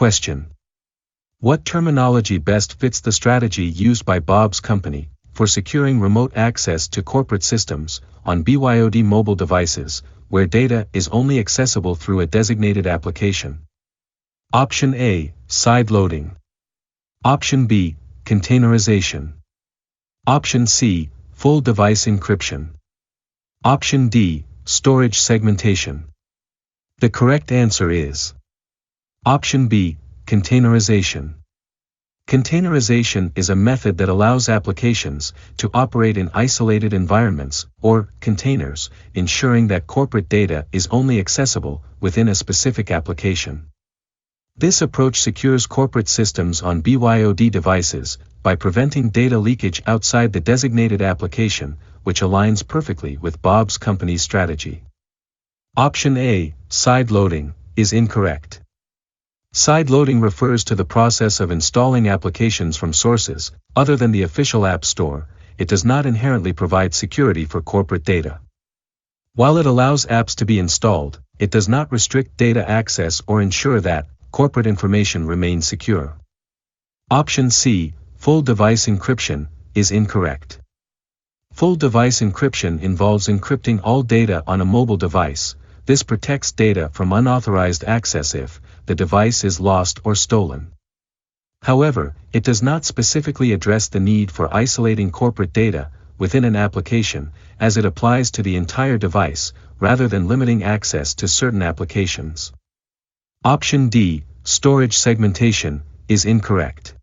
Question. What terminology best fits the strategy used by Bob's company for securing remote access to corporate systems on BYOD mobile devices, where data is only accessible through a designated application? Option A, sideloading. Option B, containerization. Option C, full device encryption. Option D, storage segmentation. The correct answer is Option B, containerization. Containerization is a method that allows applications to operate in isolated environments, or containers, ensuring that corporate data is only accessible within a specific application. This approach secures corporate systems on BYOD devices by preventing data leakage outside the designated application, which aligns perfectly with Bob's company's strategy. Option A, sideloading, is incorrect. Sideloading refers to the process of installing applications from sources other than the official App Store. It does not inherently provide security for corporate data. While it allows apps to be installed, it does not restrict data access or ensure that corporate information remains secure. Option C, full device encryption, is incorrect. Full device encryption involves encrypting all data on a mobile device. This protects data from unauthorized access if the device is lost or stolen. However, it does not specifically address the need for isolating corporate data within an application, as it applies to the entire device, rather than limiting access to certain applications. Option D, storage segmentation, is incorrect.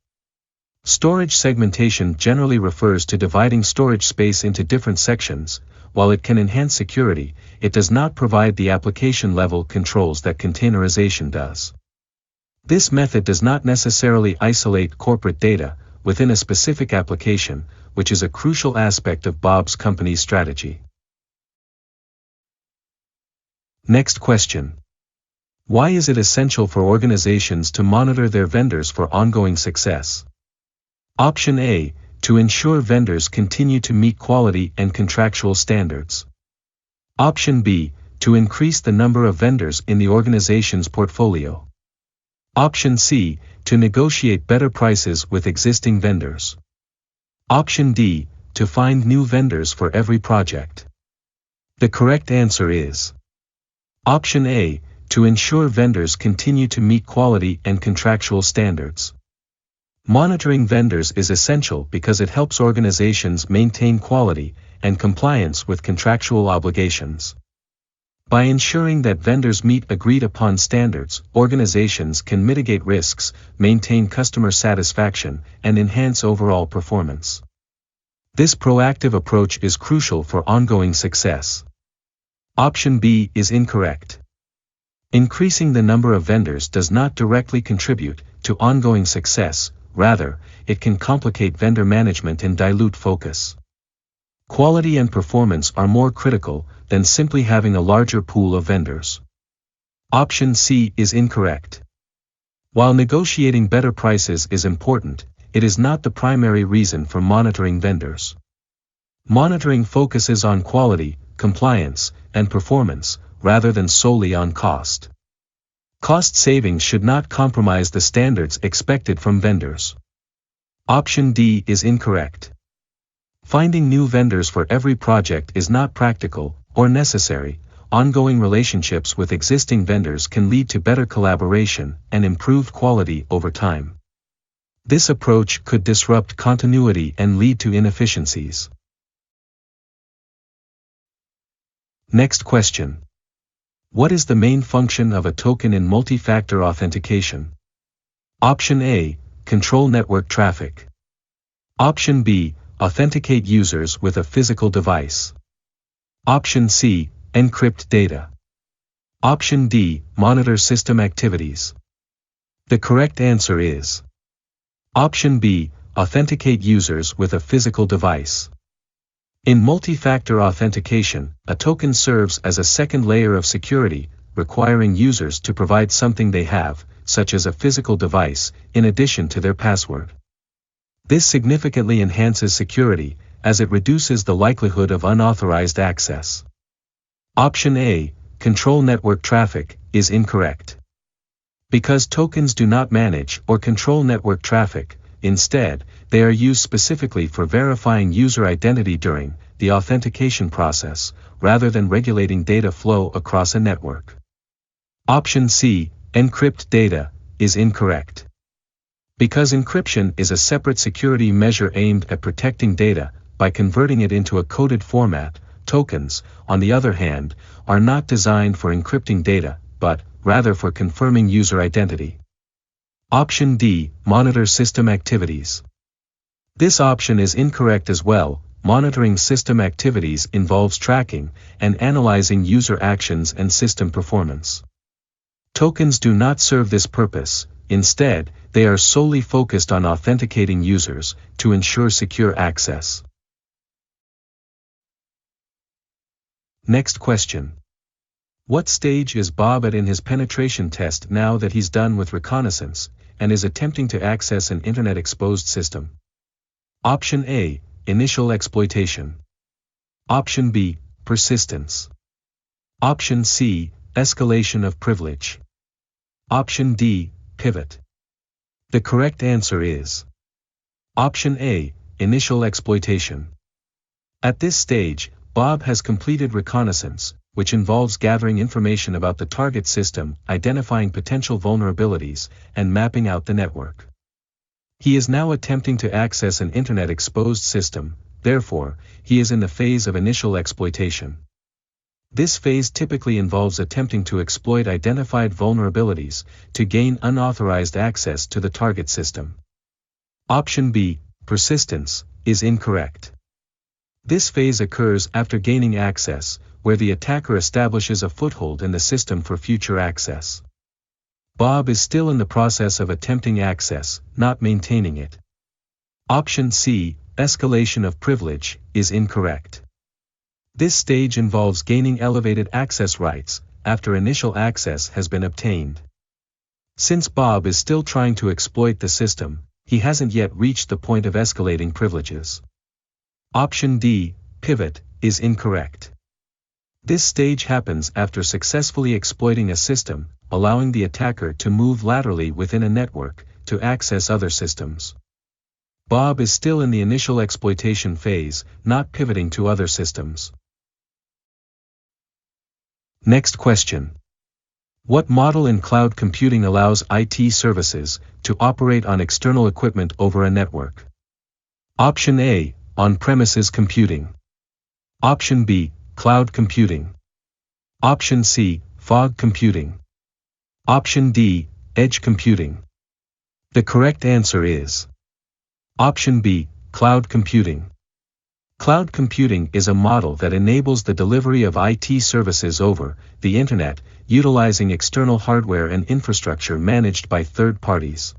Storage segmentation generally refers to dividing storage space into different sections. While it can enhance security, it does not provide the application-level controls that containerization does. This method does not necessarily isolate corporate data within a specific application, which is a crucial aspect of Bob's company's strategy. Next question. Why is it essential for organizations to monitor their vendors for ongoing success? Option A, to ensure vendors continue to meet quality and contractual standards. Option B, to increase the number of vendors in the organization's portfolio. Option C, to negotiate better prices with existing vendors. Option D, to find new vendors for every project. The correct answer is Option A, to ensure vendors continue to meet quality and contractual standards. Monitoring vendors is essential because it helps organizations maintain quality and compliance with contractual obligations. By ensuring that vendors meet agreed-upon standards, organizations can mitigate risks, maintain customer satisfaction, and enhance overall performance. This proactive approach is crucial for ongoing success. Option B is incorrect. Increasing the number of vendors does not directly contribute to ongoing success. Rather, it can complicate vendor management and dilute focus. Quality and performance are more critical than simply having a larger pool of vendors. Option C is incorrect. While negotiating better prices is important, it is not the primary reason for monitoring vendors. Monitoring focuses on quality, compliance, and performance, rather than solely on cost. Cost savings should not compromise the standards expected from vendors. Option D is incorrect. Finding new vendors for every project is not practical or necessary. Ongoing relationships with existing vendors can lead to better collaboration and improved quality over time. This approach could disrupt continuity and lead to inefficiencies. Next question. What is the main function of a token in multi-factor authentication? Option A, control network traffic. Option B, authenticate users with a physical device. Option C, encrypt data. Option D, monitor system activities. The correct answer is Option B, authenticate users with a physical device. In multi-factor authentication, a token serves as a second layer of security, requiring users to provide something they have, such as a physical device, in addition to their password. This significantly enhances security, as it reduces the likelihood of unauthorized access. Option A, control network traffic, is incorrect. Because tokens do not manage or control network traffic, instead, they are used specifically for verifying user identity during the authentication process, rather than regulating data flow across a network. Option C, encrypt data, is incorrect. Because encryption is a separate security measure aimed at protecting data by converting it into a coded format, tokens, on the other hand, are not designed for encrypting data, but rather for confirming user identity. Option D, monitor system activities. This option is incorrect as well. Monitoring system activities involves tracking and analyzing user actions and system performance. Tokens do not serve this purpose. Instead, they are solely focused on authenticating users to ensure secure access. Next question. What stage is Bob at in his penetration test now that he's done with reconnaissance and is attempting to access an internet-exposed system? Option A, initial exploitation. Option B, persistence. Option C, escalation of privilege. Option D, pivot. The correct answer is Option A, initial exploitation. At this stage, Bob has completed reconnaissance, which involves gathering information about the target system, identifying potential vulnerabilities, and mapping out the network. He is now attempting to access an internet-exposed system, therefore, he is in the phase of initial exploitation. This phase typically involves attempting to exploit identified vulnerabilities to gain unauthorized access to the target system. Option B, persistence, is incorrect. This phase occurs after gaining access, where the attacker establishes a foothold in the system for future access. Bob is still in the process of attempting access, not maintaining it. Option C, escalation of privilege, is incorrect. This stage involves gaining elevated access rights, after initial access has been obtained. Since Bob is still trying to exploit the system, he hasn't yet reached the point of escalating privileges. Option D, pivot, is incorrect. This stage happens after successfully exploiting a system, allowing the attacker to move laterally within a network, to access other systems. Bob is still in the initial exploitation phase, not pivoting to other systems. Next question. What model in cloud computing allows IT services to operate on external equipment over a network? Option A, on-premises computing. Option B, cloud computing. Option C, fog computing. Option D, edge computing. The correct answer is Option B, cloud computing. Cloud computing is a model that enables the delivery of IT services over the Internet, utilizing external hardware and infrastructure managed by third parties.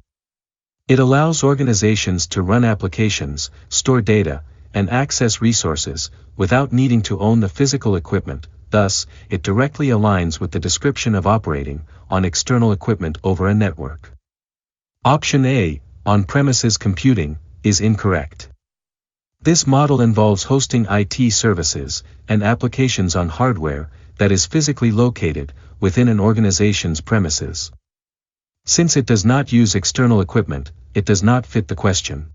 It allows organizations to run applications, store data, and access resources, without needing to own the physical equipment. Thus, it directly aligns with the description of operating on external equipment over a network. Option A, on-premises computing, is incorrect. This model involves hosting IT services and applications on hardware that is physically located within an organization's premises. Since it does not use external equipment, it does not fit the question.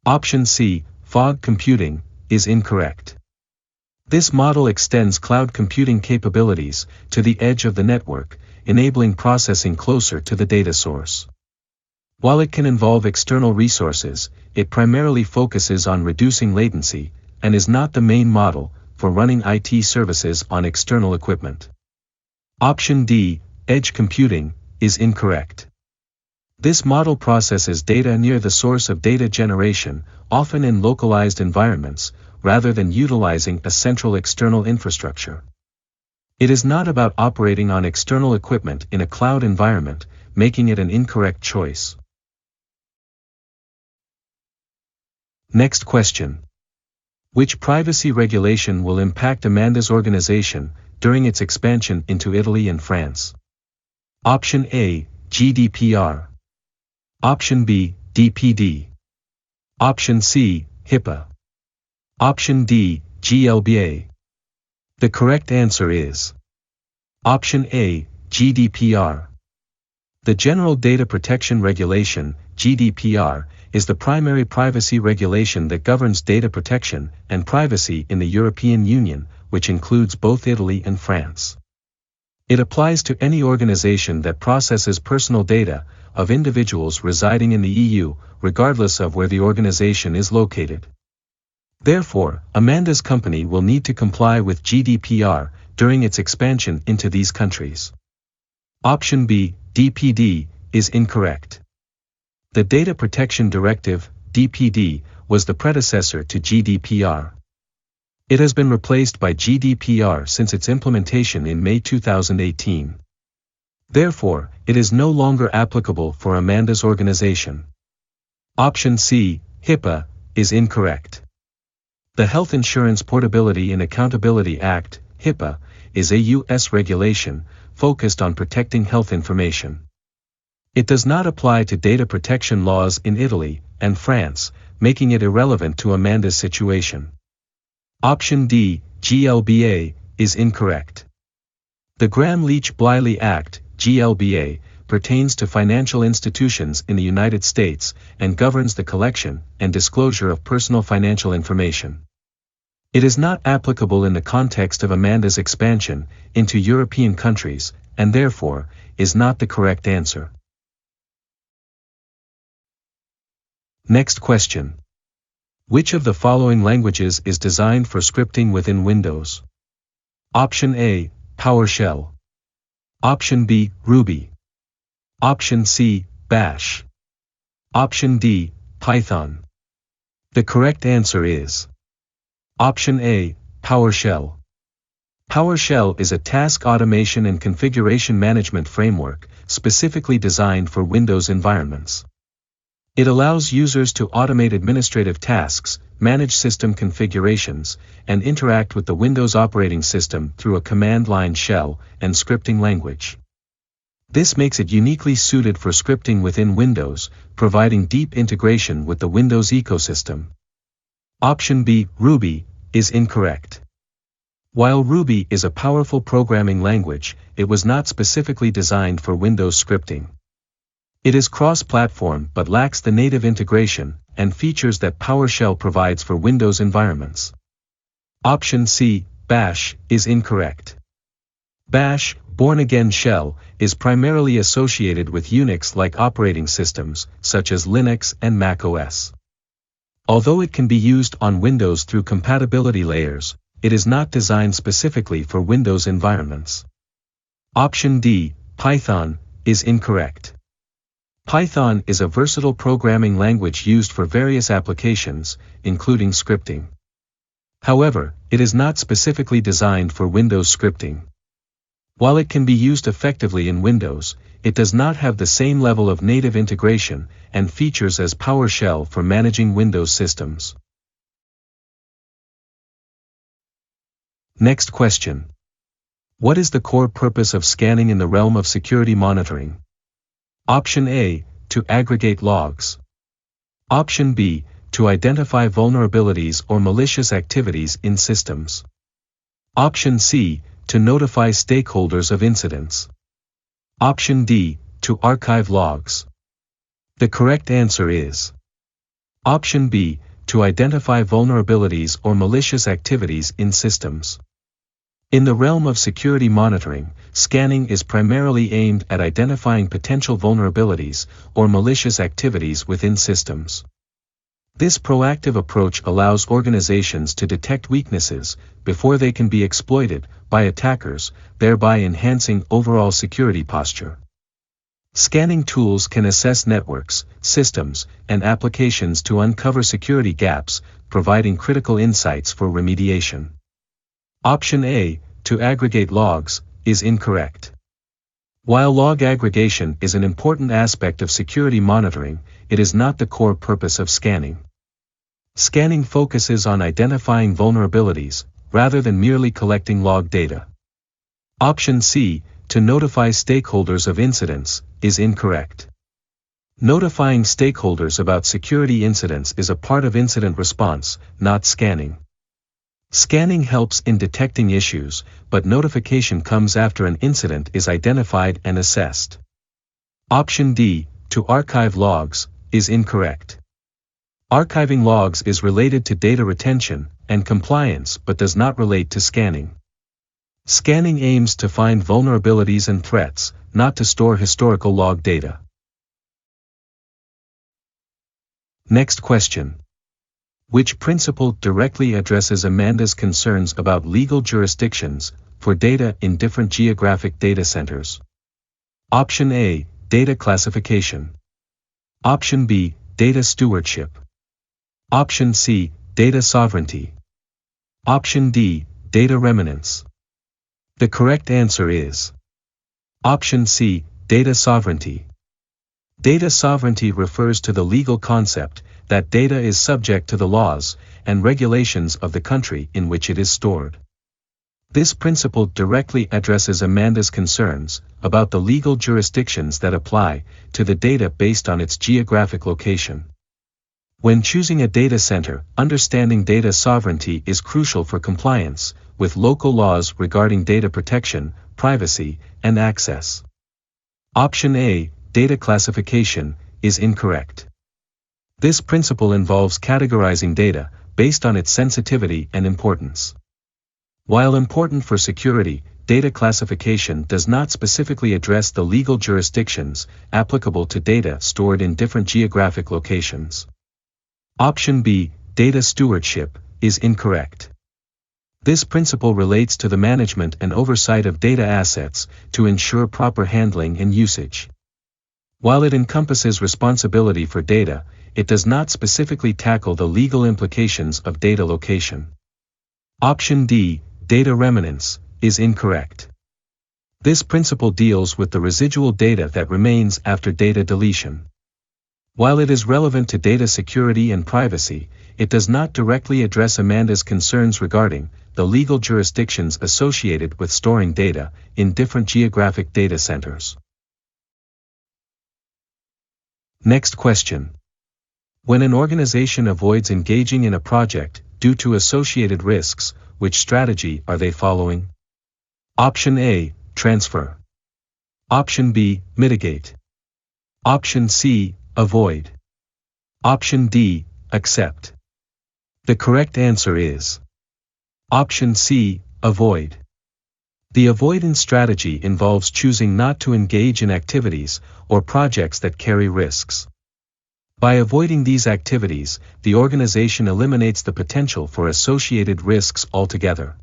Option C, fog computing, is incorrect. This model extends cloud computing capabilities to the edge of the network, enabling processing closer to the data source. While it can involve external resources, it primarily focuses on reducing latency, and is not the main model for running IT services on external equipment. Option D, edge computing, is incorrect. This model processes data near the source of data generation, often in localized environments, rather than utilizing a central external infrastructure. It is not about operating on external equipment in a cloud environment, making it an incorrect choice. Next question. Which privacy regulation will impact Amanda's organization during its expansion into Italy and France? Option A, GDPR. Option B, DPD. Option C, HIPAA. Option D, GLBA. The correct answer is Option A, GDPR. The General Data Protection Regulation, GDPR, is the primary privacy regulation that governs data protection and privacy in the European Union, which includes both Italy and France. It applies to any organization that processes personal data of individuals residing in the EU, regardless of where the organization is located. Therefore, Amanda's company will need to comply with GDPR during its expansion into these countries. Option B, DPD, is incorrect. The Data Protection Directive, DPD, was the predecessor to GDPR. It has been replaced by GDPR since its implementation in May 2018. Therefore, it is no longer applicable for Amanda's organization. Option C, HIPAA, is incorrect. The Health Insurance Portability and Accountability Act, HIPAA, is a U.S. regulation focused on protecting health information. It does not apply to data protection laws in Italy and France, making it irrelevant to Amanda's situation. Option D, GLBA, is incorrect. The Gramm-Leach-Bliley Act, GLBA, pertains to financial institutions in the United States and governs the collection and disclosure of personal financial information. It is not applicable in the context of Amanda's expansion into European countries, and therefore, is not the correct answer. Next question. Which of the following languages is designed for scripting within Windows? Option A, PowerShell. Option B, Ruby. Option C, Bash. Option D, Python. The correct answer is Option A, PowerShell. PowerShell is a task automation and configuration management framework specifically designed for Windows environments. It allows users to automate administrative tasks, manage system configurations, and interact with the Windows operating system through a command line shell and scripting language. This makes it uniquely suited for scripting within Windows, providing deep integration with the Windows ecosystem. Option B, Ruby, is incorrect. While Ruby is a powerful programming language, it was not specifically designed for Windows scripting. It is cross-platform but lacks the native integration and features that PowerShell provides for Windows environments. Option C, Bash, is incorrect. Bash, born-again shell, is primarily associated with Unix-like operating systems, such as Linux and Mac OS. Although it can be used on Windows through compatibility layers, it is not designed specifically for Windows environments. Option D, Python, is incorrect. Python is a versatile programming language used for various applications, including scripting. However, it is not specifically designed for Windows scripting. While it can be used effectively in Windows, it does not have the same level of native integration and features as PowerShell for managing Windows systems. Next question. What is the core purpose of scanning in the realm of security monitoring? Option A, to aggregate logs. Option B, to identify vulnerabilities or malicious activities in systems. Option C, to notify stakeholders of incidents. Option D, to archive logs. The correct answer is Option B, to identify vulnerabilities or malicious activities in systems. In the realm of security monitoring, scanning is primarily aimed at identifying potential vulnerabilities or malicious activities within systems. This proactive approach allows organizations to detect weaknesses before they can be exploited by attackers, thereby enhancing overall security posture. Scanning tools can assess networks, systems, and applications to uncover security gaps, providing critical insights for remediation. Option A, to aggregate logs, is incorrect. While log aggregation is an important aspect of security monitoring, it is not the core purpose of scanning. Scanning focuses on identifying vulnerabilities, rather than merely collecting log data. Option C, to notify stakeholders of incidents, is incorrect. Notifying stakeholders about security incidents is a part of incident response, not scanning. Scanning helps in detecting issues, but notification comes after an incident is identified and assessed. Option D, to archive logs, is incorrect. Archiving logs is related to data retention and compliance but does not relate to scanning. Scanning aims to find vulnerabilities and threats, not to store historical log data. Next question. Which principle directly addresses Amanda's concerns about legal jurisdictions for data in different geographic data centers? Option A, data classification. Option B, data stewardship. Option C, data sovereignty. Option D, data remnants. The correct answer is Option C, data sovereignty. Data sovereignty refers to the legal concept that data is subject to the laws and regulations of the country in which it is stored. This principle directly addresses Amanda's concerns about the legal jurisdictions that apply to the data based on its geographic location. When choosing a data center, understanding data sovereignty is crucial for compliance with local laws regarding data protection, privacy, and access. Option A, data classification, is incorrect. This principle involves categorizing data based on its sensitivity and importance. While important for security, data classification does not specifically address the legal jurisdictions applicable to data stored in different geographic locations. Option B, data stewardship, is incorrect. This principle relates to the management and oversight of data assets to ensure proper handling and usage. While it encompasses responsibility for data, it does not specifically tackle the legal implications of data location. Option D, data remnants, is incorrect. This principle deals with the residual data that remains after data deletion. While it is relevant to data security and privacy, it does not directly address Amanda's concerns regarding the legal jurisdictions associated with storing data in different geographic data centers. Next question. When an organization avoids engaging in a project due to associated risks, which strategy are they following? Option A, transfer. Option B, mitigate. Option C, avoid. Option D, accept. The correct answer is Option C, avoid. The avoidance strategy involves choosing not to engage in activities or projects that carry risks. By avoiding these activities, the organization eliminates the potential for associated risks altogether.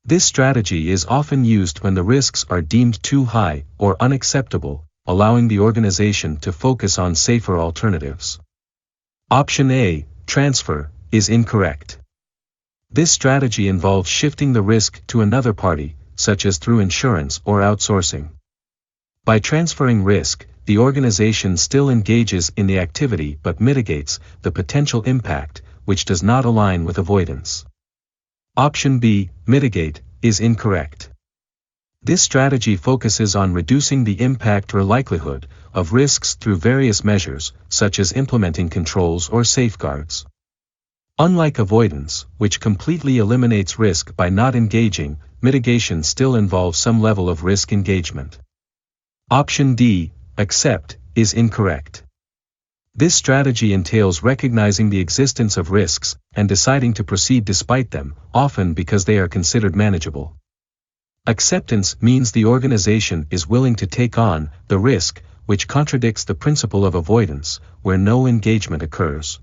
This strategy is often used when the risks are deemed too high or unacceptable, allowing the organization to focus on safer alternatives. Option A, transfer, is incorrect. This strategy involves shifting the risk to another party, such as through insurance or outsourcing. By transferring risk, the organization still engages in the activity but mitigates the potential impact, which does not align with avoidance. Option B, mitigate, is incorrect. This strategy focuses on reducing the impact or likelihood of risks through various measures, such as implementing controls or safeguards. Unlike avoidance, which completely eliminates risk by not engaging, mitigation still involves some level of risk engagement. Option D, accept, is incorrect. This strategy entails recognizing the existence of risks and deciding to proceed despite them, often because they are considered manageable. Acceptance means the organization is willing to take on the risk, which contradicts the principle of avoidance, where no engagement occurs.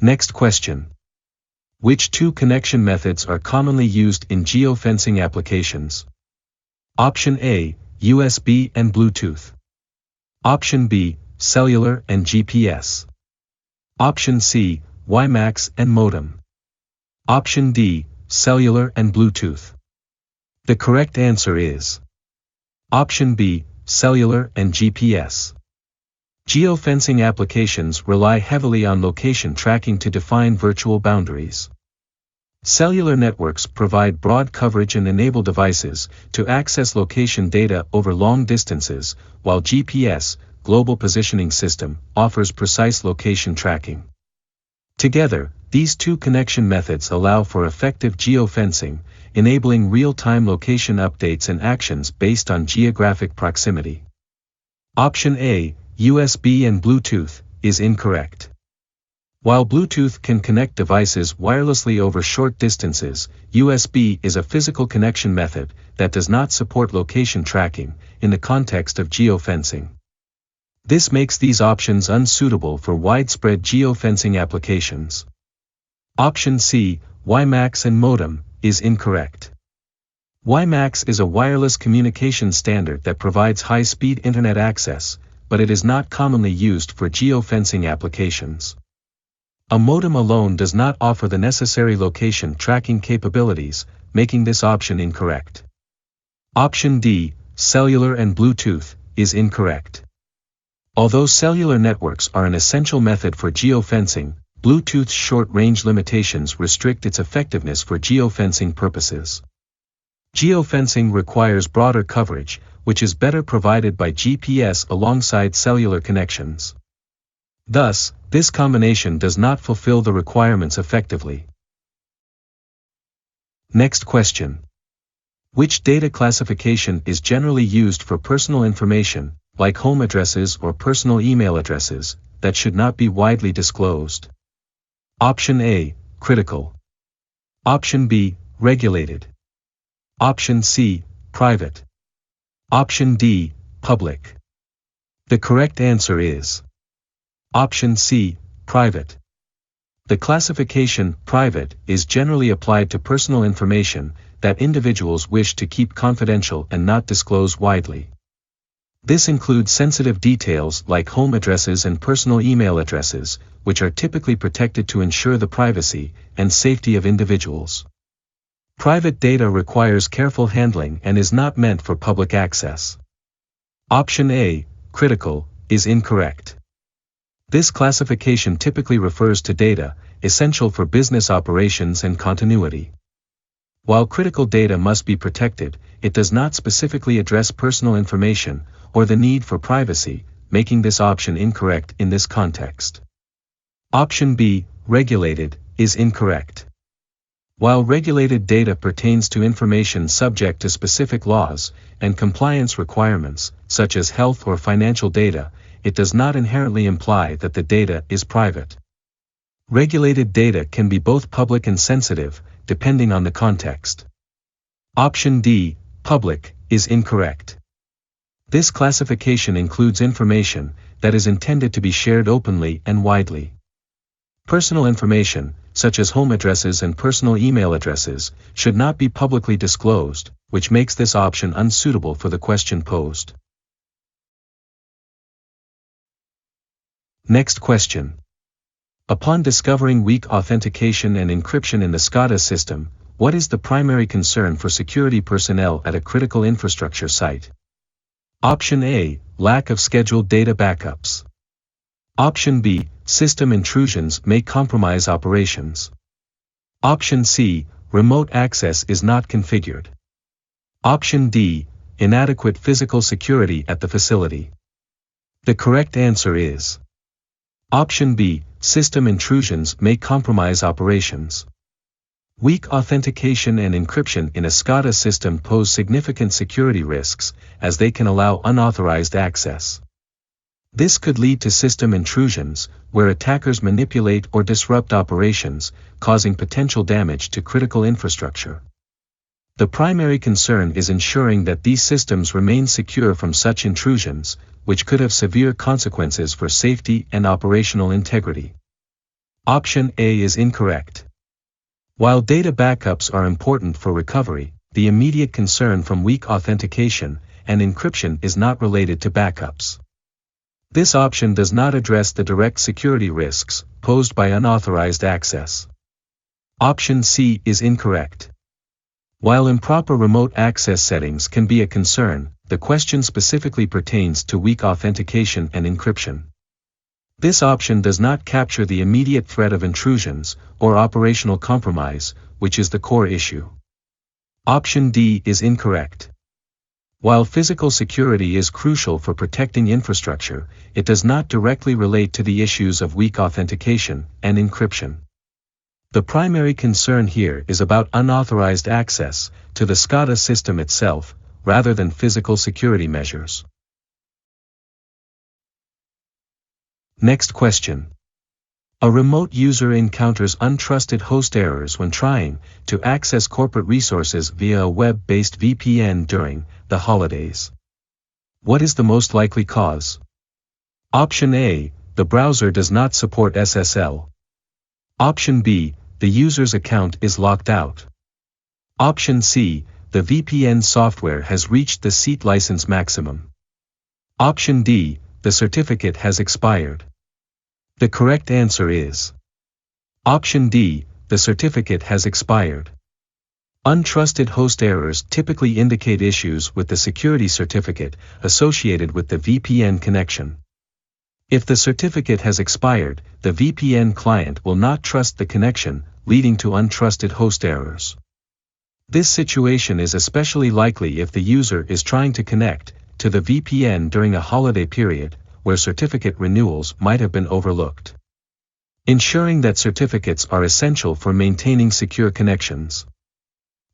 Next question. Which two connection methods are commonly used in geofencing applications? Option A, USB and Bluetooth. Option B, cellular and GPS. Option C, WiMAX and modem. Option D, cellular and Bluetooth. The correct answer is Option B, cellular and GPS. Geofencing applications rely heavily on location tracking to define virtual boundaries. Cellular networks provide broad coverage and enable devices to access location data over long distances, while GPS, Global Positioning System, offers precise location tracking. Together, these two connection methods allow for effective geofencing, enabling real-time location updates and actions based on geographic proximity. Option A, USB and Bluetooth, is incorrect. While Bluetooth can connect devices wirelessly over short distances, USB is a physical connection method that does not support location tracking in the context of geofencing. This makes these options unsuitable for widespread geofencing applications. Option C, WiMAX and modem, is incorrect. WiMAX is a wireless communication standard that provides high-speed internet access, but it is not commonly used for geofencing applications. A modem alone does not offer the necessary location tracking capabilities, making this option incorrect. Option D, cellular and Bluetooth, is incorrect. Although cellular networks are an essential method for geofencing, Bluetooth's short-range limitations restrict its effectiveness for geofencing purposes. Geofencing requires broader coverage, which is better provided by GPS alongside cellular connections. Thus, this combination does not fulfill the requirements effectively. Next question. Which data classification is generally used for personal information, like home addresses or personal email addresses, that should not be widely disclosed? Option A, critical. Option B, regulated. Option C, private. Option D, public. The correct answer is Option C, private. The classification private is generally applied to personal information that individuals wish to keep confidential and not disclose widely. This includes sensitive details like home addresses and personal email addresses, which are typically protected to ensure the privacy and safety of individuals. Private data requires careful handling and is not meant for public access. Option A, critical, is incorrect. This classification typically refers to data essential for business operations and continuity. While critical data must be protected, it does not specifically address personal information or the need for privacy, making this option incorrect in this context. Option B, regulated, is incorrect. While regulated data pertains to information subject to specific laws and compliance requirements, such as health or financial data, it does not inherently imply that the data is private. Regulated data can be both public and sensitive, depending on the context. Option D, public, is incorrect. This classification includes information that is intended to be shared openly and widely. Personal information, such as home addresses and personal email addresses, should not be publicly disclosed, which makes this option unsuitable for the question posed. Next question. Upon discovering weak authentication and encryption in the SCADA system, what is the primary concern for security personnel at a critical infrastructure site? Option A, lack of scheduled data backups. Option B, system intrusions may compromise operations. Option C, remote access is not configured. Option D, inadequate physical security at the facility. The correct answer is Option B, system intrusions may compromise operations. Weak authentication and encryption in a SCADA system pose significant security risks, as they can allow unauthorized access. This could lead to system intrusions, where attackers manipulate or disrupt operations, causing potential damage to critical infrastructure. The primary concern is ensuring that these systems remain secure from such intrusions, which could have severe consequences for safety and operational integrity. Option A is incorrect. While data backups are important for recovery, the immediate concern from weak authentication and encryption is not related to backups. This option does not address the direct security risks posed by unauthorized access. Option C is incorrect. While improper remote access settings can be a concern, the question specifically pertains to weak authentication and encryption. This option does not capture the immediate threat of intrusions or operational compromise, which is the core issue. Option D is incorrect. While physical security is crucial for protecting infrastructure, it does not directly relate to the issues of weak authentication and encryption. The primary concern here is about unauthorized access to the SCADA system itself, rather than physical security measures. Next question. A remote user encounters untrusted host errors when trying to access corporate resources via a web-based VPN during the holidays. What is the most likely cause? Option A, the browser does not support SSL. Option B, the user's account is locked out. Option C, the VPN software has reached the seat license maximum. Option D, the certificate has expired. The correct answer is Option D, the certificate has expired. Untrusted host errors typically indicate issues with the security certificate associated with the VPN connection. If the certificate has expired, the VPN client will not trust the connection, leading to untrusted host errors. This situation is especially likely if the user is trying to connect to the VPN during a holiday period, where certificate renewals might have been overlooked. Ensuring that certificates are essential for maintaining secure connections.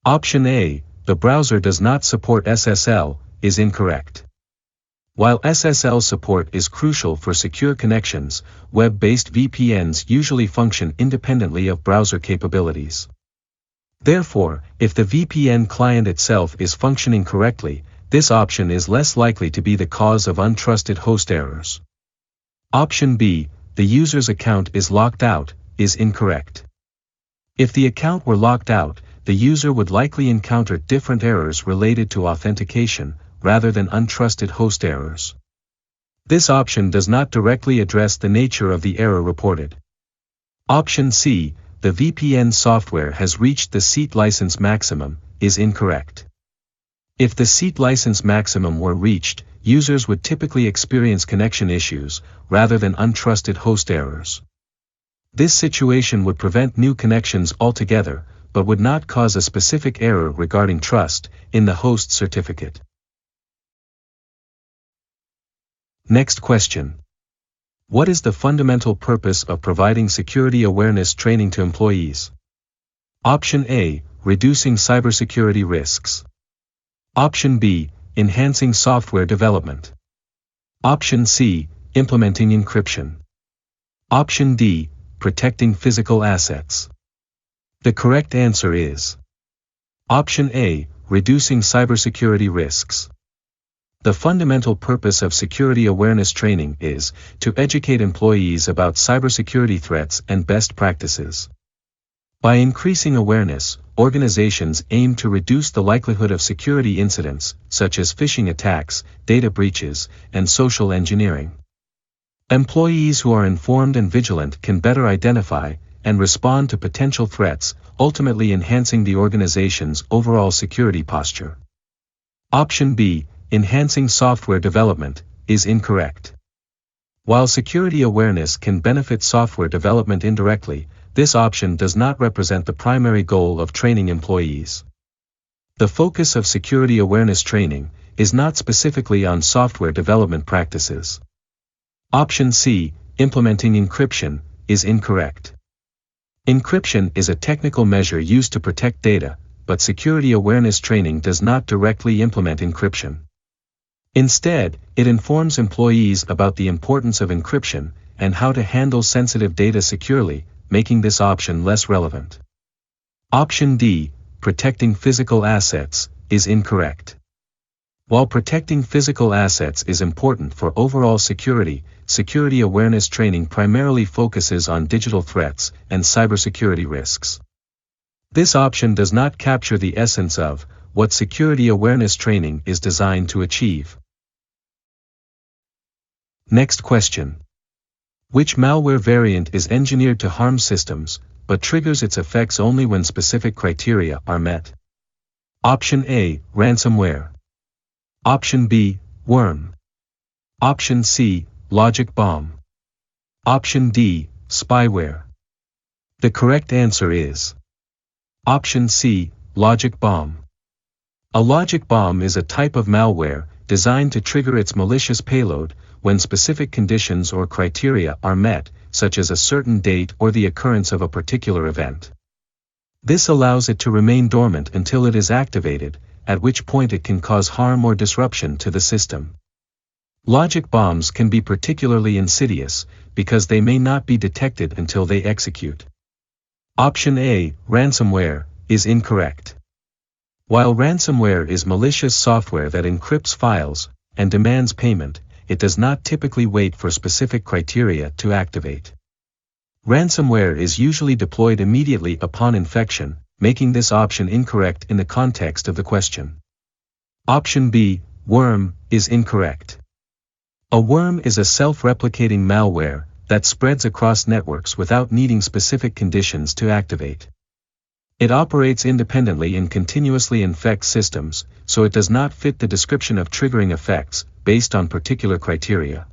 Option A, the browser does not support SSL, is incorrect. While SSL support is crucial for secure connections, web-based VPNs usually function independently of browser capabilities. Therefore, if the VPN client itself is functioning correctly, this option is less likely to be the cause of untrusted host errors. Option B, the user's account is locked out, is incorrect. If the account were locked out, the user would likely encounter different errors related to authentication, rather than untrusted host errors. This option does not directly address the nature of the error reported. Option C, the VPN software has reached the seat license maximum, is incorrect. If the seat license maximum were reached, users would typically experience connection issues, rather than untrusted host errors. This situation would prevent new connections altogether, but would not cause a specific error regarding trust in the host certificate. Next question. What is the fundamental purpose of providing security awareness training to employees? Option A, reducing cybersecurity risks. Option B, enhancing software development. Option C, implementing encryption. Option D, protecting physical assets. The correct answer is Option A, reducing cybersecurity risks. The fundamental purpose of security awareness training is to educate employees about cybersecurity threats and best practices. By increasing awareness, organizations aim to reduce the likelihood of security incidents, such as phishing attacks, data breaches, and social engineering. Employees who are informed and vigilant can better identify and respond to potential threats, ultimately enhancing the organization's overall security posture. Option B, enhancing software development, is incorrect. While security awareness can benefit software development indirectly, this option does not represent the primary goal of training employees. The focus of security awareness training is not specifically on software development practices. Option C, implementing encryption, is incorrect. Encryption is a technical measure used to protect data, but security awareness training does not directly implement encryption. Instead, it informs employees about the importance of encryption and how to handle sensitive data securely, making this option less relevant. Option D, protecting physical assets, is incorrect. While protecting physical assets is important for overall security, security awareness training primarily focuses on digital threats and cybersecurity risks. This option does not capture the essence of what security awareness training is designed to achieve. Next question. Which malware variant is engineered to harm systems, but triggers its effects only when specific criteria are met? Option A, ransomware. Option B, worm. Option C, logic bomb. Option D, spyware. The correct answer is Option C, logic bomb. A logic bomb is a type of malware designed to trigger its malicious payload when specific conditions or criteria are met, such as a certain date or the occurrence of a particular event. This allows it to remain dormant until it is activated, at which point it can cause harm or disruption to the system. Logic bombs can be particularly insidious, because they may not be detected until they execute. Option A, ransomware, is incorrect. While ransomware is malicious software that encrypts files and demands payment, it does not typically wait for specific criteria to activate. Ransomware is usually deployed immediately upon infection, making this option incorrect in the context of the question. Option B, worm, is incorrect. A worm is a self-replicating malware that spreads across networks without needing specific conditions to activate. It operates independently and continuously infects systems, so it does not fit the description of triggering effects based on particular criteria.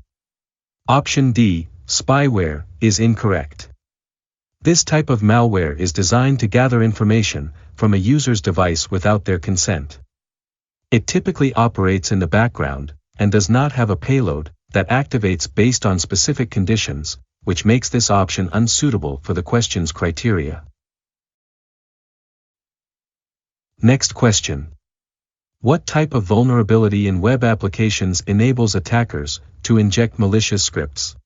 Option D, spyware, is incorrect. This type of malware is designed to gather information from a user's device without their consent. It typically operates in the background and does not have a payload that activates based on specific conditions, which makes this option unsuitable for the question's criteria. Next question. What type of vulnerability in web applications enables attackers to inject malicious scripts?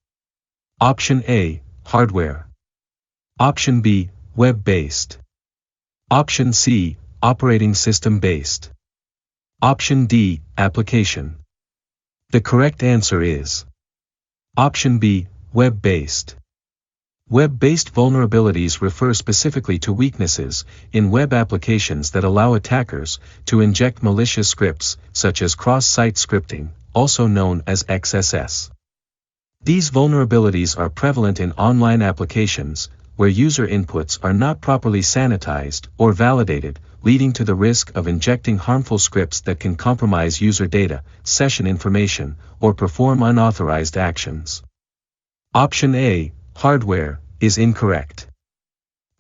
Option A, hardware. Option B, web-based. Option C, operating system-based. Option D, application. The correct answer is Option B, web-based. Web-based vulnerabilities refer specifically to weaknesses in web applications that allow attackers to inject malicious scripts, such as cross-site scripting, also known as XSS. These vulnerabilities are prevalent in online applications, where user inputs are not properly sanitized or validated, leading to the risk of injecting harmful scripts that can compromise user data, session information, or perform unauthorized actions. Option A, hardware, is incorrect.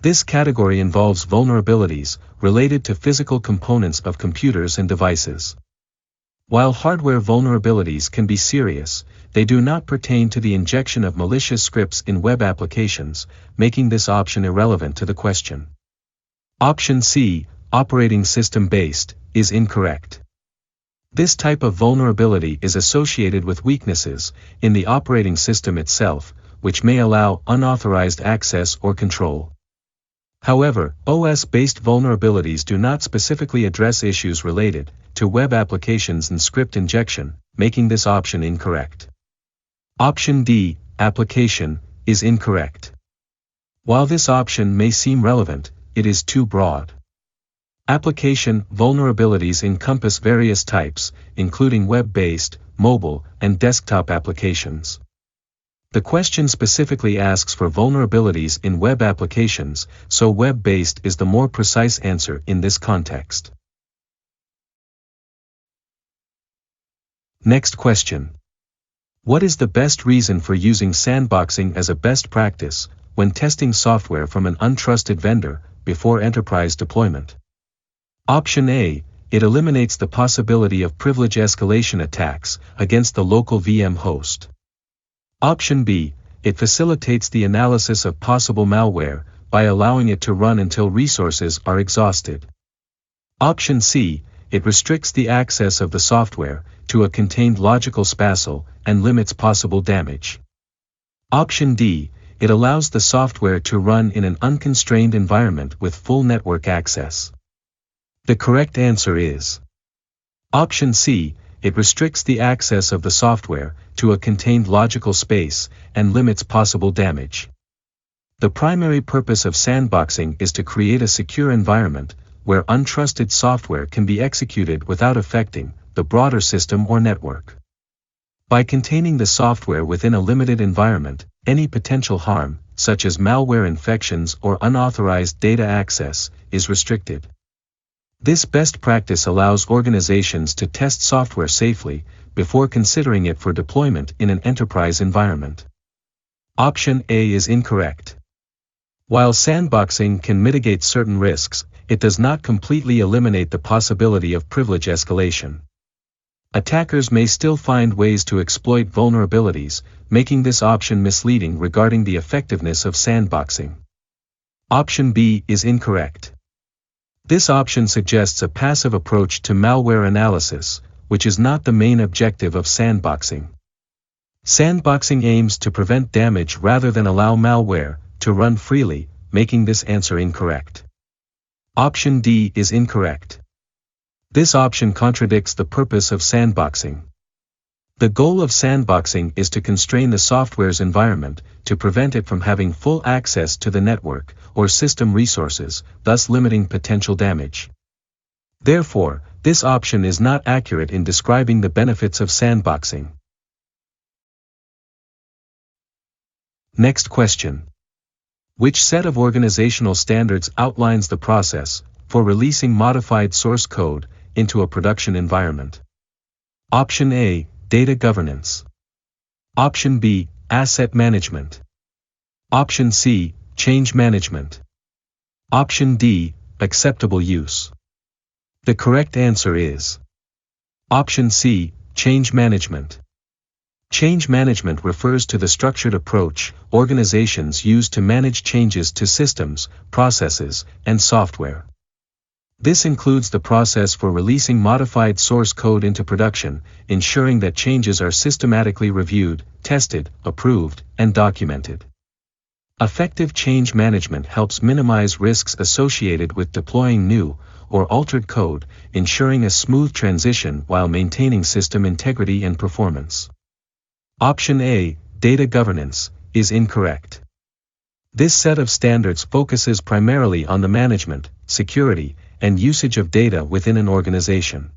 This category involves vulnerabilities related to physical components of computers and devices. While hardware vulnerabilities can be serious, they do not pertain to the injection of malicious scripts in web applications, making this option irrelevant to the question. Option C, operating system-based, is incorrect. This type of vulnerability is associated with weaknesses in the operating system itself, which may allow unauthorized access or control. However, OS-based vulnerabilities do not specifically address issues related to web applications and script injection, making this option incorrect. Option D, application, is incorrect. While this option may seem relevant, it is too broad. Application vulnerabilities encompass various types, including web-based, mobile, and desktop applications. The question specifically asks for vulnerabilities in web applications, so web-based is the more precise answer in this context. Next question. What is the best reason for using sandboxing as a best practice when testing software from an untrusted vendor before enterprise deployment? Option A, it eliminates the possibility of privilege escalation attacks against the local VM host. Option B, it facilitates the analysis of possible malware by allowing it to run until resources are exhausted. Option C, it restricts the access of the software to a contained logical spatial and limits possible damage. Option D, it allows the software to run in an unconstrained environment with full network access. The correct answer is Option C, it restricts the access of the software to a contained logical space and limits possible damage. The primary purpose of sandboxing is to create a secure environment where untrusted software can be executed without affecting the broader system or network. By containing the software within a limited environment, any potential harm, such as malware infections or unauthorized data access, is restricted. This best practice allows organizations to test software safely before considering it for deployment in an enterprise environment. Option A is incorrect. While sandboxing can mitigate certain risks, it does not completely eliminate the possibility of privilege escalation. Attackers may still find ways to exploit vulnerabilities, making this option misleading regarding the effectiveness of sandboxing. Option B is incorrect. This option suggests a passive approach to malware analysis, which is not the main objective of sandboxing. Sandboxing aims to prevent damage rather than allow malware to run freely, making this answer incorrect. Option D is incorrect. This option contradicts the purpose of sandboxing. The goal of sandboxing is to constrain the software's environment to prevent it from having full access to the network or system resources, thus limiting potential damage. Therefore, this option is not accurate in describing the benefits of sandboxing. Next question. Which set of organizational standards outlines the process for releasing modified source code into a production environment? Option A, data governance. Option B, asset management. Option C, change management. Option D, acceptable use. The correct answer is Option C, change management. Change management refers to the structured approach organizations use to manage changes to systems, processes, and software. This includes the process for releasing modified source code into production, ensuring that changes are systematically reviewed, tested, approved, and documented. Effective change management helps minimize risks associated with deploying new or altered code, ensuring a smooth transition while maintaining system integrity and performance. Option A, data governance, is incorrect. This set of standards focuses primarily on the management, security, and usage of data within an organization.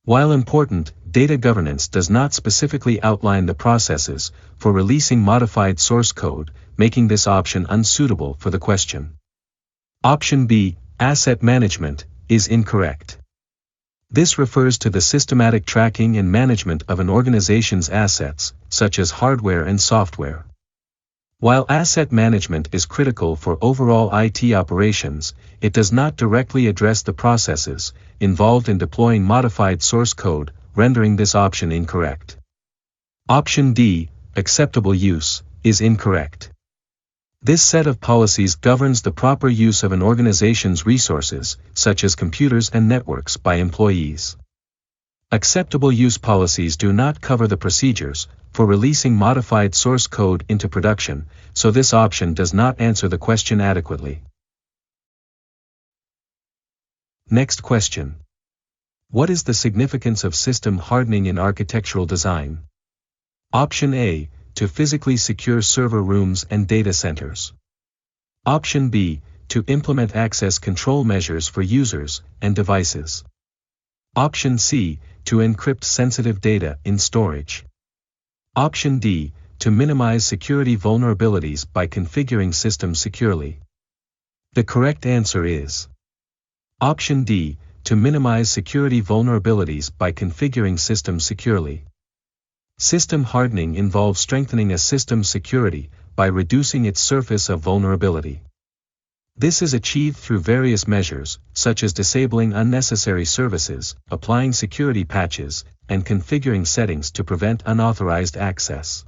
While important, data governance does not specifically outline the processes for releasing modified source code, making this option unsuitable for the question. Option B, asset management, is incorrect. This refers to the systematic tracking and management of an organization's assets, such as hardware and software. While asset management is critical for overall IT operations, it does not directly address the processes involved in deploying modified source code, rendering this option incorrect. Option D, acceptable use, is incorrect. This set of policies governs the proper use of an organization's resources, such as computers and networks, by employees. Acceptable use policies do not cover the procedures for releasing modified source code into production, so this option does not answer the question adequately. Next question. What is the significance of system hardening in architectural design? Option A, to physically secure server rooms and data centers. Option B, to implement access control measures for users and devices. Option C, to encrypt sensitive data in storage. Option D, to minimize security vulnerabilities by configuring systems securely. The correct answer is Option D, to minimize security vulnerabilities by configuring systems securely. System hardening involves strengthening a system's security by reducing its surface of vulnerability. This is achieved through various measures, such as disabling unnecessary services, applying security patches, and configuring settings to prevent unauthorized access.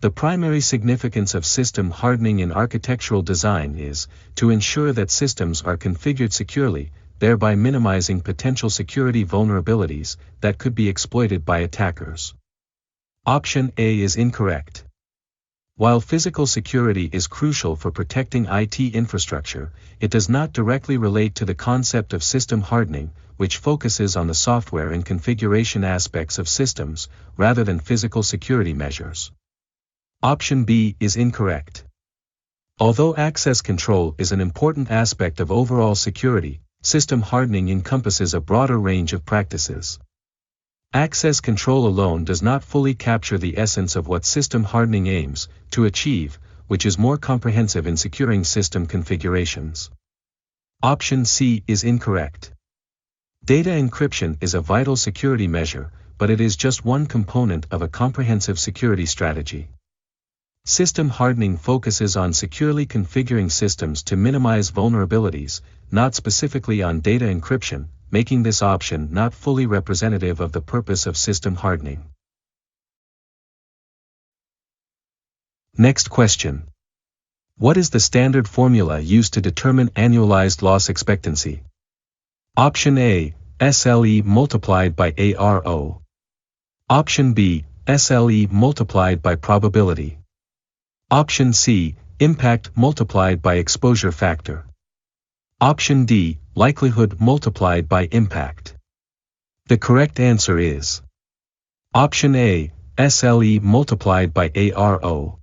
The primary significance of system hardening in architectural design is to ensure that systems are configured securely, thereby minimizing potential security vulnerabilities that could be exploited by attackers. Option A is incorrect. While physical security is crucial for protecting IT infrastructure, it does not directly relate to the concept of system hardening, which focuses on the software and configuration aspects of systems, rather than physical security measures. Option B is incorrect. Although access control is an important aspect of overall security, system hardening encompasses a broader range of practices. Access control alone does not fully capture the essence of what system hardening aims to achieve, which is more comprehensive in securing system configurations. Option C is incorrect. Data encryption is a vital security measure, but it is just one component of a comprehensive security strategy. System hardening focuses on securely configuring systems to minimize vulnerabilities, not specifically on data encryption, making this option not fully representative of the purpose of system hardening. Next question. What is the standard formula used to determine annualized loss expectancy? Option A, SLE multiplied by ARO. Option B, SLE multiplied by probability. Option C, impact multiplied by exposure factor. Option D, likelihood multiplied by impact. The correct answer is Option A, SLE multiplied by ARO.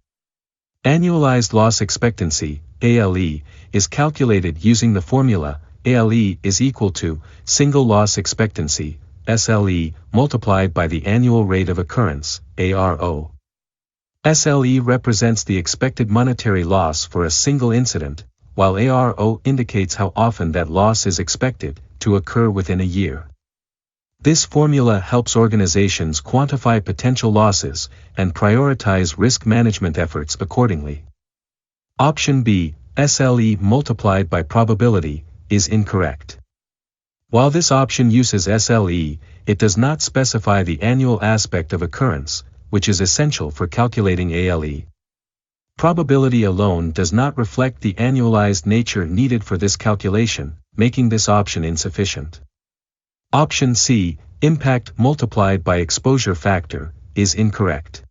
Annualized loss expectancy, ALE, is calculated using the formula, ALE is equal to, single loss expectancy, SLE, multiplied by the annual rate of occurrence, ARO. SLE represents the expected monetary loss for a single incident, while ARO indicates how often that loss is expected to occur within a year. This formula helps organizations quantify potential losses and prioritize risk management efforts accordingly. Option B, SLE multiplied by probability, is incorrect. While this option uses SLE, it does not specify the annual aspect of occurrence, which is essential for calculating ALE. Probability alone does not reflect the annualized nature needed for this calculation, making this option insufficient. Option C, impact multiplied by exposure factor, is incorrect.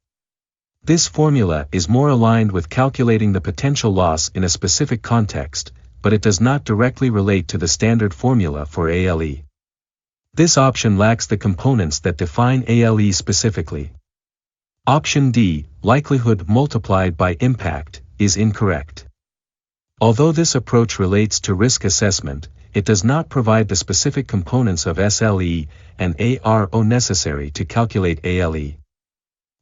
This formula is more aligned with calculating the potential loss in a specific context, but it does not directly relate to the standard formula for ALE. This option lacks the components that define ALE specifically. Option D, likelihood multiplied by impact, is incorrect. Although this approach relates to risk assessment, it does not provide the specific components of SLE and ARO necessary to calculate ALE.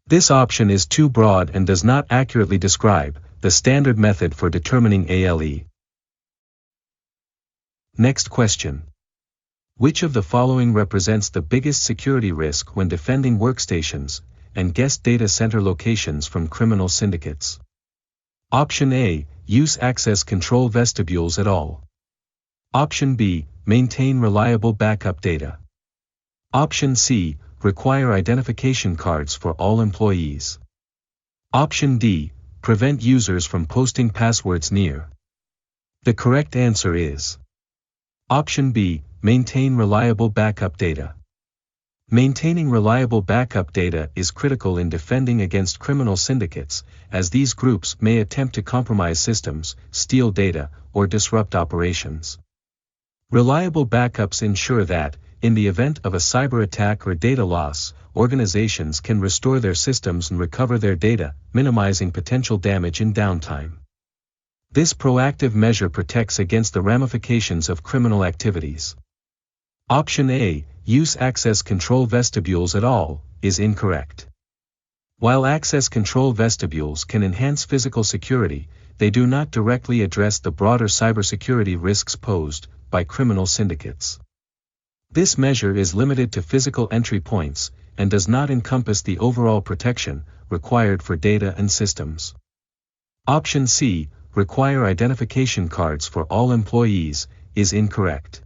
This option is too broad and does not accurately describe the standard method for determining ALE. Next question. Which of the following represents the biggest security risk when defending workstations and guest data center locations from criminal syndicates? Option A, use access control vestibules at all. Option B, maintain reliable backup data. Option C, require identification cards for all employees. Option D, prevent users from posting passwords near. The correct answer is Option B, maintain reliable backup data. Maintaining reliable backup data is critical in defending against criminal syndicates, as these groups may attempt to compromise systems, steal data, or disrupt operations. Reliable backups ensure that, in the event of a cyber attack or data loss, organizations can restore their systems and recover their data, minimizing potential damage in downtime. This proactive measure protects against the ramifications of criminal activities. Option A, use access control vestibules at all, is incorrect. While access control vestibules can enhance physical security, they do not directly address the broader cybersecurity risks posed by criminal syndicates. This measure is limited to physical entry points and does not encompass the overall protection required for data and systems. Option C, require identification cards for all employees, is incorrect.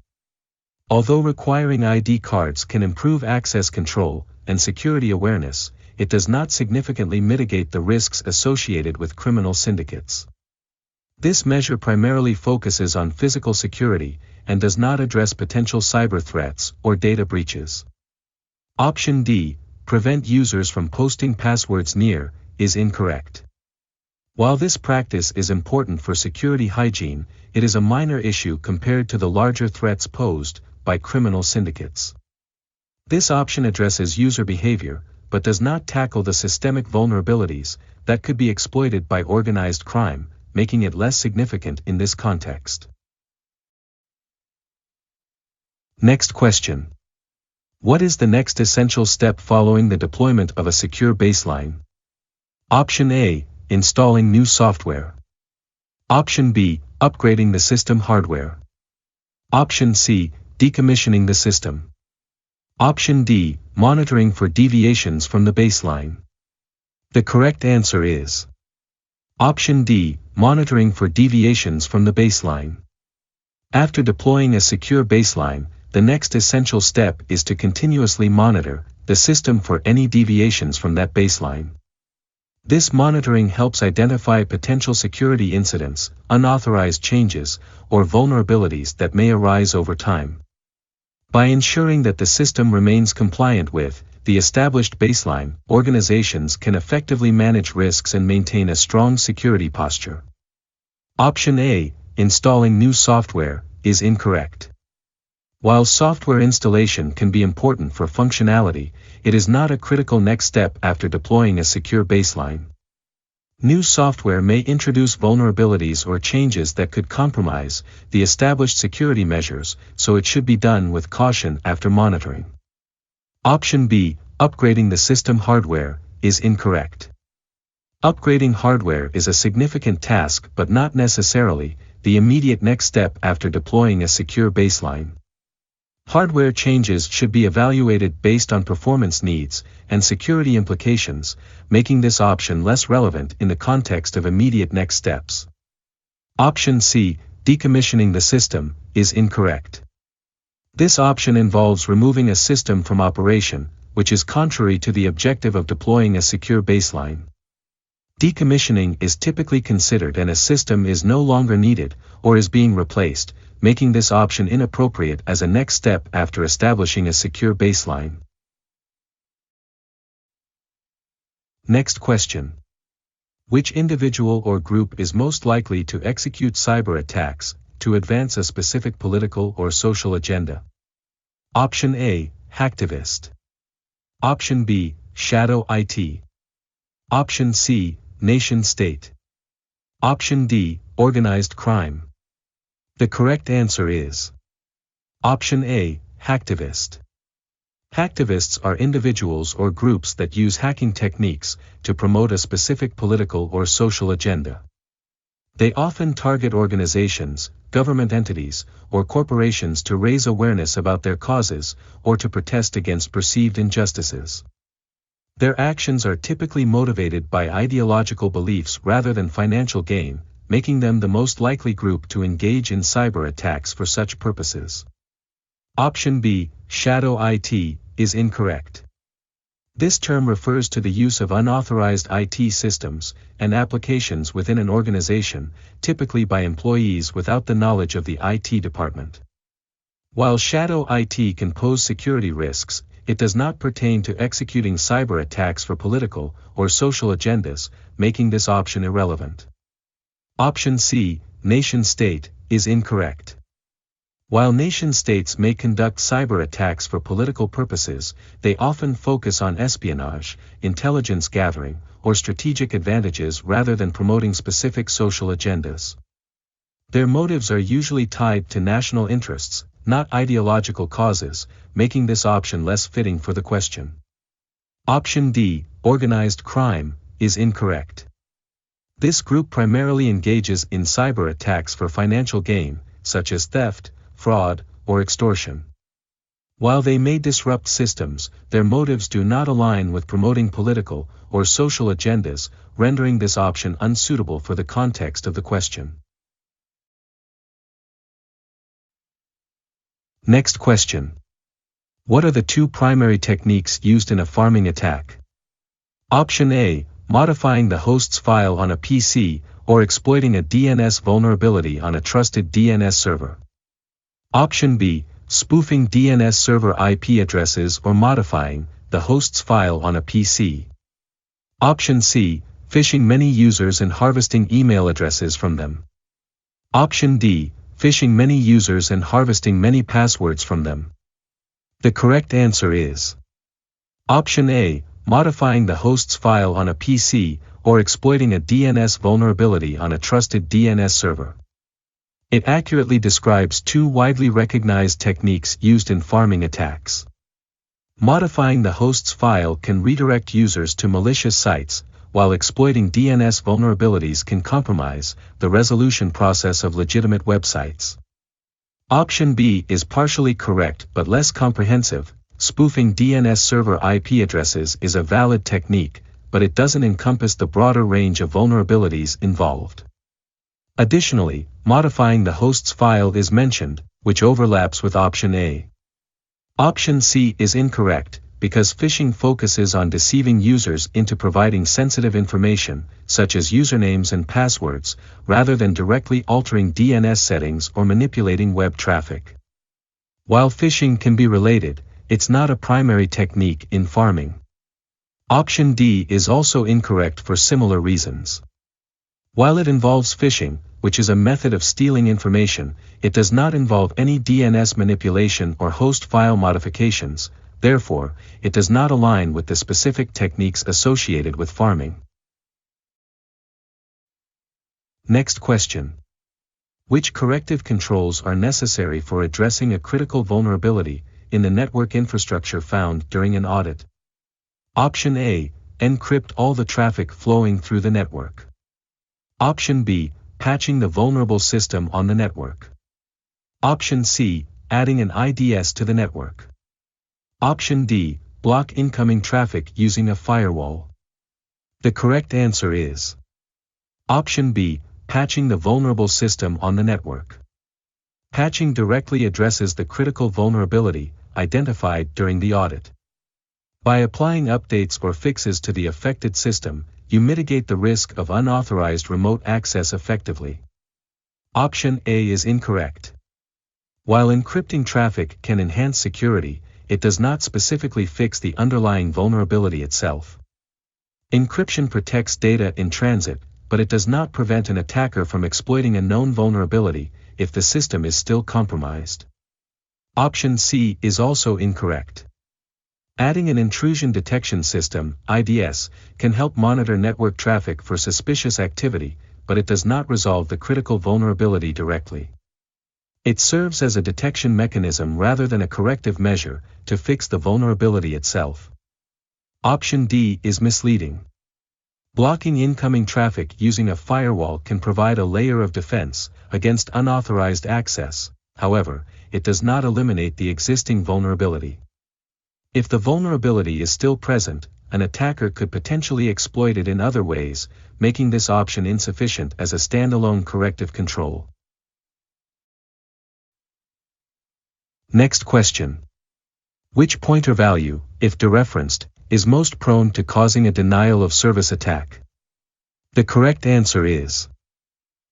Although requiring ID cards can improve access control and security awareness, it does not significantly mitigate the risks associated with criminal syndicates. This measure primarily focuses on physical security and does not address potential cyber threats or data breaches. Option D, prevent users from posting passwords near, is incorrect. While this practice is important for security hygiene, it is a minor issue compared to the larger threats posed by criminal syndicates. This option addresses user behavior, but does not tackle the systemic vulnerabilities that could be exploited by organized crime, making it less significant in this context. Next question. What is the next essential step following the deployment of a secure baseline? Option A, installing new software. Option B, upgrading the system hardware. Option C, decommissioning the system. Option D, monitoring for deviations from the baseline. The correct answer is Option D, monitoring for deviations from the baseline. After deploying a secure baseline, the next essential step is to continuously monitor the system for any deviations from that baseline. This monitoring helps identify potential security incidents, unauthorized changes, or vulnerabilities that may arise over time. By ensuring that the system remains compliant with the established baseline, organizations can effectively manage risks and maintain a strong security posture. Option A, installing new software, is incorrect. While software installation can be important for functionality, it is not a critical next step after deploying a secure baseline. New software may introduce vulnerabilities or changes that could compromise the established security measures, so it should be done with caution after monitoring. Option B, upgrading the system hardware, is incorrect. Upgrading hardware is a significant task but not necessarily the immediate next step after deploying a secure baseline. Hardware changes should be evaluated based on performance needs and security implications, making this option less relevant in the context of immediate next steps. Option C, decommissioning the system, is incorrect. This option involves removing a system from operation, which is contrary to the objective of deploying a secure baseline. Decommissioning is typically considered when a system is no longer needed or is being replaced, making this option inappropriate as a next step after establishing a secure baseline. Next question. Which individual or group is most likely to execute cyber attacks to advance a specific political or social agenda? Option A, hacktivist. Option B, shadow IT. Option C, nation state. Option D, organized crime. The correct answer is Option A, hacktivist. Hacktivists are individuals or groups that use hacking techniques to promote a specific political or social agenda. They often target organizations, government entities, or corporations to raise awareness about their causes or to protest against perceived injustices. Their actions are typically motivated by ideological beliefs rather than financial gain, making them the most likely group to engage in cyber attacks for such purposes. Option B, shadow IT, is incorrect. This term refers to the use of unauthorized IT systems and applications within an organization, typically by employees without the knowledge of the IT department. While shadow IT can pose security risks, it does not pertain to executing cyber attacks for political or social agendas, making this option irrelevant. Option C, nation-state, is incorrect. While nation-states may conduct cyber attacks for political purposes, they often focus on espionage, intelligence gathering, or strategic advantages rather than promoting specific social agendas. Their motives are usually tied to national interests, not ideological causes, making this option less fitting for the question. Option D, organized crime, is incorrect. This group primarily engages in cyber attacks for financial gain, such as theft, fraud, or extortion. While they may disrupt systems, their motives do not align with promoting political or social agendas, rendering this option unsuitable for the context of the question. Next question. What are the two primary techniques used in a pharming attack? Option A, modifying the host's file on a PC, or exploiting a DNS vulnerability on a trusted DNS server. Option B, spoofing DNS server IP addresses or modifying the host's file on a PC. Option C, phishing many users and harvesting email addresses from them. Option D, phishing many users and harvesting many passwords from them. The correct answer is Option A, modifying the host's file on a PC, or exploiting a DNS vulnerability on a trusted DNS server. It accurately describes two widely recognized techniques used in pharming attacks. Modifying the host's file can redirect users to malicious sites, while exploiting DNS vulnerabilities can compromise the resolution process of legitimate websites. Option B is partially correct but less comprehensive. Spoofing DNS server IP addresses is a valid technique, but it doesn't encompass the broader range of vulnerabilities involved. Additionally, modifying the host's file is mentioned, which overlaps with Option A. Option C is incorrect, because phishing focuses on deceiving users into providing sensitive information, such as usernames and passwords, rather than directly altering DNS settings or manipulating web traffic. While phishing can be related, it's not a primary technique in pharming. Option D is also incorrect for similar reasons. While it involves phishing, which is a method of stealing information, it does not involve any DNS manipulation or host file modifications, therefore, it does not align with the specific techniques associated with pharming. Next question. Which corrective controls are necessary for addressing a critical vulnerability in the network infrastructure found during an audit? Option A, encrypt all the traffic flowing through the network. Option B, patching the vulnerable system on the network. Option C, adding an IDS to the network. Option D, block incoming traffic using a firewall. The correct answer is Option B, patching the vulnerable system on the network. Patching directly addresses the critical vulnerability identified during the audit. By applying updates or fixes to the affected system, you mitigate the risk of unauthorized remote access effectively. Option A is incorrect. While encrypting traffic can enhance security, it does not specifically fix the underlying vulnerability itself. Encryption protects data in transit, but it does not prevent an attacker from exploiting a known vulnerability if the system is still compromised. Option C is also incorrect. Adding an intrusion detection system, IDS, can help monitor network traffic for suspicious activity, but it does not resolve the critical vulnerability directly. It serves as a detection mechanism rather than a corrective measure to fix the vulnerability itself. Option D is misleading. Blocking incoming traffic using a firewall can provide a layer of defense against unauthorized access, however, it does not eliminate the existing vulnerability. If the vulnerability is still present, an attacker could potentially exploit it in other ways, making this option insufficient as a standalone corrective control. Next question. Which pointer value, if dereferenced, is most prone to causing a denial of service attack? The correct answer is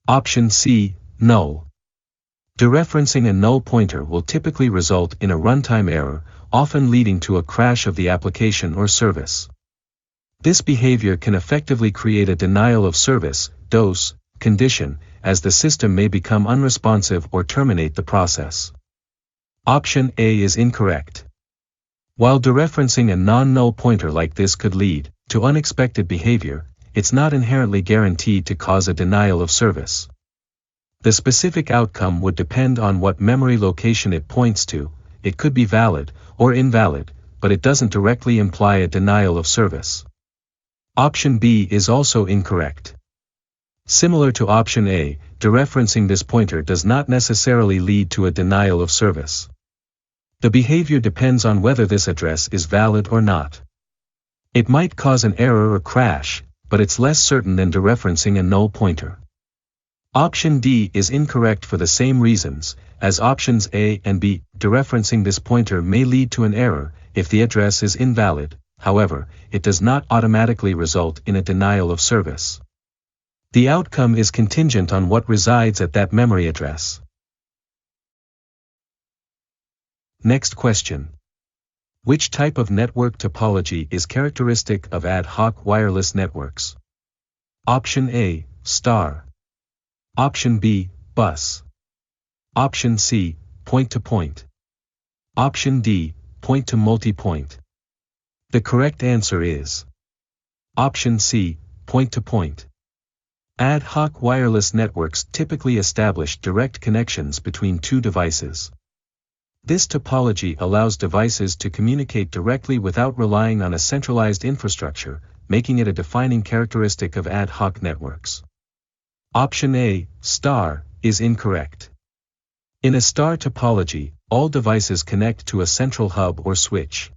Option C, null. Dereferencing a null pointer will typically result in a runtime error, often leading to a crash of the application or service. This behavior can effectively create a denial of service (DOS) condition, as the system may become unresponsive or terminate the process. Option A is incorrect. While dereferencing a non-null pointer like this could lead to unexpected behavior, it's not inherently guaranteed to cause a denial of service. The specific outcome would depend on what memory location it points to. It could be valid or invalid, but it doesn't directly imply a denial of service. Option B is also incorrect. Similar to option A, dereferencing this pointer does not necessarily lead to a denial of service. The behavior depends on whether this address is valid or not. It might cause an error or crash, but it's less certain than dereferencing a null pointer. Option D is incorrect for the same reasons as options A and B. Dereferencing this pointer may lead to an error if the address is invalid, however, it does not automatically result in a denial of service. The outcome is contingent on what resides at that memory address. Next question. Which type of network topology is characteristic of ad hoc wireless networks? Option A, star. Option B, bus. Option C, point-to-point. Option D, point-to-multipoint. The correct answer is Option C, point-to-point. Ad hoc wireless networks typically establish direct connections between two devices. This topology allows devices to communicate directly without relying on a centralized infrastructure, making it a defining characteristic of ad hoc networks. Option A, star, is incorrect. In a star topology, all devices connect to a central hub or switch.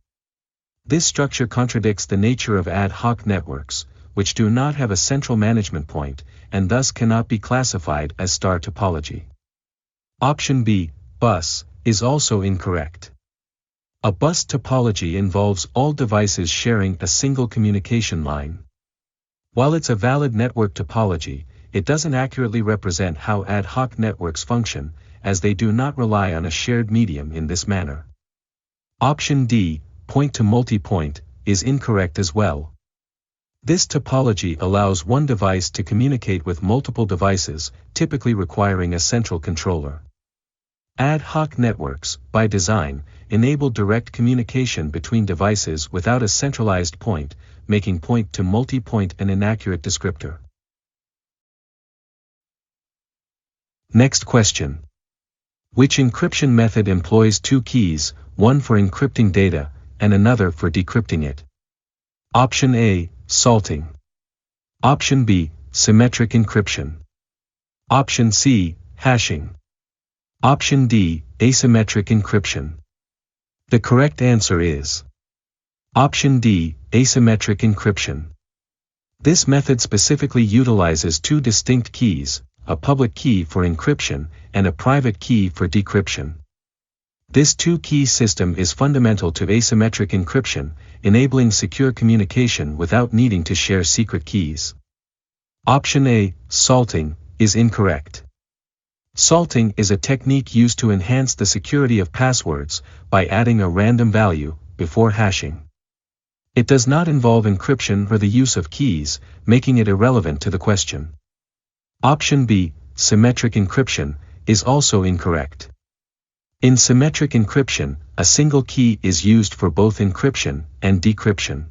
This structure contradicts the nature of ad hoc networks, which do not have a central management point, and thus cannot be classified as star topology. Option B, bus, is also incorrect. A bus topology involves all devices sharing a single communication line. While it's a valid network topology, it doesn't accurately represent how ad hoc networks function, as they do not rely on a shared medium in this manner. Option D, point-to-multipoint, is incorrect as well. This topology allows one device to communicate with multiple devices, typically requiring a central controller. Ad hoc networks, by design, enable direct communication between devices without a centralized point, making point-to-multipoint an inaccurate descriptor. Next question. Which encryption method employs two keys, one for encrypting data, and another for decrypting it? Option A, salting. Option B, symmetric encryption. Option C, hashing. Option D, asymmetric encryption. The correct answer is Option D, asymmetric encryption. This method specifically utilizes two distinct keys, a public key for encryption and a private key for decryption. This two-key system is fundamental to asymmetric encryption, enabling secure communication without needing to share secret keys. Option A, salting, is incorrect. Salting is a technique used to enhance the security of passwords by adding a random value before hashing. It does not involve encryption or the use of keys, making it irrelevant to the question. Option B, symmetric encryption, is also incorrect. In symmetric encryption, a single key is used for both encryption and decryption.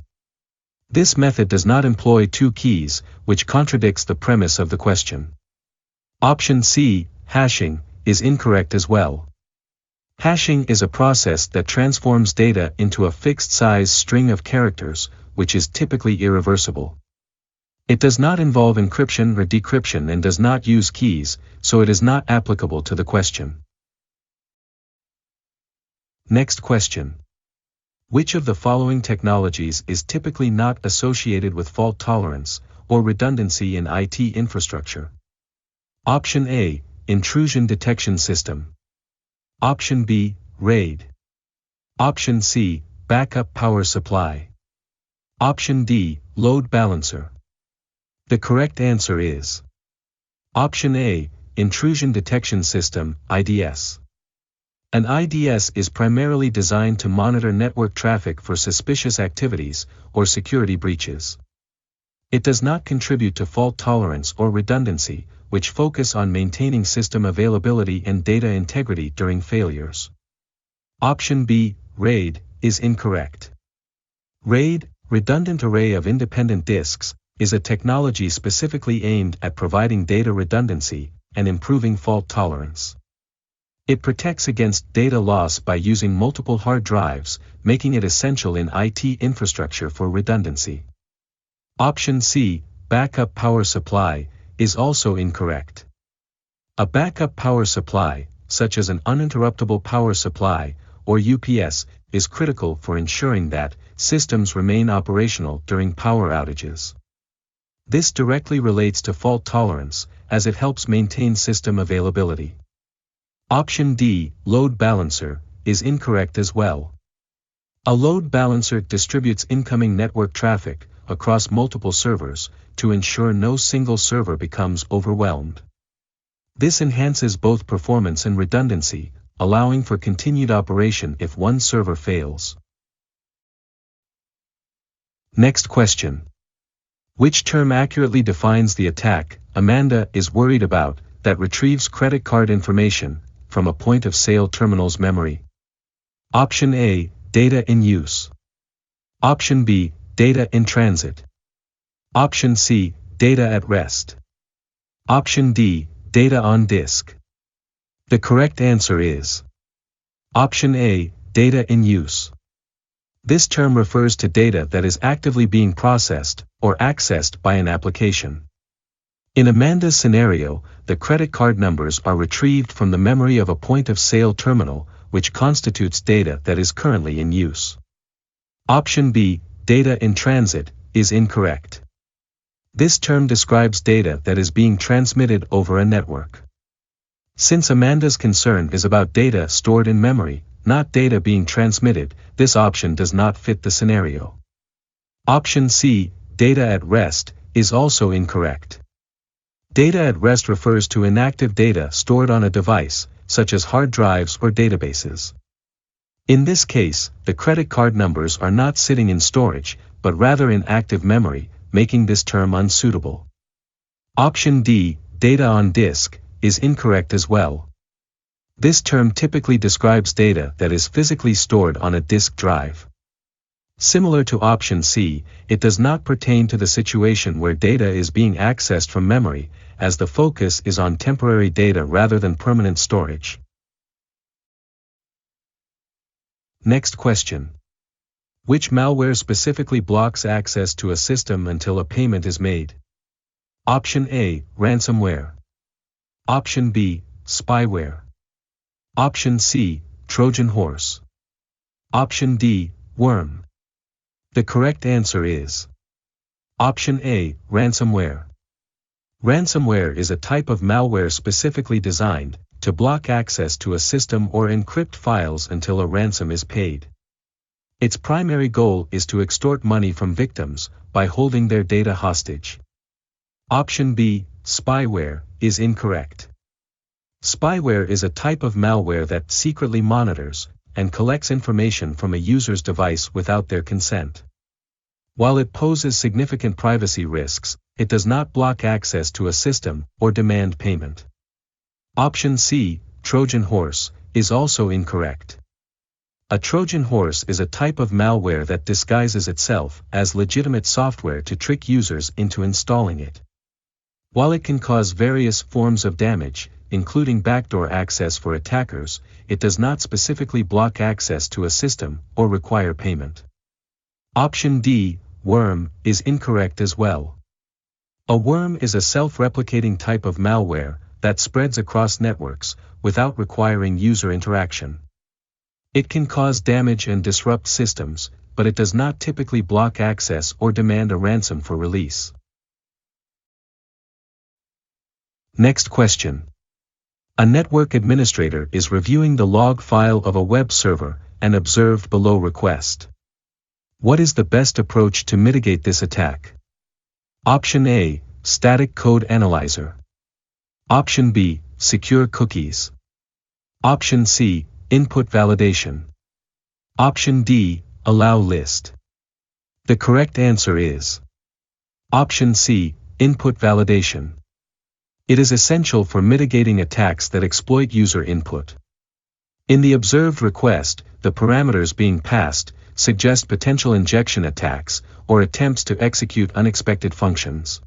This method does not employ two keys, which contradicts the premise of the question. Option C, hashing, is incorrect as well. Hashing is a process that transforms data into a fixed-size string of characters, which is typically irreversible. It does not involve encryption or decryption and does not use keys, so it is not applicable to the question. Next question. Which of the following technologies is typically not associated with fault tolerance or redundancy in IT infrastructure? Option A, intrusion detection system. Option B, RAID. Option C, backup power supply. Option D, load balancer. The correct answer is Option A, intrusion detection system, IDS. An IDS is primarily designed to monitor network traffic for suspicious activities or security breaches. It does not contribute to fault tolerance or redundancy, which focus on maintaining system availability and data integrity during failures. Option B, RAID, is incorrect. RAID, redundant array of independent disks, is a technology specifically aimed at providing data redundancy and improving fault tolerance. It protects against data loss by using multiple hard drives, making it essential in IT infrastructure for redundancy. Option C, backup power supply, is also incorrect. A backup power supply, such as an uninterruptible power supply, or UPS, is critical for ensuring that systems remain operational during power outages. This directly relates to fault tolerance, as it helps maintain system availability. Option D, load balancer, is incorrect as well. A load balancer distributes incoming network traffic across multiple servers to ensure no single server becomes overwhelmed. This enhances both performance and redundancy, allowing for continued operation if one server fails. Next question. Which term accurately defines the attack Amanda is worried about that retrieves credit card information from a point-of-sale terminal's memory? Option A, data in use. Option B, data in transit. Option C, data at rest. Option D, data on disk. The correct answer is Option A, data in use. This term refers to data that is actively being processed or accessed by an application. In Amanda's scenario, the credit card numbers are retrieved from the memory of a point-of-sale terminal, which constitutes data that is currently in use. Option B, data in transit, is incorrect. This term describes data that is being transmitted over a network. Since Amanda's concern is about data stored in memory, not data being transmitted. This option does not fit the scenario. Option C, data at rest, is also incorrect. Data at rest refers to inactive data stored on a device, such as hard drives or databases. In this case, the credit card numbers are not sitting in storage, but rather in active memory, making this term unsuitable. Option D, data on disk, is incorrect as well. This term typically describes data that is physically stored on a disk drive. Similar to option C, it does not pertain to the situation where data is being accessed from memory, as the focus is on temporary data rather than permanent storage. Next question. Which malware specifically blocks access to a system until a payment is made? Option A, ransomware. Option B, spyware. Option C, Trojan horse. Option D, worm. The correct answer is Option A, ransomware. Ransomware is a type of malware specifically designed to block access to a system or encrypt files until a ransom is paid. Its primary goal is to extort money from victims by holding their data hostage. Option B, spyware, is incorrect. Spyware is a type of malware that secretly monitors and collects information from a user's device without their consent. While it poses significant privacy risks, it does not block access to a system or demand payment. Option C, Trojan horse, is also incorrect. A Trojan horse is a type of malware that disguises itself as legitimate software to trick users into installing it. While it can cause various forms of damage, including backdoor access for attackers, it does not specifically block access to a system or require payment. Option D, worm, is incorrect as well. A worm is a self-replicating type of malware that spreads across networks without requiring user interaction. It can cause damage and disrupt systems, but it does not typically block access or demand a ransom for release. Next question. A network administrator is reviewing the log file of a web server and observed below request. What is the best approach to mitigate this attack? Option A, static code analyzer. Option B, secure cookies. Option C, input validation. Option D, allow list. The correct answer is Option C, input validation. It is essential for mitigating attacks that exploit user input. In the observed request, the parameters being passed suggest potential injection attacks or attempts to execute unexpected functions.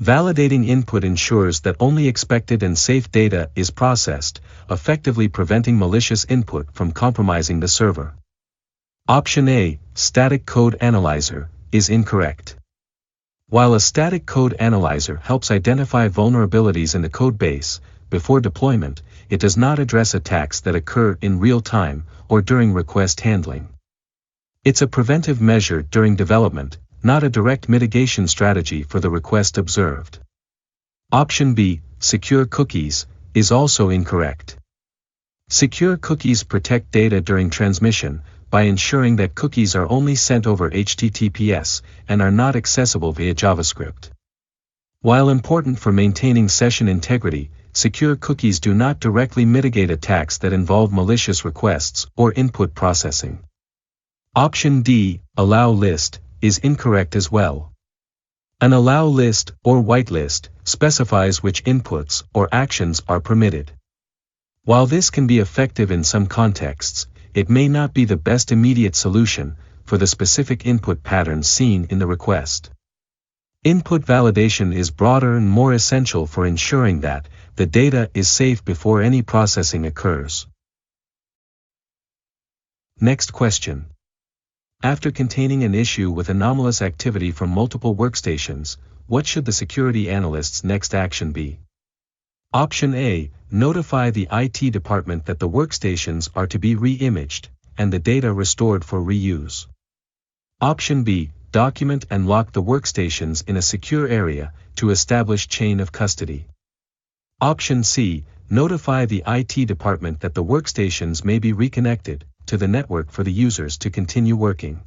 Validating input ensures that only expected and safe data is processed, effectively preventing malicious input from compromising the server. Option A, static code analyzer, is incorrect. While a static code analyzer helps identify vulnerabilities in the code base before deployment, it does not address attacks that occur in real time or during request handling. It's a preventive measure during development, not a direct mitigation strategy for the request observed. Option B, secure cookies, is also incorrect. Secure cookies protect data during transmission by ensuring that cookies are only sent over HTTPS and are not accessible via JavaScript. While important for maintaining session integrity, secure cookies do not directly mitigate attacks that involve malicious requests or input processing. Option D, allow list, is incorrect as well. An allow list or whitelist specifies which inputs or actions are permitted. While this can be effective in some contexts, it may not be the best immediate solution for the specific input patterns seen in the request. Input validation is broader and more essential for ensuring that the data is safe before any processing occurs. Next question. After containing an issue with anomalous activity from multiple workstations, what should the security analyst's next action be? Option A, notify the IT department that the workstations are to be re-imaged, and the data restored for reuse. Option B, document and lock the workstations in a secure area to establish chain of custody. Option C, Notify the IT department that the workstations may be reconnected to the network for the users to continue working.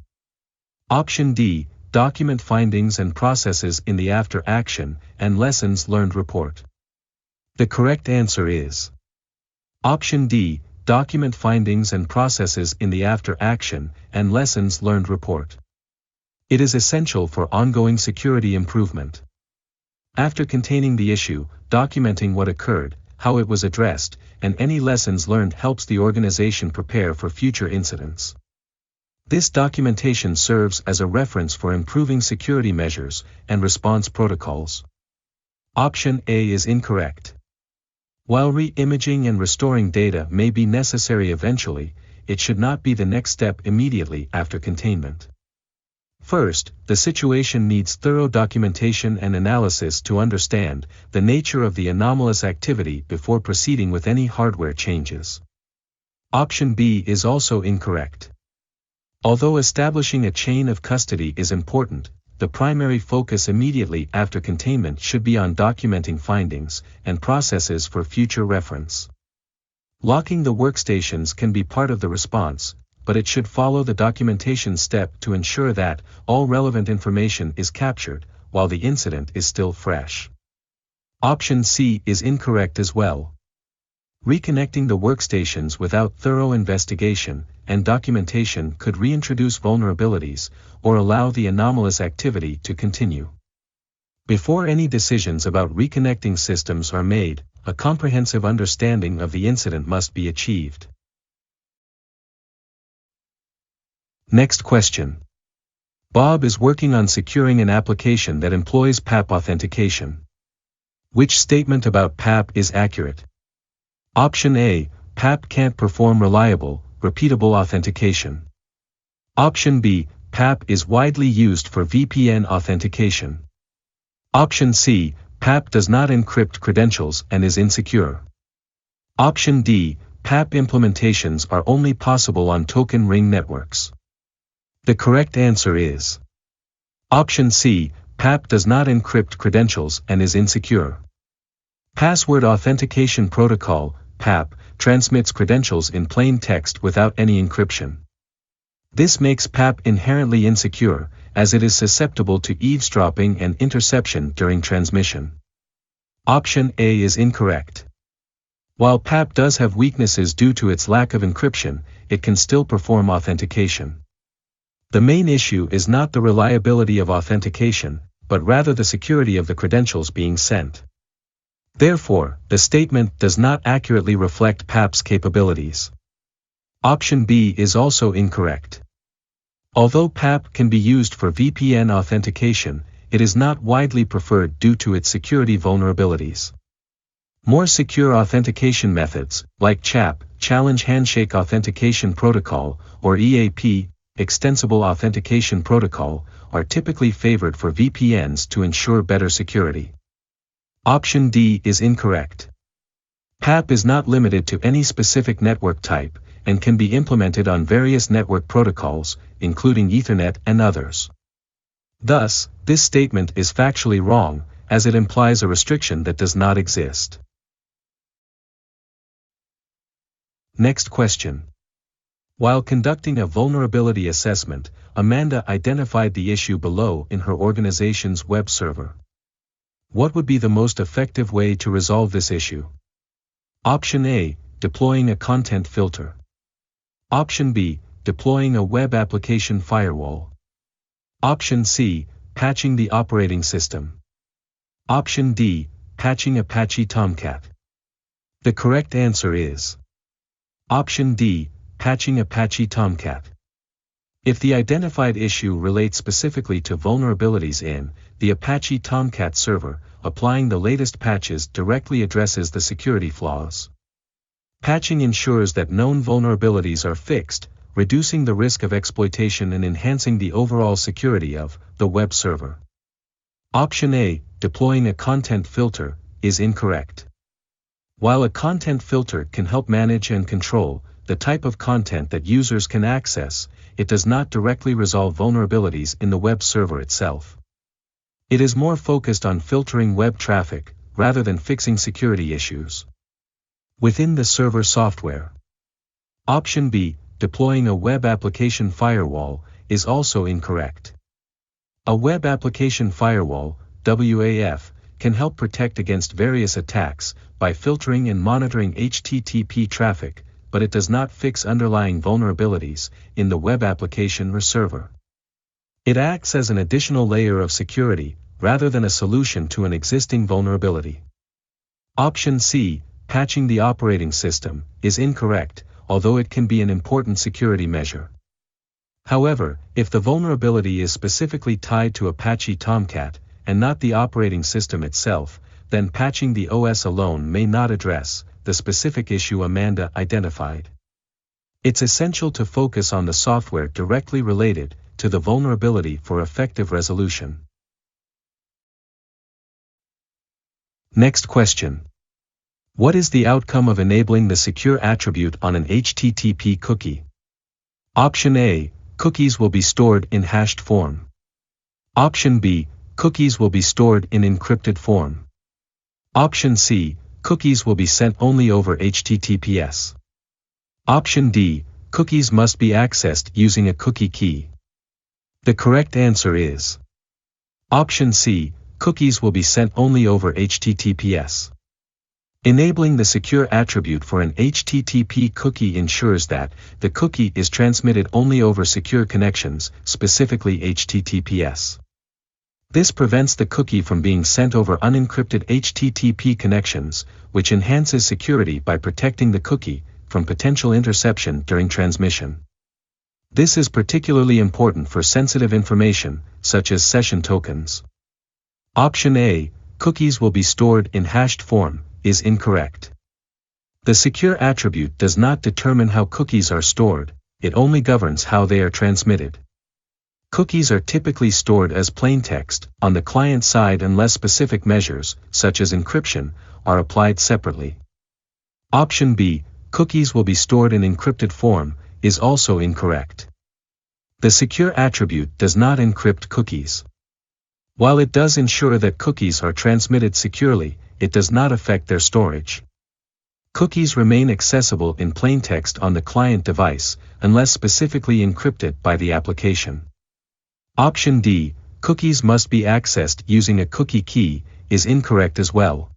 Option D, document findings and processes in the after action and lessons learned report. The correct answer is Option D, document findings and processes in the after action and lessons learned report. It is essential for ongoing security improvement. After containing the issue, documenting what occurred, how it was addressed, and any lessons learned helps the organization prepare for future incidents. This documentation serves as a reference for improving security measures and response protocols. Option A is incorrect. While re-imaging and restoring data may be necessary eventually, it should not be the next step immediately after containment. First, the situation needs thorough documentation and analysis to understand the nature of the anomalous activity before proceeding with any hardware changes. Option B is also incorrect. Although establishing a chain of custody is important, the primary focus immediately after containment should be on documenting findings and processes for future reference. Locking the workstations can be part of the response, but it should follow the documentation step to ensure that all relevant information is captured while the incident is still fresh. Option C is incorrect as well. Reconnecting the workstations without thorough investigation and documentation could reintroduce vulnerabilities or allow the anomalous activity to continue. Before any decisions about reconnecting systems are made, a comprehensive understanding of the incident must be achieved. Next question. Bob is working on securing an application that employs PAP authentication. Which statement about PAP is accurate? Option A, PAP can't perform reliable, repeatable authentication. Option B, PAP is widely used for VPN authentication. Option C, PAP does not encrypt credentials and is insecure. Option D, PAP implementations are only possible on token ring networks. The correct answer is Option C, PAP does not encrypt credentials and is insecure. Password Authentication Protocol, PAP, transmits credentials in plain text without any encryption. This makes PAP inherently insecure, as it is susceptible to eavesdropping and interception during transmission. Option A is incorrect. While PAP does have weaknesses due to its lack of encryption, it can still perform authentication. The main issue is not the reliability of authentication, but rather the security of the credentials being sent. Therefore, the statement does not accurately reflect PAP's capabilities. Option B is also incorrect. Although PAP can be used for VPN authentication, it is not widely preferred due to its security vulnerabilities. More secure authentication methods, like CHAP, Challenge Handshake Authentication Protocol, or EAP, Extensible Authentication Protocol, are typically favored for VPNs to ensure better security. Option D is incorrect. PAP is not limited to any specific network type, and can be implemented on various network protocols, including Ethernet and others. Thus, this statement is factually wrong, as it implies a restriction that does not exist. Next question. While conducting a vulnerability assessment, Amanda identified the issue below in her organization's web server. What would be the most effective way to resolve this issue? Option A, deploying a content filter. Option B, deploying a web application firewall. Option C, patching the operating system. Option D, patching Apache Tomcat. The correct answer is Option D, patching Apache Tomcat. If the identified issue relates specifically to vulnerabilities in the Apache Tomcat server, applying the latest patches directly addresses the security flaws. Patching ensures that known vulnerabilities are fixed, reducing the risk of exploitation and enhancing the overall security of the web server. Option A, deploying a content filter, is incorrect. While a content filter can help manage and control the type of content that users can access, it does not directly resolve vulnerabilities in the web server itself. It is more focused on filtering web traffic, rather than fixing security issues. within the server software. Option B, deploying a web application firewall, is also incorrect. A web application firewall, WAF, can help protect against various attacks by filtering and monitoring HTTP traffic, but it does not fix underlying vulnerabilities in the web application or server. It acts as an additional layer of security, rather than a solution to an existing vulnerability. Option C, patching the operating system, is incorrect, although it can be an important security measure. However, if the vulnerability is specifically tied to Apache Tomcat, and not the operating system itself, then patching the OS alone may not address the specific issue Amanda identified. It's essential to focus on the software directly related to the vulnerability for effective resolution. Next question. What is the outcome of enabling the secure attribute on an HTTP cookie? Option A, cookies will be stored in hashed form. Option B, cookies will be stored in encrypted form. Option C, cookies will be sent only over HTTPS. Option D, cookies must be accessed using a cookie key. The correct answer is Option C, cookies will be sent only over HTTPS. Enabling the secure attribute for an HTTP cookie ensures that the cookie is transmitted only over secure connections, specifically HTTPS. This prevents the cookie from being sent over unencrypted HTTP connections, which enhances security by protecting the cookie from potential interception during transmission. This is particularly important for sensitive information, such as session tokens. Option A, cookies will be stored in hashed form, is incorrect. The secure attribute does not determine how cookies are stored, it only governs how they are transmitted. Cookies are typically stored as plain text on the client side unless specific measures, such as encryption, are applied separately. Option B, cookies will be stored in encrypted form, is also incorrect. The secure attribute does not encrypt cookies. While it does ensure that cookies are transmitted securely, it does not affect their storage. Cookies remain accessible in plain text on the client device, unless specifically encrypted by the application. Option D, cookies must be accessed using a cookie key, is incorrect as well.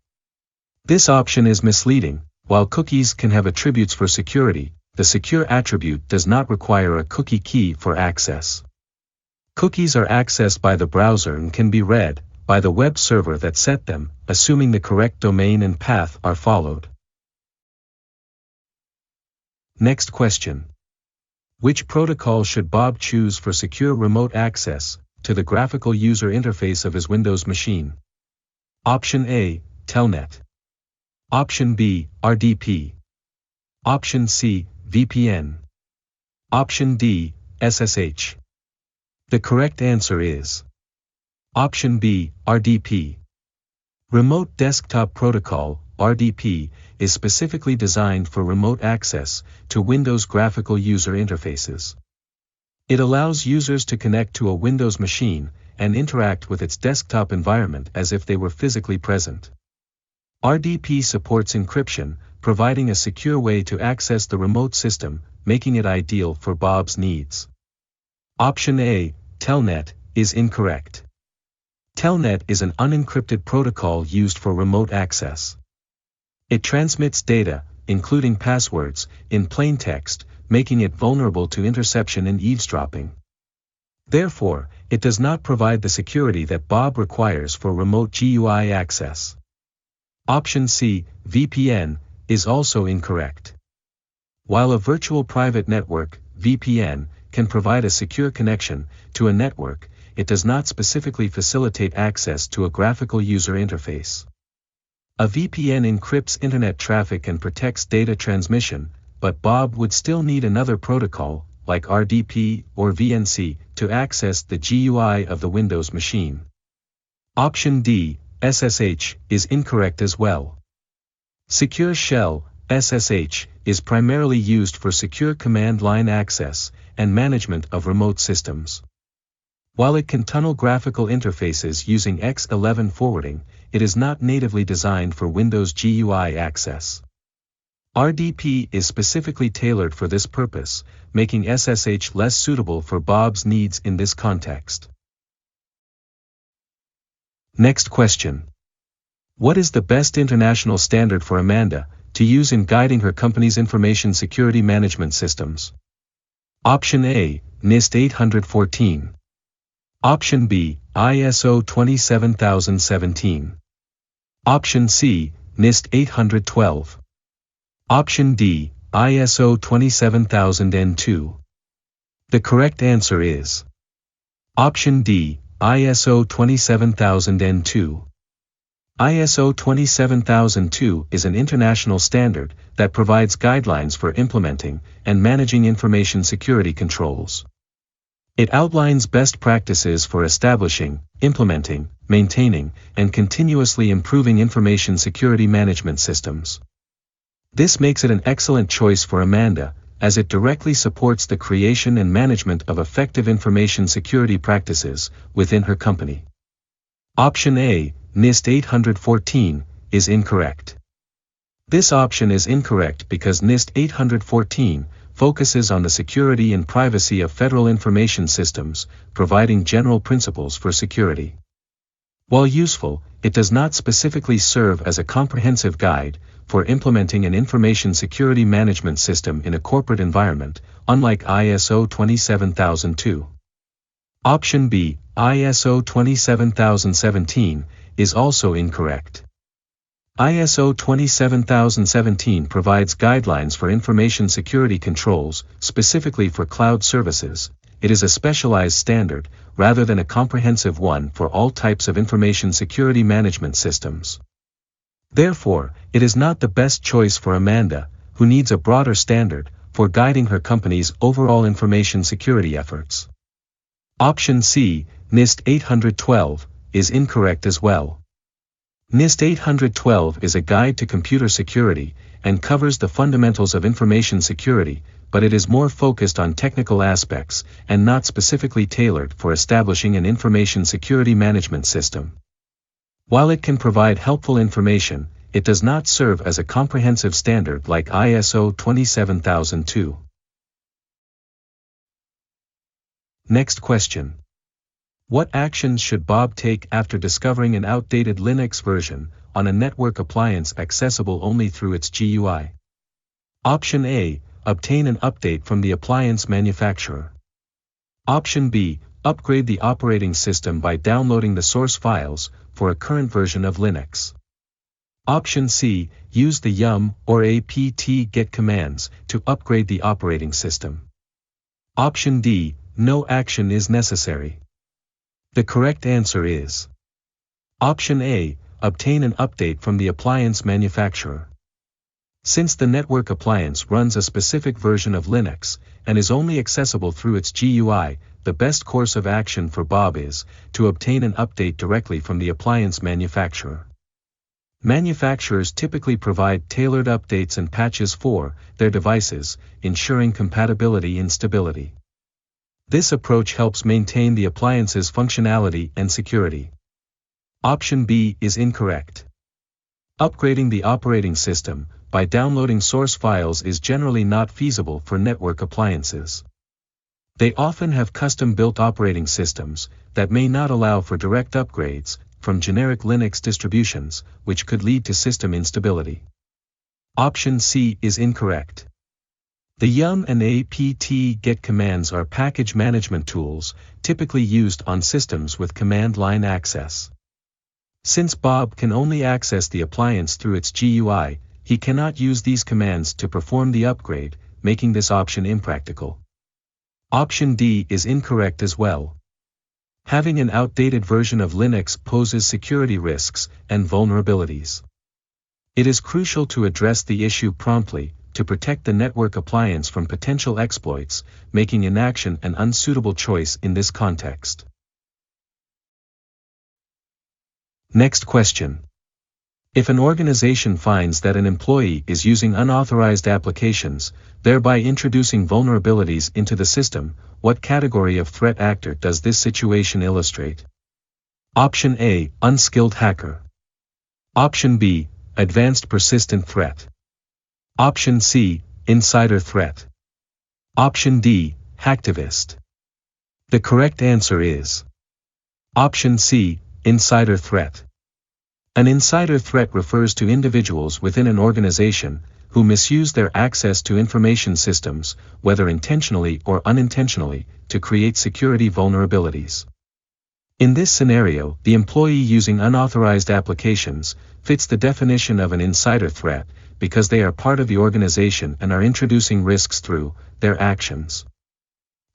This option is misleading. While cookies can have attributes for security, the secure attribute does not require a cookie key for access. Cookies are accessed by the browser and can be read by the web server that set them, assuming the correct domain and path are followed. Next question. Which protocol should Bob choose for secure remote access to the graphical user interface of his Windows machine? Option A, Telnet. Option B, RDP. Option C, VPN. Option D, SSH. The correct answer is Option B, RDP. Remote Desktop Protocol, RDP, is specifically designed for remote access to Windows graphical user interfaces. It allows users to connect to a Windows machine and interact with its desktop environment as if they were physically present. RDP supports encryption, providing a secure way to access the remote system, making it ideal for Bob's needs. Option A, Telnet, is incorrect. Telnet is an unencrypted protocol used for remote access. It transmits data, including passwords, in plain text, making it vulnerable to interception and eavesdropping. Therefore, it does not provide the security that Bob requires for remote GUI access. Option C, VPN, is also incorrect. While a virtual private network, VPN, can provide a secure connection to a network, it does not specifically facilitate access to a graphical user interface. A VPN encrypts internet traffic and protects data transmission, but Bob would still need another protocol, like RDP or VNC, to access the GUI of the Windows machine. Option D, SSH, is incorrect as well. Secure Shell, SSH, is primarily used for secure command line access and management of remote systems. While it can tunnel graphical interfaces using X11 forwarding, it is not natively designed for Windows GUI access. RDP is specifically tailored for this purpose, making SSH less suitable for Bob's needs in this context. Next question. What is the best international standard for Amanda to use in guiding her company's information security management systems? Option A, NIST 814. Option B, ISO 27017. Option C, NIST 812. Option D, ISO 27002. The correct answer is Option D, ISO 27002. ISO 27002 is an international standard that provides guidelines for implementing and managing information security controls. It outlines best practices for establishing, implementing, maintaining, and continuously improving information security management systems. This makes it an excellent choice for Amanda, as it directly supports the creation and management of effective information security practices within her company. Option A, NIST 814, is incorrect. This option is incorrect because NIST 814 focuses on the security and privacy of federal information systems, providing general principles for security. While useful, it does not specifically serve as a comprehensive guide for implementing an information security management system in a corporate environment, unlike ISO 27002. Option B, ISO 27017, is also incorrect. ISO 27017 provides guidelines for information security controls, specifically for cloud services. It is a specialized standard, rather than a comprehensive one for all types of information security management systems. Therefore, it is not the best choice for Amanda, who needs a broader standard for guiding her company's overall information security efforts. Option C, NIST 812, is incorrect as well. NIST 812 is a guide to computer security and covers the fundamentals of information security, but it is more focused on technical aspects and not specifically tailored for establishing an information security management system. While it can provide helpful information, it does not serve as a comprehensive standard like ISO 27002. Next question. What actions should Bob take after discovering an outdated Linux version on a network appliance accessible only through its GUI? Option A, obtain an update from the appliance manufacturer. Option B, upgrade the operating system by downloading the source files for a current version of Linux. Option C, use the yum or apt-get commands to upgrade the operating system. Option D, no action is necessary. The correct answer is Option A, obtain an update from the appliance manufacturer. Since the network appliance runs a specific version of Linux and is only accessible through its GUI, the best course of action for Bob is to obtain an update directly from the appliance manufacturer. Manufacturers typically provide tailored updates and patches for their devices, ensuring compatibility and stability. This approach helps maintain the appliance's functionality and security. Option B is incorrect. Upgrading the operating system by downloading source files is generally not feasible for network appliances. They often have custom-built operating systems that may not allow for direct upgrades from generic Linux distributions, which could lead to system instability. Option C is incorrect. The yum and apt-get commands are package management tools, typically used on systems with command line access. Since Bob can only access the appliance through its GUI, he cannot use these commands to perform the upgrade, making this option impractical. Option D is incorrect as well. Having an outdated version of Linux poses security risks and vulnerabilities. It is crucial to address the issue promptly, to protect the network appliance from potential exploits, making inaction an unsuitable choice in this context. Next question. If an organization finds that an employee is using unauthorized applications, thereby introducing vulnerabilities into the system, what category of threat actor does this situation illustrate? Option A, unskilled hacker. Option B, advanced persistent threat. Option C, insider threat. Option D, hacktivist. The correct answer is Option C, insider threat. An insider threat refers to individuals within an organization who misuse their access to information systems, whether intentionally or unintentionally, to create security vulnerabilities. In this scenario, the employee using unauthorized applications fits the definition of an insider threat because they are part of the organization and are introducing risks through their actions.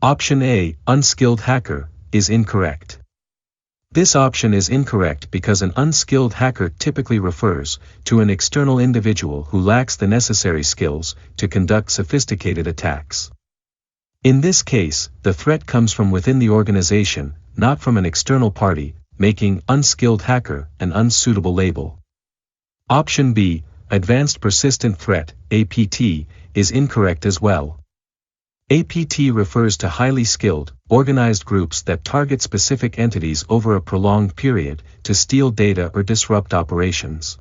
Option A, unskilled hacker, is incorrect. This option is incorrect because an unskilled hacker typically refers to an external individual who lacks the necessary skills to conduct sophisticated attacks. In this case, the threat comes from within the organization, not from an external party, making unskilled hacker an unsuitable label. Option B, advanced persistent threat, APT, is incorrect as well. APT refers to highly skilled, organized groups that target specific entities over a prolonged period to steal data or disrupt operations.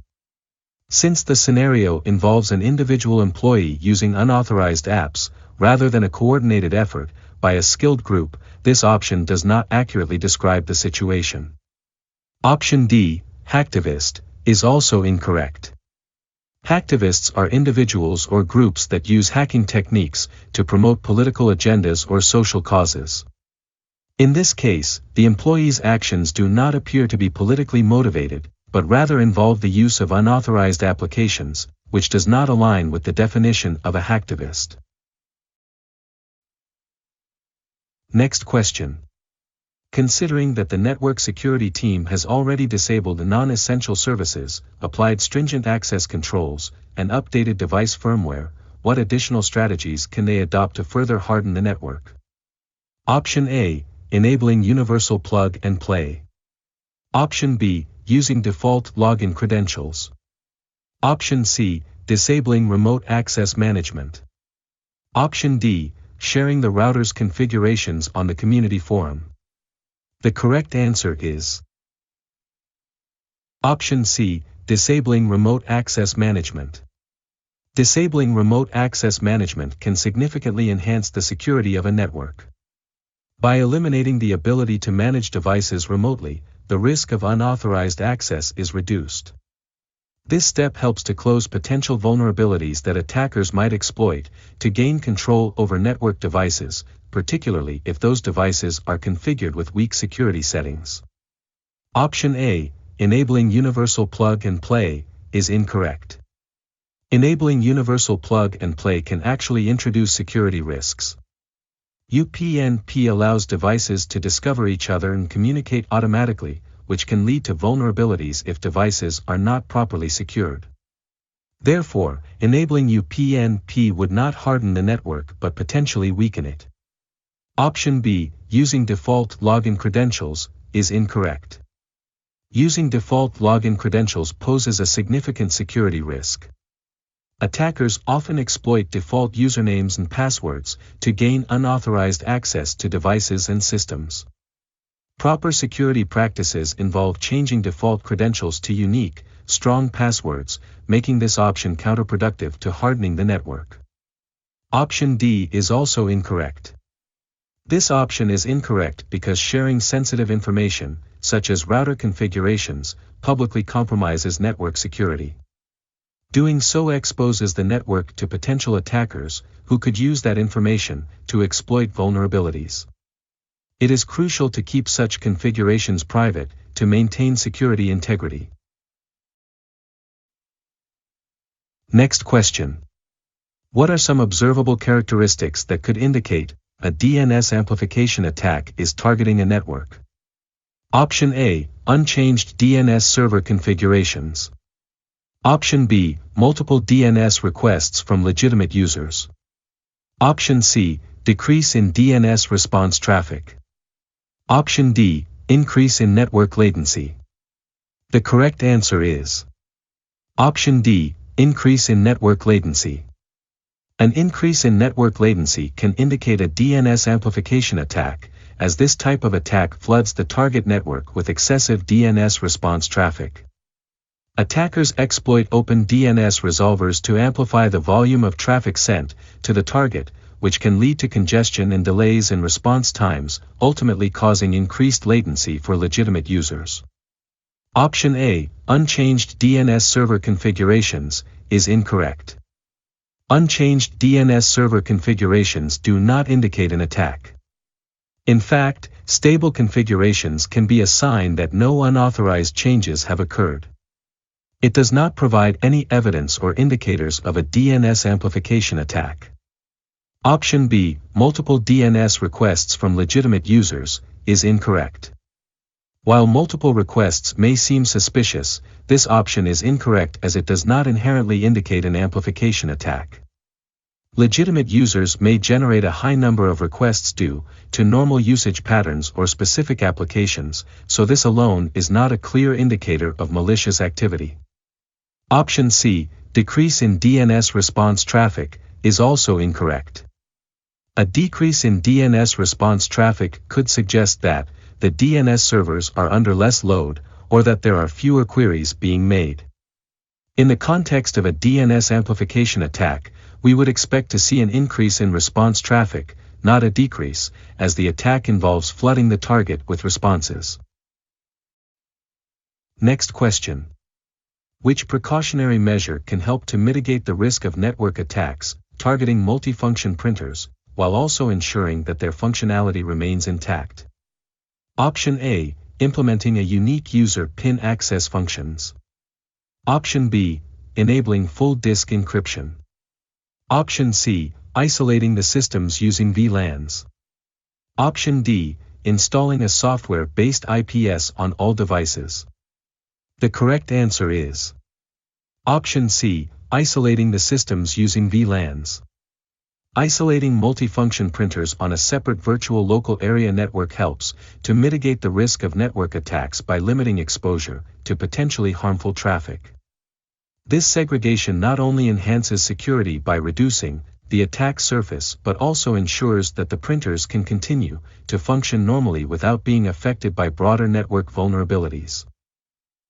Since the scenario involves an individual employee using unauthorized apps, rather than a coordinated effort by a skilled group, this option does not accurately describe the situation. Option D, hacktivist, is also incorrect. Hacktivists are individuals or groups that use hacking techniques to promote political agendas or social causes. In this case, the employee's actions do not appear to be politically motivated, but rather involve the use of unauthorized applications, which does not align with the definition of a hacktivist. Next question. Considering that the network security team has already disabled non-essential services, applied stringent access controls, and updated device firmware, what additional strategies can they adopt to further harden the network? Option A, enabling universal plug and play. Option B, using default login credentials. Option C, disabling remote access management. Option D, sharing the router's configurations on the community forum. The correct answer is Option C, disabling remote access management. Disabling remote access management can significantly enhance the security of a network. By eliminating the ability to manage devices remotely, the risk of unauthorized access is reduced. This step helps to close potential vulnerabilities that attackers might exploit to gain control over network devices, particularly if those devices are configured with weak security settings. Option A, enabling universal plug and play, is incorrect. Enabling universal plug and play can actually introduce security risks. UPnP allows devices to discover each other and communicate automatically, which can lead to vulnerabilities if devices are not properly secured. Therefore, enabling UPnP would not harden the network but potentially weaken it. Option B, using default login credentials, is incorrect. Using default login credentials poses a significant security risk. Attackers often exploit default usernames and passwords to gain unauthorized access to devices and systems. Proper security practices involve changing default credentials to unique, strong passwords, making this option counterproductive to hardening the network. Option D is also incorrect. This option is incorrect because sharing sensitive information, such as router configurations, publicly compromises network security. Doing so exposes the network to potential attackers, who could use that information to exploit vulnerabilities. It is crucial to keep such configurations private to maintain security integrity. Next question. What are some observable characteristics that could indicate a DNS amplification attack is targeting a network? Option A, unchanged DNS server configurations. Option B, multiple DNS requests from legitimate users. Option C, decrease in DNS response traffic. Option D, increase in network latency. The correct answer is Option D, increase in network latency. An increase in network latency can indicate a DNS amplification attack, as this type of attack floods the target network with excessive DNS response traffic. Attackers exploit open DNS resolvers to amplify the volume of traffic sent to the target, which can lead to congestion and delays in response times, ultimately causing increased latency for legitimate users. Option A, unchanged DNS server configurations, is incorrect. Unchanged DNS server configurations do not indicate an attack. In fact, stable configurations can be a sign that no unauthorized changes have occurred. It does not provide any evidence or indicators of a DNS amplification attack. Option B, multiple DNS requests from legitimate users, is incorrect. While multiple requests may seem suspicious, this option is incorrect as it does not inherently indicate an amplification attack. Legitimate users may generate a high number of requests due to normal usage patterns or specific applications, so this alone is not a clear indicator of malicious activity. Option C, decrease in DNS response traffic, is also incorrect. A decrease in DNS response traffic could suggest that the DNS servers are under less load, or that there are fewer queries being made. In the context of a DNS amplification attack, we would expect to see an increase in response traffic, not a decrease, as the attack involves flooding the target with responses. Next question. Which precautionary measure can help to mitigate the risk of network attacks, targeting multifunction printers, while also ensuring that their functionality remains intact? Option A, implementing a unique user PIN access functions. Option B, enabling full disk encryption. Option C, isolating the systems using VLANs. Option D, installing a software-based IPS on all devices. The correct answer is Option C, isolating the systems using VLANs. Isolating multifunction printers on a separate virtual local area network helps to mitigate the risk of network attacks by limiting exposure to potentially harmful traffic. This segregation not only enhances security by reducing the attack surface but also ensures that the printers can continue to function normally without being affected by broader network vulnerabilities.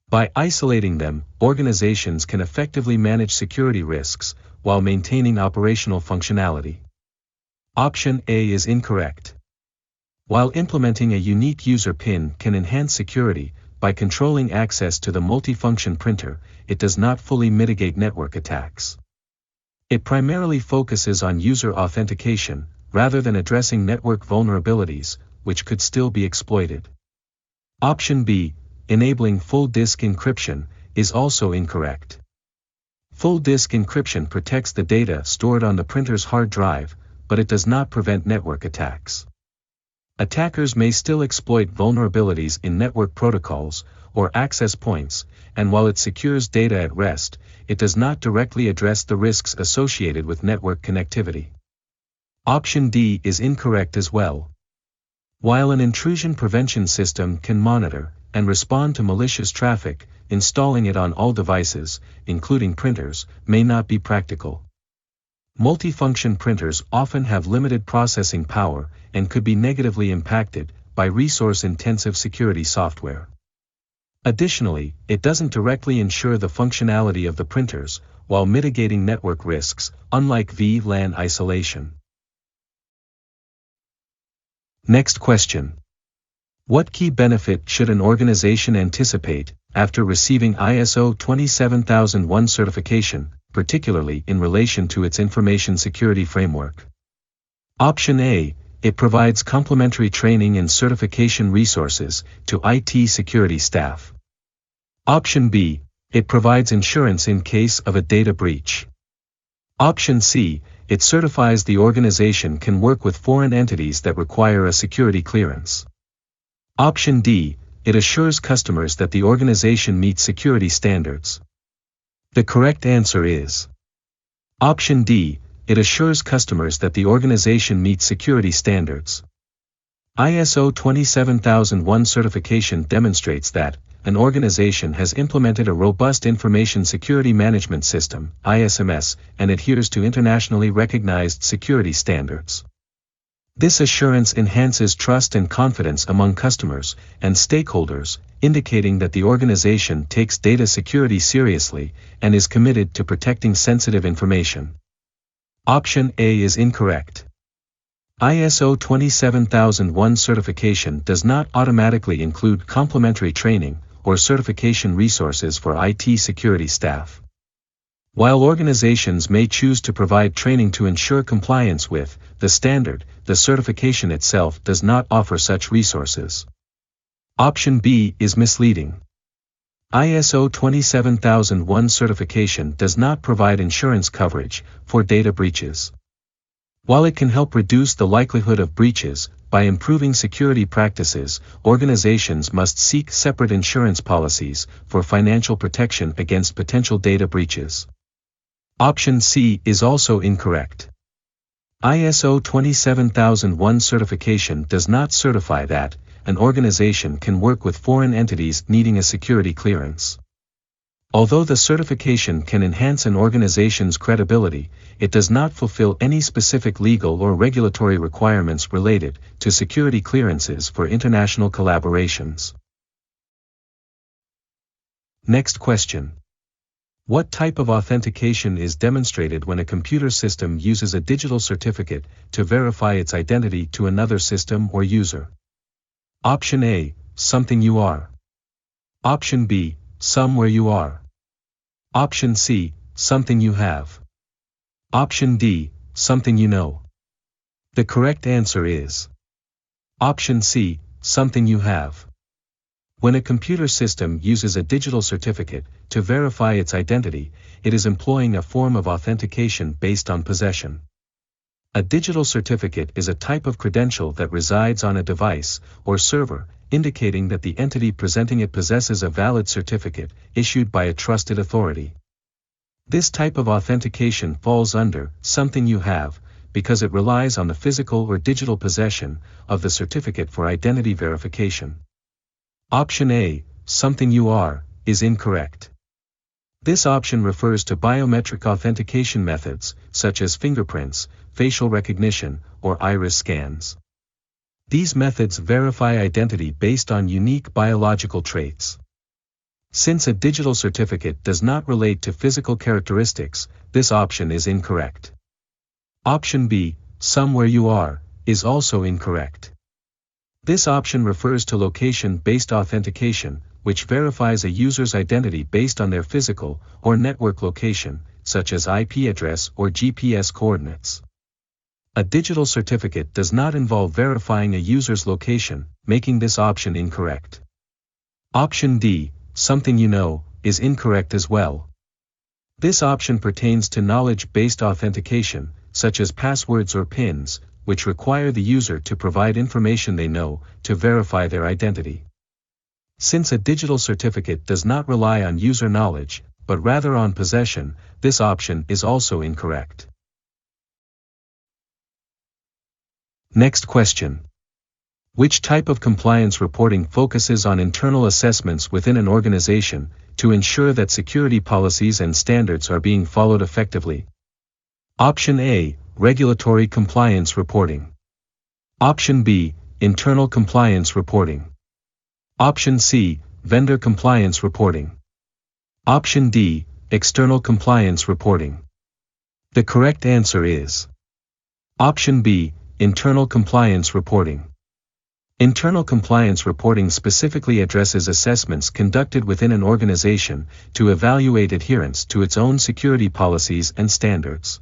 By isolating them, organizations can effectively manage security risks while maintaining operational functionality. Option A is incorrect. While implementing a unique user PIN can enhance security by controlling access to the multifunction printer, it does not fully mitigate network attacks. It primarily focuses on user authentication, rather than addressing network vulnerabilities, which could still be exploited. Option B, enabling full disk encryption, is also incorrect. Full disk encryption protects the data stored on the printer's hard drive, but it does not prevent network attacks. Attackers may still exploit vulnerabilities in network protocols or access points, and while it secures data at rest, it does not directly address the risks associated with network connectivity. Option D is incorrect as well. While an intrusion prevention system can monitor and respond to malicious traffic, installing it on all devices, including printers, may not be practical. Multifunction printers often have limited processing power and could be negatively impacted by resource-intensive security software. Additionally, it doesn't directly ensure the functionality of the printers, while mitigating network risks, unlike VLAN isolation. Next question. What key benefit should an organization anticipate after receiving ISO 27001 certification, particularly in relation to its information security framework? Option A, it provides complementary training and certification resources to IT security staff. Option B, it provides insurance in case of a data breach. Option C, it certifies the organization can work with foreign entities that require a security clearance. Option D, it assures customers that the organization meets security standards. The correct answer is Option D, it assures customers that the organization meets security standards. ISO 27001 certification demonstrates that an organization has implemented a robust information security management system, ISMS, and adheres to internationally recognized security standards. This assurance enhances trust and confidence among customers and stakeholders, indicating that the organization takes data security seriously and is committed to protecting sensitive information. Option A is incorrect. ISO 27001 certification does not automatically include complementary training or certification resources for IT security staff. While organizations may choose to provide training to ensure compliance with the standard, the certification itself does not offer such resources. Option B is misleading. ISO 27001 certification does not provide insurance coverage for data breaches. While it can help reduce the likelihood of breaches, by improving security practices, organizations must seek separate insurance policies for financial protection against potential data breaches. Option C is also incorrect. ISO 27001 certification does not certify that an organization can work with foreign entities needing a security clearance. Although the certification can enhance an organization's credibility, it does not fulfill any specific legal or regulatory requirements related to security clearances for international collaborations. Next question. What type of authentication is demonstrated when a computer system uses a digital certificate to verify its identity to another system or user? Option A, something you are. Option B, somewhere you are. Option C, something you have. Option D, something you know. The correct answer is Option C, something you have. When a computer system uses a digital certificate to verify its identity, it is employing a form of authentication based on possession. A digital certificate is a type of credential that resides on a device or server, indicating that the entity presenting it possesses a valid certificate issued by a trusted authority. This type of authentication falls under something you have because it relies on the physical or digital possession of the certificate for identity verification. Option A, something you are, is incorrect. This option refers to biometric authentication methods, such as fingerprints, facial recognition, or iris scans. These methods verify identity based on unique biological traits. Since a digital certificate does not relate to physical characteristics, this option is incorrect. Option B, somewhere you are, is also incorrect. This option refers to location-based authentication, which verifies a user's identity based on their physical or network location, such as IP address or GPS coordinates. A digital certificate does not involve verifying a user's location, making this option incorrect. Option D, something you know, is incorrect as well. This option pertains to knowledge-based authentication, such as passwords or PINs, which require the user to provide information they know to verify their identity. Since a digital certificate does not rely on user knowledge, but rather on possession, this option is also incorrect. Next question. Which type of compliance reporting focuses on internal assessments within an organization to ensure that security policies and standards are being followed effectively? Option A, regulatory compliance reporting. Option B, internal compliance reporting. Option C, vendor compliance reporting. Option D, external compliance reporting. The correct answer is Option B, internal compliance reporting. Internal compliance reporting specifically addresses assessments conducted within an organization to evaluate adherence to its own security policies and standards.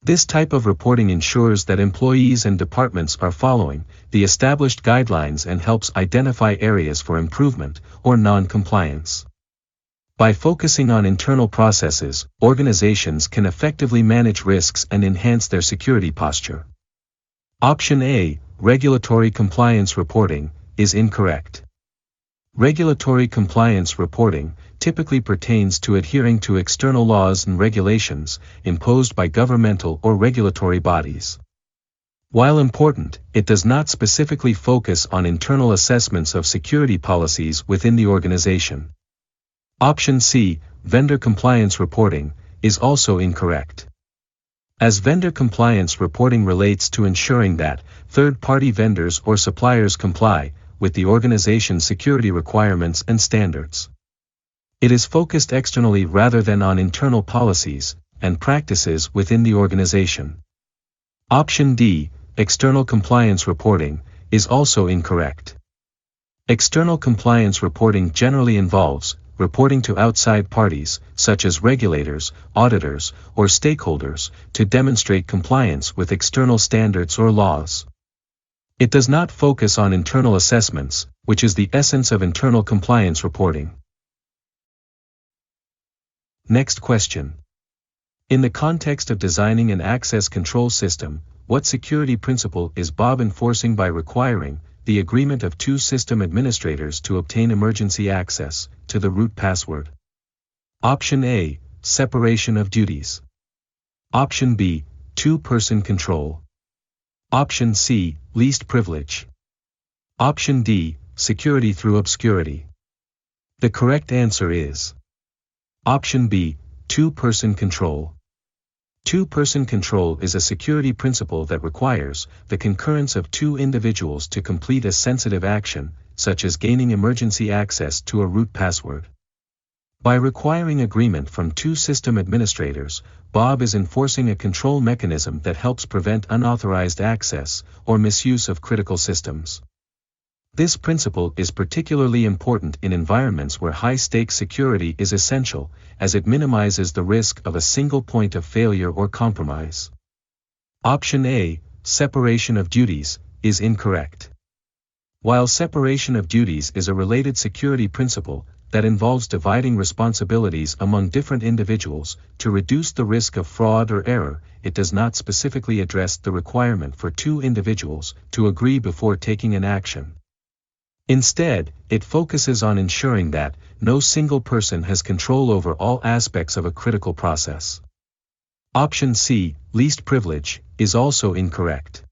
This type of reporting ensures that employees and departments are following the established guidelines and helps identify areas for improvement or non-compliance. By focusing on internal processes, organizations can effectively manage risks and enhance their security posture. Option A, regulatory compliance reporting, is incorrect. Regulatory compliance reporting typically pertains to adhering to external laws and regulations imposed by governmental or regulatory bodies. While important, it does not specifically focus on internal assessments of security policies within the organization. Option C, vendor compliance reporting, is also incorrect. As vendor compliance reporting relates to ensuring that third-party vendors or suppliers comply with the organization's security requirements and standards. It is focused externally rather than on internal policies and practices within the organization. Option D, external compliance reporting, is also incorrect. External compliance reporting generally involves reporting to outside parties, such as regulators, auditors, or stakeholders, to demonstrate compliance with external standards or laws. It does not focus on internal assessments, which is the essence of internal compliance reporting. Next question. In the context of designing an access control system, what security principle is Bob enforcing by requiring the agreement of two system administrators to obtain emergency access to the root password? Option A, separation of duties. Option B, two-person control. Option C, least privilege. Option D, security through obscurity. The correct answer is Option B, two-person control. Two-person control is a security principle that requires the concurrence of two individuals to complete a sensitive action, such as gaining emergency access to a root password. By requiring agreement from two system administrators, Bob is enforcing a control mechanism that helps prevent unauthorized access or misuse of critical systems. This principle is particularly important in environments where high-stakes security is essential, as it minimizes the risk of a single point of failure or compromise. Option A, separation of duties, is incorrect. While separation of duties is a related security principle that involves dividing responsibilities among different individuals to reduce the risk of fraud or error, it does not specifically address the requirement for two individuals to agree before taking an action. Instead, it focuses on ensuring that no single person has control over all aspects of a critical process. Option C, least privilege, is also incorrect.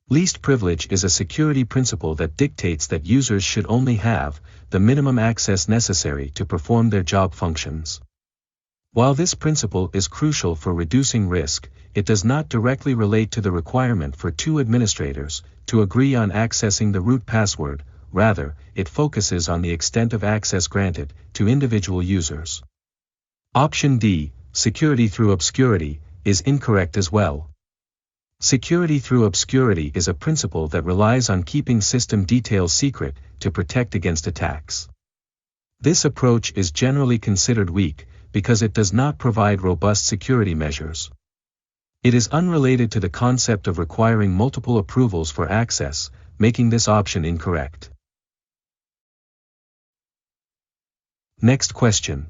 Least privilege is a security principle that dictates that users should only have the minimum access necessary to perform their job functions. While this principle is crucial for reducing risk, it does not directly relate to the requirement for two administrators to agree on accessing the root password. Rather, it focuses on the extent of access granted to individual users. Option D, security through obscurity, is incorrect as well. Security through obscurity is a principle that relies on keeping system details secret to protect against attacks. This approach is generally considered weak because it does not provide robust security measures. It is unrelated to the concept of requiring multiple approvals for access, making this option incorrect. Next question.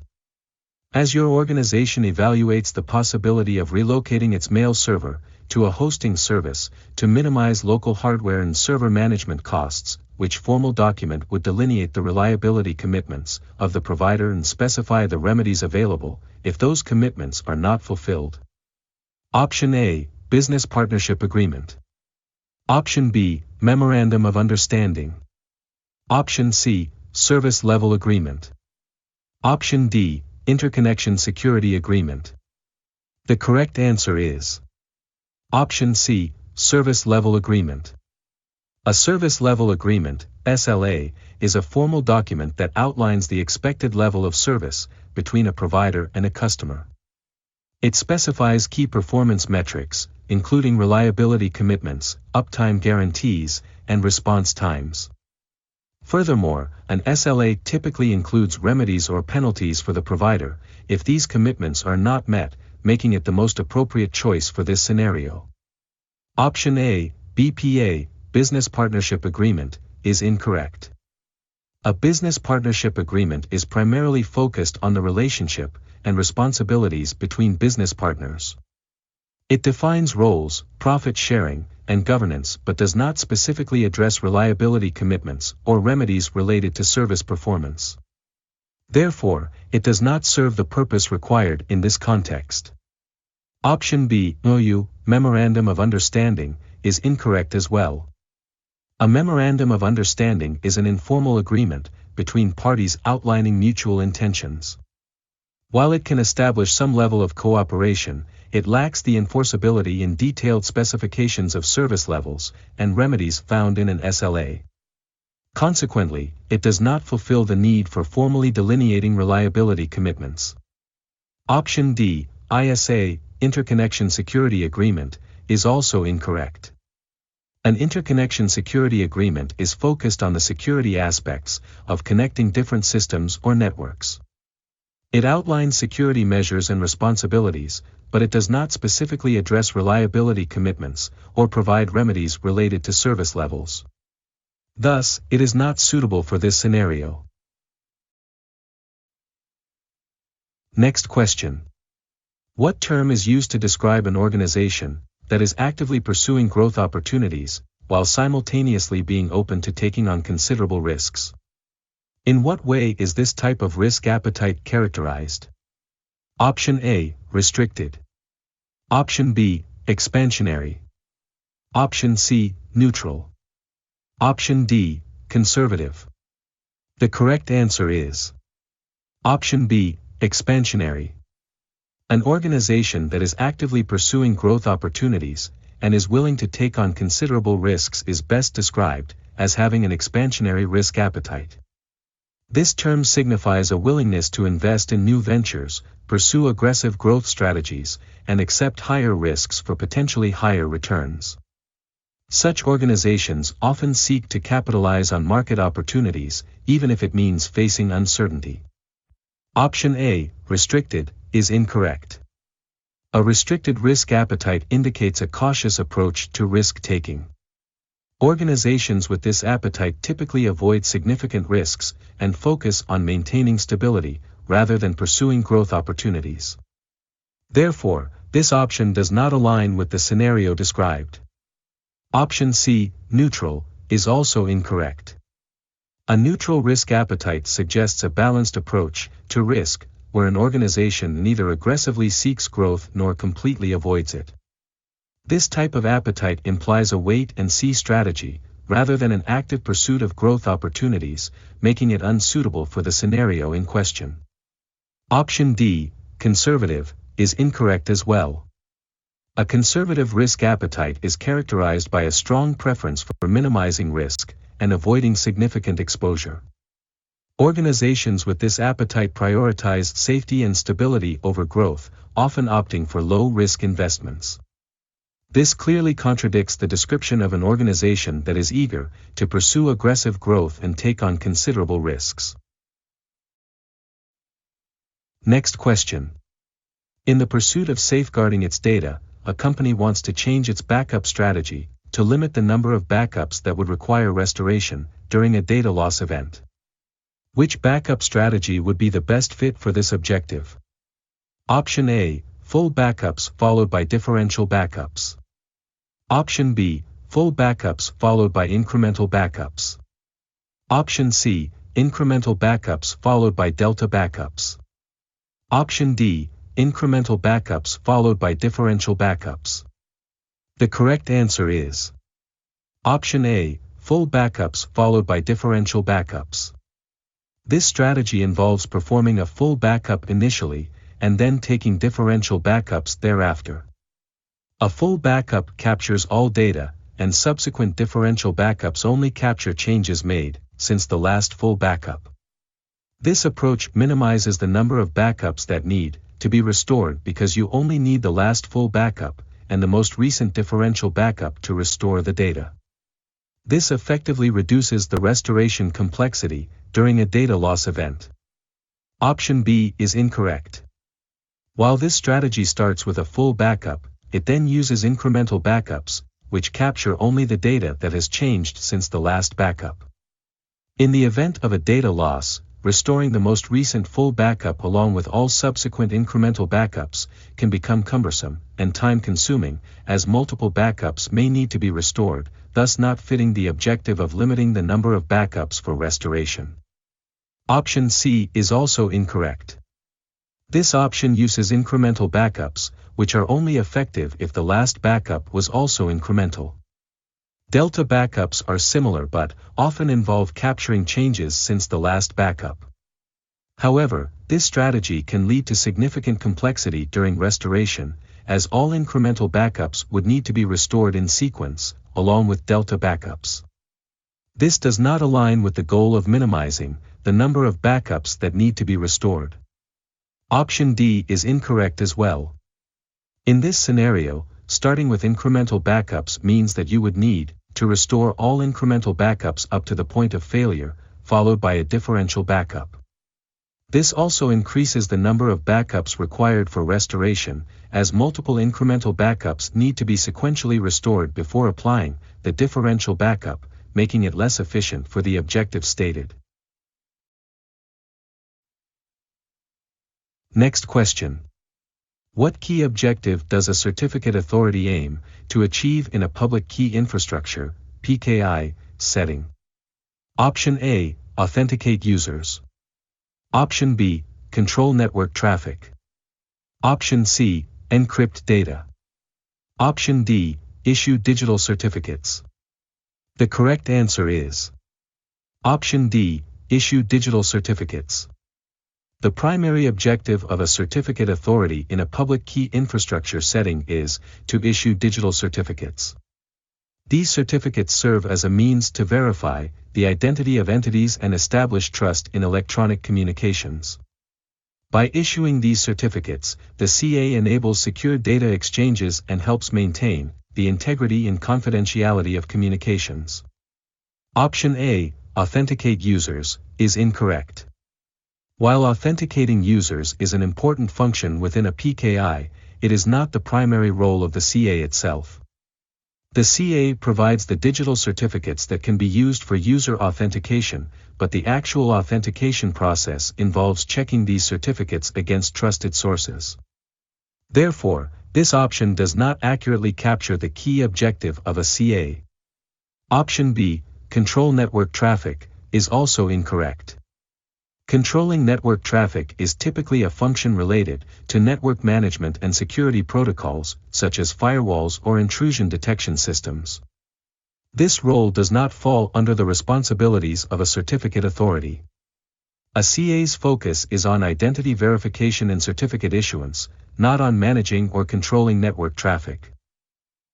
As your organization evaluates the possibility of relocating its mail server to a hosting service to minimize local hardware and server management costs, which formal document would delineate the reliability commitments of the provider and specify the remedies available if those commitments are not fulfilled? Option A, business partnership agreement. Option B, memorandum of understanding. Option C, service level agreement. Option D, interconnection security agreement. The correct answer is Option C, service level agreement. A service level agreement, SLA, is a formal document that outlines the expected level of service between a provider and a customer. It specifies key performance metrics, including reliability commitments, uptime guarantees, and response times. Furthermore, an SLA typically includes remedies or penalties for the provider if these commitments are not met, making it the most appropriate choice for this scenario. Option A, BPA, business partnership agreement, is incorrect. A business partnership agreement is primarily focused on the relationship and responsibilities between business partners. It defines roles, profit sharing, and governance but does not specifically address reliability commitments or remedies related to service performance. Therefore, it does not serve the purpose required in this context. Option B, MOU, Memorandum of Understanding, is incorrect as well. A Memorandum of Understanding is an informal agreement between parties outlining mutual intentions. While it can establish some level of cooperation, it lacks the enforceability in detailed specifications of service levels and remedies found in an SLA. Consequently, it does not fulfill the need for formally delineating reliability commitments. Option D, ISA, Interconnection Security Agreement, is also incorrect. An interconnection security agreement is focused on the security aspects of connecting different systems or networks. It outlines security measures and responsibilities, but it does not specifically address reliability commitments or provide remedies related to service levels. Thus, it is not suitable for this scenario. Next question. What term is used to describe an organization that is actively pursuing growth opportunities, while simultaneously being open to taking on considerable risks? In what way is this type of risk appetite characterized? Option A, restricted. Option B, expansionary. Option C, neutral. Option D, conservative. The correct answer is Option B, expansionary. An organization that is actively pursuing growth opportunities and is willing to take on considerable risks is best described as having an expansionary risk appetite. This term signifies a willingness to invest in new ventures, pursue aggressive growth strategies, and accept higher risks for potentially higher returns. Such organizations often seek to capitalize on market opportunities, even if it means facing uncertainty. Option A, restricted, is incorrect. A restricted risk appetite indicates a cautious approach to risk-taking. Organizations with this appetite typically avoid significant risks and focus on maintaining stability, rather than pursuing growth opportunities. Therefore, this option does not align with the scenario described. Option C, neutral, is also incorrect. A neutral risk appetite suggests a balanced approach to risk, where an organization neither aggressively seeks growth nor completely avoids it. This type of appetite implies a wait-and-see strategy, rather than an active pursuit of growth opportunities, making it unsuitable for the scenario in question. Option D, conservative, is incorrect as well. A conservative risk appetite is characterized by a strong preference for minimizing risk and avoiding significant exposure. Organizations with this appetite prioritize safety and stability over growth, often opting for low-risk investments. This clearly contradicts the description of an organization that is eager to pursue aggressive growth and take on considerable risks. Next question. In the pursuit of safeguarding its data, a company wants to change its backup strategy to limit the number of backups that would require restoration during a data loss event. Which backup strategy would be the best fit for this objective? Option A, full backups followed by differential backups. Option B, full backups followed by incremental backups. Option C, incremental backups followed by delta backups. Option D, incremental backups followed by differential backups. The correct answer is Option A, full backups followed by differential backups. This strategy involves performing a full backup initially, and then taking differential backups thereafter. A full backup captures all data, and subsequent differential backups only capture changes made since the last full backup. This approach minimizes the number of backups that need to be restored because you only need the last full backup and the most recent differential backup to restore the data. This effectively reduces the restoration complexity during a data loss event. Option B is incorrect. While this strategy starts with a full backup, it then uses incremental backups, which capture only the data that has changed since the last backup. In the event of a data loss, restoring the most recent full backup along with all subsequent incremental backups can become cumbersome and time-consuming, as multiple backups may need to be restored, thus not fitting the objective of limiting the number of backups for restoration. Option C is also incorrect. This option uses incremental backups, which are only effective if the last backup was also incremental. Delta backups are similar but often involve capturing changes since the last backup. However, this strategy can lead to significant complexity during restoration, as all incremental backups would need to be restored in sequence, along with delta backups. This does not align with the goal of minimizing the number of backups that need to be restored. Option D is incorrect as well. In this scenario, starting with incremental backups means that you would need to restore all incremental backups up to the point of failure, followed by a differential backup. This also increases the number of backups required for restoration, as multiple incremental backups need to be sequentially restored before applying the differential backup, making it less efficient for the objective stated. Next question. What key objective does a certificate authority aim to achieve in a public key infrastructure (PKI) setting? Option A, authenticate users. Option B, control network traffic. Option C, encrypt data. Option D, issue digital certificates. The correct answer is Option D, issue digital certificates. The primary objective of a certificate authority in a public key infrastructure setting is to issue digital certificates. These certificates serve as a means to verify the identity of entities and establish trust in electronic communications. By issuing these certificates, the CA enables secure data exchanges and helps maintain the integrity and confidentiality of communications. Option A, authenticate users, is incorrect. While authenticating users is an important function within a PKI, it is not the primary role of the CA itself. The CA provides the digital certificates that can be used for user authentication, but the actual authentication process involves checking these certificates against trusted sources. Therefore, this option does not accurately capture the key objective of a CA. Option B, control network traffic, is also incorrect. Controlling network traffic is typically a function related to network management and security protocols, such as firewalls or intrusion detection systems. This role does not fall under the responsibilities of a certificate authority. A CA's focus is on identity verification and certificate issuance, not on managing or controlling network traffic.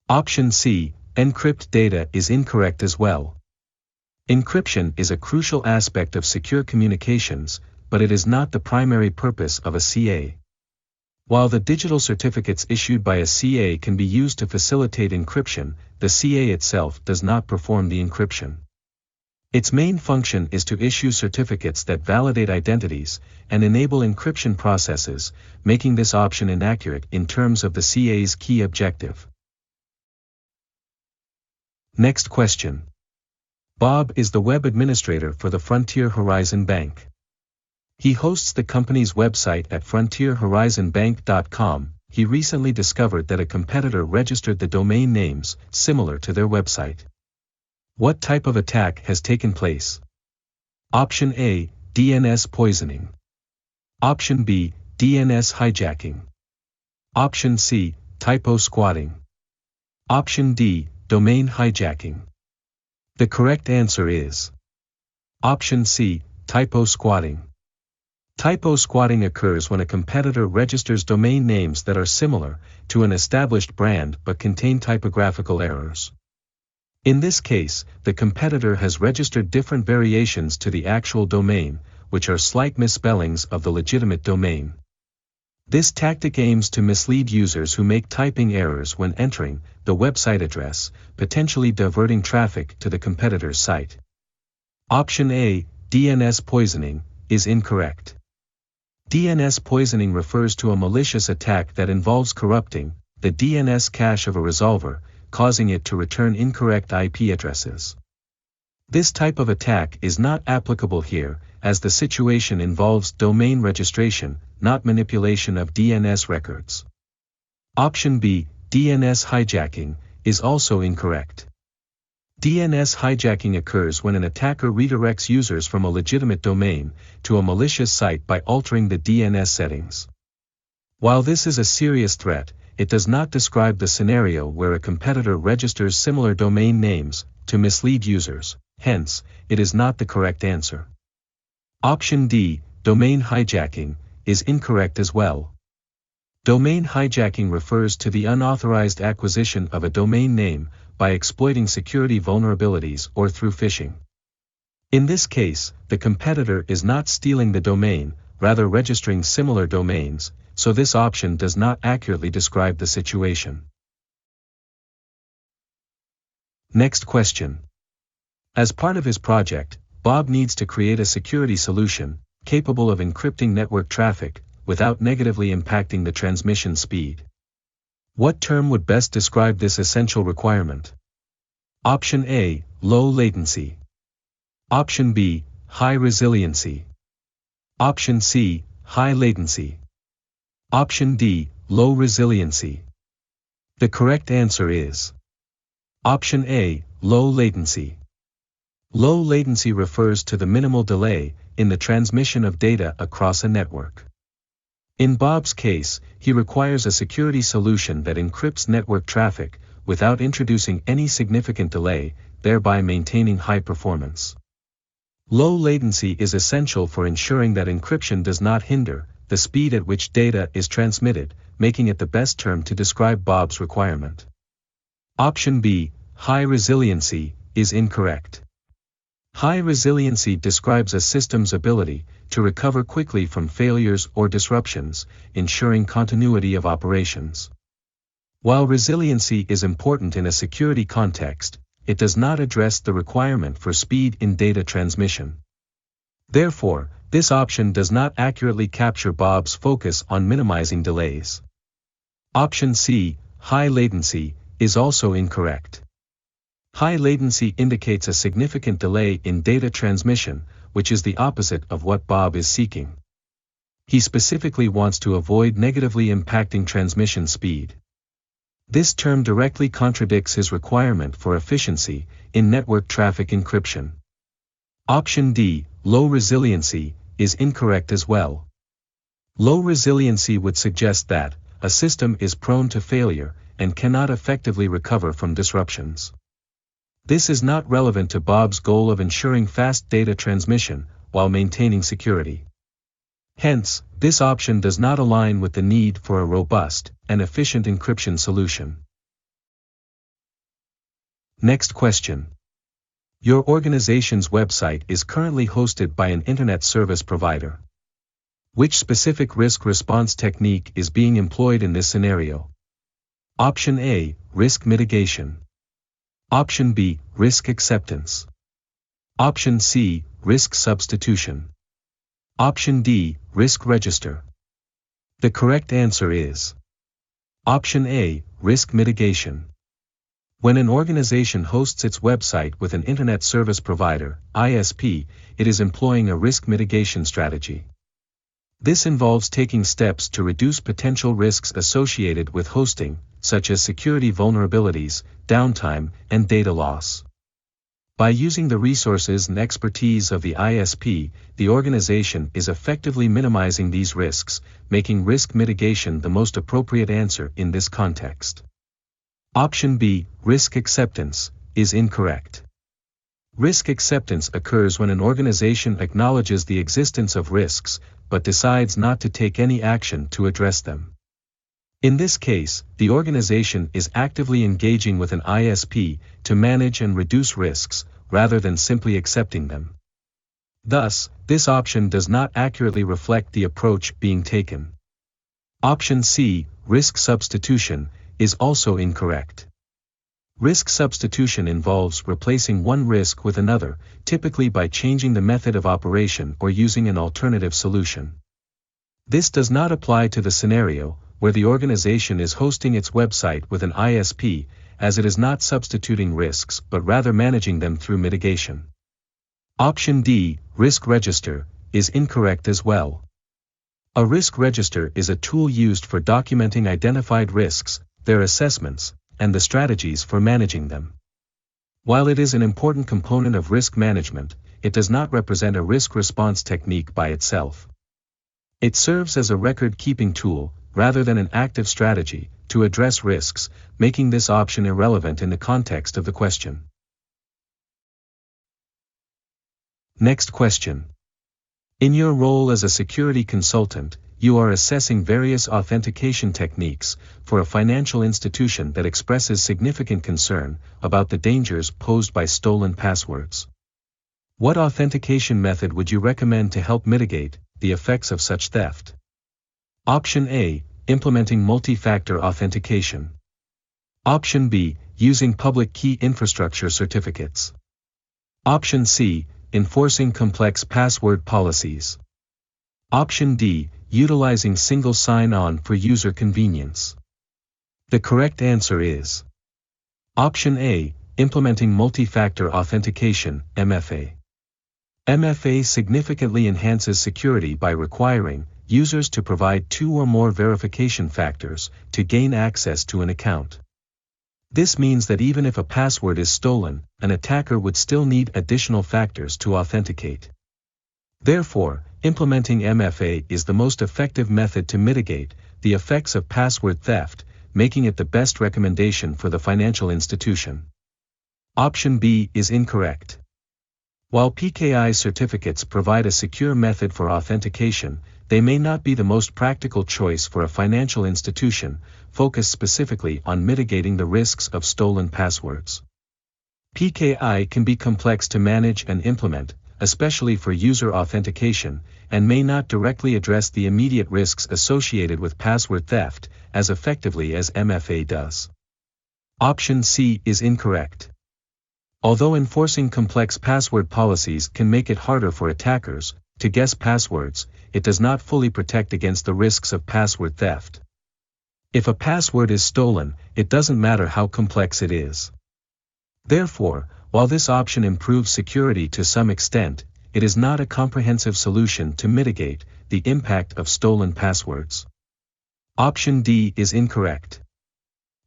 Option C, encrypt data, is incorrect as well. Encryption is a crucial aspect of secure communications, but it is not the primary purpose of a CA. While the digital certificates issued by a CA can be used to facilitate encryption, the CA itself does not perform the encryption. Its main function is to issue certificates that validate identities and enable encryption processes, making this option inaccurate in terms of the CA's key objective. Next question. Bob is the web administrator for the Frontier Horizon Bank. He hosts the company's website at frontierhorizonbank.com. He recently discovered that a competitor registered the domain names similar to their website. What type of attack has taken place? Option A, DNS poisoning. Option B, DNS hijacking. Option C, typo squatting. Option D, domain hijacking. The correct answer is Option C, typo squatting. Typo squatting occurs when a competitor registers domain names that are similar to an established brand but contain typographical errors. In this case, the competitor has registered different variations to the actual domain, which are slight misspellings of the legitimate domain. This tactic aims to mislead users who make typing errors when entering the website address, potentially diverting traffic to the competitor's site. Option A, DNS poisoning, is incorrect. DNS poisoning refers to a malicious attack that involves corrupting the DNS cache of a resolver, causing it to return incorrect IP addresses. This type of attack is not applicable here, as the situation involves domain registration, not manipulation of DNS records. Option B, DNS hijacking, is also incorrect. DNS hijacking occurs when an attacker redirects users from a legitimate domain to a malicious site by altering the DNS settings. While this is a serious threat, it does not describe the scenario where a competitor registers similar domain names to mislead users, hence, it is not the correct answer. Option D, domain hijacking, is incorrect as well. Domain hijacking refers to the unauthorized acquisition of a domain name by exploiting security vulnerabilities or through phishing. In this case, the competitor is not stealing the domain, rather registering similar domains, so this option does not accurately describe the situation. Next question. As part of his project, Bob needs to create a security solution capable of encrypting network traffic without negatively impacting the transmission speed. What term would best describe this essential requirement? Option A, low latency. Option B, high resiliency. Option C, high latency. Option D, low resiliency. The correct answer is Option A, low latency. Low latency refers to the minimal delay in the transmission of data across a network. In Bob's case, he requires a security solution that encrypts network traffic without introducing any significant delay, thereby maintaining high performance. Low latency is essential for ensuring that encryption does not hinder the speed at which data is transmitted, making it the best term to describe Bob's requirement. Option B, high resiliency, is incorrect. High resiliency describes a system's ability to recover quickly from failures or disruptions, ensuring continuity of operations. While resiliency is important in a security context, it does not address the requirement for speed in data transmission. Therefore, this option does not accurately capture Bob's focus on minimizing delays. Option C, high latency, is also incorrect. High latency indicates a significant delay in data transmission, which is the opposite of what Bob is seeking. He specifically wants to avoid negatively impacting transmission speed. This term directly contradicts his requirement for efficiency in network traffic encryption. Option D, low resiliency, is incorrect as well. Low resiliency would suggest that a system is prone to failure and cannot effectively recover from disruptions. This is not relevant to Bob's goal of ensuring fast data transmission while maintaining security. Hence, this option does not align with the need for a robust and efficient encryption solution. Next question. Your organization's website is currently hosted by an internet service provider. Which specific risk response technique is being employed in this scenario? Option A, risk mitigation. Option B, risk acceptance. Option C, risk substitution. Option D, risk register. The correct answer is Option A, risk mitigation. When an organization hosts its website with an internet service provider, ISP, it is employing a risk mitigation strategy. This involves taking steps to reduce potential risks associated with hosting, such as security vulnerabilities, downtime, and data loss. By using the resources and expertise of the ISP, the organization is effectively minimizing these risks, making risk mitigation the most appropriate answer in this context. Option B, risk acceptance, is incorrect. Risk acceptance occurs when an organization acknowledges the existence of risks, but decides not to take any action to address them. In this case, the organization is actively engaging with an ISP to manage and reduce risks, rather than simply accepting them. Thus, this option does not accurately reflect the approach being taken. Option C, risk substitution, is also incorrect. Risk substitution involves replacing one risk with another, typically by changing the method of operation or using an alternative solution. This does not apply to the scenario where the organization is hosting its website with an ISP, as it is not substituting risks but rather managing them through mitigation. Option D, risk register, is incorrect as well. A risk register is a tool used for documenting identified risks, their assessments, and the strategies for managing them. While it is an important component of risk management, it does not represent a risk response technique by itself. It serves as a record-keeping tool, rather than an active strategy, to address risks, making this option irrelevant in the context of the question. Next question. In your role as a security consultant, you are assessing various authentication techniques for a financial institution that expresses significant concern about the dangers posed by stolen passwords. What authentication method would you recommend to help mitigate the effects of such theft? Option A, implementing multi-factor authentication. Option B, using public key infrastructure certificates. Option C, enforcing complex password policies. Option D, utilizing single sign-on for user convenience. The correct answer is Option A, implementing multi-factor authentication, MFA. MFA significantly enhances security by requiring users to provide 2 or more verification factors to gain access to an account. This means that even if a password is stolen, an attacker would still need additional factors to authenticate. Therefore, implementing MFA is the most effective method to mitigate the effects of password theft, making it the best recommendation for the financial institution. Option B is incorrect. While PKI certificates provide a secure method for authentication, they may not be the most practical choice for a financial institution, focused specifically on mitigating the risks of stolen passwords. PKI can be complex to manage and implement, especially for user authentication, and may not directly address the immediate risks associated with password theft as effectively as MFA does. Option C is incorrect. Although enforcing complex password policies can make it harder for attackers to guess passwords, it does not fully protect against the risks of password theft. If a password is stolen, it doesn't matter how complex it is. Therefore, while this option improves security to some extent, it is not a comprehensive solution to mitigate the impact of stolen passwords. Option D is incorrect.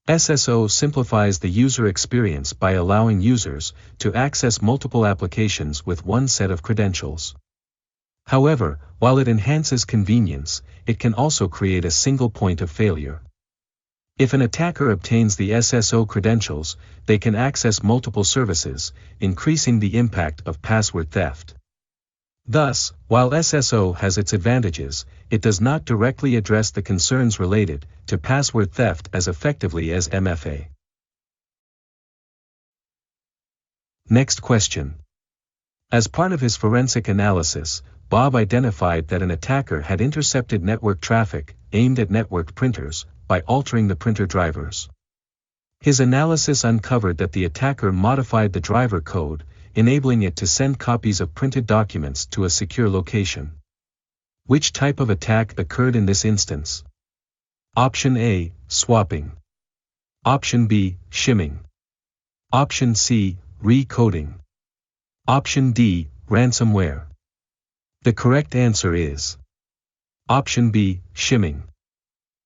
SSO simplifies the user experience by allowing users to access multiple applications with one set of credentials. However, while it enhances convenience, it can also create a single point of failure. If an attacker obtains the SSO credentials, they can access multiple services, increasing the impact of password theft. Thus, while SSO has its advantages, it does not directly address the concerns related to password theft as effectively as MFA. Next question. As part of his forensic analysis, Bob identified that an attacker had intercepted network traffic aimed at networked printers by altering the printer drivers. His analysis uncovered that the attacker modified the driver code, enabling it to send copies of printed documents to a secure location. Which type of attack occurred in this instance? Option A, swapping. Option B, shimming. Option C, recoding. Option D, ransomware. The correct answer is Option B, shimming.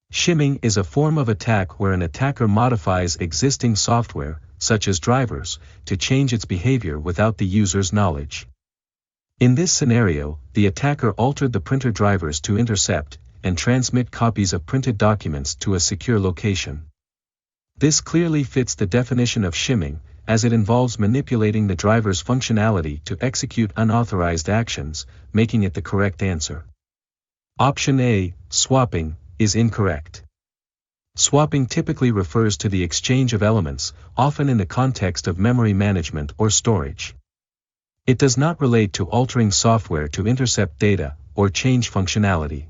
Shimming is a form of attack where an attacker modifies existing software, such as drivers, to change its behavior without the user's knowledge. In this scenario, the attacker altered the printer drivers to intercept and transmit copies of printed documents to a secure location. This clearly fits the definition of shimming, as it involves manipulating the driver's functionality to execute unauthorized actions, making it the correct answer. Option A, swapping, is incorrect. Swapping typically refers to the exchange of elements, often in the context of memory management or storage. It does not relate to altering software to intercept data or change functionality.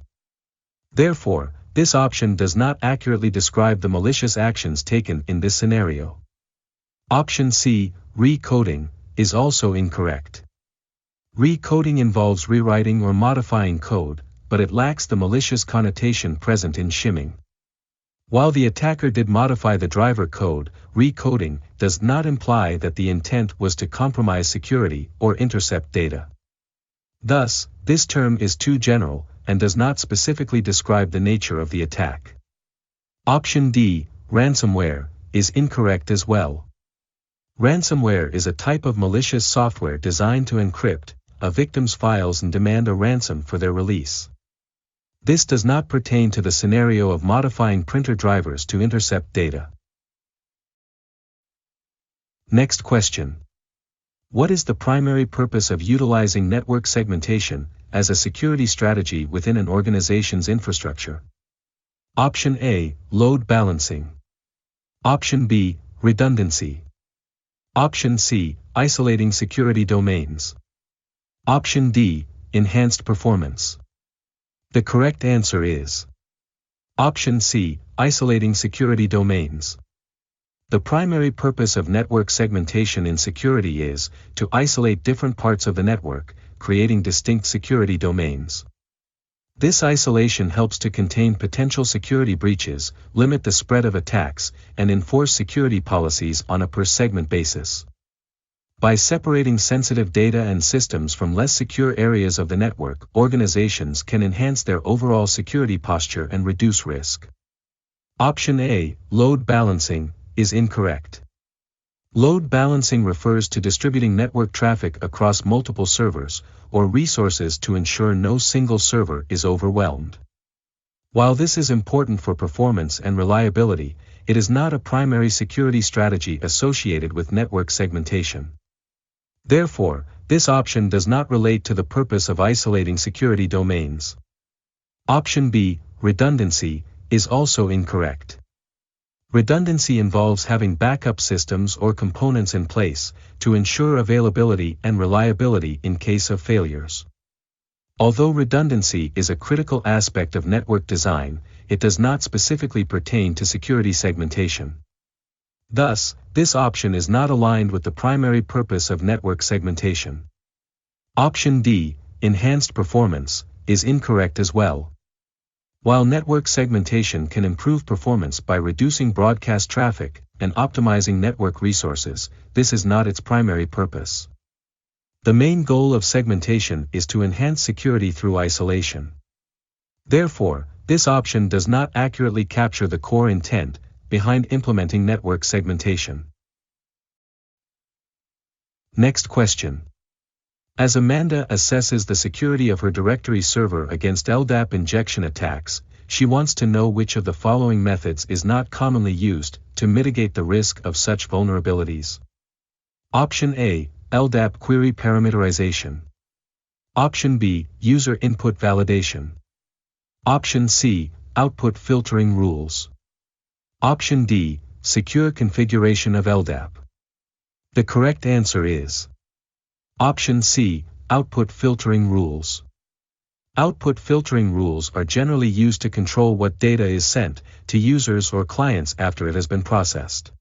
Therefore, this option does not accurately describe the malicious actions taken in this scenario. Option C, recoding, is also incorrect. Recoding involves rewriting or modifying code, but it lacks the malicious connotation present in shimming. While the attacker did modify the driver code, recoding does not imply that the intent was to compromise security or intercept data. Thus, this term is too general and does not specifically describe the nature of the attack. Option D, ransomware, is incorrect as well. Ransomware is a type of malicious software designed to encrypt a victim's files and demand a ransom for their release. This does not pertain to the scenario of modifying printer drivers to intercept data. Next question. What is the primary purpose of utilizing network segmentation as a security strategy within an organization's infrastructure? Option A, load balancing. Option B, redundancy. Option C, isolating security domains. Option D, enhanced performance. The correct answer is Option C, isolating security domains. The primary purpose of network segmentation in security is to isolate different parts of the network, creating distinct security domains. This isolation helps to contain potential security breaches, limit the spread of attacks, and enforce security policies on a per-segment basis. By separating sensitive data and systems from less secure areas of the network, organizations can enhance their overall security posture and reduce risk. Option A, load balancing, is incorrect. Load balancing refers to distributing network traffic across multiple servers or resources to ensure no single server is overwhelmed. While this is important for performance and reliability, it is not a primary security strategy associated with network segmentation. Therefore, this option does not relate to the purpose of isolating security domains. Option B, redundancy, is also incorrect. Redundancy involves having backup systems or components in place to ensure availability and reliability in case of failures. Although redundancy is a critical aspect of network design, it does not specifically pertain to security segmentation. Thus, this option is not aligned with the primary purpose of network segmentation. Option D, enhanced performance, is incorrect as well. While network segmentation can improve performance by reducing broadcast traffic and optimizing network resources, this is not its primary purpose. The main goal of segmentation is to enhance security through isolation. Therefore, this option does not accurately capture the core intent behind implementing network segmentation. Next question. As Amanda assesses the security of her directory server against LDAP injection attacks, she wants to know which of the following methods is not commonly used to mitigate the risk of such vulnerabilities. Option A, LDAP query parameterization. Option B, user input validation. Option C, output filtering rules. Option D, secure configuration of LDAP. The correct answer is Option C, output filtering rules. Output filtering rules are generally used to control what data is sent to users or clients after it has been processed.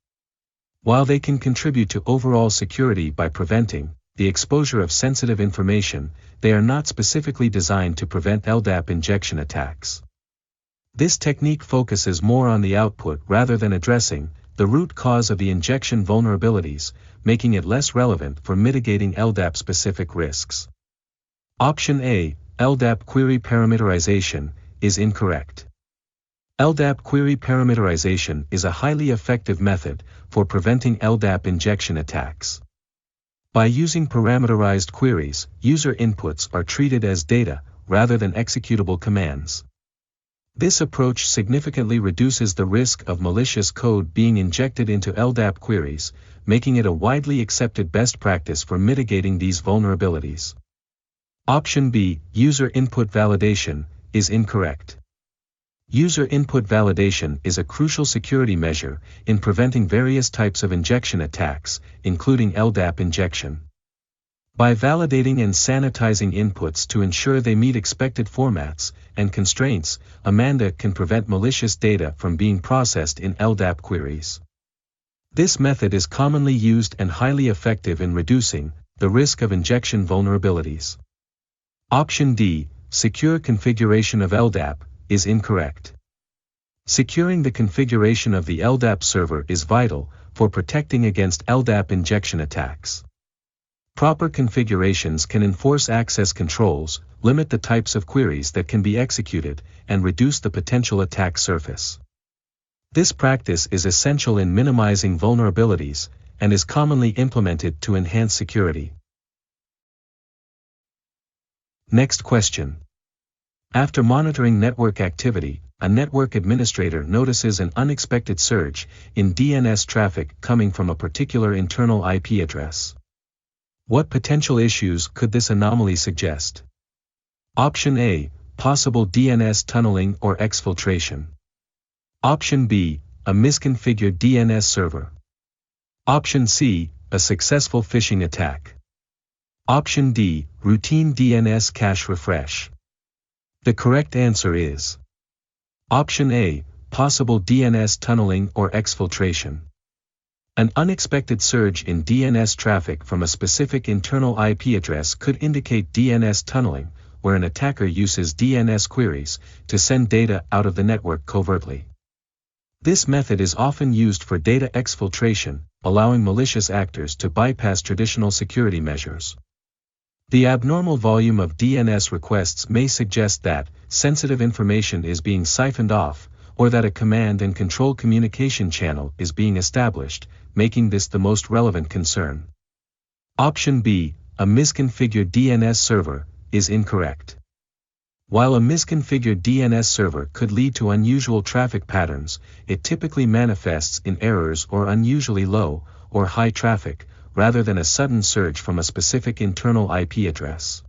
While they can contribute to overall security by preventing the exposure of sensitive information, they are not specifically designed to prevent LDAP injection attacks. This technique focuses more on the output rather than addressing the root cause of the injection vulnerabilities, making it less relevant for mitigating LDAP-specific risks. Option A, LDAP query parameterization, is incorrect. LDAP query parameterization is a highly effective method for preventing LDAP injection attacks. By using parameterized queries, user inputs are treated as data rather than executable commands. This approach significantly reduces the risk of malicious code being injected into LDAP queries, making it a widely accepted best practice for mitigating these vulnerabilities. Option B, user input validation, is incorrect. User input validation is a crucial security measure in preventing various types of injection attacks, including LDAP injection. By validating and sanitizing inputs to ensure they meet expected formats and constraints, Amanda can prevent malicious data from being processed in LDAP queries. This method is commonly used and highly effective in reducing the risk of injection vulnerabilities. Option D, secure configuration of LDAP, is incorrect. Securing the configuration of the LDAP server is vital for protecting against LDAP injection attacks. Proper configurations can enforce access controls, limit the types of queries that can be executed, and reduce the potential attack surface. This practice is essential in minimizing vulnerabilities and is commonly implemented to enhance security. Next question. After monitoring network activity, a network administrator notices an unexpected surge in DNS traffic coming from a particular internal IP address. What potential issues could this anomaly suggest? Option A, possible DNS tunneling or exfiltration. Option B, a misconfigured DNS server. Option C, a successful phishing attack. Option D, routine DNS cache refresh. The correct answer is Option A, possible DNS tunneling or exfiltration. An unexpected surge in DNS traffic from a specific internal IP address could indicate DNS tunneling, where an attacker uses DNS queries to send data out of the network covertly. This method is often used for data exfiltration, allowing malicious actors to bypass traditional security measures. The abnormal volume of DNS requests may suggest that sensitive information is being siphoned off, or that a command and control communication channel is being established, making this the most relevant concern. Option B, a misconfigured DNS server, is incorrect. While a misconfigured DNS server could lead to unusual traffic patterns, it typically manifests in errors or unusually low or high traffic, rather than a sudden surge from a specific internal IP address.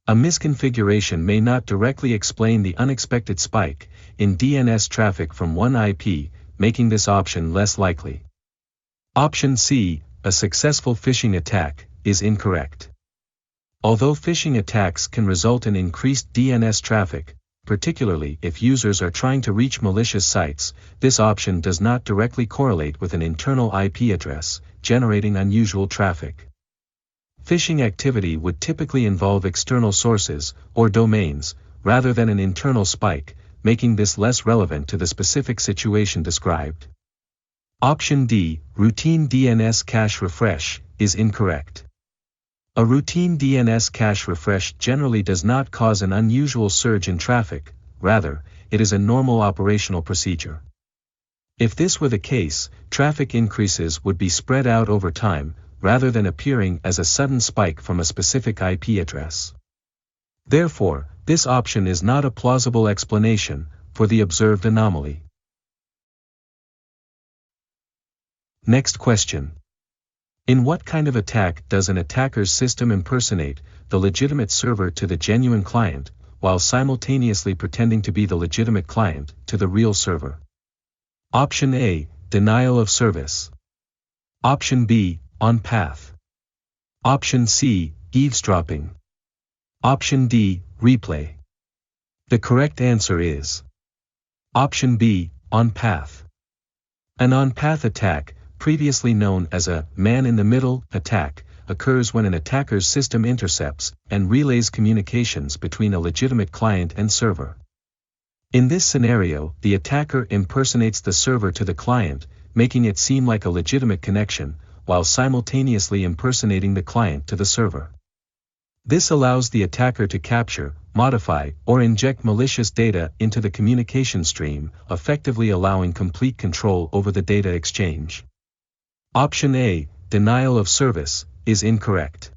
A misconfiguration may not directly explain the unexpected spike in DNS traffic from one IP, making this option less likely. Option C, a successful phishing attack, is incorrect. Although phishing attacks can result in increased DNS traffic, particularly if users are trying to reach malicious sites, this option does not directly correlate with an internal IP address, generating unusual traffic. Phishing activity would typically involve external sources or domains, rather than an internal spike, making this less relevant to the specific situation described. Option D, routine DNS cache refresh, is incorrect. A routine DNS cache refresh generally does not cause an unusual surge in traffic, rather, it is a normal operational procedure. If this were the case, traffic increases would be spread out over time, rather than appearing as a sudden spike from a specific IP address. Therefore, this option is not a plausible explanation for the observed anomaly. Next question. In what kind of attack does an attacker's system impersonate the legitimate server to the genuine client, while simultaneously pretending to be the legitimate client to the real server? Option A, denial of service. Option B, on-path. Option C, eavesdropping. Option D, replay. The correct answer is Option B, on-path. An on-path attack, previously known as a man-in-the-middle attack, occurs when an attacker's system intercepts and relays communications between a legitimate client and server. In this scenario, the attacker impersonates the server to the client, making it seem like a legitimate connection, while simultaneously impersonating the client to the server. This allows the attacker to capture, modify, or inject malicious data into the communication stream, effectively allowing complete control over the data exchange. Option A, denial of service, is incorrect.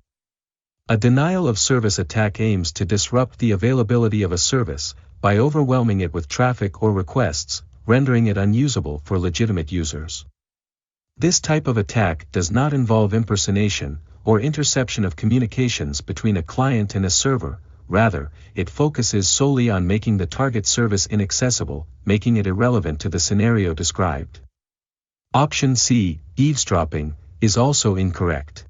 A denial of service attack aims to disrupt the availability of a service by overwhelming it with traffic or requests, rendering it unusable for legitimate users. This type of attack does not involve impersonation or interception of communications between a client and a server, rather, it focuses solely on making the target service inaccessible, making it irrelevant to the scenario described. Option C, eavesdropping, is also incorrect.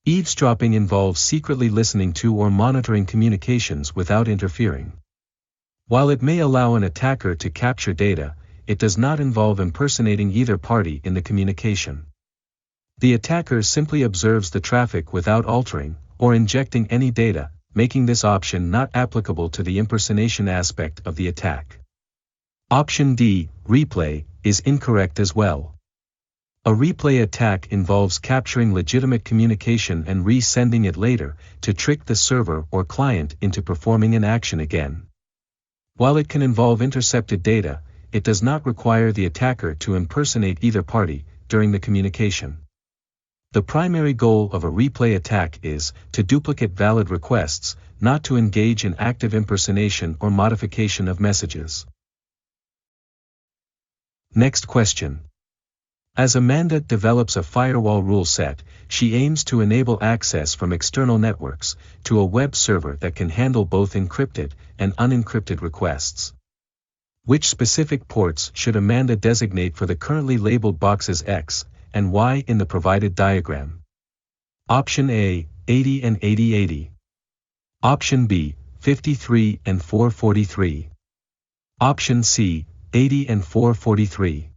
Eavesdropping involves secretly listening to or monitoring communications without interfering. While it may allow an attacker to capture data, it does not involve impersonating either party in the communication. The attacker simply observes the traffic without altering or injecting any data, making this option not applicable to the impersonation aspect of the attack. Option D, replay, is incorrect as well. A replay attack involves capturing legitimate communication and re-sending it later to trick the server or client into performing an action again. While it can involve intercepted data, it does not require the attacker to impersonate either party during the communication. The primary goal of a replay attack is to duplicate valid requests, not to engage in active impersonation or modification of messages. Next question. As Amanda develops a firewall rule set, she aims to enable access from external networks to a web server that can handle both encrypted and unencrypted requests. Which specific ports should Amanda designate for the currently labeled boxes X and Y in the provided diagram? Option A, 80 and 8080. Option B, 53 and 443. Option C, 80 and 443.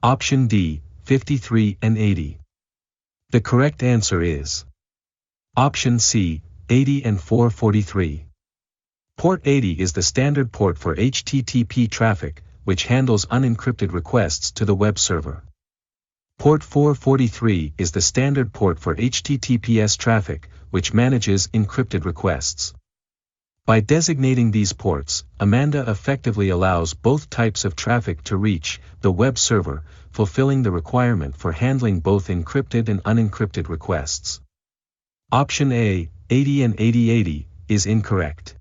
Option D, 53 and 80. The correct answer is option C, 80 and 443. Port 80 is the standard port for HTTP traffic, which handles unencrypted requests to the web server. Port 443 is the standard port for HTTPS traffic, which manages encrypted requests. By designating these ports, Amanda effectively allows both types of traffic to reach the web server, fulfilling the requirement for handling both encrypted and unencrypted requests. Option A, 80 and 8080, is incorrect.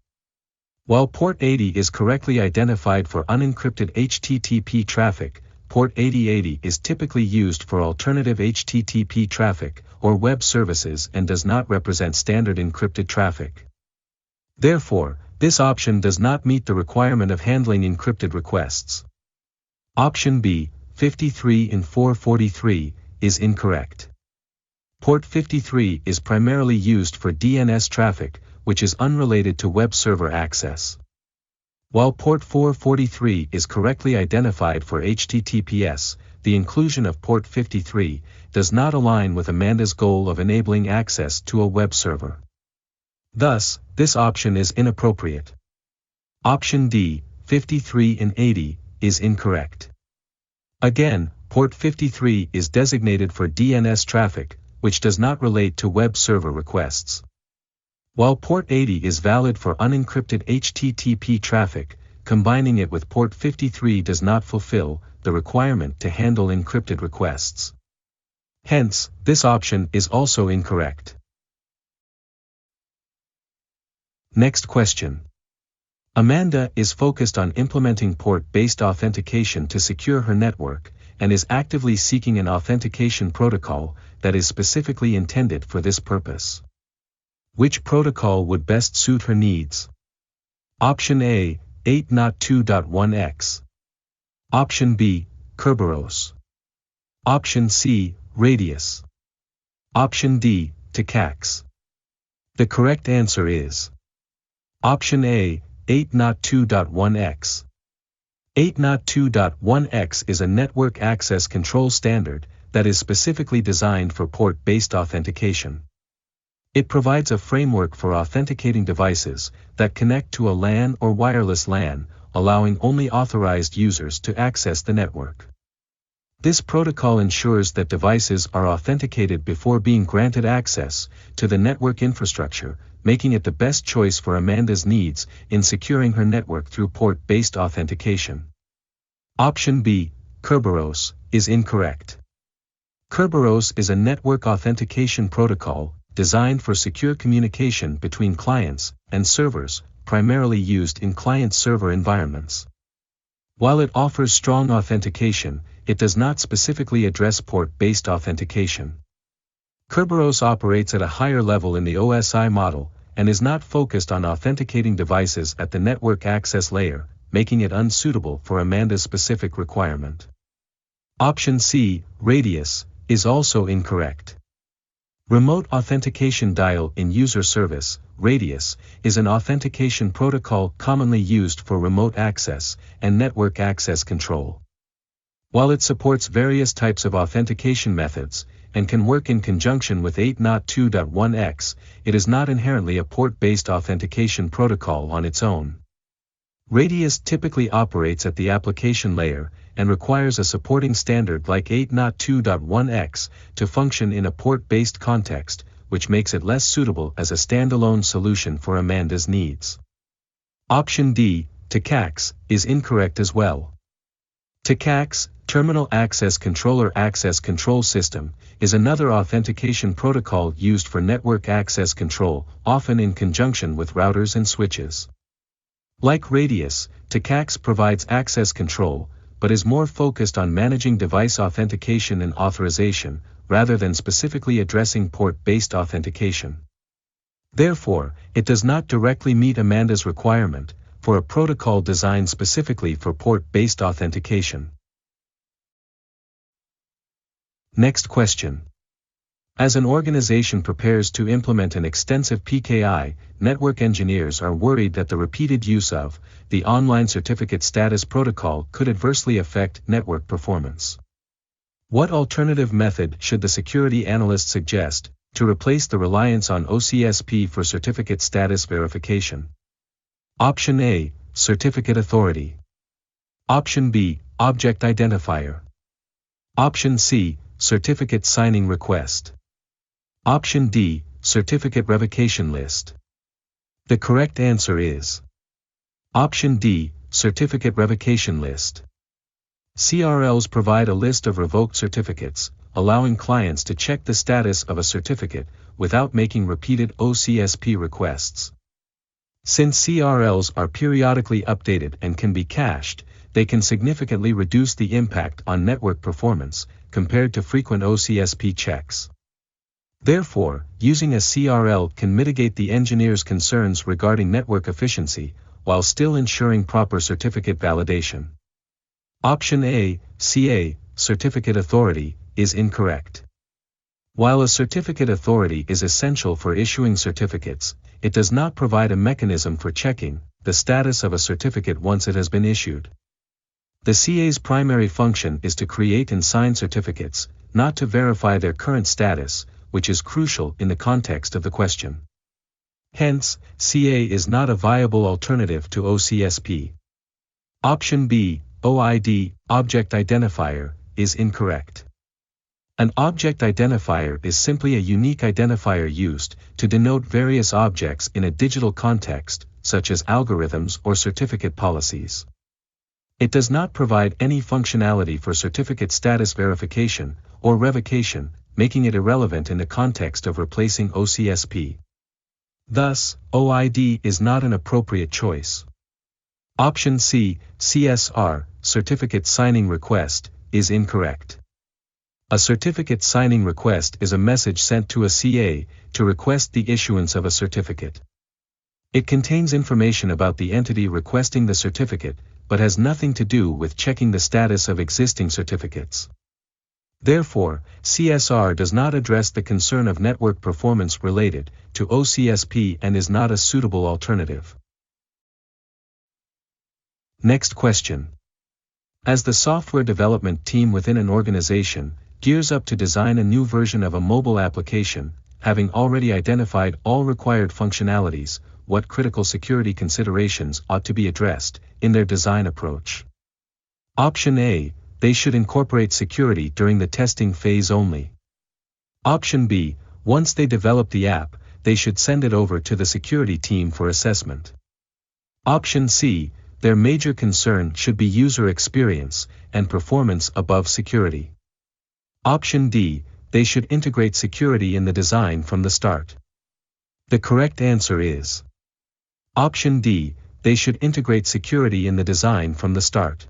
While port 80 is correctly identified for unencrypted HTTP traffic, port 8080 is typically used for alternative HTTP traffic or web services and does not represent standard encrypted traffic. Therefore, this option does not meet the requirement of handling encrypted requests. Option B, 53 and 443, is incorrect. Port 53 is primarily used for DNS traffic, which is unrelated to web server access. While port 443 is correctly identified for HTTPS, the inclusion of port 53 does not align with Amanda's goal of enabling access to a web server. Thus, this option is inappropriate. Option D, 53 and 80, is incorrect. Again, port 53 is designated for DNS traffic, which does not relate to web server requests. While port 80 is valid for unencrypted HTTP traffic, combining it with port 53 does not fulfill the requirement to handle encrypted requests. Hence, this option is also incorrect. Next question. Amanda is focused on implementing port-based authentication to secure her network, and is actively seeking an authentication protocol that is specifically intended for this purpose. Which protocol would best suit her needs? Option A, 802.1x. Option B, Kerberos. Option C, Radius. Option D, TCAX. The correct answer is option A, 802.1x. 802.1x is a network access control standard that is specifically designed for port-based authentication. It provides a framework for authenticating devices that connect to a LAN or wireless LAN, allowing only authorized users to access the network. This protocol ensures that devices are authenticated before being granted access to the network infrastructure, making it the best choice for Amanda's needs in securing her network through port-based authentication. Option B, Kerberos, is incorrect. Kerberos is a network authentication protocol designed for secure communication between clients and servers, primarily used in client-server environments. While it offers strong authentication, it does not specifically address port-based authentication. Kerberos operates at a higher level in the OSI model, and is not focused on authenticating devices at the network access layer, making it unsuitable for Amanda's specific requirement. Option C, Radius, is also incorrect. Remote Authentication Dial in User Service, Radius, is an authentication protocol commonly used for remote access and network access control. While it supports various types of authentication methods, and can work in conjunction with 802.1x, it is not inherently a port-based authentication protocol on its own. Radius typically operates at the application layer, and requires a supporting standard like 802.1x to function in a port-based context, which makes it less suitable as a standalone solution for Amanda's needs. Option D, TCAX, is incorrect as well. TCAX, Terminal Access Controller Access Control System, is another authentication protocol used for network access control, often in conjunction with routers and switches. Like Radius, TCAX provides access control, but is more focused on managing device authentication and authorization, rather than specifically addressing port-based authentication. Therefore, it does not directly meet Amanda's requirement for a protocol designed specifically for port-based authentication. Next question. As an organization prepares to implement an extensive PKI, network engineers are worried that the repeated use of the online certificate status protocol could adversely affect network performance. What alternative method should the security analyst suggest to replace the reliance on OCSP for certificate status verification? Option A, Certificate Authority. Option B, Object Identifier. Option C, Certificate Signing Request. Option D, Certificate Revocation List. The correct answer is Option D, Certificate Revocation List. CRLs provide a list of revoked certificates, allowing clients to check the status of a certificate without making repeated OCSP requests. Since CRLs are periodically updated and can be cached, they can significantly reduce the impact on network performance compared to frequent OCSP checks. Therefore, using a CRL can mitigate the engineer's concerns regarding network efficiency, while still ensuring proper certificate validation. Option A, CA, Certificate Authority, is incorrect. While a certificate authority is essential for issuing certificates, it does not provide a mechanism for checking the status of a certificate once it has been issued. The CA's primary function is to create and sign certificates, not to verify their current status, which is crucial in the context of the question. Hence, CA is not a viable alternative to OCSP. Option B, OID, Object Identifier, is incorrect. An object identifier is simply a unique identifier used to denote various objects in a digital context, such as algorithms or certificate policies. It does not provide any functionality for certificate status verification or revocation, making it irrelevant in the context of replacing OCSP. Thus, OID is not an appropriate choice. Option C, CSR, Certificate Signing Request, is incorrect. A certificate signing request is a message sent to a CA to request the issuance of a certificate. It contains information about the entity requesting the certificate, but has nothing to do with checking the status of existing certificates. Therefore, CSR does not address the concern of network performance related to OCSP and is not a suitable alternative. Next question. As the software development team within an organization gears up to design a new version of a mobile application, having already identified all required functionalities, what critical security considerations ought to be addressed in their design approach? Option A, they should incorporate security during the testing phase only. Option B, once they develop the app, they should send it over to the security team for assessment. Option C, their major concern should be user experience and performance above security. Option D, they should integrate security in the design from the start. The correct answer is Option D, they should integrate security in the design from the start.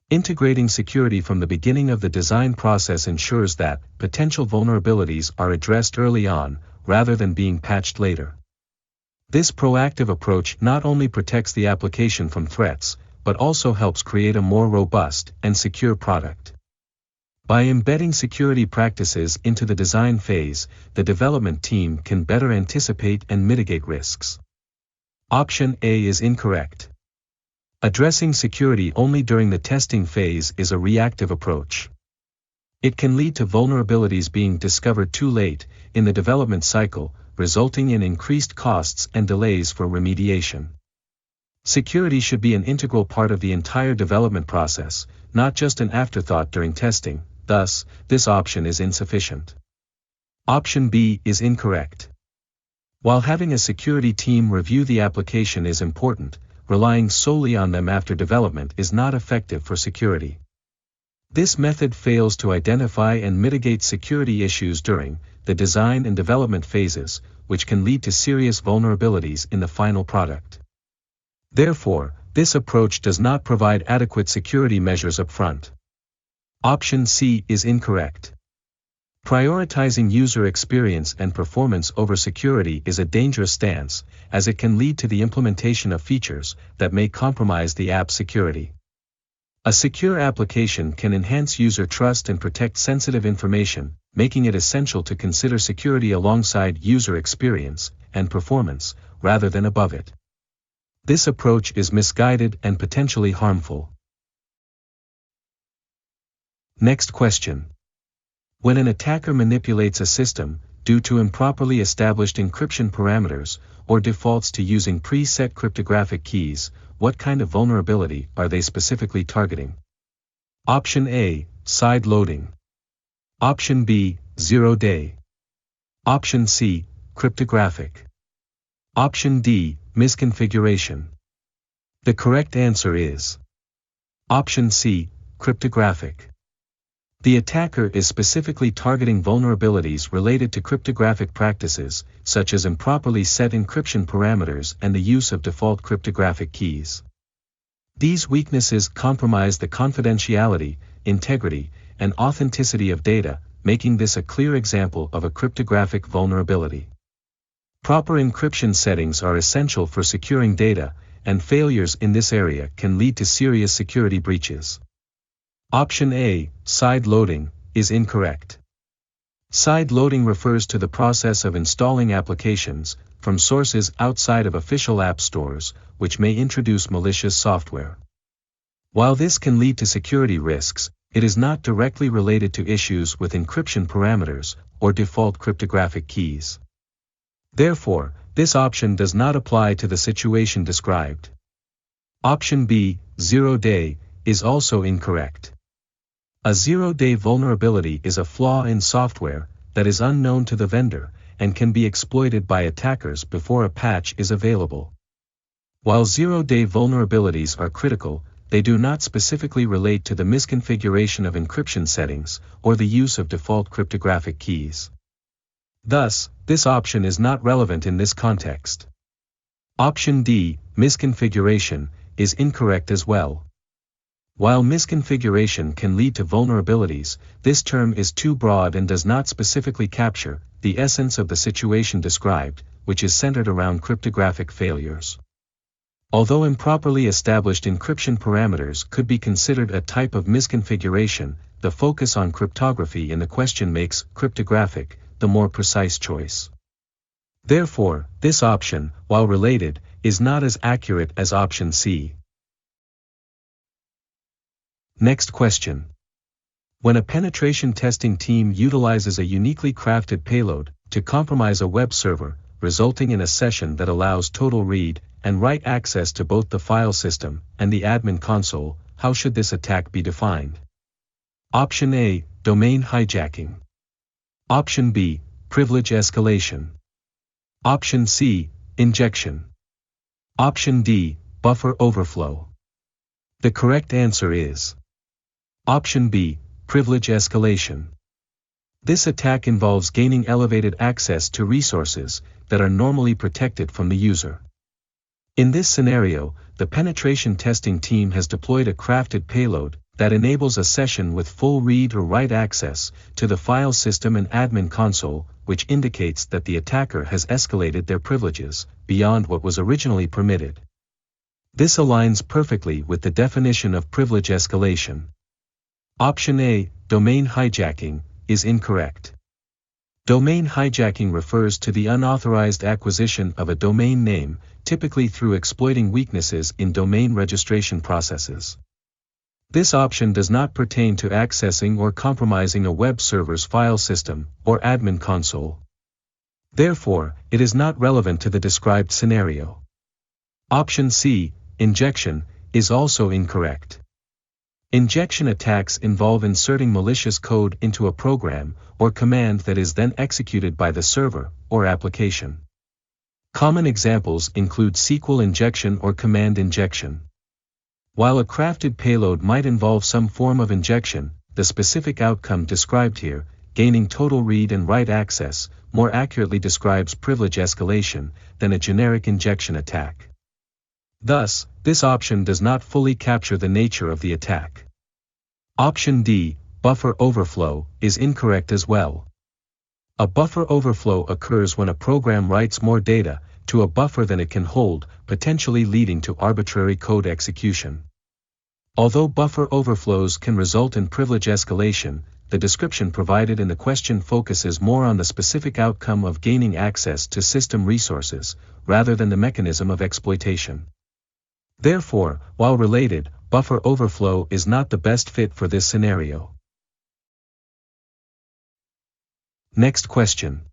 Integrating security from the beginning of the design process ensures that potential vulnerabilities are addressed early on, rather than being patched later. This proactive approach not only protects the application from threats, but also helps create a more robust and secure product. By embedding security practices into the design phase, the development team can better anticipate and mitigate risks. Option A is incorrect. Addressing security only during the testing phase is a reactive approach. It can lead to vulnerabilities being discovered too late in the development cycle, resulting in increased costs and delays for remediation. Security should be an integral part of the entire development process, not just an afterthought during testing. Thus, this option is insufficient. Option B is incorrect. While having a security team review the application is important, relying solely on them after development is not effective for security. This method fails to identify and mitigate security issues during the design and development phases, which can lead to serious vulnerabilities in the final product. Therefore, this approach does not provide adequate security measures upfront. Option C is incorrect. Prioritizing user experience and performance over security is a dangerous stance, as it can lead to the implementation of features that may compromise the app's security. A secure application can enhance user trust and protect sensitive information, making it essential to consider security alongside user experience and performance, rather than above it. This approach is misguided and potentially harmful. Next question. When an attacker manipulates a system, due to improperly established encryption parameters, or defaults to using preset cryptographic keys, what kind of vulnerability are they specifically targeting? Option A, side loading. Option B, zero-day. Option C, cryptographic. Option D, misconfiguration. The correct answer is Option C, cryptographic. The attacker is specifically targeting vulnerabilities related to cryptographic practices, such as improperly set encryption parameters and the use of default cryptographic keys. These weaknesses compromise the confidentiality, integrity, and authenticity of data, making this a clear example of a cryptographic vulnerability. Proper encryption settings are essential for securing data, and failures in this area can lead to serious security breaches. Option A, side loading, is incorrect. Side loading refers to the process of installing applications from sources outside of official app stores, which may introduce malicious software. While this can lead to security risks, it is not directly related to issues with encryption parameters or default cryptographic keys. Therefore, this option does not apply to the situation described. Option B, zero-day, is also incorrect. A zero-day vulnerability is a flaw in software that is unknown to the vendor and can be exploited by attackers before a patch is available. While zero-day vulnerabilities are critical, they do not specifically relate to the misconfiguration of encryption settings or the use of default cryptographic keys. Thus, this option is not relevant in this context. Option D, misconfiguration, is incorrect as well. While misconfiguration can lead to vulnerabilities, this term is too broad and does not specifically capture the essence of the situation described, which is centered around cryptographic failures. Although improperly established encryption parameters could be considered a type of misconfiguration, the focus on cryptography in the question makes cryptographic the more precise choice. Therefore, this option, while related, is not as accurate as option C. Next question. When a penetration testing team utilizes a uniquely crafted payload to compromise a web server, resulting in a session that allows total read and write access to both the file system and the admin console, how should this attack be defined? Option A, domain hijacking. Option B, privilege escalation. Option C, injection. Option D, buffer overflow. The correct answer is Option B, privilege escalation. This attack involves gaining elevated access to resources that are normally protected from the user. In this scenario, the penetration testing team has deployed a crafted payload that enables a session with full read or write access to the file system and admin console, which indicates that the attacker has escalated their privileges beyond what was originally permitted. This aligns perfectly with the definition of privilege escalation. Option A, domain hijacking, is incorrect. Domain hijacking refers to the unauthorized acquisition of a domain name, typically through exploiting weaknesses in domain registration processes. This option does not pertain to accessing or compromising a web server's file system or admin console. Therefore, it is not relevant to the described scenario. Option C, injection, is also incorrect. Injection attacks involve inserting malicious code into a program or command that is then executed by the server or application. Common examples include SQL injection or command injection. While a crafted payload might involve some form of injection, the specific outcome described here, gaining total read and write access, more accurately describes privilege escalation than a generic injection attack. Thus, this option does not fully capture the nature of the attack. Option D, buffer overflow, is incorrect as well. A buffer overflow occurs when a program writes more data to a buffer than it can hold, potentially leading to arbitrary code execution. Although buffer overflows can result in privilege escalation, the description provided in the question focuses more on the specific outcome of gaining access to system resources, rather than the mechanism of exploitation. Therefore, while related, buffer overflow is not the best fit for this scenario. Next question.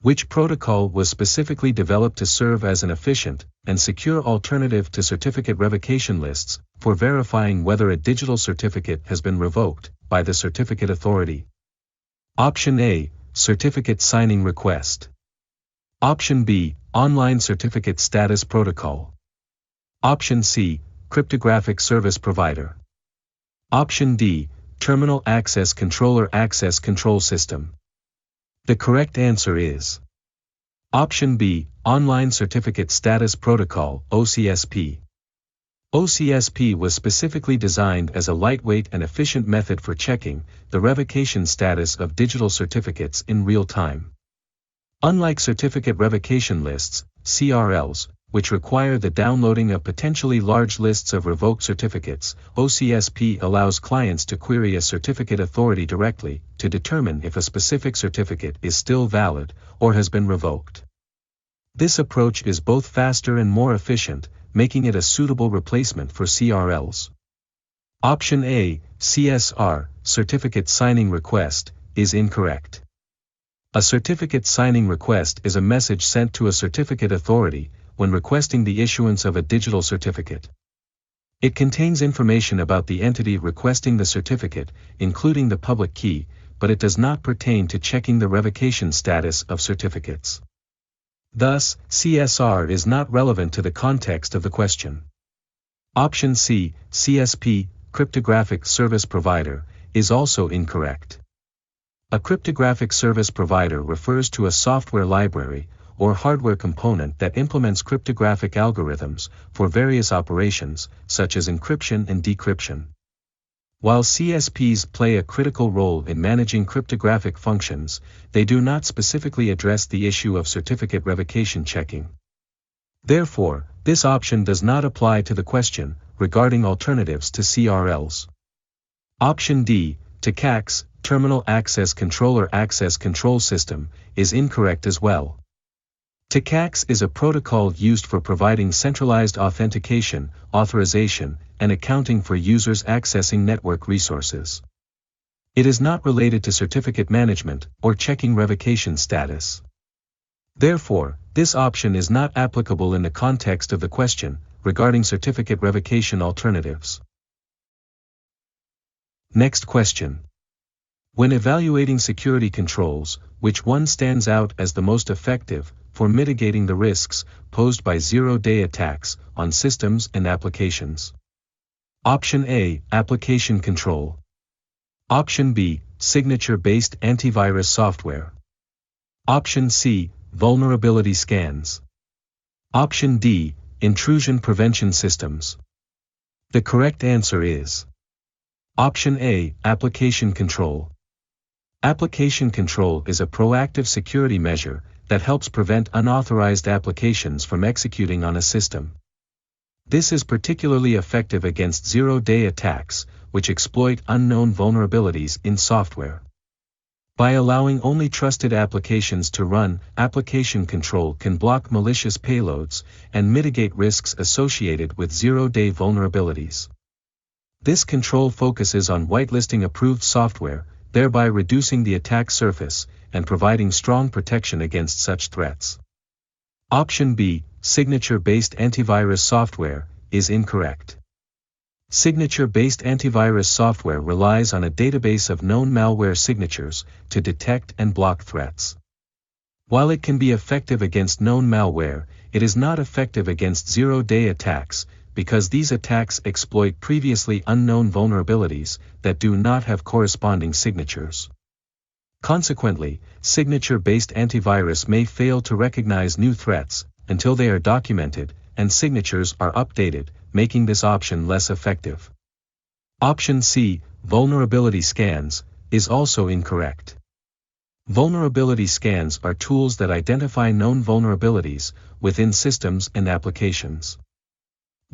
Which protocol was specifically developed to serve as an efficient and secure alternative to certificate revocation lists for verifying whether a digital certificate has been revoked by the certificate authority? Option A, Certificate Signing Request. Option B, Online Certificate Status Protocol. Option C, Cryptographic Service Provider. Option D, Terminal Access Controller Access Control System. The correct answer is Option B, Online Certificate Status Protocol, OCSP. OCSP was specifically designed as a lightweight and efficient method for checking the revocation status of digital certificates in real time. Unlike certificate revocation lists, CRLs, which require the downloading of potentially large lists of revoked certificates, OCSP allows clients to query a certificate authority directly to determine if a specific certificate is still valid or has been revoked. This approach is both faster and more efficient, making it a suitable replacement for CRLs. Option A, CSR, Certificate Signing Request, is incorrect. A certificate signing request is a message sent to a certificate authority when requesting the issuance of a digital certificate. It contains information about the entity requesting the certificate, including the public key, but it does not pertain to checking the revocation status of certificates. Thus, CSR is not relevant to the context of the question. Option C, CSP, Cryptographic Service Provider, is also incorrect. A cryptographic service provider refers to a software library or hardware component that implements cryptographic algorithms for various operations, such as encryption and decryption. While CSPs play a critical role in managing cryptographic functions, they do not specifically address the issue of certificate revocation checking. Therefore, this option does not apply to the question regarding alternatives to CRLs. Option D, TCACS, Terminal Access Controller Access Control System, is incorrect as well. TCACS is a protocol used for providing centralized authentication, authorization, and accounting for users accessing network resources. It is not related to certificate management or checking revocation status. Therefore, this option is not applicable in the context of the question regarding certificate revocation alternatives. Next question. When evaluating security controls, which one stands out as the most effective for mitigating the risks posed by zero-day attacks on systems and applications? Option A, Application Control. Option B, Signature-based antivirus software. Option C, Vulnerability scans. Option D, Intrusion prevention systems. The correct answer is Option A, Application Control. Application control is a proactive security measure that helps prevent unauthorized applications from executing on a system. This is particularly effective against zero-day attacks, which exploit unknown vulnerabilities in software. By allowing only trusted applications to run, application control can block malicious payloads and mitigate risks associated with zero-day vulnerabilities. This control focuses on whitelisting approved software, thereby reducing the attack surface and providing strong protection against such threats. Option B, Signature-based antivirus software, is incorrect. Signature-based antivirus software relies on a database of known malware signatures to detect and block threats. While it can be effective against known malware, it is not effective against zero-day attacks, because these attacks exploit previously unknown vulnerabilities that do not have corresponding signatures. Consequently, signature-based antivirus may fail to recognize new threats until they are documented and signatures are updated, making this option less effective. Option C, Vulnerability scans, is also incorrect. Vulnerability scans are tools that identify known vulnerabilities within systems and applications.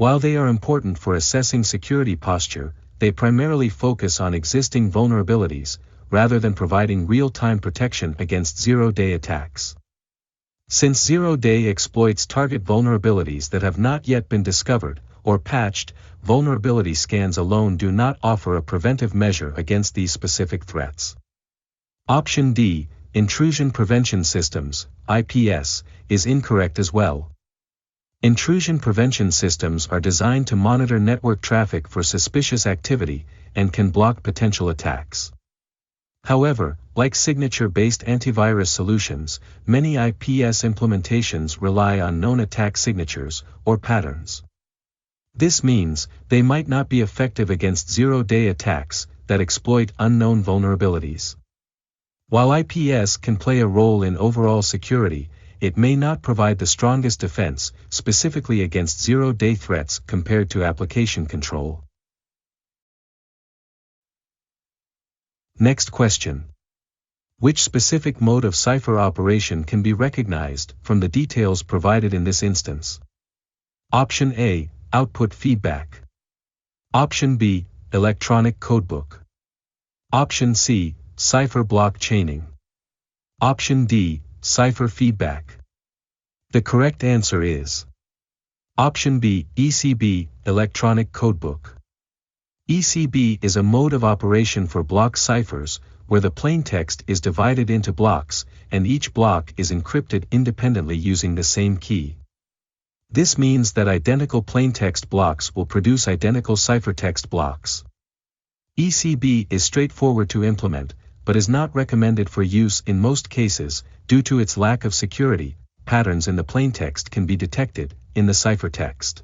While they are important for assessing security posture, they primarily focus on existing vulnerabilities, rather than providing real-time protection against zero-day attacks. Since zero-day exploits target vulnerabilities that have not yet been discovered or patched, vulnerability scans alone do not offer a preventive measure against these specific threats. Option D, Intrusion Prevention Systems, IPS, is incorrect as well. Intrusion prevention systems are designed to monitor network traffic for suspicious activity and can block potential attacks. However, like signature-based antivirus solutions, many IPS implementations rely on known attack signatures or patterns. This means they might not be effective against zero-day attacks that exploit unknown vulnerabilities. While IPS can play a role in overall security, it may not provide the strongest defense, specifically against zero-day threats compared to application control. Next question. Which specific mode of cipher operation can be recognized from the details provided in this instance? Option A, Output feedback. Option B, Electronic codebook. Option C, Cipher block chaining. Option D, Cipher feedback. The correct answer is Option B, ECB, Electronic codebook. ECB is a mode of operation for block ciphers, where the plaintext is divided into blocks, and each block is encrypted independently using the same key. This means that identical plaintext blocks will produce identical ciphertext blocks. ECB is straightforward to implement, but is not recommended for use in most cases, due to its lack of security. Patterns in the plaintext can be detected in the ciphertext.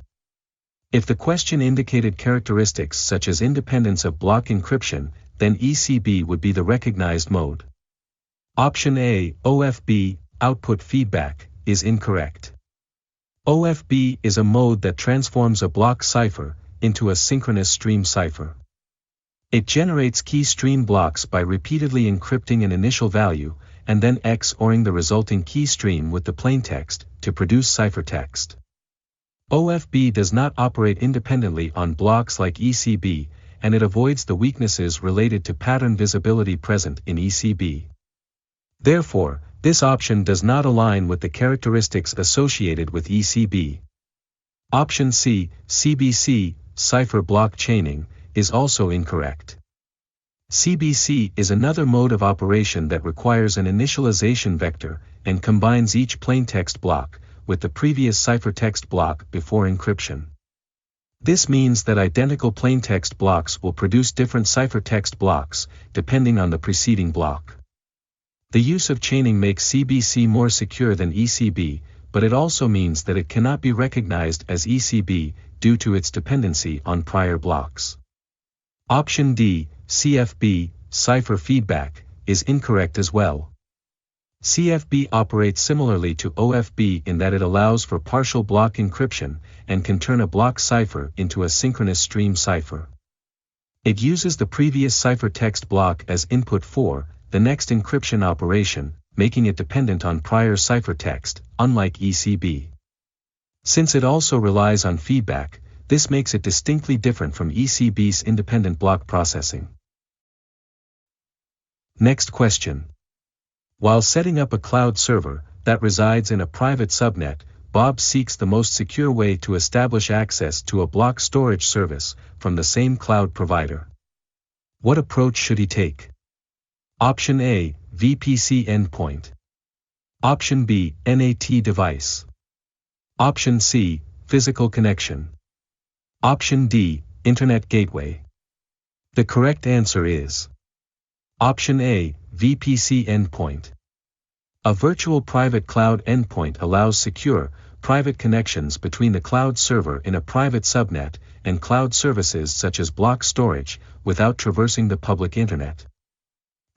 If the question indicated characteristics such as independence of block encryption, then ECB would be the recognized mode. Option A, OFB, Output feedback, is incorrect. OFB is a mode that transforms a block cipher into a synchronous stream cipher. It generates key stream blocks by repeatedly encrypting an initial value, and then XORing the resulting key stream with the plaintext to produce ciphertext. OFB does not operate independently on blocks like ECB, and it avoids the weaknesses related to pattern visibility present in ECB. Therefore, this option does not align with the characteristics associated with ECB. Option C, CBC, Cipher block chaining, is also incorrect. CBC is another mode of operation that requires an initialization vector and combines each plaintext block with the previous ciphertext block before encryption. This means that identical plaintext blocks will produce different ciphertext blocks, depending on the preceding block. The use of chaining makes CBC more secure than ECB, but it also means that it cannot be recognized as ECB due to its dependency on prior blocks. Option D, CFB, Cipher feedback, is incorrect as well. CFB operates similarly to OFB in that it allows for partial block encryption and can turn a block cipher into a synchronous stream cipher. It uses the previous ciphertext block as input for the next encryption operation, making it dependent on prior ciphertext, unlike ECB. Since it also relies on feedback, this makes it distinctly different from ECB's independent block processing. Next question. While setting up a cloud server that resides in a private subnet, Bob seeks the most secure way to establish access to a block storage service from the same cloud provider. What approach should he take? Option A, VPC endpoint. Option B, NAT device. Option C, physical connection. Option D, Internet gateway. The correct answer is Option A, VPC endpoint. A virtual private cloud endpoint allows secure, private connections between the cloud server in a private subnet and cloud services such as block storage, without traversing the public internet.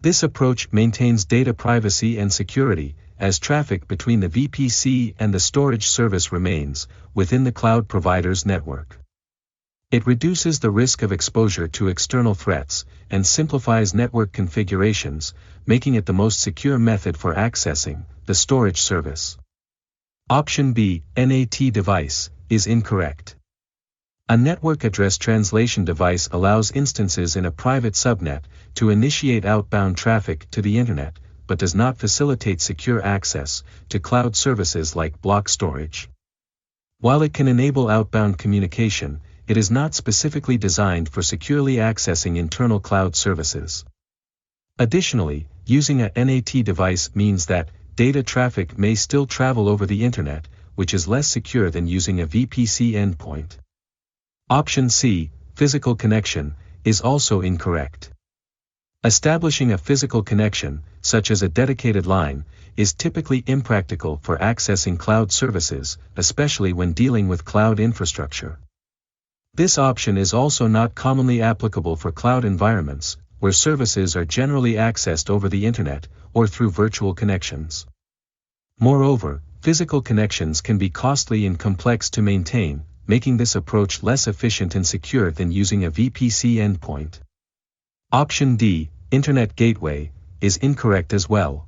This approach maintains data privacy and security, as traffic between the VPC and the storage service remains within the cloud provider's network. It reduces the risk of exposure to external threats and simplifies network configurations, making it the most secure method for accessing the storage service. Option B, NAT device, is incorrect. A network address translation device allows instances in a private subnet to initiate outbound traffic to the internet, but does not facilitate secure access to cloud services like block storage. While it can enable outbound communication, it is not specifically designed for securely accessing internal cloud services. Additionally, using a NAT device means that data traffic may still travel over the internet, which is less secure than using a VPC endpoint. Option C, physical connection, is also incorrect. Establishing a physical connection, such as a dedicated line, is typically impractical for accessing cloud services, especially when dealing with cloud infrastructure. This option is also not commonly applicable for cloud environments, where services are generally accessed over the internet or through virtual connections. Moreover, physical connections can be costly and complex to maintain, making this approach less efficient and secure than using a VPC endpoint. Option D, Internet Gateway, is incorrect as well.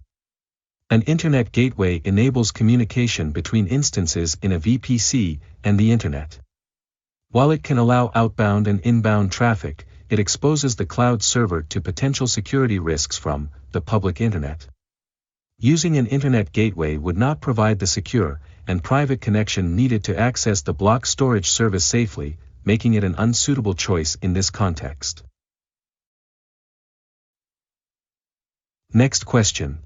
An Internet gateway enables communication between instances in a VPC and the Internet. While it can allow outbound and inbound traffic, it exposes the cloud server to potential security risks from the public Internet. Using an Internet gateway would not provide the secure and private connection needed to access the block storage service safely, making it an unsuitable choice in this context. Next question.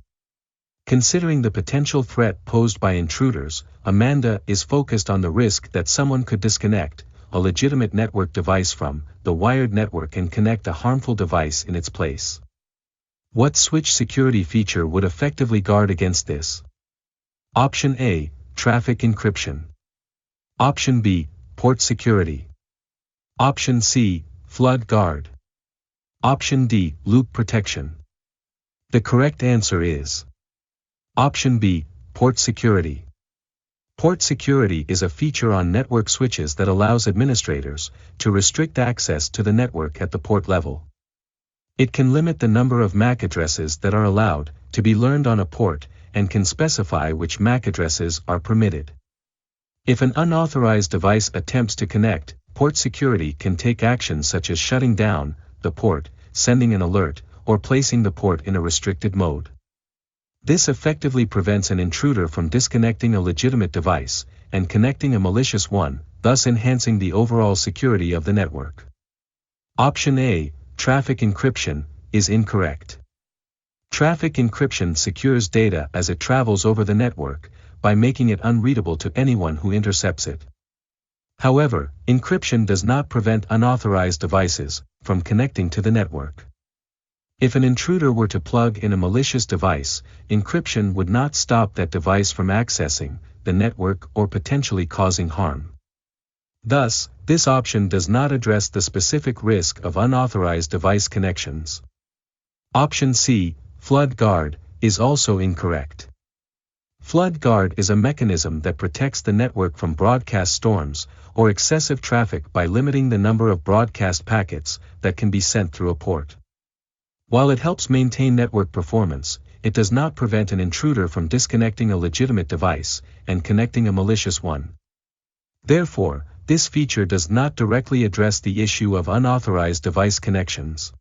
Considering the potential threat posed by intruders, Amanda is focused on the risk that someone could disconnect a legitimate network device from the wired network and connect a harmful device in its place. What switch security feature would effectively guard against this? Option A, traffic encryption. Option B, port security. Option C, flood guard. Option D, loop protection. The correct answer is Option B, port security. Port security is a feature on network switches that allows administrators to restrict access to the network at the port level. It can limit the number of MAC addresses that are allowed to be learned on a port and can specify which MAC addresses are permitted. If an unauthorized device attempts to connect, port security can take actions such as shutting down the port, sending an alert, or placing the port in a restricted mode. This effectively prevents an intruder from disconnecting a legitimate device and connecting a malicious one, thus enhancing the overall security of the network. Option A, traffic encryption, is incorrect. Traffic encryption secures data as it travels over the network, by making it unreadable to anyone who intercepts it. However, encryption does not prevent unauthorized devices from connecting to the network. If an intruder were to plug in a malicious device, encryption would not stop that device from accessing the network or potentially causing harm. Thus, this option does not address the specific risk of unauthorized device connections. Option C, flood guard, is also incorrect. Flood guard is a mechanism that protects the network from broadcast storms or excessive traffic by limiting the number of broadcast packets that can be sent through a port. While it helps maintain network performance, it does not prevent an intruder from disconnecting a legitimate device and connecting a malicious one. Therefore, this feature does not directly address the issue of unauthorized device connections.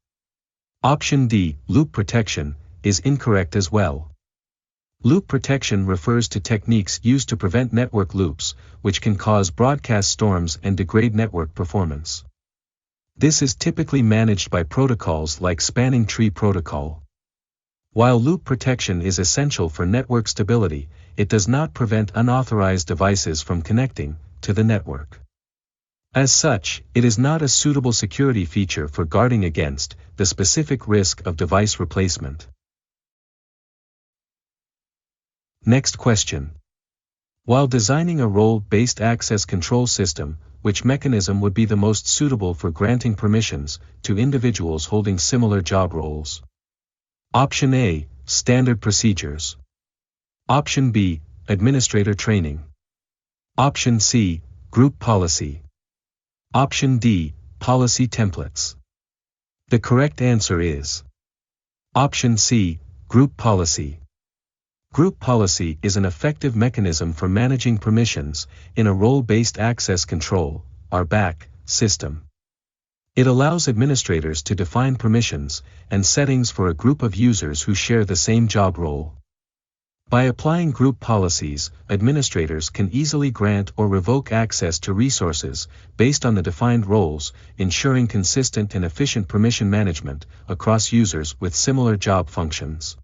Option D, loop protection, is incorrect as well. Loop protection refers to techniques used to prevent network loops, which can cause broadcast storms and degrade network performance. This is typically managed by protocols like Spanning Tree Protocol. While loop protection is essential for network stability, it does not prevent unauthorized devices from connecting to the network. As such, it is not a suitable security feature for guarding against the specific risk of device replacement. Next question. While designing a role-based access control system, which mechanism would be the most suitable for granting permissions to individuals holding similar job roles? Option A, standard procedures. Option B, administrator training. Option C, group policy. Option D, policy templates. The correct answer is Option C, group policy. Group policy is an effective mechanism for managing permissions in a role-based access control, RBAC, system. It allows administrators to define permissions and settings for a group of users who share the same job role. By applying group policies, administrators can easily grant or revoke access to resources based on the defined roles, ensuring consistent and efficient permission management across users with similar job functions.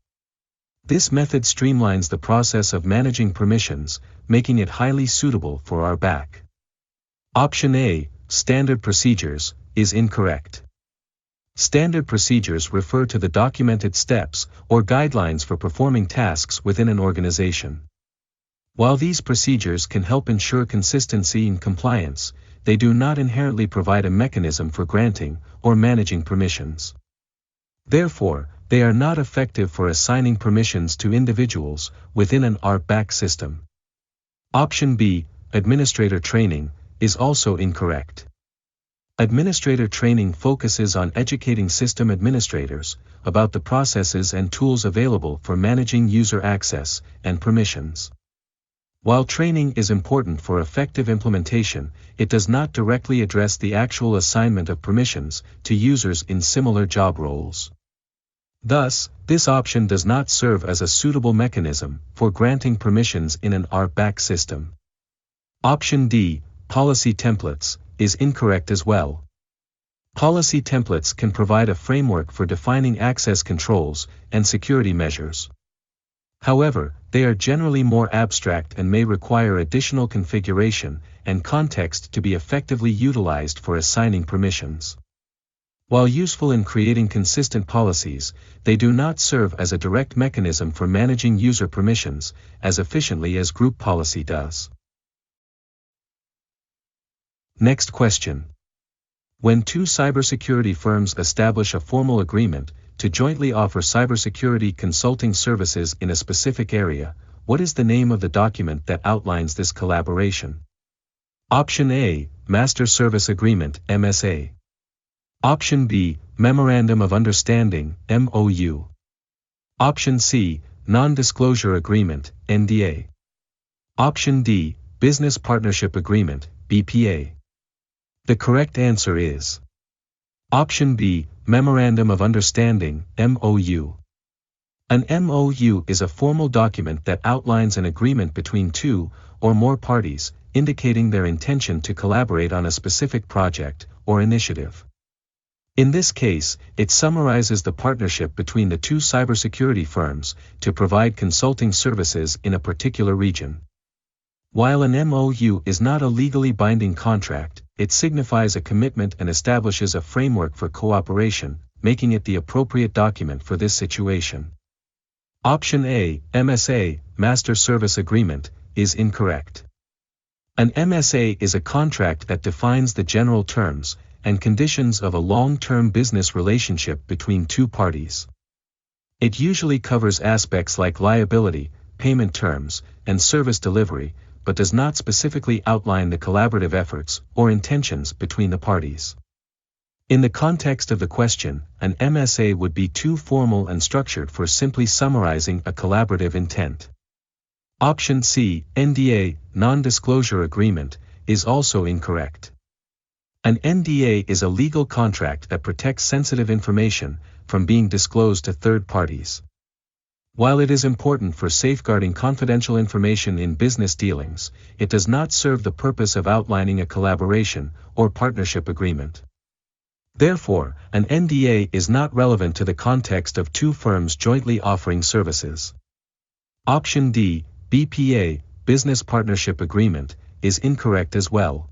This method streamlines the process of managing permissions, making it highly suitable for our BAC. Option A, Standard Procedures, is incorrect. Standard procedures refer to the documented steps or guidelines for performing tasks within an organization. While these procedures can help ensure consistency and compliance, they do not inherently provide a mechanism for granting or managing permissions. Therefore, they are not effective for assigning permissions to individuals within an RBAC system. Option B, Administrator Training, is also incorrect. Administrator training focuses on educating system administrators about the processes and tools available for managing user access and permissions. While training is important for effective implementation, it does not directly address the actual assignment of permissions to users in similar job roles. Thus, this option does not serve as a suitable mechanism for granting permissions in an RBAC system. Option D, Policy Templates, is incorrect as well. Policy templates can provide a framework for defining access controls and security measures. However, they are generally more abstract and may require additional configuration and context to be effectively utilized for assigning permissions. While useful in creating consistent policies, they do not serve as a direct mechanism for managing user permissions as efficiently as group policy does. Next question. When two cybersecurity firms establish a formal agreement to jointly offer cybersecurity consulting services in a specific area, what is the name of the document that outlines this collaboration? Option A, Master Service Agreement, MSA. Option B, Memorandum of Understanding, MOU. Option C, Non-Disclosure Agreement, NDA. Option D, Business Partnership Agreement, BPA. The correct answer is Option B, Memorandum of Understanding, MOU. An MOU is a formal document that outlines an agreement between two or more parties, indicating their intention to collaborate on a specific project or initiative. In this case, it summarizes the partnership between the two cybersecurity firms to provide consulting services in a particular region. While an MOU is not a legally binding contract, it signifies a commitment and establishes a framework for cooperation, making it the appropriate document for this situation. Option A, MSA, Master Service Agreement, is incorrect. An MSA is a contract that defines the general terms and conditions of a long-term business relationship between two parties. It usually covers aspects like liability, payment terms, and service delivery, but does not specifically outline the collaborative efforts or intentions between the parties. In the context of the question, an MSA would be too formal and structured for simply summarizing a collaborative intent. Option C, NDA, Non-Disclosure Agreement, is also incorrect. An NDA is a legal contract that protects sensitive information from being disclosed to third parties. While it is important for safeguarding confidential information in business dealings, it does not serve the purpose of outlining a collaboration or partnership agreement. Therefore, an NDA is not relevant to the context of two firms jointly offering services. Option D, BPA, Business Partnership Agreement, is incorrect as well.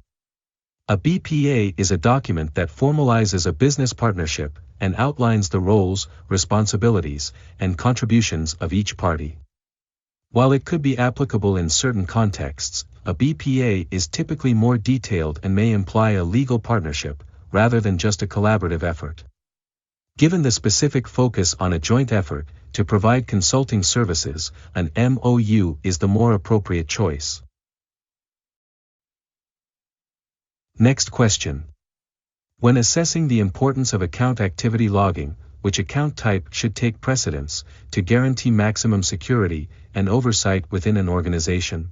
A BPA is a document that formalizes a business partnership and outlines the roles, responsibilities, and contributions of each party. While it could be applicable in certain contexts, a BPA is typically more detailed and may imply a legal partnership, rather than just a collaborative effort. Given the specific focus on a joint effort to provide consulting services, an MOU is the more appropriate choice. Next question. When assessing the importance of account activity logging, which account type should take precedence to guarantee maximum security and oversight within an organization?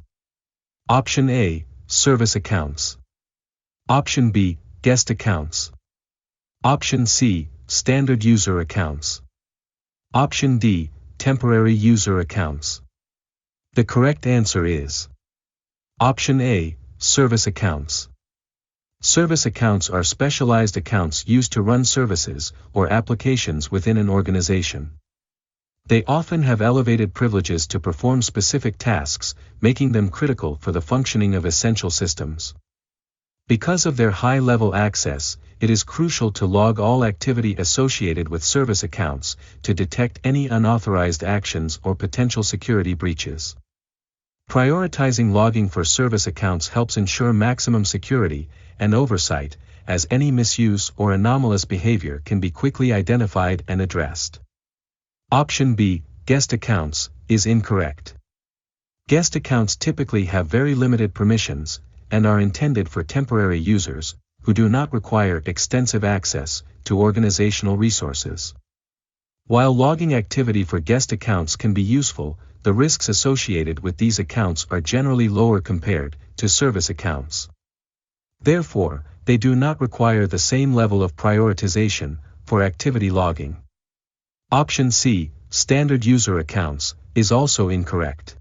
Option A, Service accounts. Option B, guest accounts. Option C, standard user accounts. Option D, temporary user accounts. The correct answer is Option A, service accounts. Service accounts are specialized accounts used to run services or applications within an organization. They often have elevated privileges to perform specific tasks, making them critical for the functioning of essential systems. Because of their high-level access, it is crucial to log all activity associated with service accounts to detect any unauthorized actions or potential security breaches. Prioritizing logging for service accounts helps ensure maximum security and oversight, as any misuse or anomalous behavior can be quickly identified and addressed. Option B, guest accounts, is incorrect. Guest accounts typically have very limited permissions and are intended for temporary users who do not require extensive access to organizational resources. While logging activity for guest accounts can be useful, the risks associated with these accounts are generally lower compared to service accounts. Therefore, they do not require the same level of prioritization for activity logging. Option C, standard user accounts, is also incorrect.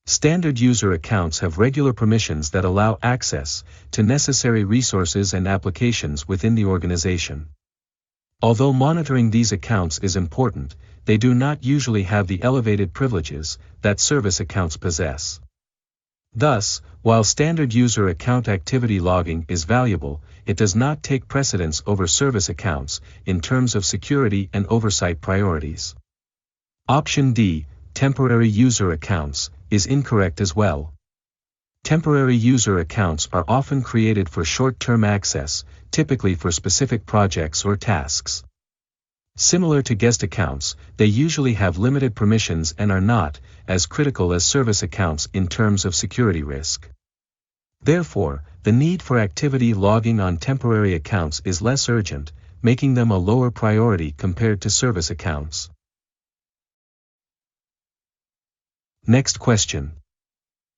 Standard user accounts have regular permissions that allow access to necessary resources and applications within the organization. Although monitoring these accounts is important, they do not usually have the elevated privileges that service accounts possess. Thus, while standard user account activity logging is valuable, it does not take precedence over service accounts in terms of security and oversight priorities. Option D, temporary user accounts, is incorrect as well. Temporary user accounts are often created for short-term access, typically for specific projects or tasks. Similar to guest accounts, they usually have limited permissions and are not as critical as service accounts in terms of security risk. Therefore, the need for activity logging on temporary accounts is less urgent, making them a lower priority compared to service accounts. Next question.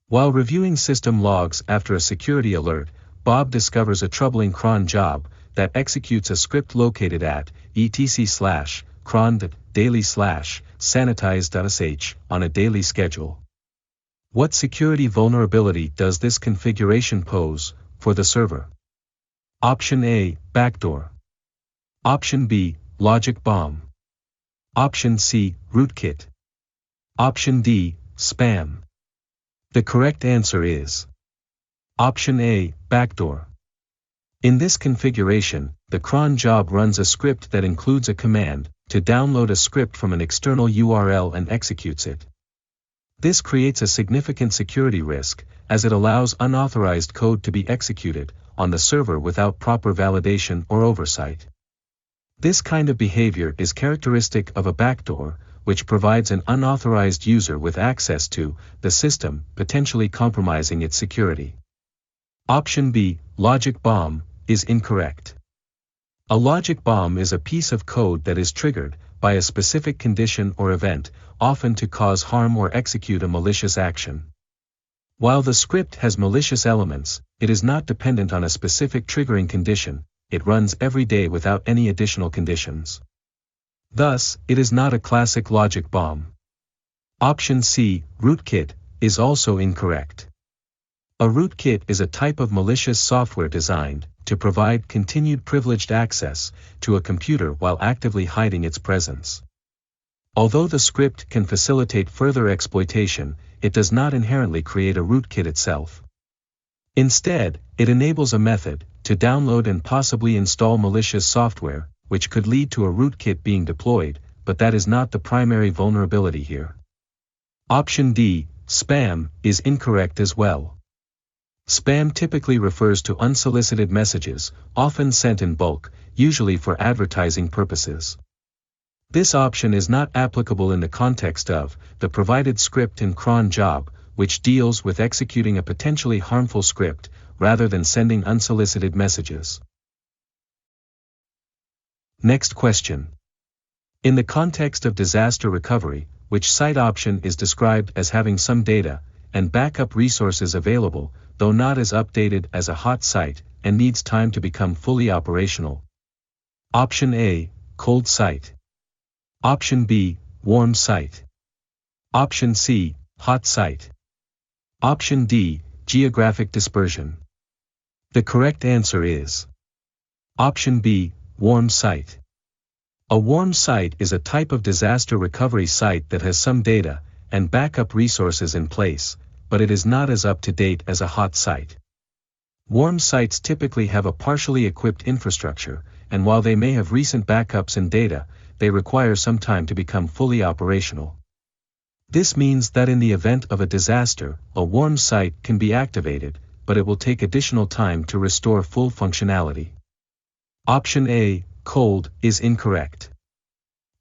While reviewing system logs after a security alert, Bob discovers a troubling cron job that executes a script located at etc/cron.daily/sanitize.sh on a daily schedule. What security vulnerability does this configuration pose for the server? Option A, backdoor. Option B, logic bomb. Option C, rootkit. Option D, spam. The correct answer is Option A, backdoor. In this configuration, the cron job runs a script that includes a command to download a script from an external URL and executes it. This creates a significant security risk, as it allows unauthorized code to be executed on the server without proper validation or oversight. This kind of behavior is characteristic of a backdoor, which provides an unauthorized user with access to the system, potentially compromising its security. Option B, logic bomb, is incorrect. A logic bomb is a piece of code that is triggered by a specific condition or event, often to cause harm or execute a malicious action. While the script has malicious elements, it is not dependent on a specific triggering condition, it runs every day without any additional conditions. Thus, it is not a classic logic bomb. Option C, rootkit, is also incorrect. A rootkit is a type of malicious software designed to provide continued privileged access to a computer while actively hiding its presence. Although the script can facilitate further exploitation, it does not inherently create a rootkit itself. Instead, it enables a method to download and possibly install malicious software, which could lead to a rootkit being deployed, but that is not the primary vulnerability here. Option D, spam, is incorrect as well. Spam typically refers to unsolicited messages, often sent in bulk, usually for advertising purposes. This option is not applicable in the context of the provided script in cron job, which deals with executing a potentially harmful script, rather than sending unsolicited messages. Next question. In the context of disaster recovery, which site option is described as having some data and backup resources available, though not as updated as a hot site, and needs time to become fully operational. Option A, cold site. Option B, warm site. Option C, hot site. Option D, geographic dispersion. The correct answer is Option B, warm site. A warm site is a type of disaster recovery site that has some data and backup resources in place, but it is not as up-to-date as a hot site. Warm sites typically have a partially equipped infrastructure, and while they may have recent backups and data, they require some time to become fully operational. This means that in the event of a disaster, a warm site can be activated, but it will take additional time to restore full functionality. Option A, cold, is incorrect.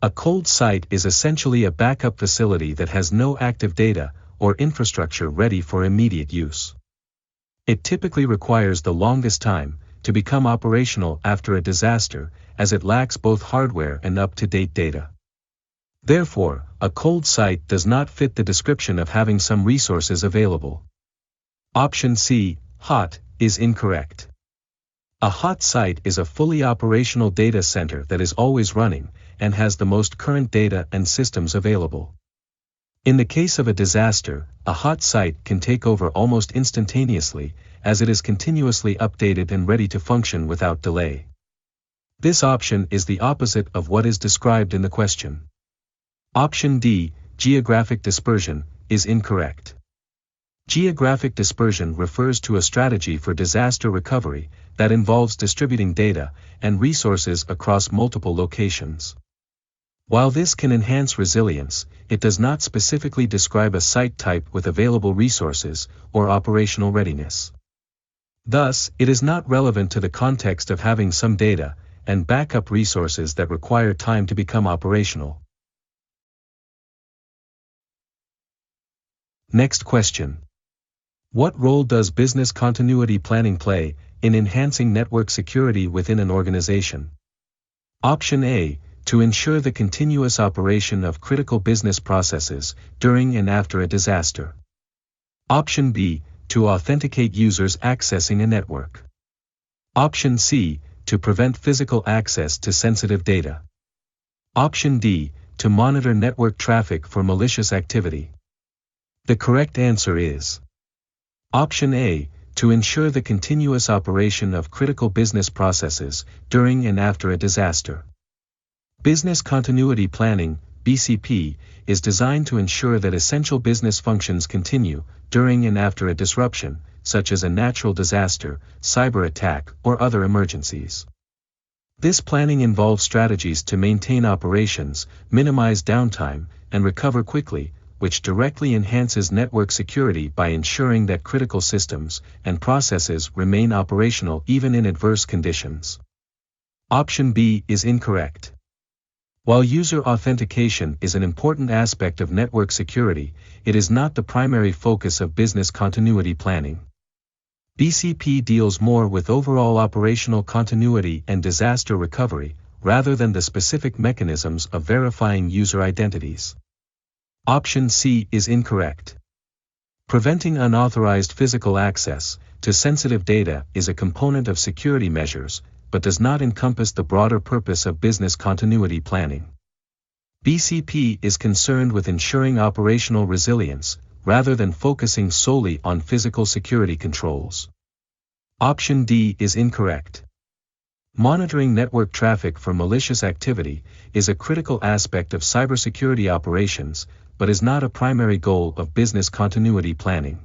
A cold site is essentially a backup facility that has no active data or infrastructure ready for immediate use. It typically requires the longest time to become operational after a disaster, as it lacks both hardware and up-to-date data. Therefore, a cold site does not fit the description of having some resources available. Option C, hot, is incorrect. A hot site is a fully operational data center that is always running and has the most current data and systems available. In the case of a disaster, a hot site can take over almost instantaneously, as it is continuously updated and ready to function without delay. This option is the opposite of what is described in the question. Option D, geographic dispersion, is incorrect. Geographic dispersion refers to a strategy for disaster recovery that involves distributing data and resources across multiple locations. While this can enhance resilience, it does not specifically describe a site type with available resources or operational readiness. Thus, it is not relevant to the context of having some data and backup resources that require time to become operational. Next question. What role does business continuity planning play in enhancing network security within an organization? Option A, to ensure the continuous operation of critical business processes during and after a disaster. Option B, to authenticate users accessing a network. Option C, to prevent physical access to sensitive data. Option D, to monitor network traffic for malicious activity. The correct answer is Option A, to ensure the continuous operation of critical business processes during and after a disaster. Business continuity planning, BCP, is designed to ensure that essential business functions continue during and after a disruption, such as a natural disaster, cyber attack, or other emergencies. This planning involves strategies to maintain operations, minimize downtime, and recover quickly, which directly enhances network security by ensuring that critical systems and processes remain operational even in adverse conditions. Option B is incorrect. While user authentication is an important aspect of network security, it is not the primary focus of business continuity planning. BCP deals more with overall operational continuity and disaster recovery, rather than the specific mechanisms of verifying user identities. Option C is incorrect. Preventing unauthorized physical access to sensitive data is a component of security measures, but does not encompass the broader purpose of business continuity planning. BCP is concerned with ensuring operational resilience, rather than focusing solely on physical security controls. Option D is incorrect. Monitoring network traffic for malicious activity is a critical aspect of cybersecurity operations, but is not a primary goal of business continuity planning.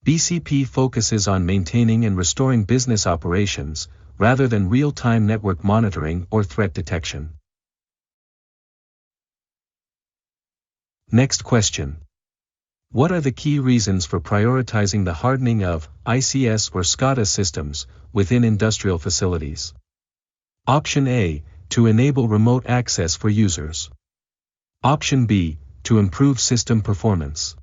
BCP focuses on maintaining and restoring business operations, rather than real-time network monitoring or threat detection. Next question. What are the key reasons for prioritizing the hardening of ICS or SCADA systems within industrial facilities? Option A, to enable remote access for users. Option B, to improve system performance.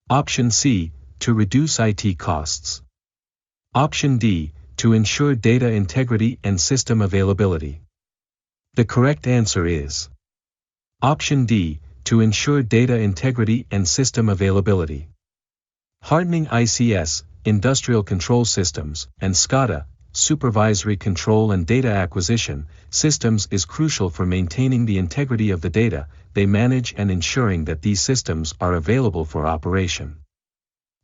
Option C, to reduce IT costs. Option D, to ensure data integrity and system availability. The correct answer is Option D, to ensure data integrity and system availability. Hardening ICS, industrial control systems, and SCADA, supervisory control and data acquisition, systems is crucial for maintaining the integrity of the data they manage and ensuring that these systems are available for operation.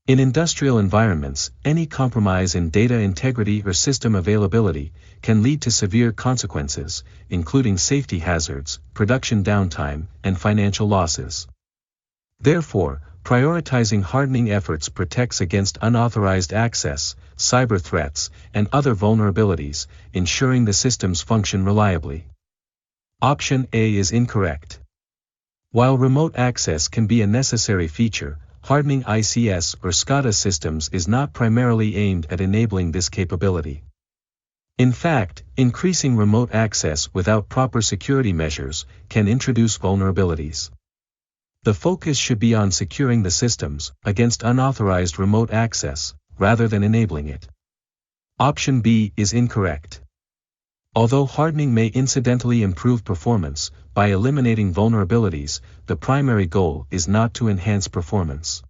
In industrial environments, any compromise in data integrity or system availability can lead to severe consequences, including safety hazards, production downtime, and financial losses. Therefore, prioritizing hardening efforts protects against unauthorized access, cyber threats, and other vulnerabilities, ensuring the systems function reliably. Option A is incorrect. While remote access can be a necessary feature, hardening ICS or SCADA systems is not primarily aimed at enabling this capability. In fact, increasing remote access without proper security measures can introduce vulnerabilities. The focus should be on securing the systems against unauthorized remote access, rather than enabling it. Option B is incorrect. Although hardening may incidentally improve performance, by eliminating vulnerabilities, the primary goal is not to enhance performance.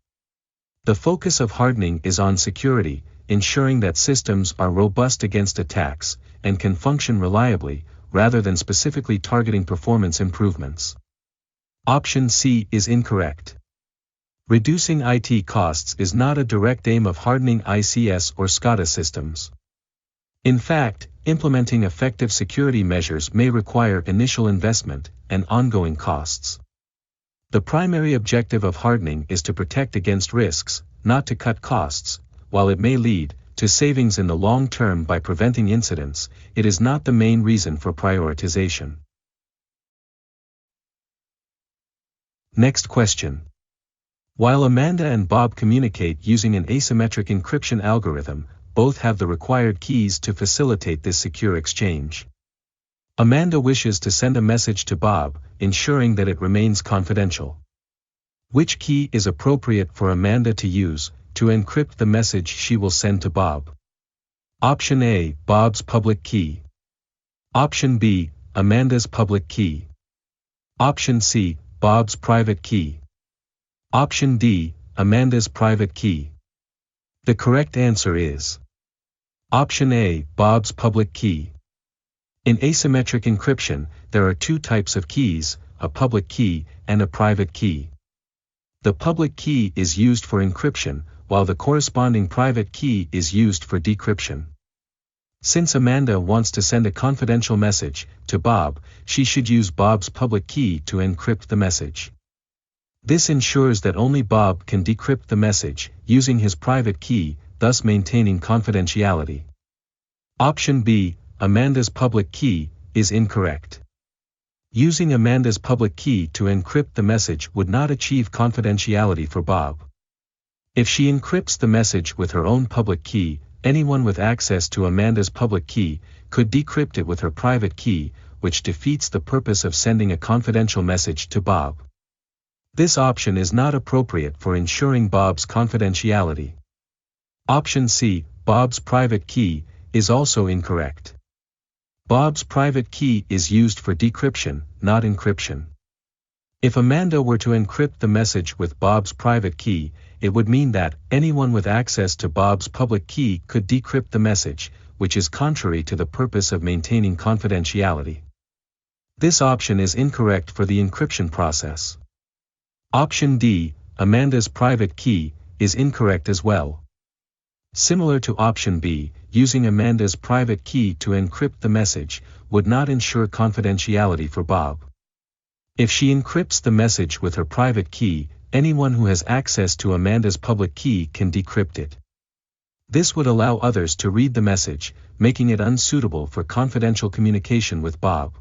The focus of hardening is on security, ensuring that systems are robust against attacks, and can function reliably, rather than specifically targeting performance improvements. Option C is incorrect. Reducing IT costs is not a direct aim of hardening ICS or SCADA systems. In fact, implementing effective security measures may require initial investment and ongoing costs. The primary objective of hardening is to protect against risks, not to cut costs. While it may lead to savings in the long term by preventing incidents, it is not the main reason for prioritization. Next question. While Amanda and Bob communicate using an asymmetric encryption algorithm, both have the required keys to facilitate this secure exchange. Amanda wishes to send a message to Bob, ensuring that it remains confidential. Which key is appropriate for Amanda to use to encrypt the message she will send to Bob? Option A, Bob's public key. Option B, Amanda's public key. Option C, Bob's private key. Option D, Amanda's private key. The correct answer is Option A, Bob's public key. In asymmetric encryption, there are two types of keys, a public key and a private key. The public key is used for encryption, while the corresponding private key is used for decryption. Since Amanda wants to send a confidential message to Bob, she should use Bob's public key to encrypt the message. This ensures that only Bob can decrypt the message using his private key, thus maintaining confidentiality. Option B, Amanda's public key, is incorrect. Using Amanda's public key to encrypt the message would not achieve confidentiality for Bob. If she encrypts the message with her own public key, anyone with access to Amanda's public key could decrypt it with her private key, which defeats the purpose of sending a confidential message to Bob. This option is not appropriate for ensuring Bob's confidentiality. Option C, Bob's private key, is also incorrect. Bob's private key is used for decryption, not encryption. If Amanda were to encrypt the message with Bob's private key, it would mean that anyone with access to Bob's public key could decrypt the message, which is contrary to the purpose of maintaining confidentiality. This option is incorrect for the encryption process. Option D, Amanda's private key, is incorrect as well. Similar to option B, using Amanda's private key to encrypt the message would not ensure confidentiality for Bob. If she encrypts the message with her private key, anyone who has access to Amanda's public key can decrypt it. This would allow others to read the message, making it unsuitable for confidential communication with Bob.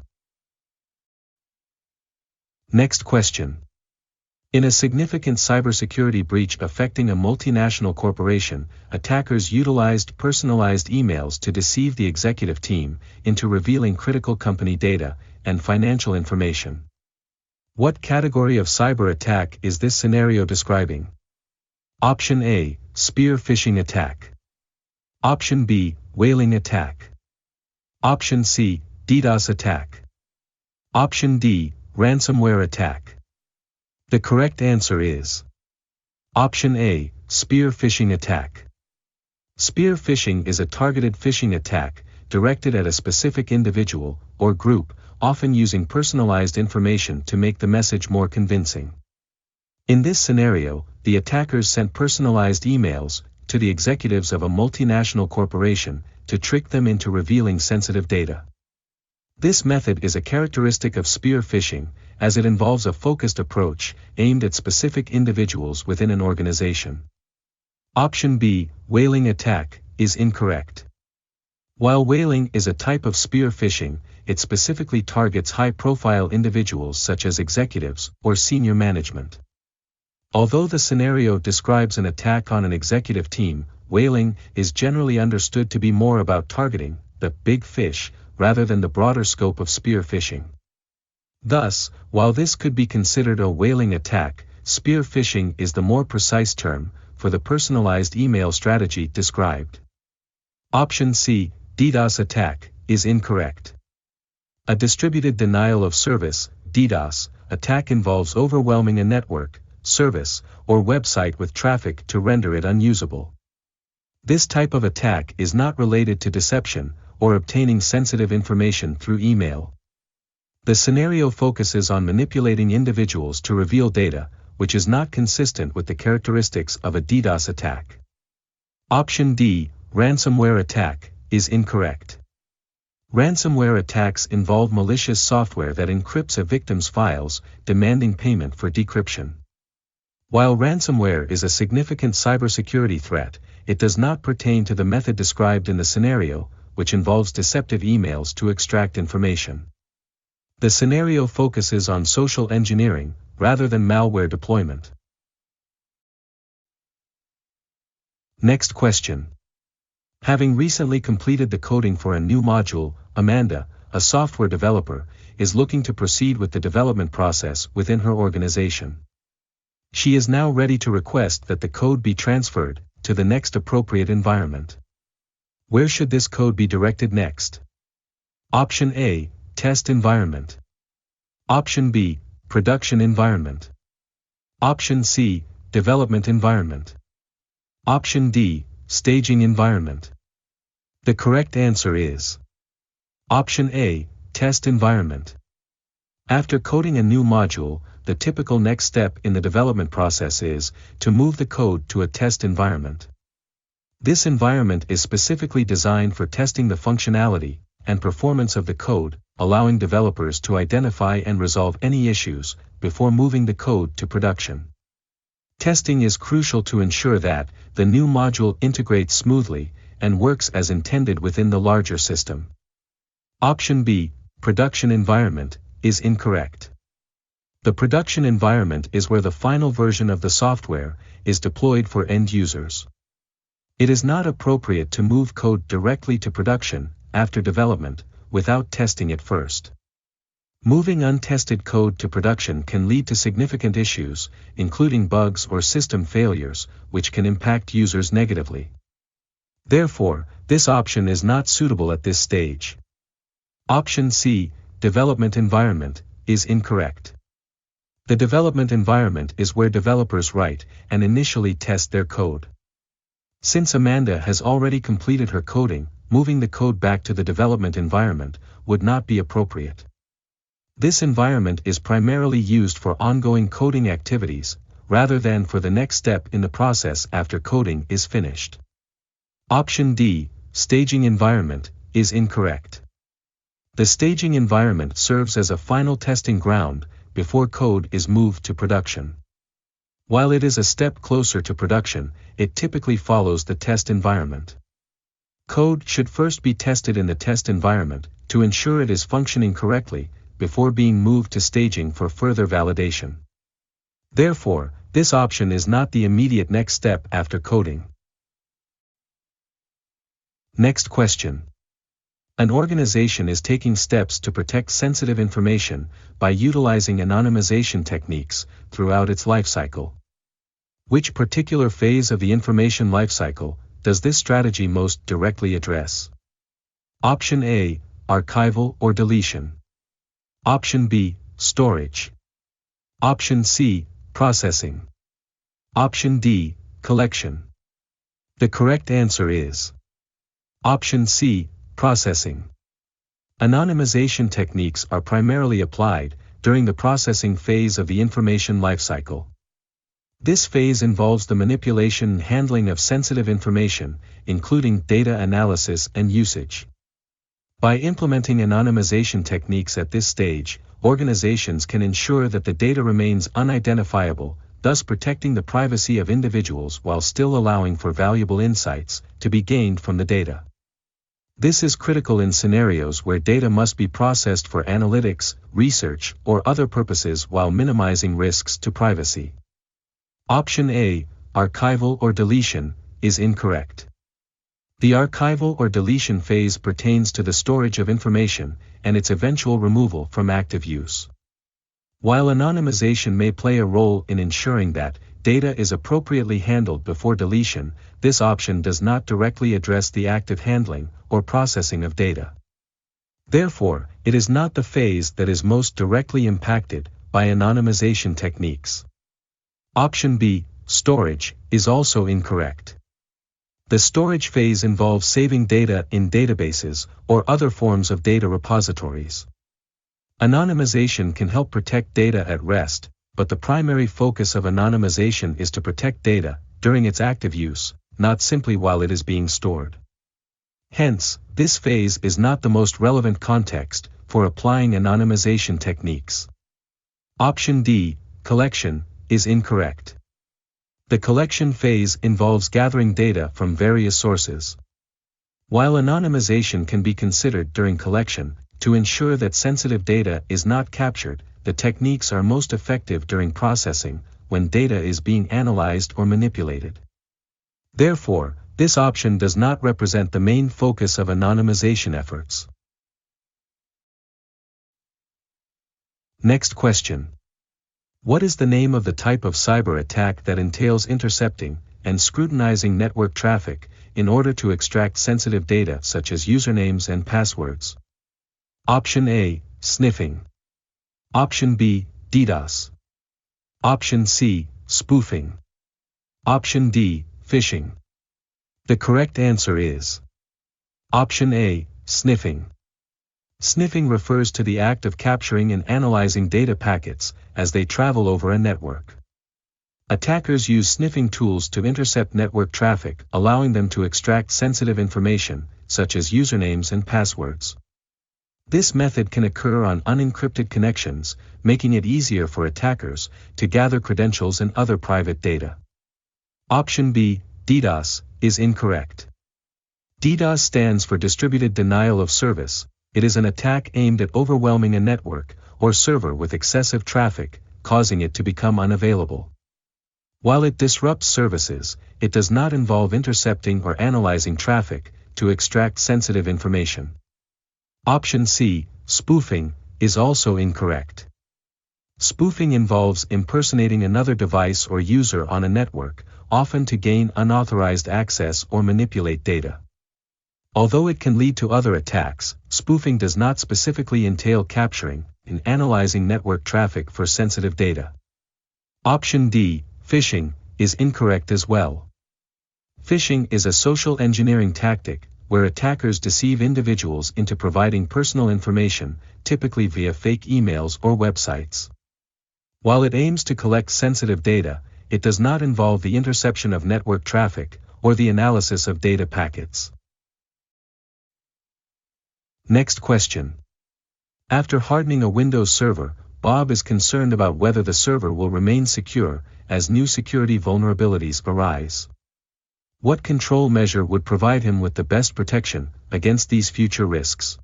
Next question. In a significant cybersecurity breach affecting a multinational corporation, attackers utilized personalized emails to deceive the executive team into revealing critical company data and financial information. What category of cyber attack is this scenario describing? Option A, spear phishing attack. Option B, whaling attack. Option C, DDoS attack. Option D, ransomware attack. The correct answer is Option A, spear phishing attack. Spear phishing is a targeted phishing attack, directed at a specific individual, or group, often using personalized information to make the message more convincing. In this scenario, the attackers sent personalized emails to the executives of a multinational corporation to trick them into revealing sensitive data. This method is a characteristic of spear phishing, as it involves a focused approach aimed at specific individuals within an organization. Option B, whaling attack, is incorrect. While whaling is a type of spear phishing, it specifically targets high-profile individuals such as executives or senior management. Although the scenario describes an attack on an executive team, whaling is generally understood to be more about targeting the big fish rather than the broader scope of spear phishing. Thus, while this could be considered a whaling attack, spear phishing is the more precise term for the personalized email strategy described. Option C, DDoS attack, is incorrect. A distributed denial of service, DDoS, attack involves overwhelming a network, service, or website with traffic to render it unusable. This type of attack is not related to deception or obtaining sensitive information through email. The scenario focuses on manipulating individuals to reveal data, which is not consistent with the characteristics of a DDoS attack. Option D, ransomware attack, is incorrect. Ransomware attacks involve malicious software that encrypts a victim's files, demanding payment for decryption. While ransomware is a significant cybersecurity threat, it does not pertain to the method described in the scenario, which involves deceptive emails to extract information. The scenario focuses on social engineering, rather than malware deployment. Next question. Having recently completed the coding for a new module, Amanda, a software developer, is looking to proceed with the development process within her organization. She is now ready to request that the code be transferred to the next appropriate environment. Where should this code be directed next? Option A, test environment. Option B, production environment. Option C, development environment. Option D, staging environment. The correct answer is Option A, test environment. After coding a new module, the typical next step in the development process is to move the code to a test environment. This environment is specifically designed for testing the functionality and performance of the code, allowing developers to identify and resolve any issues before moving the code to production. Testing is crucial to ensure that the new module integrates smoothly and works as intended within the larger system. Option B, production environment, is incorrect. The production environment is where the final version of the software is deployed for end users. It is not appropriate to move code directly to production after development without testing it first. Moving untested code to production can lead to significant issues, including bugs or system failures, which can impact users negatively. Therefore, this option is not suitable at this stage. Option C, development environment, is incorrect. The development environment is where developers write and initially test their code. Since Amanda has already completed her coding, moving the code back to the development environment would not be appropriate. This environment is primarily used for ongoing coding activities, rather than for the next step in the process after coding is finished. Option D, staging environment, is incorrect. The staging environment serves as a final testing ground before code is moved to production. While it is a step closer to production, it typically follows the test environment. Code should first be tested in the test environment to ensure it is functioning correctly before being moved to staging for further validation. Therefore, this option is not the immediate next step after coding. Next question. An organization is taking steps to protect sensitive information by utilizing anonymization techniques throughout its lifecycle. Which particular phase of the information lifecycle does this strategy most directly address? Option A, archival or deletion. Option B, storage. Option C, processing. Option D, collection. The correct answer is option C, processing. Anonymization techniques are primarily applied during the processing phase of the information lifecycle. This phase involves the manipulation and handling of sensitive information, including data analysis and usage. By implementing anonymization techniques at this stage, organizations can ensure that the data remains unidentifiable, thus protecting the privacy of individuals while still allowing for valuable insights to be gained from the data. This is critical in scenarios where data must be processed for analytics, research, or other purposes while minimizing risks to privacy. Option A, archival or deletion, is incorrect. The archival or deletion phase pertains to the storage of information and its eventual removal from active use. While anonymization may play a role in ensuring that data is appropriately handled before deletion, this option does not directly address the active handling or processing of data. Therefore, it is not the phase that is most directly impacted by anonymization techniques. Option B, storage, is also incorrect. The storage phase involves saving data in databases or other forms of data repositories. Anonymization can help protect data at rest, but the primary focus of anonymization is to protect data during its active use, not simply while it is being stored. Hence, this phase is not the most relevant context for applying anonymization techniques. Option D, collection, is incorrect. The collection phase involves gathering data from various sources. While anonymization can be considered during collection, to ensure that sensitive data is not captured, the techniques are most effective during processing, when data is being analyzed or manipulated. Therefore, this option does not represent the main focus of anonymization efforts. Next question. What is the name of the type of cyber attack that entails intercepting and scrutinizing network traffic in order to extract sensitive data such as usernames and passwords? Option A, sniffing. Option B, DDoS. Option C, spoofing. Option D, phishing. The correct answer is option A, sniffing. Sniffing refers to the act of capturing and analyzing data packets as they travel over a network. Attackers use sniffing tools to intercept network traffic, allowing them to extract sensitive information, such as usernames and passwords. This method can occur on unencrypted connections, making it easier for attackers to gather credentials and other private data. Option B, DDoS, is incorrect. DDoS stands for Distributed Denial of Service. It is an attack aimed at overwhelming a network or server with excessive traffic, causing it to become unavailable. While it disrupts services, it does not involve intercepting or analyzing traffic to extract sensitive information. Option C, spoofing, is also incorrect. Spoofing involves impersonating another device or user on a network, often to gain unauthorized access or manipulate data. Although it can lead to other attacks, spoofing does not specifically entail capturing and analyzing network traffic for sensitive data. Option D, phishing, is incorrect as well. Phishing is a social engineering tactic where attackers deceive individuals into providing personal information, typically via fake emails or websites. While it aims to collect sensitive data, it does not involve the interception of network traffic or the analysis of data packets. Next question. After hardening a Windows server, Bob is concerned about whether the server will remain secure as new security vulnerabilities arise. What control measure would provide him with the best protection against these future risks?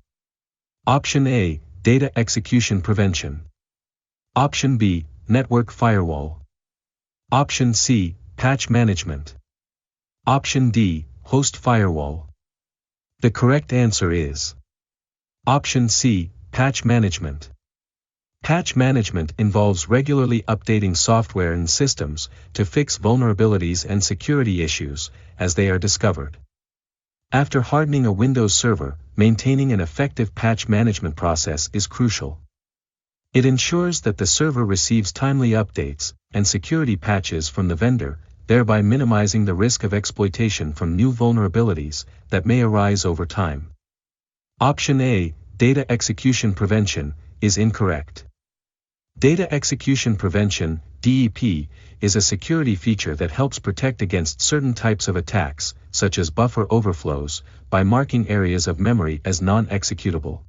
Option A, data execution prevention. Option B, network firewall. Option C, patch management. Option D, host firewall. The correct answer is Option C, patch management. Patch management involves regularly updating software and systems to fix vulnerabilities and security issues as they are discovered. After hardening a Windows server, maintaining an effective patch management process is crucial. It ensures that the server receives timely updates and security patches from the vendor, thereby minimizing the risk of exploitation from new vulnerabilities that may arise over time. Option A, Data Execution Prevention, is incorrect. Data Execution Prevention, DEP, is a security feature that helps protect against certain types of attacks, such as buffer overflows, by marking areas of memory as non-executable.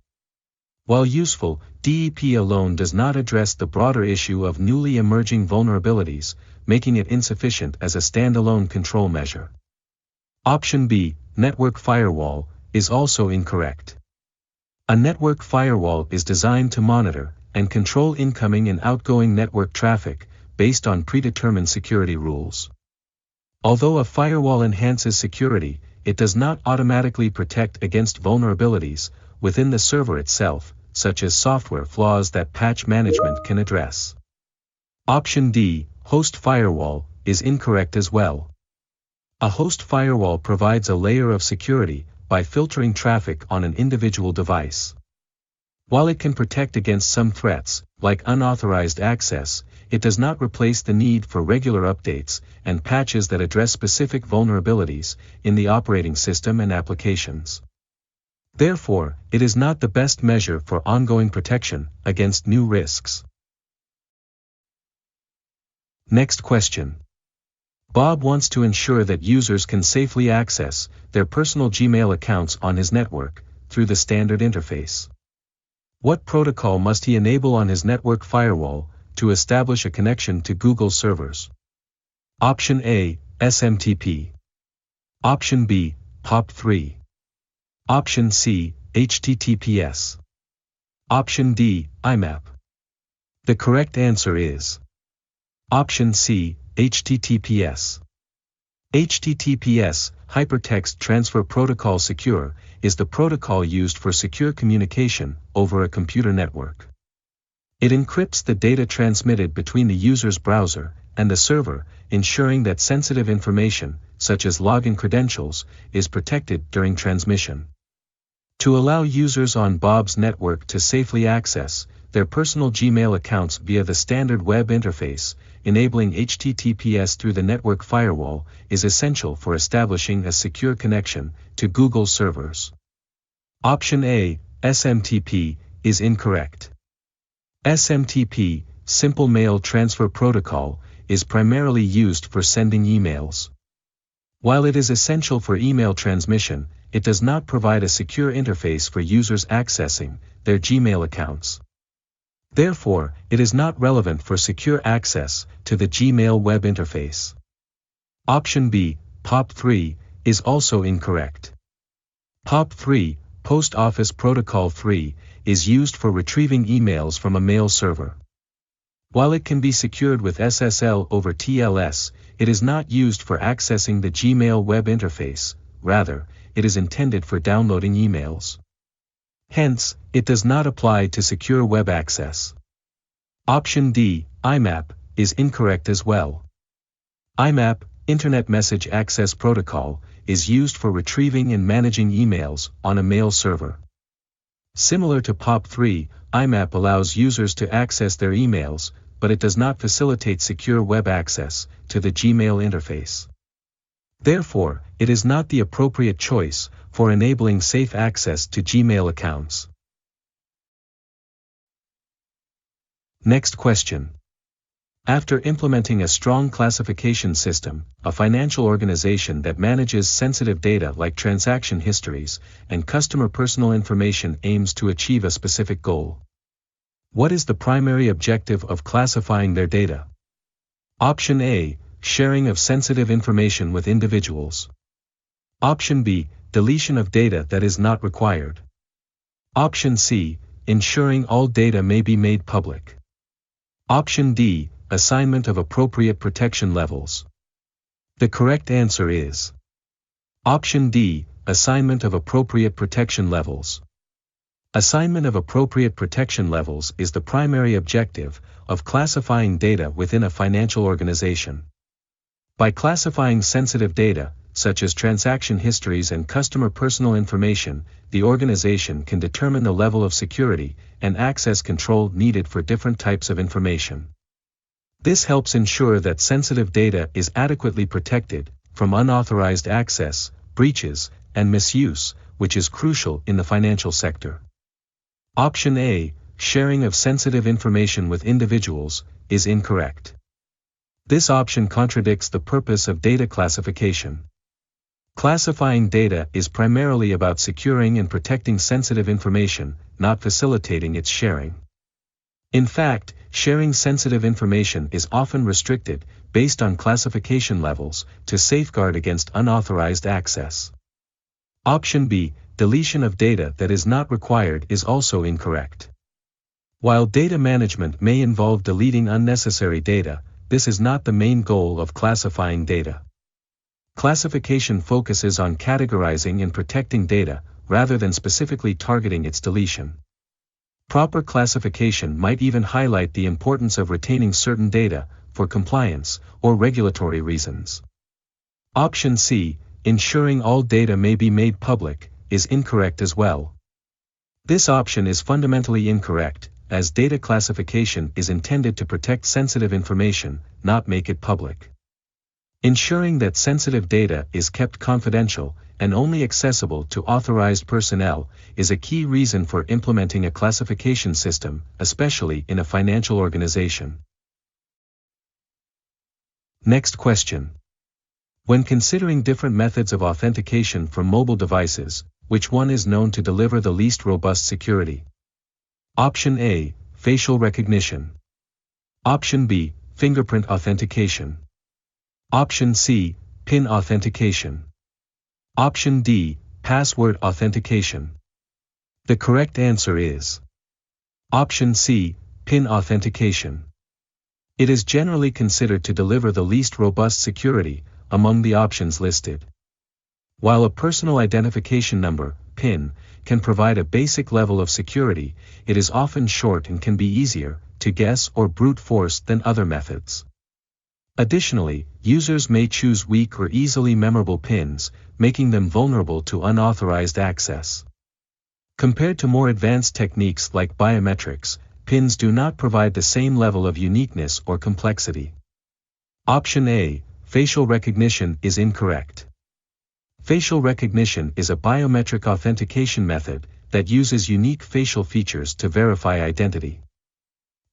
While useful, DEP alone does not address the broader issue of newly emerging vulnerabilities, making it insufficient as a standalone control measure. Option B, Network Firewall, is also incorrect. A network firewall is designed to monitor and control incoming and outgoing network traffic, based on predetermined security rules. Although a firewall enhances security, it does not automatically protect against vulnerabilities within the server itself, such as software flaws that patch management can address. Option D, Host Firewall, is incorrect as well. A host firewall provides a layer of security by filtering traffic on an individual device. While it can protect against some threats, like unauthorized access, it does not replace the need for regular updates and patches that address specific vulnerabilities in the operating system and applications. Therefore, it is not the best measure for ongoing protection against new risks. Next question. Bob wants to ensure that users can safely access their personal Gmail accounts on his network through the standard interface. What protocol must he enable on his network firewall to establish a connection to Google servers? Option A, SMTP. Option B, POP3. Option C, HTTPS. Option D, IMAP. The correct answer is Option C, HTTPS. HTTPS, Hypertext Transfer Protocol Secure, is the protocol used for secure communication over a computer network. It encrypts the data transmitted between the user's browser and the server, ensuring that sensitive information, such as login credentials, is protected during transmission. To allow users on Bob's network to safely access their personal Gmail accounts via the standard web interface, enabling HTTPS through the network firewall is essential for establishing a secure connection to Google servers. Option A, SMTP, is incorrect. SMTP, Simple Mail Transfer Protocol, is primarily used for sending emails. While it is essential for email transmission, it does not provide a secure interface for users accessing their Gmail accounts. Therefore, it is not relevant for secure access to the Gmail web interface. Option B, POP3, is also incorrect. POP3, Post Office Protocol 3, is used for retrieving emails from a mail server. While it can be secured with SSL over TLS, it is not used for accessing the Gmail web interface. Rather, it is intended for downloading emails. Hence, it does not apply to secure web access. Option D, IMAP, is incorrect as well. IMAP, Internet Message Access Protocol, is used for retrieving and managing emails on a mail server. Similar to POP3, IMAP allows users to access their emails, but it does not facilitate secure web access to the Gmail interface. Therefore, it is not the appropriate choice for enabling safe access to Gmail accounts. Next question. After implementing a strong classification system, a financial organization that manages sensitive data like transaction histories and customer personal information aims to achieve a specific goal. What is the primary objective of classifying their data? Option A, sharing of sensitive information with individuals. Option B, deletion of data that is not required. Option C, ensuring all data may be made public. Option D, assignment of appropriate protection levels. The correct answer is Option D, assignment of appropriate protection levels. Assignment of appropriate protection levels is the primary objective of classifying data within a financial organization. By classifying sensitive data, such as transaction histories and customer personal information, the organization can determine the level of security and access control needed for different types of information. This helps ensure that sensitive data is adequately protected from unauthorized access, breaches, and misuse, which is crucial in the financial sector. Option A, sharing of sensitive information with individuals, is incorrect. This option contradicts the purpose of data classification. Classifying data is primarily about securing and protecting sensitive information, not facilitating its sharing. In fact, sharing sensitive information is often restricted, based on classification levels, to safeguard against unauthorized access. Option B, deletion of data that is not required, is also incorrect. While data management may involve deleting unnecessary data, this is not the main goal of classifying data. Classification focuses on categorizing and protecting data, rather than specifically targeting its deletion. Proper classification might even highlight the importance of retaining certain data, for compliance or regulatory reasons. Option C, ensuring all data may be made public, is incorrect as well. This option is fundamentally incorrect, as data classification is intended to protect sensitive information, not make it public. Ensuring that sensitive data is kept confidential and only accessible to authorized personnel is a key reason for implementing a classification system, especially in a financial organization. Next question. When considering different methods of authentication for mobile devices, which one is known to deliver the least robust security? Option A, facial recognition. Option B, fingerprint authentication. Option C, PIN authentication. Option D, password authentication. The correct answer is Option C, PIN authentication. It is generally considered to deliver the least robust security among the options listed. While a personal identification number, PIN, can provide a basic level of security, it is often short and can be easier to guess or brute force than other methods. Additionally, users may choose weak or easily memorable PINs, making them vulnerable to unauthorized access. Compared to more advanced techniques like biometrics, PINs do not provide the same level of uniqueness or complexity. Option A, facial recognition, is incorrect. Facial recognition is a biometric authentication method that uses unique facial features to verify identity.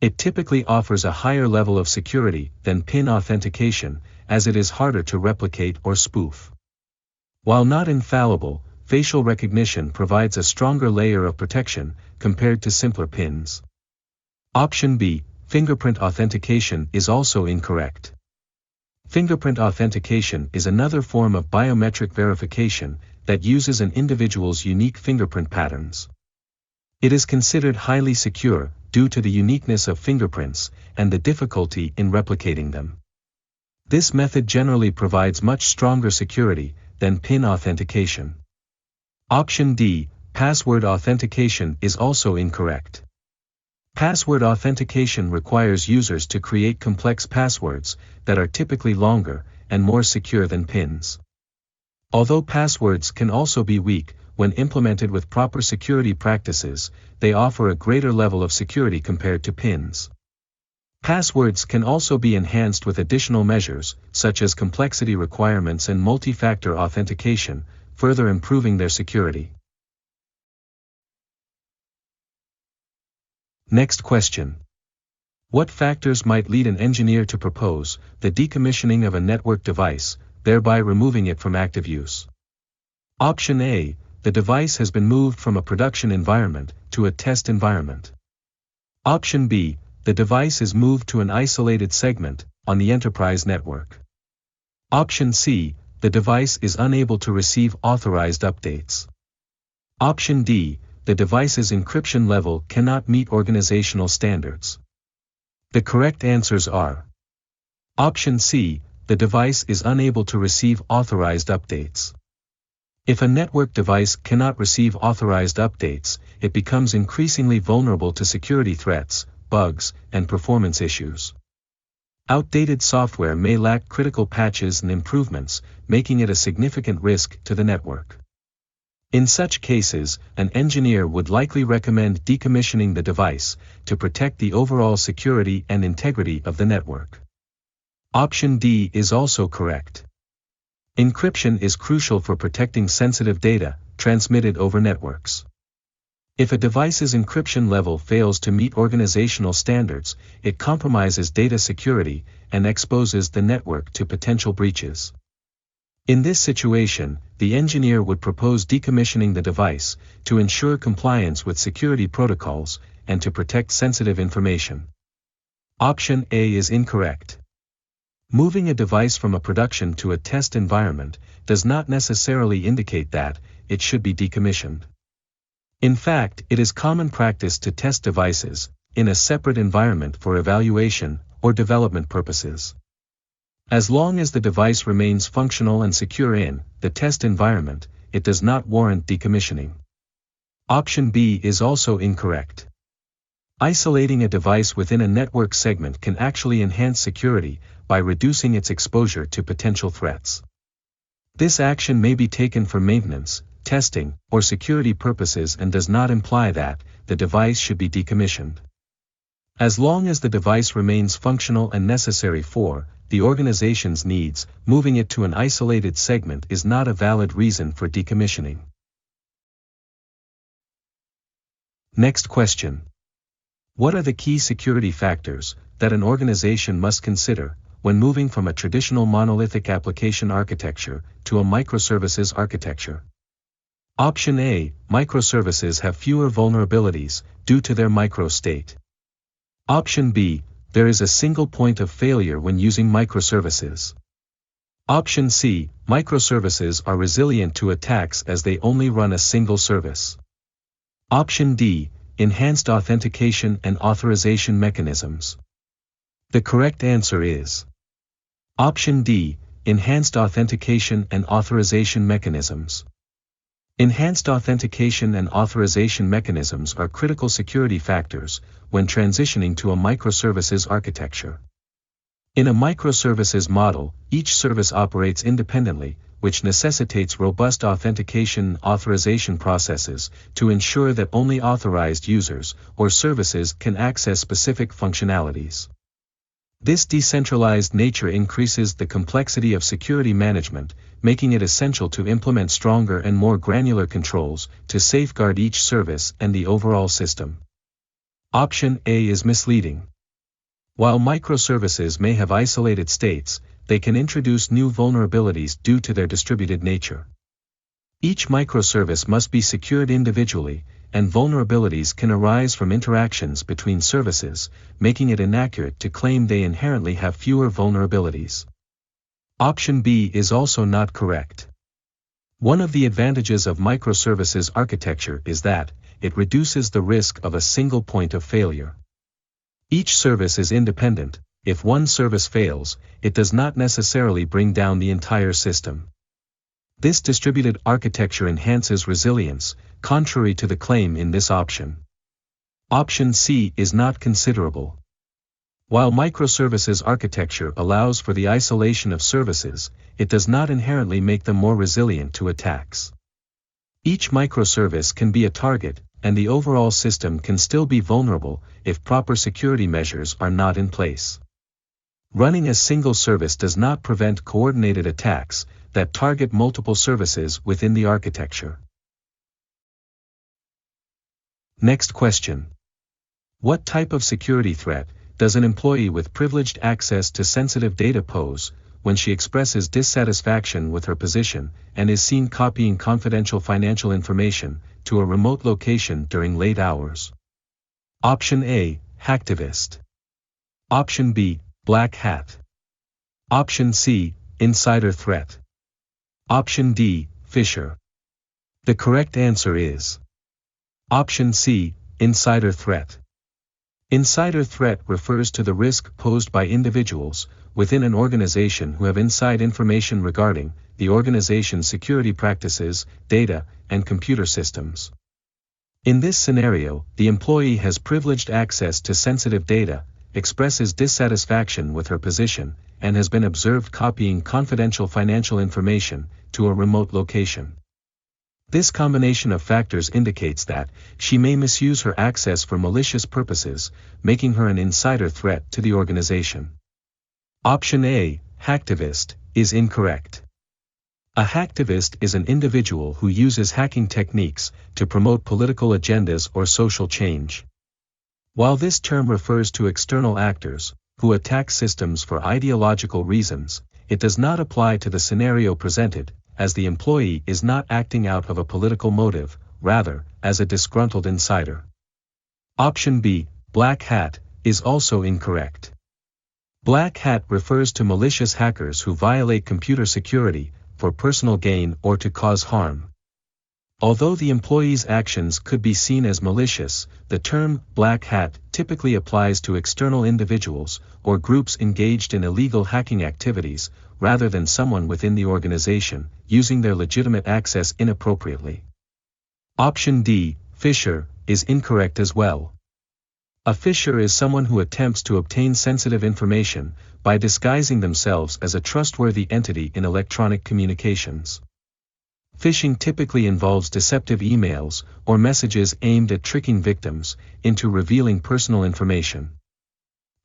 It typically offers a higher level of security than PIN authentication, as it is harder to replicate or spoof. While not infallible, facial recognition provides a stronger layer of protection compared to simpler PINs. Option B, fingerprint authentication, is also incorrect. Fingerprint authentication is another form of biometric verification that uses an individual's unique fingerprint patterns. It is considered highly secure due to the uniqueness of fingerprints and the difficulty in replicating them. This method generally provides much stronger security than PIN authentication. Option D, password authentication, is also incorrect. Password authentication requires users to create complex passwords that are typically longer and more secure than PINs. Although passwords can also be weak, when implemented with proper security practices, they offer a greater level of security compared to PINs. Passwords can also be enhanced with additional measures, such as complexity requirements and multi-factor authentication, further improving their security. Next question. What factors might lead an engineer to propose the decommissioning of a network device, thereby removing it from active use? Option A, the device has been moved from a production environment to a test environment. Option B, the device is moved to an isolated segment on the enterprise network. Option C, the device is unable to receive authorized updates. Option D, the device's encryption level cannot meet organizational standards. The correct answers are Option C, the device is unable to receive authorized updates. If a network device cannot receive authorized updates, it becomes increasingly vulnerable to security threats, bugs, and performance issues. Outdated software may lack critical patches and improvements, making it a significant risk to the network. In such cases, an engineer would likely recommend decommissioning the device to protect the overall security and integrity of the network. Option D is also correct. Encryption is crucial for protecting sensitive data transmitted over networks. If a device's encryption level fails to meet organizational standards, it compromises data security and exposes the network to potential breaches. In this situation, the engineer would propose decommissioning the device to ensure compliance with security protocols and to protect sensitive information. Option A is incorrect. Moving a device from a production to a test environment does not necessarily indicate that it should be decommissioned. In fact, it is common practice to test devices in a separate environment for evaluation or development purposes. As long as the device remains functional and secure in the test environment, it does not warrant decommissioning. Option B is also incorrect. Isolating a device within a network segment can actually enhance security by reducing its exposure to potential threats. This action may be taken for maintenance, testing, or security purposes and does not imply that the device should be decommissioned. As long as the device remains functional and necessary for the organization's needs, moving it to an isolated segment is not a valid reason for decommissioning. Next question. What are the key security factors that an organization must consider when moving from a traditional monolithic application architecture to a microservices architecture? Option A, microservices have fewer vulnerabilities due to their micro-state. Option B, there is a single point of failure when using microservices. Option C, microservices are resilient to attacks as they only run a single service. Option D, enhanced authentication and authorization mechanisms. The correct answer is Option D, enhanced authentication and authorization mechanisms. Enhanced authentication and authorization mechanisms are critical security factors when transitioning to a microservices architecture. In a microservices model, each service operates independently, which necessitates robust authentication and authorization processes to ensure that only authorized users or services can access specific functionalities. This decentralized nature increases the complexity of security management, making it essential to implement stronger and more granular controls to safeguard each service and the overall system. Option A is misleading. While microservices may have isolated states, they can introduce new vulnerabilities due to their distributed nature. Each microservice must be secured individually, and vulnerabilities can arise from interactions between services, making it inaccurate to claim they inherently have fewer vulnerabilities. Option B is also not correct. One of the advantages of microservices architecture is that it reduces the risk of a single point of failure. Each service is independent. If one service fails, it does not necessarily bring down the entire system. This distributed architecture enhances resilience, contrary to the claim in this option. Option C is not considerable. While microservices architecture allows for the isolation of services, it does not inherently make them more resilient to attacks. Each microservice can be a target, and the overall system can still be vulnerable if proper security measures are not in place. Running a single service does not prevent coordinated attacks that target multiple services within the architecture. Next question. What type of security threat does an employee with privileged access to sensitive data pose when she expresses dissatisfaction with her position and is seen copying confidential financial information to a remote location during late hours? Option A, hacktivist. Option B, black hat. Option C, insider threat. Option D, phisher. The correct answer is Option C, insider threat. Insider threat refers to the risk posed by individuals within an organization who have inside information regarding the organization's security practices, data, and computer systems. In this scenario, the employee has privileged access to sensitive data, expresses dissatisfaction with her position, and has been observed copying confidential financial information to a remote location. This combination of factors indicates that she may misuse her access for malicious purposes, making her an insider threat to the organization. Option A, hacktivist, is incorrect. A hacktivist is an individual who uses hacking techniques to promote political agendas or social change. While this term refers to external actors who attack systems for ideological reasons, it does not apply to the scenario presented, as the employee is not acting out of a political motive, rather, as a disgruntled insider. Option B, black hat, is also incorrect. Black hat refers to malicious hackers who violate computer security for personal gain or to cause harm. Although the employee's actions could be seen as malicious, the term black hat typically applies to external individuals or groups engaged in illegal hacking activities, rather than someone within the organization using their legitimate access inappropriately. Option D, phisher, is incorrect as well. A phisher is someone who attempts to obtain sensitive information by disguising themselves as a trustworthy entity in electronic communications. Phishing typically involves deceptive emails or messages aimed at tricking victims into revealing personal information.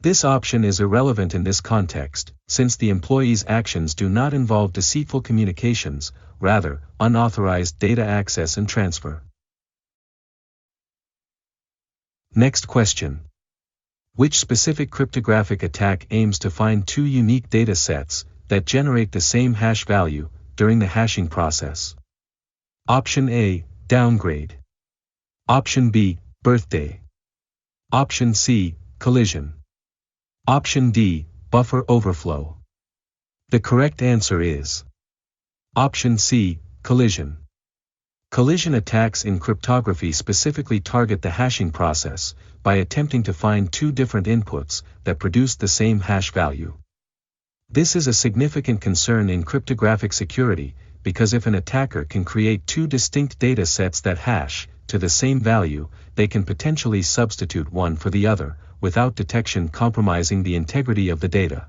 This option is irrelevant in this context, since the employee's actions do not involve deceitful communications, rather, unauthorized data access and transfer. Next question. Which specific cryptographic attack aims to find two unique data sets that generate the same hash value during the hashing process? Option A, downgrade. Option B, birthday. Option C, collision. Option D, buffer overflow. The correct answer is Option C, collision. Collision attacks in cryptography specifically target the hashing process by attempting to find two different inputs that produce the same hash value. This is a significant concern in cryptographic security because if an attacker can create two distinct data sets that hash to the same value, they can potentially substitute one for the other, without detection compromising the integrity of the data.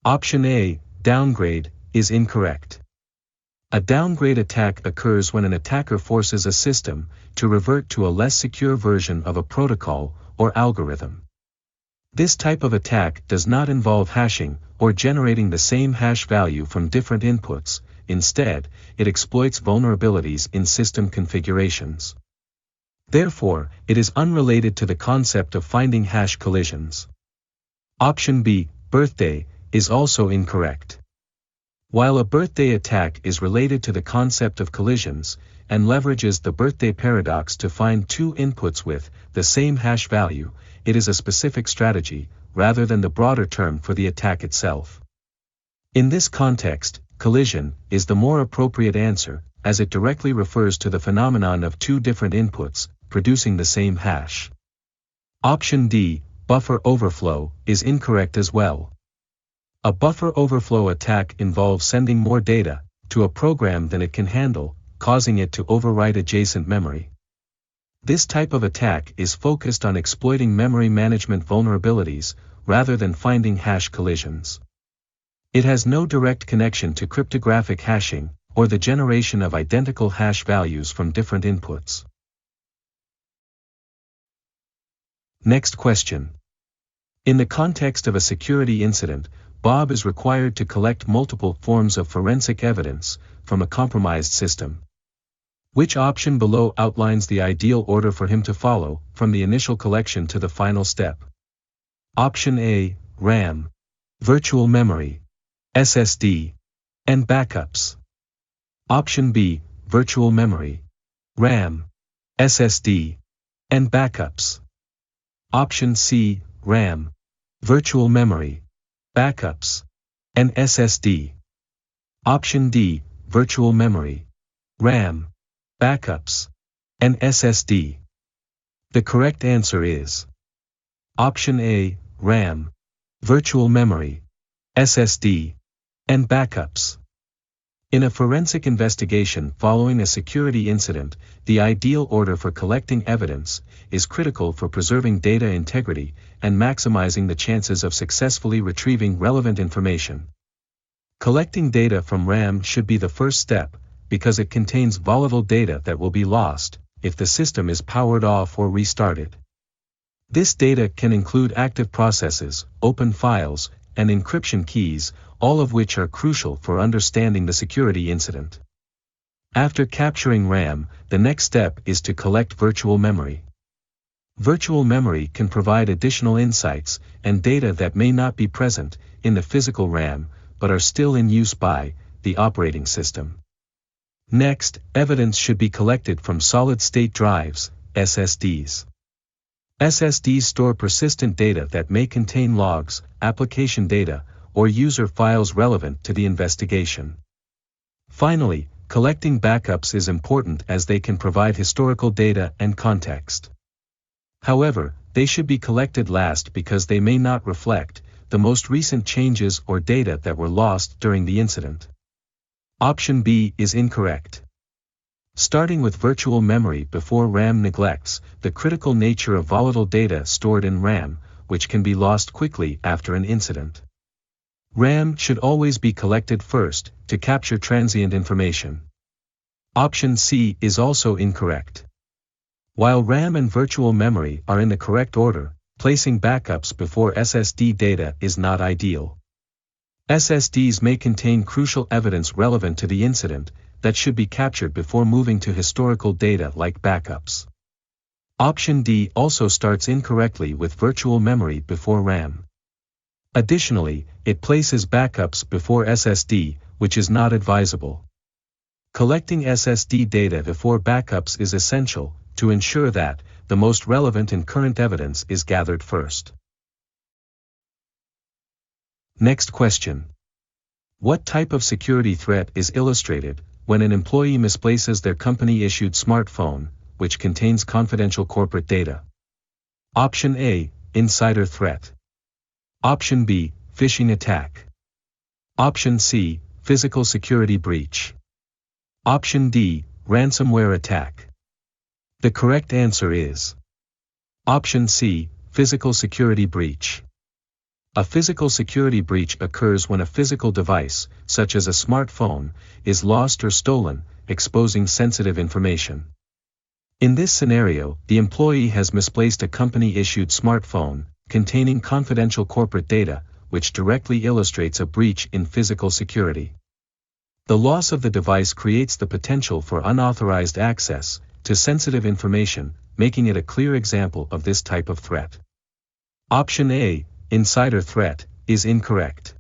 Option A, downgrade, is incorrect. A downgrade attack occurs when an attacker forces a system to revert to a less secure version of a protocol or algorithm. This type of attack does not involve hashing or generating the same hash value from different inputs. Instead, it exploits vulnerabilities in system configurations. Therefore, it is unrelated to the concept of finding hash collisions. Option B, birthday, is also incorrect. While a birthday attack is related to the concept of collisions, and leverages the birthday paradox to find two inputs with the same hash value, it is a specific strategy, rather than the broader term for the attack itself. In this context, collision is the more appropriate answer, as it directly refers to the phenomenon of two different inputs, producing the same hash. Option D, buffer overflow, is incorrect as well. A buffer overflow attack involves sending more data to a program than it can handle, causing it to overwrite adjacent memory. This type of attack is focused on exploiting memory management vulnerabilities, rather than finding hash collisions. It has no direct connection to cryptographic hashing, or the generation of identical hash values from different inputs. Next question. In the context of a security incident, Bob is required to collect multiple forms of forensic evidence from a compromised system. Which option below outlines the ideal order for him to follow, from the initial collection to the final step? Option A, RAM, virtual memory, SSD, and backups. Option B, virtual memory, RAM, SSD, and backups. Option C, RAM, virtual memory, backups, and SSD. Option D, virtual memory, RAM, backups, and SSD. The correct answer is Option A, RAM, virtual memory, SSD, and backups. In a forensic investigation following a security incident, the ideal order for collecting evidence is critical for preserving data integrity and maximizing the chances of successfully retrieving relevant information. Collecting data from RAM should be the first step, because it contains volatile data that will be lost if the system is powered off or restarted. This data can include active processes, open files, and encryption keys, all of which are crucial for understanding the security incident. After capturing RAM, the next step is to collect virtual memory. Virtual memory can provide additional insights and data that may not be present in the physical RAM, but are still in use by the operating system. Next, evidence should be collected from solid-state drives, SSDs. SSDs store persistent data that may contain logs, application data, or user files relevant to the investigation. Finally, collecting backups is important as they can provide historical data and context. However, they should be collected last because they may not reflect the most recent changes or data that were lost during the incident. Option B is incorrect. Starting with virtual memory before RAM neglects the critical nature of volatile data stored in RAM, which can be lost quickly after an incident. RAM should always be collected first to capture transient information. Option C is also incorrect. While RAM and virtual memory are in the correct order, placing backups before SSD data is not ideal. SSDs may contain crucial evidence relevant to the incident that should be captured before moving to historical data like backups. Option D also starts incorrectly with virtual memory before RAM. Additionally, it places backups before SSD, which is not advisable. Collecting SSD data before backups is essential to ensure that the most relevant and current evidence is gathered first. Next question. What type of security threat is illustrated when an employee misplaces their company-issued smartphone, which contains confidential corporate data? Option A, insider threat. Option B, phishing attack. Option C, physical security breach. Option D, ransomware attack. The correct answer is Option C, physical security breach. A physical security breach occurs when a physical device, such as a smartphone, is lost or stolen, exposing sensitive information. In this scenario, the employee has misplaced a company-issued smartphone, containing confidential corporate data, which directly illustrates a breach in physical security. The loss of the device creates the potential for unauthorized access to sensitive information, making it a clear example of this type of threat. Option A, insider threat, is incorrect.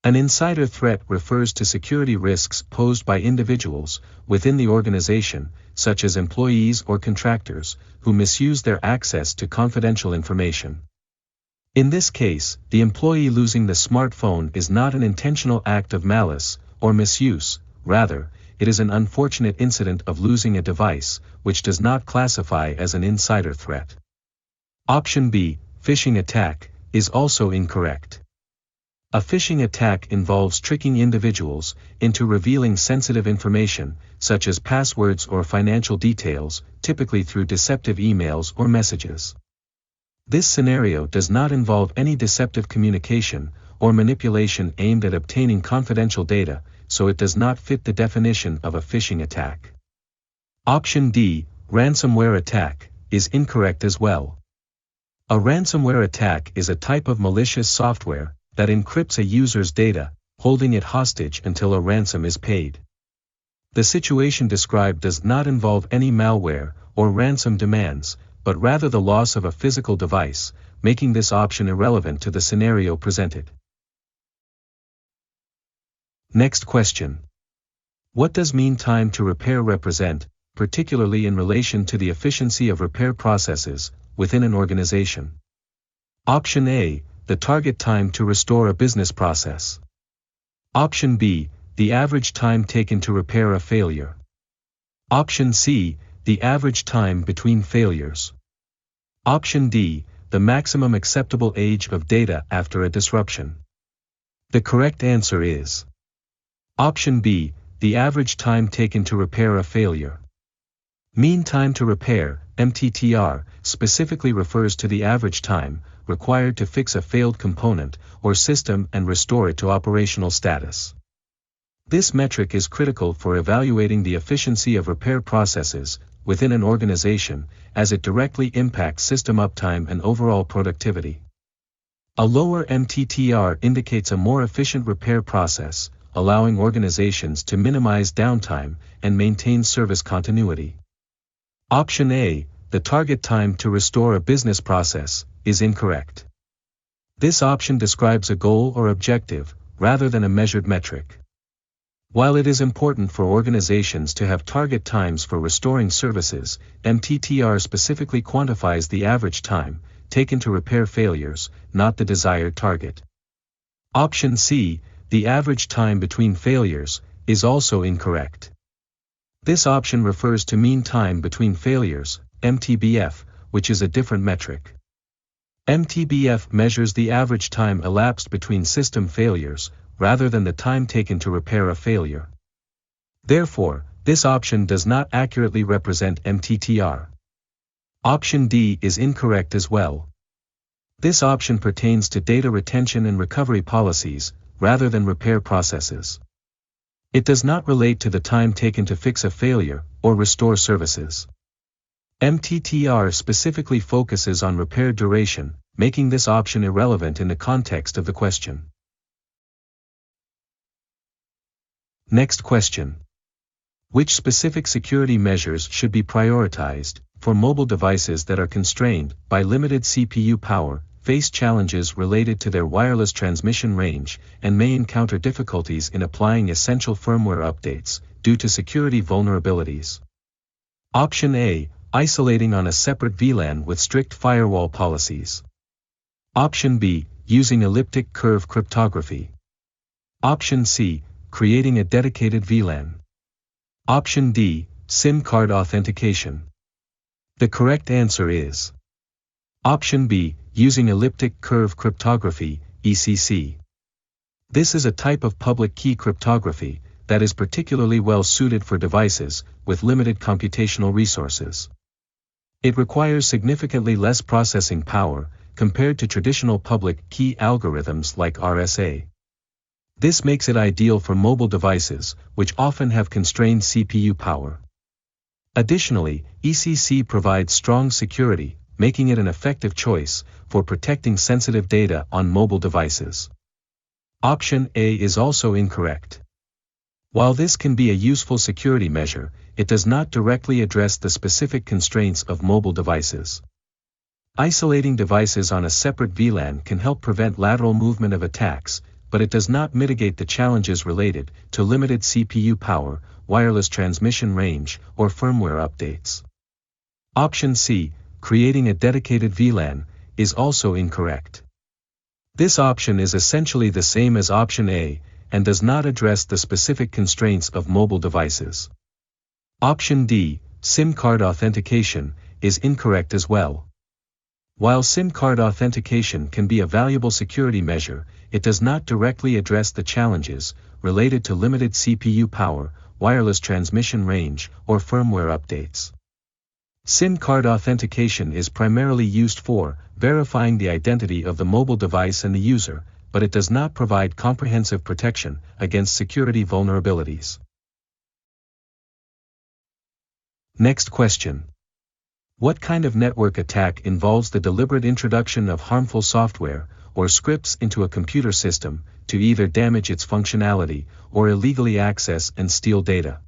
An insider threat refers to security risks posed by individuals within the organization, such as employees or contractors, who misuse their access to confidential information. In this case, the employee losing the smartphone is not an intentional act of malice or misuse, rather, it is an unfortunate incident of losing a device, which does not classify as an insider threat. Option B, phishing attack, is also incorrect. A phishing attack involves tricking individuals into revealing sensitive information, such as passwords or financial details, typically through deceptive emails or messages. This scenario does not involve any deceptive communication or manipulation aimed at obtaining confidential data, so it does not fit the definition of a phishing attack. Option D, ransomware attack, is incorrect as well. A ransomware attack is a type of malicious software that encrypts a user's data, holding it hostage until a ransom is paid. The situation described does not involve any malware or ransom demands, but rather the loss of a physical device, making this option irrelevant to the scenario presented. Next question. What does mean time to repair represent, particularly in relation to the efficiency of repair processes within an organization? Option A, the target time to restore a business process. Option B, the average time taken to repair a failure. Option C, the average time between failures. Option D, the maximum acceptable age of data after a disruption. The correct answer is Option B, the average time taken to repair a failure. Mean time to repair, MTTR, specifically refers to the average time required to fix a failed component or system and restore it to operational status. This metric is critical for evaluating the efficiency of repair processes within an organization, as it directly impacts system uptime and overall productivity. A lower MTTR indicates a more efficient repair process, allowing organizations to minimize downtime and maintain service continuity. Option A, the target time to restore a business process, is incorrect. This option describes a goal or objective, rather than a measured metric. While it is important for organizations to have target times for restoring services, MTTR specifically quantifies the average time taken to repair failures, not the desired target. Option C, the average time between failures, is also incorrect. This option refers to mean time between failures, MTBF, which is a different metric. MTBF measures the average time elapsed between system failures, rather than the time taken to repair a failure. Therefore, this option does not accurately represent MTTR. Option D is incorrect as well. This option pertains to data retention and recovery policies, rather than repair processes. It does not relate to the time taken to fix a failure or restore services. MTTR specifically focuses on repair duration, making this option irrelevant in the context of the question. Next question. Which specific security measures should be prioritized for mobile devices that are constrained by limited CPU power, face challenges related to their wireless transmission range, and may encounter difficulties in applying essential firmware updates due to security vulnerabilities? Option A, isolating on a separate VLAN with strict firewall policies. Option B, using elliptic curve cryptography. Option C, creating a dedicated VLAN. Option D, SIM card authentication. The correct answer is Option B, using elliptic curve cryptography, ECC. This is a type of public key cryptography that is particularly well suited for devices with limited computational resources. It requires significantly less processing power compared to traditional public key algorithms like RSA. This makes it ideal for mobile devices, which often have constrained CPU power. Additionally, ECC provides strong security, making it an effective choice for protecting sensitive data on mobile devices. Option A is also incorrect. While this can be a useful security measure, it does not directly address the specific constraints of mobile devices. Isolating devices on a separate VLAN can help prevent lateral movement of attacks, but it does not mitigate the challenges related to limited CPU power, wireless transmission range, or firmware updates. Option C, creating a dedicated VLAN, is also incorrect. This option is essentially the same as Option A, and does not address the specific constraints of mobile devices. Option D, SIM card authentication, is incorrect as well. While SIM card authentication can be a valuable security measure, it does not directly address the challenges related to limited CPU power, wireless transmission range, or firmware updates. SIM card authentication is primarily used for verifying the identity of the mobile device and the user, but it does not provide comprehensive protection against security vulnerabilities. Next question. What kind of network attack involves the deliberate introduction of harmful software or scripts into a computer system to either damage its functionality or illegally access and steal data?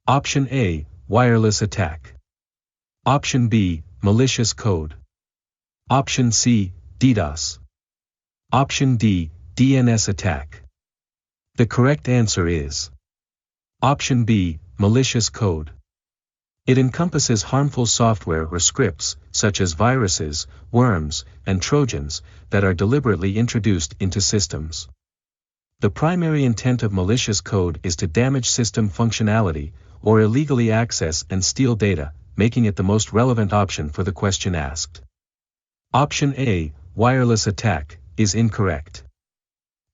Option A, wireless attack. Option B, malicious code. Option C, DDoS. Option D, DNS attack. The correct answer is Option B, malicious code. It encompasses harmful software or scripts, such as viruses, worms, and trojans, that are deliberately introduced into systems. The primary intent of malicious code is to damage system functionality, or illegally access and steal data, making it the most relevant option for the question asked. Option A, wireless attack, is incorrect.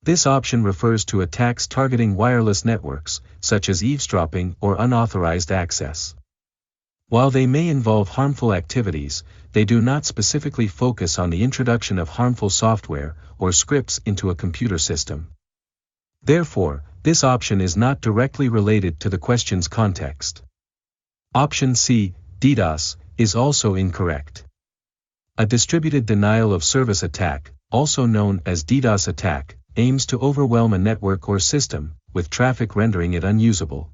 This option refers to attacks targeting wireless networks, such as eavesdropping or unauthorized access. While they may involve harmful activities, they do not specifically focus on the introduction of harmful software or scripts into a computer system. Therefore, this option is not directly related to the question's context. Option C, DDoS, is also incorrect. A distributed denial of service attack, also known as DDoS attack, aims to overwhelm a network or system, with traffic rendering it unusable.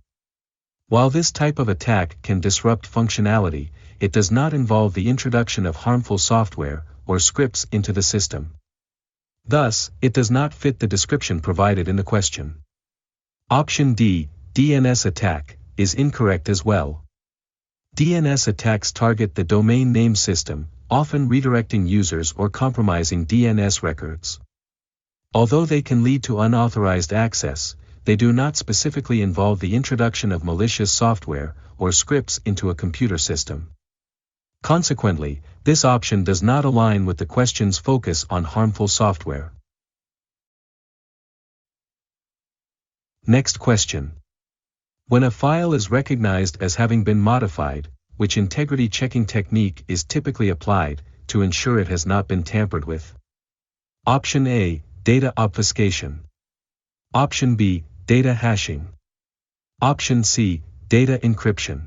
While this type of attack can disrupt functionality, it does not involve the introduction of harmful software or scripts into the system. Thus, it does not fit the description provided in the question. Option D, DNS attack, is incorrect as well. DNS attacks target the domain name system, often redirecting users or compromising DNS records. Although they can lead to unauthorized access, they do not specifically involve the introduction of malicious software or scripts into a computer system. Consequently, this option does not align with the question's focus on harmful software. Next question. When a file is recognized as having been modified, which integrity checking technique is typically applied to ensure it has not been tampered with? Option A, data obfuscation. Option B, data hashing. Option C, data encryption.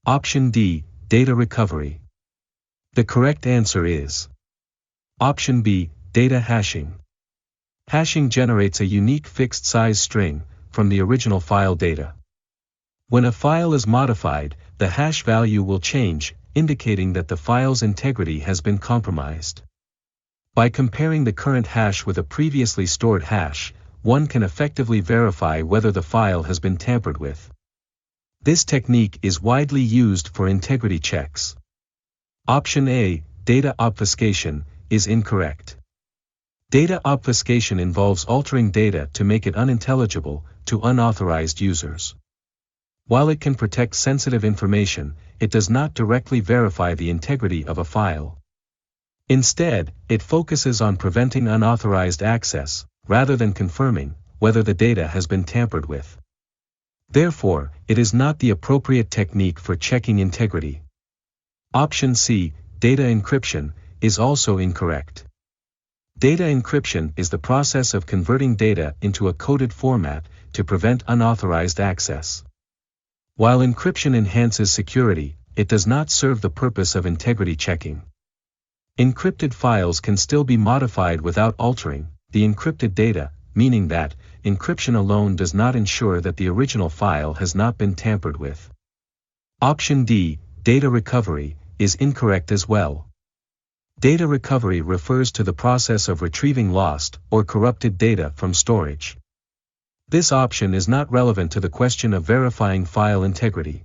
Option D, data recovery. The correct answer is Option B, data hashing. Hashing generates a unique fixed-size string from the original file data. When a file is modified, the hash value will change, indicating that the file's integrity has been compromised. By comparing the current hash with a previously stored hash, one can effectively verify whether the file has been tampered with. This technique is widely used for integrity checks. Option A, data obfuscation, is incorrect. Data obfuscation involves altering data to make it unintelligible to unauthorized users. While it can protect sensitive information, it does not directly verify the integrity of a file. Instead, it focuses on preventing unauthorized access, rather than confirming whether the data has been tampered with. Therefore, it is not the appropriate technique for checking integrity. Option C, data encryption, is also incorrect. Data encryption is the process of converting data into a coded format to prevent unauthorized access. While encryption enhances security, it does not serve the purpose of integrity checking. Encrypted files can still be modified without altering the encrypted data, meaning that encryption alone does not ensure that the original file has not been tampered with. Option D, data recovery, is incorrect as well. Data recovery refers to the process of retrieving lost or corrupted data from storage. This option is not relevant to the question of verifying file integrity.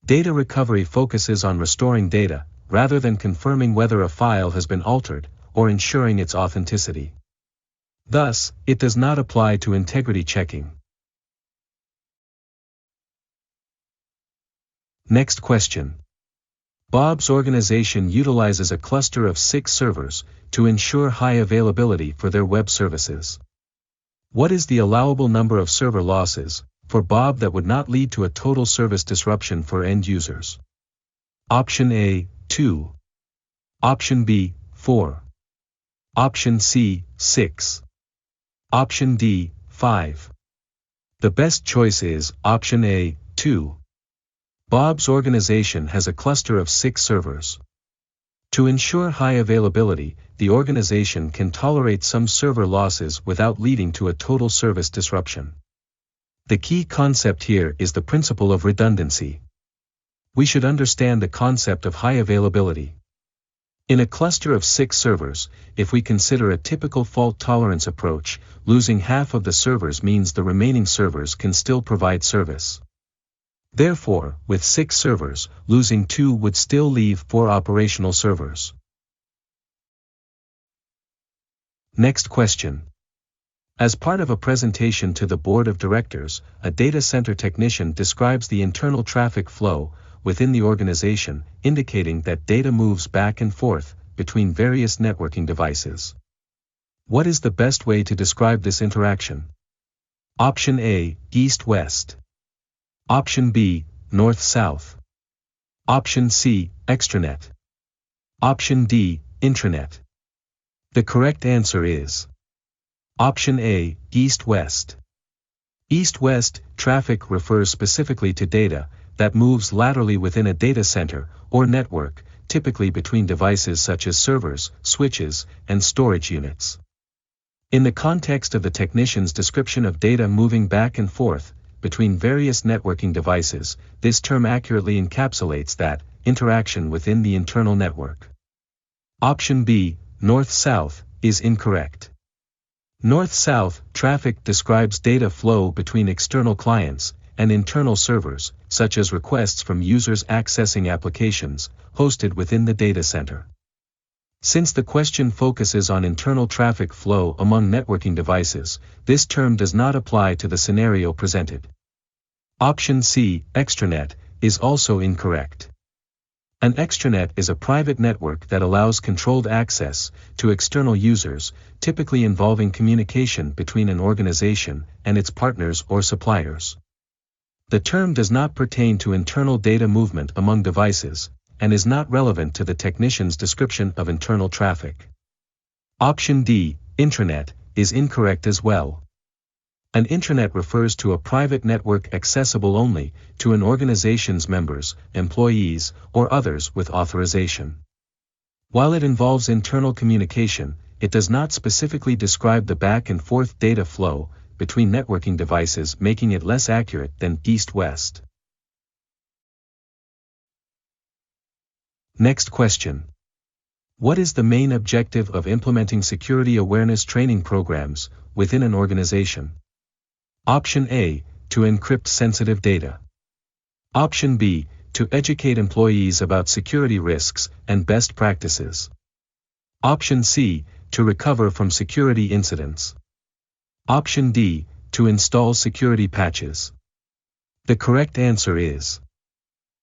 Data recovery focuses on restoring data, rather than confirming whether a file has been altered, or ensuring its authenticity. Thus, it does not apply to integrity checking. Next question. Bob's organization utilizes a cluster of 6 servers to ensure high availability for their web services. What is the allowable number of server losses for Bob that would not lead to a total service disruption for end users? Option A, 2. Option B, 4. Option C, 6. Option D, 5. The best choice is Option A, 2. Bob's organization has a cluster of 6 servers. To ensure high availability, the organization can tolerate some server losses without leading to a total service disruption. The key concept here is the principle of redundancy. We should understand the concept of high availability. In a cluster of 6 servers, if we consider a typical fault tolerance approach, losing half of the servers means the remaining servers can still provide service. Therefore, with 6 servers, losing 2 would still leave 4 operational servers. Next question. As part of a presentation to the board of directors, a data center technician describes the internal traffic flow within the organization, indicating that data moves back and forth between various networking devices. What is the best way to describe this interaction? Option A, east-west. Option B, north-south. Option C, extranet. Option D, intranet. The correct answer is Option A, east-west. East-west traffic refers specifically to data that moves laterally within a data center or network, typically between devices such as servers, switches, and storage units. In the context of the technician's description of data moving back and forth between various networking devices, this term accurately encapsulates that interaction within the internal network. Option B, north-south, is incorrect. North-south traffic describes data flow between external clients and internal servers, such as requests from users accessing applications hosted within the data center. Since the question focuses on internal traffic flow among networking devices, this term does not apply to the scenario presented. Option C, extranet, is also incorrect. An extranet is a private network that allows controlled access to external users, typically involving communication between an organization and its partners or suppliers. The term does not pertain to internal data movement among devices, and is not relevant to the technician's description of internal traffic. Option D, intranet, is incorrect as well. An intranet refers to a private network accessible only to an organization's members, employees, or others with authorization. While it involves internal communication, it does not specifically describe the back and forth data flow between networking devices, making it less accurate than east-west. Next question. What is the main objective of implementing security awareness training programs within an organization? Option A, to encrypt sensitive data. Option B, to educate employees about security risks and best practices. Option C, to recover from security incidents. Option D, to install security patches. The correct answer is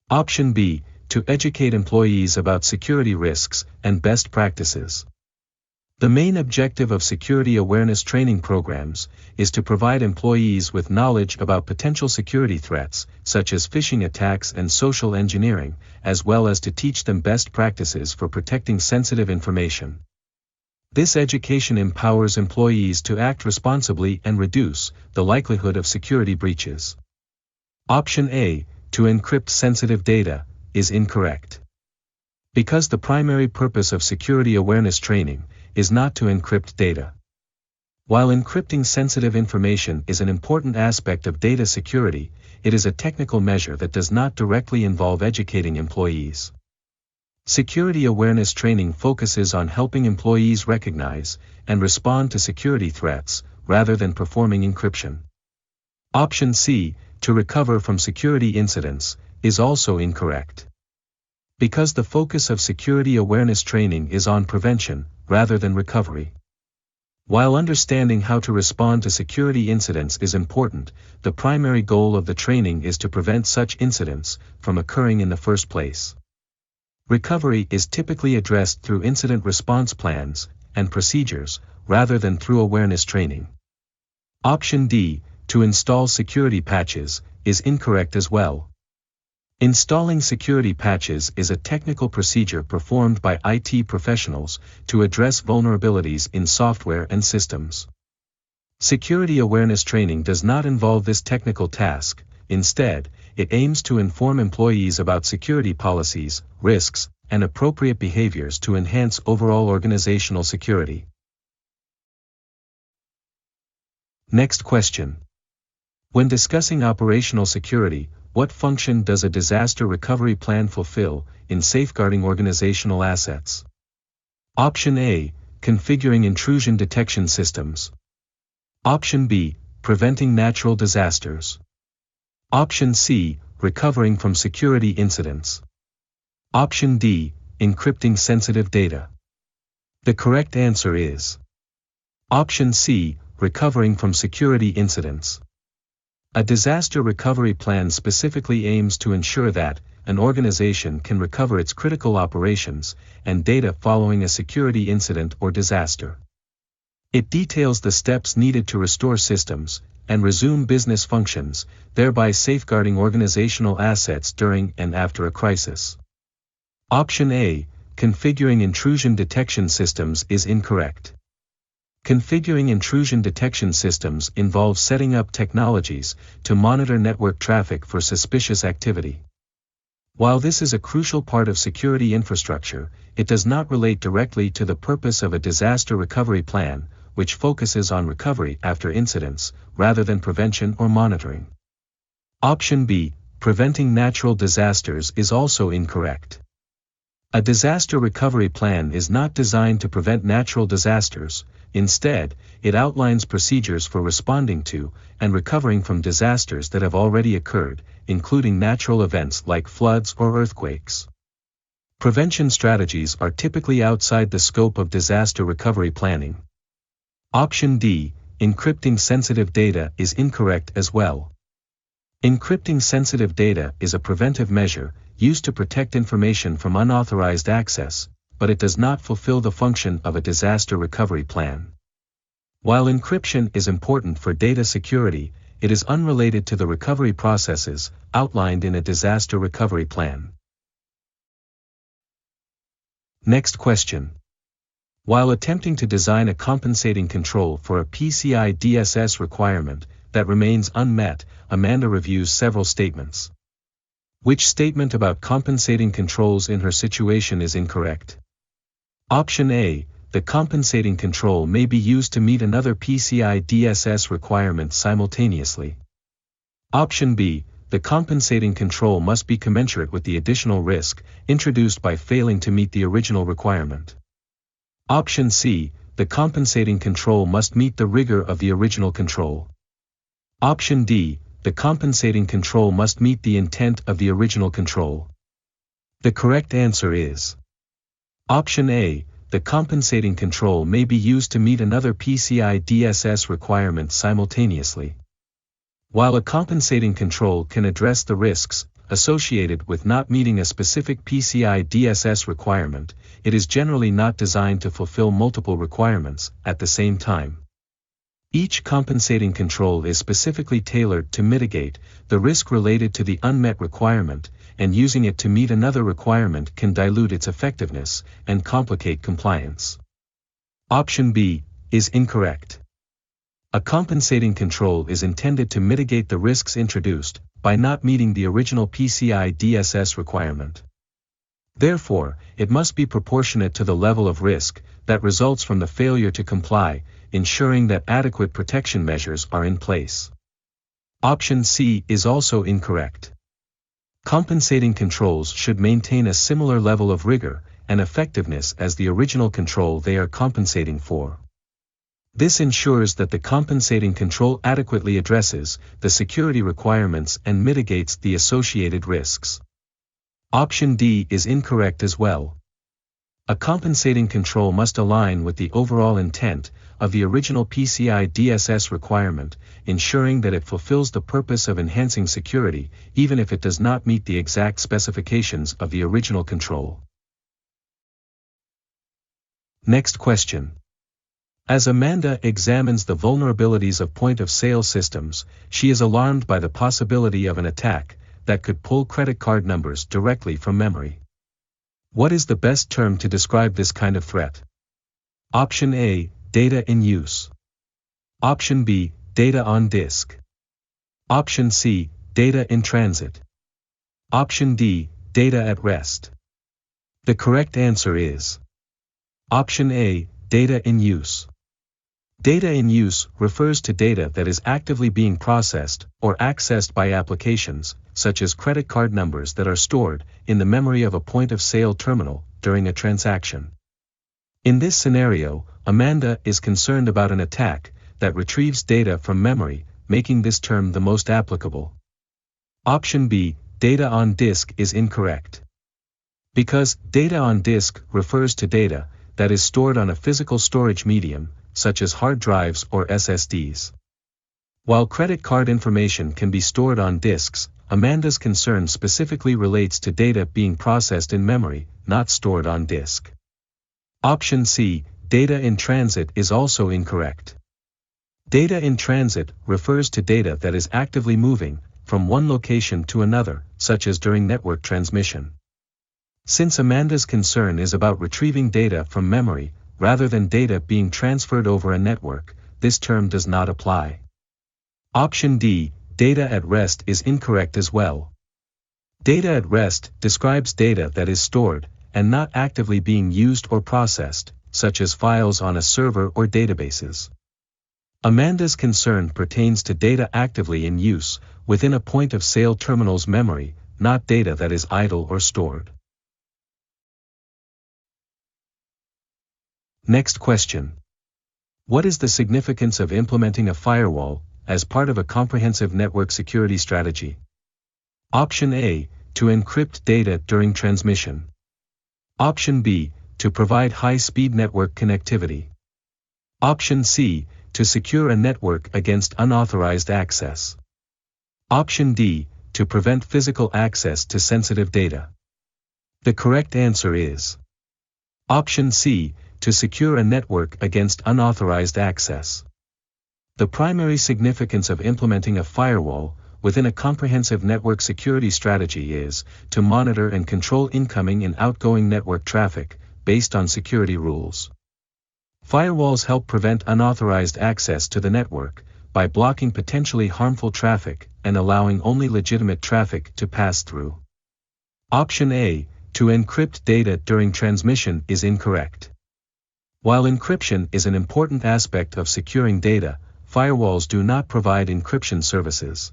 Option B, to educate employees about security risks and best practices. The main objective of security awareness training programs is to provide employees with knowledge about potential security threats, such as phishing attacks and social engineering, as well as to teach them best practices for protecting sensitive information. This education empowers employees to act responsibly and reduce the likelihood of security breaches. Option A, to encrypt sensitive data, is incorrect. Because the primary purpose of security awareness training is not to encrypt data. While encrypting sensitive information is an important aspect of data security, it is a technical measure that does not directly involve educating employees. Security awareness training focuses on helping employees recognize and respond to security threats, rather than performing encryption. Option C, to recover from security incidents, is also incorrect. Because the focus of security awareness training is on prevention, rather than recovery. While understanding how to respond to security incidents is important, the primary goal of the training is to prevent such incidents from occurring in the first place. Recovery is typically addressed through incident response plans and procedures, rather than through awareness training. Option D, to install security patches, is incorrect as well. Installing security patches is a technical procedure performed by IT professionals to address vulnerabilities in software and systems. Security awareness training does not involve this technical task. Instead, it aims to inform employees about security policies, risks, and appropriate behaviors to enhance overall organizational security. Next question. When discussing operational security, what function does a disaster recovery plan fulfill in safeguarding organizational assets? Option A, configuring intrusion detection systems. Option B, preventing natural disasters. Option C, recovering from security incidents. Option D, encrypting sensitive data. The correct answer is Option C, recovering from security incidents. A disaster recovery plan specifically aims to ensure that an organization can recover its critical operations and data following a security incident or disaster. It details the steps needed to restore systems and resume business functions, thereby safeguarding organizational assets during and after a crisis. Option A, configuring intrusion detection systems, is incorrect. Configuring intrusion detection systems involves setting up technologies to monitor network traffic for suspicious activity. While this is a crucial part of security infrastructure, it does not relate directly to the purpose of a disaster recovery plan, which focuses on recovery after incidents, rather than prevention or monitoring. Option B, preventing natural disasters, is also incorrect. A disaster recovery plan is not designed to prevent natural disasters. Instead, it outlines procedures for responding to and recovering from disasters that have already occurred, including natural events like floods or earthquakes. Prevention strategies are typically outside the scope of disaster recovery planning. Option D, encrypting sensitive data, is incorrect as well. Encrypting sensitive data is a preventive measure used to protect information from unauthorized access, but it does not fulfill the function of a disaster recovery plan. While encryption is important for data security, it is unrelated to the recovery processes outlined in a disaster recovery plan. Next question. While attempting to design a compensating control for a PCI DSS requirement that remains unmet, Amanda reviews several statements. Which statement about compensating controls in her situation is incorrect? Option A, the compensating control may be used to meet another PCI DSS requirement simultaneously. Option B, the compensating control must be commensurate with the additional risk introduced by failing to meet the original requirement. Option C, the compensating control must meet the rigor of the original control. Option D, the compensating control must meet the intent of the original control. The correct answer is Option A, the compensating control may be used to meet another PCI DSS requirement simultaneously. While a compensating control can address the risks associated with not meeting a specific PCI DSS requirement, it is generally not designed to fulfill multiple requirements at the same time. Each compensating control is specifically tailored to mitigate the risk related to the unmet requirement, and using it to meet another requirement can dilute its effectiveness and complicate compliance. Option B is incorrect. A compensating control is intended to mitigate the risks introduced by not meeting the original PCI DSS requirement. Therefore, it must be proportionate to the level of risk that results from the failure to comply, ensuring that adequate protection measures are in place. Option C is also incorrect. Compensating controls should maintain a similar level of rigor and effectiveness as the original control they are compensating for. This ensures that the compensating control adequately addresses the security requirements and mitigates the associated risks. Option D is incorrect as well. A compensating control must align with the overall intent of the original PCI DSS requirement, ensuring that it fulfills the purpose of enhancing security, even if it does not meet the exact specifications of the original control. Next question. As Amanda examines the vulnerabilities of point-of-sale systems, she is alarmed by the possibility of an attack that could pull credit card numbers directly from memory. What is the best term to describe this kind of threat? Option A, data in use. Option B, data on disk. Option C, data in transit. Option D, data at rest. The correct answer is Option A, data in use. Data in use refers to data that is actively being processed or accessed by applications, such as credit card numbers that are stored in the memory of a point-of-sale terminal during a transaction. In this scenario, Amanda is concerned about an attack that retrieves data from memory, making this term the most applicable. Option B, data on disk, is incorrect. Because data on disk refers to data that is stored on a physical storage medium, such as hard drives or SSDs. While credit card information can be stored on disks, Amanda's concern specifically relates to data being processed in memory, not stored on disk. Option C, data in transit, is also incorrect. Data in transit refers to data that is actively moving from one location to another, such as during network transmission. Since Amanda's concern is about retrieving data from memory, rather than data being transferred over a network, this term does not apply. Option D, data at rest, is incorrect as well. Data at rest describes data that is stored and not actively being used or processed, such as files on a server or databases. Amanda's concern pertains to data actively in use within a point-of-sale terminal's memory, not data that is idle or stored. Next question. What is the significance of implementing a firewall as part of a comprehensive network security strategy? Option A, to encrypt data during transmission. Option B, to provide high-speed network connectivity. Option C, to secure a network against unauthorized access. Option D, to prevent physical access to sensitive data. The correct answer is Option C, to secure a network against unauthorized access. The primary significance of implementing a firewall within a comprehensive network security strategy is to monitor and control incoming and outgoing network traffic based on security rules. Firewalls help prevent unauthorized access to the network by blocking potentially harmful traffic and allowing only legitimate traffic to pass through. Option A, to encrypt data during transmission, is incorrect. While encryption is an important aspect of securing data, firewalls do not provide encryption services.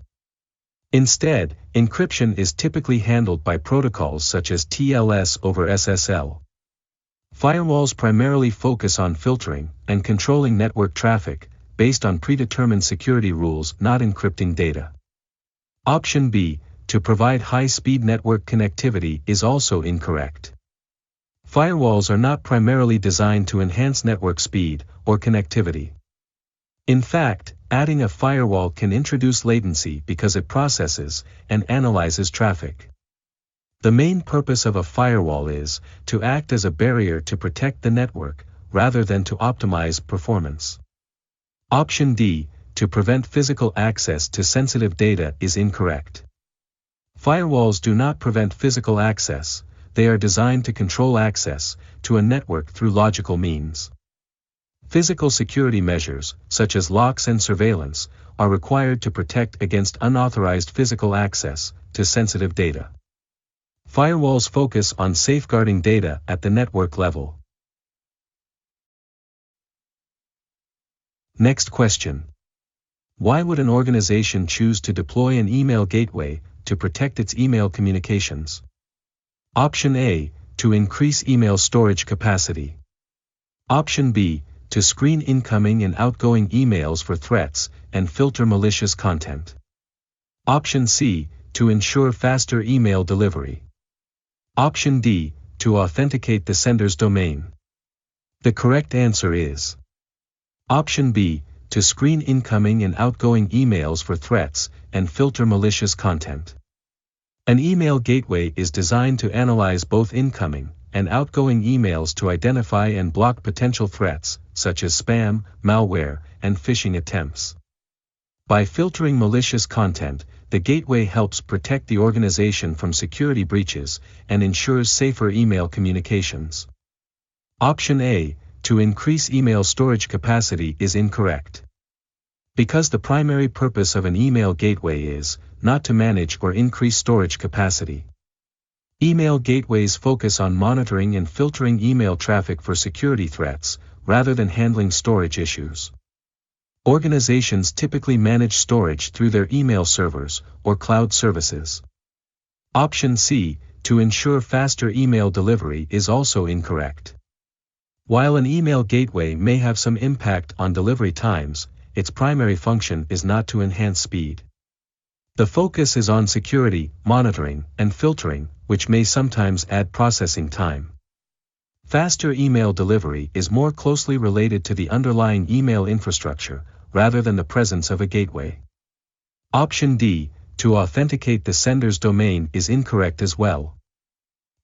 Instead, encryption is typically handled by protocols such as TLS over SSL. Firewalls primarily focus on filtering and controlling network traffic based on predetermined security rules, not encrypting data. Option B, to provide high-speed network connectivity, is also incorrect. Firewalls are not primarily designed to enhance network speed or connectivity. In fact, adding a firewall can introduce latency because it processes and analyzes traffic. The main purpose of a firewall is to act as a barrier to protect the network, rather than to optimize performance. Option D, to prevent physical access to sensitive data, is incorrect. Firewalls do not prevent physical access, they are designed to control access to a network through logical means. Physical security measures, such as locks and surveillance, are required to protect against unauthorized physical access to sensitive data. Firewalls focus on safeguarding data at the network level. Next question. Why would an organization choose to deploy an email gateway to protect its email communications? Option A, to increase email storage capacity. Option B, to screen incoming and outgoing emails for threats and filter malicious content. Option C, to ensure faster email delivery. Option D, to authenticate the sender's domain. The correct answer is Option B, to screen incoming and outgoing emails for threats and filter malicious content. An email gateway is designed to analyze both incoming and outgoing emails to identify and block potential threats, such as spam, malware, and phishing attempts. By filtering malicious content, the gateway helps protect the organization from security breaches and ensures safer email communications. Option A, to increase email storage capacity, is incorrect. Because the primary purpose of an email gateway is not to manage or increase storage capacity. Email gateways focus on monitoring and filtering email traffic for security threats, rather than handling storage issues. Organizations typically manage storage through their email servers or cloud services. Option C, to ensure faster email delivery, is also incorrect. While an email gateway may have some impact on delivery times, its primary function is not to enhance speed. The focus is on security, monitoring, and filtering, which may sometimes add processing time. Faster email delivery is more closely related to the underlying email infrastructure, rather than the presence of a gateway. Option D, to authenticate the sender's domain, is incorrect as well.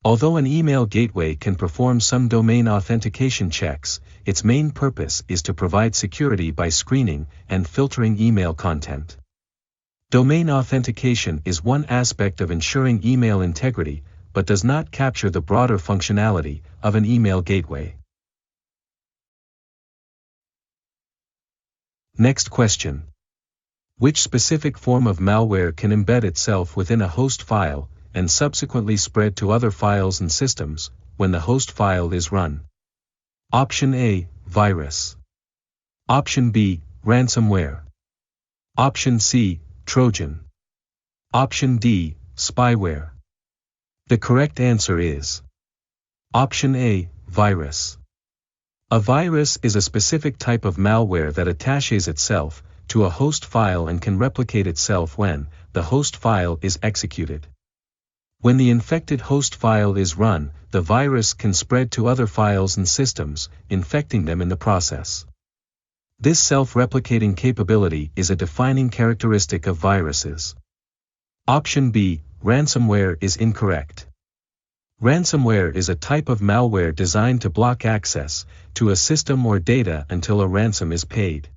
Although an email gateway can perform some domain authentication checks, its main purpose is to provide security by screening and filtering email content. Domain authentication is one aspect of ensuring email integrity, but does not capture the broader functionality of an email gateway. Next question. Which specific form of malware can embed itself within a host file and subsequently spread to other files and systems when the host file is run? Option A, virus. Option B, ransomware. Option C, Trojan. Option D, spyware. The correct answer is Option A, virus. A virus is a specific type of malware that attaches itself to a host file and can replicate itself when the host file is executed. When the infected host file is run, the virus can spread to other files and systems, infecting them in the process. This self-replicating capability is a defining characteristic of viruses. Option B, ransomware, is incorrect. Ransomware is a type of malware designed to block access to a system or data until a ransom is paid.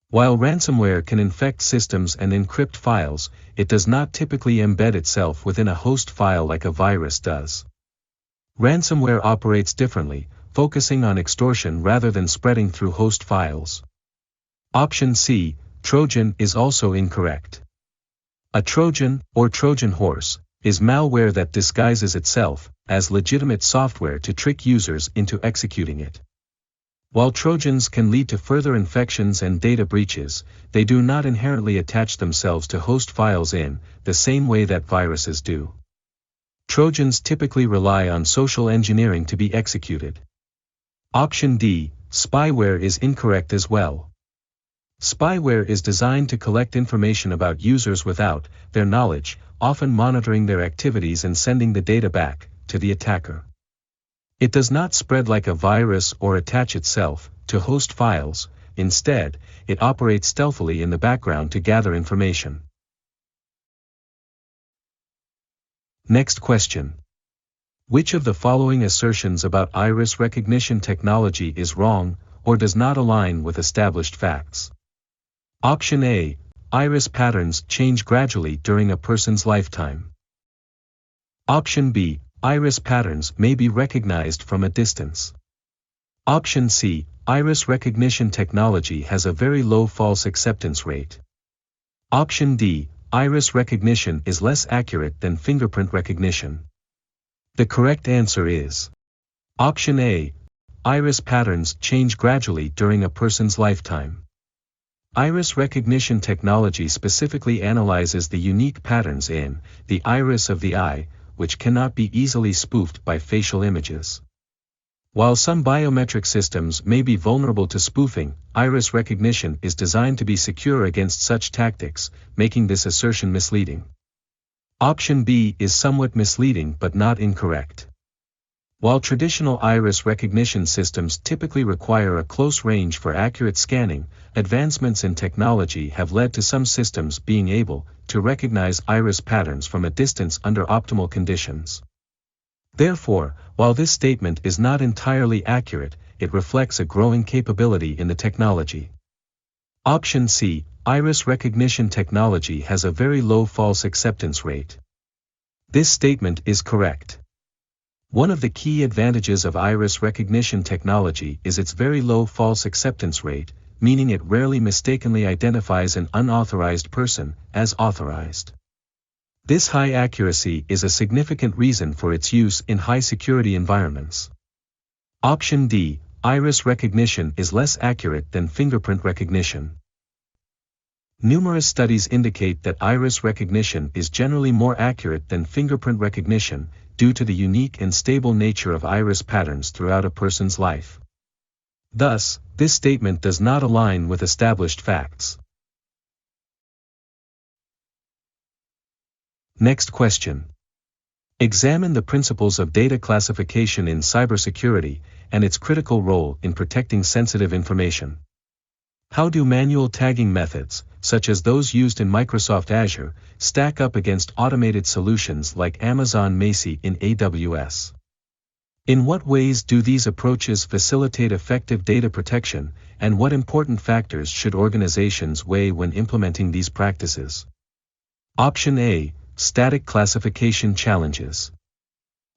While ransomware can infect systems and encrypt files, it does not typically embed itself within a host file like a virus does. Ransomware operates differently, focusing on extortion rather than spreading through host files. Option C, Trojan, is also incorrect. A Trojan, or Trojan horse, is malware that disguises itself as legitimate software to trick users into executing it. While Trojans can lead to further infections and data breaches, they do not inherently attach themselves to host files in the same way that viruses do. Trojans typically rely on social engineering to be executed. Option D, spyware, is incorrect as well. Spyware is designed to collect information about users without their knowledge, often monitoring their activities and sending the data back to the attacker. It does not spread like a virus or attach itself to host files. Instead, it operates stealthily in the background to gather information. Next question. Which of the following assertions about iris recognition technology is wrong or does not align with established facts? Option A, iris patterns change gradually during a person's lifetime. Option B, iris patterns may be recognized from a distance. Option C, iris recognition technology has a very low false acceptance rate. Option D, iris recognition is less accurate than fingerprint recognition. The correct answer is Option A, iris patterns change gradually during a person's lifetime. Iris recognition technology specifically analyzes the unique patterns in the iris of the eye, which cannot be easily spoofed by facial images. While some biometric systems may be vulnerable to spoofing, iris recognition is designed to be secure against such tactics, making this assertion misleading. Option B is somewhat misleading but not incorrect. While traditional iris recognition systems typically require a close range for accurate scanning, advancements in technology have led to some systems being able to recognize iris patterns from a distance under optimal conditions. Therefore, while this statement is not entirely accurate, it reflects a growing capability in the technology. Option C, iris recognition technology has a very low false acceptance rate. This statement is correct. One of the key advantages of iris recognition technology is its very low false acceptance rate, meaning it rarely mistakenly identifies an unauthorized person as authorized. This high accuracy is a significant reason for its use in high-security environments. Option D, iris recognition is less accurate than fingerprint recognition. Numerous studies indicate that iris recognition is generally more accurate than fingerprint recognition, due to the unique and stable nature of iris patterns throughout a person's life. Thus, this statement does not align with established facts. Next question. Examine the principles of data classification in cybersecurity and its critical role in protecting sensitive information. How do manual tagging methods, such as those used in Microsoft Azure, stack up against automated solutions like Amazon Macie in AWS? In what ways do these approaches facilitate effective data protection, and what important factors should organizations weigh when implementing these practices? Option A, static classification challenges.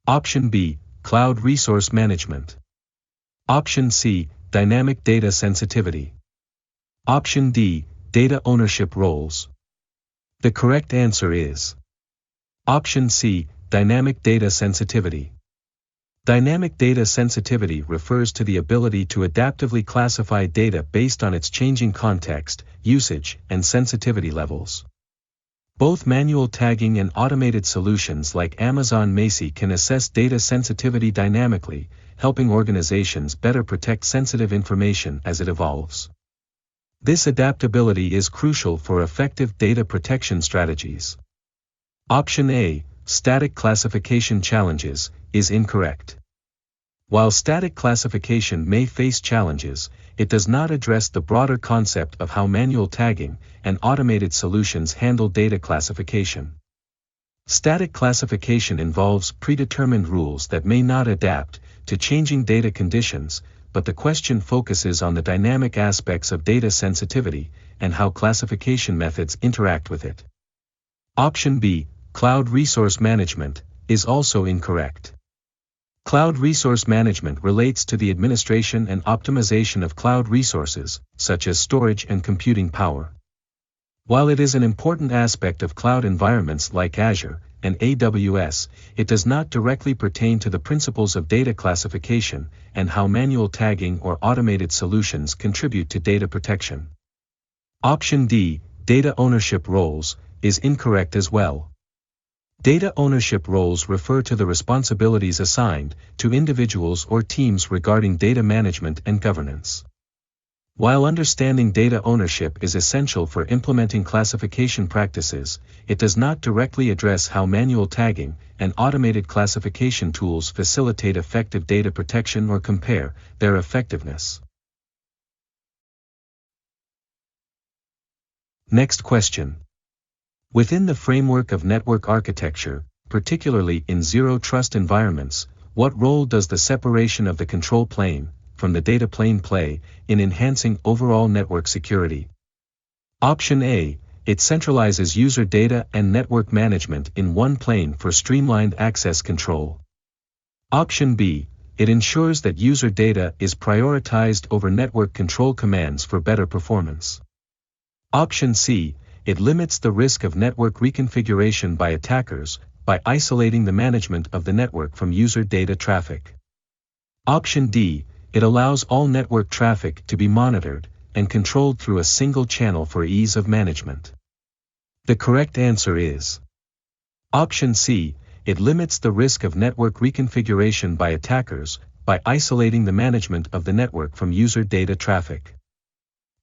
Option B, cloud resource management. Option C, dynamic data sensitivity. Option D, data ownership roles. The correct answer is Option C, dynamic data sensitivity. Dynamic data sensitivity refers to the ability to adaptively classify data based on its changing context, usage, and sensitivity levels. Both manual tagging and automated solutions like Amazon Macy can assess data sensitivity dynamically, helping organizations better protect sensitive information as it evolves. This adaptability is crucial for effective data protection strategies. Option A, static classification challenges, is incorrect. While static classification may face challenges, it does not address the broader concept of how manual tagging and automated solutions handle data classification. Static classification involves predetermined rules that may not adapt to changing data conditions, but the question focuses on the dynamic aspects of data sensitivity and how classification methods interact with it. Option B, cloud resource management, is also incorrect. Cloud resource management relates to the administration and optimization of cloud resources, such as storage and computing power. While it is an important aspect of cloud environments like Azure and AWS, it does not directly pertain to the principles of data classification and how manual tagging or automated solutions contribute to data protection. Option D, data ownership roles, is incorrect as well. Data ownership roles refer to the responsibilities assigned to individuals or teams regarding data management and governance. While understanding data ownership is essential for implementing classification practices, it does not directly address how manual tagging and automated classification tools facilitate effective data protection or compare their effectiveness. Next question. Within the framework of network architecture, particularly in zero-trust environments, what role does the separation of the control plane from the data plane play in enhancing overall network security? Option A, it centralizes user data and network management in one plane for streamlined access control. Option B, it ensures that user data is prioritized over network control commands for better performance. Option C, it limits the risk of network reconfiguration by attackers by isolating the management of the network from user data traffic. Option D, it allows all network traffic to be monitored and controlled through a single channel for ease of management. The correct answer is Option C, it limits the risk of network reconfiguration by attackers by isolating the management of the network from user data traffic.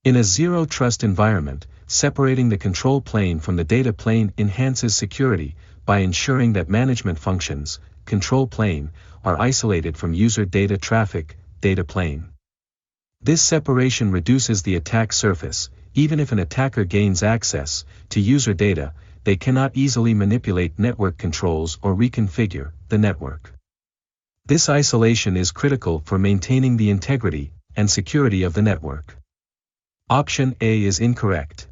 In a zero-trust environment, separating the control plane from the data plane enhances security by ensuring that management functions, control plane, are isolated from user data traffic, data plane. This separation reduces the attack surface. Even if an attacker gains access to user data, they cannot easily manipulate network controls or reconfigure the network. This isolation is critical for maintaining the integrity and security of the network. Option A is incorrect.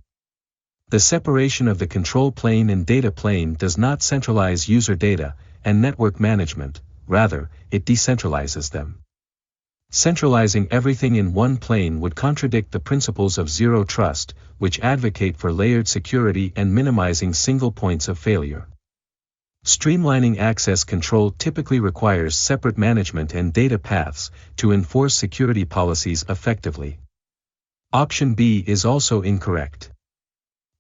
The separation of the control plane and data plane does not centralize user data and network management, rather, it decentralizes them. Centralizing everything in one plane would contradict the principles of zero trust, which advocate for layered security and minimizing single points of failure. Streamlining access control typically requires separate management and data paths to enforce security policies effectively. Option B is also incorrect.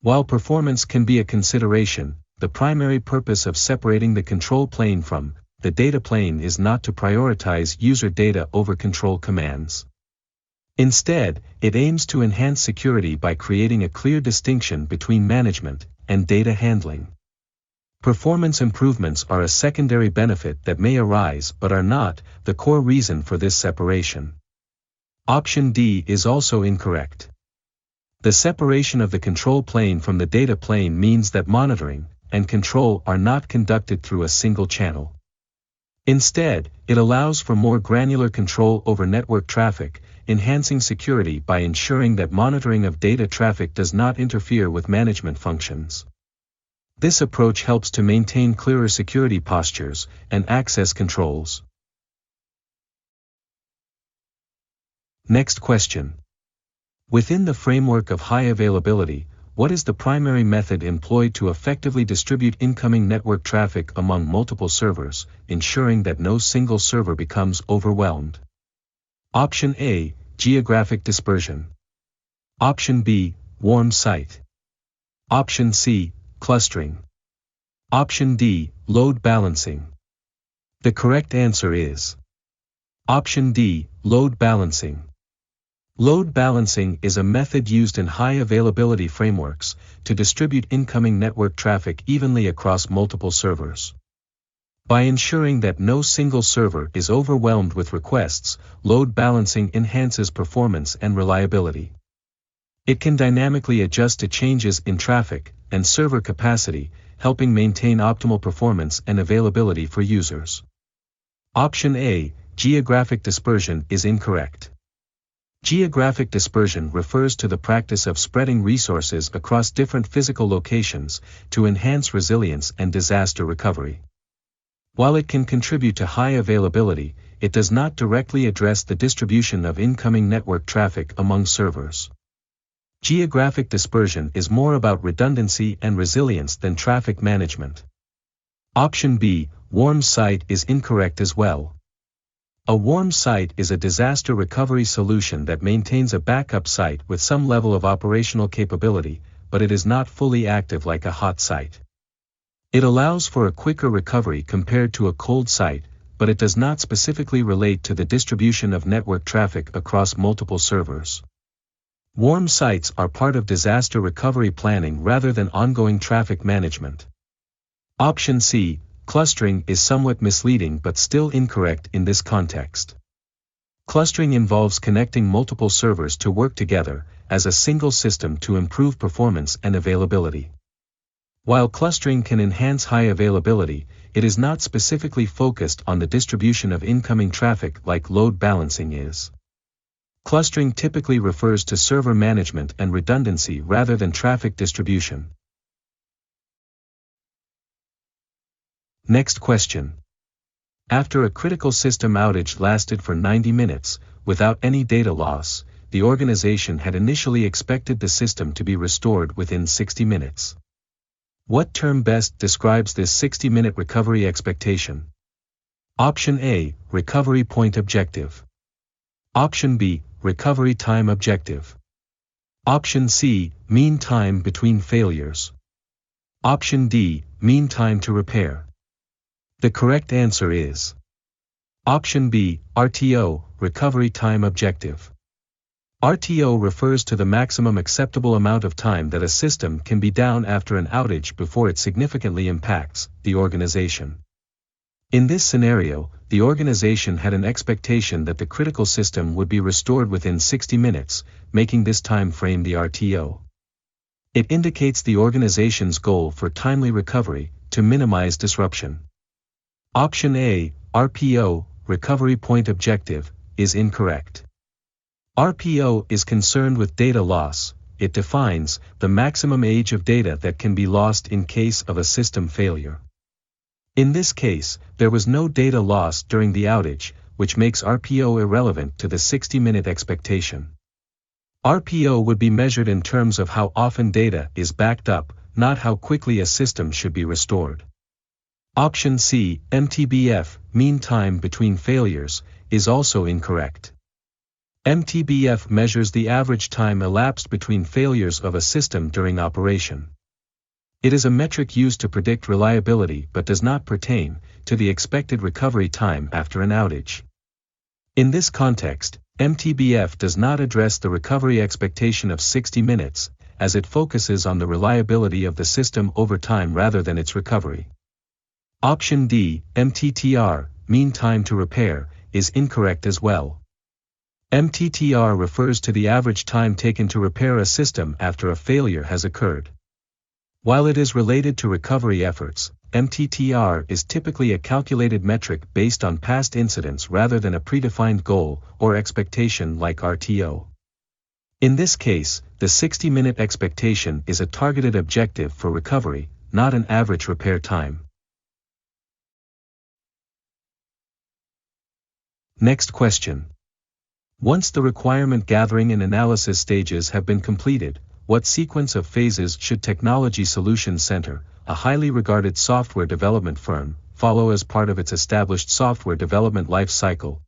While performance can be a consideration, the primary purpose of separating the control plane from the data plane is not to prioritize user data over control commands. Instead, it aims to enhance security by creating a clear distinction between management and data handling. Performance improvements are a secondary benefit that may arise but are not the core reason for this separation. Option D is also incorrect. The separation of the control plane from the data plane means that monitoring and control are not conducted through a single channel. Instead, it allows for more granular control over network traffic, enhancing security by ensuring that monitoring of data traffic does not interfere with management functions. This approach helps to maintain clearer security postures and access controls. Next question. Within the framework of high availability, what is the primary method employed to effectively distribute incoming network traffic among multiple servers, ensuring that no single server becomes overwhelmed? Option A, geographic dispersion. Option B, warm site. Option C, clustering. Option D, load balancing. The correct answer is Option D, load balancing. Load balancing is a method used in high availability frameworks to distribute incoming network traffic evenly across multiple servers. By ensuring that no single server is overwhelmed with requests, load balancing enhances performance and reliability. It can dynamically adjust to changes in traffic and server capacity, helping maintain optimal performance and availability for users. Option A, geographic dispersion, is incorrect. Geographic dispersion refers to the practice of spreading resources across different physical locations to enhance resilience and disaster recovery. While it can contribute to high availability, it does not directly address the distribution of incoming network traffic among servers. Geographic dispersion is more about redundancy and resilience than traffic management. Option B, warm site, is incorrect as well. A warm site is a disaster recovery solution that maintains a backup site with some level of operational capability, but it is not fully active like a hot site. It allows for a quicker recovery compared to a cold site, but it does not specifically relate to the distribution of network traffic across multiple servers. Warm sites are part of disaster recovery planning rather than ongoing traffic management. Option C, clustering, is somewhat misleading but still incorrect in this context. Clustering involves connecting multiple servers to work together as a single system to improve performance and availability. While clustering can enhance high availability, it is not specifically focused on the distribution of incoming traffic like load balancing is. Clustering typically refers to server management and redundancy rather than traffic distribution. Next question. After a critical system outage lasted for 90 minutes, without any data loss, the organization had initially expected the system to be restored within 60 minutes. What term best describes this 60-minute recovery expectation? Option A, recovery point objective. Option B, recovery time objective. Option C, mean time between failures. Option D, mean time to repair. The correct answer is Option B, RTO, recovery time objective. RTO refers to the maximum acceptable amount of time that a system can be down after an outage before it significantly impacts the organization. In this scenario, the organization had an expectation that the critical system would be restored within 60 minutes, making this time frame the RTO. It indicates the organization's goal for timely recovery to minimize disruption. Option A, RPO, recovery point objective, is incorrect. RPO is concerned with data loss. It defines the maximum age of data that can be lost in case of a system failure. In this case, there was no data loss during the outage, which makes RPO irrelevant to the 60-minute expectation. RPO would be measured in terms of how often data is backed up, not how quickly a system should be restored. Option C, MTBF, mean time between failures, is also incorrect. MTBF measures the average time elapsed between failures of a system during operation. It is a metric used to predict reliability but does not pertain to the expected recovery time after an outage. In this context, MTBF does not address the recovery expectation of 60 minutes, as it focuses on the reliability of the system over time rather than its recovery. Option D, MTTR, mean time to repair, is incorrect as well. MTTR refers to the average time taken to repair a system after a failure has occurred. While it is related to recovery efforts, MTTR is typically a calculated metric based on past incidents rather than a predefined goal or expectation like RTO. In this case, the 60-minute expectation is a targeted objective for recovery, not an average repair time. Next question. Once the requirement gathering and analysis stages have been completed, what sequence of phases should Technology Solutions Center, a highly regarded software development firm, follow as part of its established software development life cycle?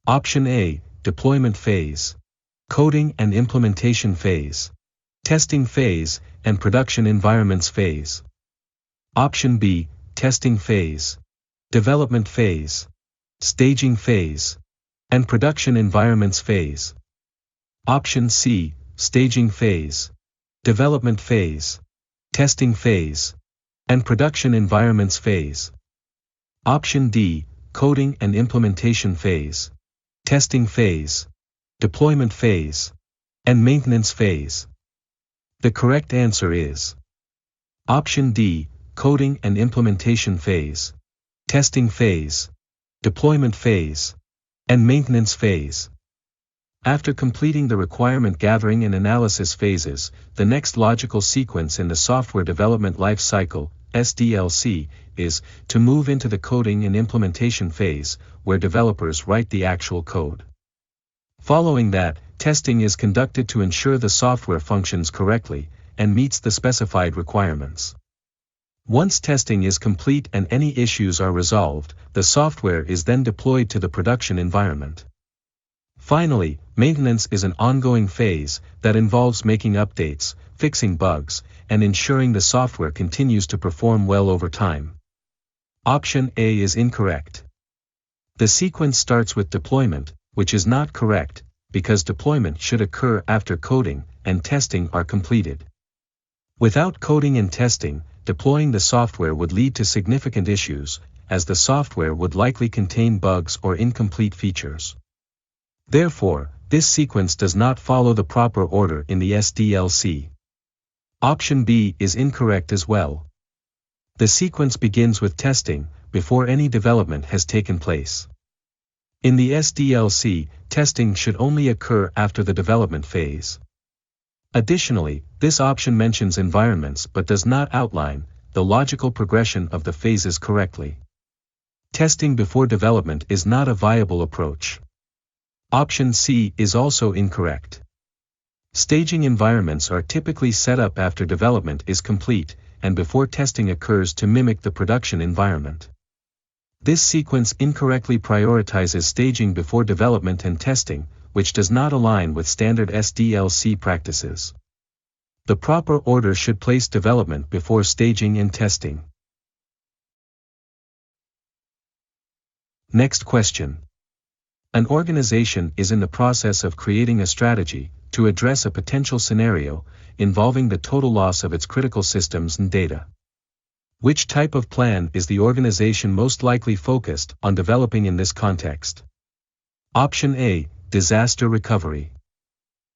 Option A, deployment phase, coding and implementation phase, testing phase, and production environments phase. Option B, testing phase, development phase, staging phase, and production environments phase. Option C, staging phase, development phase, testing phase, and production environments phase. Option D, coding and implementation phase, testing phase, deployment phase, and maintenance phase. The correct answer is Option D, coding and implementation phase, testing phase, deployment phase, and maintenance phase. After completing the requirement gathering and analysis phases, the next logical sequence in the software development life cycle, SDLC, is to move into the coding and implementation phase, where developers write the actual code. Following that, testing is conducted to ensure the software functions correctly and meets the specified requirements. Once testing is complete and any issues are resolved, the software is then deployed to the production environment. Finally, maintenance is an ongoing phase that involves making updates, fixing bugs, and ensuring the software continues to perform well over time. Option A is incorrect. The sequence starts with deployment, which is not correct, because deployment should occur after coding and testing are completed. Without coding and testing, deploying the software would lead to significant issues, as the software would likely contain bugs or incomplete features. Therefore, this sequence does not follow the proper order in the SDLC. Option B is incorrect as well. The sequence begins with testing, before any development has taken place. In the SDLC, testing should only occur after the development phase. Additionally, this option mentions environments but does not outline the logical progression of the phases correctly. Testing before development is not a viable approach. Option C is also incorrect. Staging environments are typically set up after development is complete and before testing occurs to mimic the production environment. This sequence incorrectly prioritizes staging before development and testing, which does not align with standard SDLC practices. The proper order should place development before staging and testing. Next question. An organization is in the process of creating a strategy to address a potential scenario involving the total loss of its critical systems and data. Which type of plan is the organization most likely focused on developing in this context? Option A, disaster recovery.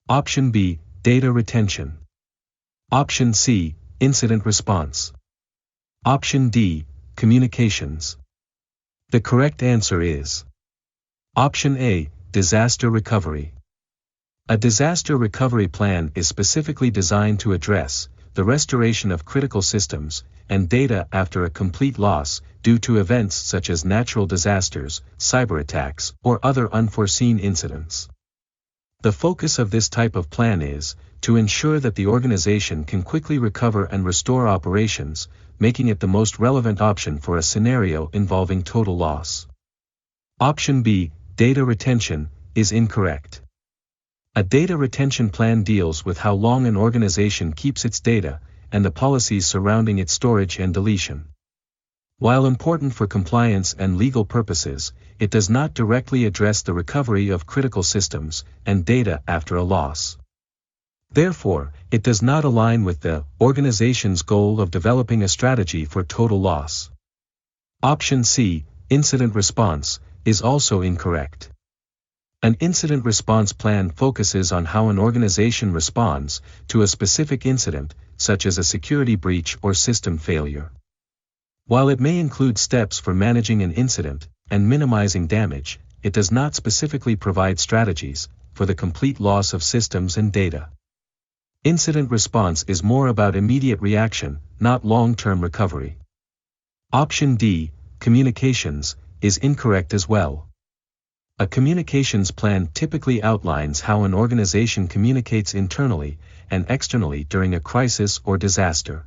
Option B, data retention. Option C, incident response. Option D, communications. The correct answer is Option A, disaster recovery. A disaster recovery plan is specifically designed to address the restoration of critical systems and data after a complete loss due to events such as natural disasters, cyber attacks, or other unforeseen incidents. The focus of this type of plan is to ensure that the organization can quickly recover and restore operations, making it the most relevant option for a scenario involving total loss. Option B, data retention, is incorrect. A data retention plan deals with how long an organization keeps its data, and the policies surrounding its storage and deletion. While important for compliance and legal purposes, it does not directly address the recovery of critical systems and data after a loss. Therefore, it does not align with the organization's goal of developing a strategy for total loss. Option C, incident response, is also incorrect. An incident response plan focuses on how an organization responds to a specific incident, such as a security breach or system failure. While it may include steps for managing an incident and minimizing damage, it does not specifically provide strategies for the complete loss of systems and data. Incident response is more about immediate reaction, not long-term recovery. Option D, communications, is incorrect as well. A communications plan typically outlines how an organization communicates internally and externally during a crisis or disaster.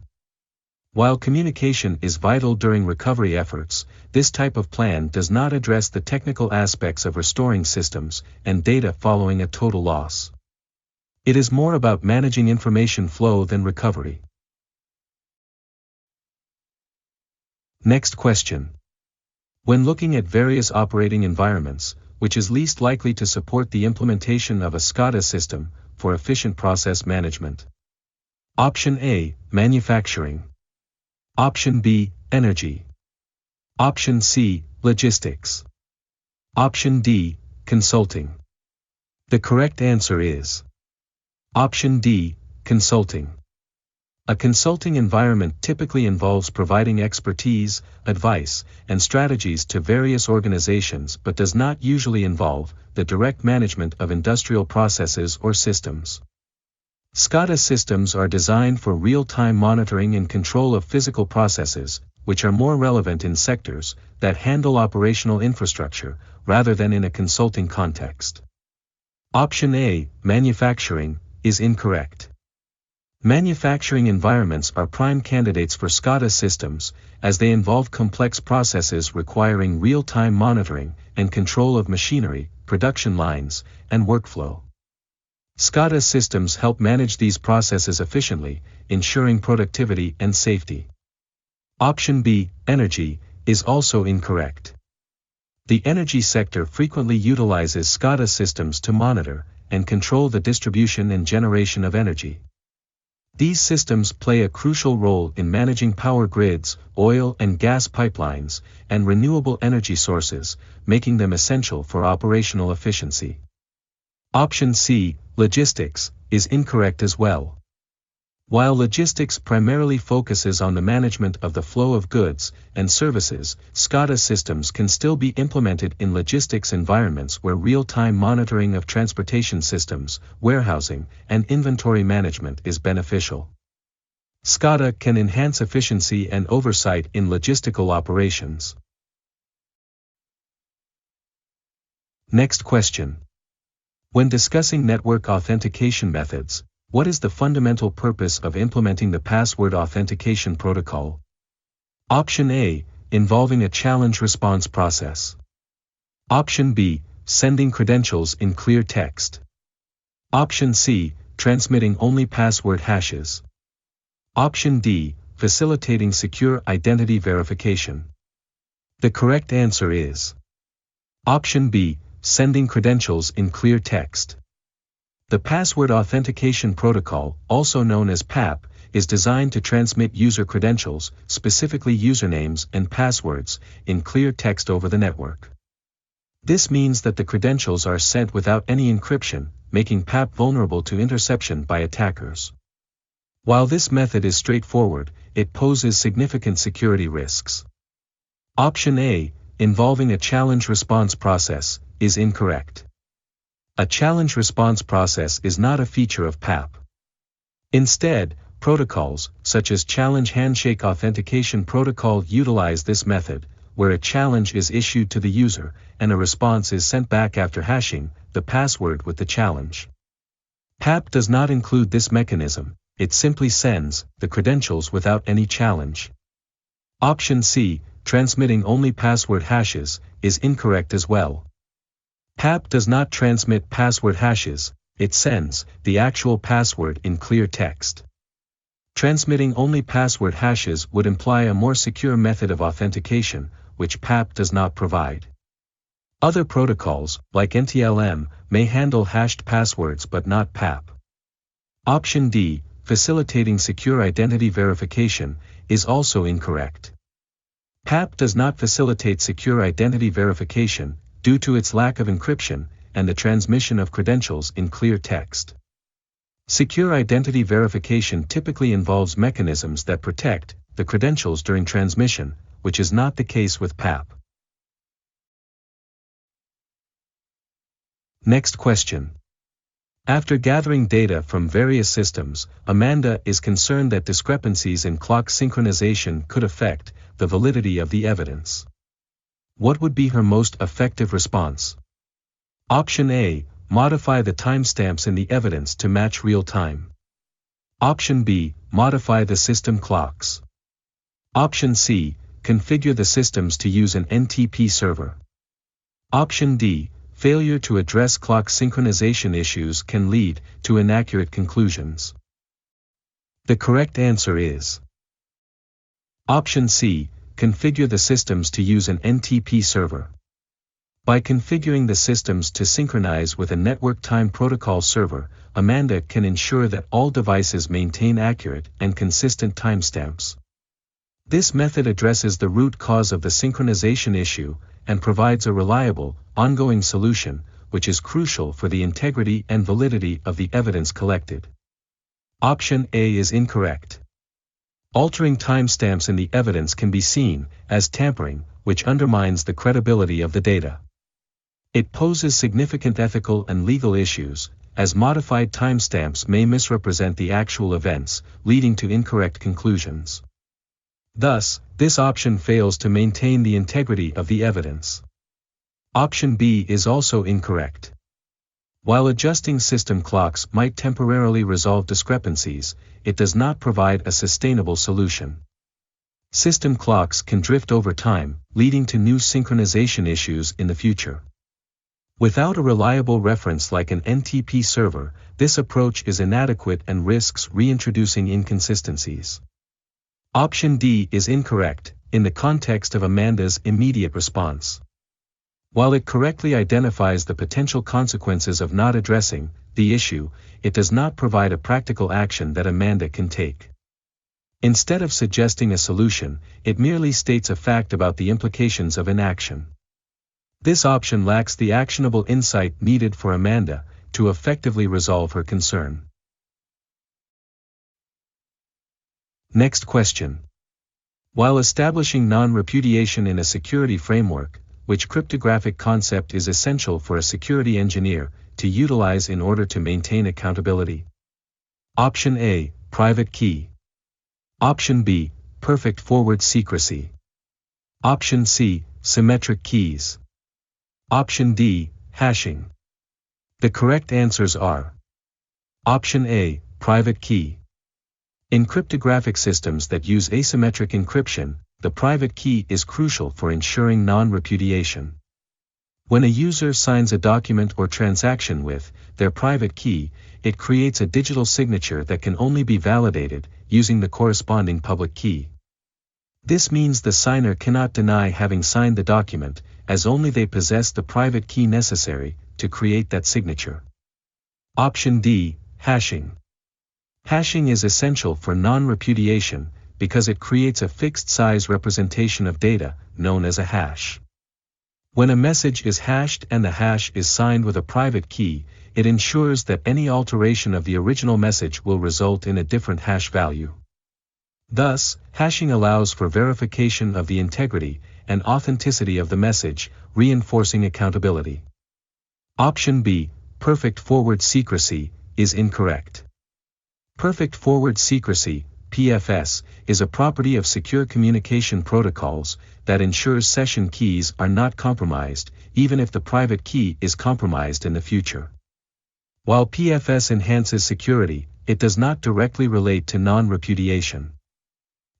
While communication is vital during recovery efforts, this type of plan does not address the technical aspects of restoring systems and data following a total loss. It is more about managing information flow than recovery. Next question. When looking at various operating environments, which is least likely to support the implementation of a SCADA system for efficient process management? Option A, manufacturing. Option B, energy. Option C, logistics. Option D, consulting. The correct answer is Option D, consulting. A consulting environment typically involves providing expertise, advice, and strategies to various organizations but does not usually involve the direct management of industrial processes or systems. SCADA systems are designed for real-time monitoring and control of physical processes, which are more relevant in sectors that handle operational infrastructure rather than in a consulting context. Option A, manufacturing, is incorrect. Manufacturing environments are prime candidates for SCADA systems, as they involve complex processes requiring real-time monitoring and control of machinery, production lines, and workflow. SCADA systems help manage these processes efficiently, ensuring productivity and safety. Option B, energy, is also incorrect. The energy sector frequently utilizes SCADA systems to monitor and control the distribution and generation of energy. These systems play a crucial role in managing power grids, oil and gas pipelines, and renewable energy sources, making them essential for operational efficiency. Option C, logistics, is incorrect as well. While logistics primarily focuses on the management of the flow of goods and services, SCADA systems can still be implemented in logistics environments where real-time monitoring of transportation systems, warehousing, and inventory management is beneficial. SCADA can enhance efficiency and oversight in logistical operations. Next question. When discussing network authentication methods, what is the fundamental purpose of implementing the password authentication protocol? Option A, involving a challenge response process. Option B, sending credentials in clear text. Option C, transmitting only password hashes. Option D, facilitating secure identity verification. The correct answer is Option B, sending credentials in clear text. The Password Authentication Protocol, also known as PAP, is designed to transmit user credentials, specifically usernames and passwords, in clear text over the network. This means that the credentials are sent without any encryption, making PAP vulnerable to interception by attackers. While this method is straightforward, it poses significant security risks. Option A, involving a challenge response process, is incorrect. A challenge response process is not a feature of PAP. Instead, protocols, such as Challenge Handshake Authentication Protocol, utilize this method, where a challenge is issued to the user, and a response is sent back after hashing the password with the challenge. PAP does not include this mechanism, it simply sends the credentials without any challenge. Option C, transmitting only password hashes, is incorrect as well. PAP does not transmit password hashes, it sends the actual password in clear text. Transmitting only password hashes would imply a more secure method of authentication, which PAP does not provide. Other protocols, like NTLM, may handle hashed passwords but not PAP. Option D, facilitating secure identity verification, is also incorrect. PAP does not facilitate secure identity verification, due to its lack of encryption, and the transmission of credentials in clear text. Secure identity verification typically involves mechanisms that protect the credentials during transmission, which is not the case with PAP. Next question. After gathering data from various systems, Amanda is concerned that discrepancies in clock synchronization could affect the validity of the evidence. What would be her most effective response? Option A, modify the timestamps in the evidence to match real time. Option B, modify the system clocks. Option C, configure the systems to use an NTP server. Option D, failure to address clock synchronization issues can lead to inaccurate conclusions. The correct answer is Option C, configure the systems to use an NTP server. By configuring the systems to synchronize with a network time protocol server, Amanda can ensure that all devices maintain accurate and consistent timestamps. This method addresses the root cause of the synchronization issue and provides a reliable, ongoing solution, which is crucial for the integrity and validity of the evidence collected. Option A is incorrect. Altering timestamps in the evidence can be seen as tampering, which undermines the credibility of the data. It poses significant ethical and legal issues, as modified timestamps may misrepresent the actual events, leading to incorrect conclusions. Thus, this option fails to maintain the integrity of the evidence. Option B is also incorrect. While adjusting system clocks might temporarily resolve discrepancies, it does not provide a sustainable solution. System clocks can drift over time, leading to new synchronization issues in the future. Without a reliable reference like an NTP server, this approach is inadequate and risks reintroducing inconsistencies. Option D is incorrect, in the context of Amanda's immediate response. While it correctly identifies the potential consequences of not addressing the issue, it does not provide a practical action that Amanda can take. Instead of suggesting a solution, it merely states a fact about the implications of inaction. This option lacks the actionable insight needed for Amanda to effectively resolve her concern. Next question. While establishing non-repudiation in a security framework, which cryptographic concept is essential for a security engineer to utilize in order to maintain accountability? Option A, private key. Option B, perfect forward secrecy. Option C, symmetric keys. Option D, hashing. The correct answers are Option A, private key. In cryptographic systems that use asymmetric encryption, the private key is crucial for ensuring non-repudiation. When a user signs a document or transaction with their private key, it creates a digital signature that can only be validated using the corresponding public key. This means the signer cannot deny having signed the document, as only they possess the private key necessary to create that signature. Option D, hashing. Hashing is essential for non-repudiation because it creates a fixed-size representation of data, known as a hash. When a message is hashed and the hash is signed with a private key, it ensures that any alteration of the original message will result in a different hash value. Thus, hashing allows for verification of the integrity and authenticity of the message, reinforcing accountability. Option B, perfect forward secrecy, is incorrect. Perfect forward secrecy, PFS, is a property of secure communication protocols that ensures session keys are not compromised, even if the private key is compromised in the future. While PFS enhances security, it does not directly relate to non-repudiation.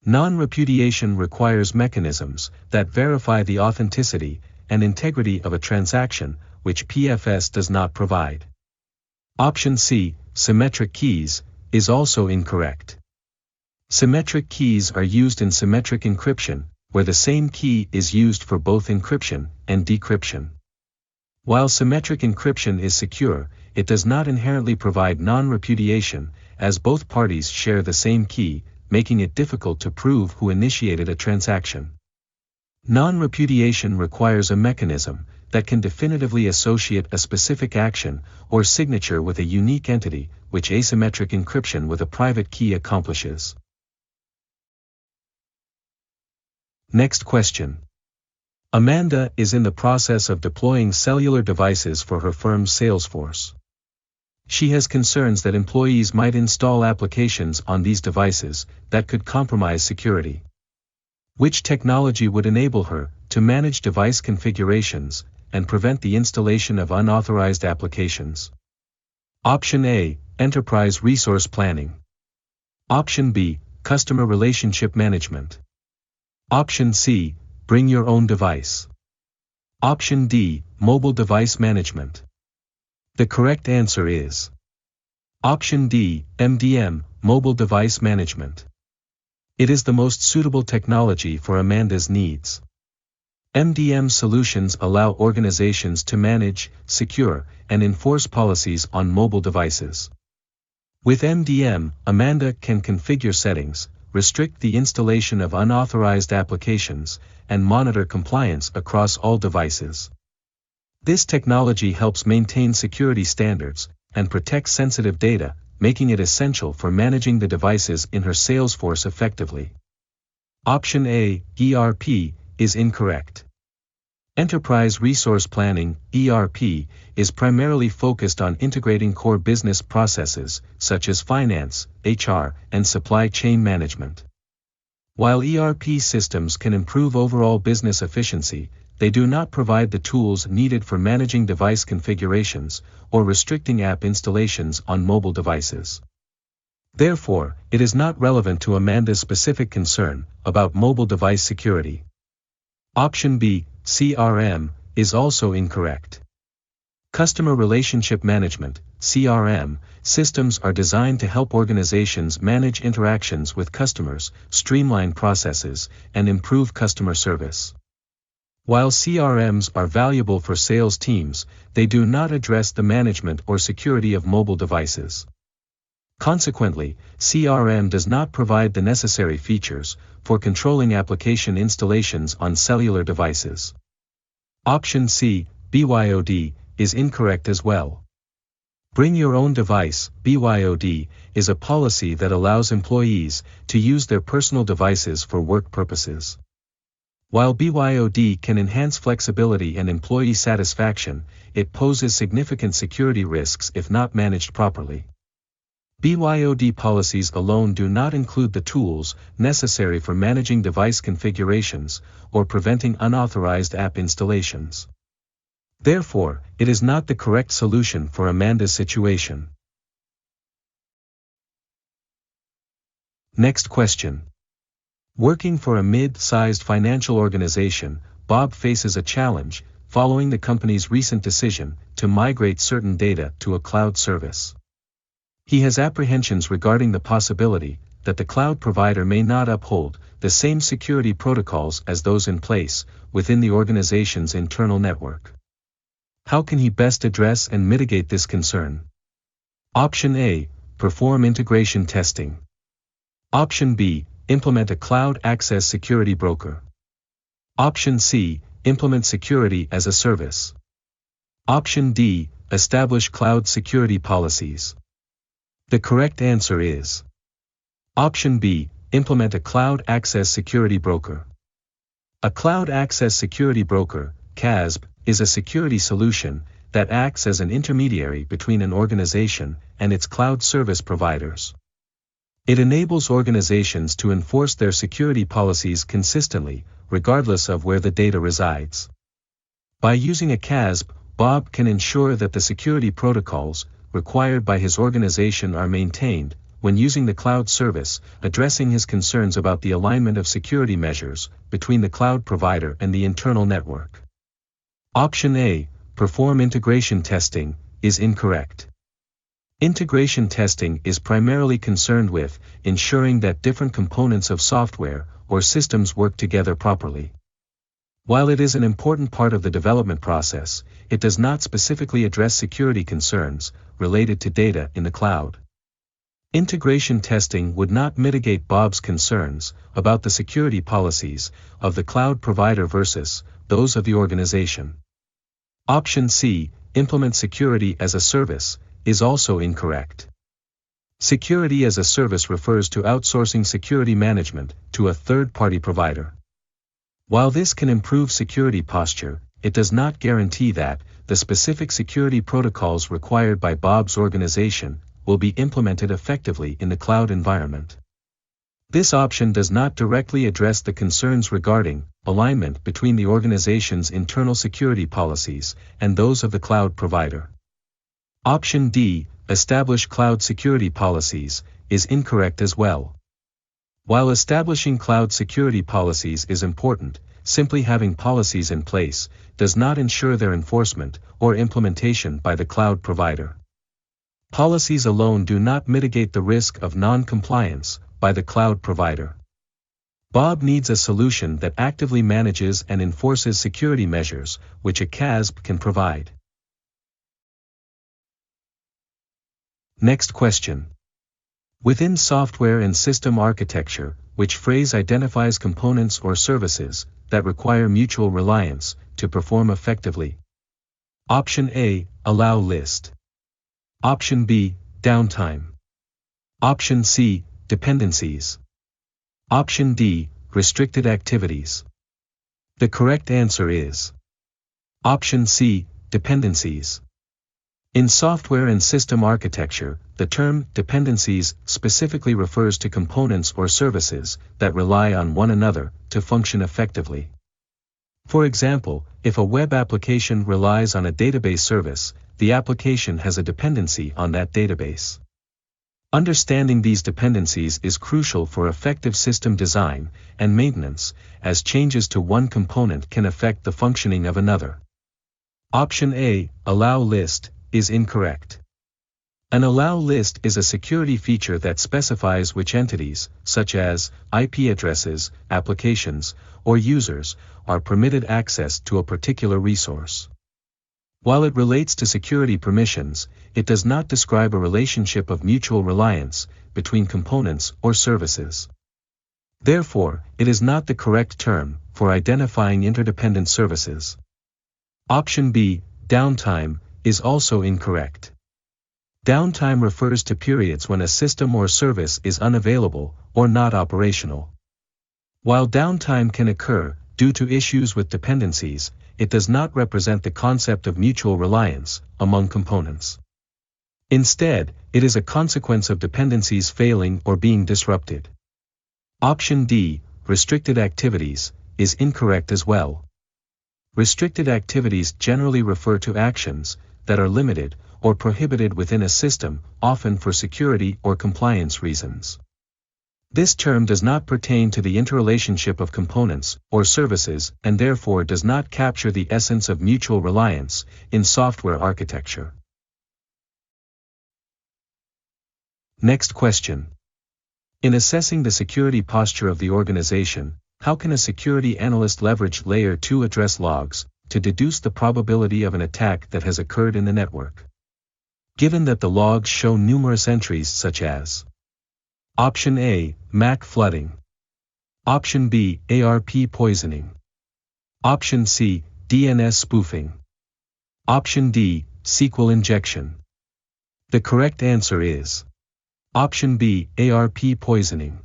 Non-repudiation requires mechanisms that verify the authenticity and integrity of a transaction, which PFS does not provide. Option C, symmetric keys, is also incorrect. Symmetric keys are used in symmetric encryption, where the same key is used for both encryption and decryption. While symmetric encryption is secure, it does not inherently provide non-repudiation, as both parties share the same key, making it difficult to prove who initiated a transaction. Non-repudiation requires a mechanism that can definitively associate a specific action or signature with a unique entity, which asymmetric encryption with a private key accomplishes. Next question. Amanda is in the process of deploying cellular devices for her firm's sales force. She has concerns that employees might install applications on these devices that could compromise security. Which technology would enable her to manage device configurations and prevent the installation of unauthorized applications. Option A, Enterprise Resource Planning. Option B, Customer Relationship Management. Option C, Bring Your Own Device. Option D, Mobile Device Management. The correct answer is Option D, MDM, Mobile Device Management. It is the most suitable technology for Amanda's needs. MDM solutions allow organizations to manage, secure, and enforce policies on mobile devices. With MDM, Amanda can configure settings, restrict the installation of unauthorized applications, and monitor compliance across all devices. This technology helps maintain security standards and protect sensitive data, making it essential for managing the devices in her Salesforce effectively. Option A, ERP, is incorrect. Enterprise Resource Planning, ERP, is primarily focused on integrating core business processes, such as finance, HR, and supply chain management. While ERP systems can improve overall business efficiency, they do not provide the tools needed for managing device configurations or restricting app installations on mobile devices. Therefore, it is not relevant to Amanda's specific concern about mobile device security. Option B, CRM, is also incorrect. Customer Relationship Management, CRM, systems are designed to help organizations manage interactions with customers, streamline processes, and improve customer service. While CRMs are valuable for sales teams, they do not address the management or security of mobile devices. Consequently, CRM does not provide the necessary features for controlling application installations on cellular devices. Option C, BYOD, is incorrect as well. Bring Your Own Device, BYOD, is a policy that allows employees to use their personal devices for work purposes. While BYOD can enhance flexibility and employee satisfaction, it poses significant security risks if not managed properly. BYOD policies alone do not include the tools necessary for managing device configurations or preventing unauthorized app installations. Therefore, it is not the correct solution for Amanda's situation. Next question. Working for a mid-sized financial organization, Bob faces a challenge following the company's recent decision to migrate certain data to a cloud service. He has apprehensions regarding the possibility that the cloud provider may not uphold the same security protocols as those in place within the organization's internal network. How can he best address and mitigate this concern? Option A, perform integration testing. Option B, implement a cloud access security broker. Option C, implement security as a service. Option D, establish cloud security policies. The correct answer is Option B, implement a cloud access security broker. A cloud access security broker, CASB, is a security solution that acts as an intermediary between an organization and its cloud service providers. It enables organizations to enforce their security policies consistently, regardless of where the data resides. By using a CASB, Bob can ensure that the security protocols required by his organization are maintained when using the cloud service, addressing his concerns about the alignment of security measures between the cloud provider and the internal network. Option A, perform integration testing, is incorrect. Integration testing is primarily concerned with ensuring that different components of software or systems work together properly. While it is an important part of the development process, it does not specifically address security concerns related to data in the cloud. Integration testing would not mitigate Bob's concerns about the security policies of the cloud provider versus those of the organization. Option C, implement security as a service, is also incorrect. Security as a service refers to outsourcing security management to a third-party provider. While this can improve security posture, it does not guarantee that the specific security protocols required by Bob's organization will be implemented effectively in the cloud environment. This option does not directly address the concerns regarding alignment between the organization's internal security policies and those of the cloud provider. Option D, establish cloud security policies, is incorrect as well. While establishing cloud security policies is important, simply having policies in place does not ensure their enforcement or implementation by the cloud provider. Policies alone do not mitigate the risk of non-compliance by the cloud provider. Bob needs a solution that actively manages and enforces security measures, which a CASB can provide. Next question. Within software and system architecture, which phrase identifies components or services that require mutual reliance to perform effectively? Option A, allow list. Option B, downtime. Option C, dependencies. Option D, restricted activities. The correct answer is Option C, dependencies. In software and system architecture, the term dependencies specifically refers to components or services that rely on one another to function effectively. For example, if a web application relies on a database service, the application has a dependency on that database. Understanding these dependencies is crucial for effective system design and maintenance, as changes to one component can affect the functioning of another. Option A, allow list, is incorrect. An allow list is a security feature that specifies which entities, such as IP addresses, applications, or users, are permitted access to a particular resource. While it relates to security permissions, it does not describe a relationship of mutual reliance between components or services. Therefore, it is not the correct term for identifying interdependent services. Option B, downtime, is also incorrect. Downtime refers to periods when a system or service is unavailable or not operational. While downtime can occur due to issues with dependencies, it does not represent the concept of mutual reliance among components. Instead, it is a consequence of dependencies failing or being disrupted. Option D, restricted activities, is incorrect as well. Restricted activities generally refer to actions that are limited or prohibited within a system, often for security or compliance reasons. This term does not pertain to the interrelationship of components or services and therefore does not capture the essence of mutual reliance in software architecture. Next question. In assessing the security posture of the organization, how can a security analyst leverage Layer 2 address logs to deduce the probability of an attack that has occurred in the network? Given that the logs show numerous entries such as Option A, MAC flooding. Option B, ARP poisoning. Option C, DNS spoofing. Option D, SQL injection. The correct answer is Option B, ARP poisoning.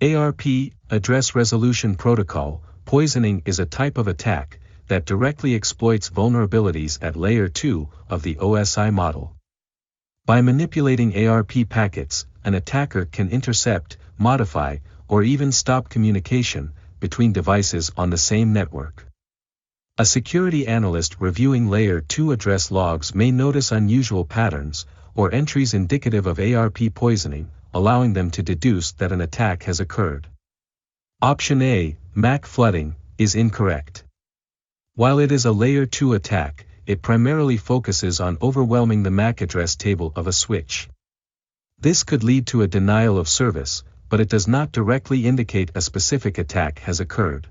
ARP, Address Resolution Protocol, poisoning is a type of attack that directly exploits vulnerabilities at Layer 2 of the OSI model. By manipulating ARP packets, an attacker can intercept, modify, or even stop communication between devices on the same network. A security analyst reviewing Layer 2 address logs may notice unusual patterns or entries indicative of ARP poisoning, allowing them to deduce that an attack has occurred. Option A, MAC flooding, is incorrect. While it is a Layer 2 attack, it primarily focuses on overwhelming the MAC address table of a switch. This could lead to a denial of service, but it does not directly indicate a specific attack has occurred.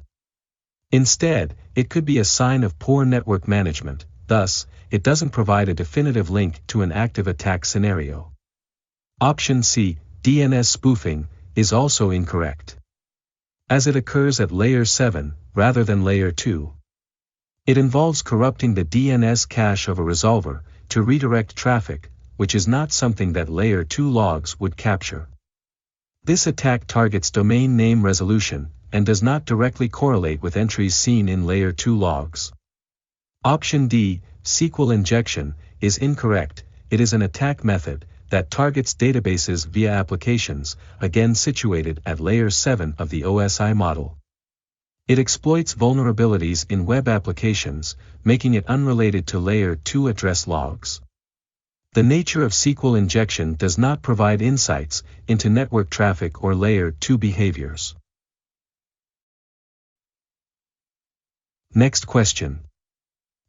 Instead, it could be a sign of poor network management, thus, it doesn't provide a definitive link to an active attack scenario. Option C, DNS spoofing, is also incorrect. As it occurs at Layer 7, rather than Layer 2. It involves corrupting the DNS cache of a resolver to redirect traffic, which is not something that Layer 2 logs would capture. This attack targets domain name resolution and does not directly correlate with entries seen in Layer 2 logs. Option D, SQL injection, is incorrect. It is an attack method that targets databases via applications, again situated at layer 7 of the OSI model. It exploits vulnerabilities in web applications, making it unrelated to layer 2 address logs. The nature of SQL injection does not provide insights into network traffic or layer 2 behaviors. Next question.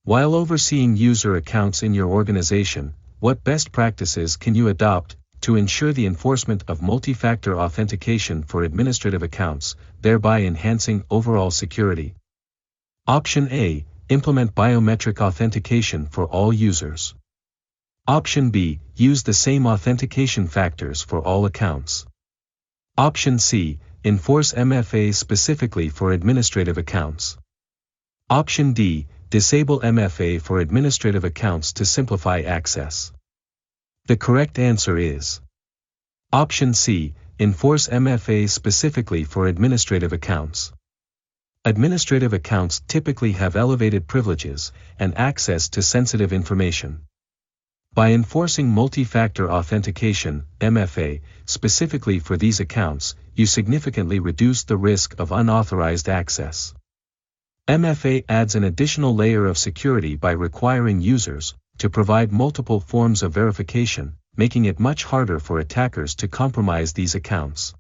While overseeing user accounts in your organization, what best practices can you adopt to ensure the enforcement of multi-factor authentication for administrative accounts, thereby enhancing overall security? Option A. Implement biometric authentication for all users. Option B. Use the same authentication factors for all accounts. Option C. Enforce MFA specifically for administrative accounts. Option D. Disable MFA for administrative accounts to simplify access. The correct answer is Option C. Enforce MFA specifically for administrative accounts. Administrative accounts typically have elevated privileges and access to sensitive information. By enforcing multi-factor authentication, MFA, specifically for these accounts, you significantly reduce the risk of unauthorized access. MFA adds an additional layer of security by requiring users to provide multiple forms of verification, making it much harder for attackers to compromise these accounts.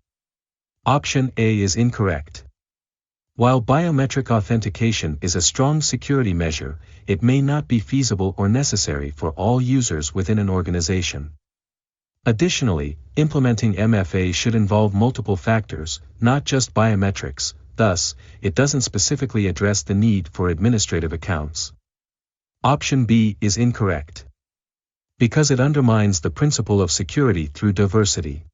Option A is incorrect. While biometric authentication is a strong security measure, it may not be feasible or necessary for all users within an organization. Additionally, implementing MFA should involve multiple factors, not just biometrics, thus, it doesn't specifically address the need for administrative accounts. Option B is incorrect. Because it undermines the principle of security through diversity.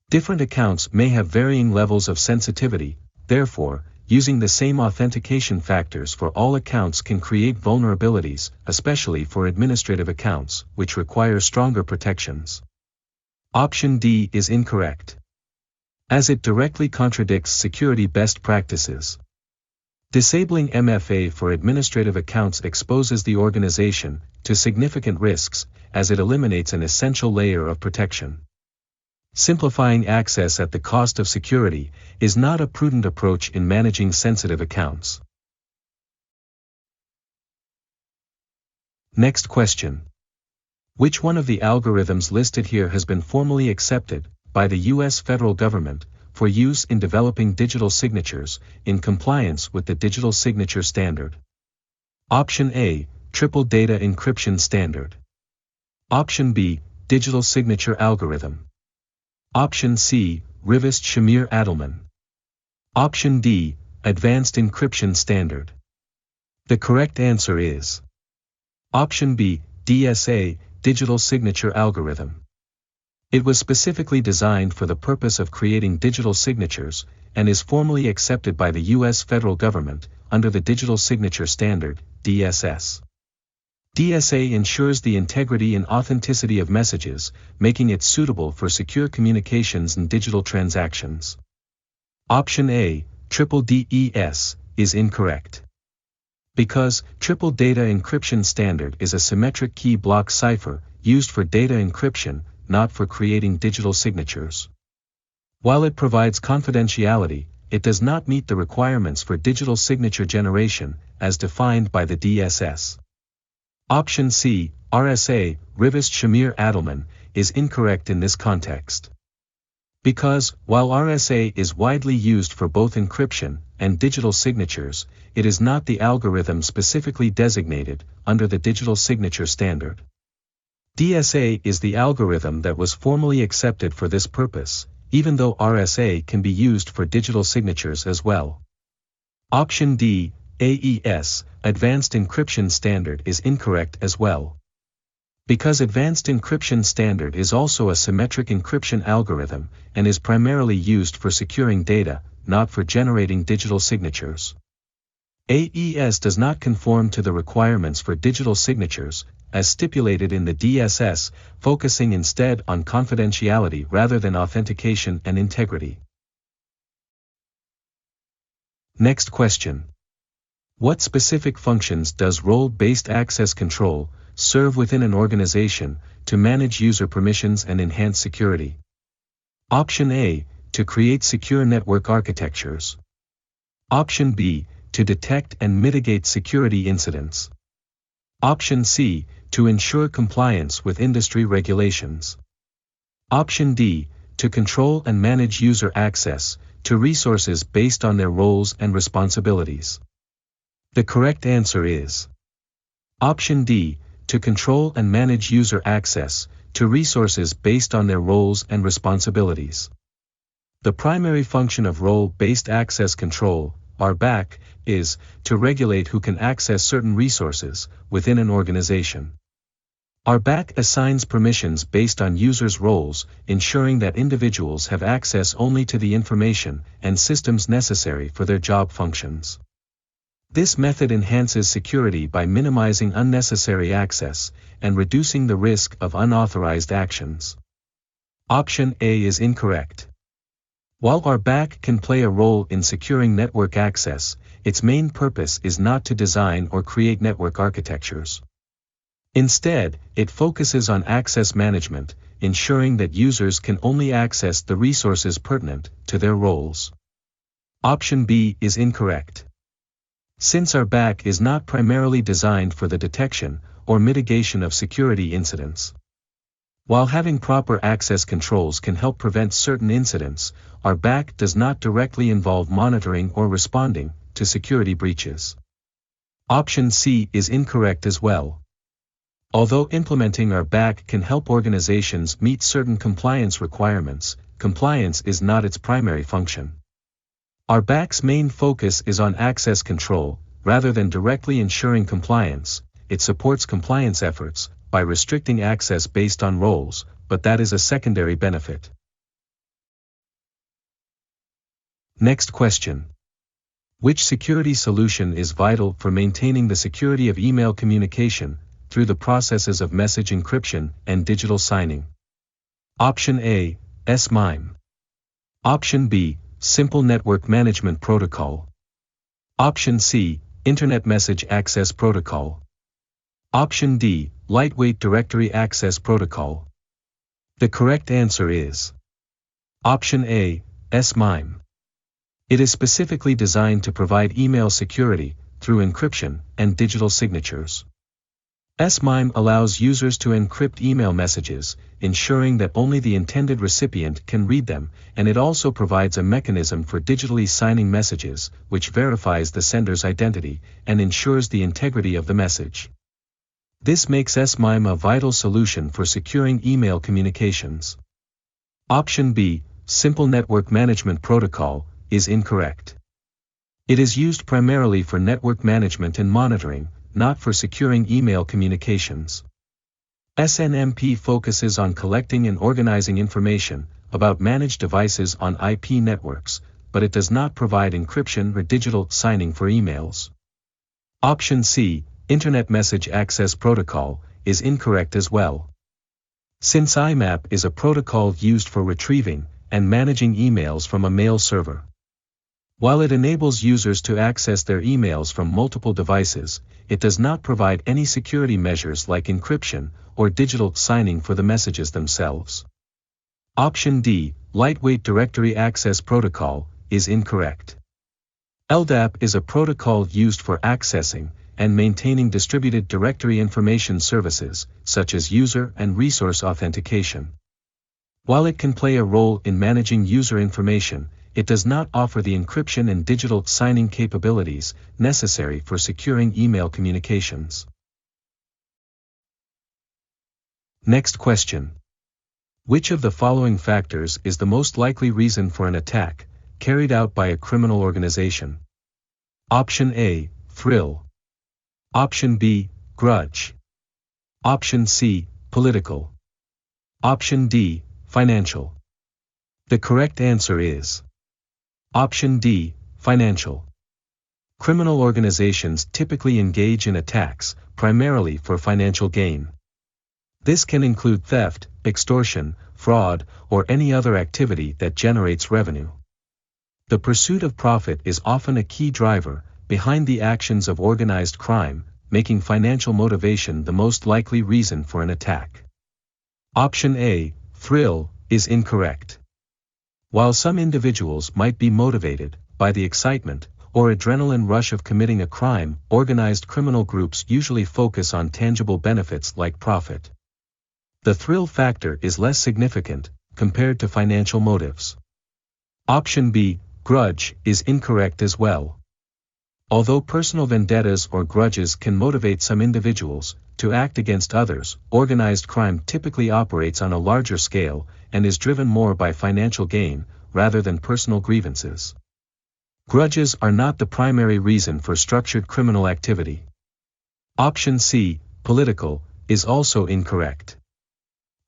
Different accounts may have varying levels of sensitivity, therefore, using the same authentication factors for all accounts can create vulnerabilities, especially for administrative accounts, which require stronger protections. Option D is incorrect, as it directly contradicts security best practices. Disabling MFA for administrative accounts exposes the organization to significant risks, as it eliminates an essential layer of protection. Simplifying access at the cost of security is not a prudent approach in managing sensitive accounts. Next question. Which one of the algorithms listed here has been formally accepted by the U.S. federal government for use in developing digital signatures in compliance with the Digital Signature Standard? Option A. Triple Data Encryption Standard. Option B. Digital Signature Algorithm. Option C. Rivest-Shamir-Adleman. Option D. Advanced Encryption Standard. The correct answer is Option B. DSA, Digital Signature Algorithm. It was specifically designed for the purpose of creating digital signatures, and is formally accepted by the U.S. federal government, under the Digital Signature Standard, DSS. DSA ensures the integrity and authenticity of messages, making it suitable for secure communications and digital transactions. Option A, Triple DES, is incorrect. Because Triple Data Encryption Standard is a symmetric key block cipher, used for data encryption, not for creating digital signatures. While it provides confidentiality, it does not meet the requirements for digital signature generation, as defined by the DSS. Option C, RSA, Rivest-Shamir-Adleman, is incorrect in this context. Because, while RSA is widely used for both encryption and digital signatures, it is not the algorithm specifically designated under the Digital Signature Standard. DSA is the algorithm that was formally accepted for this purpose, even though RSA can be used for digital signatures as well. Option D, AES, Advanced Encryption Standard, is incorrect as well. Because Advanced Encryption Standard is also a symmetric encryption algorithm, and is primarily used for securing data, not for generating digital signatures. AES does not conform to the requirements for digital signatures, as stipulated in the DSS, focusing instead on confidentiality rather than authentication and integrity. Next question. What specific functions does role-based access control serve within an organization to manage user permissions and enhance security. Option A, to create secure network architectures. Option B, to detect and mitigate security incidents. Option C, to ensure compliance with industry regulations. Option D, to control and manage user access to resources based on their roles and responsibilities. The correct answer is Option D, to control and manage user access to resources based on their roles and responsibilities. The primary function of role-based access control, RBAC, is to regulate who can access certain resources within an organization. RBAC assigns permissions based on users' roles, ensuring that individuals have access only to the information and systems necessary for their job functions. This method enhances security by minimizing unnecessary access and reducing the risk of unauthorized actions. Option A is incorrect. While RBAC can play a role in securing network access, its main purpose is not to design or create network architectures. Instead, it focuses on access management, ensuring that users can only access the resources pertinent to their roles. Option B is incorrect. Since RBAC is not primarily designed for the detection or mitigation of security incidents. While having proper access controls can help prevent certain incidents, RBAC does not directly involve monitoring or responding to security breaches. Option C is incorrect as well. Although implementing RBAC can help organizations meet certain compliance requirements, compliance is not its primary function. RBAC's main focus is on access control, rather than directly ensuring compliance. It supports compliance efforts by restricting access based on roles, but that is a secondary benefit. Next question. Which security solution is vital for maintaining the security of email communication through the processes of message encryption and digital signing? Option A, SMIME. Option B, Simple Network Management Protocol. Option C, Internet Message Access Protocol. Option D, Lightweight Directory Access Protocol. The correct answer is Option A, SMIME. It is specifically designed to provide email security through encryption and digital signatures. SMIME allows users to encrypt email messages, ensuring that only the intended recipient can read them, and it also provides a mechanism for digitally signing messages, which verifies the sender's identity and ensures the integrity of the message. This makes SMIME a vital solution for securing email communications. Option B, Simple Network Management Protocol, is incorrect. It is used primarily for network management and monitoring, not for securing email communications. SNMP focuses on collecting and organizing information about managed devices on IP networks, but it does not provide encryption or digital signing for emails. Option C, Internet Message Access Protocol, is incorrect as well. Since IMAP is a protocol used for retrieving and managing emails from a mail server. While it enables users to access their emails from multiple devices, it does not provide any security measures like encryption or digital signing for the messages themselves. Option D, Lightweight Directory Access Protocol, is incorrect. LDAP is a protocol used for accessing and maintaining distributed directory information services, such as user and resource authentication. While it can play a role in managing user information, it does not offer the encryption and digital signing capabilities necessary for securing email communications. Next question. Which of the following factors is the most likely reason for an attack carried out by a criminal organization? Option A, thrill. Option B, grudge. Option C, political. Option D, financial. The correct answer is Option D, financial. Criminal organizations typically engage in attacks, primarily for financial gain. This can include theft, extortion, fraud, or any other activity that generates revenue. The pursuit of profit is often a key driver behind the actions of organized crime, making financial motivation the most likely reason for an attack. Option A, thrill, is incorrect. While some individuals might be motivated by the excitement or adrenaline rush of committing a crime, organized criminal groups usually focus on tangible benefits like profit. The thrill factor is less significant compared to financial motives. Option B, grudge, is incorrect as well. Although personal vendettas or grudges can motivate some individuals to act against others, organized crime typically operates on a larger scale and is driven more by financial gain rather than personal grievances. Grudges are not the primary reason for structured criminal activity. Option C, political, is also incorrect.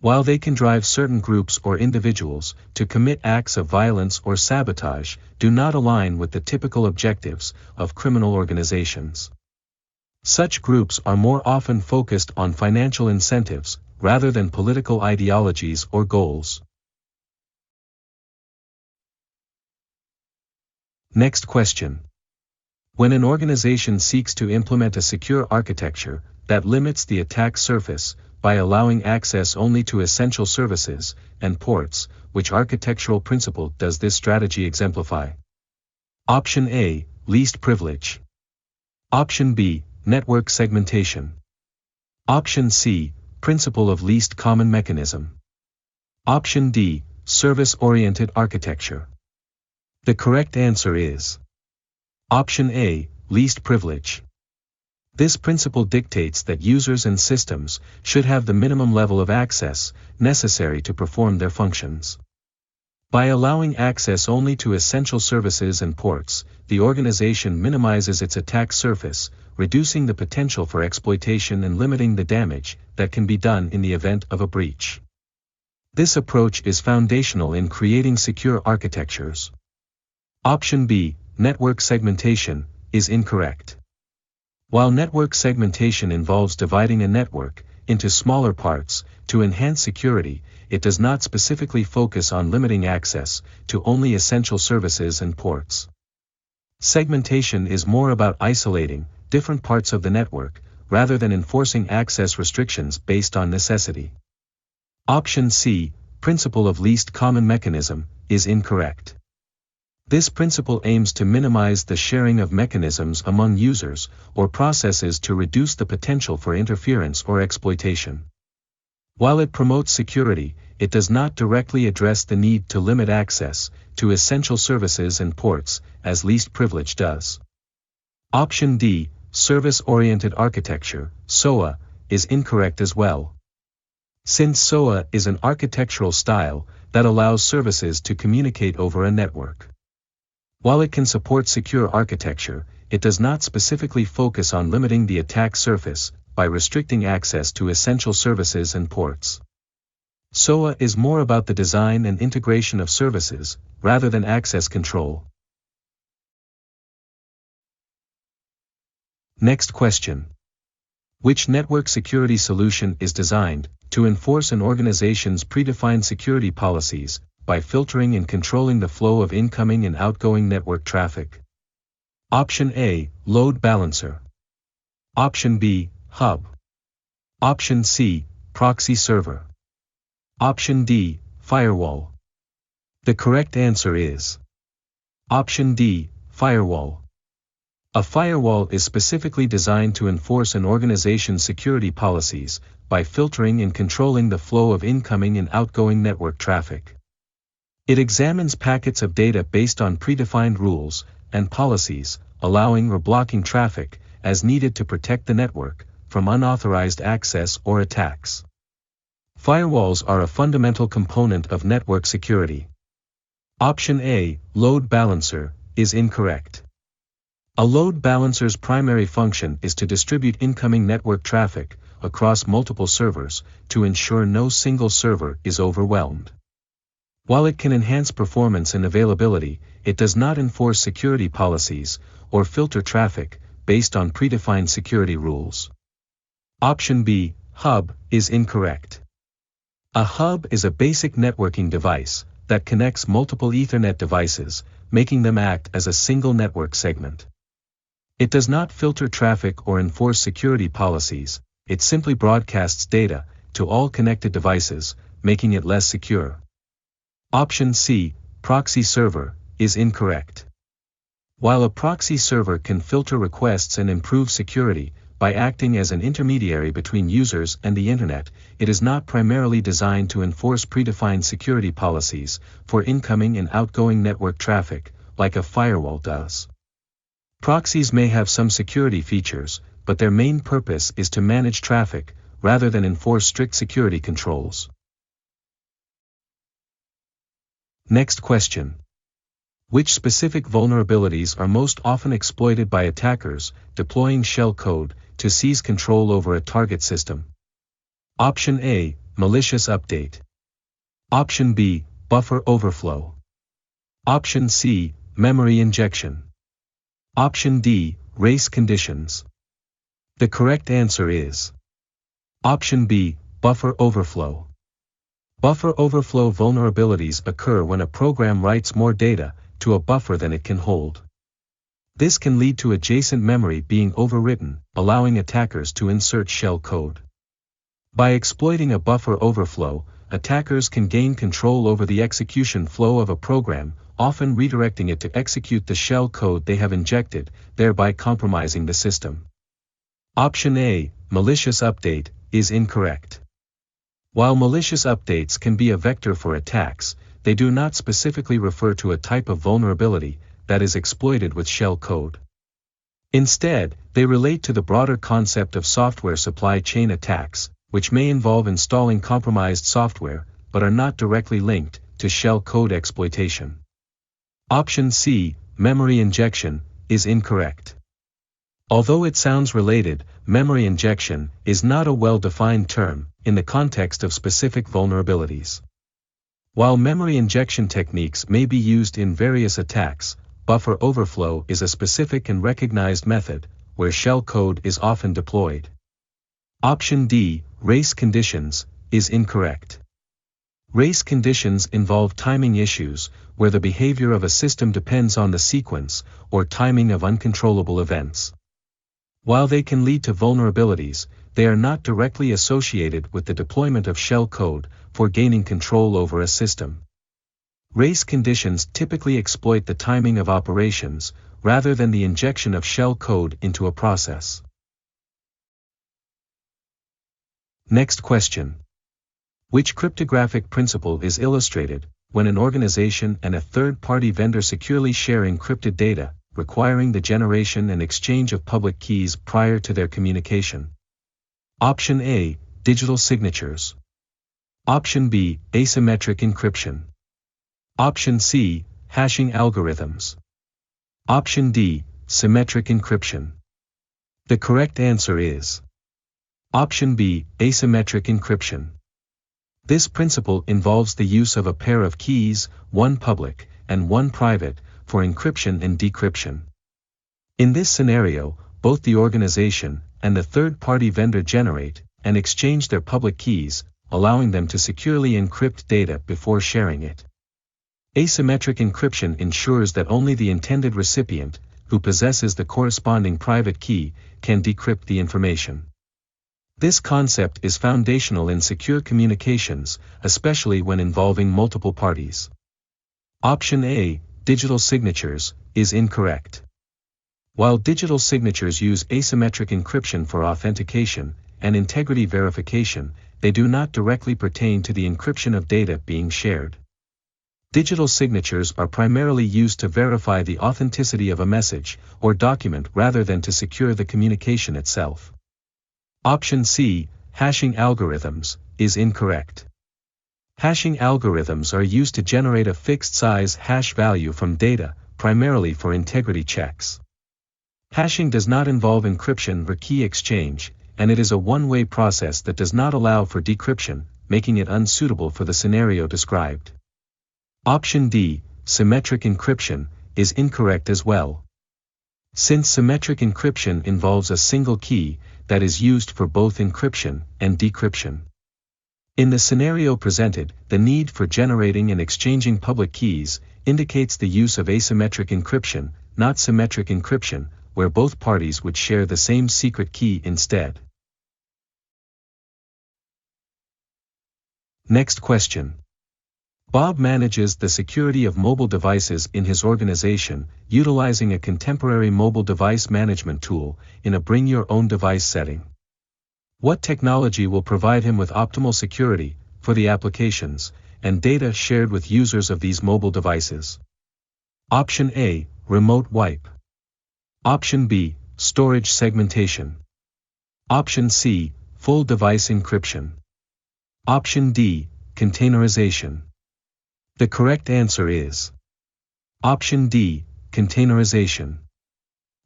While they can drive certain groups or individuals to commit acts of violence or sabotage, do not align with the typical objectives of criminal organizations. Such groups are more often focused on financial incentives rather than political ideologies or goals. Next question. When an organization seeks to implement a secure architecture that limits the attack surface by allowing access only to essential services and ports, which architectural principle does this strategy exemplify? Option A, least privilege. Option B, network segmentation. Option C, principle of least common mechanism. Option D, service-oriented architecture. The correct answer is Option A, least privilege. This principle dictates that users and systems should have the minimum level of access necessary to perform their functions. By allowing access only to essential services and ports, the organization minimizes its attack surface, reducing the potential for exploitation and limiting the damage that can be done in the event of a breach. This approach is foundational in creating secure architectures. Option B, network segmentation, is incorrect. While network segmentation involves dividing a network into smaller parts to enhance security, it does not specifically focus on limiting access to only essential services and ports. Segmentation is more about isolating different parts of the network rather than enforcing access restrictions based on necessity. Option C, principle of least common mechanism, is incorrect. This principle aims to minimize the sharing of mechanisms among users or processes to reduce the potential for interference or exploitation. While it promotes security, it does not directly address the need to limit access to essential services and ports, as least privilege does. Option D, service-oriented architecture, SOA, is incorrect as well. Since SOA is an architectural style that allows services to communicate over a network. While it can support secure architecture, it does not specifically focus on limiting the attack surface by restricting access to essential services and ports. SOA is more about the design and integration of services, rather than access control. Next question. Which network security solution is designed to enforce an organization's predefined security policies by filtering and controlling the flow of incoming and outgoing network traffic? Option A, load balancer. Option B, hub. Option C, proxy server. Option D, firewall. The correct answer is Option D, firewall. A firewall is specifically designed to enforce an organization's security policies by filtering and controlling the flow of incoming and outgoing network traffic. It examines packets of data based on predefined rules and policies, allowing or blocking traffic as needed to protect the network from unauthorized access or attacks. Firewalls are a fundamental component of network security. Option A, load balancer, is incorrect. A load balancer's primary function is to distribute incoming network traffic across multiple servers to ensure no single server is overwhelmed. While it can enhance performance and availability, it does not enforce security policies or filter traffic based on predefined security rules. Option B, hub, is incorrect. A hub is a basic networking device that connects multiple Ethernet devices, making them act as a single network segment. It does not filter traffic or enforce security policies, it simply broadcasts data to all connected devices, making it less secure. Option C, proxy server, is incorrect. While a proxy server can filter requests and improve security by acting as an intermediary between users and the internet, it is not primarily designed to enforce predefined security policies for incoming and outgoing network traffic, like a firewall does. Proxies may have some security features, but their main purpose is to manage traffic, rather than enforce strict security controls. Next question. Which specific vulnerabilities are most often exploited by attackers deploying shell code to seize control over a target system? Option A, malicious update. Option B, buffer overflow. Option C, memory injection. Option D, race conditions. The correct answer is Option B, buffer overflow. Buffer overflow vulnerabilities occur when a program writes more data to a buffer than it can hold. This can lead to adjacent memory being overwritten, allowing attackers to insert shell code. By exploiting a buffer overflow, attackers can gain control over the execution flow of a program, often redirecting it to execute the shell code they have injected, thereby compromising the system. Option A, malicious update, is incorrect. While malicious updates can be a vector for attacks, they do not specifically refer to a type of vulnerability that is exploited with shell code. Instead, they relate to the broader concept of software supply chain attacks, which may involve installing compromised software, but are not directly linked to shell code exploitation. Option C, memory injection, is incorrect. Although it sounds related, memory injection is not a well-defined term in the context of specific vulnerabilities. While memory injection techniques may be used in various attacks, buffer overflow is a specific and recognized method, where shell code is often deployed. Option D, race conditions, is incorrect. Race conditions involve timing issues, where the behavior of a system depends on the sequence or timing of uncontrollable events. While they can lead to vulnerabilities, they are not directly associated with the deployment of shell code for gaining control over a system. Race conditions typically exploit the timing of operations, rather than the injection of shell code into a process. Next question. Which cryptographic principle is illustrated when an organization and a third-party vendor securely share encrypted data, requiring the generation and exchange of public keys prior to their communication? Option A, digital signatures. Option B, asymmetric encryption. Option C, hashing algorithms. Option D, symmetric encryption. The correct answer is Option B, asymmetric encryption. This principle involves the use of a pair of keys, one public and one private, for encryption and decryption. In this scenario, both the organization and the third-party vendor generate and exchange their public keys, allowing them to securely encrypt data before sharing it. Asymmetric encryption ensures that only the intended recipient, who possesses the corresponding private key, can decrypt the information. This concept is foundational in secure communications, especially when involving multiple parties. Option A, digital signatures, is incorrect. While digital signatures use asymmetric encryption for authentication and integrity verification, they do not directly pertain to the encryption of data being shared. Digital signatures are primarily used to verify the authenticity of a message or document rather than to secure the communication itself. Option C, hashing algorithms, is incorrect. Hashing algorithms are used to generate a fixed-size hash value from data, primarily for integrity checks. Hashing does not involve encryption or key exchange, and it is a one-way process that does not allow for decryption, making it unsuitable for the scenario described. Option D, symmetric encryption, is incorrect as well. Since symmetric encryption involves a single key that is used for both encryption and decryption. In the scenario presented, the need for generating and exchanging public keys indicates the use of asymmetric encryption, not symmetric encryption, where both parties would share the same secret key instead. Next question. Bob manages the security of mobile devices in his organization, utilizing a contemporary mobile device management tool in a bring-your-own-device setting. What technology will provide him with optimal security for the applications and data shared with users of these mobile devices? Option A, remote wipe. Option B, storage segmentation. Option C, full device encryption. Option D, containerization. The correct answer is Option D, containerization.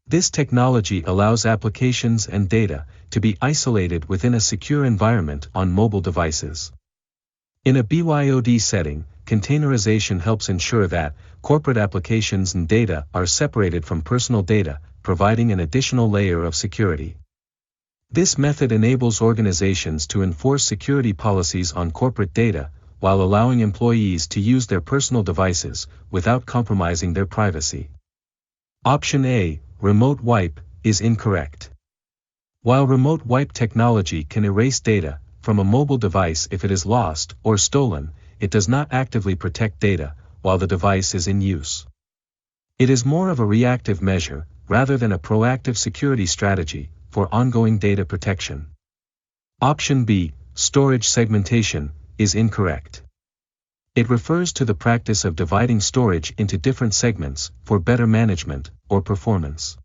This technology allows applications and data to be isolated within a secure environment on mobile devices. In a BYOD setting, containerization helps ensure that corporate applications and data are separated from personal data, providing an additional layer of security. This method enables organizations to enforce security policies on corporate data, while allowing employees to use their personal devices without compromising their privacy. Option A, remote wipe, is incorrect. While remote wipe technology can erase data from a mobile device if it is lost or stolen, it does not actively protect data while the device is in use. It is more of a reactive measure rather than a proactive security strategy for ongoing data protection. Option B, storage segmentation, is incorrect. It refers to the practice of dividing storage into different segments for better management or performance.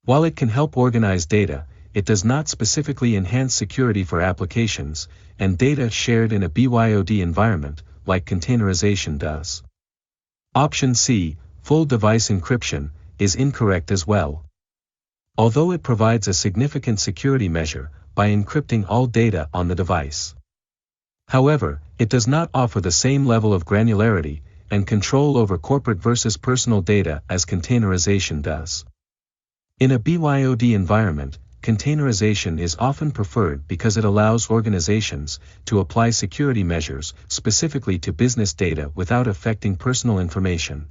While it can help organize data, it does not specifically enhance security for applications and data shared in a BYOD environment like containerization does. Option C, full device encryption, is incorrect as well. Although it provides a significant security measure by encrypting all data on the device. However, it does not offer the same level of granularity and control over corporate versus personal data as containerization does. In a BYOD environment, containerization is often preferred because it allows organizations to apply security measures specifically to business data without affecting personal information.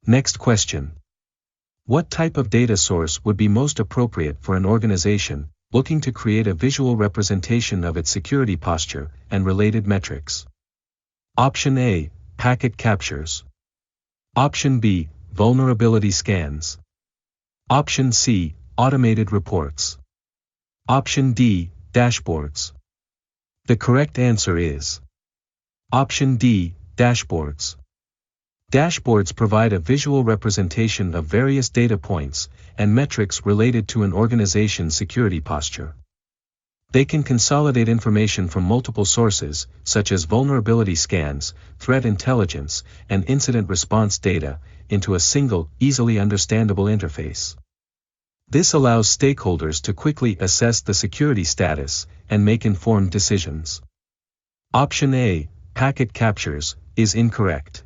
Next question. What type of data source would be most appropriate for an organization looking to create a visual representation of its security posture and related metrics? Option A, packet captures. Option B, vulnerability scans. Option C, automated reports. Option D, dashboards. The correct answer is Option D, dashboards. Dashboards provide a visual representation of various data points and metrics related to an organization's security posture. They can consolidate information from multiple sources, such as vulnerability scans, threat intelligence, and incident response data, into a single, easily understandable interface. This allows stakeholders to quickly assess the security status and make informed decisions. Option A, packet captures, is incorrect.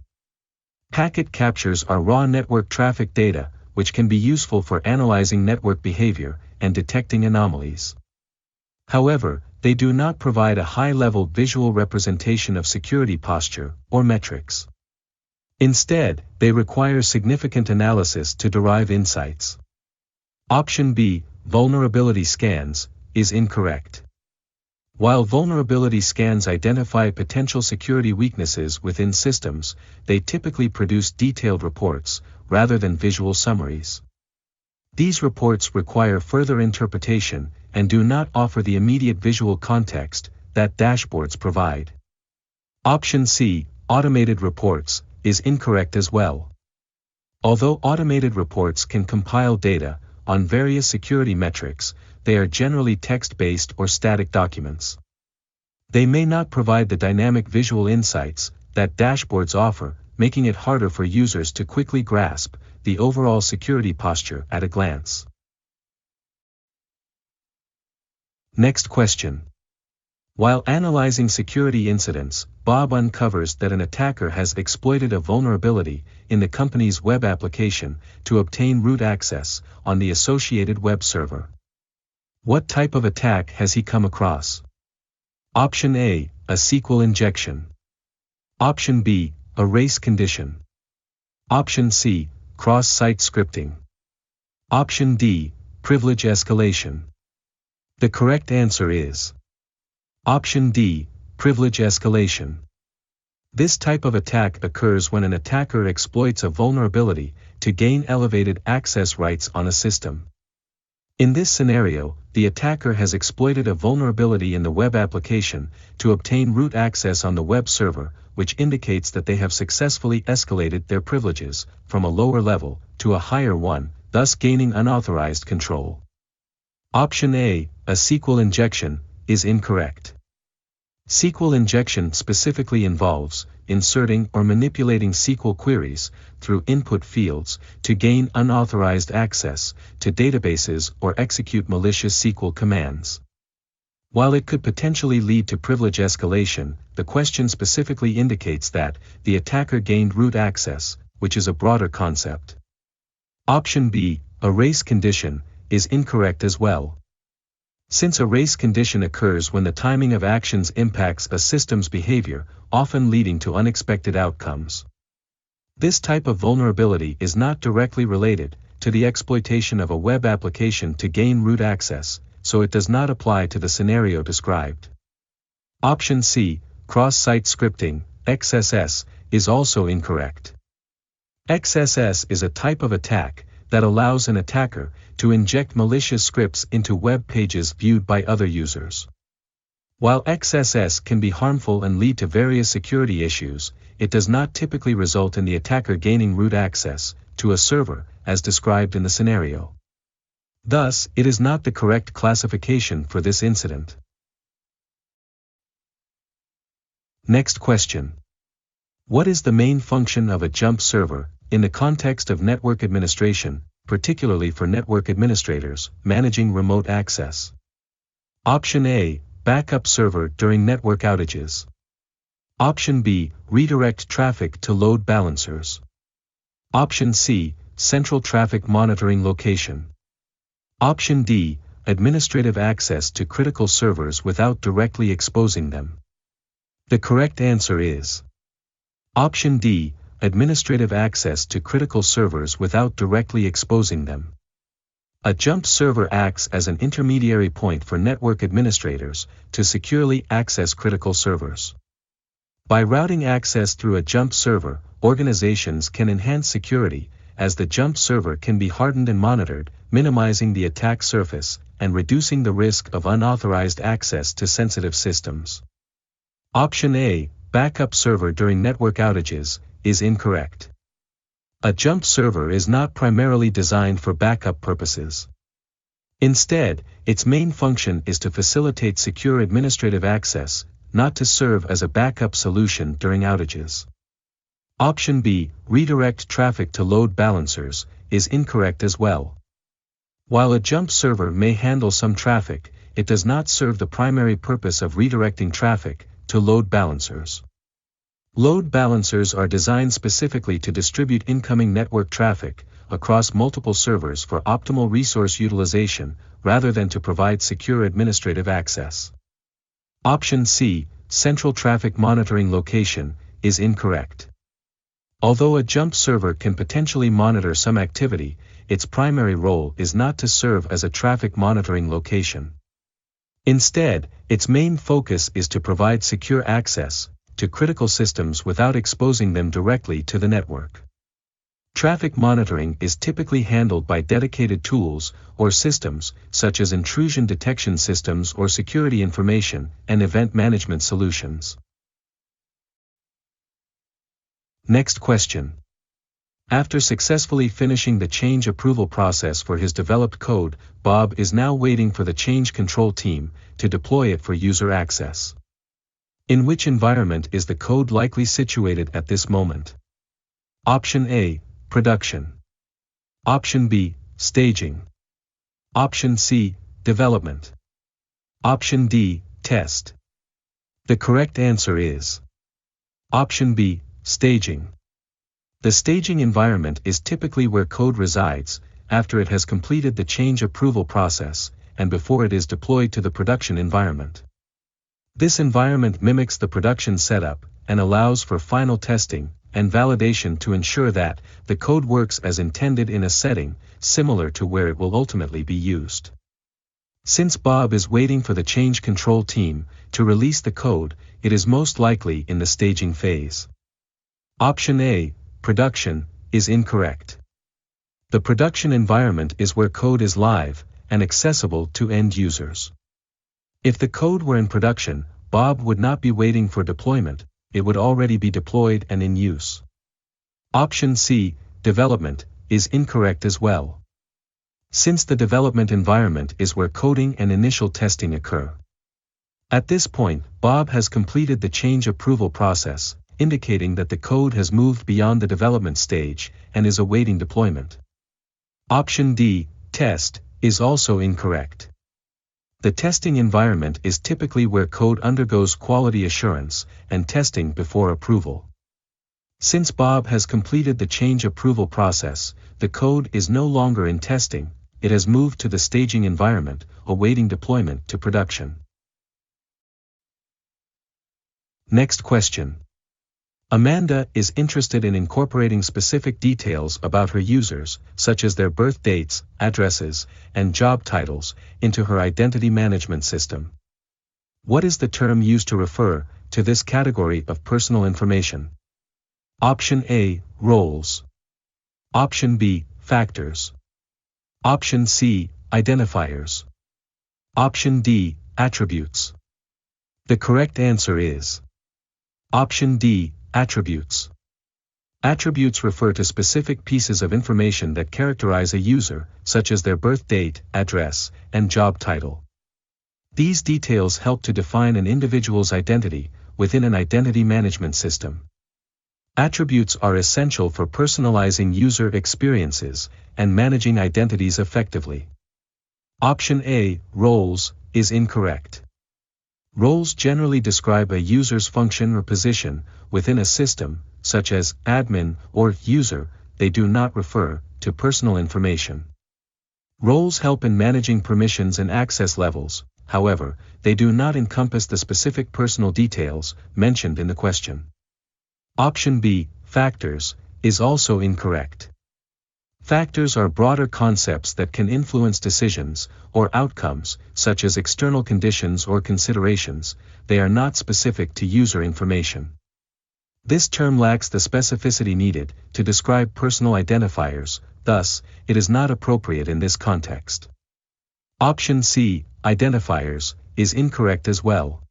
Packet captures are raw network traffic data, which can be useful for analyzing network behavior and detecting anomalies. However, they do not provide a high-level visual representation of security posture or metrics. Instead, they require significant analysis to derive insights. Option B, vulnerability scans, is incorrect. While vulnerability scans identify potential security weaknesses within systems, they typically produce detailed reports, rather than visual summaries. These reports require further interpretation and do not offer the immediate visual context that dashboards provide. Option C, automated reports, is incorrect as well. Although automated reports can compile data on various security metrics, they are generally text-based or static documents. They may not provide the dynamic visual insights that dashboards offer, making it harder for users to quickly grasp the overall security posture at a glance. Next question. While analyzing security incidents, Bob uncovers that an attacker has exploited a vulnerability in the company's web application to obtain root access on the associated web server. What type of attack has he come across? Option A, a SQL injection. Option B, a race condition. Option C, cross-site scripting. Option D, privilege escalation. The correct answer is Option D, privilege escalation. This type of attack occurs when an attacker exploits a vulnerability to gain elevated access rights on a system. In this scenario, the attacker has exploited a vulnerability in the web application to obtain root access on the web server, which indicates that they have successfully escalated their privileges from a lower level to a higher one, thus gaining unauthorized control. Option A, a SQL injection, is incorrect. SQL injection specifically involves inserting or manipulating SQL queries through input fields to gain unauthorized access to databases or execute malicious SQL commands. While it could potentially lead to privilege escalation, the question specifically indicates that the attacker gained root access, which is a broader concept. Option B, a race condition, is incorrect as well. Since a race condition occurs when the timing of actions impacts a system's behavior, often leading to unexpected outcomes. This type of vulnerability is not directly related to the exploitation of a web application to gain root access, so it does not apply to the scenario described. Option C, cross-site scripting, XSS, is also incorrect. XSS is a type of attack that allows an attacker to inject malicious scripts into web pages viewed by other users. While XSS can be harmful and lead to various security issues, it does not typically result in the attacker gaining root access to a server, as described in the scenario. Thus, it is not the correct classification for this incident. Next question. What is the main function of a jump server in the context of network administration, particularly for network administrators managing remote access? Option A, backup server during network outages. Option B, redirect traffic to load balancers. Option C, central traffic monitoring location. Option D, administrative access to critical servers without directly exposing them. The correct answer is Option D, administrative access to critical servers without directly exposing them. A jump server acts as an intermediary point for network administrators to securely access critical servers. By routing access through a jump server, organizations can enhance security, as the jump server can be hardened and monitored, minimizing the attack surface and reducing the risk of unauthorized access to sensitive systems. Option A, backup server during network outages, is incorrect. A jump server is not primarily designed for backup purposes. Instead, its main function is to facilitate secure administrative access, not to serve as a backup solution during outages. Option B, redirect traffic to load balancers, is incorrect as well. While a jump server may handle some traffic, it does not serve the primary purpose of redirecting traffic to load balancers. Load balancers are designed specifically to distribute incoming network traffic across multiple servers for optimal resource utilization, rather than to provide secure administrative access. Option C, central traffic monitoring location, is incorrect. Although a jump server can potentially monitor some activity, its primary role is not to serve as a traffic monitoring location. Instead, its main focus is to provide secure access to critical systems without exposing them directly to the network. Traffic monitoring is typically handled by dedicated tools or systems, such as intrusion detection systems or security information and event management solutions. Next question. After successfully finishing the change approval process for his developed code, Bob is now waiting for the change control team to deploy it for user access. In which environment is the code likely situated at this moment? Option A, production. Option B, staging. Option C, development. Option D, test. The correct answer is Option B, staging. The staging environment is typically where code resides, after it has completed the change approval process, and before it is deployed to the production environment. This environment mimics the production setup, and allows for final testing and validation to ensure that the code works as intended in a setting similar to where it will ultimately be used. Since Bob is waiting for the change control team to release the code, it is most likely in the staging phase. Option A, production, is incorrect. The production environment is where code is live and accessible to end users. If the code were in production, Bob would not be waiting for deployment, it would already be deployed and in use. Option C, development, is incorrect as well. Since the development environment is where coding and initial testing occur. At this point, Bob has completed the change approval process, indicating that the code has moved beyond the development stage and is awaiting deployment. Option D, test, is also incorrect. The testing environment is typically where code undergoes quality assurance and testing before approval. Since Bob has completed the change approval process, the code is no longer in testing, it has moved to the staging environment, awaiting deployment to production. Next question. Amanda is interested in incorporating specific details about her users, such as their birth dates, addresses, and job titles, into her identity management system. What is the term used to refer to this category of personal information? Option A, roles. Option B, factors. Option C, identifiers. Option D, attributes. The correct answer is Option D, attributes. Attributes refer to specific pieces of information that characterize a user, such as their birth date, address, and job title. These details help to define an individual's identity within an identity management system. Attributes are essential for personalizing user experiences and managing identities effectively. Option A, roles, is incorrect. Roles generally describe a user's function or position within a system, such as admin or user. They do not refer to personal information. Roles help in managing permissions and access levels, however, they do not encompass the specific personal details mentioned in the question. Option B, factors, is also incorrect. Factors are broader concepts that can influence decisions or outcomes, such as external conditions or considerations. They are not specific to user information. This term lacks the specificity needed to describe personal identifiers, thus, it is not appropriate in this context. Option C, identifiers, is incorrect as well.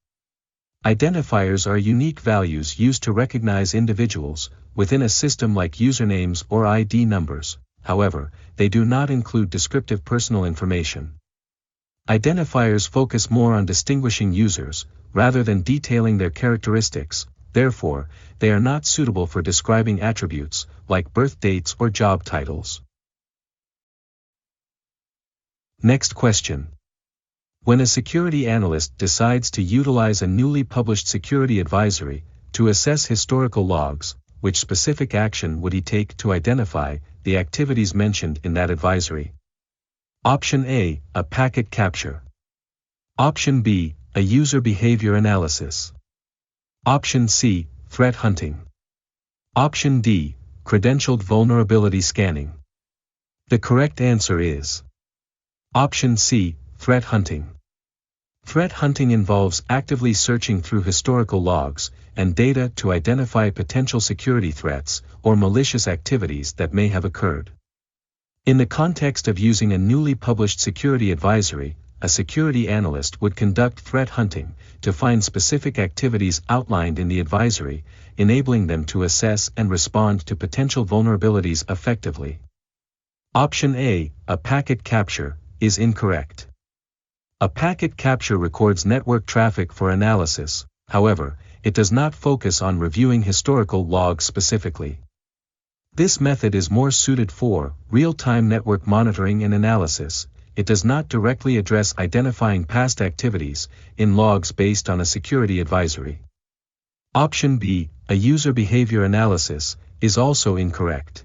Identifiers are unique values used to recognize individuals within a system like usernames or ID numbers. However, they do not include descriptive personal information. Identifiers focus more on distinguishing users, rather than detailing their characteristics, therefore, they are not suitable for describing attributes, like birth dates or job titles. Next question. When a security analyst decides to utilize a newly published security advisory to assess historical logs, which specific action would he take to identify the activities mentioned in that advisory? Option A, a packet capture. Option B, a user behavior analysis. Option C, threat hunting. Option D, credentialed vulnerability scanning. The correct answer is Option C, threat hunting. Threat hunting involves actively searching through historical logs and data to identify potential security threats or malicious activities that may have occurred. In the context of using a newly published security advisory, a security analyst would conduct threat hunting to find specific activities outlined in the advisory, enabling them to assess and respond to potential vulnerabilities effectively. Option A, a packet capture, is incorrect. A packet capture records network traffic for analysis, however, it does not focus on reviewing historical logs specifically. This method is more suited for real-time network monitoring and analysis. It does not directly address identifying past activities in logs based on a security advisory. Option B, a user behavior analysis, is also incorrect.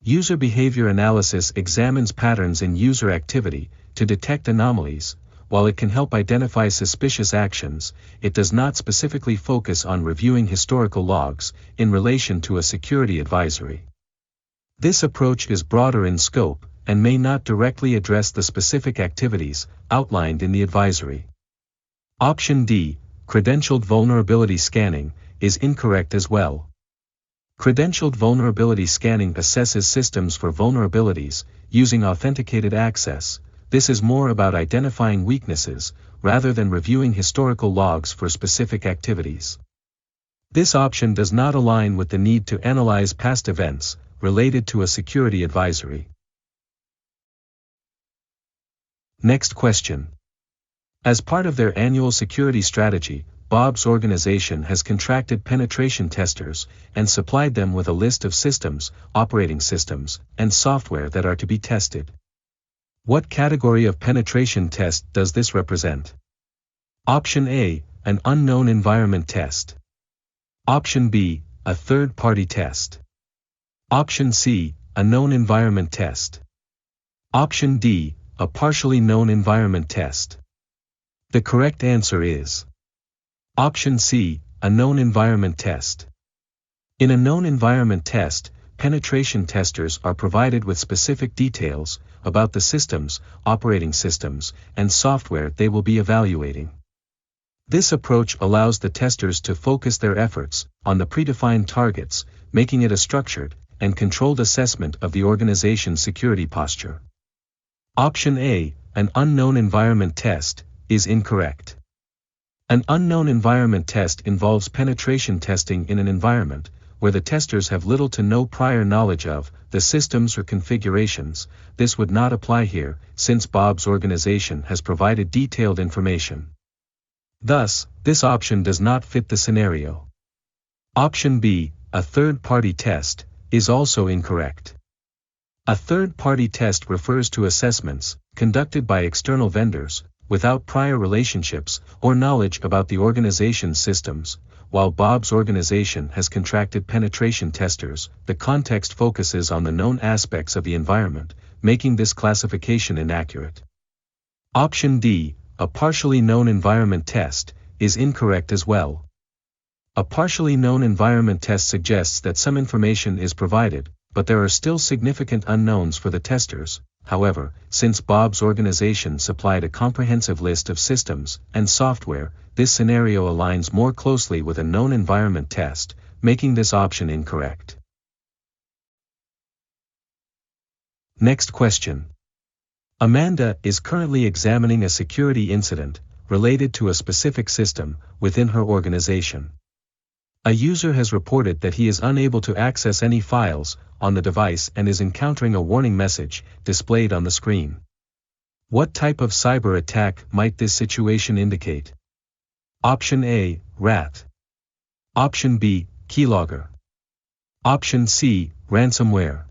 User behavior analysis examines patterns in user activity to detect anomalies. While it can help identify suspicious actions, it does not specifically focus on reviewing historical logs in relation to a security advisory. This approach is broader in scope and may not directly address the specific activities outlined in the advisory. Option D, credentialed vulnerability scanning, is incorrect as well. Credentialed vulnerability scanning assesses systems for vulnerabilities, using authenticated access. This is more about identifying weaknesses, rather than reviewing historical logs for specific activities. This option does not align with the need to analyze past events, related to a security advisory. Next question. As part of their annual security strategy, Bob's organization has contracted penetration testers and supplied them with a list of systems, operating systems, and software that are to be tested. What category of penetration test does this represent? Option A, an unknown environment test. Option B, a third-party test. Option C, a known environment test. Option D, a partially known environment test. The correct answer is Option C, a known environment test. In a known environment test, penetration testers are provided with specific details about the systems, operating systems, and software they will be evaluating. This approach allows the testers to focus their efforts on the predefined targets, making it a structured and controlled assessment of the organization's security posture. Option A, an unknown environment test, is incorrect. An unknown environment test involves penetration testing in an environment where the testers have little to no prior knowledge of the systems or configurations. This would not apply here, since Bob's organization has provided detailed information. Thus, this option does not fit the scenario. Option B, a third-party test, is also incorrect. A third-party test refers to assessments conducted by external vendors without prior relationships or knowledge about the organization's systems. While Bob's organization has contracted penetration testers, the context focuses on the known aspects of the environment, making this classification inaccurate. Option D, a partially known environment test, is incorrect as well. A partially known environment test suggests that some information is provided, but there are still significant unknowns for the testers. However, since Bob's organization supplied a comprehensive list of systems and software, this scenario aligns more closely with a known environment test, making this option incorrect. Next question. Amanda is currently examining a security incident related to a specific system within her organization. A user has reported that he is unable to access any files on the device and is encountering a warning message displayed on the screen. What type of cyber attack might this situation indicate? Option A, rat. Option B, keylogger. Option C, ransomware.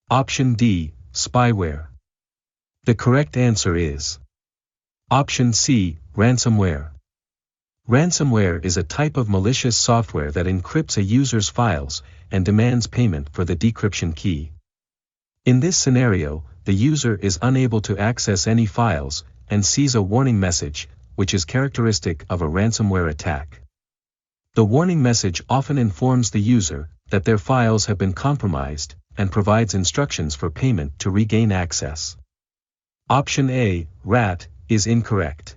Option D, spyware. The correct answer is Option C, ransomware. Ransomware is a type of malicious software that encrypts a user's files and demands payment for the decryption key. In this scenario, the user is unable to access any files and sees a warning message, which is characteristic of a ransomware attack. The warning message often informs the user that their files have been compromised and provides instructions for payment to regain access. Option A, rat, is incorrect.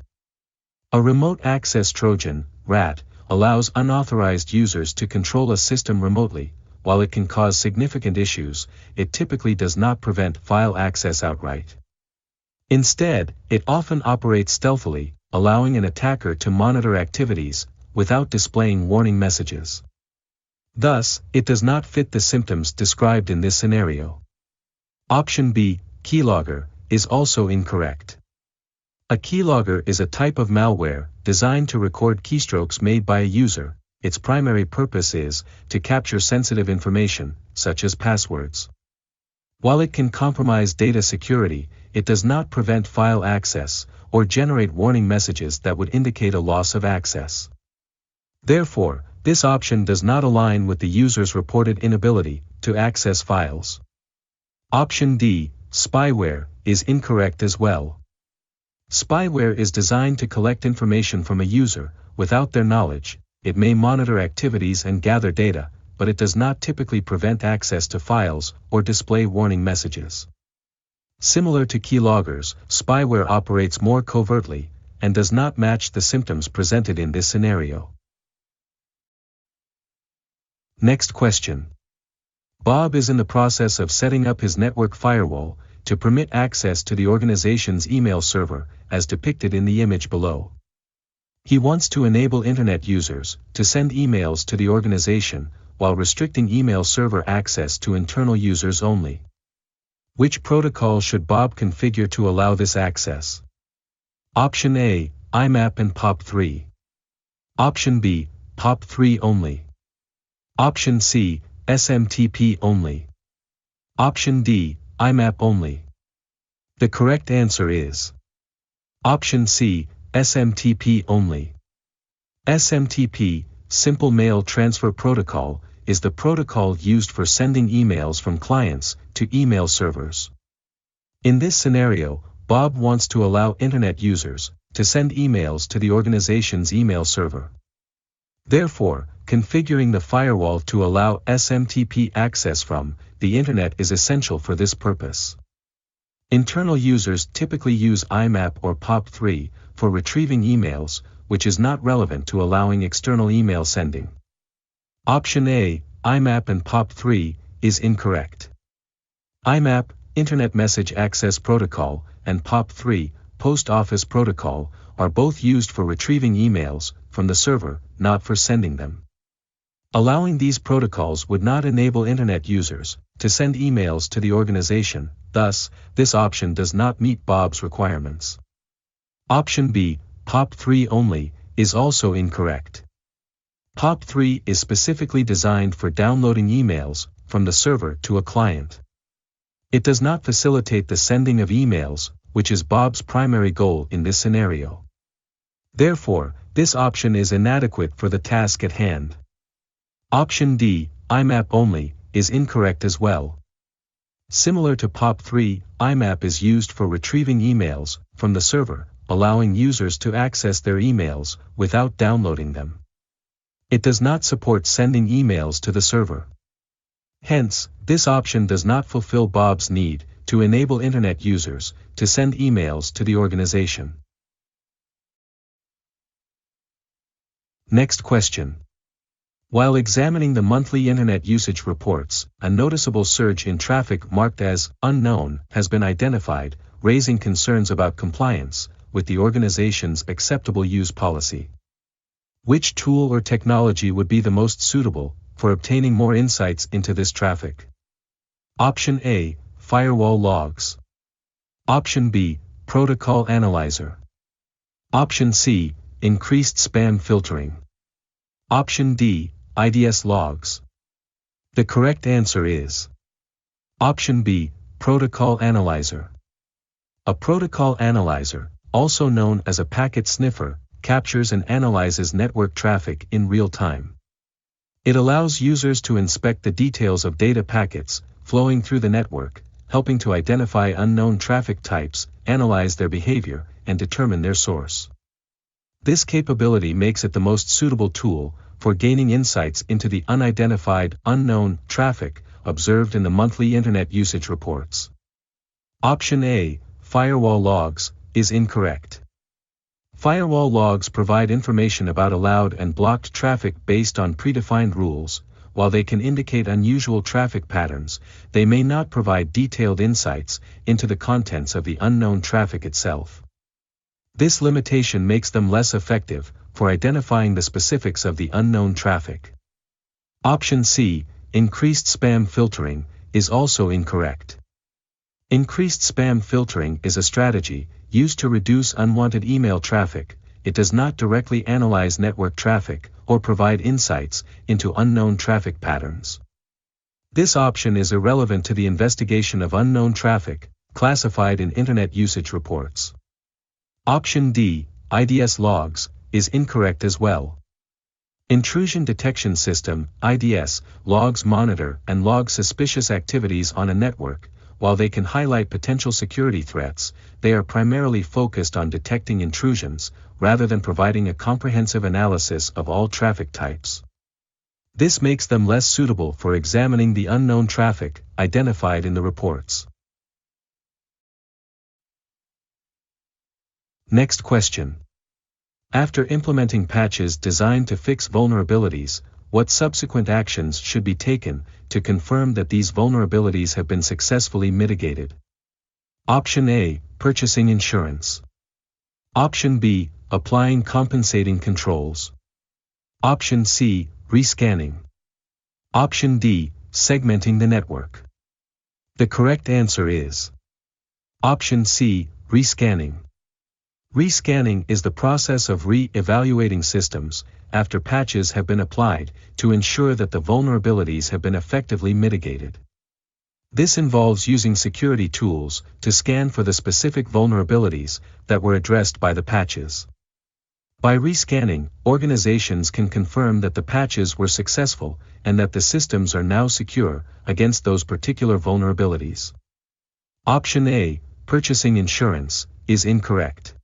A remote access Trojan, RAT, allows unauthorized users to control a system remotely. While it can cause significant issues, it typically does not prevent file access outright. Instead, it often operates stealthily, allowing an attacker to monitor activities without displaying warning messages. Thus, it does not fit the symptoms described in this scenario. Option B, keylogger, is also incorrect. A keylogger is a type of malware designed to record keystrokes made by a user. Its primary purpose is to capture sensitive information, such as passwords. While it can compromise data security, it does not prevent file access or generate warning messages that would indicate a loss of access. Therefore, this option does not align with the user's reported inability to access files. Option D, spyware, is incorrect as well. Spyware is designed to collect information from a user without their knowledge. It may monitor activities and gather data, but it does not typically prevent access to files or display warning messages. Similar to keyloggers, spyware operates more covertly, and does not match the symptoms presented in this scenario. Next question. Bob is in the process of setting up his network firewall to permit access to the organization's email server, as depicted in the image below. He wants to enable Internet users to send emails to the organization, while restricting email server access to internal users only. Which protocol should Bob configure to allow this access? Option A, IMAP and POP3. Option B, POP3 only. Option C, SMTP only. Option D, IMAP only. The correct answer is Option C, SMTP only. SMTP, Simple Mail Transfer Protocol, is the protocol used for sending emails from clients to email servers. In this scenario, Bob wants to allow Internet users to send emails to the organization's email server. Therefore, configuring the firewall to allow SMTP access from the Internet is essential for this purpose. Internal users typically use IMAP or POP3 for retrieving emails, which is not relevant to allowing external email sending. Option A, IMAP and POP3, is incorrect. IMAP, Internet Message Access Protocol, and POP3, Post Office Protocol, are both used for retrieving emails from the server, not for sending them. Allowing these protocols would not enable Internet users to send emails to the organization, thus, this option does not meet Bob's requirements. Option B, POP3 only, is also incorrect. POP3 is specifically designed for downloading emails from the server to a client. It does not facilitate the sending of emails, which is Bob's primary goal in this scenario. Therefore, this option is inadequate for the task at hand. Option D, IMAP only, is incorrect as well. Similar to POP3, IMAP is used for retrieving emails from the server, allowing users to access their emails without downloading them. It does not support sending emails to the server. Hence, this option does not fulfill Bob's need to enable Internet users to send emails to the organization. Next question. While examining the monthly Internet usage reports, a noticeable surge in traffic marked as unknown has been identified, raising concerns about compliance with the organization's acceptable use policy. Which tool or technology would be the most suitable for obtaining more insights into this traffic? Option A, Firewall Logs. Option B, Protocol Analyzer. Option C, Increased Spam Filtering. Option D, IDS Logs. The correct answer is Option B, Protocol Analyzer. A protocol analyzer, also known as a packet sniffer, captures and analyzes network traffic in real time. It allows users to inspect the details of data packets flowing through the network, helping to identify unknown traffic types, analyze their behavior, and determine their source. This capability makes it the most suitable tool for gaining insights into the unidentified, unknown traffic observed in the monthly Internet usage reports. Option A, Firewall Logs, is incorrect. Firewall logs provide information about allowed and blocked traffic based on predefined rules. While they can indicate unusual traffic patterns, they may not provide detailed insights into the contents of the unknown traffic itself. This limitation makes them less effective for identifying the specifics of the unknown traffic. Option C, Increased Spam Filtering, is also incorrect. Increased spam filtering is a strategy used to reduce unwanted email traffic. It does not directly analyze network traffic or provide insights into unknown traffic patterns. This option is irrelevant to the investigation of unknown traffic, classified in Internet usage reports. Option D, IDS Logs, is incorrect as well. Intrusion Detection System, IDS, logs monitor and log suspicious activities on a network. While they can highlight potential security threats, they are primarily focused on detecting intrusions, rather than providing a comprehensive analysis of all traffic types. This makes them less suitable for examining the unknown traffic identified in the reports. Next question. After implementing patches designed to fix vulnerabilities, what subsequent actions should be taken to confirm that these vulnerabilities have been successfully mitigated? Option A, purchasing insurance. Option B, applying compensating controls. Option C, rescanning. Option D, segmenting the network. The correct answer is Option C, rescanning. Rescanning is the process of re-evaluating systems after patches have been applied to ensure that the vulnerabilities have been effectively mitigated. This involves using security tools to scan for the specific vulnerabilities that were addressed by the patches. By rescanning, organizations can confirm that the patches were successful and that the systems are now secure against those particular vulnerabilities. Option A, purchasing insurance, is incorrect.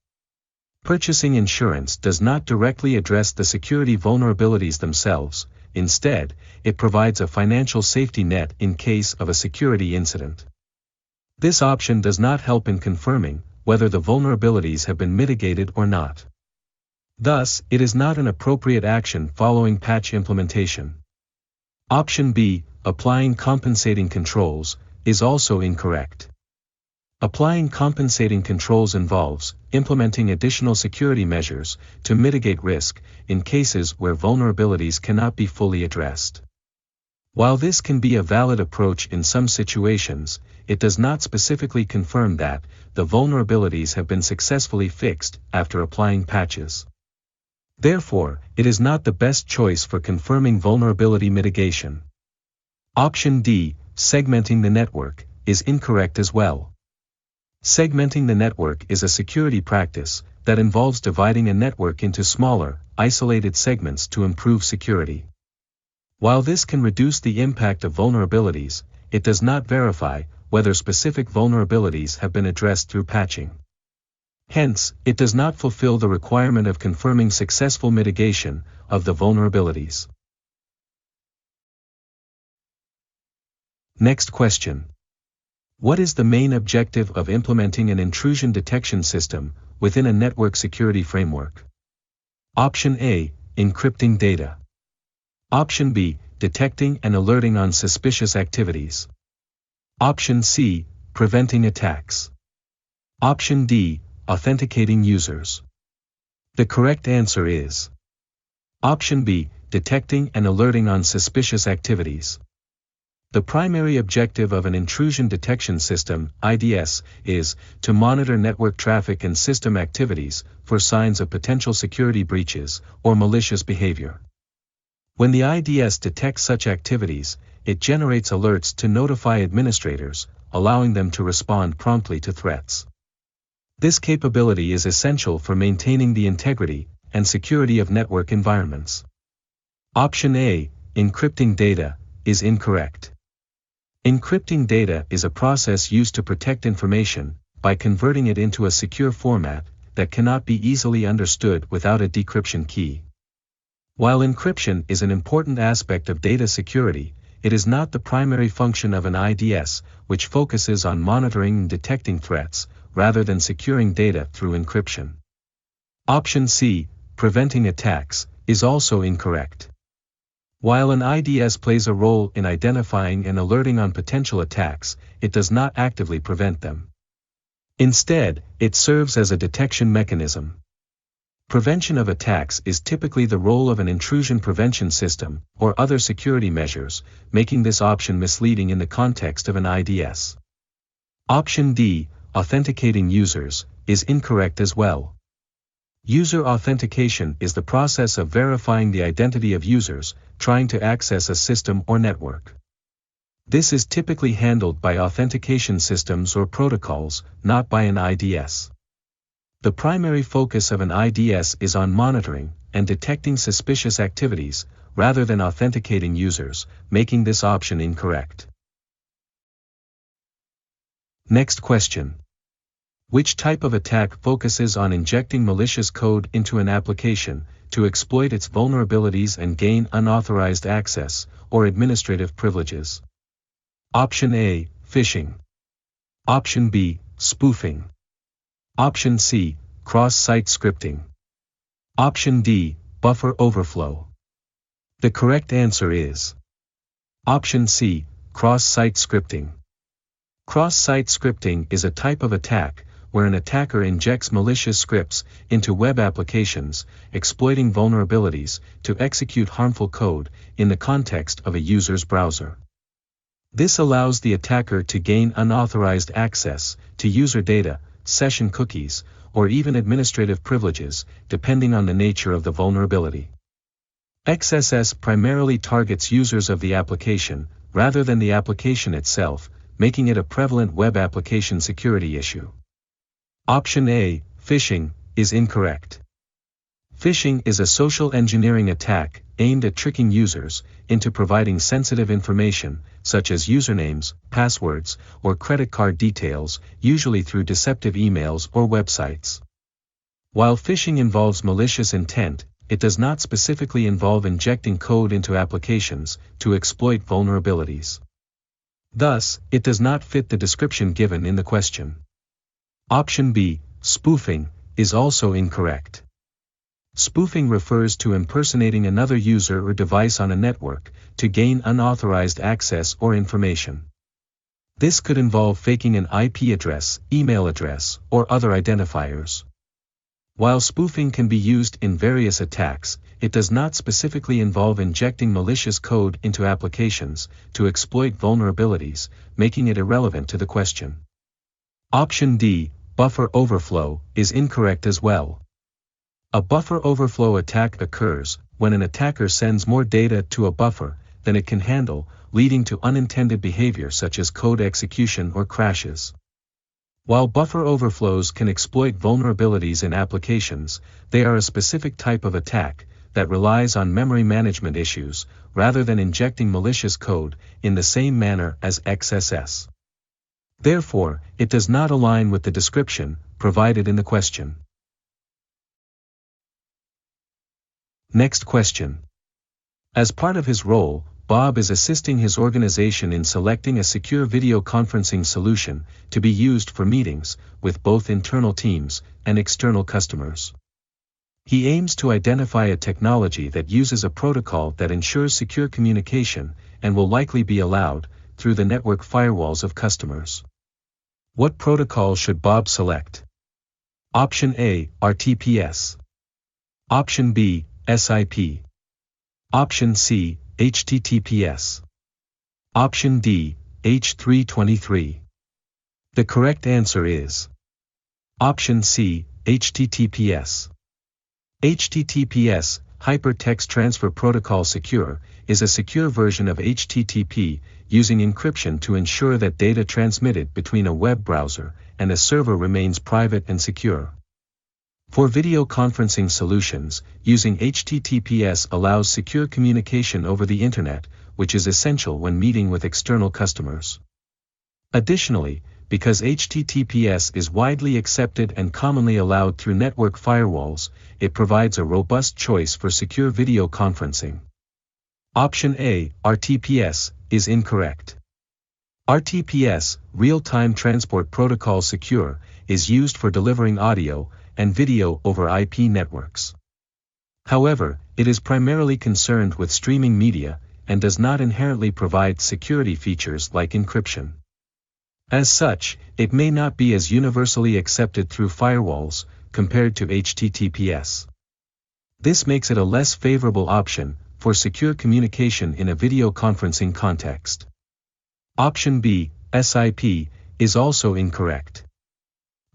Purchasing insurance does not directly address the security vulnerabilities themselves. Instead, it provides a financial safety net in case of a security incident. This option does not help in confirming whether the vulnerabilities have been mitigated or not. Thus, it is not an appropriate action following patch implementation. Option B, applying compensating controls, is also incorrect. Applying compensating controls involves implementing additional security measures to mitigate risk in cases where vulnerabilities cannot be fully addressed. While this can be a valid approach in some situations, it does not specifically confirm that the vulnerabilities have been successfully fixed after applying patches. Therefore, it is not the best choice for confirming vulnerability mitigation. Option D, segmenting the network, is incorrect as well. Segmenting the network is a security practice that involves dividing a network into smaller, isolated segments to improve security. While this can reduce the impact of vulnerabilities, it does not verify whether specific vulnerabilities have been addressed through patching. Hence, it does not fulfill the requirement of confirming successful mitigation of the vulnerabilities. Next question. What is the main objective of implementing an intrusion detection system within a network security framework? Option A, encrypting data. Option B, detecting and alerting on suspicious activities. Option C, preventing attacks. Option D, authenticating users. The correct answer is Option B, detecting and alerting on suspicious activities. The primary objective of an intrusion detection system, IDS, is to monitor network traffic and system activities for signs of potential security breaches or malicious behavior. When the IDS detects such activities, it generates alerts to notify administrators, allowing them to respond promptly to threats. This capability is essential for maintaining the integrity and security of network environments. Option A, encrypting data, is incorrect. Encrypting data is a process used to protect information by converting it into a secure format that cannot be easily understood without a decryption key. While encryption is an important aspect of data security, it is not the primary function of an IDS, which focuses on monitoring and detecting threats, rather than securing data through encryption. Option C, preventing attacks, is also incorrect. While an IDS plays a role in identifying and alerting on potential attacks, it does not actively prevent them. Instead, it serves as a detection mechanism. Prevention of attacks is typically the role of an intrusion prevention system or other security measures, making this option misleading in the context of an IDS. Option D, authenticating users, is incorrect as well. User authentication is the process of verifying the identity of users trying to access a system or network. This is typically handled by authentication systems or protocols, not by an IDS. The primary focus of an IDS is on monitoring and detecting suspicious activities, rather than authenticating users, making this option incorrect. Next question. Which type of attack focuses on injecting malicious code into an application to exploit its vulnerabilities and gain unauthorized access or administrative privileges? Option A, phishing. Option B, spoofing. Option C, cross-site scripting. Option D, buffer overflow. The correct answer is Option C, cross-site scripting. Cross-site scripting is a type of attack where an attacker injects malicious scripts into web applications, exploiting vulnerabilities to execute harmful code in the context of a user's browser. This allows the attacker to gain unauthorized access to user data, session cookies, or even administrative privileges, depending on the nature of the vulnerability. XSS primarily targets users of the application, rather than the application itself, making it a prevalent web application security issue. Option A, phishing, is incorrect. Phishing is a social engineering attack aimed at tricking users into providing sensitive information, such as usernames, passwords, or credit card details, usually through deceptive emails or websites. While phishing involves malicious intent, it does not specifically involve injecting code into applications to exploit vulnerabilities. Thus, it does not fit the description given in the question. Option B, spoofing, is also incorrect. Spoofing refers to impersonating another user or device on a network to gain unauthorized access or information. This could involve faking an IP address, email address, or other identifiers. While spoofing can be used in various attacks, it does not specifically involve injecting malicious code into applications to exploit vulnerabilities, making it irrelevant to the question. Option D, buffer overflow, is incorrect as well. A buffer overflow attack occurs when an attacker sends more data to a buffer than it can handle, leading to unintended behavior such as code execution or crashes. While buffer overflows can exploit vulnerabilities in applications, they are a specific type of attack that relies on memory management issues rather than injecting malicious code in the same manner as XSS. Therefore, it does not align with the description provided in the question. Next question. As part of his role, Bob is assisting his organization in selecting a secure video conferencing solution to be used for meetings with both internal teams and external customers. He aims to identify a technology that uses a protocol that ensures secure communication and will likely be allowed through the network firewalls of customers. What protocol should Bob select? Option A, RTPS. Option B, SIP. Option C, HTTPS. Option D, H323. The correct answer is Option C, HTTPS. HTTPS, Hypertext Transfer Protocol Secure, is a secure version of HTTP using encryption to ensure that data transmitted between a web browser and a server remains private and secure. For video conferencing solutions, using HTTPS allows secure communication over the Internet, which is essential when meeting with external customers. Additionally, because HTTPS is widely accepted and commonly allowed through network firewalls, it provides a robust choice for secure video conferencing. Option A, RTPS, is incorrect. RTPS, Real-Time Transport Protocol Secure, is used for delivering audio and video over IP networks. However, it is primarily concerned with streaming media and does not inherently provide security features like encryption. As such, it may not be as universally accepted through firewalls compared to HTTPS. This makes it a less favorable option for secure communication in a video conferencing context. Option B, SIP, is also incorrect.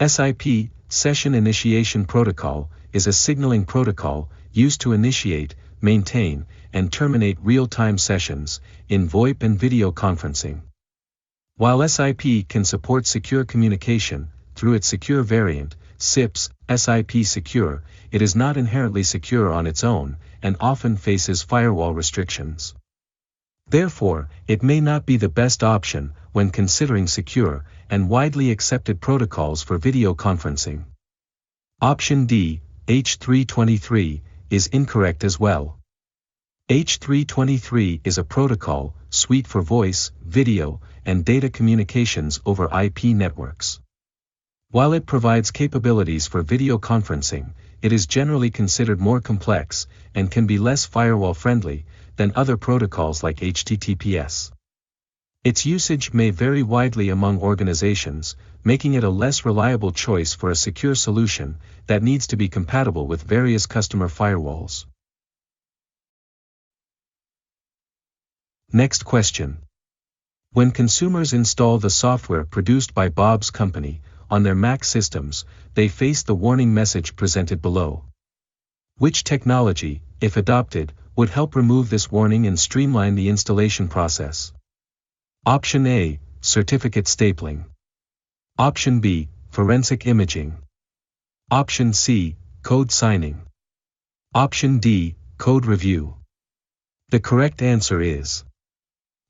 SIP, Session Initiation Protocol, is a signaling protocol used to initiate, maintain, and terminate real-time sessions in VoIP and video conferencing. While SIP can support secure communication through its secure variant, SIPS, SIP Secure, it is not inherently secure on its own and often faces firewall restrictions. Therefore, it may not be the best option when considering secure and widely accepted protocols for video conferencing. Option D, H323, is incorrect as well. H323 is a protocol suite for voice, video, and data communications over IP networks. While it provides capabilities for video conferencing, it is generally considered more complex, and can be less firewall-friendly, than other protocols like HTTPS. Its usage may vary widely among organizations, making it a less reliable choice for a secure solution that needs to be compatible with various customer firewalls. Next question. When consumers install the software produced by Bob's company on their Mac systems, they face the warning message presented below. Which technology, if adopted, would help remove this warning and streamline the installation process? Option A, certificate stapling. Option B, forensic imaging. Option C, code signing. Option D, code review. The correct answer is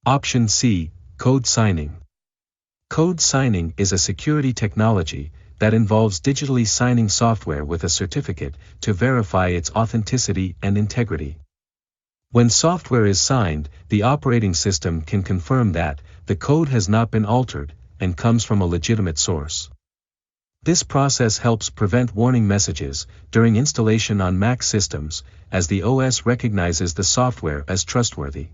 Option C, code signing. Code signing is a security technology that involves digitally signing software with a certificate to verify its authenticity and integrity. When software is signed, the operating system can confirm that the code has not been altered and comes from a legitimate source. This process helps prevent warning messages during installation on Mac systems, as the OS recognizes the software as trustworthy.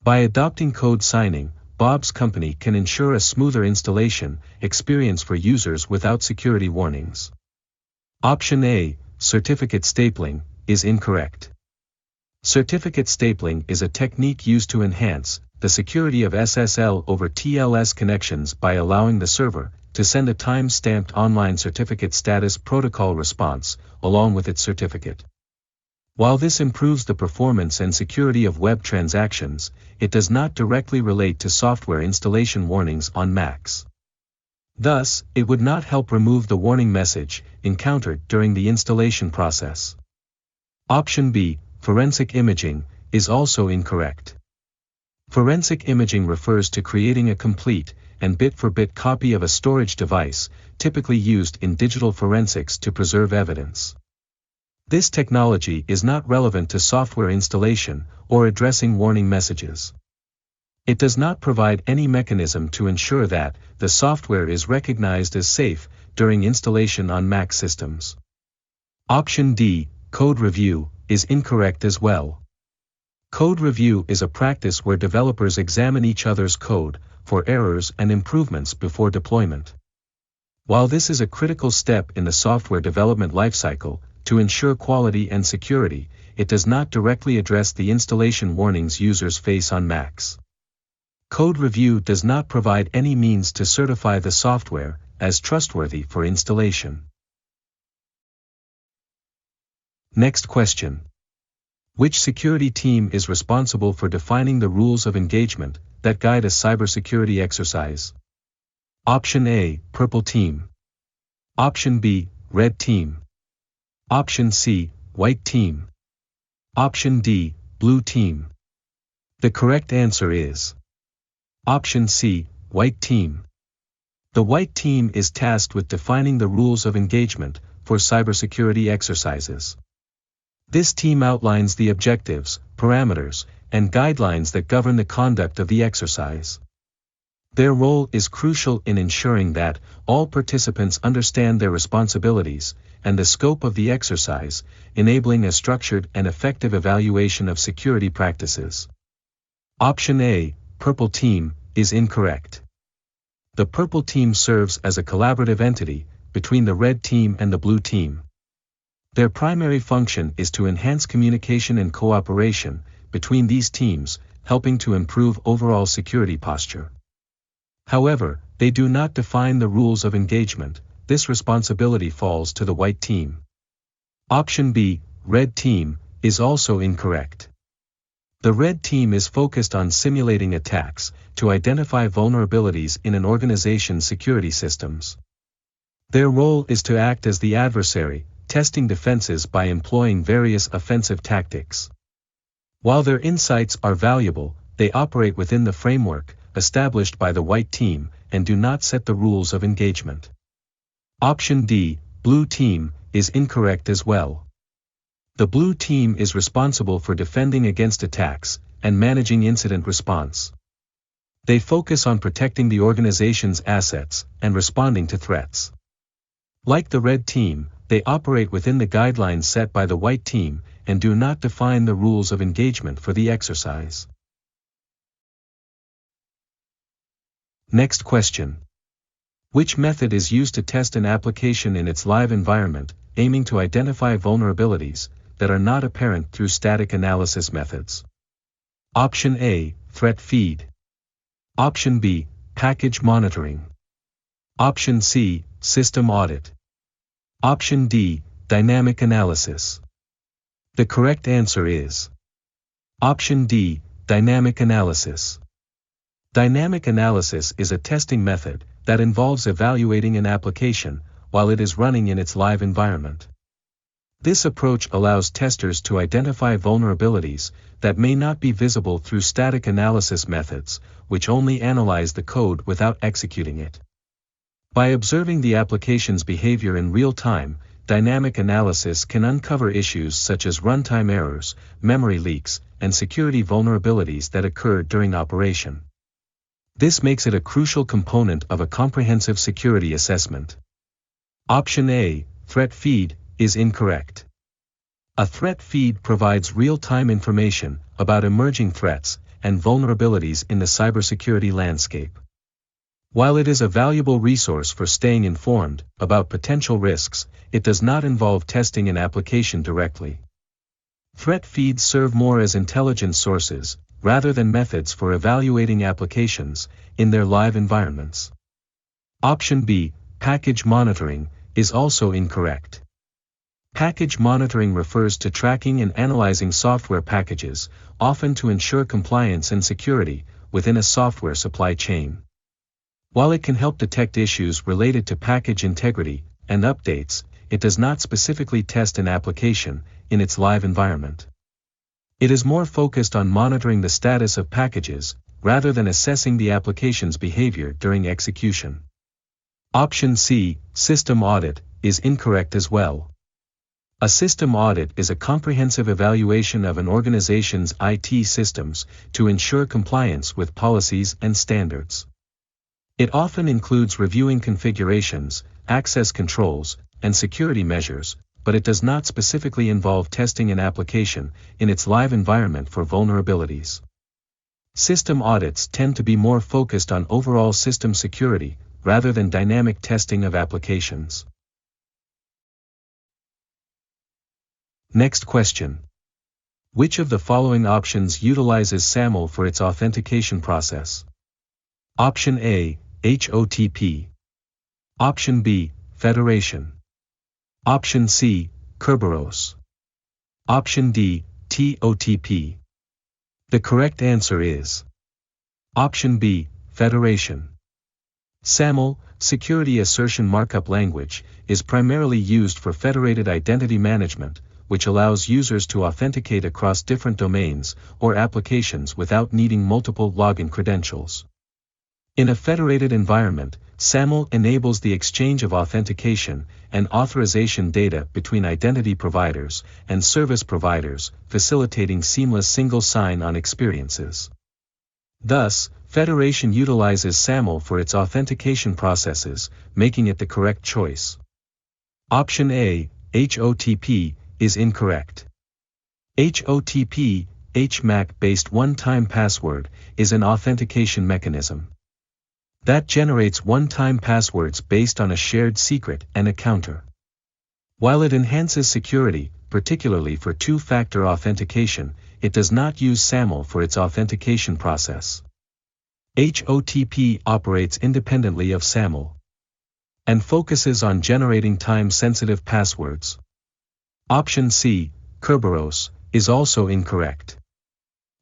By adopting code signing, Bob's company can ensure a smoother installation experience for users without security warnings. Option A, certificate stapling, is incorrect. Certificate stapling is a technique used to enhance the security of SSL over TLS connections by allowing the server to send a time-stamped online certificate status protocol response along with its certificate. While this improves the performance and security of web transactions, it does not directly relate to software installation warnings on Macs. Thus, it would not help remove the warning message encountered during the installation process. Option B, forensic imaging, is also incorrect. Forensic imaging refers to creating a complete and bit-for-bit copy of a storage device, typically used in digital forensics to preserve evidence. This technology is not relevant to software installation or addressing warning messages. It does not provide any mechanism to ensure that the software is recognized as safe during installation on Mac systems. Option D, code review, is incorrect as well. Code review is a practice where developers examine each other's code for errors and improvements before deployment. While this is a critical step in the software development lifecycle to ensure quality and security, it does not directly address the installation warnings users face on Macs. Code review does not provide any means to certify the software as trustworthy for installation. Next question. Which security team is responsible for defining the rules of engagement that guide a cybersecurity exercise? Option A, Purple Team. Option B, Red Team. Option C, White Team. Option D, Blue Team. The correct answer is Option C, White Team. The White Team is tasked with defining the rules of engagement for cybersecurity exercises. This team outlines the objectives, parameters, and guidelines that govern the conduct of the exercise. Their role is crucial in ensuring that all participants understand their responsibilities and the scope of the exercise, enabling a structured and effective evaluation of security practices. Option A, Purple Team, is incorrect. The Purple Team serves as a collaborative entity between the Red Team and the Blue Team. Their primary function is to enhance communication and cooperation between these teams, helping to improve overall security posture. However, they do not define the rules of engagement. This responsibility falls to the White Team. Option B, Red Team, is also incorrect. The Red Team is focused on simulating attacks to identify vulnerabilities in an organization's security systems. Their role is to act as the adversary, testing defenses by employing various offensive tactics. While their insights are valuable, they operate within the framework established by the White Team and do not set the rules of engagement. Option D, Blue Team, is incorrect as well. The Blue Team is responsible for defending against attacks and managing incident response. They focus on protecting the organization's assets and responding to threats. Like the Red Team, they operate within the guidelines set by the white team and do not define the rules of engagement for the exercise. Next question. Which method is used to test an application in its live environment, aiming to identify vulnerabilities that are not apparent through static analysis methods? Option A, threat feed. Option B, package monitoring. Option C, system audit. Option D, dynamic analysis. The correct answer is Option D, dynamic analysis. Dynamic analysis is a testing method that involves evaluating an application while it is running in its live environment. This approach allows testers to identify vulnerabilities that may not be visible through static analysis methods, which only analyze the code without executing it. By observing the application's behavior in real time, dynamic analysis can uncover issues such as runtime errors, memory leaks, and security vulnerabilities that occur during operation. This makes it a crucial component of a comprehensive security assessment. Option A, threat feed, is incorrect. A threat feed provides real-time information about emerging threats and vulnerabilities in the cybersecurity landscape. While it is a valuable resource for staying informed about potential risks, it does not involve testing an application directly. Threat feeds serve more as intelligence sources, rather than methods for evaluating applications in their live environments. Option B, package monitoring, is also incorrect. Package monitoring refers to tracking and analyzing software packages, often to ensure compliance and security within a software supply chain. While it can help detect issues related to package integrity and updates, it does not specifically test an application in its live environment. It is more focused on monitoring the status of packages, rather than assessing the application's behavior during execution. Option C, system audit, is incorrect as well. A system audit is a comprehensive evaluation of an organization's IT systems to ensure compliance with policies and standards. It often includes reviewing configurations, access controls, and security measures, but it does not specifically involve testing an application in its live environment for vulnerabilities. System audits tend to be more focused on overall system security, rather than dynamic testing of applications. Next question. Which of the following options utilizes SAML for its authentication process? Option A, HOTP. Option B, Federation. Option C, Kerberos. Option D, TOTP. The correct answer is Option B, Federation. SAML, Security Assertion Markup Language, is primarily used for federated identity management, which allows users to authenticate across different domains or applications without needing multiple login credentials. In a federated environment, SAML enables the exchange of authentication and authorization data between identity providers and service providers, facilitating seamless single sign-on experiences. Thus, Federation utilizes SAML for its authentication processes, making it the correct choice. Option A, HOTP, is incorrect. HOTP, HMAC-based one-time password, is an authentication mechanism that generates one-time passwords based on a shared secret and a counter. While it enhances security, particularly for two-factor authentication, it does not use SAML for its authentication process. HOTP operates independently of SAML and focuses on generating time-sensitive passwords. Option C, Kerberos, is also incorrect.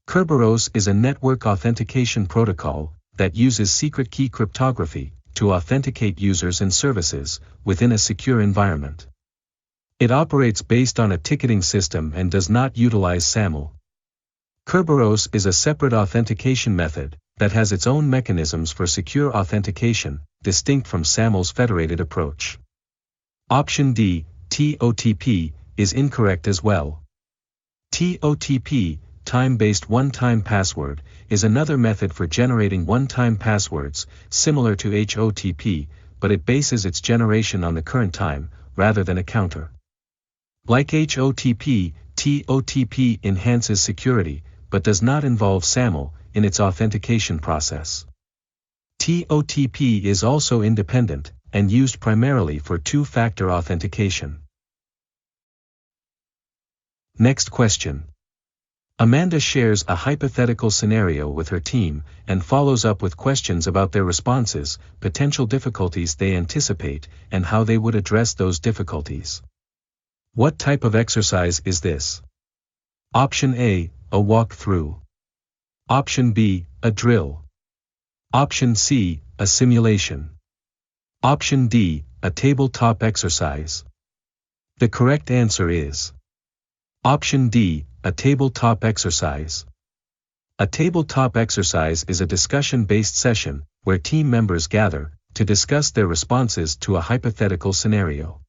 Kerberos is a network authentication protocol that uses secret key cryptography to authenticate users and services within a secure environment. It operates based on a ticketing system and does not utilize SAML. Kerberos is a separate authentication method that has its own mechanisms for secure authentication, distinct from SAML's federated approach. Option D, TOTP, is incorrect as well. TOTP, time-based one-time password, is another method for generating one-time passwords, similar to HOTP, but it bases its generation on the current time, rather than a counter. Like HOTP, TOTP enhances security, but does not involve SAML in its authentication process. TOTP is also independent and used primarily for two-factor authentication. Next question. Amanda shares a hypothetical scenario with her team and follows up with questions about their responses, potential difficulties they anticipate, and how they would address those difficulties. What type of exercise is this? Option A, a walkthrough. Option B, a drill. Option C, a simulation. Option D, a tabletop exercise. The correct answer is Option D, a tabletop exercise. A tabletop exercise is a discussion-based session where team members gather to discuss their responses to a hypothetical scenario.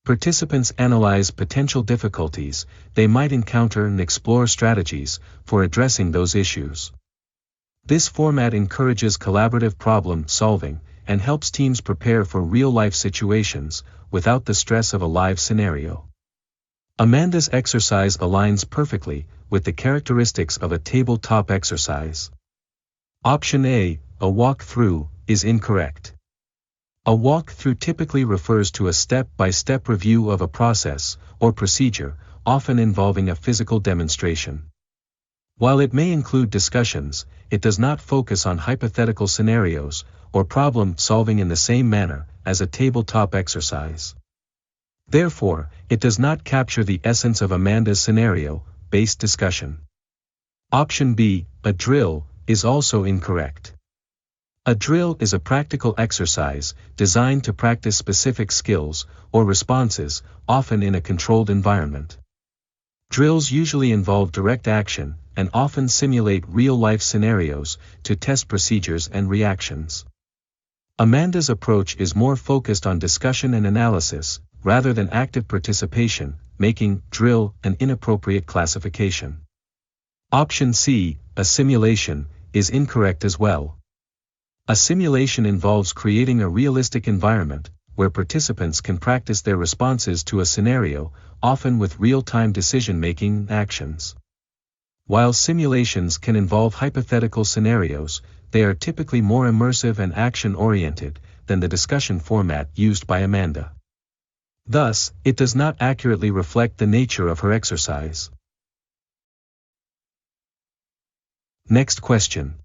Participants analyze potential difficulties they might encounter and explore strategies for addressing those issues. This format encourages collaborative problem solving and helps teams prepare for real-life situations without the stress of a live scenario. Amanda's exercise aligns perfectly with the characteristics of a tabletop exercise. Option A, a walkthrough, is incorrect. A walkthrough typically refers to a step-by-step review of a process or procedure, often involving a physical demonstration. While it may include discussions, it does not focus on hypothetical scenarios or problem solving in the same manner as a tabletop exercise. Therefore, it does not capture the essence of Amanda's scenario-based discussion. Option B, a drill, is also incorrect. A drill is a practical exercise designed to practice specific skills or responses, often in a controlled environment. Drills usually involve direct action and often simulate real-life scenarios to test procedures and reactions. Amanda's approach is more focused on discussion and analysis, rather than active participation, making drill an inappropriate classification. Option C, a simulation, is incorrect as well. A simulation involves creating a realistic environment where participants can practice their responses to a scenario, often with real-time decision-making actions. While simulations can involve hypothetical scenarios, they are typically more immersive and action-oriented than the discussion format used by Amanda. Thus, it does not accurately reflect the nature of her exercise. Next question.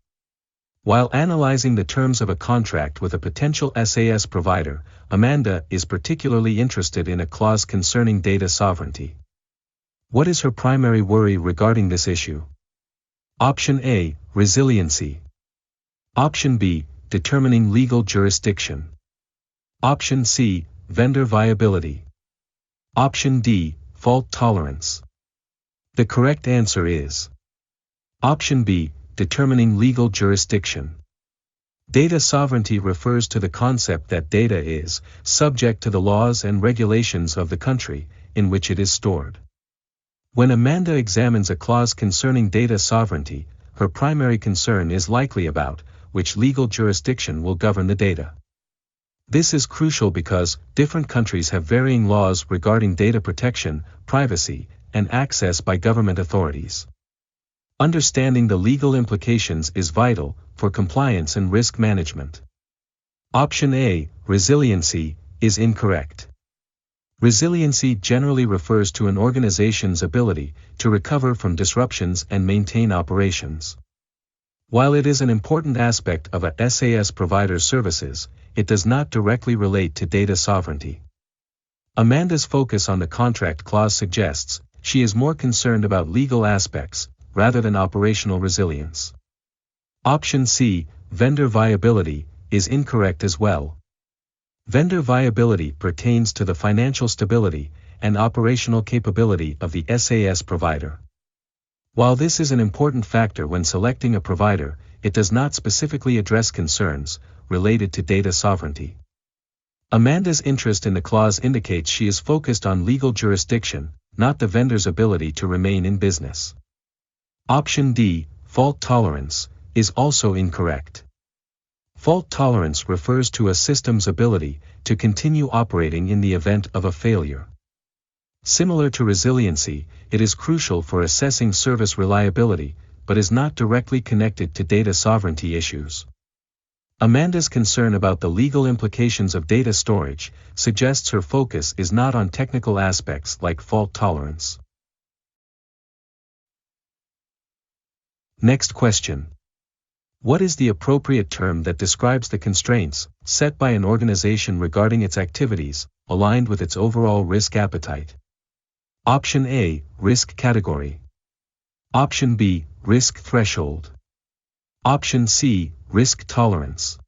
While analyzing the terms of a contract with a potential SaaS provider, Amanda is particularly interested in a clause concerning data sovereignty. What is her primary worry regarding this issue? Option A, resiliency. Option B, determining legal jurisdiction. Option C, vendor viability. Option D, fault tolerance. The correct answer is Option B, determining legal jurisdiction. Data sovereignty refers to the concept that data is subject to the laws and regulations of the country in which it is stored. When Amanda examines a clause concerning data sovereignty, her primary concern is likely about which legal jurisdiction will govern the data. This is crucial because different countries have varying laws regarding data protection, privacy, and access by government authorities. Understanding the legal implications is vital for compliance and risk management. Option A, resiliency, is incorrect. Resiliency generally refers to an organization's ability to recover from disruptions and maintain operations. While it is an important aspect of a SaaS provider's services, it does not directly relate to data sovereignty. Amanda's focus on the contract clause suggests she is more concerned about legal aspects rather than operational resilience. Option C, vendor viability, is incorrect as well. Vendor viability pertains to the financial stability and operational capability of the SaaS provider. While this is an important factor when selecting a provider, it does not specifically address concerns related to data sovereignty. Amanda's interest in the clause indicates she is focused on legal jurisdiction, not the vendor's ability to remain in business. Option D, fault tolerance, is also incorrect. Fault tolerance refers to a system's ability to continue operating in the event of a failure. Similar to resiliency, it is crucial for assessing service reliability, but is not directly connected to data sovereignty issues. Amanda's concern about the legal implications of data storage suggests her focus is not on technical aspects like fault tolerance. Next question. What is the appropriate term that describes the constraints set by an organization regarding its activities, aligned with its overall risk appetite? Option A, risk category. Option B, risk threshold. Option C, risk tolerance.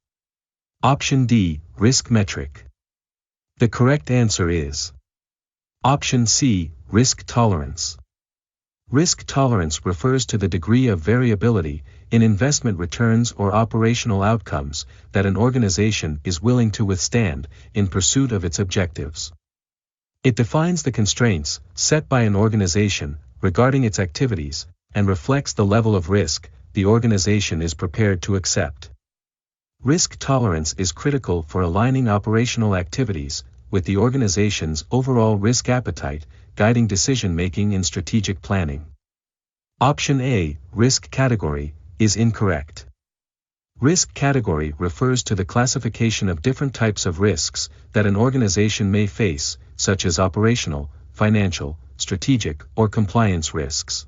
Option D, risk metric. The correct answer is Option C, risk tolerance. Risk tolerance refers to the degree of variability in investment returns or operational outcomes that an organization is willing to withstand in pursuit of its objectives. It defines the constraints set by an organization regarding its activities and reflects the level of risk the organization is prepared to accept. Risk tolerance is critical for aligning operational activities with the organization's overall risk appetite, guiding decision-making and strategic planning. Option A, risk category, is incorrect. Risk category refers to the classification of different types of risks that an organization may face, such as operational, financial, strategic, or compliance risks.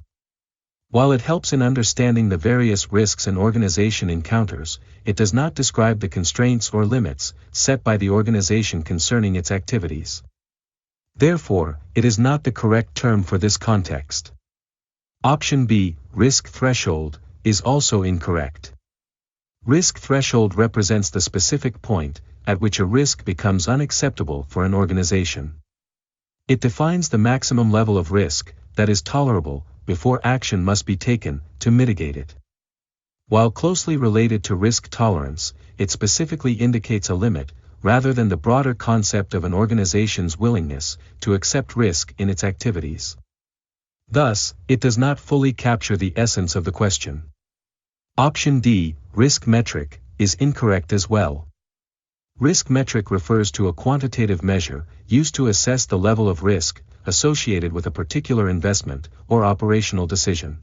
While it helps in understanding the various risks an organization encounters, it does not describe the constraints or limits set by the organization concerning its activities. Therefore, it is not the correct term for this context. Option B, risk threshold, is also incorrect. Risk threshold represents the specific point at which a risk becomes unacceptable for an organization. It defines the maximum level of risk that is tolerable before action must be taken to mitigate it. While closely related to risk tolerance, it specifically indicates a limit, rather than the broader concept of an organization's willingness to accept risk in its activities. Thus, it does not fully capture the essence of the question. Option D, risk metric, is incorrect as well. Risk metric refers to a quantitative measure used to assess the level of risk associated with a particular investment or operational decision.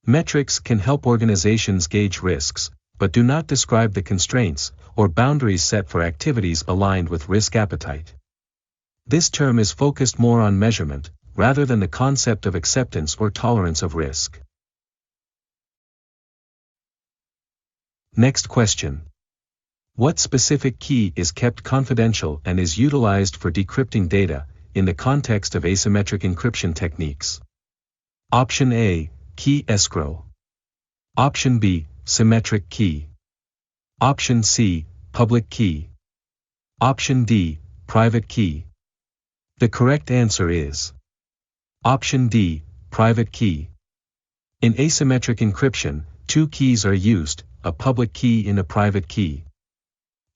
Metrics can help organizations gauge risks, but do not describe the constraints or boundaries set for activities aligned with risk appetite. This term is focused more on measurement, rather than the concept of acceptance or tolerance of risk. Next question. What specific key is kept confidential and is utilized for decrypting data in the context of asymmetric encryption techniques? Option A, key escrow. Option B, symmetric key. Option C, public key. Option D, private key. The correct answer is Option D, private key. In asymmetric encryption, two keys are used, a public key and a private key.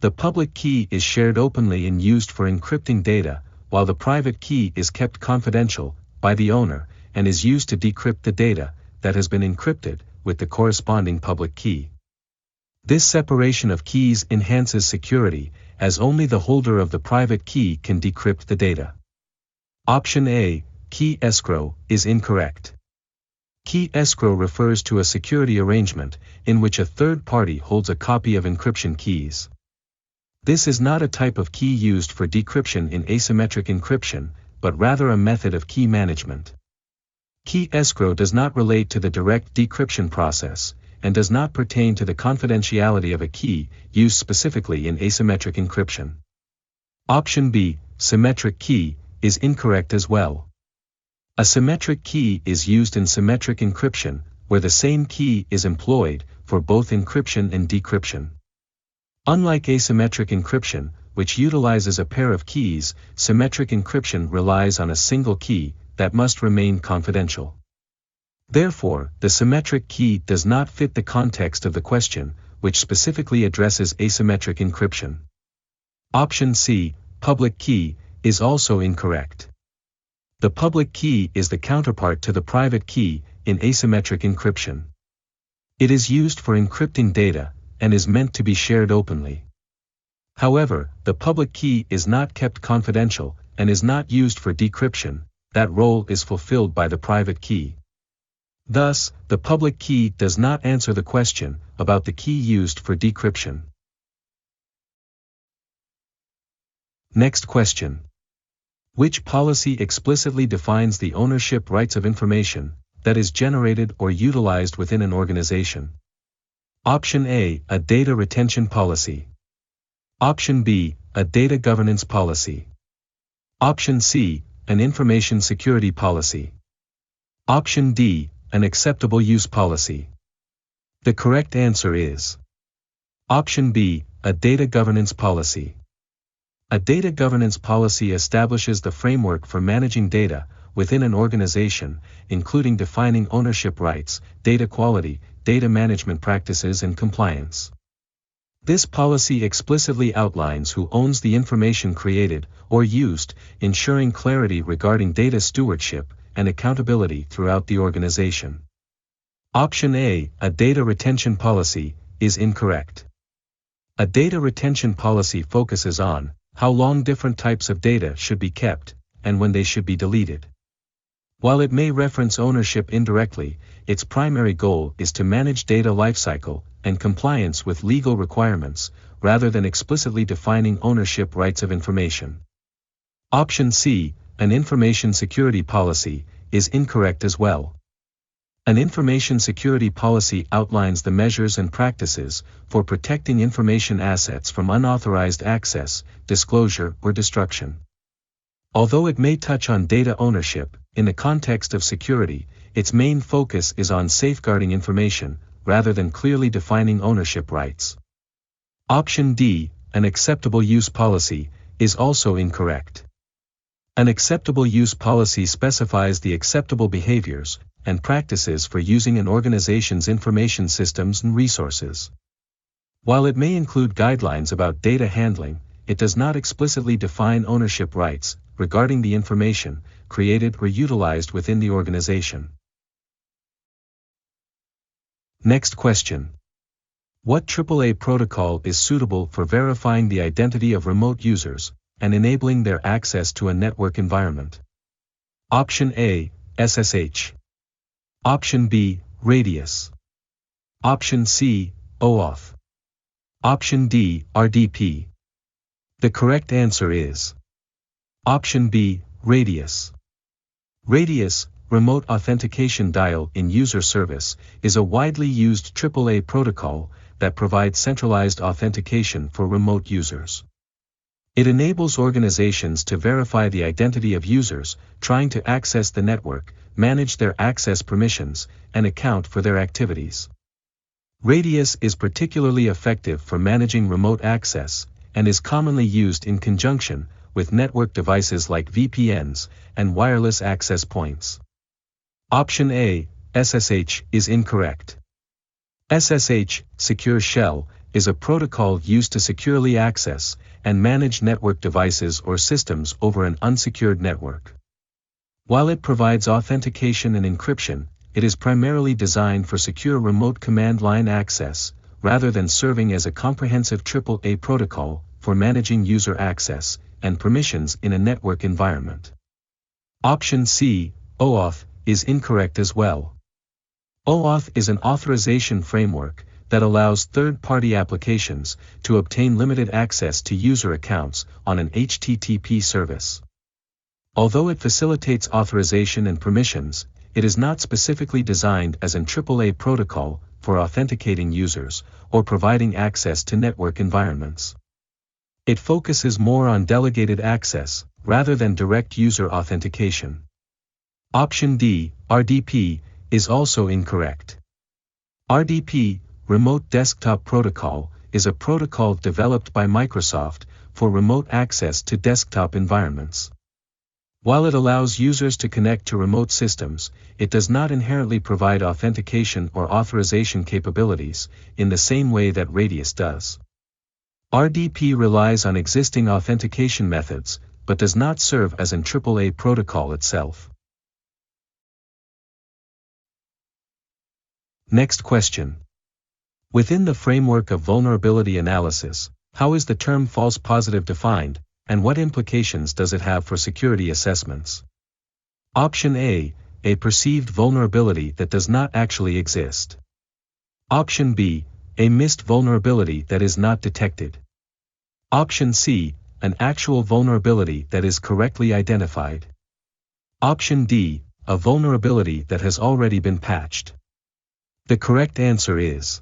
The public key is shared openly and used for encrypting data, while the private key is kept confidential by the owner and is used to decrypt the data that has been encrypted with the corresponding public key. This separation of keys enhances security, as only the holder of the private key can decrypt the data. Option A, key escrow, is incorrect. Key escrow refers to a security arrangement in which a third party holds a copy of encryption keys. This is not a type of key used for decryption in asymmetric encryption, but rather a method of key management. Key escrow does not relate to the direct decryption process, and does not pertain to the confidentiality of a key used specifically in asymmetric encryption. Option B, symmetric key, is incorrect as well. A symmetric key is used in symmetric encryption, where the same key is employed for both encryption and decryption. Unlike asymmetric encryption, which utilizes a pair of keys, symmetric encryption relies on a single key that must remain confidential. Therefore, the symmetric key does not fit the context of the question, which specifically addresses asymmetric encryption. Option C, public key, is also incorrect. The public key is the counterpart to the private key in asymmetric encryption. It is used for encrypting data, and is meant to be shared openly. However, the public key is not kept confidential, and is not used for decryption. That role is fulfilled by the private key. Thus, the public key does not answer the question about the key used for decryption. Next question. Which policy explicitly defines the ownership rights of information that is generated or utilized within an organization? Option A, a data retention policy. Option B, a data governance policy. Option C, an information security policy. Option D, an acceptable use policy. The correct answer is Option B, a data governance policy. A data governance policy establishes the framework for managing data within an organization, including defining ownership rights, data quality, data management practices, and compliance. This policy explicitly outlines who owns the information created or used, ensuring clarity regarding data stewardship and accountability throughout the organization. Option A, a data retention policy, is incorrect. A data retention policy focuses on how long different types of data should be kept, and when they should be deleted. While it may reference ownership indirectly, its primary goal is to manage data lifecycle and compliance with legal requirements, rather than explicitly defining ownership rights of information. Option C, an information security policy, is incorrect as well. An information security policy outlines the measures and practices for protecting information assets from unauthorized access, disclosure, or destruction. Although it may touch on data ownership, in the context of security, its main focus is on safeguarding information, rather than clearly defining ownership rights. Option D, an acceptable use policy, is also incorrect. An acceptable use policy specifies the acceptable behaviors and practices for using an organization's information systems and resources. While it may include guidelines about data handling, it does not explicitly define ownership rights regarding the information created or utilized within the organization. Next question. What AAA protocol is suitable for verifying the identity of remote users and enabling their access to a network environment? Option A, SSH. Option B, Radius. Option C, OAuth. Option D, RDP. The correct answer is Option B, Radius. Radius, Remote Authentication Dial in User Service, is a widely used AAA protocol that provides centralized authentication for remote users. It enables organizations to verify the identity of users trying to access the network, manage their access permissions, and account for their activities. Radius is particularly effective for managing remote access, and is commonly used in conjunction with network devices like VPNs and wireless access points. Option A, SSH, is incorrect. SSH, Secure Shell, is a protocol used to securely access and manage network devices or systems over an unsecured network. While it provides authentication and encryption, it is primarily designed for secure remote command line access, rather than serving as a comprehensive AAA protocol for managing user access and permissions in a network environment. Option C, OAuth, is incorrect as well. OAuth is an authorization framework that allows third-party applications to obtain limited access to user accounts on an HTTP service. Although it facilitates authorization and permissions, it is not specifically designed as an AAA protocol for authenticating users or providing access to network environments. It focuses more on delegated access rather than direct user authentication. Option D, RDP, is also incorrect. RDP, Remote Desktop Protocol, is a protocol developed by Microsoft for remote access to desktop environments. While it allows users to connect to remote systems, it does not inherently provide authentication or authorization capabilities in the same way that Radius does. RDP relies on existing authentication methods, but does not serve as an AAA protocol itself. Next question. Within the framework of vulnerability analysis, how is the term false positive defined, and what implications does it have for security assessments? Option A, a perceived vulnerability that does not actually exist. Option B, a missed vulnerability that is not detected. Option C, an actual vulnerability that is correctly identified. Option D, a vulnerability that has already been patched. The correct answer is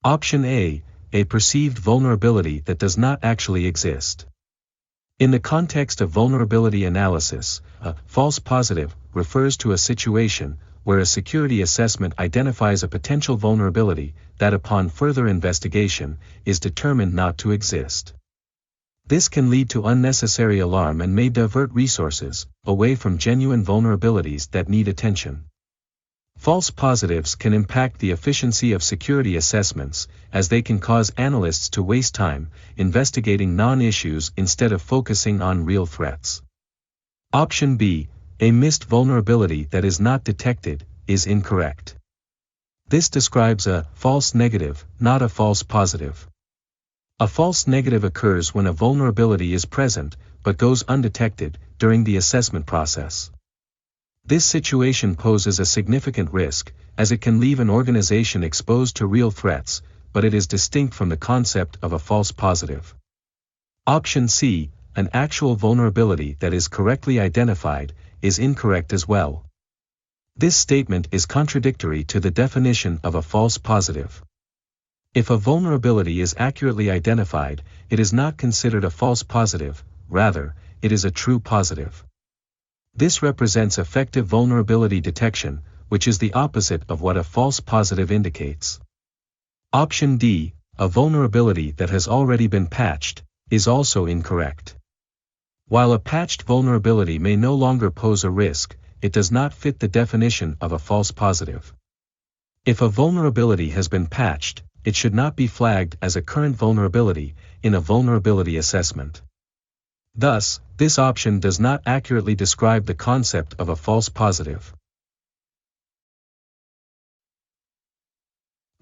Option A, a perceived vulnerability that does not actually exist. In the context of vulnerability analysis, a false positive refers to a situation where a security assessment identifies a potential vulnerability that upon further investigation is determined not to exist. This can lead to unnecessary alarm and may divert resources away from genuine vulnerabilities that need attention. False positives can impact the efficiency of security assessments, as they can cause analysts to waste time investigating non-issues instead of focusing on real threats. Option B, a missed vulnerability that is not detected, is incorrect. This describes a false negative, not a false positive. A false negative occurs when a vulnerability is present, but goes undetected during the assessment process. This situation poses a significant risk, as it can leave an organization exposed to real threats, but it is distinct from the concept of a false positive. Option C, an actual vulnerability that is correctly identified, is incorrect as well. This statement is contradictory to the definition of a false positive. If a vulnerability is accurately identified, it is not considered a false positive, rather, it is a true positive. This represents effective vulnerability detection, which is the opposite of what a false positive indicates. Option D, a vulnerability that has already been patched, is also incorrect. While a patched vulnerability may no longer pose a risk, it does not fit the definition of a false positive. If a vulnerability has been patched, it should not be flagged as a current vulnerability in a vulnerability assessment. Thus, this option does not accurately describe the concept of a false positive.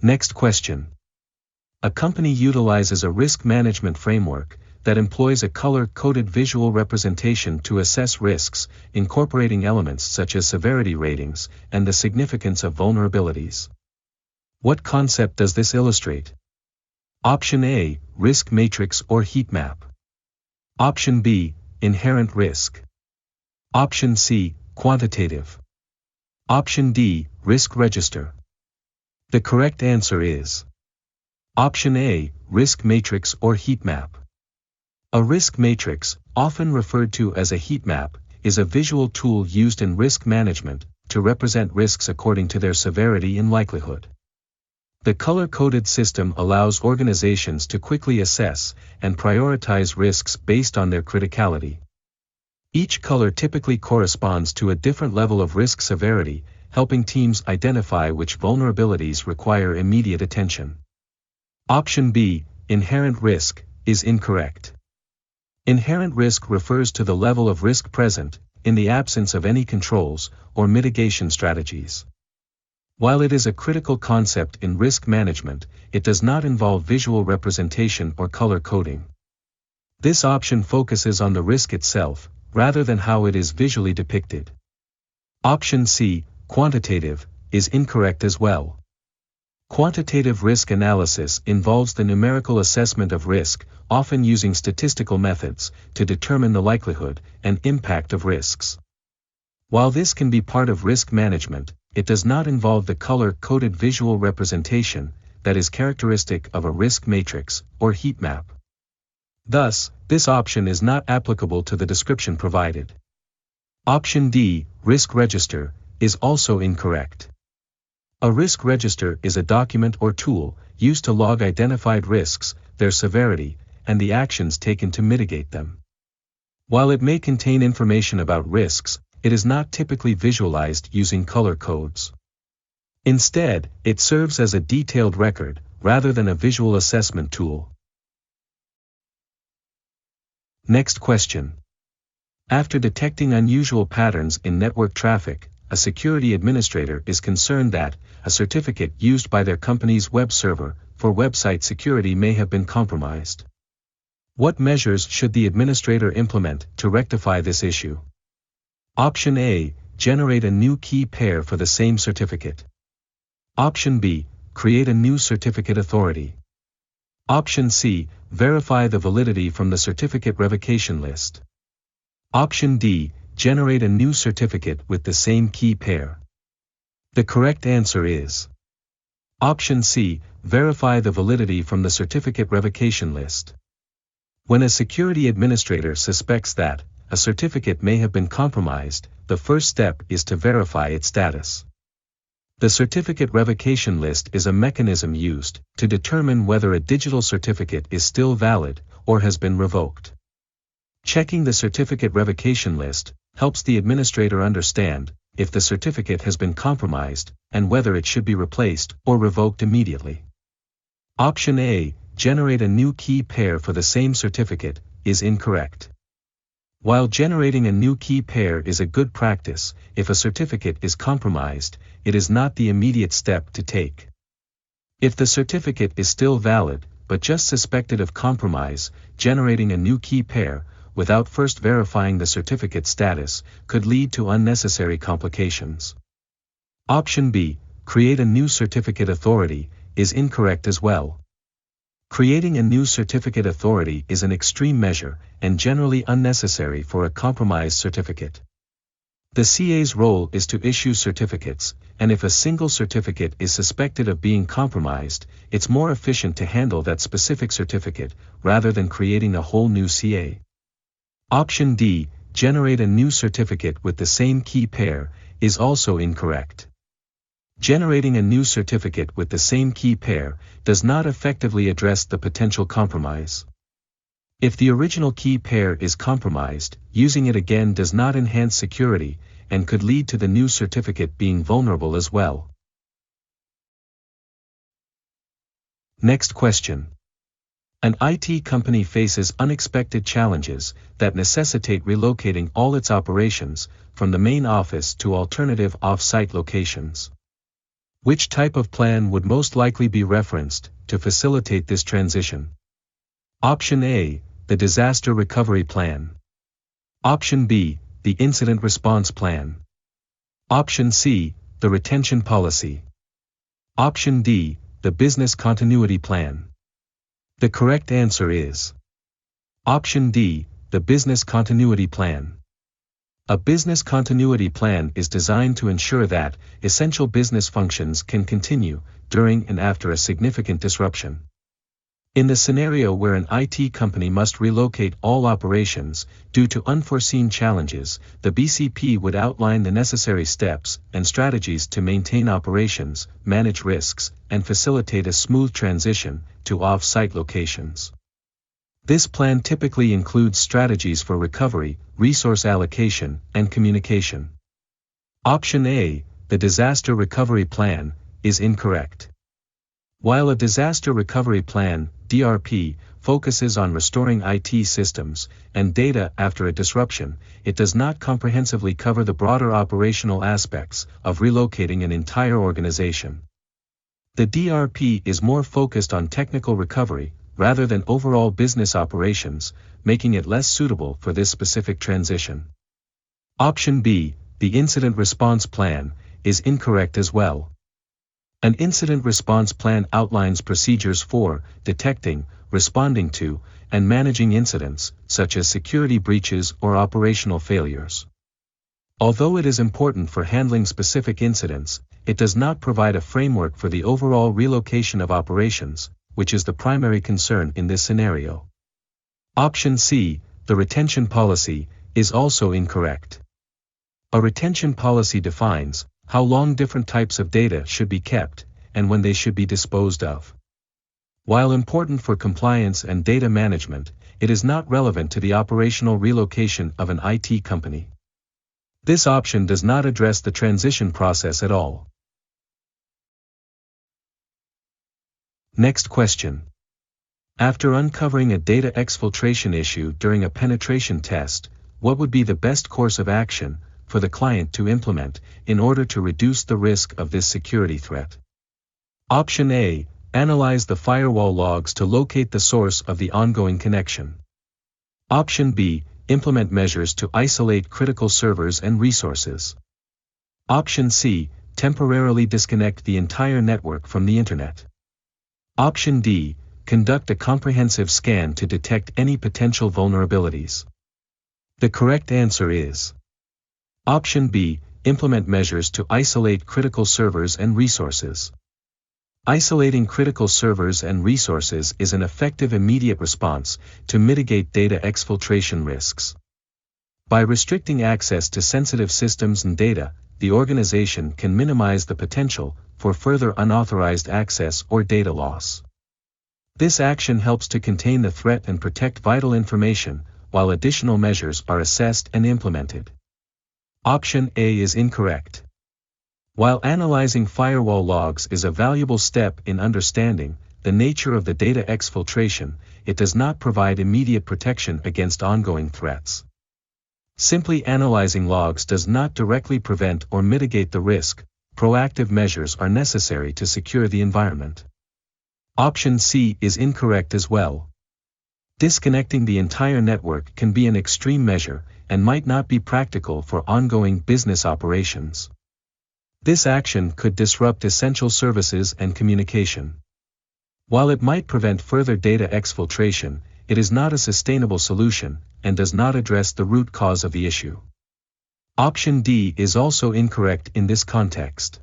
Next question. A company utilizes a risk management framework that employs a color-coded visual representation to assess risks, incorporating elements such as severity ratings and the significance of vulnerabilities. What concept does this illustrate? Option A, risk matrix or heat map. Option B, inherent risk. Option C, quantitative. Option D, risk register. The correct answer is Option A, risk matrix or heat map. A risk matrix, often referred to as a heat map, is a visual tool used in risk management to represent risks according to their severity and likelihood. The color-coded system allows organizations to quickly assess and prioritize risks based on their criticality. Each color typically corresponds to a different level of risk severity, helping teams identify which vulnerabilities require immediate attention. Option B, inherent risk, is incorrect. Inherent risk refers to the level of risk present, in the absence of any controls or mitigation strategies. While it is a critical concept in risk management, it does not involve visual representation or color coding. This option focuses on the risk itself, rather than how it is visually depicted. Option C, quantitative, is incorrect as well. Quantitative risk analysis involves the numerical assessment of risk, often using statistical methods, to determine the likelihood and impact of risks. While this can be part of risk management, it does not involve the color-coded visual representation that is characteristic of a risk matrix or heat map. Thus, this option is not applicable to the description provided. Option D, risk register, is also incorrect. A risk register is a document or tool used to log identified risks, their severity, and the actions taken to mitigate them. While it may contain information about risks, it is not typically visualized using color codes. Instead, it serves as a detailed record, rather than a visual assessment tool. Next question. After detecting unusual patterns in network traffic, a security administrator is concerned that a certificate used by their company's web server for website security may have been compromised. What measures should the administrator implement to rectify this issue? Option A, generate a new key pair for the same certificate. Option B, create a new certificate authority. Option C, verify the validity from the certificate revocation list. Option D, generate a new certificate with the same key pair. The correct answer is Option C, verify the validity from the certificate revocation list. When a security administrator suspects that a certificate may have been compromised, the first step is to verify its status. The certificate revocation list is a mechanism used to determine whether a digital certificate is still valid or has been revoked. Checking the certificate revocation list helps the administrator understand if the certificate has been compromised and whether it should be replaced or revoked immediately. Option A, generate a new key pair for the same certificate, is incorrect. While generating a new key pair is a good practice, if a certificate is compromised, it is not the immediate step to take. If the certificate is still valid, but just suspected of compromise, generating a new key pair, without first verifying the certificate status, could lead to unnecessary complications. Option B, create a new certificate authority, is incorrect as well. Creating a new certificate authority is an extreme measure and generally unnecessary for a compromised certificate. The CA's role is to issue certificates, and if a single certificate is suspected of being compromised, it's more efficient to handle that specific certificate rather than creating a whole new CA. Option D, generate a new certificate with the same key pair, is also incorrect. Generating a new certificate with the same key pair does not effectively address the potential compromise. If the original key pair is compromised, using it again does not enhance security and could lead to the new certificate being vulnerable as well. Next question. An IT company faces unexpected challenges that necessitate relocating all its operations from the main office to alternative off-site locations. Which type of plan would most likely be referenced to facilitate this transition? Option A, the Disaster Recovery Plan. Option B, the Incident Response Plan. Option C, the Retention Policy. Option D, the Business Continuity Plan. The correct answer is Option D, the Business Continuity Plan. A business continuity plan is designed to ensure that essential business functions can continue during and after a significant disruption. In the scenario where an IT company must relocate all operations due to unforeseen challenges, the BCP would outline the necessary steps and strategies to maintain operations, manage risks, and facilitate a smooth transition to off-site locations. This plan typically includes strategies for recovery, resource allocation, and communication. Option A, the Disaster Recovery Plan, is incorrect. While a Disaster Recovery Plan, DRP, focuses on restoring IT systems and data after a disruption, it does not comprehensively cover the broader operational aspects of relocating an entire organization. The DRP is more focused on technical recovery rather than overall business operations, making it less suitable for this specific transition. Option B, the Incident Response Plan, is incorrect as well. An incident response plan outlines procedures for detecting, responding to, and managing incidents, such as security breaches or operational failures. Although it is important for handling specific incidents, it does not provide a framework for the overall relocation of operations, which is the primary concern in this scenario. Option C, the Retention Policy, is also incorrect. A retention policy defines how long different types of data should be kept, and when they should be disposed of. While important for compliance and data management, it is not relevant to the operational relocation of an IT company. This option does not address the transition process at all. Next question. After uncovering a data exfiltration issue during a penetration test, what would be the best course of action for the client to implement, in order to reduce the risk of this security threat. Option A, analyze the firewall logs to locate the source of the ongoing connection. Option B, implement measures to isolate critical servers and resources. Option C, temporarily disconnect the entire network from the internet. Option D, conduct a comprehensive scan to detect any potential vulnerabilities. The correct answer is Option B, implement measures to isolate critical servers and resources. Isolating critical servers and resources is an effective immediate response to mitigate data exfiltration risks. By restricting access to sensitive systems and data, the organization can minimize the potential for further unauthorized access or data loss. This action helps to contain the threat and protect vital information, while additional measures are assessed and implemented. Option A is incorrect. While analyzing firewall logs is a valuable step in understanding the nature of the data exfiltration, it does not provide immediate protection against ongoing threats. Simply analyzing logs does not directly prevent or mitigate the risk. Proactive measures are necessary to secure the environment. Option C is incorrect as well. Disconnecting the entire network can be an extreme measure and might not be practical for ongoing business operations. This action could disrupt essential services and communication. While it might prevent further data exfiltration, it is not a sustainable solution and does not address the root cause of the issue. Option D is also incorrect in this context.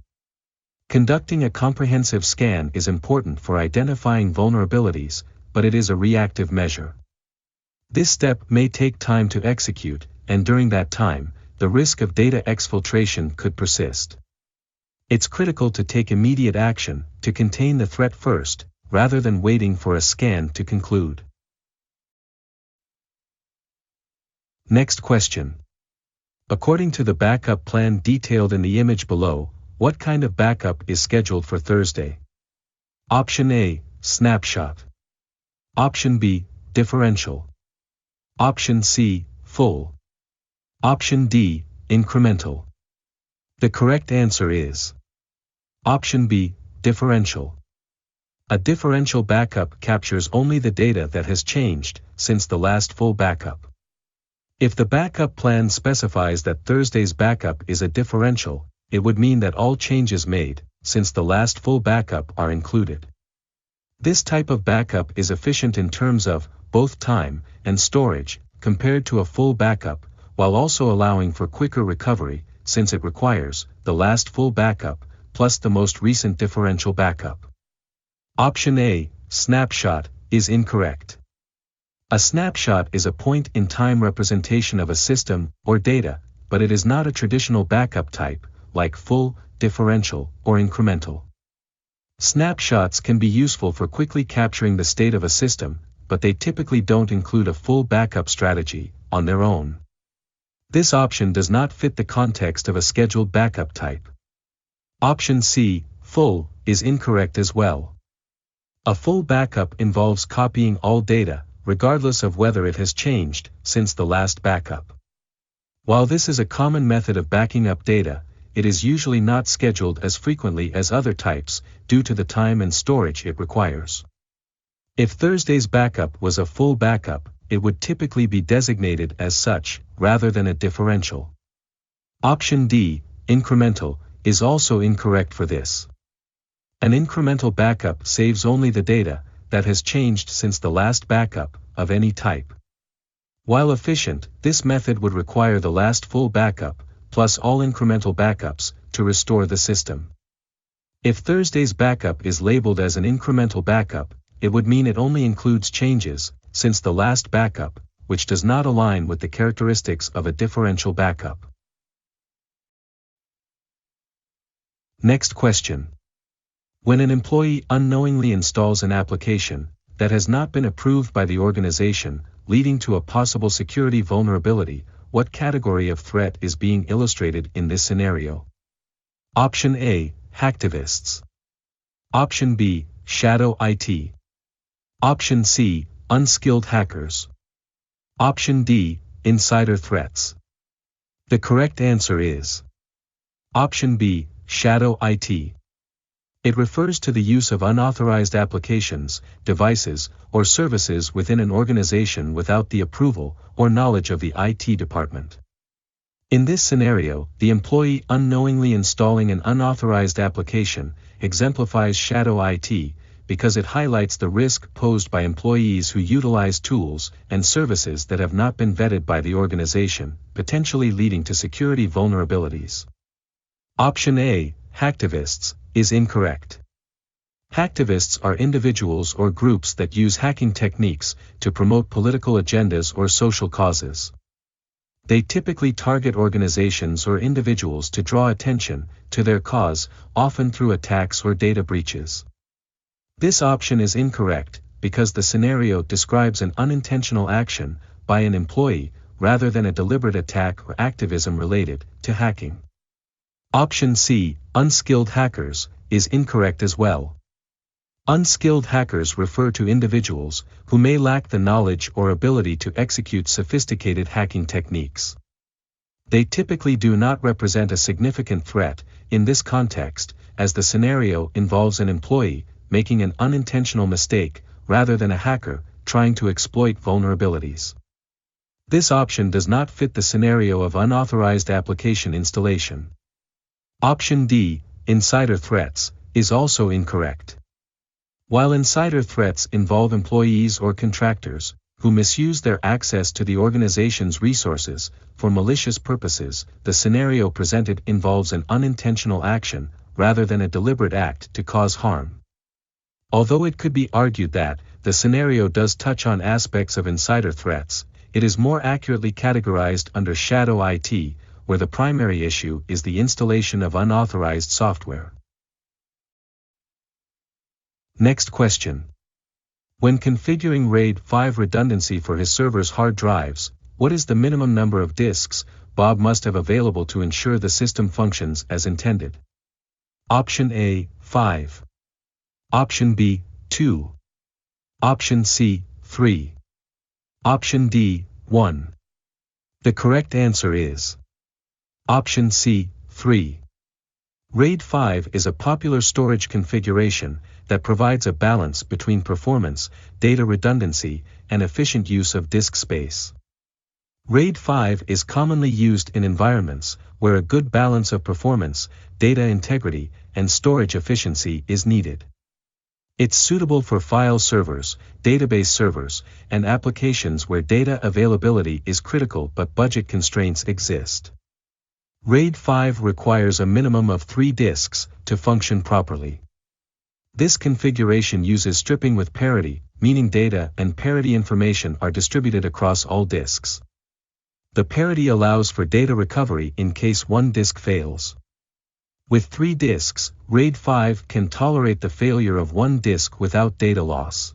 Conducting a comprehensive scan is important for identifying vulnerabilities, but it is a reactive measure. This step may take time to execute, and during that time, the risk of data exfiltration could persist. It's critical to take immediate action to contain the threat first, rather than waiting for a scan to conclude. Next question. According to the backup plan detailed in the image below, what kind of backup is scheduled for Thursday? Option A, snapshot. Option B, differential. Option C, full. Option D, incremental. The correct answer is Option B, differential. A differential backup captures only the data that has changed since the last full backup. If the backup plan specifies that Thursday's backup is a differential, it would mean that all changes made since the last full backup are included. This type of backup is efficient in terms of both time and storage compared to a full backup, while also allowing for quicker recovery, since it requires the last full backup plus the most recent differential backup. Option A, snapshot, is incorrect. A snapshot is a point-in-time representation of a system or data, but it is not a traditional backup type, like full, differential, or incremental. Snapshots can be useful for quickly capturing the state of a system, but they typically don't include a full backup strategy on their own. This option does not fit the context of a scheduled backup type. Option C, full, is incorrect as well. A full backup involves copying all data, regardless of whether it has changed since the last backup. While this is a common method of backing up data, it is usually not scheduled as frequently as other types due to the time and storage it requires. If Thursday's backup was a full backup, it would typically be designated as such, rather than a differential. Option D, incremental, is also incorrect for this. An incremental backup saves only the data that has changed since the last backup of any type. While efficient, this method would require the last full backup, plus all incremental backups, to restore the system. If Thursday's backup is labeled as an incremental backup, it would mean it only includes changes since the last backup, which does not align with the characteristics of a differential backup. Next question. When an employee unknowingly installs an application that has not been approved by the organization, leading to a possible security vulnerability, what category of threat is being illustrated in this scenario? Option A, hacktivists. Option B, shadow IT. Option C, unskilled hackers. Option D, insider threats. The correct answer is option B, shadow IT. It refers to the use of unauthorized applications, devices, or services within an organization without the approval or knowledge of the IT department. In this scenario, the employee unknowingly installing an unauthorized application exemplifies shadow IT because it highlights the risk posed by employees who utilize tools and services that have not been vetted by the organization, potentially leading to security vulnerabilities. Option A, hacktivists, is incorrect. Hacktivists are individuals or groups that use hacking techniques to promote political agendas or social causes. They typically target organizations or individuals to draw attention to their cause, often through attacks or data breaches. This option is incorrect because the scenario describes an unintentional action by an employee rather than a deliberate attack or activism related to hacking. Option C, unskilled hackers, is incorrect as well. Unskilled hackers refer to individuals who may lack the knowledge or ability to execute sophisticated hacking techniques. They typically do not represent a significant threat in this context, as the scenario involves an employee making an unintentional mistake rather than a hacker trying to exploit vulnerabilities. This option does not fit the scenario of unauthorized application installation. Option D, insider threats, is also incorrect. While insider threats involve employees or contractors who misuse their access to the organization's resources for malicious purposes, the scenario presented involves an unintentional action rather than a deliberate act to cause harm. Although it could be argued that the scenario does touch on aspects of insider threats, it is more accurately categorized under shadow IT, where the primary issue is the installation of unauthorized software. Next question. When configuring RAID 5 redundancy for his server's hard drives, what is the minimum number of disks Bob must have available to ensure the system functions as intended? Option A, 5. Option B, 2. Option C, 3. Option D, 1. The correct answer is option C, 3. RAID 5 is a popular storage configuration that provides a balance between performance, data redundancy, and efficient use of disk space. RAID 5 is commonly used in environments where a good balance of performance, data integrity, and storage efficiency is needed. It's suitable for file servers, database servers, and applications where data availability is critical but budget constraints exist. RAID 5 requires a minimum of 3 disks to function properly. This configuration uses stripping with parity, meaning data and parity information are distributed across all disks. The parity allows for data recovery in case one disk fails. With 3 disks, RAID 5 can tolerate the failure of one disk without data loss.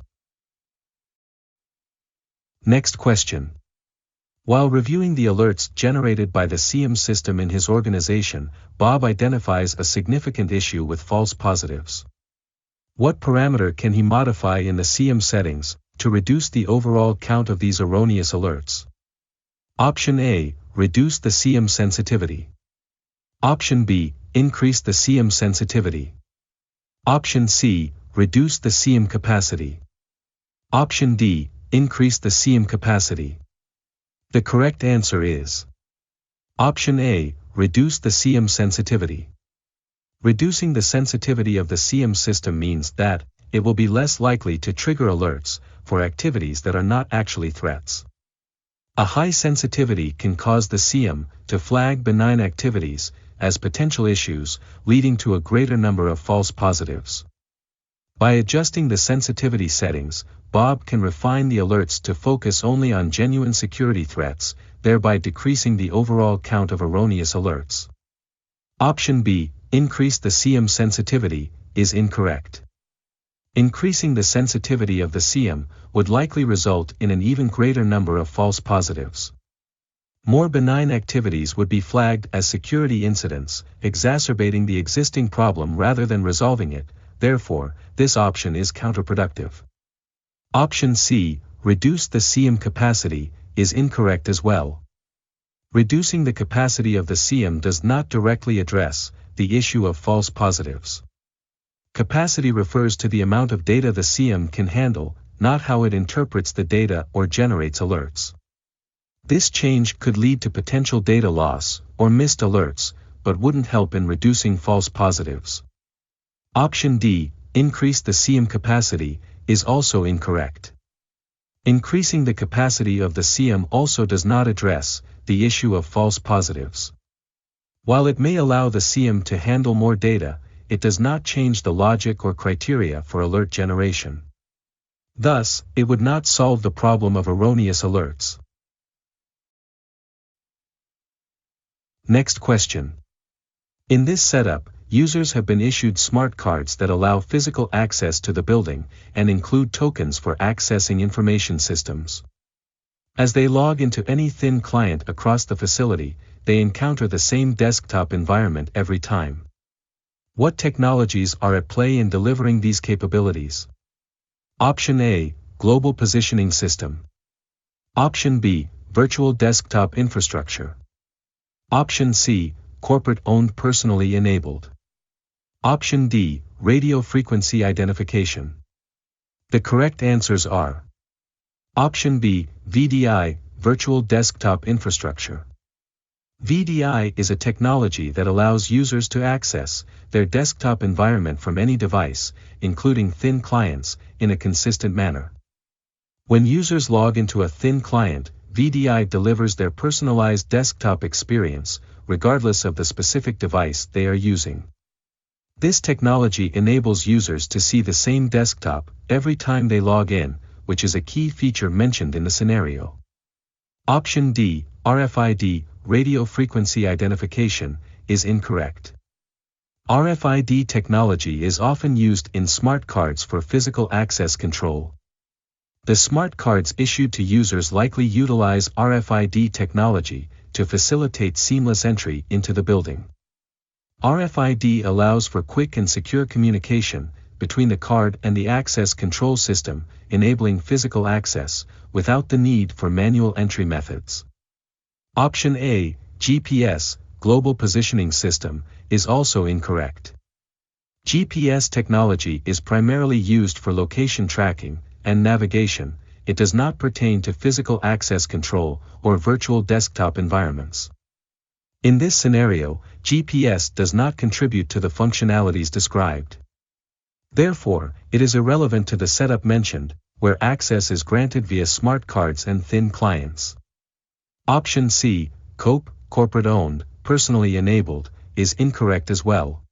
Next question. While reviewing the alerts generated by the CM system in his organization, Bob identifies a significant issue with false positives. What parameter can he modify in the CM settings to reduce the overall count of these erroneous alerts? Option A, reduce the CM sensitivity. Option B, increase the CM sensitivity. Option C, reduce the CM capacity. Option D, increase the CM capacity. The correct answer is option A, reduce the CM sensitivity. Reducing the sensitivity of the CM system means that it will be less likely to trigger alerts for activities that are not actually threats. A high sensitivity can cause the CM to flag benign activities as potential issues, leading to a greater number of false positives. By adjusting the sensitivity settings, Bob can refine the alerts to focus only on genuine security threats, thereby decreasing the overall count of erroneous alerts. Option B, increase the CM sensitivity, is incorrect. Increasing the sensitivity of the CM would likely result in an even greater number of false positives. More benign activities would be flagged as security incidents, exacerbating the existing problem rather than resolving it. Therefore, this option is counterproductive. Option C, reduce the CM capacity, is incorrect as well. Reducing the capacity of the CM does not directly address the issue of false positives. Capacity refers to the amount of data the CM can handle, not how it interprets the data or generates alerts. This change could lead to potential data loss or missed alerts, but wouldn't help in reducing false positives. Option D, increase the CM capacity, is also incorrect. Increasing the capacity of the CM also does not address the issue of false positives. While it may allow the CM to handle more data, it does not change the logic or criteria for alert generation. Thus, it would not solve the problem of erroneous alerts. Next question. In this setup, users have been issued smart cards that allow physical access to the building and include tokens for accessing information systems. As they log into any thin client across the facility, they encounter the same desktop environment every time. What technologies are at play in delivering these capabilities? Option A, Global Positioning System. Option B, Virtual Desktop Infrastructure. Option C, Corporate-owned personally enabled. Option D, Radio Frequency Identification. The correct answers are Option B, VDI, Virtual Desktop Infrastructure. VDI is a technology that allows users to access their desktop environment from any device, including thin clients, in a consistent manner. When users log into a thin client, VDI delivers their personalized desktop experience, regardless of the specific device they are using. This technology enables users to see the same desktop every time they log in, which is a key feature mentioned in the scenario. Option D, RFID, Radio Frequency Identification, is incorrect. RFID technology is often used in smart cards for physical access control. The smart cards issued to users likely utilize RFID technology to facilitate seamless entry into the building. RFID allows for quick and secure communication between the card and the access control system, enabling physical access without the need for manual entry methods. Option A, GPS, Global Positioning System, is also incorrect. GPS technology is primarily used for location tracking and navigation. It does not pertain to physical access control or virtual desktop environments. In this scenario, GPS does not contribute to the functionalities described. Therefore, it is irrelevant to the setup mentioned, where access is granted via smart cards and thin clients. Option C, COPE, Corporate-owned, personally enabled, is incorrect as well.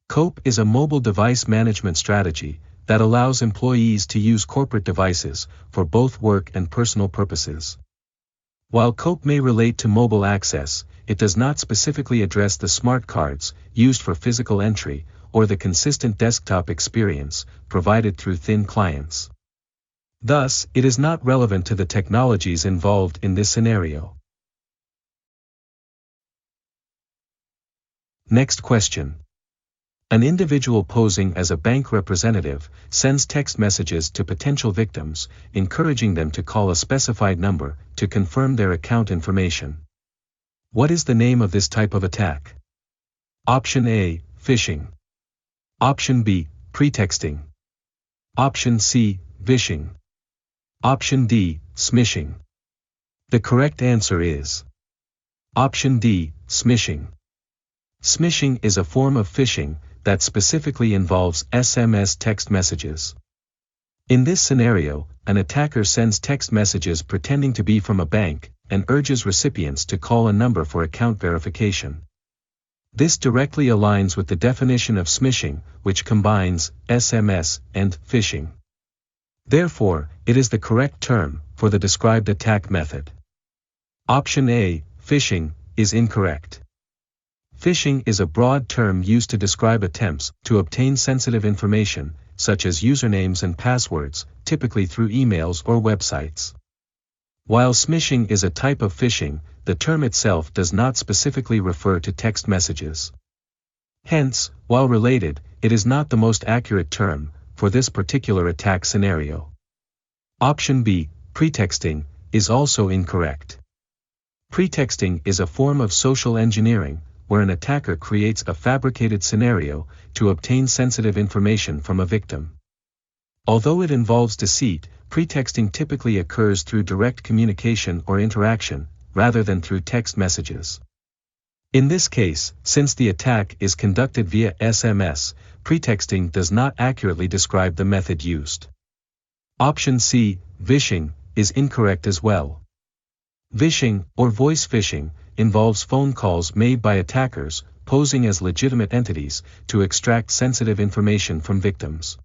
COPE is a mobile device management strategy that allows employees to use corporate devices for both work and personal purposes. While COPE may relate to mobile access, it does not specifically address the smart cards used for physical entry or the consistent desktop experience provided through thin clients. Thus, it is not relevant to the technologies involved in this scenario. Next question. An individual posing as a bank representative sends text messages to potential victims, encouraging them to call a specified number to confirm their account information. What is the name of this type of attack? Option A, phishing. Option B, pretexting. Option C, vishing. Option D, smishing. The correct answer is Option D, smishing. Smishing is a form of phishing that specifically involves SMS text messages. In this scenario, an attacker sends text messages pretending to be from a bank and urges recipients to call a number for account verification. This directly aligns with the definition of smishing, which combines SMS and phishing. Therefore, it is the correct term for the described attack method. Option A, phishing, is incorrect. Phishing is a broad term used to describe attempts to obtain sensitive information, such as usernames and passwords, typically through emails or websites. While smishing is a type of phishing, the term itself does not specifically refer to text messages. Hence, while related, it is not the most accurate term for this particular attack scenario. Option B, pretexting, is also incorrect. Pretexting is a form of social engineering, where an attacker creates a fabricated scenario to obtain sensitive information from a victim. Although it involves deceit, pretexting typically occurs through direct communication or interaction, rather than through text messages. In this case, since the attack is conducted via SMS, pretexting does not accurately describe the method used. Option C, vishing, is incorrect as well. Vishing, or voice phishing, involves phone calls made by attackers, posing as legitimate entities, to extract sensitive information from victims.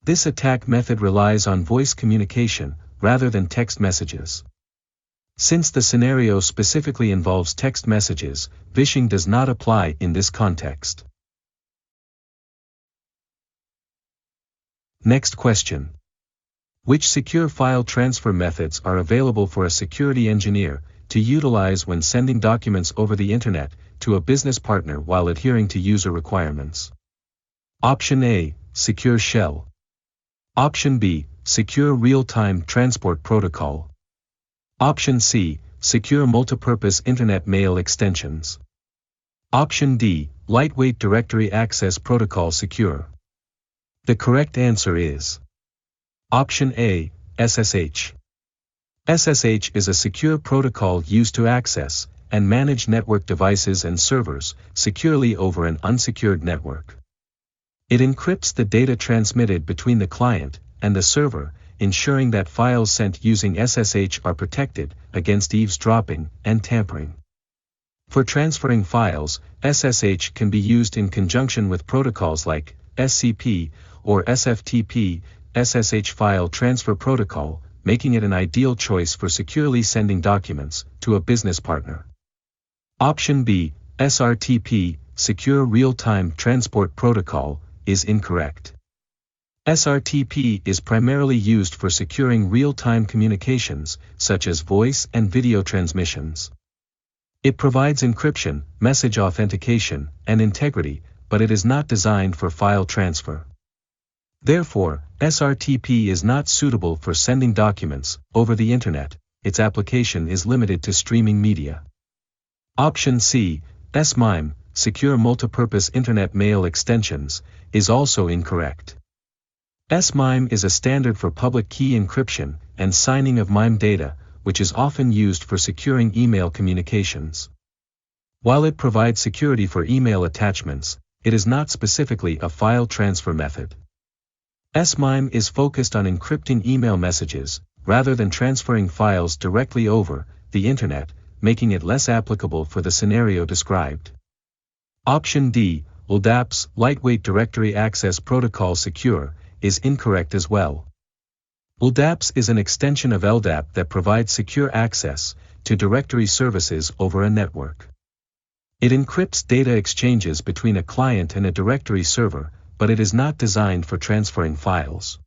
This attack method relies on voice communication, rather than text messages. Since the scenario specifically involves text messages, vishing does not apply in this context. Next question. Which secure file transfer methods are available for a security engineer to utilize when sending documents over the Internet to a business partner while adhering to user requirements? Option A, Secure Shell. Option B, Secure Real-Time Transport Protocol. Option C, Secure Multipurpose Internet Mail Extensions. Option D, Lightweight Directory Access Protocol Secure. The correct answer is Option A, SSH. SSH is a secure protocol used to access and manage network devices and servers securely over an unsecured network. It encrypts the data transmitted between the client and the server, ensuring that files sent using SSH are protected against eavesdropping and tampering. For transferring files, SSH can be used in conjunction with protocols like SCP or SFTP, SSH File Transfer Protocol, making it an ideal choice for securely sending documents to a business partner. Option B, SRTP, Secure Real-Time Transport Protocol, is incorrect. SRTP is primarily used for securing real-time communications, such as voice and video transmissions. It provides encryption, message authentication, and integrity, but it is not designed for file transfer. Therefore, SRTP is not suitable for sending documents over the Internet. Its application is limited to streaming media. Option C, SMIME, Secure Multipurpose Internet Mail Extensions, is also incorrect. SMIME is a standard for public key encryption and signing of MIME data, which is often used for securing email communications. While it provides security for email attachments, it is not specifically a file transfer method. SMIME is focused on encrypting email messages, rather than transferring files directly over the Internet, making it less applicable for the scenario described. Option D, LDAP's Lightweight Directory Access Protocol Secure, is incorrect as well. LDAPS is an extension of LDAP that provides secure access to directory services over a network. It encrypts data exchanges between a client and a directory server, but it is not designed for transferring files.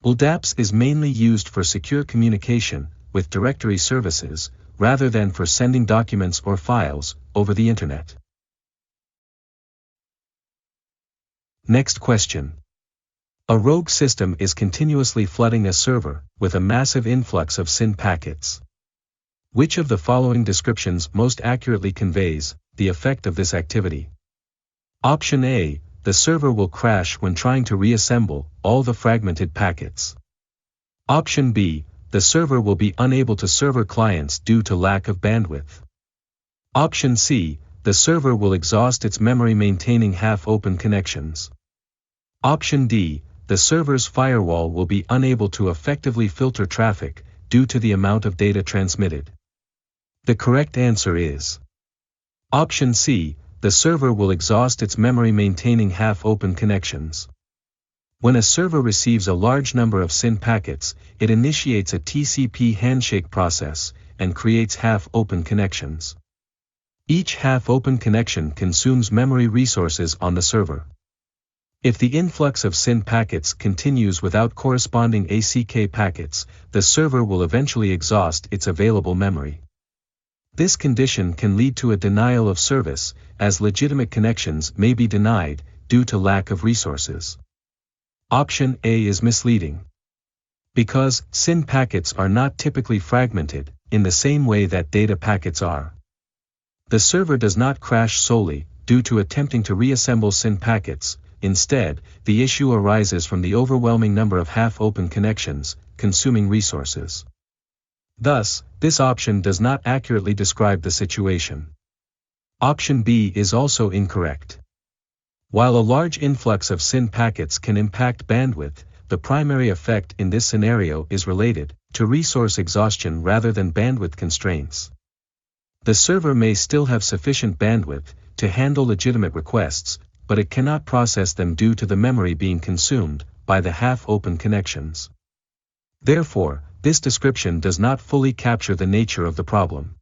LDAPS is mainly used for secure communication with directory services, rather than for sending documents or files over the Internet. Next question. A rogue system is continuously flooding a server with a massive influx of SYN packets. Which of the following descriptions most accurately conveys the effect of this activity? Option A, the server will crash when trying to reassemble all the fragmented packets. Option B, the server will be unable to serve clients due to lack of bandwidth. Option C, the server will exhaust its memory maintaining half-open connections. Option D, the server's firewall will be unable to effectively filter traffic due to the amount of data transmitted. The correct answer is Option C, the server will exhaust its memory maintaining half-open connections. When a server receives a large number of SYN packets, it initiates a TCP handshake process and creates half-open connections. Each half-open connection consumes memory resources on the server. If the influx of SYN packets continues without corresponding ACK packets, the server will eventually exhaust its available memory. This condition can lead to a denial of service, as legitimate connections may be denied due to lack of resources. Option A is misleading. Because SYN packets are not typically fragmented, in the same way that data packets are. The server does not crash solely due to attempting to reassemble SYN packets. Instead, the issue arises from the overwhelming number of half-open connections, consuming resources. Thus, this option does not accurately describe the situation. Option B is also incorrect. While a large influx of SYN packets can impact bandwidth, the primary effect in this scenario is related to resource exhaustion rather than bandwidth constraints. The server may still have sufficient bandwidth to handle legitimate requests, but it cannot process them due to the memory being consumed by the half-open connections. Therefore, this description does not fully capture the nature of the problem.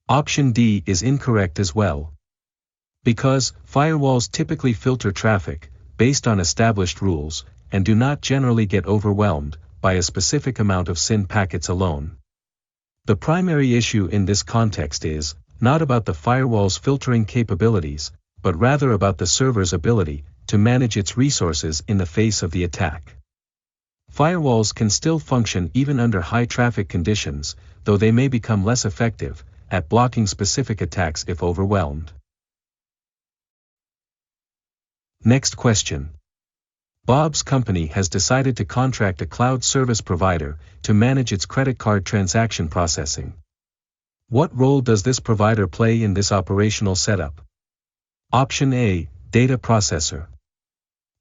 Option D is incorrect as well. Because firewalls typically filter traffic based on established rules and do not generally get overwhelmed by a specific amount of SYN packets alone. The primary issue in this context is not about the firewall's filtering capabilities, but rather about the server's ability to manage its resources in the face of the attack. Firewalls can still function even under high traffic conditions, though they may become less effective at blocking specific attacks if overwhelmed. Next question. Bob's company has decided to contract a cloud service provider to manage its credit card transaction processing. What role does this provider play in this operational setup? Option A, data processor.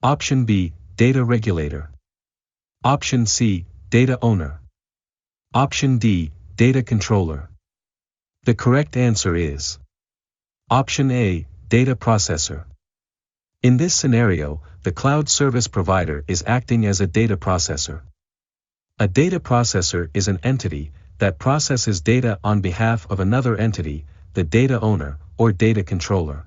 Option B, data regulator. Option C, data owner. Option D, data controller. The correct answer is Option A, data processor. In this scenario, the cloud service provider is acting as a data processor. A data processor is an entity that processes data on behalf of another entity, the data owner or data controller.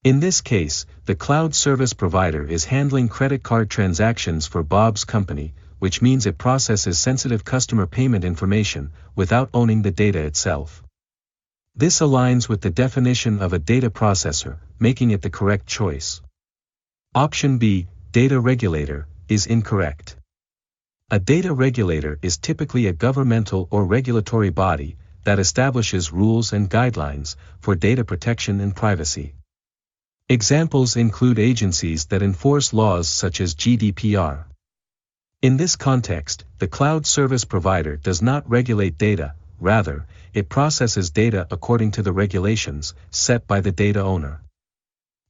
In this case, the cloud service provider is handling credit card transactions for Bob's company, which means it processes sensitive customer payment information without owning the data itself. This aligns with the definition of a data processor, making it the correct choice. Option B, data regulator, is incorrect. A data regulator is typically a governmental or regulatory body that establishes rules and guidelines for data protection and privacy. Examples include agencies that enforce laws such as GDPR. In this context, the cloud service provider does not regulate data, rather, it processes data according to the regulations set by the data owner.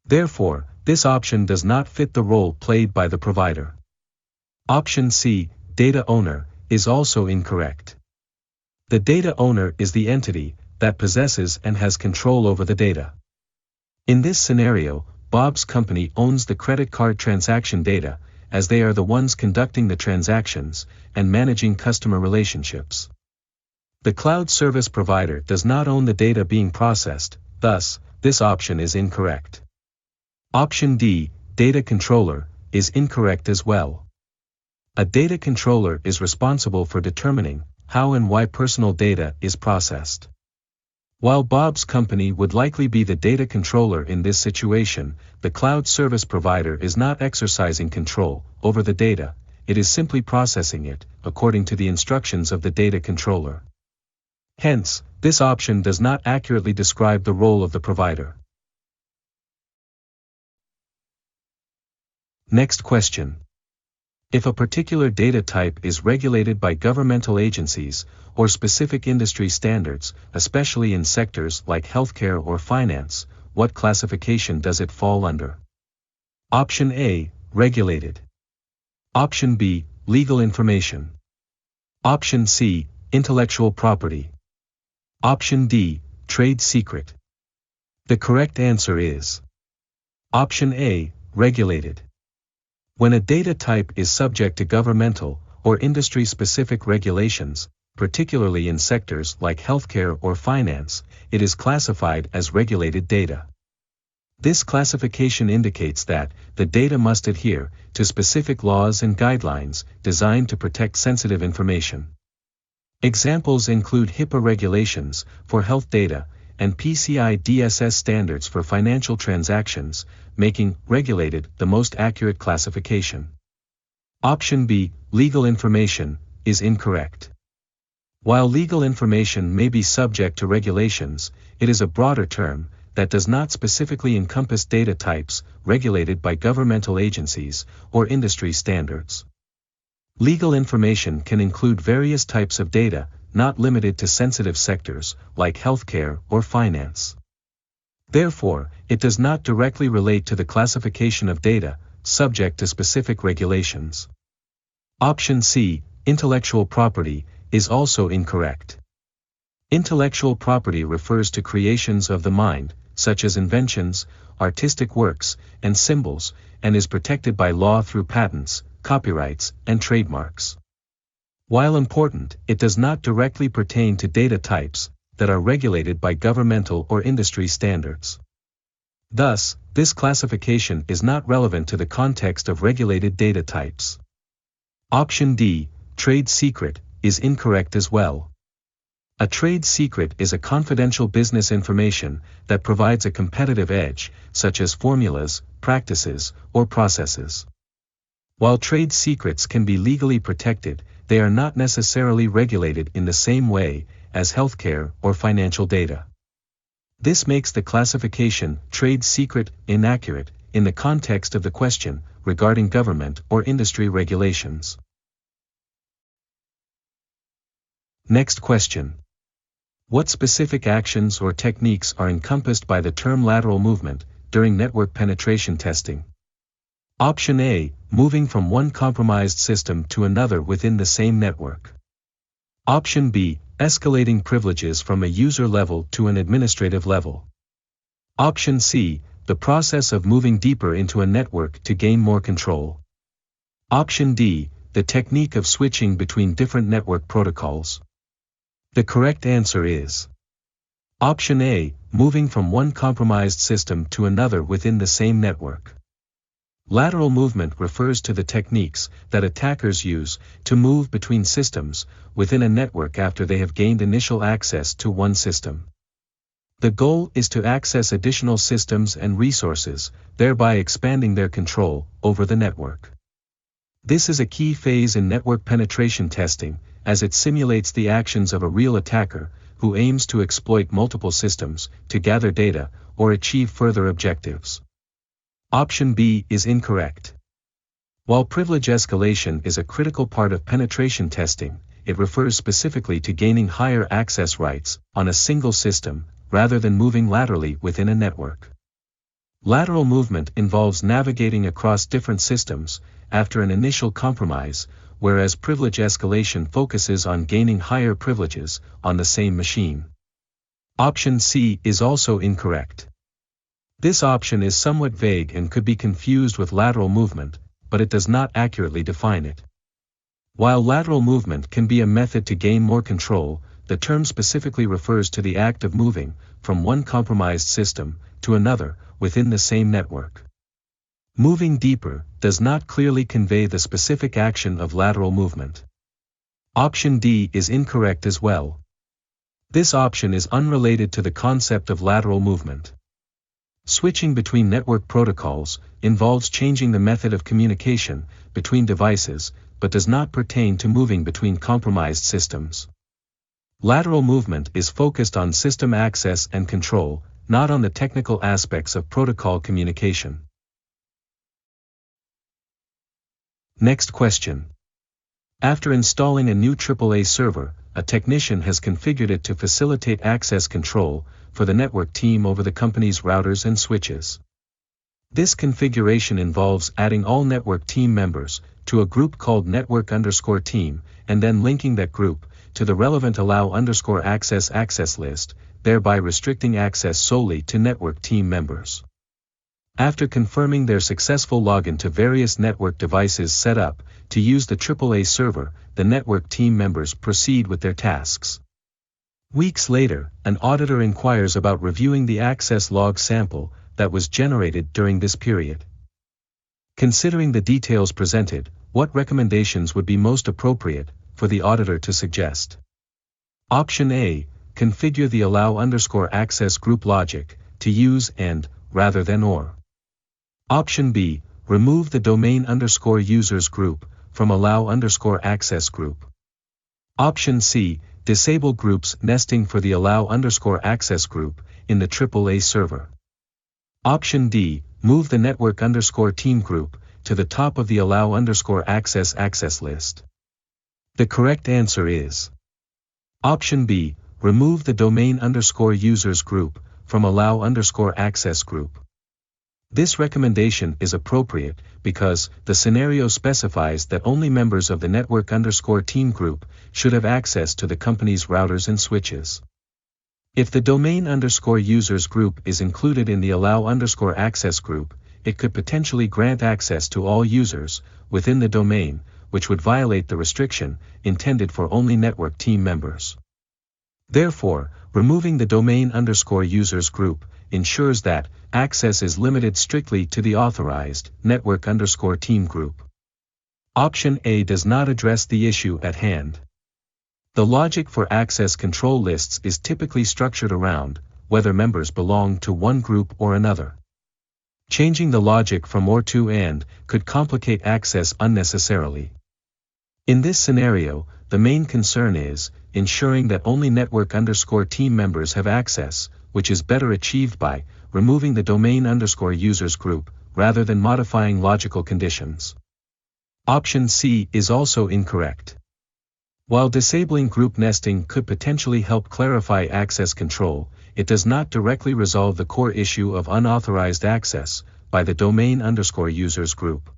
Therefore, this option does not fit the role played by the provider. Option C, data owner, is also incorrect. The data owner is the entity that possesses and has control over the data. In this scenario, Bob's company owns the credit card transaction data, as they are the ones conducting the transactions and managing customer relationships. The cloud service provider does not own the data being processed, thus, this option is incorrect. Option D, data controller, is incorrect as well. A data controller is responsible for determining how and why personal data is processed. While Bob's company would likely be the data controller in this situation, the cloud service provider is not exercising control over the data, it is simply processing it, according to the instructions of the data controller. Hence, this option does not accurately describe the role of the provider. Next question. If a particular data type is regulated by governmental agencies or specific industry standards, especially in sectors like healthcare or finance, what classification does it fall under? Option A, regulated. Option B, legal information. Option C, intellectual property. Option D, trade secret. The correct answer is Option A, regulated. When a data type is subject to governmental or industry-specific regulations, particularly in sectors like healthcare or finance, it is classified as regulated data. This classification indicates that the data must adhere to specific laws and guidelines designed to protect sensitive information. Examples include HIPAA regulations for health data and PCI DSS standards for financial transactions, making regulated the most accurate classification. Option B, legal information, is incorrect. While legal information may be subject to regulations, it is a broader term that does not specifically encompass data types regulated by governmental agencies or industry standards. Legal information can include various types of data, not limited to sensitive sectors like healthcare or finance. Therefore, it does not directly relate to the classification of data, subject to specific regulations. Option C, intellectual property, is also incorrect. Intellectual property refers to creations of the mind, such as inventions, artistic works, and symbols, and is protected by law through patents, copyrights, and trademarks. While important, it does not directly pertain to data types that are regulated by governmental or industry standards. Thus, this classification is not relevant to the context of regulated data types. Option D, trade secret, is incorrect as well. A trade secret is a confidential business information that provides a competitive edge, such as formulas, practices, or processes. While trade secrets can be legally protected, they are not necessarily regulated in the same way as healthcare or financial data. This makes the classification trade secret inaccurate in the context of the question regarding government or industry regulations. Next question. What specific actions or techniques are encompassed by the term lateral movement during network penetration testing? Option A, moving from one compromised system to another within the same network. Option B, escalating privileges from a user level to an administrative level. Option C, the process of moving deeper into a network to gain more control. Option D, the technique of switching between different network protocols. The correct answer is Option A, moving from one compromised system to another within the same network. Lateral movement refers to the techniques that attackers use to move between systems within a network after they have gained initial access to one system. The goal is to access additional systems and resources, thereby expanding their control over the network. This is a key phase in network penetration testing, as it simulates the actions of a real attacker who aims to exploit multiple systems to gather data or achieve further objectives. Option B is incorrect. While privilege escalation is a critical part of penetration testing, it refers specifically to gaining higher access rights on a single system rather than moving laterally within a network. Lateral movement involves navigating across different systems after an initial compromise, whereas privilege escalation focuses on gaining higher privileges on the same machine. Option C is also incorrect. This option is somewhat vague and could be confused with lateral movement, but it does not accurately define it. While lateral movement can be a method to gain more control, the term specifically refers to the act of moving from one compromised system to another within the same network. Moving deeper does not clearly convey the specific action of lateral movement. Option D is incorrect as well. This option is unrelated to the concept of lateral movement. Switching between network protocols involves changing the method of communication between devices, but does not pertain to moving between compromised systems. Lateral movement is focused on system access and control, not on the technical aspects of protocol communication. Next question. After installing a new AAA server, a technician has configured it to facilitate access control for the network team over the company's routers and switches. This configuration involves adding all network team members to a group called network_team, and then linking that group to the relevant allow_access list, thereby restricting access solely to network team members. After confirming their successful login to various network devices set up to use the AAA server, the network team members proceed with their tasks. Weeks later, an auditor inquires about reviewing the access log sample that was generated during this period. Considering the details presented, what recommendations would be most appropriate for the auditor to suggest? Option A, configure the allow_access group logic to use and, rather than or. Option B, remove the domain_users group from allow_access group. Option C, disable groups nesting for the allow_access group in the AAA server. Option D, move the network_team group to the top of the allow_access list. The correct answer is Option B, remove the domain_users group from allow_access group. This recommendation is appropriate because the scenario specifies that only members of the network_team group should have access to the company's routers and switches. If the domain_users group is included in the allow_access group, it could potentially grant access to all users within the domain, which would violate the restriction intended for only network team members. Therefore, removing the domain_users group ensures that access is limited strictly to the authorized network_team group. Option A does not address the issue at hand. The logic for access control lists is typically structured around whether members belong to one group or another. Changing the logic from or to and could complicate access unnecessarily. In this scenario, the main concern is ensuring that only network_team members have access, which is better achieved by removing the domain_users group rather than modifying logical conditions. Option C is also incorrect. While disabling group nesting could potentially help clarify access control, it does not directly resolve the core issue of unauthorized access by the domain_users group.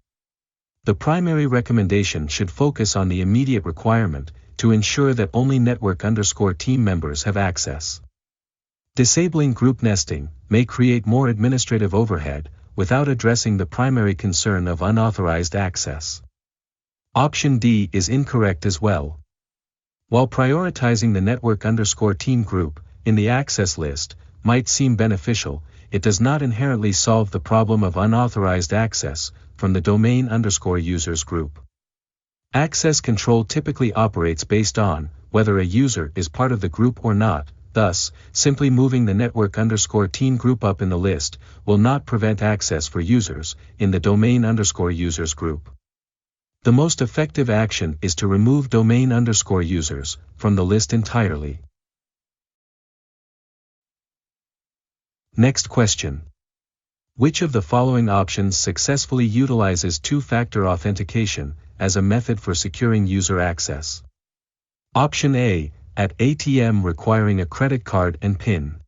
The primary recommendation should focus on the immediate requirement to ensure that only network_team members have access. Disabling group nesting may create more administrative overhead without addressing the primary concern of unauthorized access. Option D is incorrect as well. While prioritizing the network_team group in the access list might seem beneficial, it does not inherently solve the problem of unauthorized access from the domain_users group. Access control typically operates based on whether a user is part of the group or not. Thus, simply moving the network_team group up in the list will not prevent access for users in the domain_users group. The most effective action is to remove domain_users from the list entirely. Next question. Which of the following options successfully utilizes two-factor authentication as a method for securing user access? Option A, at ATM requiring a credit card and PIN.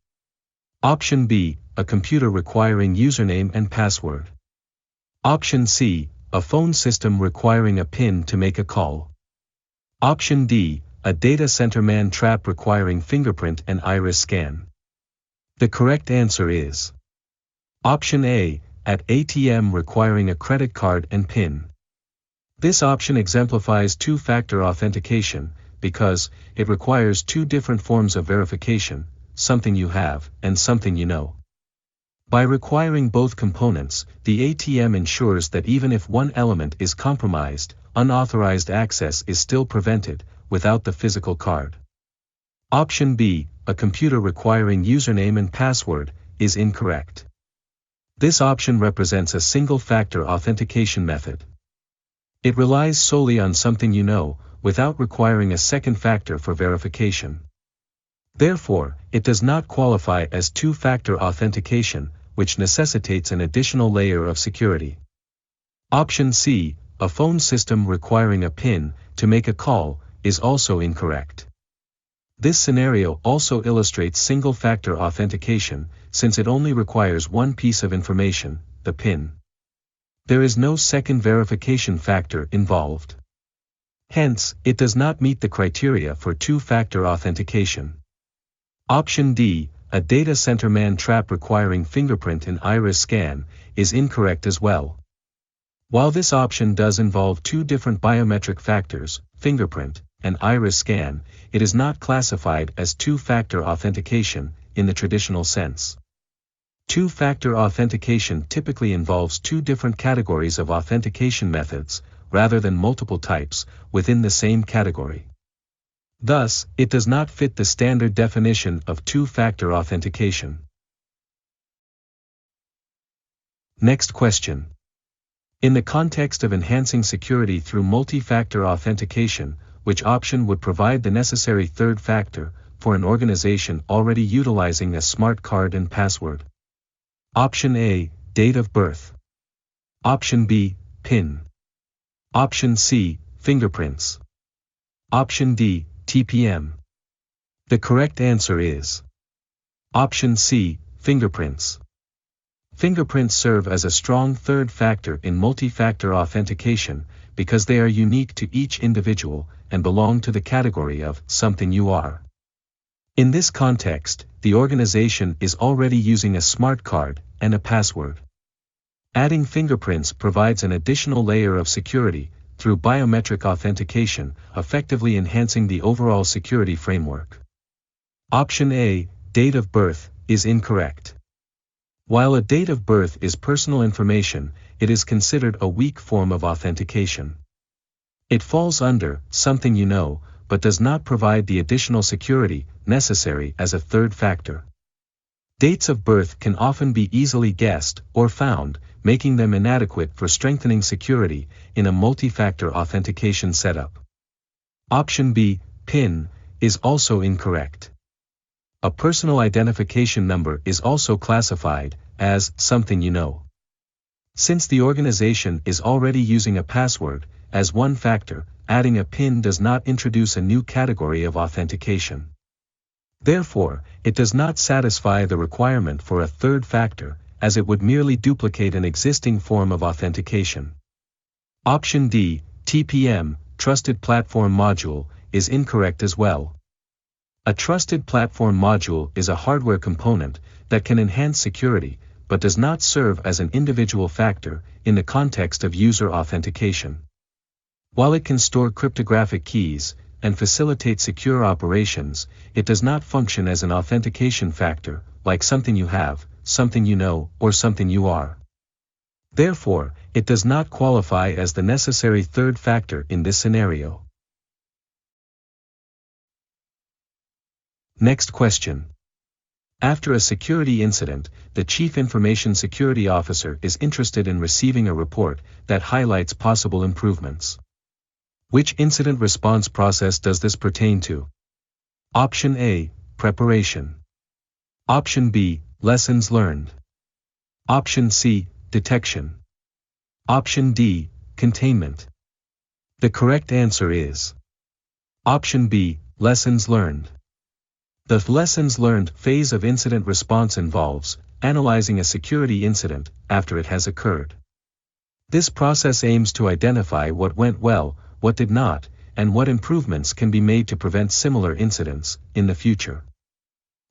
Option B, a computer requiring username and password. Option C, a phone system requiring a PIN to make a call. Option D, a data center man trap requiring fingerprint and iris scan. The correct answer is Option A, at ATM requiring a credit card and PIN. This option exemplifies two-factor authentication because it requires two different forms of verification, something you have and something you know. By requiring both components, the ATM ensures that even if one element is compromised, unauthorized access is still prevented without the physical card. Option B, a computer requiring username and password, is incorrect. This option represents a single-factor authentication method. It relies solely on something you know, without requiring a second factor for verification. Therefore, it does not qualify as two-factor authentication, which necessitates an additional layer of security. Option C, a phone system requiring a PIN to make a call, is also incorrect. This scenario also illustrates single-factor authentication, since it only requires one piece of information, the PIN. There is no second verification factor involved. Hence, it does not meet the criteria for two-factor authentication. Option D, a data center man trap requiring fingerprint and iris scan, is incorrect as well. While this option does involve two different biometric factors, fingerprint and iris scan, it is not classified as two-factor authentication in the traditional sense. Two-factor authentication typically involves two different categories of authentication methods, rather than multiple types within the same category. Thus, it does not fit the standard definition of two-factor authentication. Next question. In the context of enhancing security through multi-factor authentication, which option would provide the necessary third factor for an organization already utilizing a smart card and password? Option A, date of birth. Option B, PIN. Option C, fingerprints. Option D, TPM. The correct answer is Option C, fingerprints. Fingerprints serve as a strong third factor in multi-factor authentication because they are unique to each individual and belong to the category of something you are. In this context, the organization is already using a smart card and a password. Adding fingerprints provides an additional layer of security through biometric authentication, effectively enhancing the overall security framework. Option A, date of birth, is incorrect. While a date of birth is personal information, it is considered a weak form of authentication. It falls under something you know, but does not provide the additional security necessary as a third factor. Dates of birth can often be easily guessed or found, making them inadequate for strengthening security in a multi-factor authentication setup. Option B, PIN, is also incorrect. A personal identification number is also classified as something you know. Since the organization is already using a password as one factor, adding a PIN does not introduce a new category of authentication. Therefore, it does not satisfy the requirement for a third factor, as it would merely duplicate an existing form of authentication. Option D, TPM, Trusted Platform Module, is incorrect as well. A trusted platform module is a hardware component that can enhance security, but does not serve as an individual factor in the context of user authentication. While it can store cryptographic keys and facilitate secure operations, it does not function as an authentication factor, like something you have, something you know, or something you are. Therefore, it does not qualify as the necessary third factor in this scenario. Next question. After a security incident, the Chief Information Security Officer is interested in receiving a report that highlights possible improvements. Which incident response process does this pertain to? Option A, preparation. Option B, lessons learned. Option C, detection. Option D, containment. The correct answer is Option B, lessons learned. The lessons learned phase of incident response involves analyzing a security incident after it has occurred. This process aims to identify what went well, what did not, and what improvements can be made to prevent similar incidents in the future.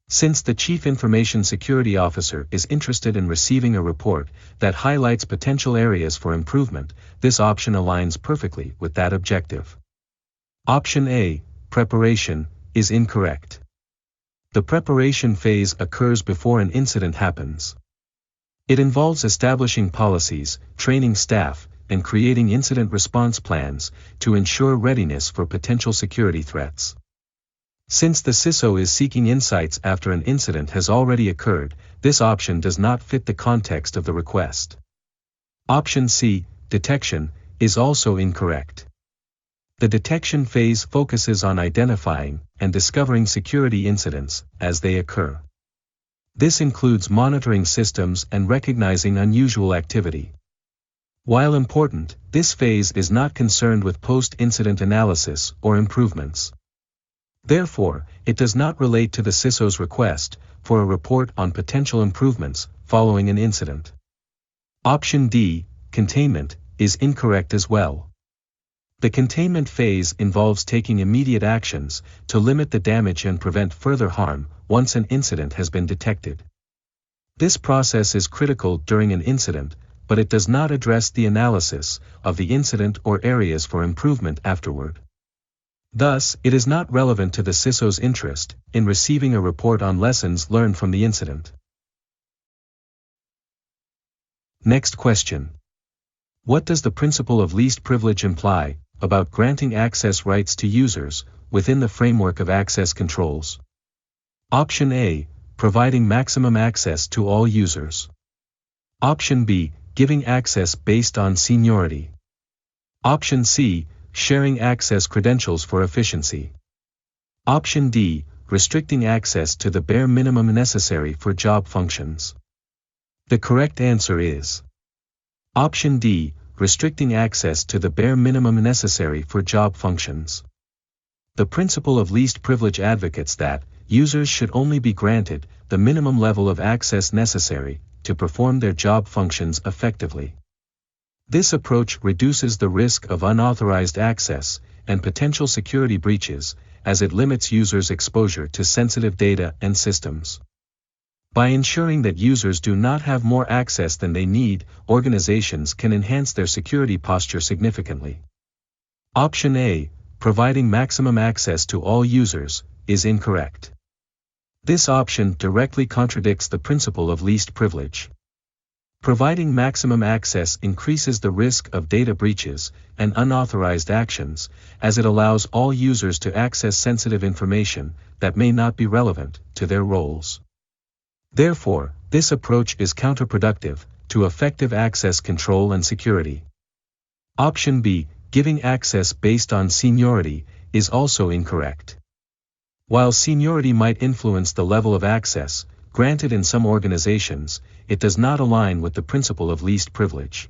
Since the Chief Information Security Officer is interested in receiving a report that highlights potential areas for improvement, this option aligns perfectly with that objective. Option A, preparation, is incorrect. The preparation phase occurs before an incident happens. It involves establishing policies, training staff, and creating incident response plans to ensure readiness for potential security threats. Since the CISO is seeking insights after an incident has already occurred, this option does not fit the context of the request. Option C, detection, is also incorrect. The detection phase focuses on identifying and discovering security incidents as they occur. This includes monitoring systems and recognizing unusual activity. While important, this phase is not concerned with post-incident analysis or improvements. Therefore, it does not relate to the CISO's request for a report on potential improvements following an incident. Option D, containment, is incorrect as well. The containment phase involves taking immediate actions to limit the damage and prevent further harm once an incident has been detected. This process is critical during an incident, but it does not address the analysis of the incident or areas for improvement afterward. Thus, it is not relevant to the CISO's interest in receiving a report on lessons learned from the incident. Next question. What does the principle of least privilege imply about granting access rights to users within the framework of access controls? Option A, providing maximum access to all users. Option B, giving access based on seniority. Option C, sharing access credentials for efficiency. Option D, restricting access to the bare minimum necessary for job functions. The correct answer is Option D, restricting access to the bare minimum necessary for job functions. The principle of least privilege advocates that users should only be granted the minimum level of access necessary to perform their job functions effectively. This approach reduces the risk of unauthorized access and potential security breaches, as it limits users' exposure to sensitive data and systems. By ensuring that users do not have more access than they need, organizations can enhance their security posture significantly. Option A, providing maximum access to all users, is incorrect. This option directly contradicts the principle of least privilege. Providing maximum access increases the risk of data breaches and unauthorized actions, as it allows all users to access sensitive information that may not be relevant to their roles. Therefore, this approach is counterproductive to effective access control and security. Option B, giving access based on seniority, is also incorrect. While seniority might influence the level of access granted in some organizations, it does not align with the principle of least privilege.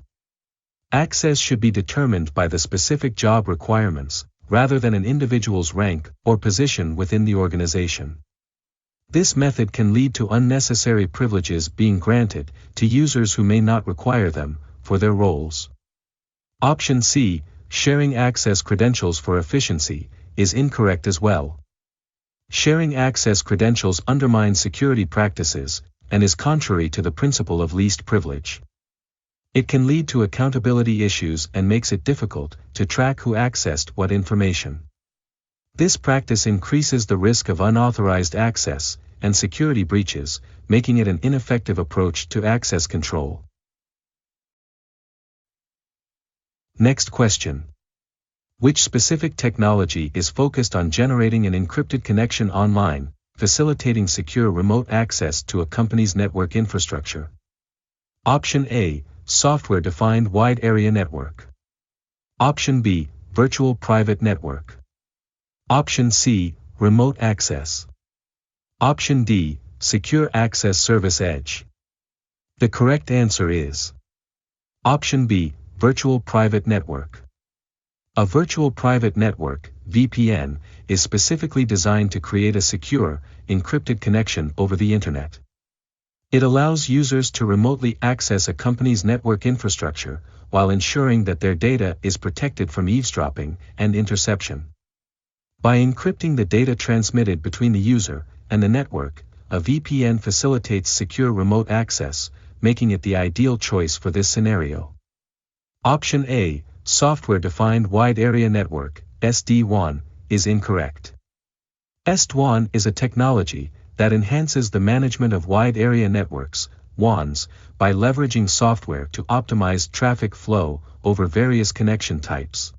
Access should be determined by the specific job requirements, rather than an individual's rank or position within the organization. This method can lead to unnecessary privileges being granted to users who may not require them for their roles. Option C, sharing access credentials for efficiency, is incorrect as well. Sharing access credentials undermines security practices and is contrary to the principle of least privilege. It can lead to accountability issues and makes it difficult to track who accessed what information. This practice increases the risk of unauthorized access and security breaches, making it an ineffective approach to access control. Next question. Which specific technology is focused on generating an encrypted connection online, facilitating secure remote access to a company's network infrastructure? Option A, software-defined wide area network. Option B, virtual private network. Option C, remote access. Option D, secure access service edge. The correct answer is Option B, virtual private network. A virtual private network, VPN, is specifically designed to create a secure, encrypted connection over the Internet. It allows users to remotely access a company's network infrastructure while ensuring that their data is protected from eavesdropping and interception. By encrypting the data transmitted between the user and the network, a VPN facilitates secure remote access, making it the ideal choice for this scenario. Option A, software-defined wide area network, SD-WAN, is incorrect. SD-WAN is a technology that enhances the management of wide area networks, WANs, by leveraging software to optimize traffic flow over various connection types.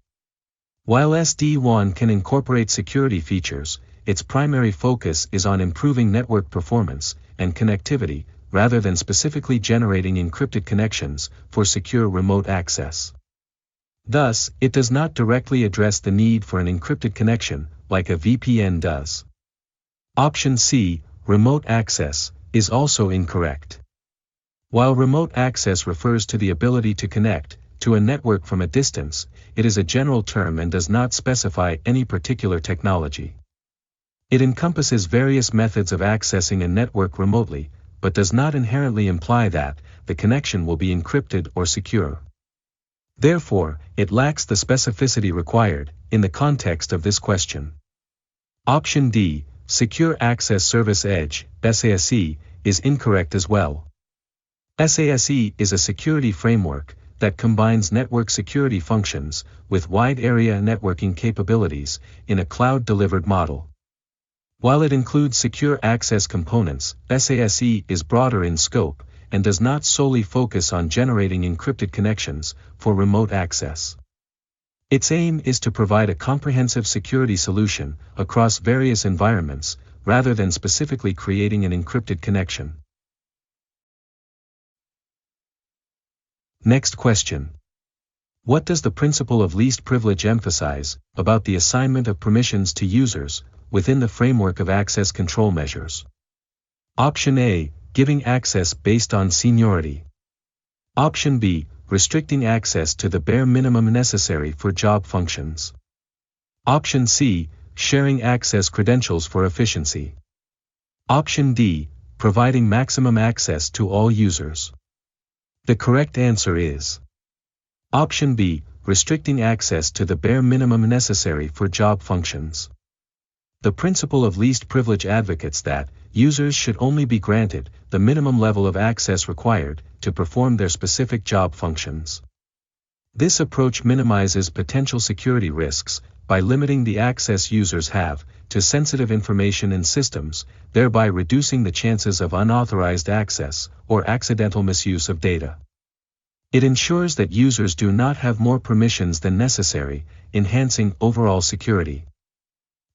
While SD-WAN can incorporate security features, its primary focus is on improving network performance and connectivity, rather than specifically generating encrypted connections for secure remote access. Thus, it does not directly address the need for an encrypted connection, like a VPN does. Option C, remote access, is also incorrect. While remote access refers to the ability to connect to a network from a distance, it is a general term and does not specify any particular technology. It encompasses various methods of accessing a network remotely, but does not inherently imply that the connection will be encrypted or secure. Therefore, it lacks the specificity required in the context of this question. Option D, Secure Access Service Edge, SASE, is incorrect as well. SASE is a security framework that combines network security functions with wide area networking capabilities in a cloud-delivered model. While it includes secure access components, SASE is broader in scope and does not solely focus on generating encrypted connections for remote access. Its aim is to provide a comprehensive security solution across various environments, rather than specifically creating an encrypted connection. Next question. What does the principle of least privilege emphasize about the assignment of permissions to users within the framework of access control measures? Option A, giving access based on seniority. Option B, restricting access to the bare minimum necessary for job functions. Option C, sharing access credentials for efficiency. Option D, providing maximum access to all users. The correct answer is Option B, restricting access to the bare minimum necessary for job functions. The principle of least privilege advocates that users should only be granted the minimum level of access required to perform their specific job functions. This approach minimizes potential security risks by limiting the access users have to sensitive information in systems, thereby reducing the chances of unauthorized access or accidental misuse of data. It ensures that users do not have more permissions than necessary, enhancing overall security.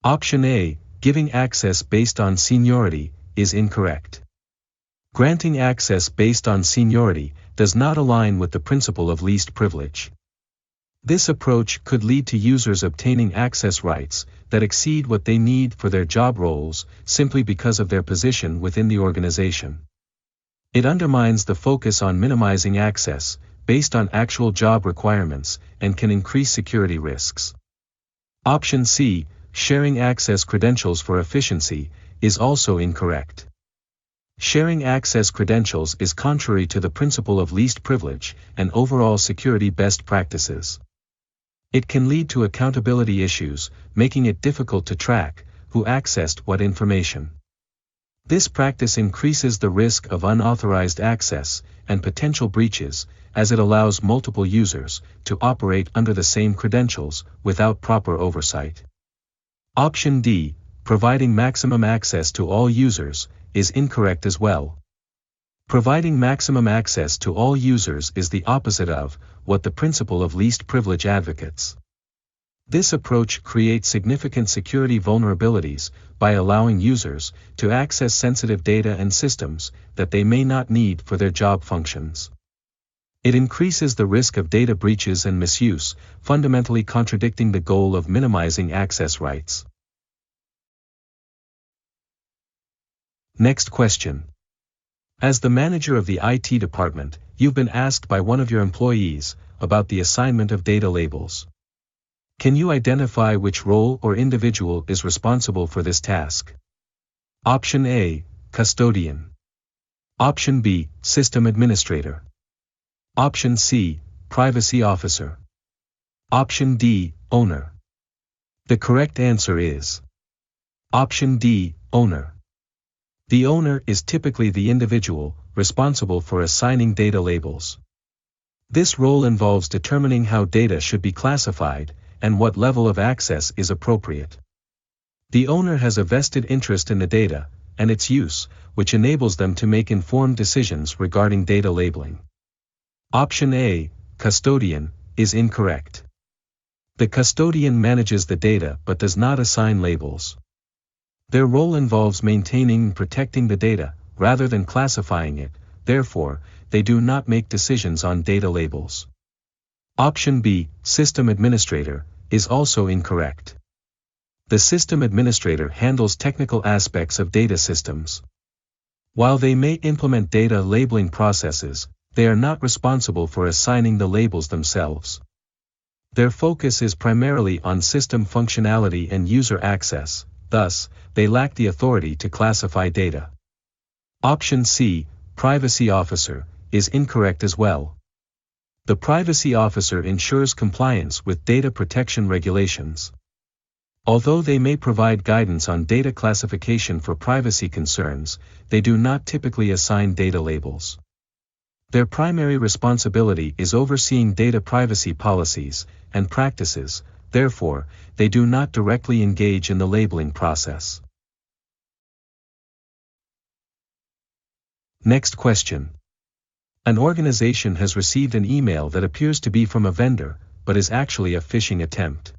Option A, giving access based on seniority, is incorrect. Granting access based on seniority does not align with the principle of least privilege. This approach could lead to users obtaining access rights that exceed what they need for their job roles simply because of their position within the organization. It undermines the focus on minimizing access based on actual job requirements and can increase security risks. Option C, sharing access credentials for efficiency, is also incorrect. Sharing access credentials is contrary to the principle of least privilege and overall security best practices. It can lead to accountability issues, making it difficult to track who accessed what information. This practice increases the risk of unauthorized access and potential breaches, as it allows multiple users to operate under the same credentials without proper oversight. Option D, providing maximum access to all users, is incorrect as well. Providing maximum access to all users is the opposite of what the principle of least privilege advocates. This approach creates significant security vulnerabilities by allowing users to access sensitive data and systems that they may not need for their job functions. It increases the risk of data breaches and misuse, fundamentally contradicting the goal of minimizing access rights. Next question. As the manager of the IT department, you've been asked by one of your employees about the assignment of data labels. Can you identify which role or individual is responsible for this task? Option A, custodian. Option B, system administrator. Option C, privacy officer. Option D, owner. The correct answer is Option D, owner. The owner is typically the individual responsible for assigning data labels. This role involves determining how data should be classified and what level of access is appropriate. The owner has a vested interest in the data and its use, which enables them to make informed decisions regarding data labeling. Option A, custodian, is incorrect. The custodian manages the data but does not assign labels. Their role involves maintaining and protecting the data, rather than classifying it, therefore, they do not make decisions on data labels. Option B, system administrator, is also incorrect. The system administrator handles technical aspects of data systems. While they may implement data labeling processes, they are not responsible for assigning the labels themselves. Their focus is primarily on system functionality and user access, thus, they lack the authority to classify data. Option C, privacy officer, is incorrect as well. The privacy officer ensures compliance with data protection regulations. Although they may provide guidance on data classification for privacy concerns, they do not typically assign data labels. Their primary responsibility is overseeing data privacy policies and practices, therefore, they do not directly engage in the labeling process. Next question. An organization has received an email that appears to be from a vendor, but is actually a phishing attempt.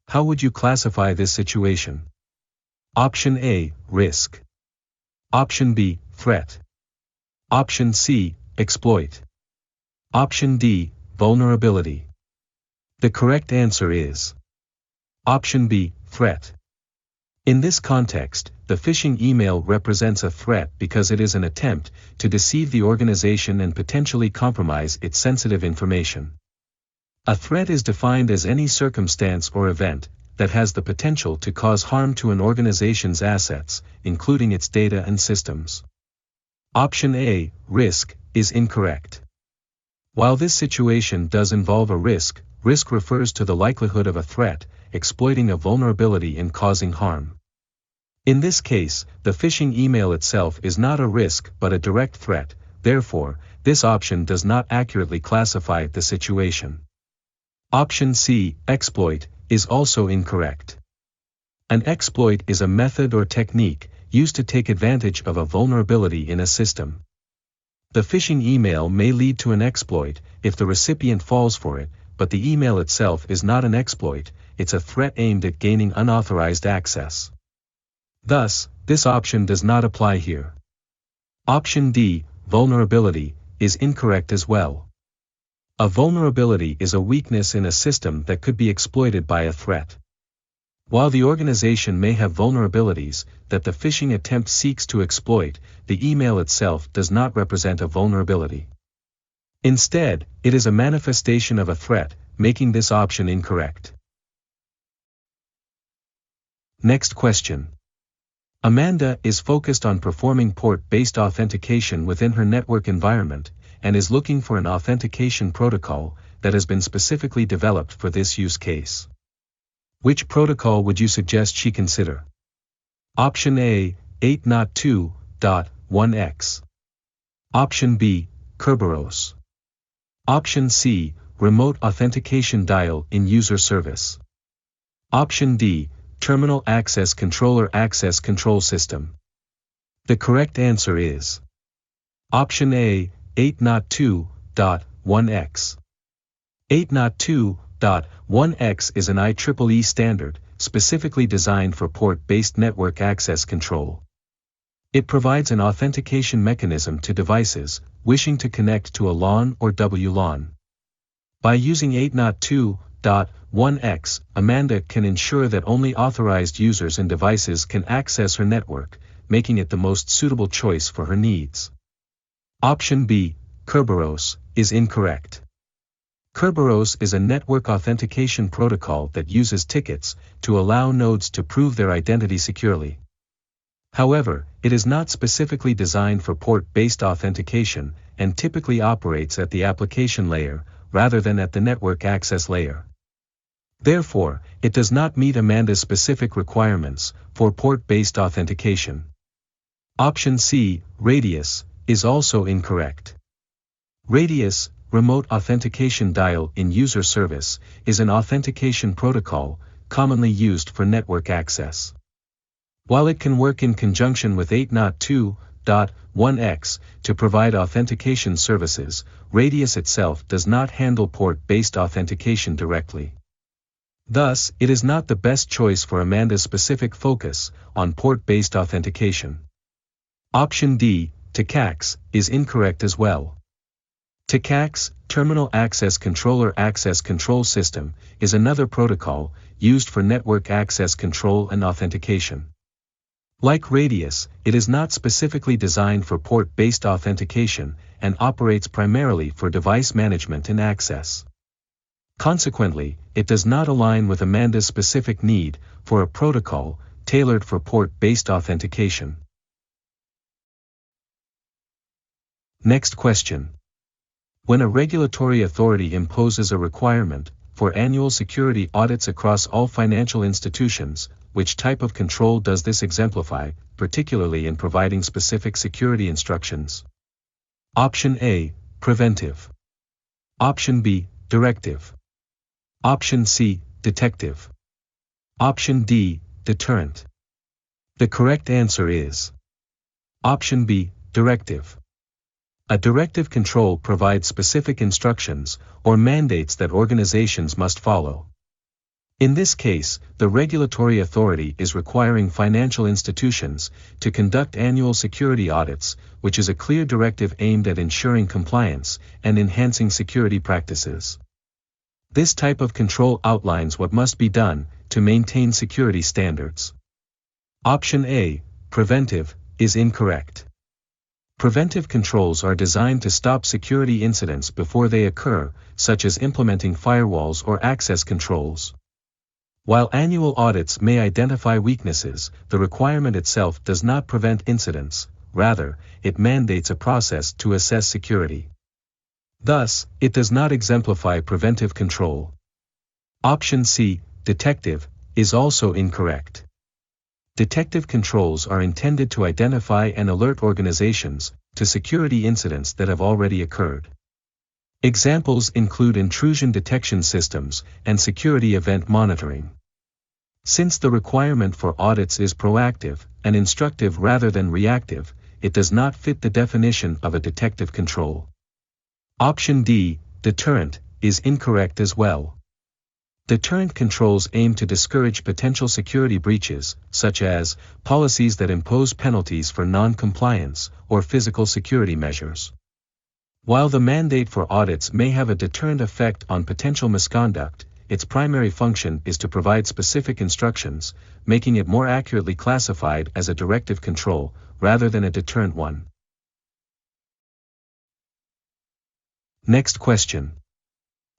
How would you classify this situation? Option A, risk. Option B, threat. Option C, exploit. Option D, vulnerability. The correct answer is option B, threat. In this context, the phishing email represents a threat because it is an attempt to deceive the organization and potentially compromise its sensitive information. A threat is defined as any circumstance or event that has the potential to cause harm to an organization's assets, including its data and systems. Option A, risk, is incorrect. While this situation does involve a risk refers to the likelihood of a threat exploiting a vulnerability and causing harm. In this case, the phishing email itself is not a risk but a direct threat, therefore, this option does not accurately classify the situation. Option C, exploit, is also incorrect. An exploit is a method or technique used to take advantage of a vulnerability in a system. The phishing email may lead to an exploit if the recipient falls for it, but the email itself is not an exploit, it's a threat aimed at gaining unauthorized access. Thus, this option does not apply here. Option D, vulnerability, is incorrect as well. A vulnerability is a weakness in a system that could be exploited by a threat. While the organization may have vulnerabilities that the phishing attempt seeks to exploit, the email itself does not represent a vulnerability. Instead, it is a manifestation of a threat, making this option incorrect. Next question. Amanda is focused on performing port-based authentication within her network environment, and is looking for an authentication protocol that has been specifically developed for this use case. Which protocol would you suggest she consider? Option A, 802.1x. Option B, Kerberos. Option C, Remote Authentication Dial in User Service. Option D, Terminal Access Controller Access Control System. The correct answer is option A, 802.1x. 802.1x is an IEEE standard, specifically designed for port-based network access control. It provides an authentication mechanism to devices wishing to connect to a LAN or WLAN. By using 802.1x, Amanda can ensure that only authorized users and devices can access her network, making it the most suitable choice for her needs. Option B, Kerberos, is incorrect. Kerberos is a network authentication protocol that uses tickets to allow nodes to prove their identity securely. However, it is not specifically designed for port-based authentication and typically operates at the application layer rather than at the network access layer. Therefore, it does not meet Amanda's specific requirements for port-based authentication. Option C, Radius, is also incorrect. Radius, Remote Authentication Dial in User Service, is an authentication protocol commonly used for network access. While it can work in conjunction with 802.1x to provide authentication services, Radius itself does not handle port-based authentication directly. Thus, it is not the best choice for Amanda's specific focus on port-based authentication. Option D, TCAX, is incorrect as well. TCAX, Terminal Access Controller Access Control System, is another protocol used for network access control and authentication. Like Radius, it is not specifically designed for port-based authentication and operates primarily for device management and access. Consequently, it does not align with Amanda's specific need for a protocol tailored for port-based authentication. Next question. When a regulatory authority imposes a requirement for annual security audits across all financial institutions, which type of control does this exemplify, particularly in providing specific security instructions? Option A, preventive. Option B, directive. Option C, detective. Option D, deterrent. The correct answer is option B, directive. A directive control provides specific instructions or mandates that organizations must follow. In this case, the regulatory authority is requiring financial institutions to conduct annual security audits, which is a clear directive aimed at ensuring compliance and enhancing security practices. This type of control outlines what must be done to maintain security standards. Option A, preventive, is incorrect. Preventive controls are designed to stop security incidents before they occur, such as implementing firewalls or access controls. While annual audits may identify weaknesses, the requirement itself does not prevent incidents, rather, it mandates a process to assess security. Thus, it does not exemplify preventive control. Option C, detective, is also incorrect. Detective controls are intended to identify and alert organizations to security incidents that have already occurred. Examples include intrusion detection systems and security event monitoring. Since the requirement for audits is proactive and instructive rather than reactive, it does not fit the definition of a detective control. Option D, deterrent, is incorrect as well. Deterrent controls aim to discourage potential security breaches, such as policies that impose penalties for non-compliance or physical security measures. While the mandate for audits may have a deterrent effect on potential misconduct, its primary function is to provide specific instructions, making it more accurately classified as a directive control, rather than a deterrent one. Next question.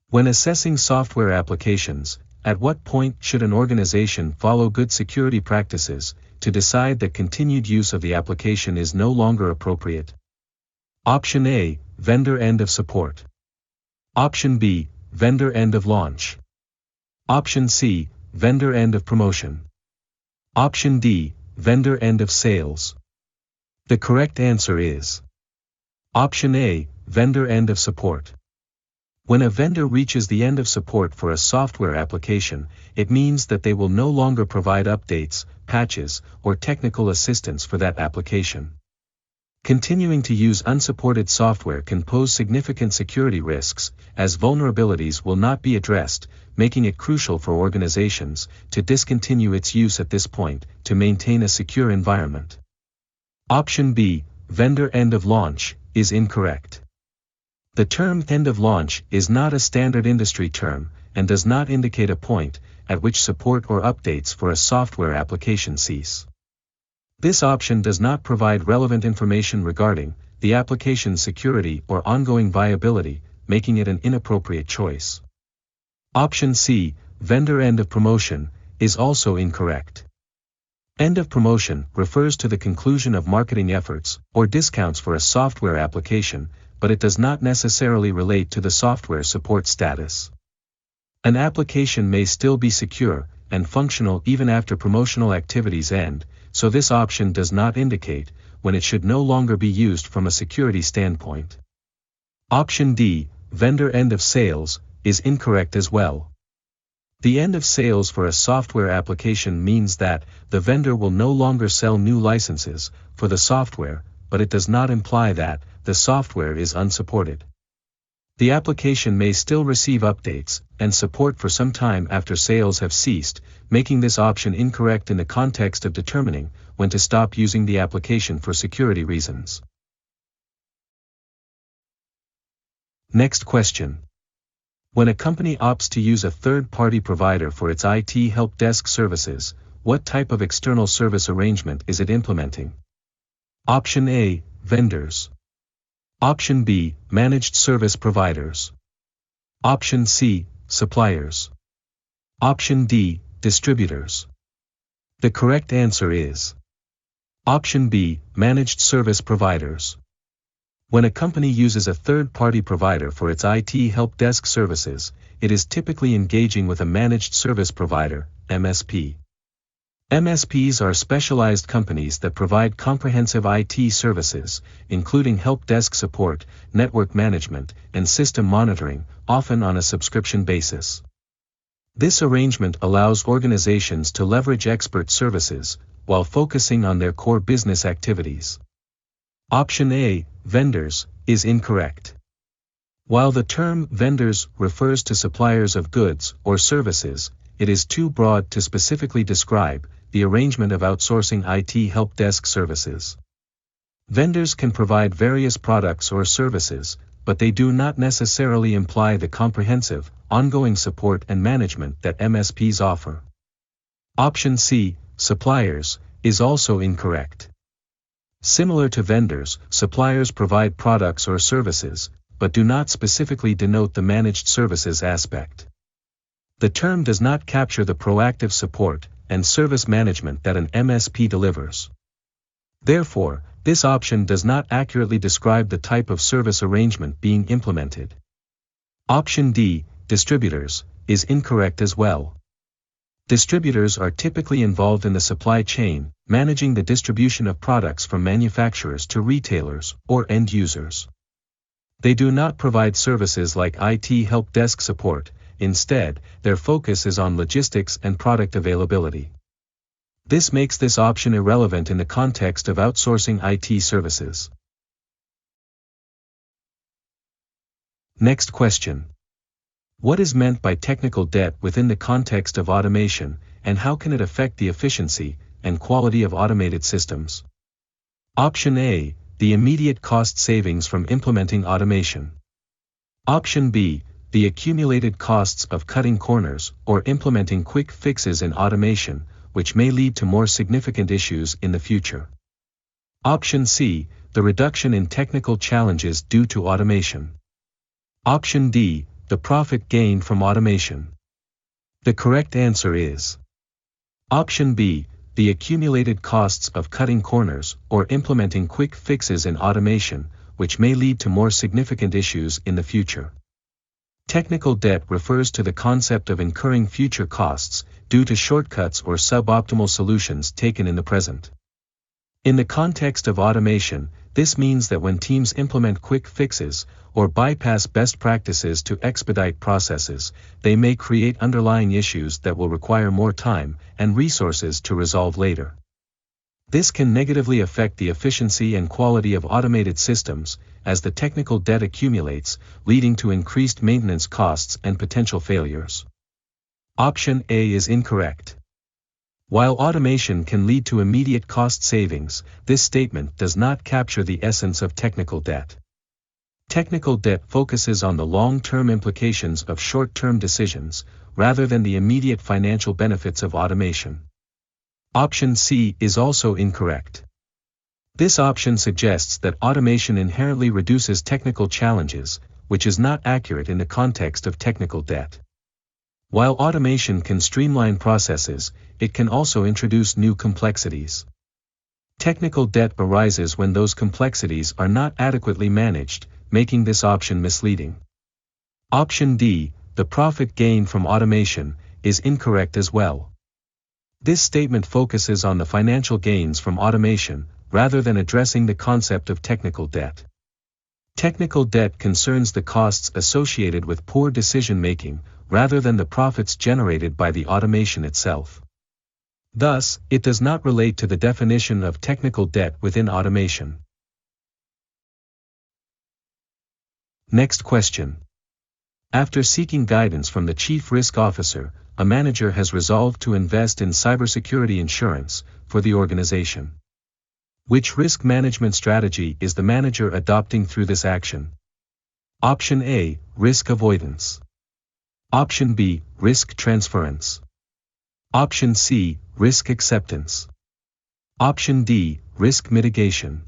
When assessing software applications, at what point should an organization follow good security practices to decide that continued use of the application is no longer appropriate? Option A, vendor end of support. Option B, vendor end of launch. Option C, vendor end of promotion. Option D, vendor end of sales. The correct answer is Option A, vendor end of support. When a vendor reaches the end of support for a software application, it means that they will no longer provide updates, patches, or technical assistance for that application. Continuing to use unsupported software can pose significant security risks, as vulnerabilities will not be addressed, making it crucial for organizations to discontinue its use at this point to maintain a secure environment. Option B, vendor end of launch, is incorrect. The term end of launch is not a standard industry term and does not indicate a point at which support or updates for a software application cease. This option does not provide relevant information regarding the application's security or ongoing viability, making it an inappropriate choice. Option C, vendor end of promotion, is also incorrect. End of promotion refers to the conclusion of marketing efforts or discounts for a software application, but it does not necessarily relate to the software support status. An application may still be secure and functional even after promotional activities end, so this option does not indicate when it should no longer be used from a security standpoint. Option D, vendor end of sales, is incorrect as well. The end of sales for a software application means that the vendor will no longer sell new licenses for the software, but it does not imply that the software is unsupported. The application may still receive updates and support for some time after sales have ceased, making this option incorrect in the context of determining when to stop using the application for security reasons. Next question. When a company opts to use a third-party provider for its IT help desk services, what type of external service arrangement is it implementing? Option A, vendors. Option B, managed service providers. Option C, suppliers. Option D, distributors. The correct answer is Option B, managed service providers. When a company uses a third-party provider for its IT help desk services, it is typically engaging with a managed service provider, MSP. MSPs are specialized companies that provide comprehensive IT services, including help desk support, network management, and system monitoring, often on a subscription basis. This arrangement allows organizations to leverage expert services, while focusing on their core business activities. Option A, vendors, is incorrect. While the term vendors refers to suppliers of goods or services, it is too broad to specifically describe the arrangement of outsourcing IT help desk services. Vendors can provide various products or services, but they do not necessarily imply the comprehensive, ongoing support and management that MSPs offer. Option C, suppliers, is also incorrect. Similar to vendors, suppliers provide products or services, but do not specifically denote the managed services aspect. The term does not capture the proactive support and service management that an MSP delivers. Therefore, this option does not accurately describe the type of service arrangement being implemented. Option D, distributors, is incorrect as well. Distributors are typically involved in the supply chain, managing the distribution of products from manufacturers to retailers or end users. They do not provide services like IT help desk support. Instead, their focus is on logistics and product availability. This makes this option irrelevant in the context of outsourcing IT services. Next question. What is meant by technical debt within the context of automation, and how can it affect the efficiency and quality of automated systems? Option A, the immediate cost savings from implementing automation. Option B, the accumulated costs of cutting corners or implementing quick fixes in automation, which may lead to more significant issues in the future. Option C, the reduction in technical challenges due to automation. Option D, the profit gained from automation. The correct answer is Option B, the accumulated costs of cutting corners or implementing quick fixes in automation, which may lead to more significant issues in the future. Technical debt refers to the concept of incurring future costs due to shortcuts or suboptimal solutions taken in the present. In the context of automation, this means that when teams implement quick fixes or bypass best practices to expedite processes, they may create underlying issues that will require more time and resources to resolve later. This can negatively affect the efficiency and quality of automated systems, as the technical debt accumulates, leading to increased maintenance costs and potential failures. Option A is incorrect. While automation can lead to immediate cost savings, this statement does not capture the essence of technical debt. Technical debt focuses on the long-term implications of short-term decisions, rather than the immediate financial benefits of automation. Option C is also incorrect. This option suggests that automation inherently reduces technical challenges, which is not accurate in the context of technical debt. While automation can streamline processes, it can also introduce new complexities. Technical debt arises when those complexities are not adequately managed, making this option misleading. Option D, the profit gained from automation, is incorrect as well. This statement focuses on the financial gains from automation, rather than addressing the concept of technical debt. Technical debt concerns the costs associated with poor decision-making, rather than the profits generated by the automation itself. Thus, it does not relate to the definition of technical debt within automation. Next question. After seeking guidance from the Chief Risk Officer, a manager has resolved to invest in cybersecurity insurance for the organization. Which risk management strategy is the manager adopting through this action? Option A, risk avoidance. Option B, risk transference. Option C, risk acceptance. Option D, risk mitigation.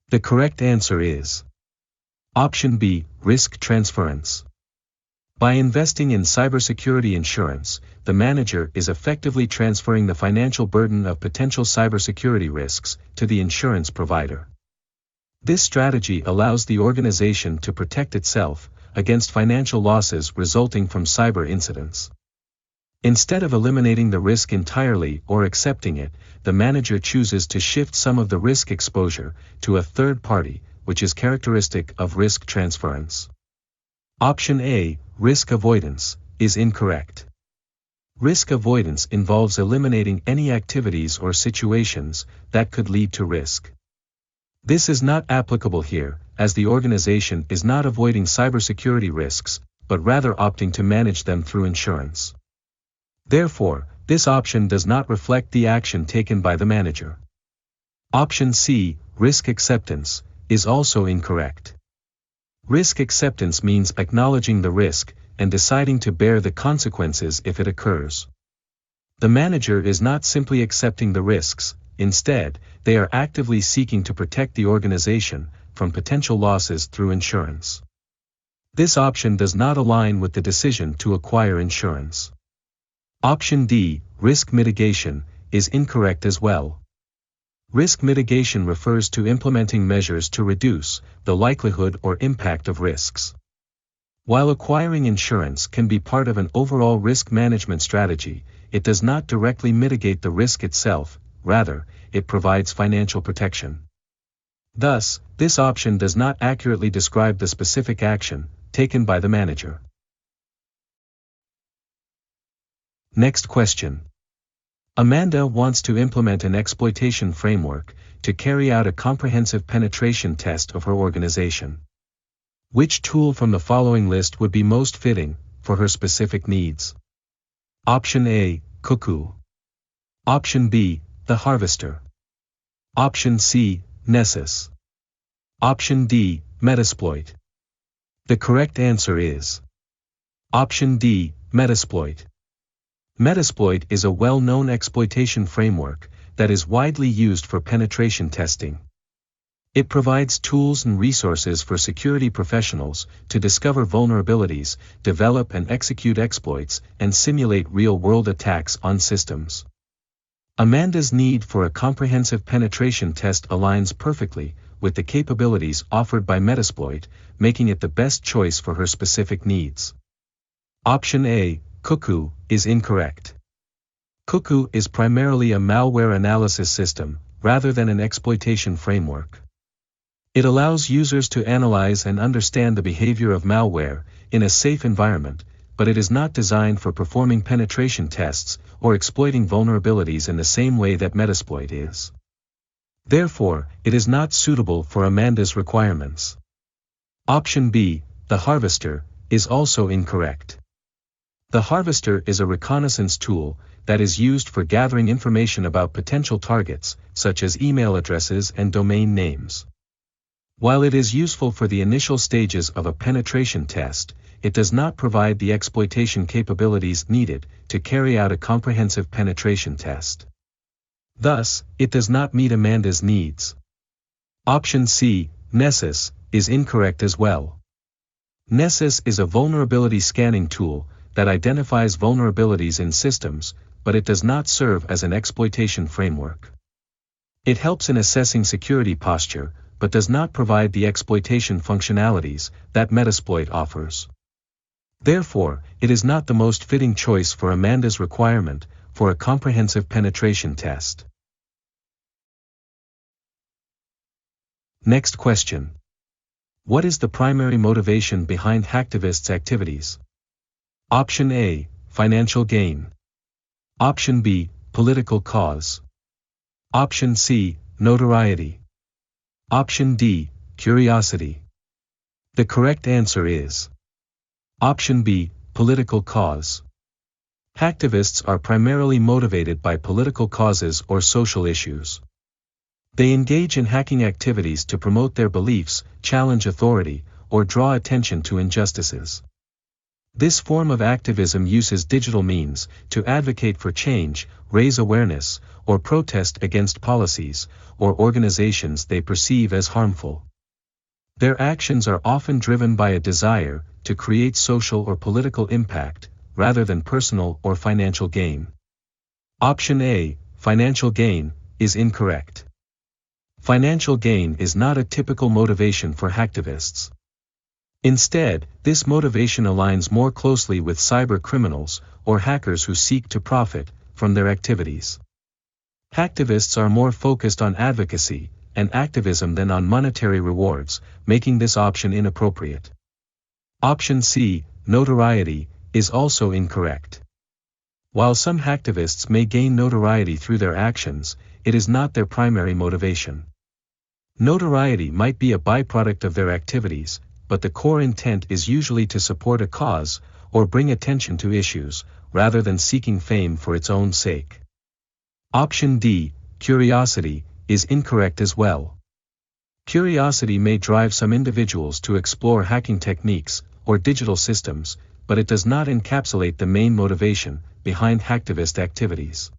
The correct answer is Option B, risk transference. By investing in cybersecurity insurance, the manager is effectively transferring the financial burden of potential cybersecurity risks to the insurance provider. This strategy allows the organization to protect itself against financial losses resulting from cyber incidents. Instead of eliminating the risk entirely or accepting it, the manager chooses to shift some of the risk exposure to a third party, which is characteristic of risk transference. Option A, risk avoidance, is incorrect. Risk avoidance involves eliminating any activities or situations that could lead to risk. This is not applicable here, as the organization is not avoiding cybersecurity risks, but rather opting to manage them through insurance. Therefore, this option does not reflect the action taken by the manager. Option C, risk acceptance, is also incorrect. Risk acceptance means acknowledging the risk and deciding to bear the consequences if it occurs. The manager is not simply accepting the risks, instead, they are actively seeking to protect the organization from potential losses through insurance. This option does not align with the decision to acquire insurance. Option D, risk mitigation, is incorrect as well. Risk mitigation refers to implementing measures to reduce the likelihood or impact of risks. While acquiring insurance can be part of an overall risk management strategy, it does not directly mitigate the risk itself, rather, it provides financial protection. Thus, this option does not accurately describe the specific action taken by the manager. Next question. Amanda wants to implement an exploitation framework to carry out a comprehensive penetration test of her organization. Which tool from the following list would be most fitting for her specific needs? Option A, Cuckoo. Option B, the Harvester. Option C, Nessus. Option D, Metasploit. The correct answer is Option D, Metasploit. Metasploit is a well-known exploitation framework that is widely used for penetration testing. It provides tools and resources for security professionals to discover vulnerabilities, develop and execute exploits, and simulate real-world attacks on systems. Amanda's need for a comprehensive penetration test aligns perfectly with the capabilities offered by Metasploit, making it the best choice for her specific needs. Option A, Cuckoo, is incorrect. Cuckoo is primarily a malware analysis system, rather than an exploitation framework. It allows users to analyze and understand the behavior of malware in a safe environment, but it is not designed for performing penetration tests or exploiting vulnerabilities in the same way that Metasploit is. Therefore, it is not suitable for Amanda's requirements. Option B, the Harvester, is also incorrect. The Harvester is a reconnaissance tool that is used for gathering information about potential targets, such as email addresses and domain names. While it is useful for the initial stages of a penetration test, it does not provide the exploitation capabilities needed to carry out a comprehensive penetration test. Thus, it does not meet Amanda's needs. Option C, Nessus, is incorrect as well. Nessus is a vulnerability scanning tool that identifies vulnerabilities in systems, but it does not serve as an exploitation framework. It helps in assessing security posture, but does not provide the exploitation functionalities that Metasploit offers. Therefore, it is not the most fitting choice for Amanda's requirement for a comprehensive penetration test. Next question. What is the primary motivation behind hacktivists' activities? Option A, financial gain. Option B, political cause. Option C, notoriety. Option D, curiosity. The correct answer is Option B, political cause. Hacktivists are primarily motivated by political causes or social issues. They engage in hacking activities to promote their beliefs, challenge authority, or draw attention to injustices. This form of activism uses digital means to advocate for change, raise awareness, or protest against policies or organizations they perceive as harmful. Their actions are often driven by a desire to create social or political impact, rather than personal or financial gain. Option A, financial gain, is incorrect. Financial gain is not a typical motivation for hacktivists. Instead, this motivation aligns more closely with cyber criminals or hackers who seek to profit from their activities. Hacktivists are more focused on advocacy and activism than on monetary rewards, making this option inappropriate. Option C, notoriety, is also incorrect. While some hacktivists may gain notoriety through their actions, it is not their primary motivation. Notoriety might be a byproduct of their activities, but the core intent is usually to support a cause or bring attention to issues, rather than seeking fame for its own sake. Option D, curiosity, is incorrect as well. Curiosity may drive some individuals to explore hacking techniques or digital systems, but it does not encapsulate the main motivation behind hacktivist activities.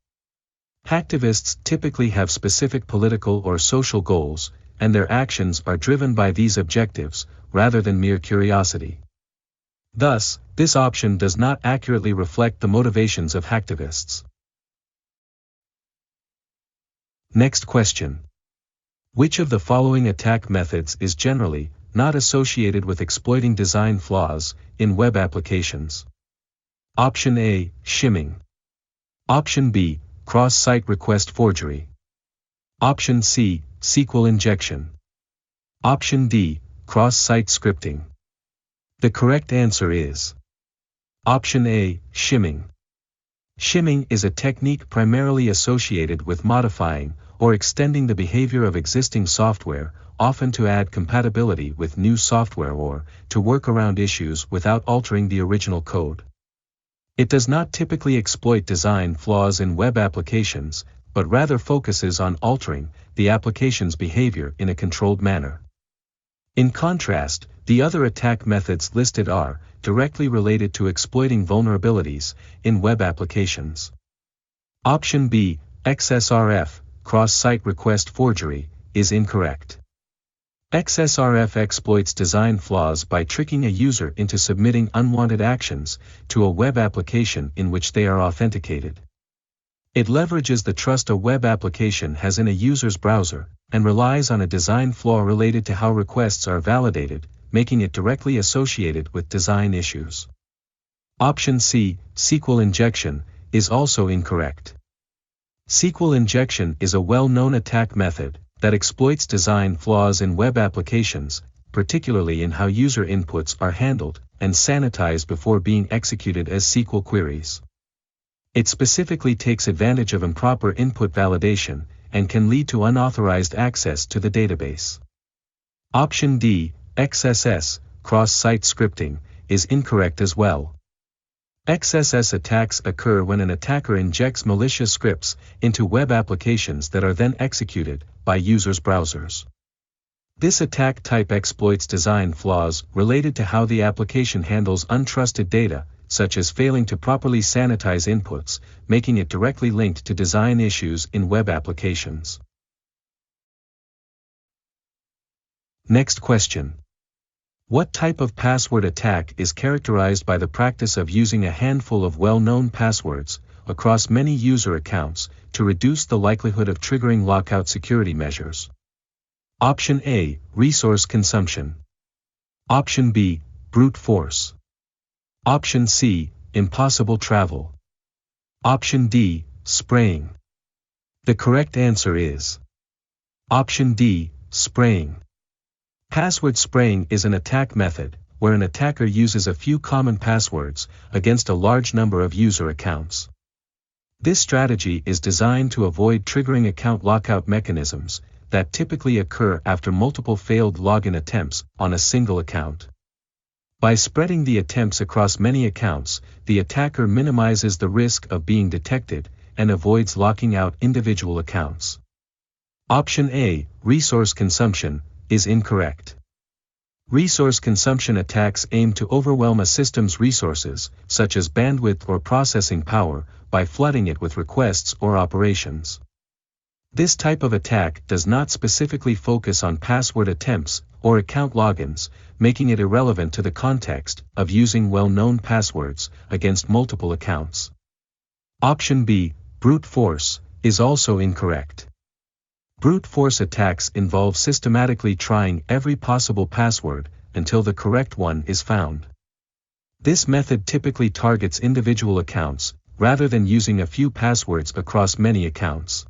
Hacktivists typically have specific political or social goals, and their actions are driven by these objectives, rather than mere curiosity. Thus, this option does not accurately reflect the motivations of hacktivists. Next question. Which of the following attack methods is generally not associated with exploiting design flaws in web applications? Option A, shimming. Option B, cross-site request forgery. Option C, SQL injection. Option D, cross-site scripting. The correct answer is Option A, shimming. Shimming is a technique primarily associated with modifying or extending the behavior of existing software, often to add compatibility with new software or to work around issues without altering the original code. It does not typically exploit design flaws in web applications, but rather focuses on altering the application's behavior in a controlled manner. In contrast, the other attack methods listed are directly related to exploiting vulnerabilities in web applications. Option B, XSRF, cross-site request forgery, is incorrect. XSRF exploits design flaws by tricking a user into submitting unwanted actions to a web application in which they are authenticated. It leverages the trust a web application has in a user's browser, and relies on a design flaw related to how requests are validated, making it directly associated with design issues. Option C, SQL injection, is also incorrect. SQL injection is a well-known attack method that exploits design flaws in web applications, particularly in how user inputs are handled and sanitized before being executed as SQL queries. It specifically takes advantage of improper input validation and can lead to unauthorized access to the database. Option D, XSS, cross-site scripting, is incorrect as well. XSS attacks occur when an attacker injects malicious scripts into web applications that are then executed by users' browsers. This attack type exploits design flaws related to how the application handles untrusted data, such as failing to properly sanitize inputs, making it directly linked to design issues in web applications. Next question. What type of password attack is characterized by the practice of using a handful of well-known passwords across many user accounts to reduce the likelihood of triggering lockout security measures? Option A, resource consumption. Option B, brute force. Option C, impossible travel. Option D, spraying. The correct answer is Option D, spraying. Password spraying is an attack method where an attacker uses a few common passwords against a large number of user accounts. This strategy is designed to avoid triggering account lockout mechanisms that typically occur after multiple failed login attempts on a single account. By spreading the attempts across many accounts, the attacker minimizes the risk of being detected and avoids locking out individual accounts. Option A, resource consumption, is incorrect. Resource consumption attacks aim to overwhelm a system's resources, such as bandwidth or processing power, by flooding it with requests or operations. This type of attack does not specifically focus on password attempts or account logins, making it irrelevant to the context of using well-known passwords against multiple accounts. Option B, brute force, is also incorrect. Brute force attacks involve systematically trying every possible password until the correct one is found. This method typically targets individual accounts, rather than using a few passwords across many accounts.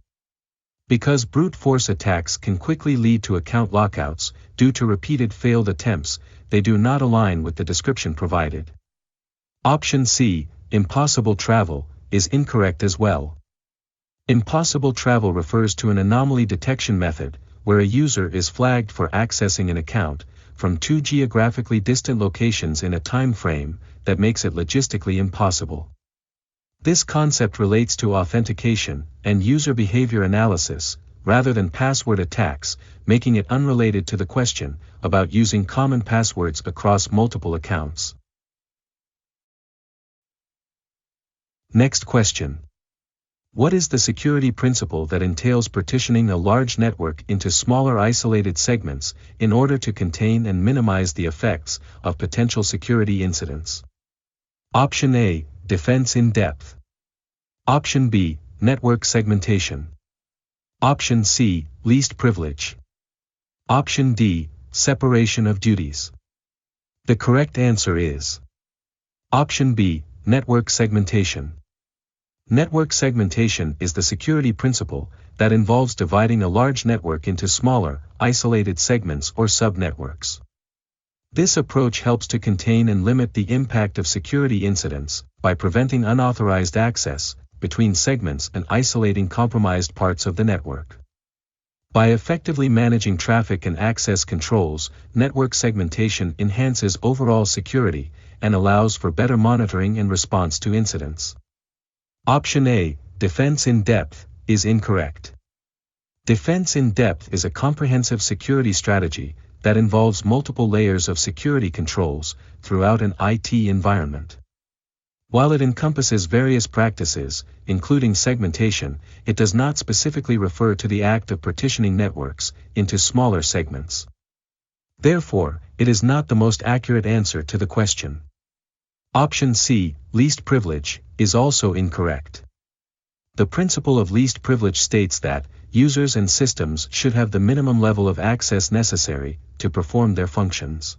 Because brute force attacks can quickly lead to account lockouts due to repeated failed attempts, they do not align with the description provided. Option C, impossible travel, is incorrect as well. Impossible travel refers to an anomaly detection method, where a user is flagged for accessing an account from two geographically distant locations in a time frame that makes it logistically impossible. This concept relates to authentication and user behavior analysis, rather than password attacks, making it unrelated to the question about using common passwords across multiple accounts. Next question. What is the security principle that entails partitioning a large network into smaller isolated segments in order to contain and minimize the effects of potential security incidents? Option A, defense in depth. Option B, network segmentation. Option C, least privilege. Option D, separation of duties. The correct answer is Option B, network segmentation. Network segmentation is the security principle that involves dividing a large network into smaller, isolated segments or subnetworks. This approach helps to contain and limit the impact of security incidents by preventing unauthorized access between segments and isolating compromised parts of the network. By effectively managing traffic and access controls, network segmentation enhances overall security and allows for better monitoring and response to incidents. Option A, defense in depth, is incorrect. Defense in depth is a comprehensive security strategy that involves multiple layers of security controls throughout an IT environment. While it encompasses various practices, including segmentation, it does not specifically refer to the act of partitioning networks into smaller segments. Therefore, it is not the most accurate answer to the question. Option C, least privilege, is also incorrect. The principle of least privilege states that users and systems should have the minimum level of access necessary to perform their functions.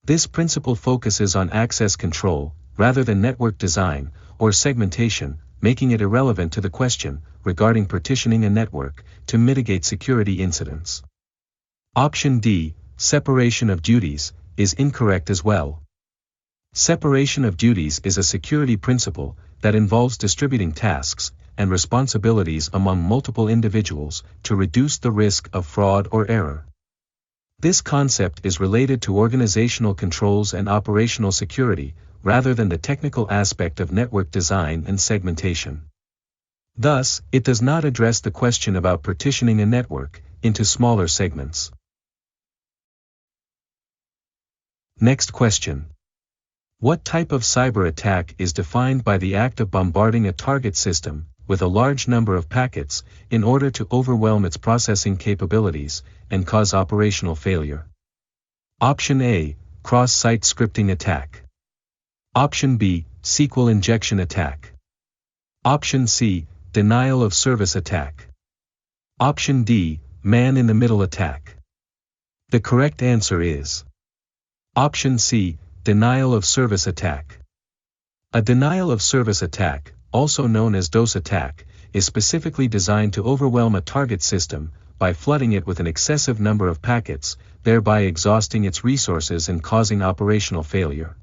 This principle focuses on access control, rather than network design or segmentation, making it irrelevant to the question regarding partitioning a network to mitigate security incidents. Option D, separation of duties, is incorrect as well. Separation of duties is a security principle that involves distributing tasks and responsibilities among multiple individuals to reduce the risk of fraud or error. This concept is related to organizational controls and operational security, rather than the technical aspect of network design and segmentation. Thus, it does not address the question about partitioning a network into smaller segments. Next question. What type of cyber attack is defined by the act of bombarding a target system with a large number of packets in order to overwhelm its processing capabilities and cause operational failure? Option A, cross-site scripting attack. Option B, SQL injection attack. Option C, denial of service attack. Option D, man-in-the-middle attack. The correct answer is Option C, denial of service attack. A denial of service attack, also known as DOS attack, is specifically designed to overwhelm a target system by flooding it with an excessive number of packets, thereby exhausting its resources and causing operational failure.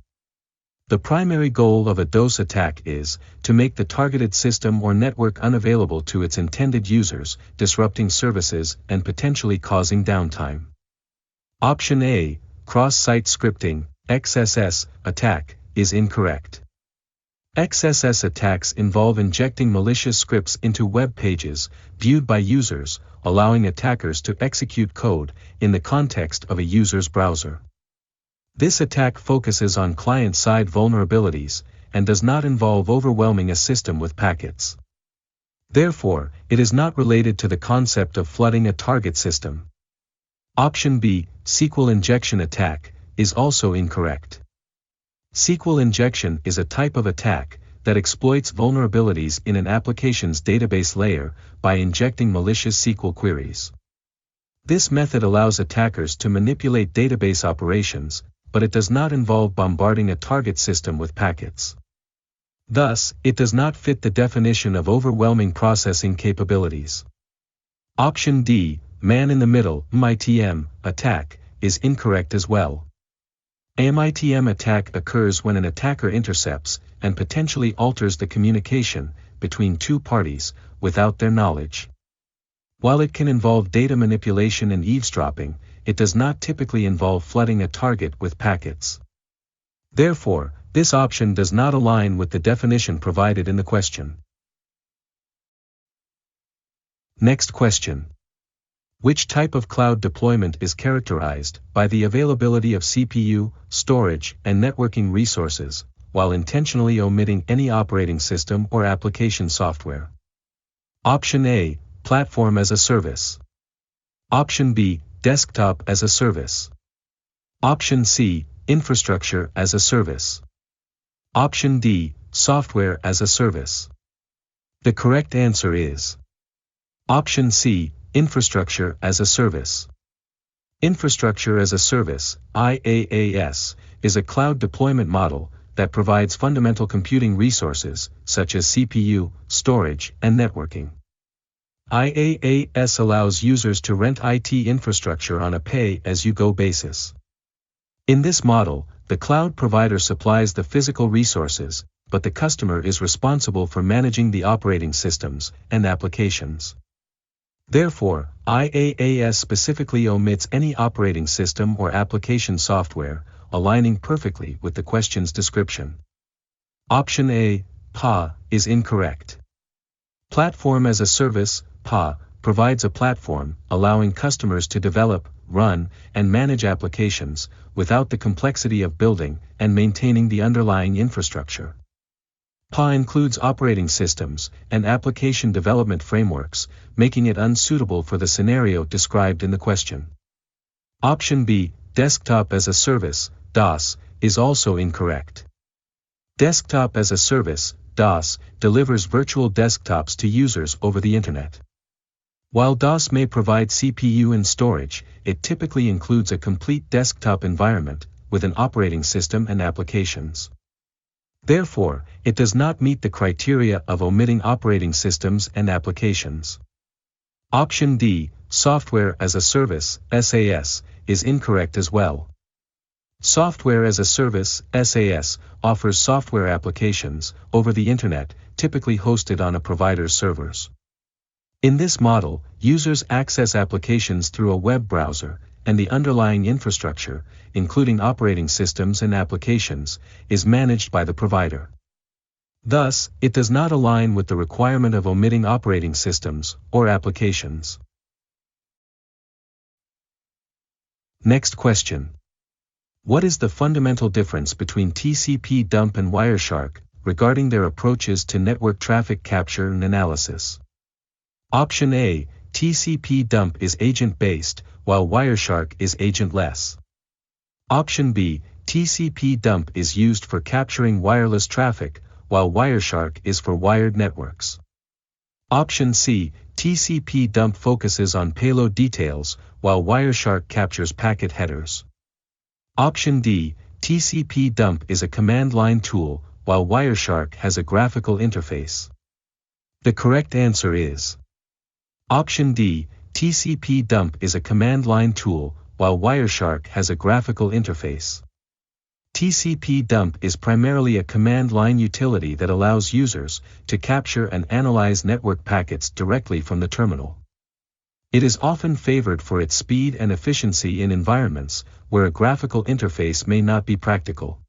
The primary goal of a DOS attack is to make the targeted system or network unavailable to its intended users, disrupting services and potentially causing downtime. Option A, cross-site scripting, XSS, attack, is incorrect. XSS attacks involve injecting malicious scripts into web pages viewed by users, allowing attackers to execute code in the context of a user's browser. This attack focuses on client-side vulnerabilities and does not involve overwhelming a system with packets. Therefore, it is not related to the concept of flooding a target system. Option B, SQL injection attack, is also incorrect. SQL injection is a type of attack that exploits vulnerabilities in an application's database layer by injecting malicious SQL queries. This method allows attackers to manipulate database operations, but it does not involve bombarding a target system with packets. Thus, it does not fit the definition of overwhelming processing capabilities. Option D, man-in-the-middle (MITM) attack, is incorrect as well. A MITM attack occurs when an attacker intercepts and potentially alters the communication between two parties without their knowledge. While it can involve data manipulation and eavesdropping, it does not typically involve flooding a target with packets. Therefore, this option does not align with the definition provided in the question. Next question. Which type of cloud deployment is characterized by the availability of CPU, storage, and networking resources, while intentionally omitting any operating system or application software. Option A, Platform as a Service. Option B, Desktop as a Service. Option C, Infrastructure as a Service. Option D, Software as a Service. The correct answer is Option C, Infrastructure as a Service. Infrastructure as a Service, IaaS, is a cloud deployment model that provides fundamental computing resources, such as CPU, storage, and networking. IaaS allows users to rent IT infrastructure on a pay-as-you-go basis. In this model, the cloud provider supplies the physical resources, but the customer is responsible for managing the operating systems and applications. Therefore, IaaS specifically omits any operating system or application software, aligning perfectly with the question's description. Option A, PA, is incorrect. Platform as a Service, PA, provides a platform allowing customers to develop, run, and manage applications without the complexity of building and maintaining the underlying infrastructure. PA includes operating systems and application development frameworks, making it unsuitable for the scenario described in the question. Option B, Desktop as a Service, DaaS, is also incorrect. Desktop as a Service, DaaS, delivers virtual desktops to users over the Internet. While DaaS may provide CPU and storage, it typically includes a complete desktop environment, with an operating system and applications. Therefore, it does not meet the criteria of omitting operating systems and applications. Option D, Software as a Service, SaaS, is incorrect as well. Software as a Service, SaaS, offers software applications over the Internet, typically hosted on a provider's servers. In this model, users access applications through a web browser, and the underlying infrastructure, including operating systems and applications, is managed by the provider. Thus, it does not align with the requirement of omitting operating systems or applications. Next question. What is the fundamental difference between TCP dump and Wireshark regarding their approaches to network traffic capture and analysis? Option A, TCP dump is agent-based, while Wireshark is agentless. Option B, TCP dump is used for capturing wireless traffic, while Wireshark is for wired networks. Option C, TCP dump focuses on payload details, while Wireshark captures packet headers. Option D, TCP dump is a command line tool, while Wireshark has a graphical interface. The correct answer is Option D, TCP dump is a command line tool, while Wireshark has a graphical interface. TCP dump is primarily a command line utility that allows users to capture and analyze network packets directly from the terminal. It is often favored for its speed and efficiency in environments where a graphical interface may not be practical.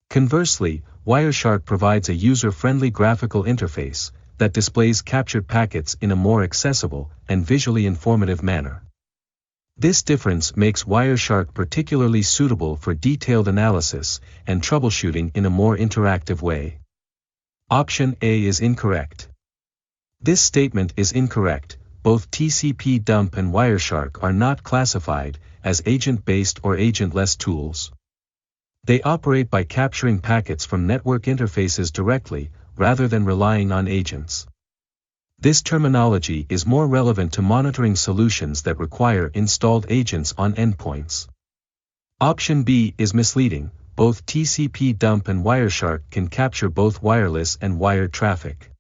Conversely, Wireshark provides a user-friendly graphical interface that displays captured packets in a more accessible and visually informative manner. This difference makes Wireshark particularly suitable for detailed analysis and troubleshooting in a more interactive way. Option A is incorrect. This statement is incorrect. Both TCP dump and Wireshark are not classified as agent-based or agentless tools. They operate by capturing packets from network interfaces directly, rather than relying on agents. This terminology is more relevant to monitoring solutions that require installed agents on endpoints. Option B is misleading. Both TCP dump and Wireshark can capture both wireless and wired traffic.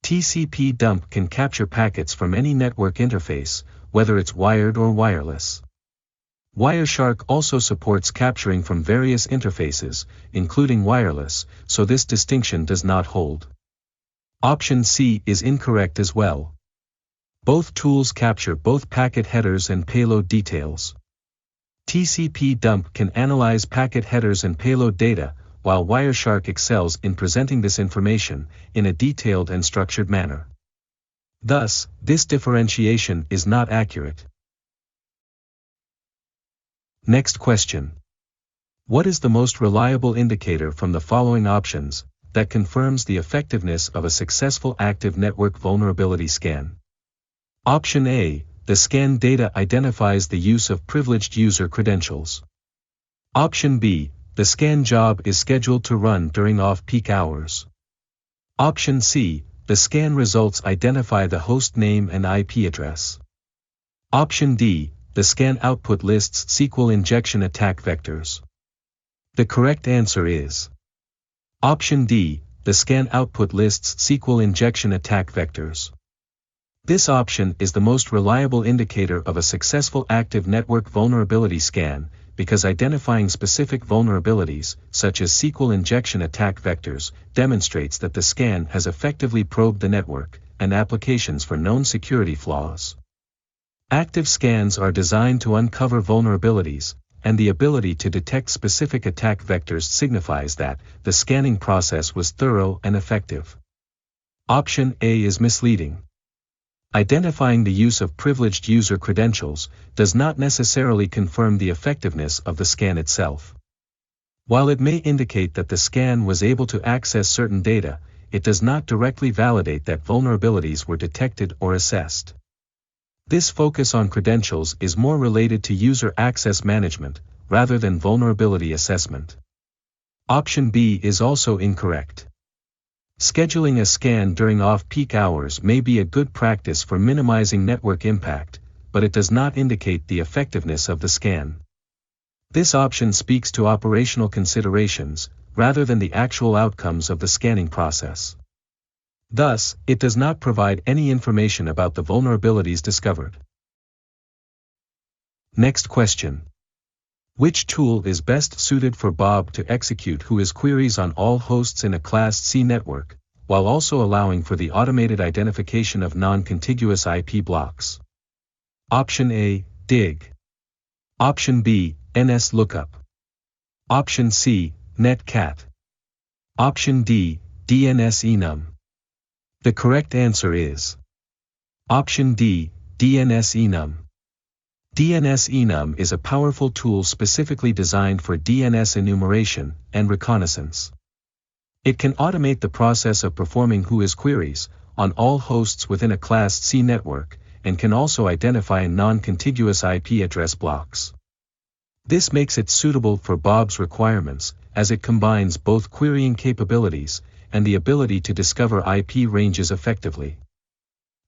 TCP dump can capture packets from any network interface, whether it's wired or wireless. Wireshark also supports capturing from various interfaces, including wireless, so this distinction does not hold. Option C is incorrect as well. Both tools capture both packet headers and payload details. TCP dump can analyze packet headers and payload data, while Wireshark excels in presenting this information in a detailed and structured manner. Thus, this differentiation is not accurate. Next question. What is the most reliable indicator from the following options that confirms the effectiveness of a successful active network vulnerability scan? Option A, the scan data identifies the use of privileged user credentials. Option B, the scan job is scheduled to run during off-peak hours. Option C, the scan results identify the host name and IP address. Option D, the scan output lists SQL injection attack vectors. The correct answer is Option D, the scan output lists SQL injection attack vectors. This option is the most reliable indicator of a successful active network vulnerability scan, because identifying specific vulnerabilities, such as SQL injection attack vectors, demonstrates that the scan has effectively probed the network and applications for known security flaws. Active scans are designed to uncover vulnerabilities, and the ability to detect specific attack vectors signifies that the scanning process was thorough and effective. Option A is misleading. Identifying the use of privileged user credentials does not necessarily confirm the effectiveness of the scan itself. While it may indicate that the scan was able to access certain data, it does not directly validate that vulnerabilities were detected or assessed. This focus on credentials is more related to user access management, rather than vulnerability assessment. Option B is also incorrect. Scheduling a scan during off-peak hours may be a good practice for minimizing network impact, but it does not indicate the effectiveness of the scan. This option speaks to operational considerations, rather than the actual outcomes of the scanning process. Thus, it does not provide any information about the vulnerabilities discovered. Next question. Which tool is best suited for Bob to execute whois queries on all hosts in a Class C network, while also allowing for the automated identification of non-contiguous IP blocks? Option A, DIG. Option B, NSLOOKUP. Option C, netcat. Option D, DNS-enum. The correct answer is Option D, DNS-enum. DNS-enum is a powerful tool specifically designed for DNS enumeration and reconnaissance. It can automate the process of performing whois queries on all hosts within a Class C network, and can also identify non-contiguous IP address blocks. This makes it suitable for Bob's requirements, as it combines both querying capabilities and the ability to discover IP ranges effectively.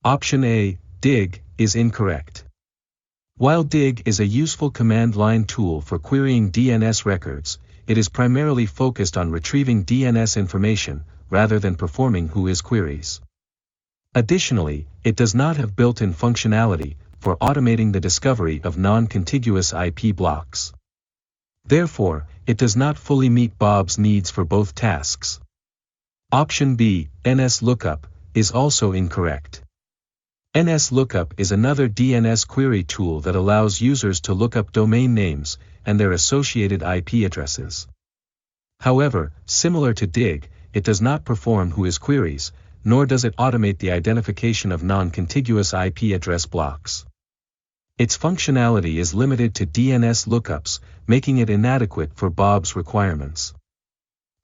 Option A, DIG, is incorrect. While DIG is a useful command line tool for querying DNS records, it is primarily focused on retrieving DNS information, rather than performing whois queries. Additionally, it does not have built-in functionality for automating the discovery of non-contiguous IP blocks. Therefore, it does not fully meet Bob's needs for both tasks. Option B, NSLOOKUP, is also incorrect. NSLOOKUP is another DNS query tool that allows users to look up domain names and their associated IP addresses. However, similar to DIG, it does not perform whois queries, nor does it automate the identification of non-contiguous IP address blocks. Its functionality is limited to DNS lookups, making it inadequate for Bob's requirements.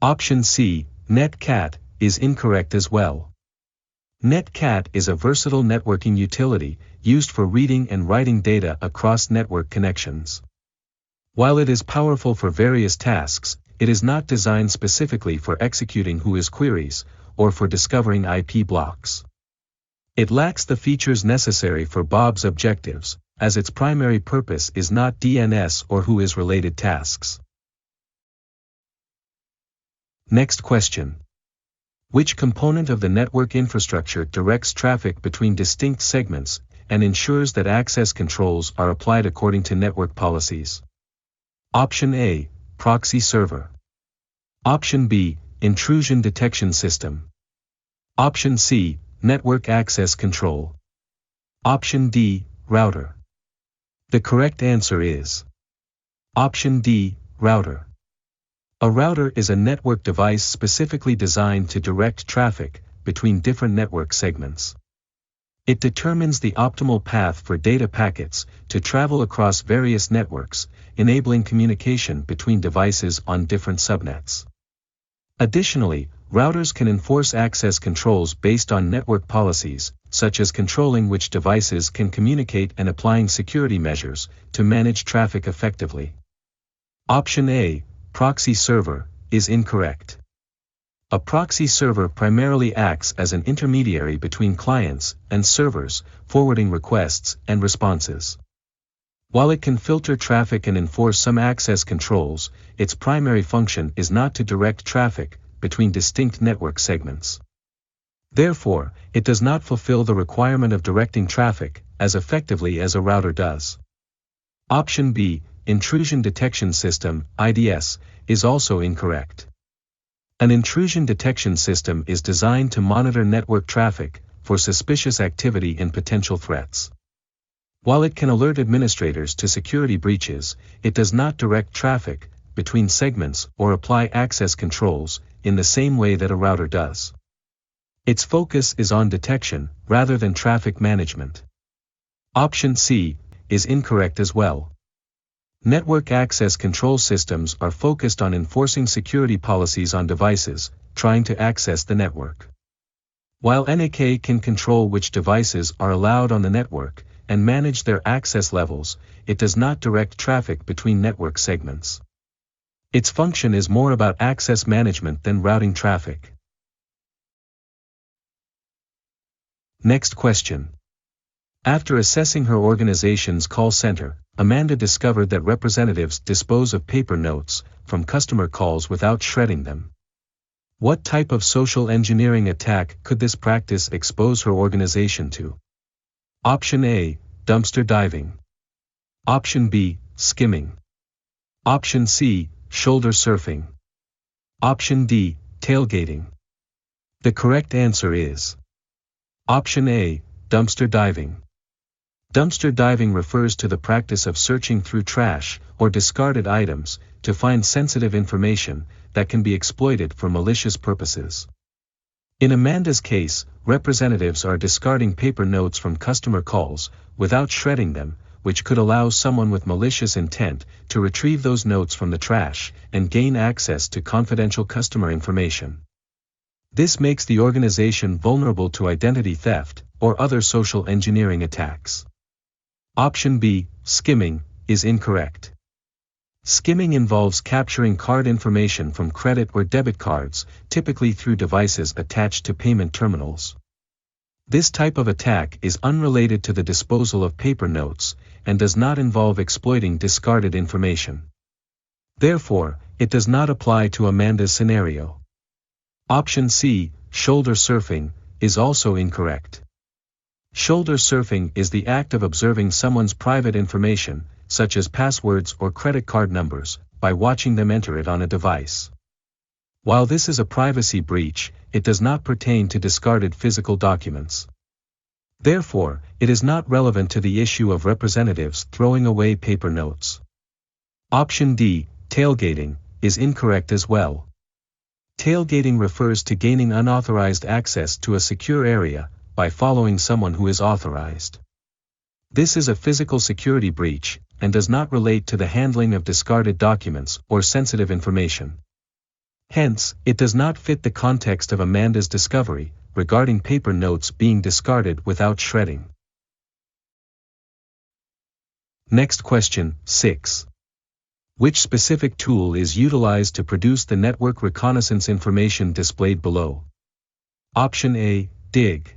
Option C, netcat, is incorrect as well. Netcat is a versatile networking utility, used for reading and writing data across network connections. While it is powerful for various tasks, it is not designed specifically for executing whois queries, or for discovering IP blocks. It lacks the features necessary for Bob's objectives, as its primary purpose is not DNS or whois related tasks. Next question. Which component of the network infrastructure directs traffic between distinct segments, and ensures that access controls are applied according to network policies? Option A, proxy server. Option B, intrusion detection system. Option C, network access control. Option D, router. The correct answer is Option D, router. A router is a network device specifically designed to direct traffic between different network segments. It determines the optimal path for data packets to travel across various networks, enabling communication between devices on different subnets. Additionally, routers can enforce access controls based on network policies, such as controlling which devices can communicate and applying security measures to manage traffic effectively. Option A, proxy server, is incorrect. A proxy server primarily acts as an intermediary between clients and servers, forwarding requests and responses. While it can filter traffic and enforce some access controls, its primary function is not to direct traffic between distinct network segments. Therefore, it does not fulfill the requirement of directing traffic as effectively as a router does. Option B, intrusion detection system, IDS, is also incorrect. An intrusion detection system is designed to monitor network traffic for suspicious activity and potential threats. While it can alert administrators to security breaches, it does not direct traffic between segments or apply access controls in the same way that a router does. Its focus is on detection rather than traffic management. Option C is incorrect as well. Network access control systems are focused on enforcing security policies on devices trying to access the network. While NAK can control which devices are allowed on the network and manage their access levels, it does not direct traffic between network segments. Its function is more about access management than routing traffic. Next question. After assessing her organization's call center, Amanda discovered that representatives dispose of paper notes from customer calls without shredding them. What type of social engineering attack could this practice expose her organization to? Option A, dumpster diving. Option B, skimming. Option C, shoulder surfing. Option D, tailgating. The correct answer is Option A, dumpster diving. Dumpster diving refers to the practice of searching through trash or discarded items to find sensitive information that can be exploited for malicious purposes. In Amanda's case, representatives are discarding paper notes from customer calls without shredding them, which could allow someone with malicious intent to retrieve those notes from the trash and gain access to confidential customer information. This makes the organization vulnerable to identity theft or other social engineering attacks. Option B, skimming, is incorrect. Skimming involves capturing card information from credit or debit cards, typically through devices attached to payment terminals. This type of attack is unrelated to the disposal of paper notes and does not involve exploiting discarded information. Therefore, it does not apply to Amanda's scenario. Option C, shoulder surfing, is also incorrect. Shoulder surfing is the act of observing someone's private information, such as passwords or credit card numbers, by watching them enter it on a device. While this is a privacy breach, it does not pertain to discarded physical documents. Therefore, it is not relevant to the issue of representatives throwing away paper notes. Option D, tailgating, is incorrect as well. Tailgating refers to gaining unauthorized access to a secure area by following someone who is authorized. This is a physical security breach and does not relate to the handling of discarded documents or sensitive information. Hence, it does not fit the context of Amanda's discovery regarding paper notes being discarded without shredding. Next question, 6. Which specific tool is utilized to produce the network reconnaissance information displayed below? Option A, DIG.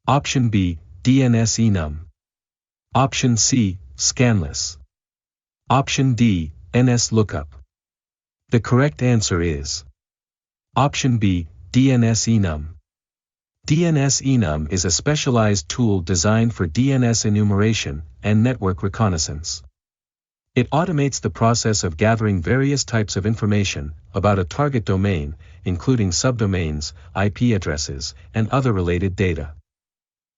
Option B, DNS-enum. Option C, Scanless. Option D, NS-lookup. The correct answer is Option B, DNS-enum. DNS-enum is a specialized tool designed for DNS enumeration and network reconnaissance. It automates the process of gathering various types of information about a target domain, including subdomains, IP addresses, and other related data.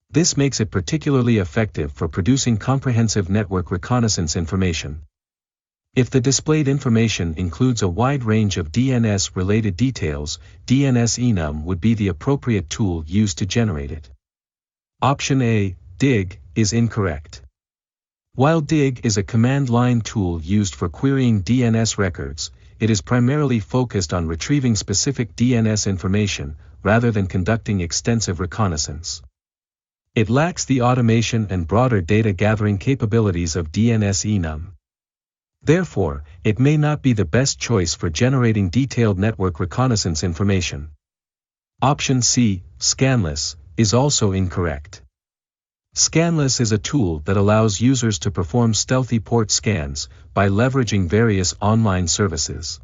This makes it particularly effective for producing comprehensive network reconnaissance information. If the displayed information includes a wide range of DNS-related details, DNS-enum would be the appropriate tool used to generate it. Option A, dig, is incorrect. While dig is a command line tool used for querying DNS records, it is primarily focused on retrieving specific DNS information, rather than conducting extensive reconnaissance. It lacks the automation and broader data gathering capabilities of DNS enum. Therefore, it may not be the best choice for generating detailed network reconnaissance information. Option C, scanless, is also incorrect. Scanless is a tool that allows users to perform stealthy port scans by leveraging various online services.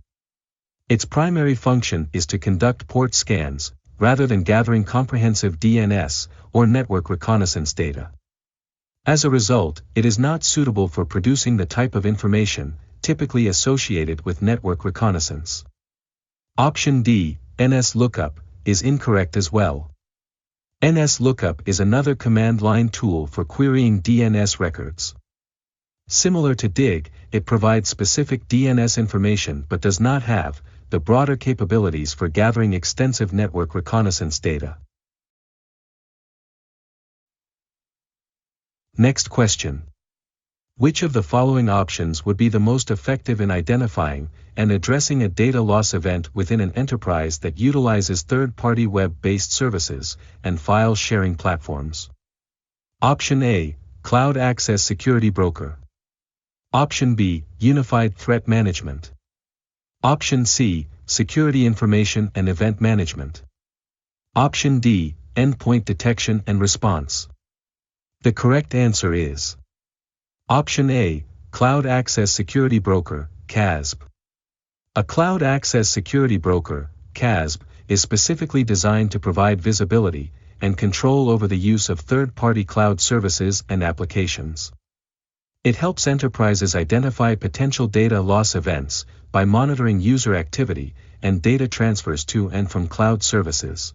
Its primary function is to conduct port scans, rather than gathering comprehensive DNS or network reconnaissance data. As a result, it is not suitable for producing the type of information typically associated with network reconnaissance. Option D, NSLookup, is incorrect as well. NSLookup is another command line tool for querying DNS records. Similar to dig, it provides specific DNS information but does not have the broader capabilities for gathering extensive network reconnaissance data. Next question. Which of the following options would be the most effective in identifying and addressing a data loss event within an enterprise that utilizes third-party web-based services and file sharing platforms? Option A, Cloud Access Security Broker. Option B, Unified Threat Management. Option C, Security Information and Event Management. Option D, Endpoint Detection and Response. The correct answer is Option A, Cloud Access Security Broker, CASB. A Cloud Access Security Broker, CASB, is specifically designed to provide visibility and control over the use of third-party cloud services and applications. It helps enterprises identify potential data loss events by monitoring user activity and data transfers to and from cloud services.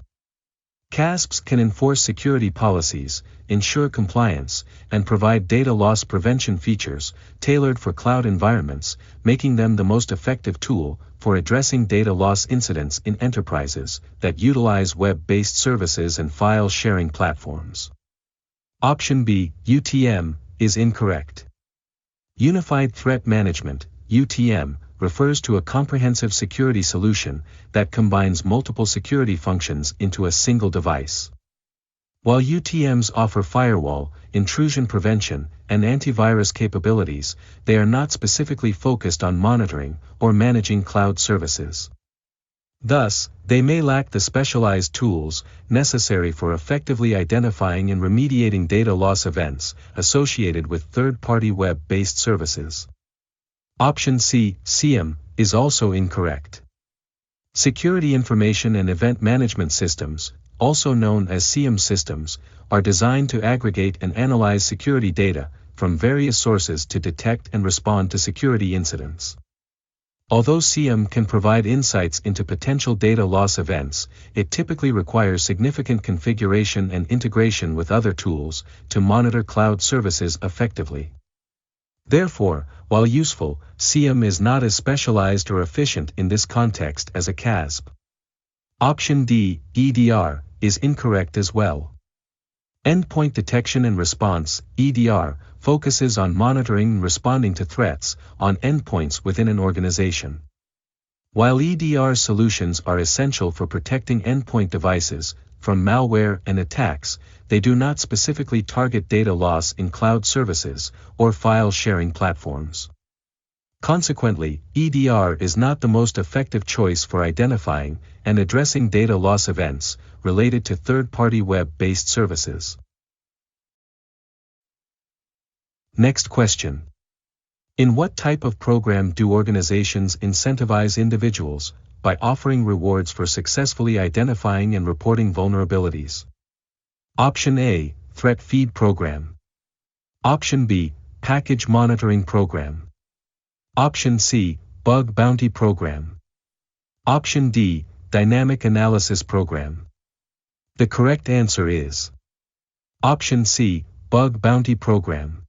CASBs can enforce security policies, ensure compliance, and provide data loss prevention features tailored for cloud environments, making them the most effective tool for addressing data loss incidents in enterprises that utilize web-based services and file sharing platforms. Option B, UTM, is incorrect. Unified Threat Management, UTM, refers to a comprehensive security solution that combines multiple security functions into a single device. While UTMs offer firewall, intrusion prevention, and antivirus capabilities, they are not specifically focused on monitoring or managing cloud services. Thus, they may lack the specialized tools necessary for effectively identifying and remediating data loss events associated with third-party web-based services. Option C, SIEM, is also incorrect. Security Information and Event Management Systems, also known as SIEM systems, are designed to aggregate and analyze security data from various sources to detect and respond to security incidents. Although SIEM can provide insights into potential data loss events, it typically requires significant configuration and integration with other tools to monitor cloud services effectively. Therefore, while useful, SIEM is not as specialized or efficient in this context as a CASB. Option D, EDR, is incorrect as well. Endpoint Detection and Response, EDR, focuses on monitoring and responding to threats on endpoints within an organization. While EDR solutions are essential for protecting endpoint devices from malware and attacks, they do not specifically target data loss in cloud services or file sharing platforms. Consequently, EDR is not the most effective choice for identifying and addressing data loss events related to third-party web-based services. Next question. In what type of program do organizations incentivize individuals by offering rewards for successfully identifying and reporting vulnerabilities? Option A, Threat Feed Program. Option B, Package Monitoring Program. Option C, Bug Bounty Program. Option D, Dynamic Analysis Program. The correct answer is Option C, Bug Bounty Program.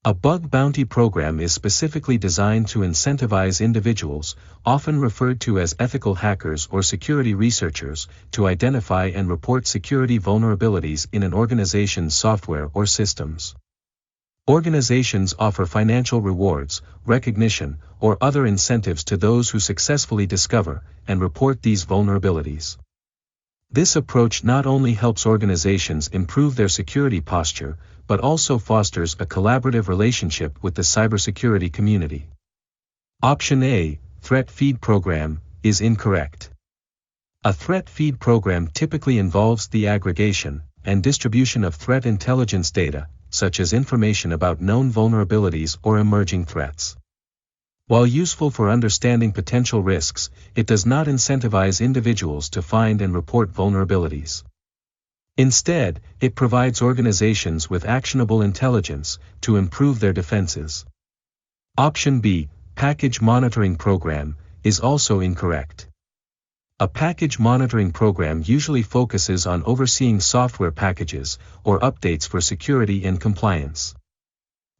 A bug bounty program is specifically designed to incentivize individuals, often referred to as ethical hackers or security researchers, to identify and report security vulnerabilities in an organization's software or systems. Organizations offer financial rewards, recognition, or other incentives to those who successfully discover and report these vulnerabilities. This approach not only helps organizations improve their security posture, but also fosters a collaborative relationship with the cybersecurity community. Option A, Threat Feed Program, is incorrect. A threat feed program typically involves the aggregation and distribution of threat intelligence data, such as information about known vulnerabilities or emerging threats. While useful for understanding potential risks, it does not incentivize individuals to find and report vulnerabilities. Instead, it provides organizations with actionable intelligence to improve their defenses. Option B, Package Monitoring Program, is also incorrect. A package monitoring program usually focuses on overseeing software packages or updates for security and compliance.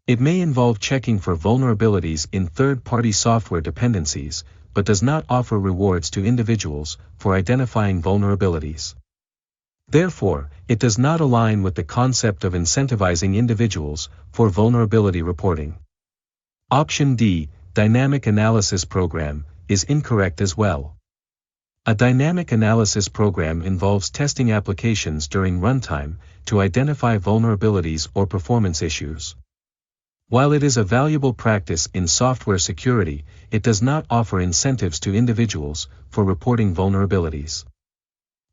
It may involve checking for vulnerabilities in third-party software dependencies, but does not offer rewards to individuals for identifying vulnerabilities. Therefore, it does not align with the concept of incentivizing individuals for vulnerability reporting. Option D, Dynamic Analysis Program, is incorrect as well. A dynamic analysis program involves testing applications during runtime to identify vulnerabilities or performance issues. While it is a valuable practice in software security, it does not offer incentives to individuals for reporting vulnerabilities.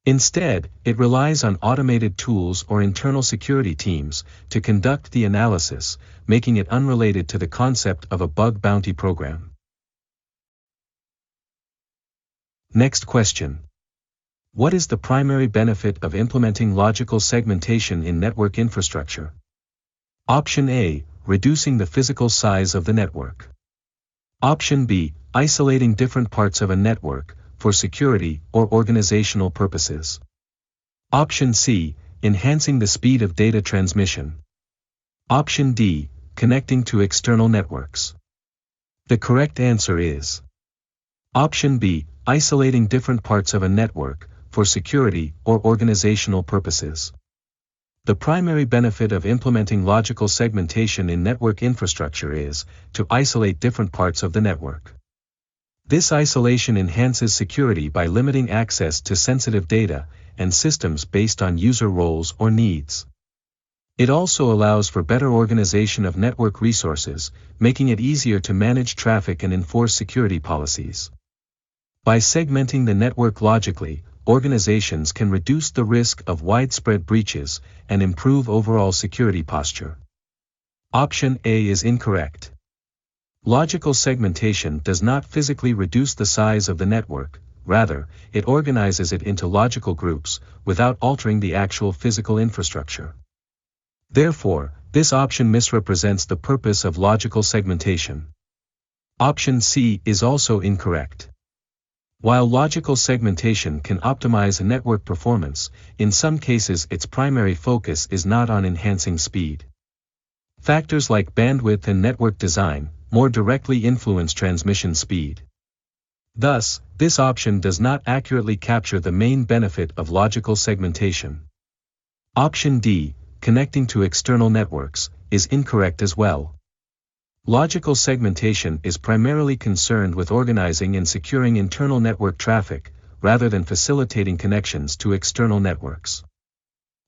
Instead, it relies on automated tools or internal security teams to conduct the analysis, making it unrelated to the concept of a bug bounty program. Next question. What is the primary benefit of implementing logical segmentation in network infrastructure? Option A, reducing the physical size of the network. Option B, isolating different parts of a network for security or organizational purposes. Option C, enhancing the speed of data transmission. Option D, connecting to external networks. The correct answer is Option B, isolating different parts of a network for security or organizational purposes. The primary benefit of implementing logical segmentation in network infrastructure is to isolate different parts of the network. This isolation enhances security by limiting access to sensitive data and systems based on user roles or needs. It also allows for better organization of network resources, making it easier to manage traffic and enforce security policies. By segmenting the network logically, organizations can reduce the risk of widespread breaches and improve overall security posture. Option A is incorrect. Logical segmentation does not physically reduce the size of the network, rather, it organizes it into logical groups without altering the actual physical infrastructure. Therefore, this option misrepresents the purpose of logical segmentation. Option C is also incorrect. While logical segmentation can optimize network performance, in some cases its primary focus is not on enhancing speed. Factors like bandwidth and network design more directly influence transmission speed. Thus, this option does not accurately capture the main benefit of logical segmentation. Option D, connecting to external networks, is incorrect as well. Logical segmentation is primarily concerned with organizing and securing internal network traffic, rather than facilitating connections to external networks.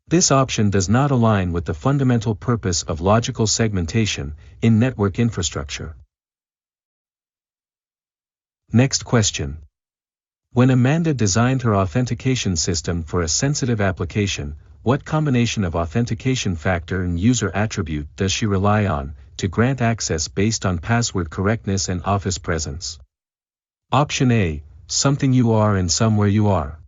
This option does not align with the fundamental purpose of logical segmentation in network infrastructure. Next question. When Amanda designed her authentication system for a sensitive application, what combination of authentication factor and user attribute does she rely on to grant access based on password correctness and office presence? Option A, something you are and somewhere you are.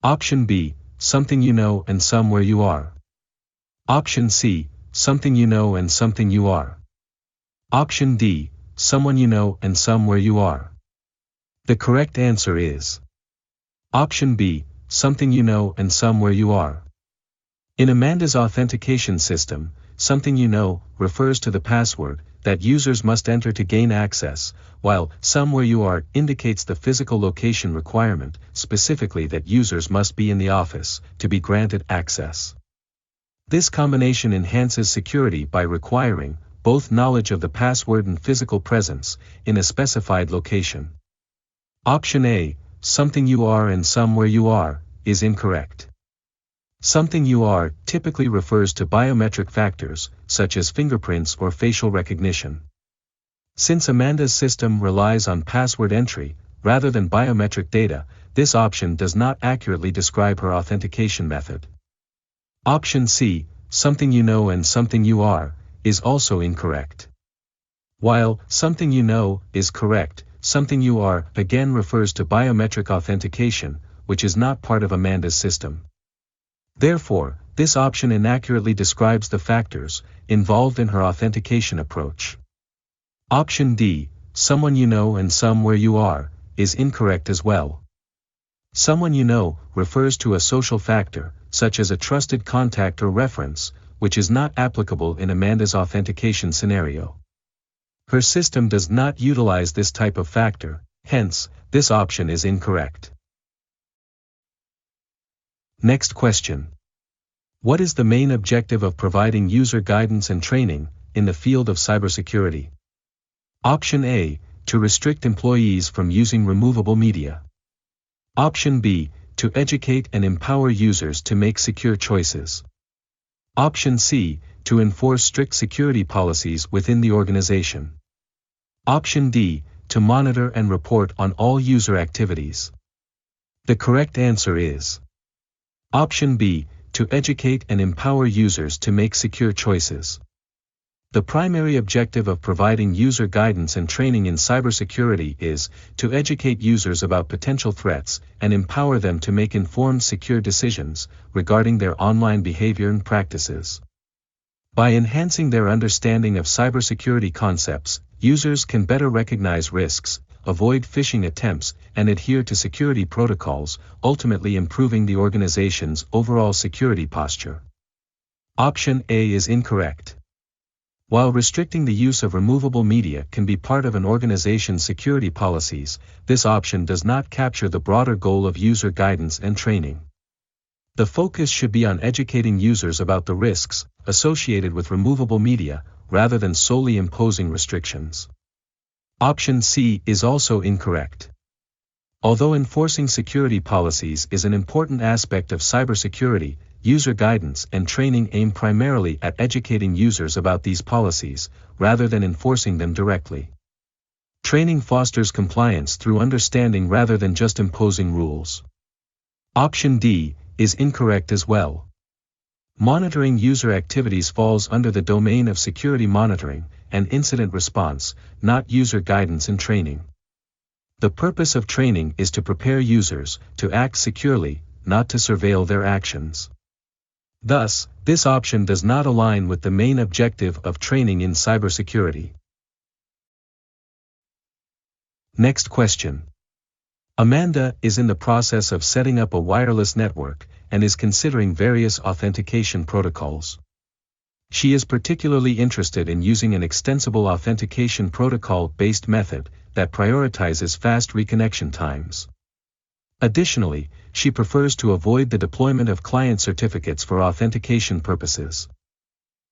Option B, something you know and somewhere you are. Option C, something you know and something you are. Option D, someone you know and somewhere you are. The correct answer is Option B, something you know and somewhere you are. In Amanda's authentication system, something you know, refers to the password that users must enter to gain access, while somewhere you are indicates the physical location requirement, specifically that users must be in the office to be granted access. This combination enhances security by requiring both knowledge of the password and physical presence in a specified location. Option A, something you are and somewhere you are, is incorrect. Something you are typically refers to biometric factors, such as fingerprints or facial recognition. Since Amanda's system relies on password entry, rather than biometric data, this option does not accurately describe her authentication method. Option C, something you know and something you are, is also incorrect. While something you know is correct, something you are again refers to biometric authentication, which is not part of Amanda's system. Therefore, this option inaccurately describes the factors involved in her authentication approach. Option D, someone you know and somewhere you are, is incorrect as well. Someone you know refers to a social factor, such as a trusted contact or reference, which is not applicable in Amanda's authentication scenario. Her system does not utilize this type of factor, hence, this option is incorrect. Next question. What is the main objective of providing user guidance and training in the field of cybersecurity? Option A, to restrict employees from using removable media. Option B, to educate and empower users to make secure choices. Option C, to enforce strict security policies within the organization. Option D, to monitor and report on all user activities. The correct answer is Option B, to educate and empower users to make secure choices. The primary objective of providing user guidance and training in cybersecurity is to educate users about potential threats and empower them to make informed secure decisions regarding their online behavior and practices. By enhancing their understanding of cybersecurity concepts, users can better recognize risks, avoid phishing attempts, and adhere to security protocols, ultimately improving the organization's overall security posture. Option A is incorrect. While restricting the use of removable media can be part of an organization's security policies, this option does not capture the broader goal of user guidance and training. The focus should be on educating users about the risks associated with removable media, rather than solely imposing restrictions. Option C is also incorrect. Although enforcing security policies is an important aspect of cybersecurity, user guidance and training aim primarily at educating users about these policies, rather than enforcing them directly. Training fosters compliance through understanding rather than just imposing rules. Option D is incorrect as well. Monitoring user activities falls under the domain of security monitoring and incident response, not user guidance and training. The purpose of training is to prepare users to act securely, not to surveil their actions. Thus, this option does not align with the main objective of training in cybersecurity. Next question. Amanda is in the process of setting up a wireless network and is considering various authentication protocols. She is particularly interested in using an extensible authentication protocol-based method that prioritizes fast reconnection times. Additionally, she prefers to avoid the deployment of client certificates for authentication purposes.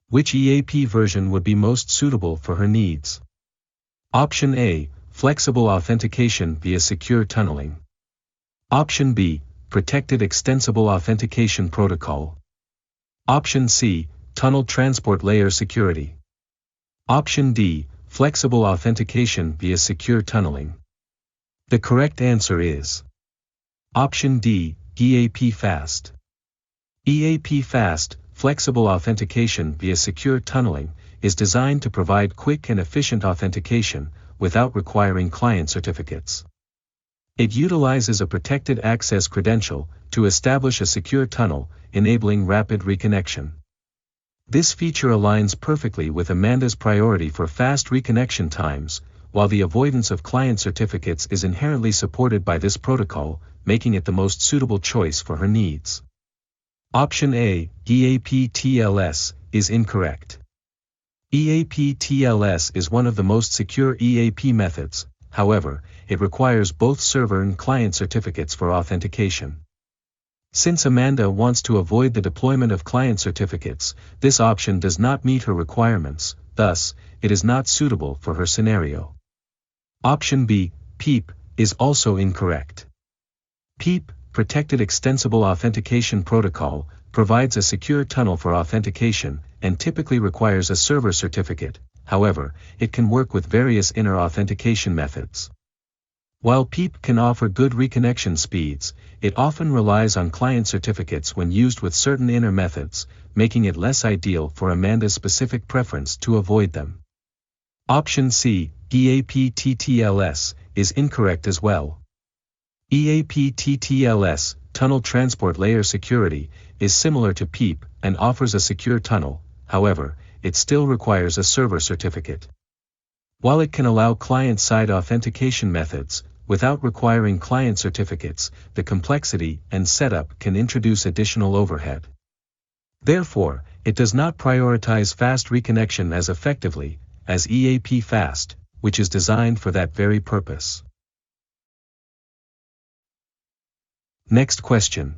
Which EAP version would be most suitable for her needs? Option A, flexible authentication via secure tunneling. Option B, protected extensible authentication protocol. Option C, tunnel transport layer security. Option D, flexible authentication via secure tunneling. The correct answer is Option D, EAP Fast. EAP Fast, flexible authentication via secure tunneling, is designed to provide quick and efficient authentication without requiring client certificates. It utilizes a protected access credential to establish a secure tunnel, enabling rapid reconnection. This feature aligns perfectly with Amanda's priority for fast reconnection times, while the avoidance of client certificates is inherently supported by this protocol, making it the most suitable choice for her needs. Option A, EAP-TLS, is incorrect. EAP-TLS is one of the most secure EAP methods, however, it requires both server and client certificates for authentication. Since Amanda wants to avoid the deployment of client certificates, this option does not meet her requirements, thus, it is not suitable for her scenario. Option B, PEEP, is also incorrect. PEEP, Protected Extensible Authentication Protocol, provides a secure tunnel for authentication, and typically requires a server certificate, however, it can work with various inner authentication methods. While PEEP can offer good reconnection speeds, it often relies on client certificates when used with certain inner methods, making it less ideal for Amanda's specific preference to avoid them. Option C, EAP-TTLS, is incorrect as well. EAP-TTLS, Tunnel Transport Layer Security, is similar to PEEP and offers a secure tunnel, however, it still requires a server certificate. While it can allow client-side authentication methods, without requiring client certificates, the complexity and setup can introduce additional overhead. Therefore, it does not prioritize fast reconnection as effectively as EAP Fast, which is designed for that very purpose. Next question.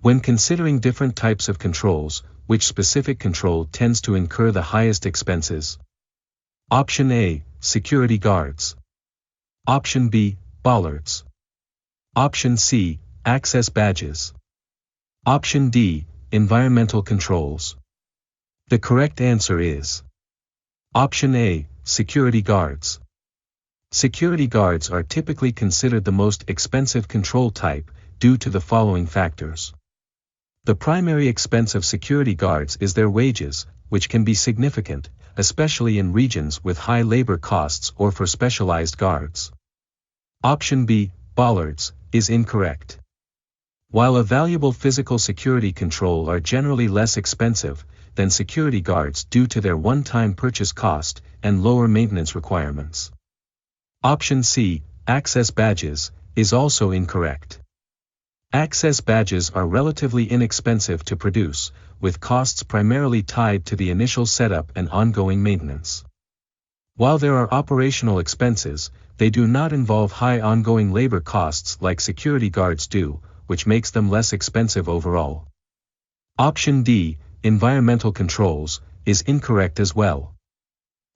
When considering different types of controls, which specific control tends to incur the highest expenses? Option A, security guards. Option B, bollards. Option C, access badges. Option D, environmental controls. The correct answer is Option A, security guards. Security guards are typically considered the most expensive control type due to the following factors. The primary expense of security guards is their wages, which can be significant, especially in regions with high labor costs or for specialized guards. Option B, bollards, is incorrect. While a valuable physical security control are generally less expensive than security guards due to their one-time purchase cost and lower maintenance requirements. Option C, access badges, is also incorrect. Access badges are relatively inexpensive to produce, with costs primarily tied to the initial setup and ongoing maintenance. While there are operational expenses, they do not involve high ongoing labor costs like security guards do, which makes them less expensive overall. Option D, environmental controls, is incorrect as well.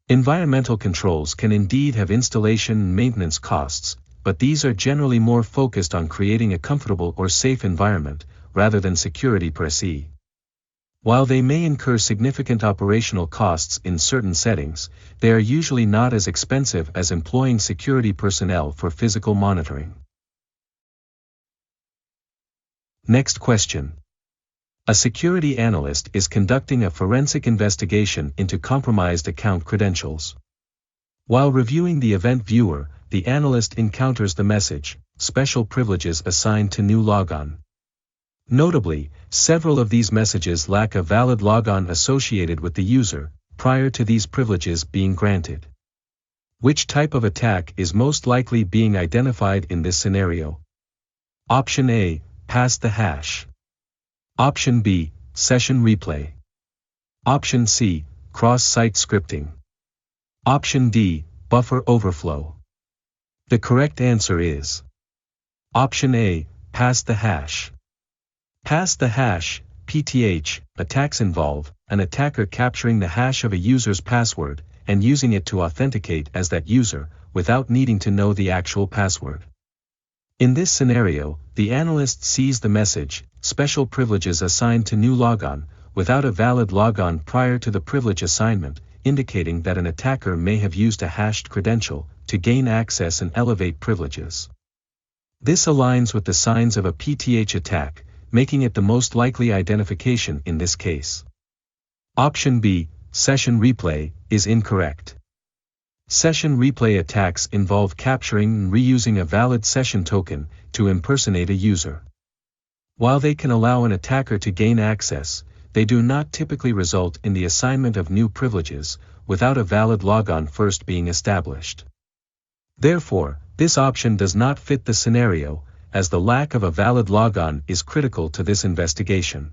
Environmental controls can indeed have installation and maintenance costs, but these are generally more focused on creating a comfortable or safe environment, rather than security per se. While they may incur significant operational costs in certain settings, they are usually not as expensive as employing security personnel for physical monitoring. Next question. A security analyst is conducting a forensic investigation into compromised account credentials. While reviewing the event viewer, the analyst encounters the message, "Special privileges assigned to new logon." Notably, several of these messages lack a valid logon associated with the user, prior to these privileges being granted. Which type of attack is most likely being identified in this scenario? Option A, pass the hash. Option B, session replay. Option C, cross-site scripting. Option D, buffer overflow. The correct answer is Option A, pass the hash. Pass the hash, PTH, attacks involve an attacker capturing the hash of a user's password and using it to authenticate as that user, without needing to know the actual password. In this scenario, the analyst sees the message, "Special privileges assigned to new logon," without a valid logon prior to the privilege assignment, indicating that an attacker may have used a hashed credential to gain access and elevate privileges. This aligns with the signs of a PTH attack, making it the most likely identification in this case. Option B, session replay, is incorrect. Session replay attacks involve capturing and reusing a valid session token to impersonate a user. While they can allow an attacker to gain access, they do not typically result in the assignment of new privileges, without a valid logon first being established. Therefore, this option does not fit the scenario, as the lack of a valid logon is critical to this investigation.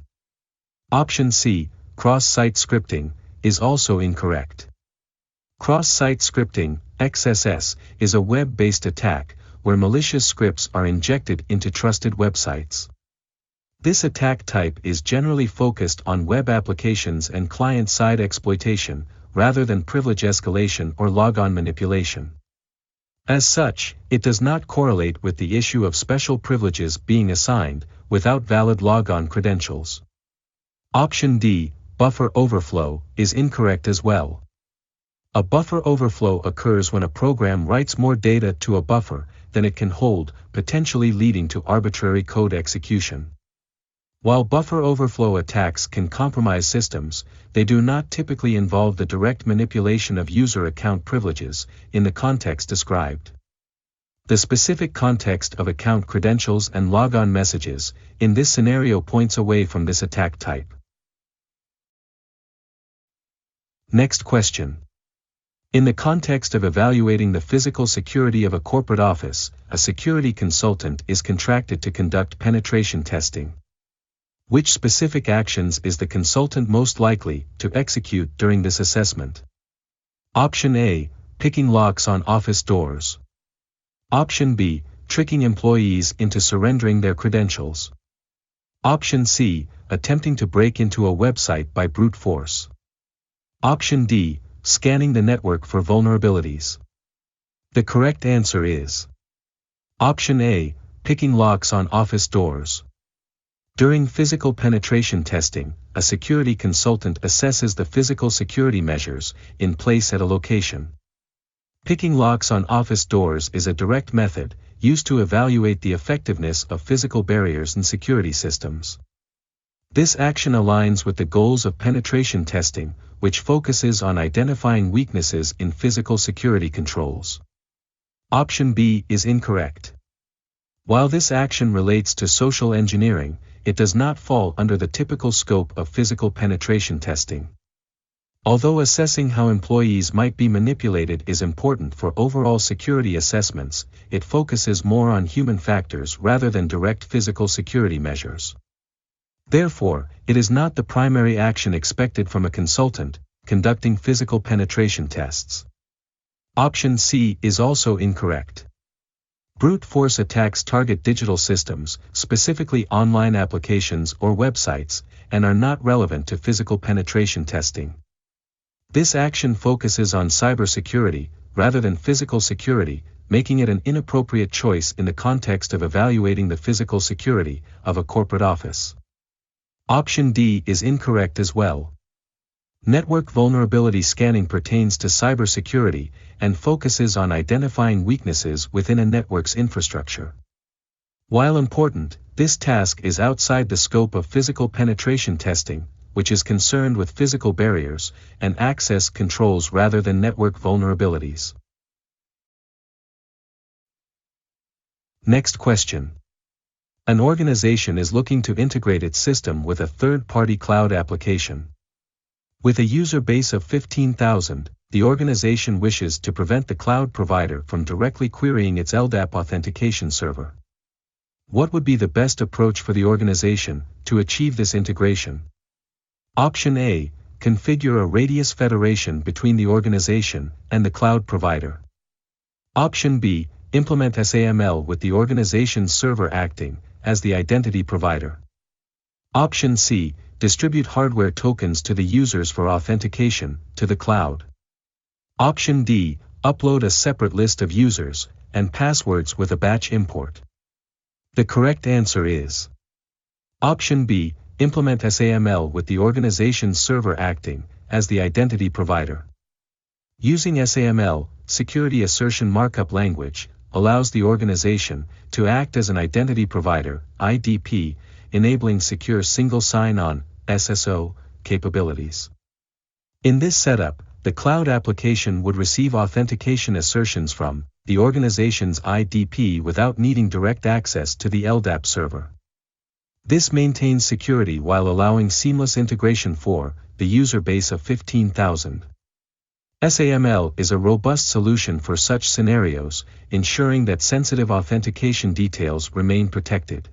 Option C, cross-site scripting, is also incorrect. Cross-site scripting, XSS, is a web-based attack, where malicious scripts are injected into trusted websites. This attack type is generally focused on web applications and client-side exploitation, rather than privilege escalation or logon manipulation. As such, it does not correlate with the issue of special privileges being assigned, without valid logon credentials. Option D, buffer overflow, is incorrect as well. A buffer overflow occurs when a program writes more data to a buffer than it can hold, potentially leading to arbitrary code execution. While buffer overflow attacks can compromise systems, they do not typically involve the direct manipulation of user account privileges, in the context described. The specific context of account credentials and logon messages, in this scenario points away from this attack type. Next question. In the context of evaluating the physical security of a corporate office, a security consultant is contracted to conduct penetration testing. Which specific actions is the consultant most likely to execute during this assessment? Option A, picking locks on office doors. Option B, tricking employees into surrendering their credentials. Option C, attempting to break into a website by brute force. Option D, scanning the network for vulnerabilities. The correct answer is Option A, picking locks on office doors. During physical penetration testing, a security consultant assesses the physical security measures in place at a location. Picking locks on office doors is a direct method used to evaluate the effectiveness of physical barriers and security systems. This action aligns with the goals of penetration testing, which focuses on identifying weaknesses in physical security controls. Option B is incorrect. While this action relates to social engineering, it does not fall under the typical scope of physical penetration testing. Although assessing how employees might be manipulated is important for overall security assessments, it focuses more on human factors rather than direct physical security measures. Therefore, it is not the primary action expected from a consultant conducting physical penetration tests. Option C is also incorrect. Brute force attacks target digital systems, specifically online applications or websites, and are not relevant to physical penetration testing. This action focuses on cybersecurity, rather than physical security, making it an inappropriate choice in the context of evaluating the physical security of a corporate office. Option D is incorrect as well. Network vulnerability scanning pertains to cybersecurity and focuses on identifying weaknesses within a network's infrastructure. While important, this task is outside the scope of physical penetration testing, which is concerned with physical barriers and access controls rather than network vulnerabilities. Next question. An organization is looking to integrate its system with a third-party cloud application. With a user base of 15,000, the organization wishes to prevent the cloud provider from directly querying its LDAP authentication server. What would be the best approach for the organization to achieve this integration? Option A, configure a radius federation between the organization and the cloud provider. Option B, implement SAML with the organization's server acting as the identity provider. Option C, distribute hardware tokens to the users for authentication to the cloud. Option D, upload a separate list of users and passwords with a batch import. The correct answer is Option B, implement SAML with the organization's server acting as the identity provider. Using SAML, Security Assertion Markup Language, allows the organization to act as an identity provider, IDP, enabling secure single sign-on, SSO, capabilities. In this setup, the cloud application would receive authentication assertions from the organization's IDP without needing direct access to the LDAP server. This maintains security while allowing seamless integration for the user base of 15,000. SAML is a robust solution for such scenarios, ensuring that sensitive authentication details remain protected.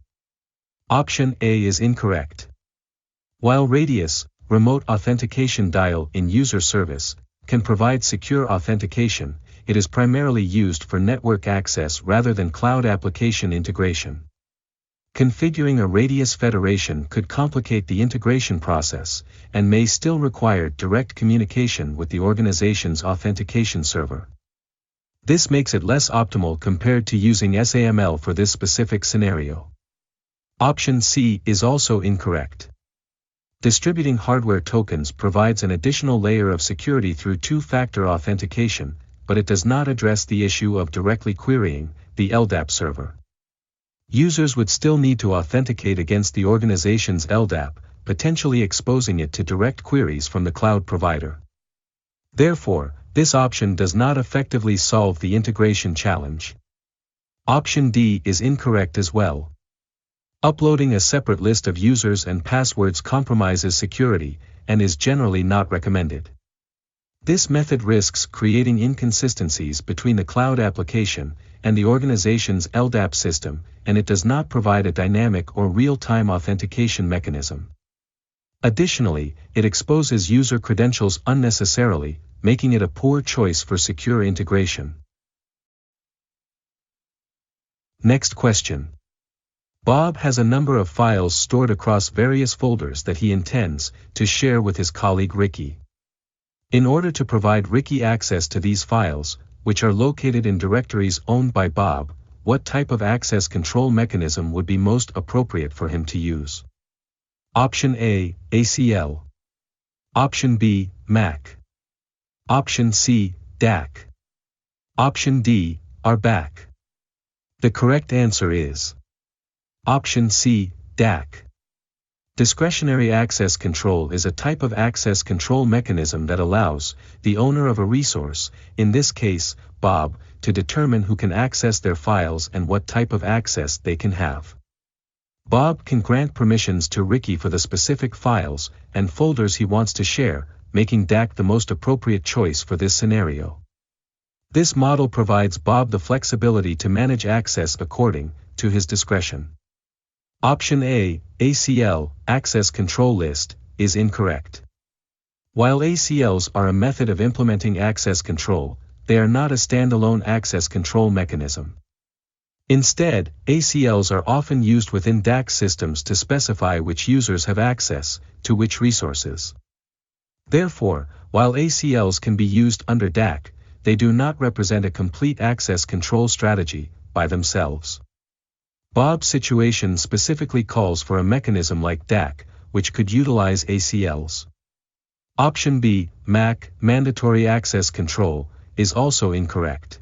Option A is incorrect. While Radius, remote authentication dial in user service, can provide secure authentication, it is primarily used for network access rather than cloud application integration. Configuring a Radius federation could complicate the integration process, and may still require direct communication with the organization's authentication server. This makes it less optimal compared to using SAML for this specific scenario. Option C is also incorrect. Distributing hardware tokens provides an additional layer of security through two-factor authentication, but it does not address the issue of directly querying the LDAP server. Users would still need to authenticate against the organization's LDAP, potentially exposing it to direct queries from the cloud provider. Therefore, this option does not effectively solve the integration challenge. Option D is incorrect as well. Uploading a separate list of users and passwords compromises security, and is generally not recommended. This method risks creating inconsistencies between the cloud application and the organization's LDAP system, and it does not provide a dynamic or real-time authentication mechanism. Additionally, it exposes user credentials unnecessarily, making it a poor choice for secure integration. Next question. Bob has a number of files stored across various folders that he intends to share with his colleague Ricky. In order to provide Ricky access to these files, which are located in directories owned by Bob, what type of access control mechanism would be most appropriate for him to use? Option A, ACL. Option B, MAC. Option C, DAC. Option D, RBAC. The correct answer is Option C, DAC. Discretionary access control is a type of access control mechanism that allows the owner of a resource, in this case, Bob, to determine who can access their files and what type of access they can have. Bob can grant permissions to Ricky for the specific files and folders he wants to share, making DAC the most appropriate choice for this scenario. This model provides Bob the flexibility to manage access according to his discretion. Option A, ACL, Access Control List, is incorrect. While ACLs are a method of implementing access control, they are not a standalone access control mechanism. Instead, ACLs are often used within DAC systems to specify which users have access to which resources. Therefore, while ACLs can be used under DAC, they do not represent a complete access control strategy by themselves. Bob's situation specifically calls for a mechanism like DAC, which could utilize ACLs. Option B, MAC, Mandatory Access Control, is also incorrect.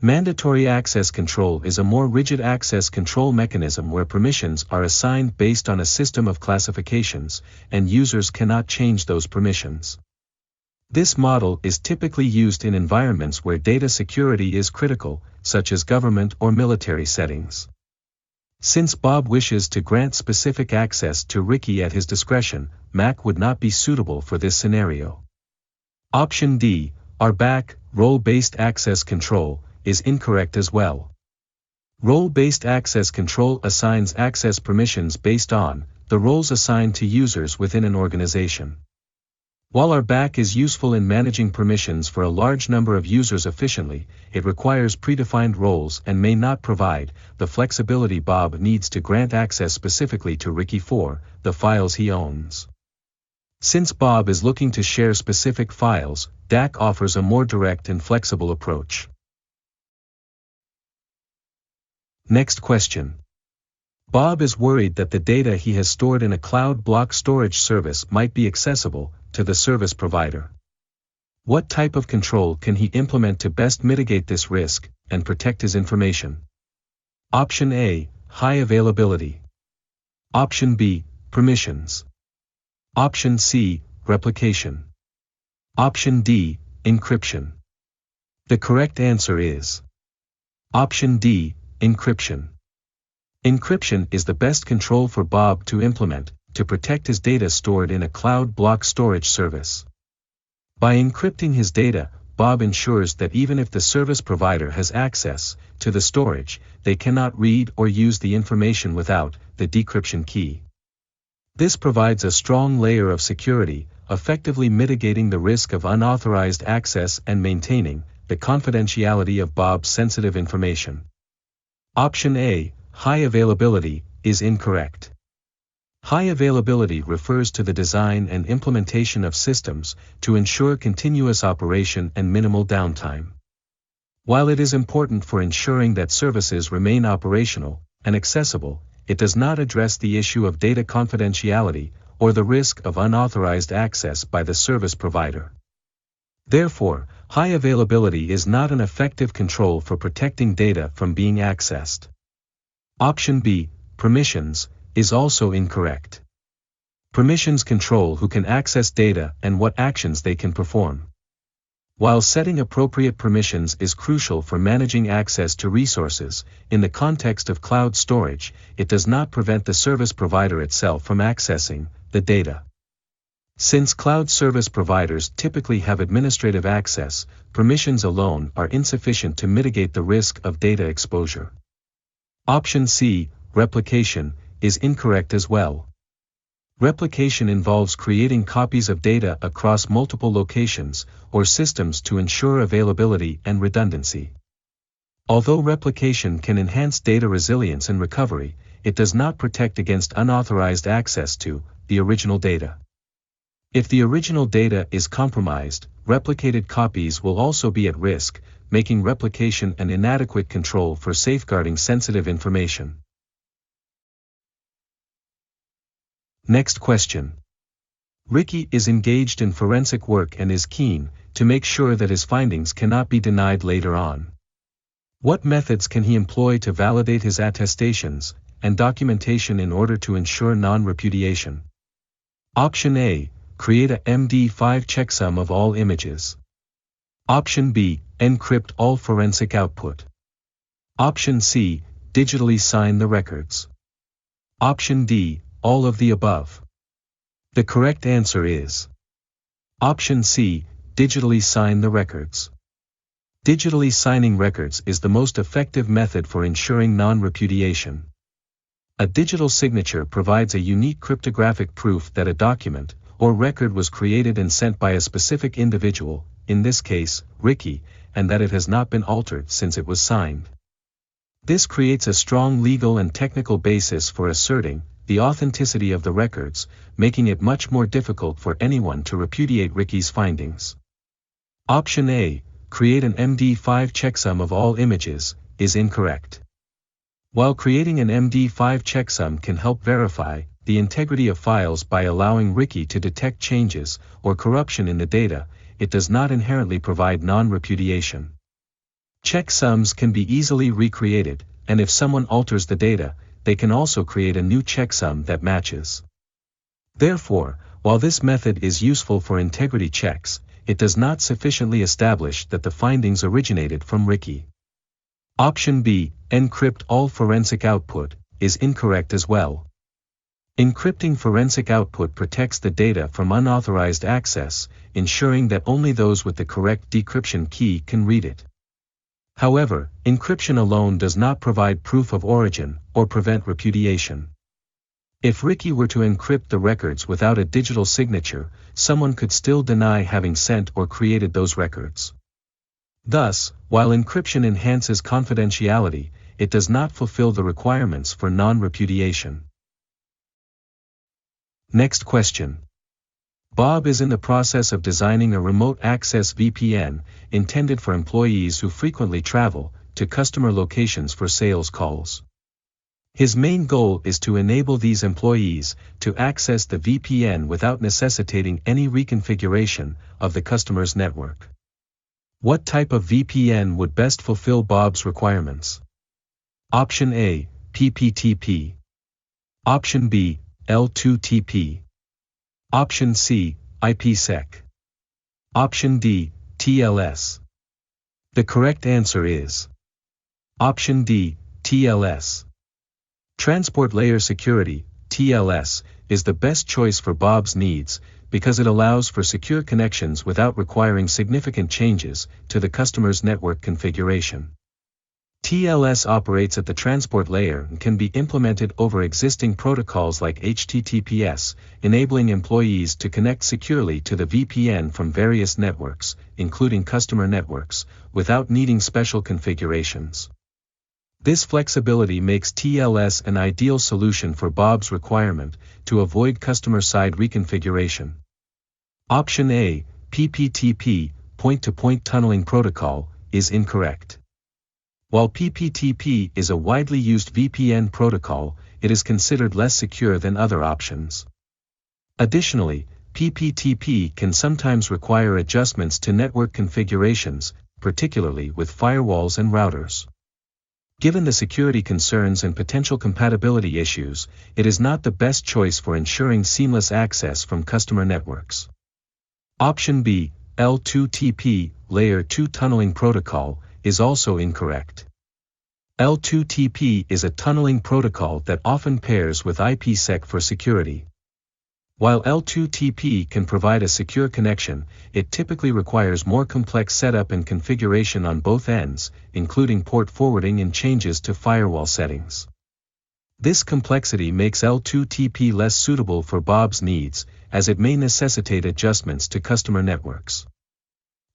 Mandatory access control is a more rigid access control mechanism where permissions are assigned based on a system of classifications, and users cannot change those permissions. This model is typically used in environments where data security is critical, such as government or military settings. Since Bob wishes to grant specific access to Ricky at his discretion, MAC would not be suitable for this scenario. Option D, RBAC, Role-Based Access Control, is incorrect as well. Role-based access control assigns access permissions based on the roles assigned to users within an organization. While RBAC is useful in managing permissions for a large number of users efficiently, it requires predefined roles and may not provide the flexibility Bob needs to grant access specifically to Ricky for the files he owns. Since Bob is looking to share specific files, DAC offers a more direct and flexible approach. Next question. Bob is worried that the data he has stored in a cloud block storage service might be accessible to the service provider. What type of control can he implement to best mitigate this risk and protect his information? Option A, High Availability. Option B, Permissions. Option C, Replication. Option D, Encryption. The correct answer is Option D, Encryption. Encryption is the best control for Bob to implement to protect his data stored in a cloud block storage service. By encrypting his data, Bob ensures that even if the service provider has access to the storage, they cannot read or use the information without the decryption key. This provides a strong layer of security, effectively mitigating the risk of unauthorized access and maintaining the confidentiality of Bob's sensitive information. Option A, high availability, is incorrect. High availability refers to the design and implementation of systems to ensure continuous operation and minimal downtime. While it is important for ensuring that services remain operational and accessible, it does not address the issue of data confidentiality or the risk of unauthorized access by the service provider. Therefore, high availability is not an effective control for protecting data from being accessed. Option B, permissions, is also incorrect. Permissions control who can access data and what actions they can perform. While setting appropriate permissions is crucial for managing access to resources, in the context of cloud storage, it does not prevent the service provider itself from accessing the data. Since cloud service providers typically have administrative access, permissions alone are insufficient to mitigate the risk of data exposure. Option C, replication, is incorrect as well. Replication involves creating copies of data across multiple locations or systems to ensure availability and redundancy. Although replication can enhance data resilience and recovery, it does not protect against unauthorized access to the original data. If the original data is compromised, replicated copies will also be at risk, making replication an inadequate control for safeguarding sensitive information. Next question. Ricky is engaged in forensic work and is keen to make sure that his findings cannot be denied later on. What methods can he employ to validate his attestations and documentation in order to ensure non-repudiation? Option A, create a MD5 checksum of all images. Option B, encrypt all forensic output. Option C, digitally sign the records. Option D, all of the above. The correct answer is Option C, digitally sign the records. Digitally signing records is the most effective method for ensuring non-repudiation. A digital signature provides a unique cryptographic proof that a document or record was created and sent by a specific individual, in this case, Ricky, and that it has not been altered since it was signed. This creates a strong legal and technical basis for asserting the authenticity of the records, making it much more difficult for anyone to repudiate Ricky's findings. Option A, create an MD5 checksum of all images, is incorrect. While creating an MD5 checksum can help verify the integrity of files by allowing Ricky to detect changes or corruption in the data, it does not inherently provide non-repudiation. Checksums can be easily recreated, and if someone alters the data, they can also create a new checksum that matches. Therefore, while this method is useful for integrity checks, it does not sufficiently establish that the findings originated from Ricky. Option B, encrypt all forensic output, is incorrect as well. Encrypting forensic output protects the data from unauthorized access, ensuring that only those with the correct decryption key can read it. However, encryption alone does not provide proof of origin or prevent repudiation. If Ricky were to encrypt the records without a digital signature, someone could still deny having sent or created those records. Thus, while encryption enhances confidentiality, it does not fulfill the requirements for non-repudiation. Next question. Bob is in the process of designing a remote access VPN, intended for employees who frequently travel to customer locations for sales calls. His main goal is to enable these employees to access the VPN without necessitating any reconfiguration of the customer's network. What type of VPN would best fulfill Bob's requirements? Option A, PPTP. Option B, L2TP. Option C, IPsec. Option D, TLS. The correct answer is Option D, TLS. Transport Layer Security, TLS, is the best choice for Bob's needs because it allows for secure connections without requiring significant changes to the customer's network configuration. TLS operates at the transport layer and can be implemented over existing protocols like HTTPS, enabling employees to connect securely to the VPN from various networks, including customer networks, without needing special configurations. This flexibility makes TLS an ideal solution for Bob's requirement to avoid customer-side reconfiguration. Option A, PPTP, point-to-point tunneling protocol, is incorrect. While PPTP is a widely used VPN protocol, it is considered less secure than other options. Additionally, PPTP can sometimes require adjustments to network configurations, particularly with firewalls and routers. Given the security concerns and potential compatibility issues, it is not the best choice for ensuring seamless access from customer networks. Option B, L2TP, Layer 2 Tunneling Protocol, is also incorrect. L2TP is a tunneling protocol that often pairs with IPsec for security. While L2TP can provide a secure connection, it typically requires more complex setup and configuration on both ends, including port forwarding and changes to firewall settings. This complexity makes L2TP less suitable for Bob's needs, as it may necessitate adjustments to customer networks.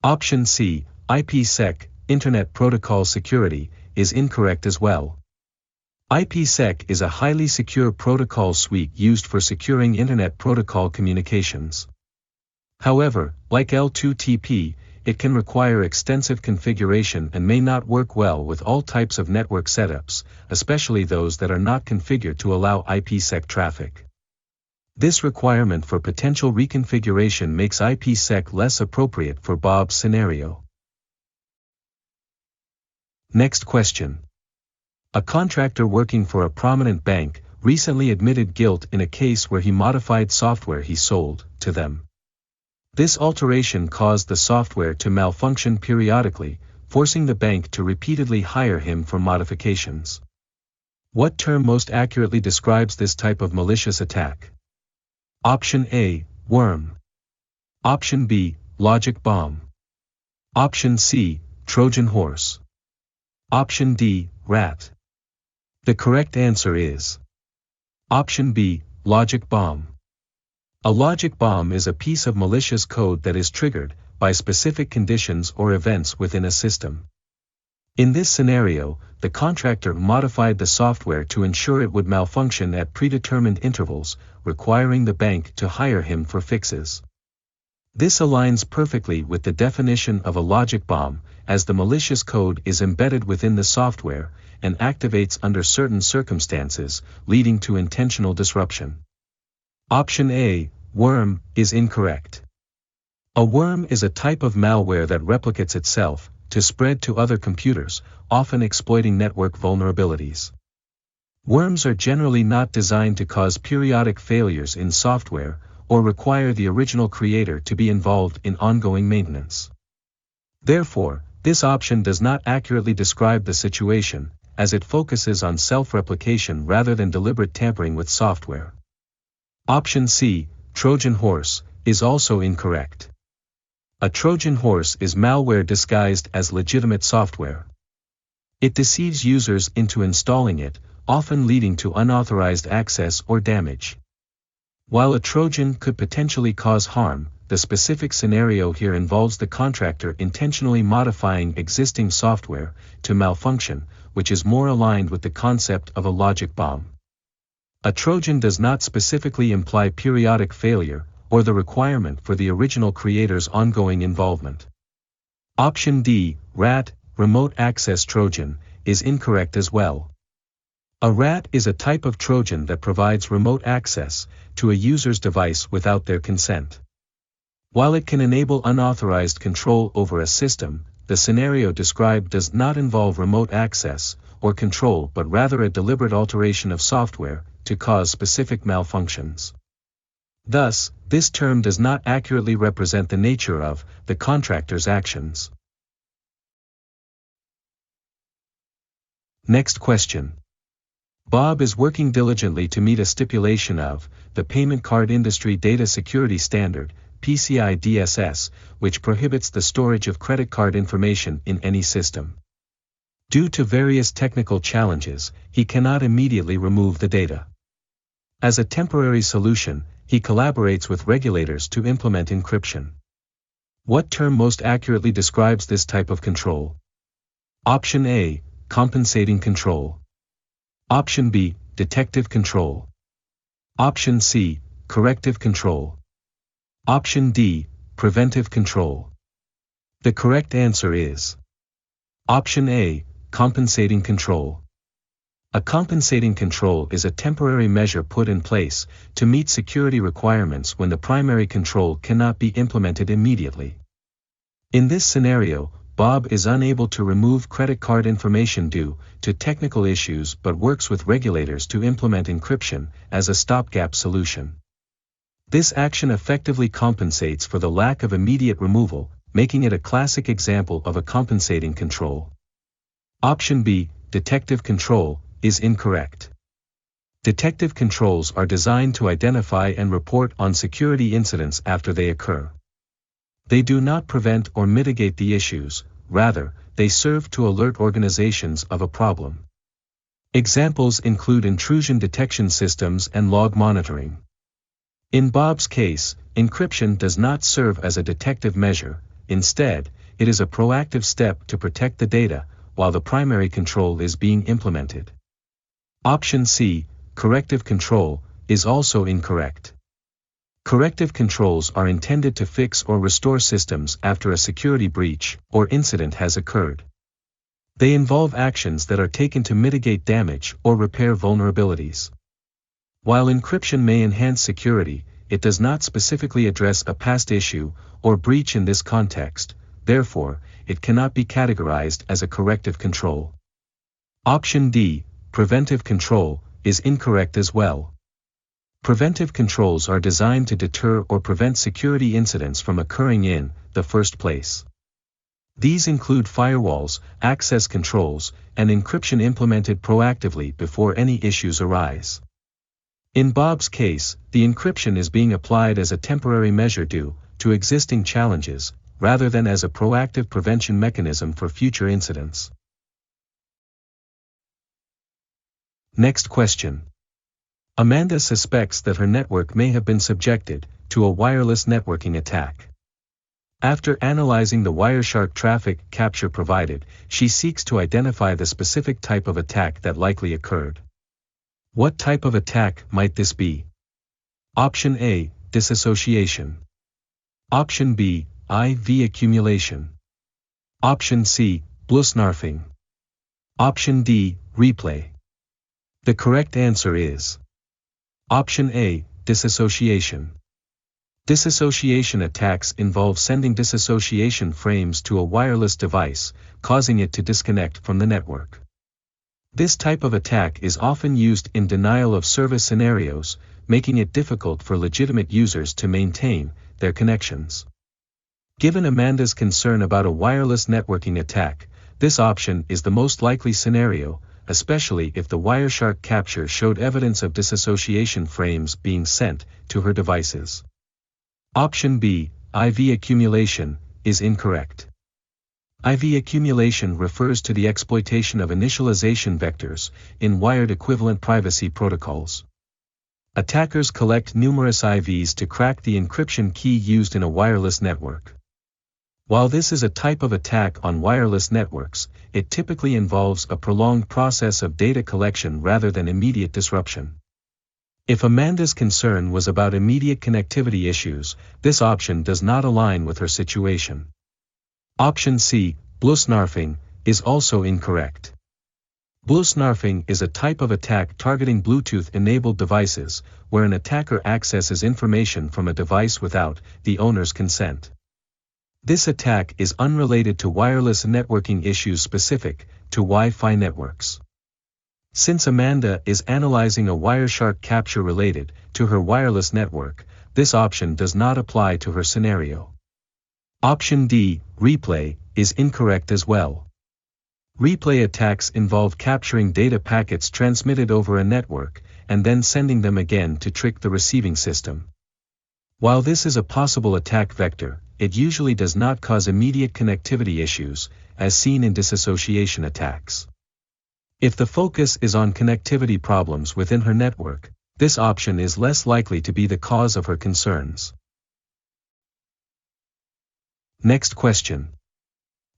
Option C, IPsec, Internet Protocol Security, is incorrect as well. IPsec is a highly secure protocol suite used for securing Internet protocol communications. However, like L2TP, it can require extensive configuration and may not work well with all types of network setups, especially those that are not configured to allow IPsec traffic. This requirement for potential reconfiguration makes IPsec less appropriate for Bob's scenario. Next question. A contractor working for a prominent bank recently admitted guilt in a case where he modified software he sold to them. This alteration caused the software to malfunction periodically, forcing the bank to repeatedly hire him for modifications. What term most accurately describes this type of malicious attack? Option A, worm. Option B, logic bomb. Option C, Trojan horse. Option D, rat. The correct answer is Option B, logic bomb. A logic bomb is a piece of malicious code that is triggered by specific conditions or events within a system. In this scenario, the contractor modified the software to ensure it would malfunction at predetermined intervals, requiring the bank to hire him for fixes. This aligns perfectly with the definition of a logic bomb, as the malicious code is embedded within the software and activates under certain circumstances, leading to intentional disruption. Option A, worm, is incorrect. A worm is a type of malware that replicates itself to spread to other computers, often exploiting network vulnerabilities. Worms are generally not designed to cause periodic failures in software or require the original creator to be involved in ongoing maintenance. Therefore, this option does not accurately describe the situation, as it focuses on self-replication rather than deliberate tampering with software. Option C, Trojan horse, is also incorrect. A Trojan horse is malware disguised as legitimate software. It deceives users into installing it, often leading to unauthorized access or damage. While a Trojan could potentially cause harm, the specific scenario here involves the contractor intentionally modifying existing software to malfunction, which is more aligned with the concept of a logic bomb. A Trojan does not specifically imply periodic failure or the requirement for the original creator's ongoing involvement. Option D, rat, remote access Trojan, is incorrect as well. A rat is a type of Trojan that provides remote access to a user's device without their consent. While it can enable unauthorized control over a system, the scenario described does not involve remote access or control but rather a deliberate alteration of software to cause specific malfunctions. Thus, this term does not accurately represent the nature of the contractor's actions. Next question. Bob is working diligently to meet a stipulation of the Payment Card Industry Data Security Standard, PCI DSS, which prohibits the storage of credit card information in any system. Due to various technical challenges, he cannot immediately remove the data. As a temporary solution, he collaborates with regulators to implement encryption. What term most accurately describes this type of control? Option A, compensating control. Option B, detective control. Option C, corrective control. Option D, preventive control. The correct answer is Option A, compensating control. A compensating control is a temporary measure put in place to meet security requirements when the primary control cannot be implemented immediately. In this scenario, Bob is unable to remove credit card information due to technical issues but works with regulators to implement encryption as a stopgap solution. This action effectively compensates for the lack of immediate removal, making it a classic example of a compensating control. Option B, detective control, is incorrect. Detective controls are designed to identify and report on security incidents after they occur. They do not prevent or mitigate the issues, rather, they serve to alert organizations of a problem. Examples include intrusion detection systems and log monitoring. In Bob's case, encryption does not serve as a detective measure, instead, it is a proactive step to protect the data, while the primary control is being implemented. Option C, corrective control, is also incorrect. Corrective controls are intended to fix or restore systems after a security breach or incident has occurred. They involve actions that are taken to mitigate damage or repair vulnerabilities. While encryption may enhance security, it does not specifically address a past issue or breach in this context, therefore, it cannot be categorized as a corrective control. Option D, preventive control, is incorrect as well. Preventive controls are designed to deter or prevent security incidents from occurring in the first place. These include firewalls, access controls, and encryption implemented proactively before any issues arise. In Bob's case, the encryption is being applied as a temporary measure due to existing challenges, rather than as a proactive prevention mechanism for future incidents. Next question. Amanda suspects that her network may have been subjected to a wireless networking attack. After analyzing the Wireshark traffic capture provided, she seeks to identify the specific type of attack that likely occurred. What type of attack might this be? Option A, disassociation. Option B, IV accumulation. Option C, bluesnarfing. Option D, replay. The correct answer is Option A, disassociation. Disassociation attacks involve sending disassociation frames to a wireless device, causing it to disconnect from the network. This type of attack is often used in denial of service scenarios, making it difficult for legitimate users to maintain their connections. Given Amanda's concern about a wireless networking attack, this option is the most likely scenario, especially if the Wireshark capture showed evidence of disassociation frames being sent to her devices. Option B, IV accumulation, is incorrect. IV accumulation refers to the exploitation of initialization vectors in wired equivalent privacy protocols. Attackers collect numerous IVs to crack the encryption key used in a wireless network. While this is a type of attack on wireless networks, it typically involves a prolonged process of data collection rather than immediate disruption. If Amanda's concern was about immediate connectivity issues, this option does not align with her situation. Option C, bluesnarfing, is also incorrect. Bluesnarfing is a type of attack targeting Bluetooth-enabled devices, where an attacker accesses information from a device without the owner's consent. This attack is unrelated to wireless networking issues specific to Wi-Fi networks. Since Amanda is analyzing a Wireshark capture related to her wireless network, this option does not apply to her scenario. Option D, replay, is incorrect as well. Replay attacks involve capturing data packets transmitted over a network, and then sending them again to trick the receiving system. While this is a possible attack vector, it usually does not cause immediate connectivity issues, as seen in disassociation attacks. If the focus is on connectivity problems within her network, this option is less likely to be the cause of her concerns. Next question.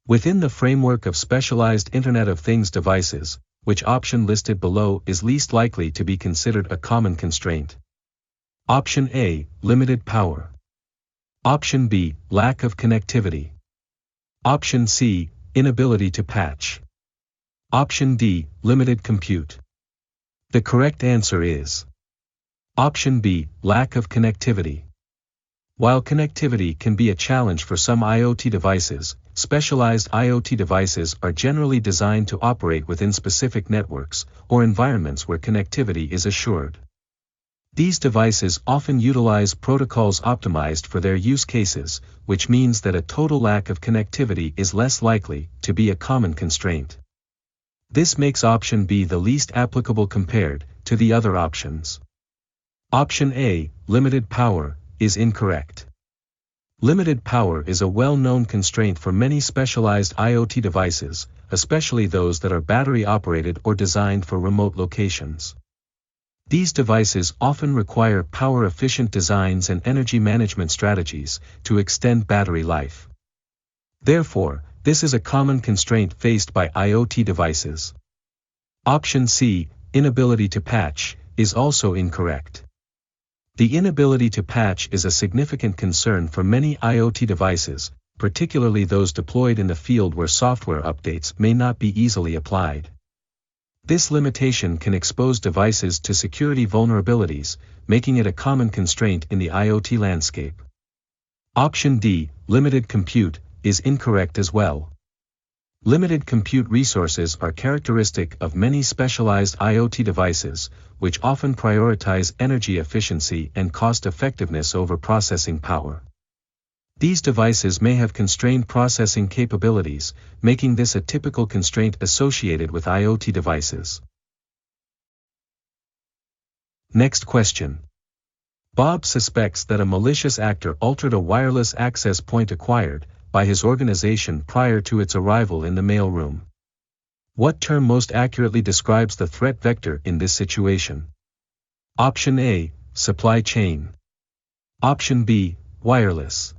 Within the framework of specialized Internet of Things devices, which option listed below is least likely to be considered a common constraint? Option A, limited power. Option B, lack of connectivity. Option C, inability to patch. Option D, limited compute. The correct answer is Option B, lack of connectivity. While connectivity can be a challenge for some IoT devices, specialized IoT devices are generally designed to operate within specific networks or environments where connectivity is assured. These devices often utilize protocols optimized for their use cases, which means that a total lack of connectivity is less likely to be a common constraint. This makes option B the least applicable compared to the other options. Option A, limited power, is incorrect. Limited power is a well-known constraint for many specialized IoT devices, especially those that are battery-operated or designed for remote locations. These devices often require power-efficient designs and energy management strategies to extend battery life. Therefore, this is a common constraint faced by IoT devices. Option C, inability to patch, is also incorrect. The inability to patch is a significant concern for many IoT devices, particularly those deployed in the field where software updates may not be easily applied. This limitation can expose devices to security vulnerabilities, making it a common constraint in the IoT landscape. Option D, limited compute, is incorrect as well. Limited compute resources are characteristic of many specialized IoT devices, which often prioritize energy efficiency and cost-effectiveness over processing power. These devices may have constrained processing capabilities, making this a typical constraint associated with IoT devices. Next question. Bob suspects that a malicious actor altered a wireless access point acquired by his organization prior to its arrival in the mailroom. What term most accurately describes the threat vector in this situation? Option A, supply chain. Option B, wireless.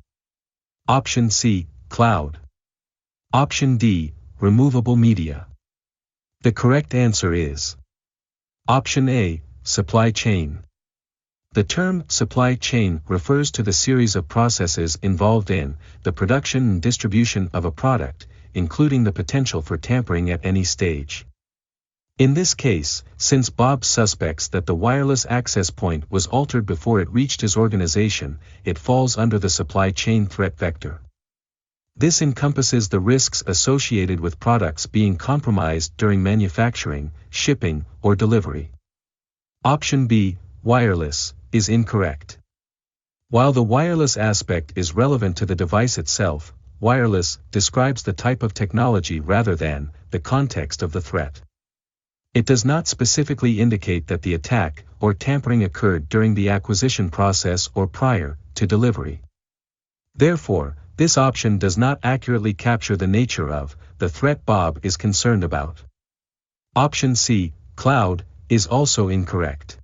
Option C, cloud. Option D, removable media. The correct answer is Option A, supply chain. The term supply chain refers to the series of processes involved in the production and distribution of a product, including the potential for tampering at any stage. In this case, since Bob suspects that the wireless access point was altered before it reached his organization, it falls under the supply chain threat vector. This encompasses the risks associated with products being compromised during manufacturing, shipping, or delivery. Option B, wireless, is incorrect. While the wireless aspect is relevant to the device itself, wireless describes the type of technology rather than the context of the threat. It does not specifically indicate that the attack or tampering occurred during the acquisition process or prior to delivery. Therefore, this option does not accurately capture the nature of the threat Bob is concerned about. Option C, cloud, is also incorrect.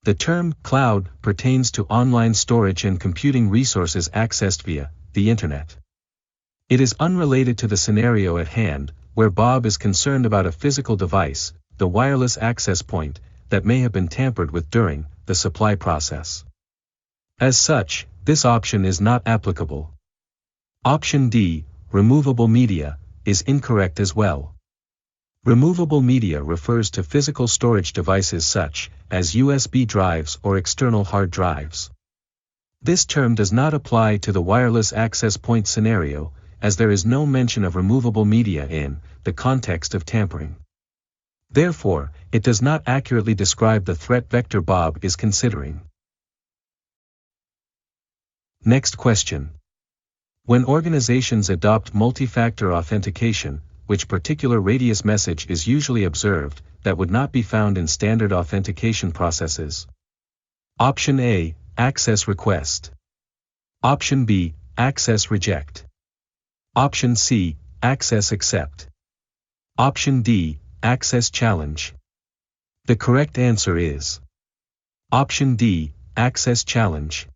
The term cloud pertains to online storage and computing resources accessed via the Internet. It is unrelated to the scenario at hand, where Bob is concerned about a physical device, the wireless access point, that may have been tampered with during the supply process. As such, this option is not applicable. Option D, removable media, is incorrect as well. Removable media refers to physical storage devices such as USB drives or external hard drives. This term does not apply to the wireless access point scenario, as there is no mention of removable media in the context of tampering. Therefore, it does not accurately describe the threat vector Bob is considering. Next question. When organizations adopt multi-factor authentication, which particular radius message is usually observed, that would not be found in standard authentication processes. Option A, access request. Option B, access reject. Option C, access accept. Option D, access challenge. The correct answer is Option D, access challenge.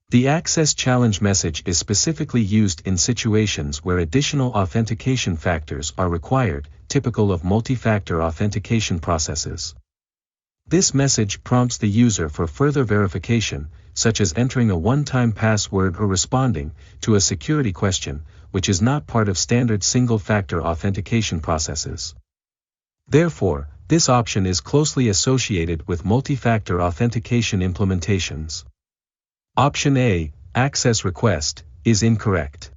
The access challenge message is specifically used in situations where additional authentication factors are required, typical of multi-factor authentication processes. This message prompts the user for further verification, such as entering a one-time password or responding to a security question, which is not part of standard single-factor authentication processes. Therefore, this option is closely associated with multi-factor authentication implementations. Option A, access request, is incorrect.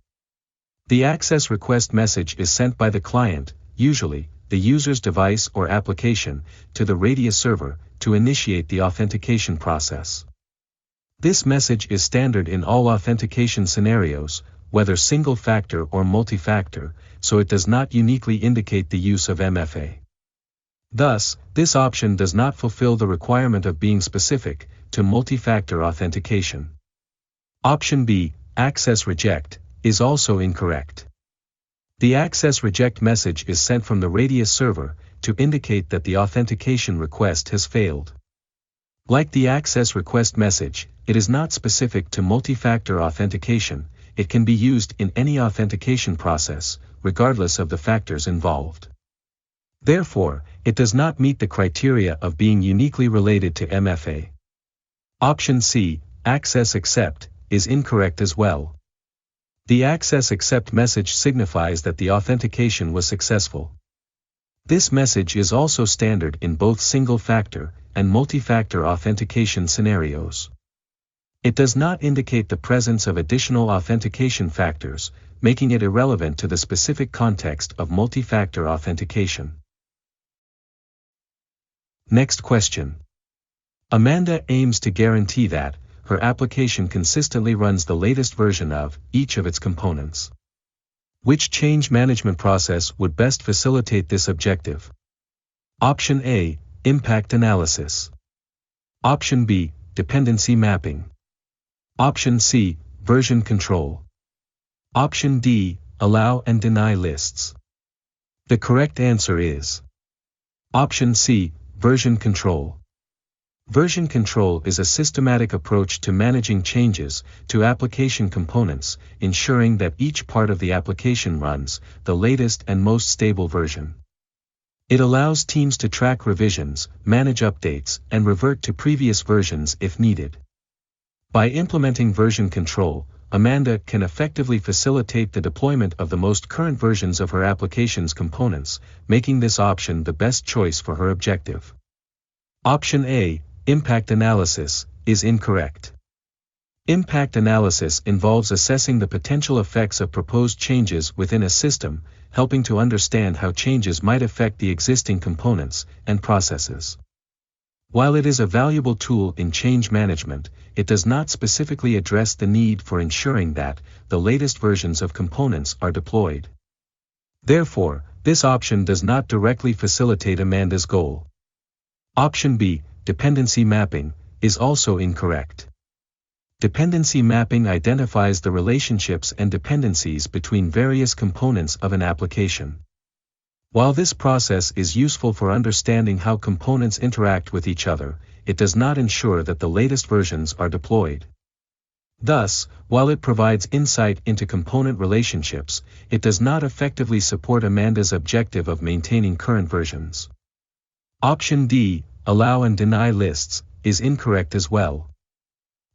The access request message is sent by the client, usually, the user's device or application, to the Radius server, to initiate the authentication process. This message is standard in all authentication scenarios, whether single-factor or multi-factor, so it does not uniquely indicate the use of MFA. Thus, this option does not fulfill the requirement of being specific to multi-factor authentication. Option B, access reject, is also incorrect. The access reject message is sent from the Radius server to indicate that the authentication request has failed. Like the access request message, it is not specific to multi-factor authentication. It can be used in any authentication process, regardless of the factors involved. Therefore, it does not meet the criteria of being uniquely related to MFA. Option C, access accept, is incorrect as well. The access accept message signifies that the authentication was successful. This message is also standard in both single-factor and multi-factor authentication scenarios. It does not indicate the presence of additional authentication factors, making it irrelevant to the specific context of multi-factor authentication. Next question. Amanda aims to guarantee that her application consistently runs the latest version of each of its components. Which change management process would best facilitate this objective? Option A, impact analysis. Option B, dependency mapping. Option C, version control. Option D, allow and deny lists. The correct answer is Option C, version control. Version control is a systematic approach to managing changes to application components, ensuring that each part of the application runs the latest and most stable version. It allows teams to track revisions, manage updates, and revert to previous versions if needed. By implementing version control, Amanda can effectively facilitate the deployment of the most current versions of her application's components, making this option the best choice for her objective. Option A, impact analysis, is incorrect. Impact analysis involves assessing the potential effects of proposed changes within a system, helping to understand how changes might affect the existing components and processes. While it is a valuable tool in change management, it does not specifically address the need for ensuring that the latest versions of components are deployed. Therefore, this option does not directly facilitate Amanda's goal. Option B, dependency mapping, is also incorrect. Dependency mapping identifies the relationships and dependencies between various components of an application. While this process is useful for understanding how components interact with each other, it does not ensure that the latest versions are deployed. Thus, while it provides insight into component relationships, it does not effectively support Amanda's objective of maintaining current versions. Option D, allow and deny lists, is incorrect as well.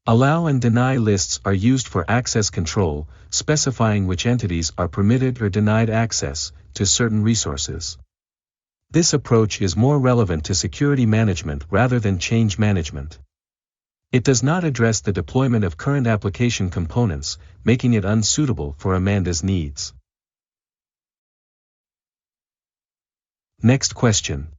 Allow and deny lists are used for access control, specifying which entities are permitted or denied access to certain resources. This approach is more relevant to security management rather than change management. It does not address the deployment of current application components, making it unsuitable for Amanda's needs. Next question.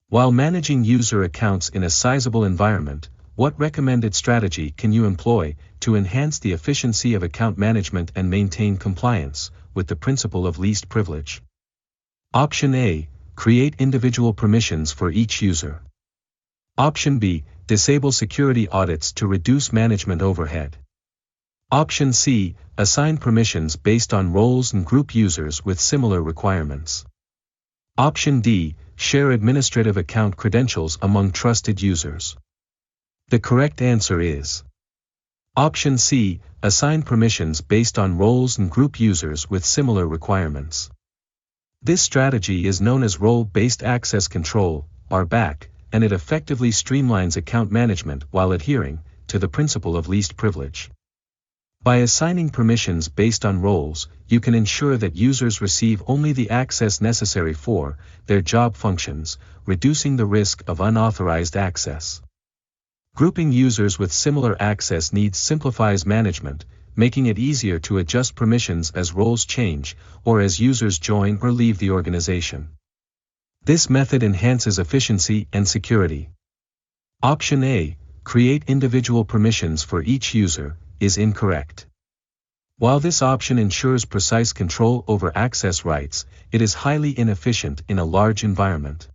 While managing user accounts in a sizable environment, what recommended strategy can you employ to enhance the efficiency of account management and maintain compliance with the principle of least privilege? Option A, create individual permissions for each user. Option B, disable security audits to reduce management overhead. Option C, assign permissions based on roles and group users with similar requirements. Option D, share administrative account credentials among trusted users. The correct answer is Option C, assign permissions based on roles and group users with similar requirements. This strategy is known as role-based access control, RBAC, and it effectively streamlines account management while adhering to the principle of least privilege. By assigning permissions based on roles, you can ensure that users receive only the access necessary for their job functions, reducing the risk of unauthorized access. Grouping users with similar access needs simplifies management, making it easier to adjust permissions as roles change or as users join or leave the organization. This method enhances efficiency and security. Option A, create individual permissions for each user, is incorrect. While this option ensures precise control over access rights, it is highly inefficient in a large environment.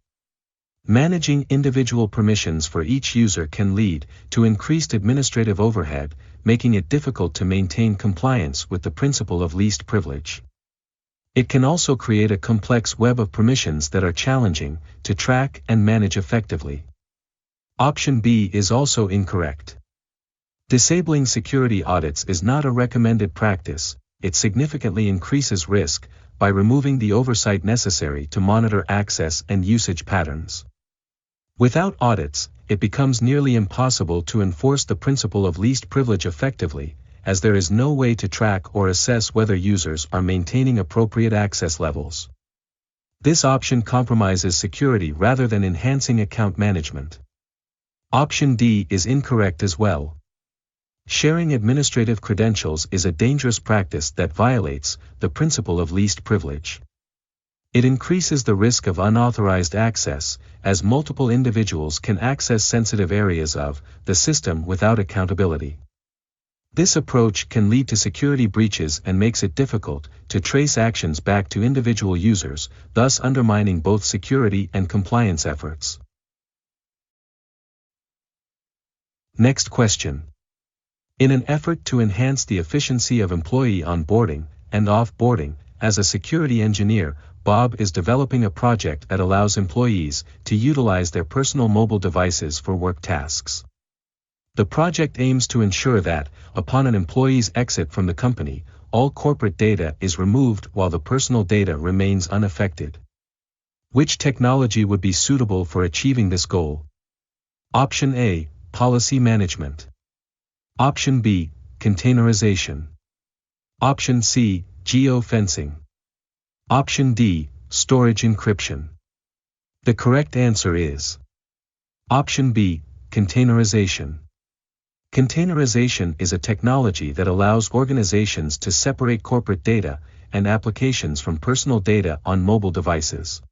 Managing individual permissions for each user can lead to increased administrative overhead, making it difficult to maintain compliance with the principle of least privilege. It can also create a complex web of permissions that are challenging to track and manage effectively. Option B is also incorrect. Disabling security audits is not a recommended practice. It significantly increases risk by removing the oversight necessary to monitor access and usage patterns. Without audits, it becomes nearly impossible to enforce the principle of least privilege effectively, as there is no way to track or assess whether users are maintaining appropriate access levels. This option compromises security rather than enhancing account management. Option D is incorrect as well. Sharing administrative credentials is a dangerous practice that violates the principle of least privilege. It increases the risk of unauthorized access, as multiple individuals can access sensitive areas of the system without accountability. This approach can lead to security breaches and makes it difficult to trace actions back to individual users, thus undermining both security and compliance efforts. Next question. In an effort to enhance the efficiency of employee onboarding and offboarding, as a security engineer, Bob is developing a project that allows employees to utilize their personal mobile devices for work tasks. The project aims to ensure that, upon an employee's exit from the company, all corporate data is removed while the personal data remains unaffected. Which technology would be suitable for achieving this goal? Option A, policy management. Option B, containerization. Option C, geofencing. Option D, storage encryption. The correct answer is Option B, containerization. Containerization is a technology that allows organizations to separate corporate data and applications from personal data on mobile devices.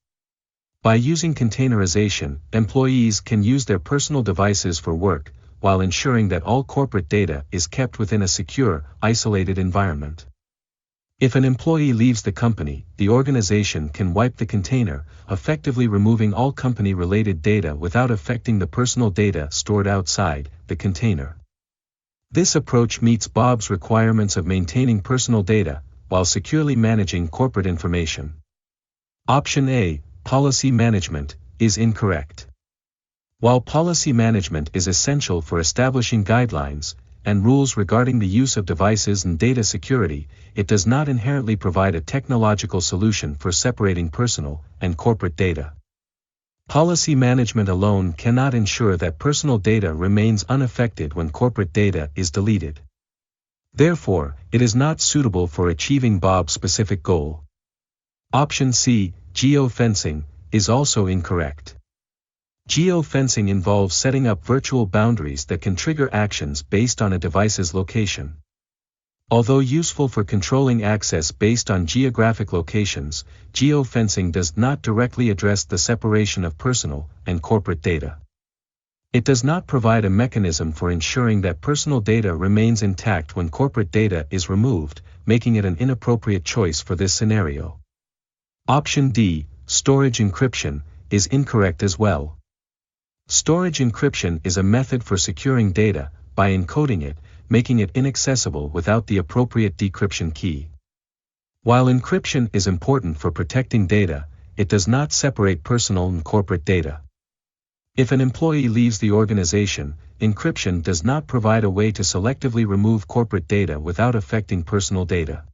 By using containerization, employees can use their personal devices for work, while ensuring that all corporate data is kept within a secure, isolated environment. If an employee leaves the company, the organization can wipe the container, effectively removing all company-related data without affecting the personal data stored outside the container. This approach meets Bob's requirements of maintaining personal data, while securely managing corporate information. Option A, policy management, is incorrect. While policy management is essential for establishing guidelines and rules regarding the use of devices and data security, it does not inherently provide a technological solution for separating personal and corporate data. Policy management alone cannot ensure that personal data remains unaffected when corporate data is deleted. Therefore, it is not suitable for achieving Bob's specific goal. Option C, geofencing, is also incorrect. Geofencing involves setting up virtual boundaries that can trigger actions based on a device's location. Although useful for controlling access based on geographic locations, geofencing does not directly address the separation of personal and corporate data. It does not provide a mechanism for ensuring that personal data remains intact when corporate data is removed, making it an inappropriate choice for this scenario. Option D, storage encryption, is incorrect as well. Storage encryption is a method for securing data, by encoding it, making it inaccessible without the appropriate decryption key. While encryption is important for protecting data, it does not separate personal and corporate data. If an employee leaves the organization, encryption does not provide a way to selectively remove corporate data without affecting personal data.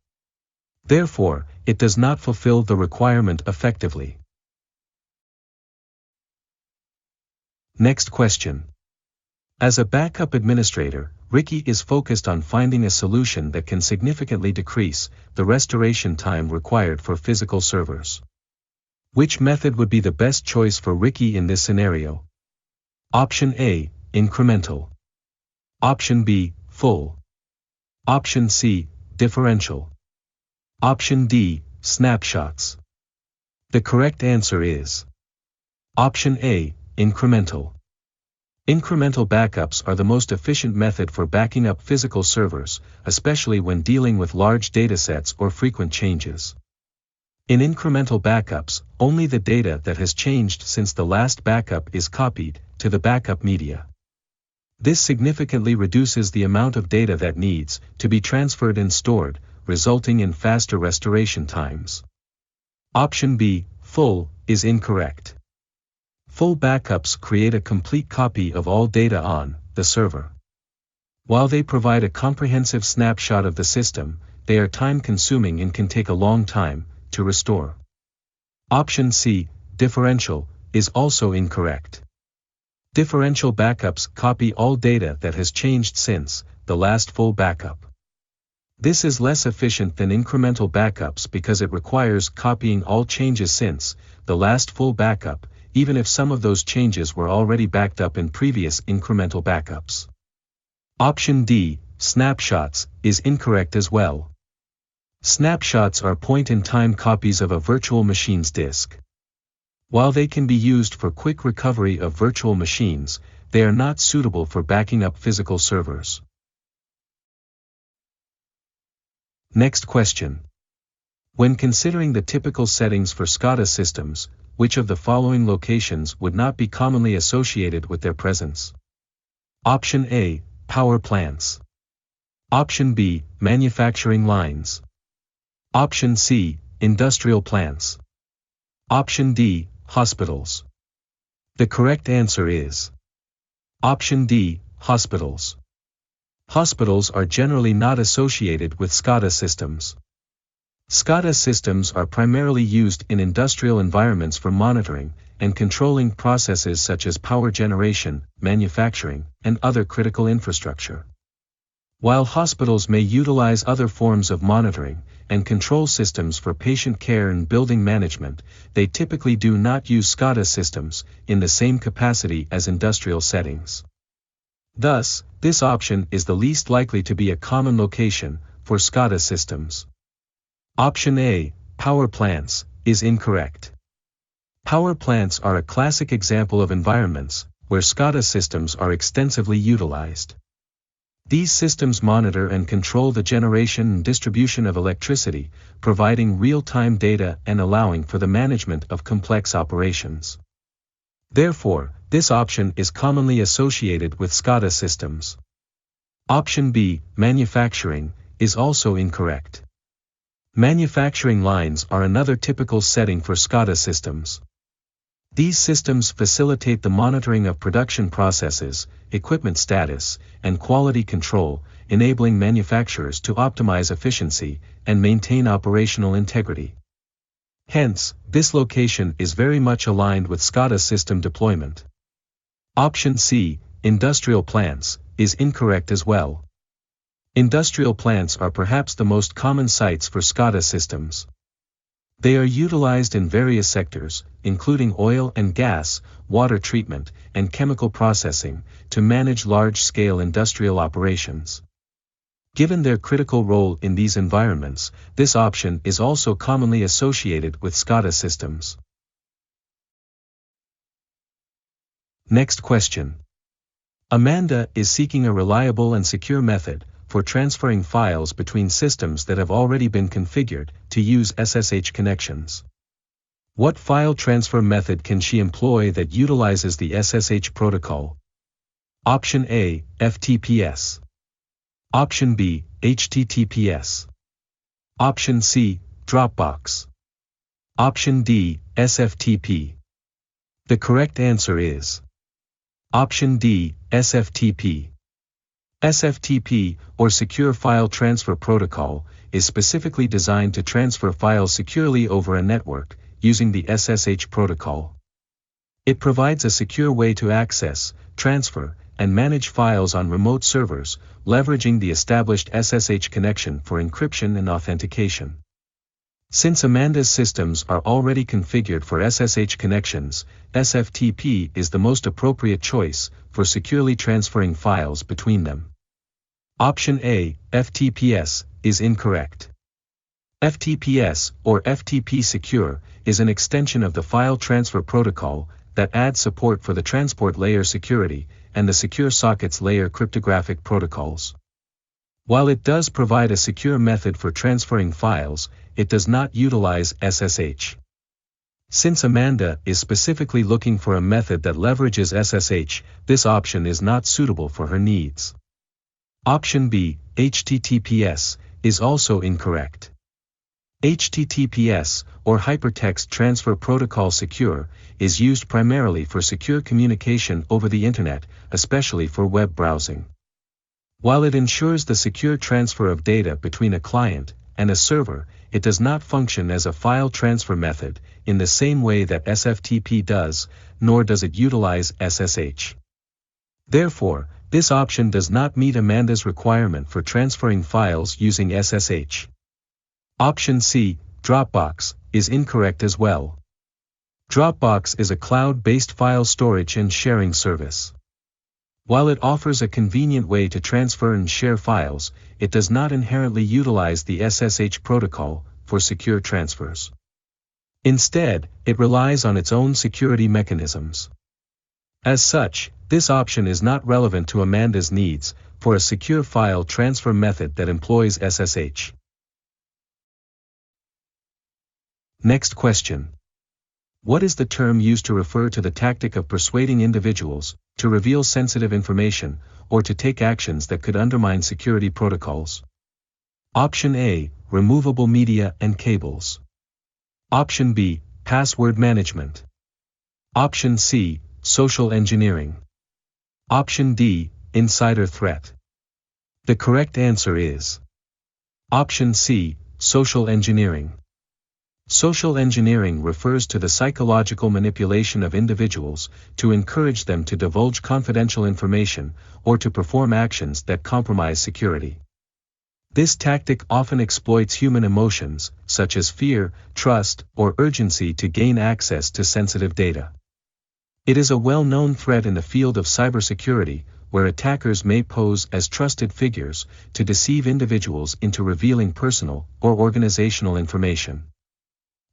Therefore, it does not fulfill the requirement effectively. Next question. As a backup administrator, Ricky is focused on finding a solution that can significantly decrease the restoration time required for physical servers. Which method would be the best choice for Ricky in this scenario? Option A, incremental. Option B, full. Option C, differential. Option D, snapshots. The correct answer is Option A, incremental. Incremental backups are the most efficient method for backing up physical servers, especially when dealing with large datasets or frequent changes. In incremental backups, only the data that has changed since the last backup is copied to the backup media. This significantly reduces the amount of data that needs to be transferred and stored, resulting in faster restoration times. Option B, full, is incorrect. Full backups create a complete copy of all data on the server. While they provide a comprehensive snapshot of the system, they are time-consuming and can take a long time to restore. Option C, differential, is also incorrect. Differential backups copy all data that has changed since the last full backup. This is less efficient than incremental backups because it requires copying all changes since the last full backup, even if some of those changes were already backed up in previous incremental backups. Option D, snapshots, is incorrect as well. Snapshots are point-in-time copies of a virtual machine's disk. While they can be used for quick recovery of virtual machines, they are not suitable for backing up physical servers. Next question. When considering the typical settings for SCADA systems, which of the following locations would not be commonly associated with their presence? Option A, power plants. Option B, manufacturing lines. Option C, industrial plants. Option D, hospitals. The correct answer is Option D, hospitals. Hospitals are generally not associated with SCADA systems. SCADA systems are primarily used in industrial environments for monitoring and controlling processes such as power generation, manufacturing, and other critical infrastructure. While hospitals may utilize other forms of monitoring and control systems for patient care and building management, they typically do not use SCADA systems in the same capacity as industrial settings. Thus, this option is the least likely to be a common location for SCADA systems. Option A, power plants, is incorrect. Power plants are a classic example of environments where SCADA systems are extensively utilized. These systems monitor and control the generation and distribution of electricity, providing real-time data and allowing for the management of complex operations. Therefore, this option is commonly associated with SCADA systems. Option B, manufacturing, is also incorrect. Manufacturing lines are another typical setting for SCADA systems. These systems facilitate the monitoring of production processes, equipment status, and quality control, enabling manufacturers to optimize efficiency and maintain operational integrity. Hence, this location is very much aligned with SCADA system deployment. Option C, industrial plants, is incorrect as well. Industrial plants are perhaps the most common sites for SCADA systems. They are utilized in various sectors, including oil and gas, water treatment, and chemical processing, to manage large-scale industrial operations. Given their critical role in these environments, this option is also commonly associated with SCADA systems. Next question. Amanda is seeking a reliable and secure method for transferring files between systems that have already been configured to use SSH connections. What file transfer method can she employ that utilizes the SSH protocol? Option A, FTPS. Option B, HTTPS. Option C, Dropbox. Option D, SFTP. The correct answer is Option D, SFTP. SFTP, or Secure File Transfer Protocol, is specifically designed to transfer files securely over a network, using the SSH protocol. It provides a secure way to access, transfer, and manage files on remote servers, leveraging the established SSH connection for encryption and authentication. Since Amanda's systems are already configured for SSH connections, SFTP is the most appropriate choice for securely transferring files between them. Option A, FTPS, is incorrect. FTPS, or FTP Secure, is an extension of the File Transfer Protocol that adds support for the transport layer security and the secure sockets layer cryptographic protocols. While it does provide a secure method for transferring files, it does not utilize SSH. Since Amanda is specifically looking for a method that leverages SSH, this option is not suitable for her needs. Option B, HTTPS, is also incorrect. HTTPS, or Hypertext Transfer Protocol Secure, is used primarily for secure communication over the Internet, especially for web browsing. While it ensures the secure transfer of data between a client and a server, it does not function as a file transfer method in the same way that SFTP does, nor does it utilize SSH. Therefore, this option does not meet Amanda's requirement for transferring files using SSH. Option C, Dropbox, is incorrect as well. Dropbox is a cloud-based file storage and sharing service. While it offers a convenient way to transfer and share files, it does not inherently utilize the SSH protocol for secure transfers. Instead, it relies on its own security mechanisms. As such, this option is not relevant to Amanda's needs for a secure file transfer method that employs SSH. Next question. What is the term used to refer to the tactic of persuading individuals to reveal sensitive information or to take actions that could undermine security protocols? Option A, removable media and cables. Option B, password management. Option C, social engineering. Option D, insider threat. The correct answer is Option C, social engineering. Social engineering refers to the psychological manipulation of individuals to encourage them to divulge confidential information or to perform actions that compromise security. This tactic often exploits human emotions, such as fear, trust, or urgency to gain access to sensitive data. It is a well-known threat in the field of cybersecurity, where attackers may pose as trusted figures to deceive individuals into revealing personal or organizational information.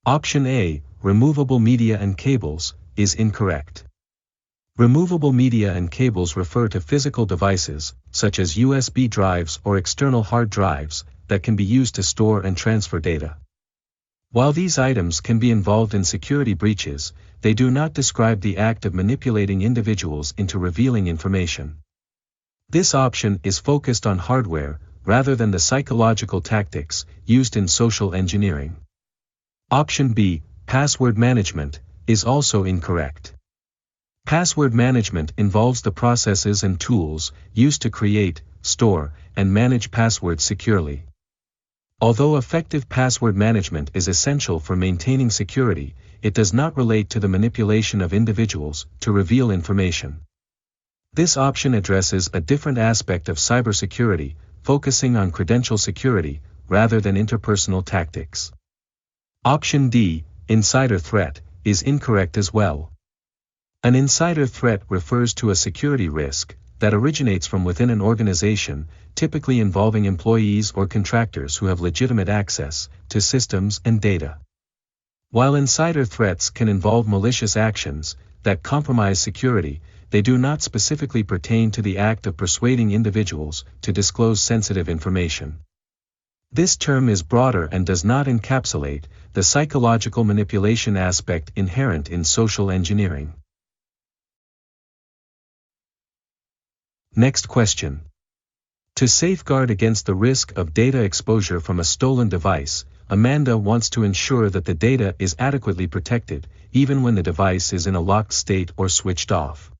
Option A, removable media and cables, is incorrect. Removable media and cables refer to physical devices, such as USB drives or external hard drives, that can be used to store and transfer data. While these items can be involved in security breaches, they do not describe the act of manipulating individuals into revealing information. This option is focused on hardware, rather than the psychological tactics used in social engineering. Option B, password management, is also incorrect. Password management involves the processes and tools used to create, store, and manage passwords securely. Although effective password management is essential for maintaining security, it does not relate to the manipulation of individuals to reveal information. This option addresses a different aspect of cybersecurity, focusing on credential security, rather than interpersonal tactics. Option D, insider threat, is incorrect as well. An insider threat refers to a security risk that originates from within an organization, typically involving employees or contractors who have legitimate access to systems and data. While insider threats can involve malicious actions that compromise security, they do not specifically pertain to the act of persuading individuals to disclose sensitive information. This term is broader and does not encapsulate the psychological manipulation aspect inherent in social engineering. Next question. To safeguard against the risk of data exposure from a stolen device, Amanda wants to ensure that the data is adequately protected, even when the device is in a locked state or switched off.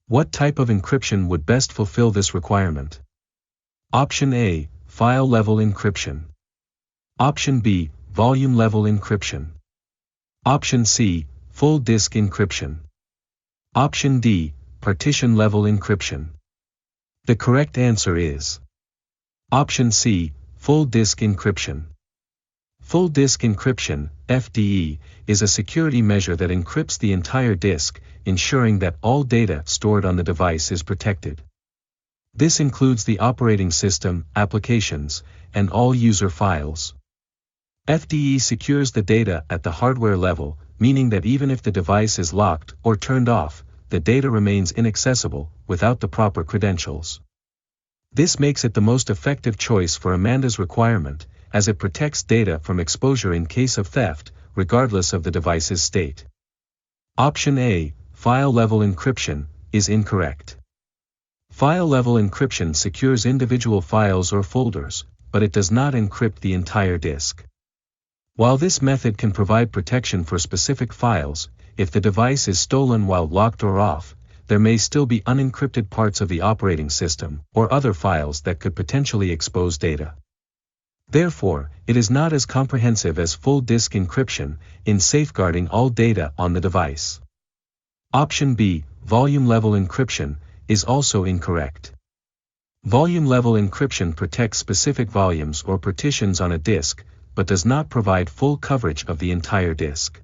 What type of encryption would best fulfill this requirement? Option A, file-level encryption. Option B, volume-level encryption. Option C, full disk encryption. Option D, partition-level encryption. The correct answer is Option C, full disk encryption. Full disk encryption, FDE, is a security measure that encrypts the entire disk, ensuring that all data stored on the device is protected. This includes the operating system, applications, and all user files. FDE secures the data at the hardware level, meaning that even if the device is locked or turned off, the data remains inaccessible without the proper credentials. This makes it the most effective choice for Amanda's requirement, as it protects data from exposure in case of theft, regardless of the device's state. Option A, file-level encryption, is incorrect. File-level encryption secures individual files or folders, but it does not encrypt the entire disk. While this method can provide protection for specific files, if the device is stolen while locked or off, there may still be unencrypted parts of the operating system or other files that could potentially expose data. Therefore, it is not as comprehensive as full disk encryption in safeguarding all data on the device. Option B, volume-level encryption, is also incorrect. Volume-level encryption protects specific volumes or partitions on a disk, but does not provide full coverage of the entire disk.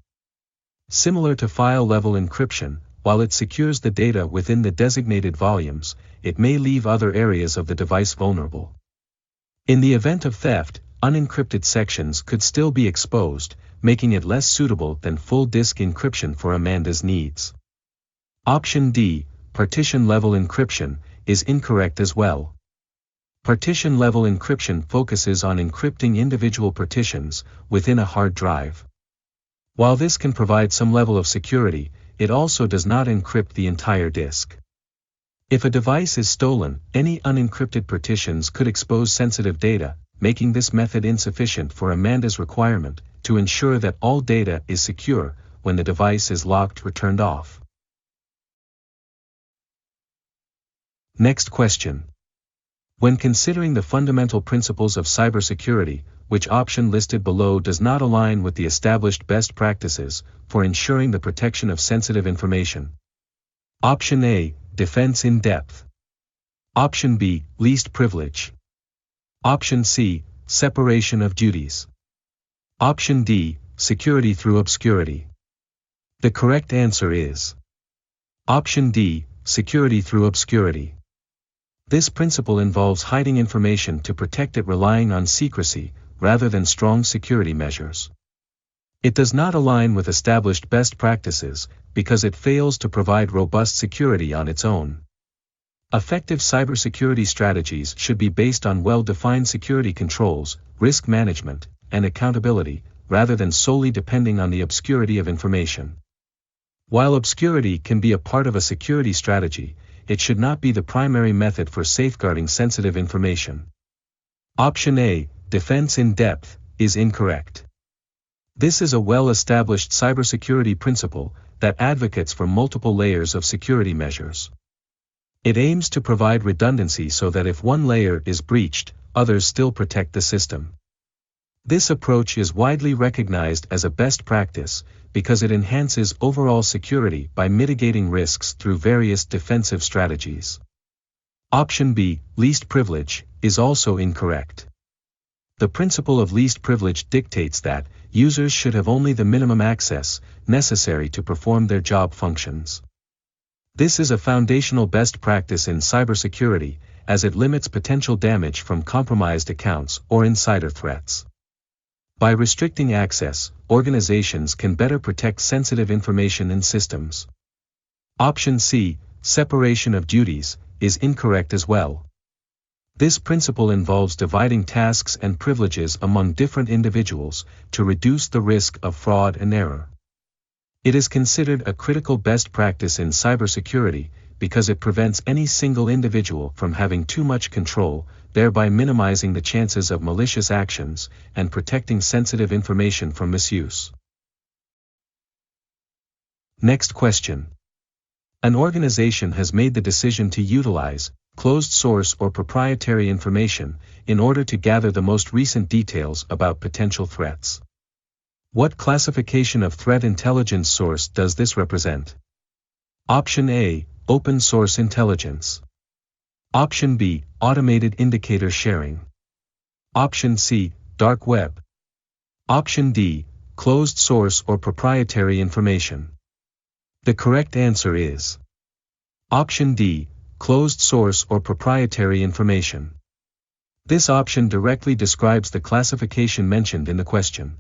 Similar to file-level encryption, while it secures the data within the designated volumes, it may leave other areas of the device vulnerable. In the event of theft, unencrypted sections could still be exposed, making it less suitable than full disk encryption for Amanda's needs. Option D, partition-level encryption, is incorrect as well. Partition-level encryption focuses on encrypting individual partitions within a hard drive. While this can provide some level of security, it also does not encrypt the entire disk. If a device is stolen, any unencrypted partitions could expose sensitive data, making this method insufficient for Amanda's requirement to ensure that all data is secure when the device is locked or turned off. Next question. When considering the fundamental principles of cybersecurity, which option listed below does not align with the established best practices for ensuring the protection of sensitive information? Option A, defense in depth. Option B, least privilege. Option C, separation of duties. Option D, security through obscurity. The correct answer is Option D, security through obscurity. This principle involves hiding information to protect it, relying on secrecy rather than strong security measures. It does not align with established best practices because it fails to provide robust security on its own. Effective cybersecurity strategies should be based on well-defined security controls, risk management, and accountability, rather than solely depending on the obscurity of information. While obscurity can be a part of a security strategy, it should not be the primary method for safeguarding sensitive information. Option A, defense in depth, is incorrect. This is a well-established cybersecurity principle that advocates for multiple layers of security measures. It aims to provide redundancy so that if one layer is breached, others still protect the system. This approach is widely recognized as a best practice because it enhances overall security by mitigating risks through various defensive strategies. Option B, least privilege, is also incorrect. The principle of least privilege dictates that users should have only the minimum access necessary to perform their job functions. This is a foundational best practice in cybersecurity, as it limits potential damage from compromised accounts or insider threats. By restricting access, organizations can better protect sensitive information in systems. Option C, separation of duties, is incorrect as well. This principle involves dividing tasks and privileges among different individuals to reduce the risk of fraud and error. It is considered a critical best practice in cybersecurity because it prevents any single individual from having too much control, thereby minimizing the chances of malicious actions and protecting sensitive information from misuse. Next question. An organization has made the decision to utilize closed source or proprietary information in order to gather the most recent details about potential threats. What classification of threat intelligence source does this represent? Option A, open source intelligence. Option B, automated indicator sharing. Option C, dark web. Option D, closed source or proprietary information. The correct answer is Option D, closed source or proprietary information. This option directly describes the classification mentioned in the question.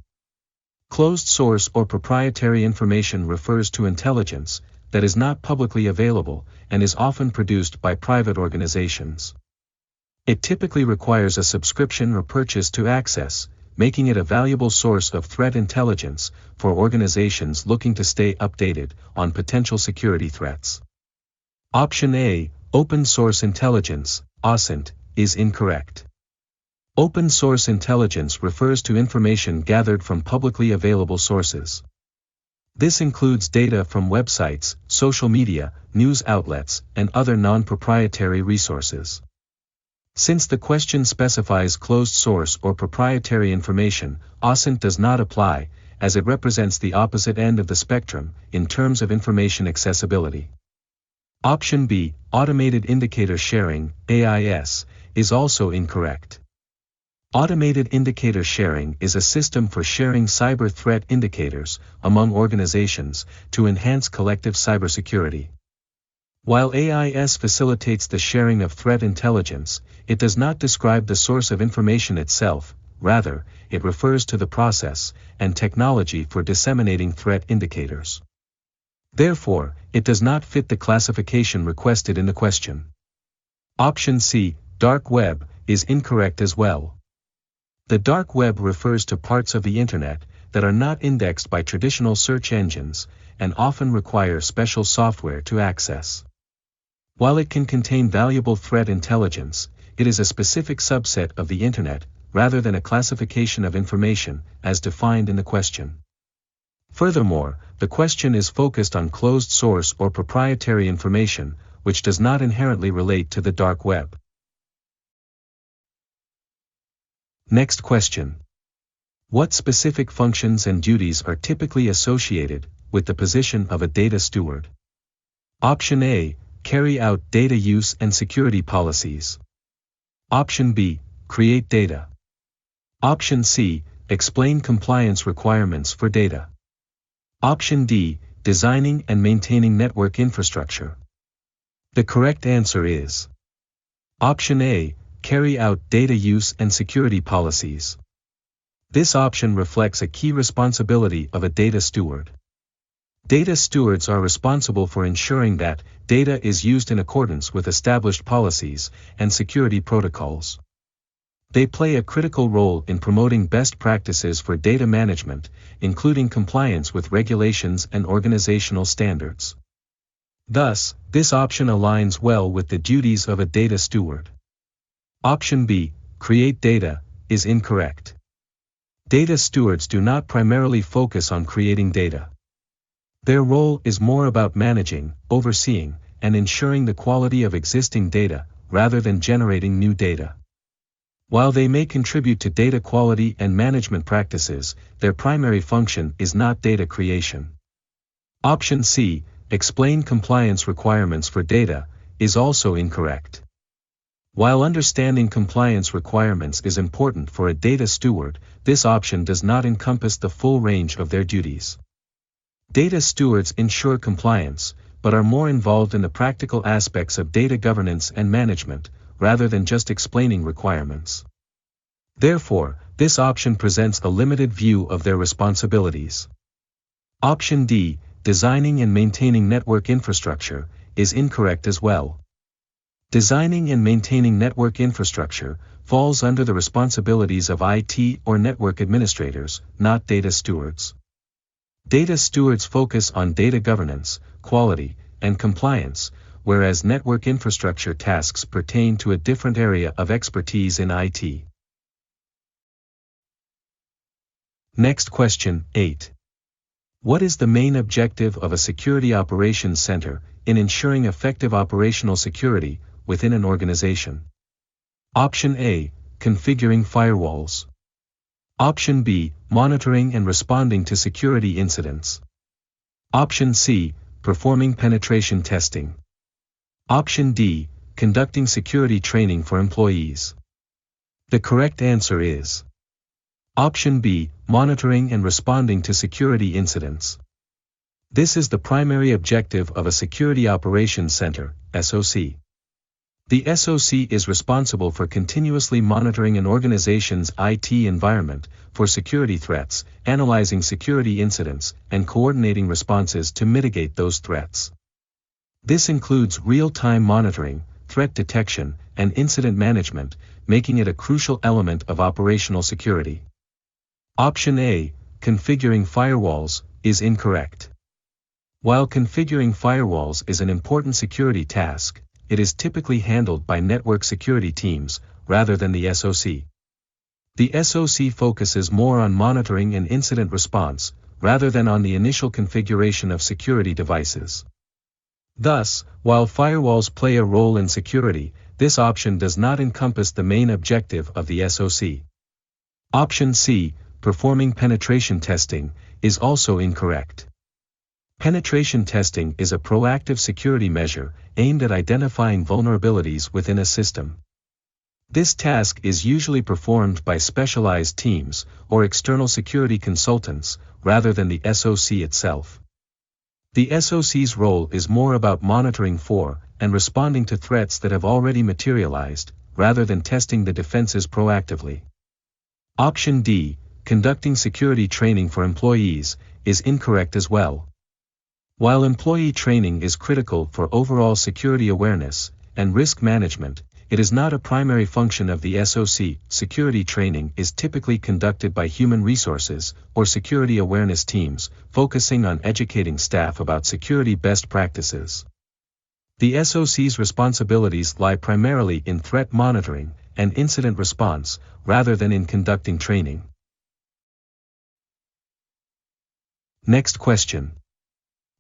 Closed source or proprietary information refers to intelligence that is not publicly available and is often produced by private organizations. It typically requires a subscription or purchase to access, making it a valuable source of threat intelligence for organizations looking to stay updated on potential security threats. Option A, open source intelligence, OSINT, is incorrect. Open source intelligence refers to information gathered from publicly available sources. This includes data from websites, social media, news outlets, and other non-proprietary resources. Since the question specifies closed source or proprietary information, OSINT does not apply, as it represents the opposite end of the spectrum in terms of information accessibility. Option B, automated indicator sharing, AIS, is also incorrect. Automated indicator sharing is a system for sharing cyber threat indicators among organizations to enhance collective cybersecurity. While AIS facilitates the sharing of threat intelligence, it does not describe the source of information itself, rather, it refers to the process and technology for disseminating threat indicators. Therefore, it does not fit the classification requested in the question. Option C, dark web, is incorrect as well. The dark web refers to parts of the Internet that are not indexed by traditional search engines and often require special software to access. While it can contain valuable threat intelligence, it is a specific subset of the Internet, rather than a classification of information, as defined in the question. Furthermore, the question is focused on closed source or proprietary information, which does not inherently relate to the dark web. Next question. What specific functions and duties are typically associated with the position of a data steward? Option A, carry out data use and security policies. Option B, create data. Option C, explain compliance requirements for data. Option D, designing and maintaining network infrastructure. The correct answer is Option A, carry out data use and security policies. This option reflects a key responsibility of a data steward. Data stewards are responsible for ensuring that data is used in accordance with established policies and security protocols. They play a critical role in promoting best practices for data management, including compliance with regulations and organizational standards. Thus, this option aligns well with the duties of a data steward. Option B, create data, is incorrect. Data stewards do not primarily focus on creating data. Their role is more about managing, overseeing, and ensuring the quality of existing data, rather than generating new data. While they may contribute to data quality and management practices, their primary function is not data creation. Option C, explain compliance requirements for data, is also incorrect. While understanding compliance requirements is important for a data steward, this option does not encompass the full range of their duties. Data stewards ensure compliance, but are more involved in the practical aspects of data governance and management, rather than just explaining requirements. Therefore, this option presents a limited view of their responsibilities. Option D, designing and maintaining network infrastructure, is incorrect as well. Designing and maintaining network infrastructure falls under the responsibilities of IT or network administrators, not data stewards. Data stewards focus on data governance, quality, and compliance, whereas network infrastructure tasks pertain to a different area of expertise in IT. Next question, 8. What is the main objective of a security operations center in ensuring effective operational security within an organization? Option A, configuring firewalls. Option B, monitoring and responding to security incidents. Option C, performing penetration testing. Option D, conducting security training for employees. The correct answer is Option B, monitoring and responding to security incidents. This is the primary objective of a Security Operations Center, SOC. The SOC is responsible for continuously monitoring an organization's IT environment for security threats, analyzing security incidents, and coordinating responses to mitigate those threats. This includes real-time monitoring, threat detection, and incident management, making it a crucial element of operational security. Option A, configuring firewalls, is incorrect. While configuring firewalls is an important security task, it is typically handled by network security teams, rather than the SOC. The SOC focuses more on monitoring and incident response, rather than on the initial configuration of security devices. Thus, while firewalls play a role in security, this option does not encompass the main objective of the SOC. Option C, performing penetration testing, is also incorrect. Penetration testing is a proactive security measure aimed at identifying vulnerabilities within a system. This task is usually performed by specialized teams or external security consultants, rather than the SOC itself. The SOC's role is more about monitoring for and responding to threats that have already materialized, rather than testing the defenses proactively. Option D, conducting security training for employees, is incorrect as well. While employee training is critical for overall security awareness and risk management, it is not a primary function of the SOC. Security training is typically conducted by human resources or security awareness teams, focusing on educating staff about security best practices. The SOC's responsibilities lie primarily in threat monitoring and incident response, rather than in conducting training. Next question.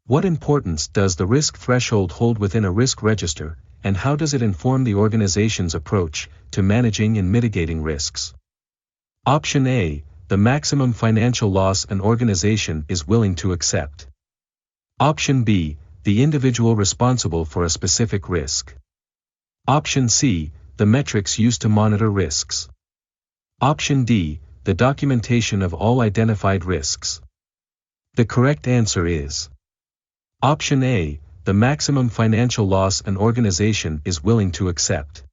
What importance does the risk threshold hold within a risk register, and how does it inform the organization's approach to managing and mitigating risks? Option A, the maximum financial loss an organization is willing to accept. Option B, the individual responsible for a specific risk. Option C, the metrics used to monitor risks. Option D, the documentation of all identified risks. The correct answer is Option A, the maximum financial loss an organization is willing to accept.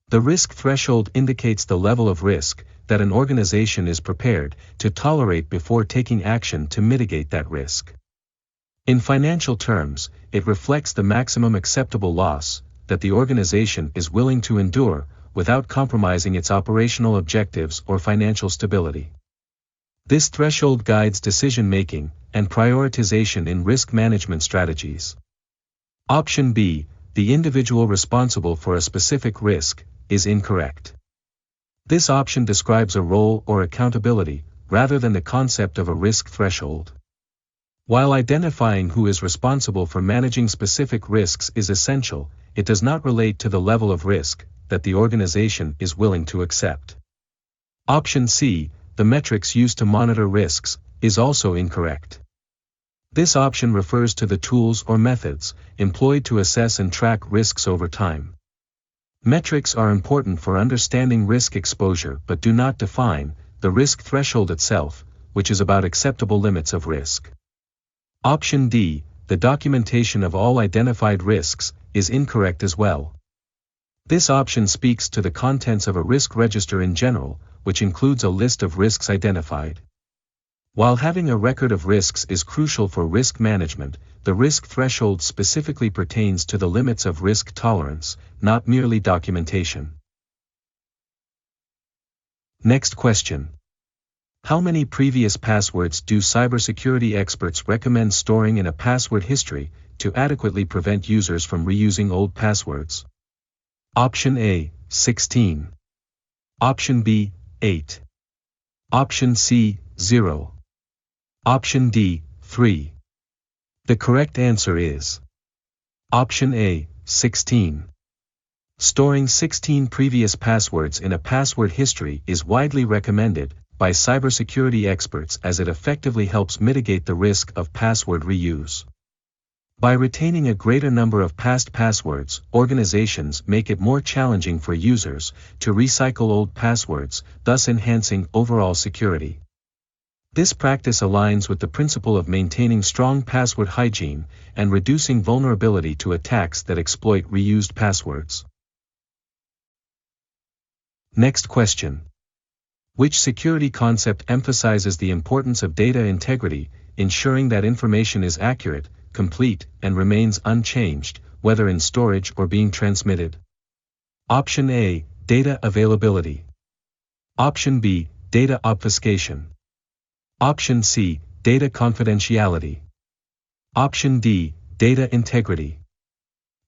The risk threshold indicates the level of risk that an organization is prepared to tolerate before taking action to mitigate that risk. In financial terms, it reflects the maximum acceptable loss that the organization is willing to endure without compromising its operational objectives or financial stability. This threshold guides decision-making and prioritization in risk management strategies. Option B, the individual responsible for a specific risk, is incorrect. This option describes a role or accountability, rather than the concept of a risk threshold. While identifying who is responsible for managing specific risks is essential, it does not relate to the level of risk that the organization is willing to accept. Option C, the metrics used to monitor risks, is also incorrect. This option refers to the tools or methods employed to assess and track risks over time. Metrics are important for understanding risk exposure but do not define the risk threshold itself, which is about acceptable limits of risk. Option D, the documentation of all identified risks, is incorrect as well. This option speaks to the contents of a risk register in general, which includes a list of risks identified. While having a record of risks is crucial for risk management, the risk threshold specifically pertains to the limits of risk tolerance, not merely documentation. Next question. How many previous passwords do cybersecurity experts recommend storing in a password history to adequately prevent users from reusing old passwords? Option A, 16. Option B, 8. Option C, 0. Option D, 3. The correct answer is Option A, 16. Storing 16 previous passwords in a password history is widely recommended by cybersecurity experts as it effectively helps mitigate the risk of password reuse. By retaining a greater number of past passwords, organizations make it more challenging for users to recycle old passwords, thus enhancing overall security. This practice aligns with the principle of maintaining strong password hygiene and reducing vulnerability to attacks that exploit reused passwords. Next question. Which security concept emphasizes the importance of data integrity, ensuring that information is accurate, complete, and remains unchanged, whether in storage or being transmitted? Option A, data availability. Option B, data obfuscation. Option C, data confidentiality. Option D, data integrity.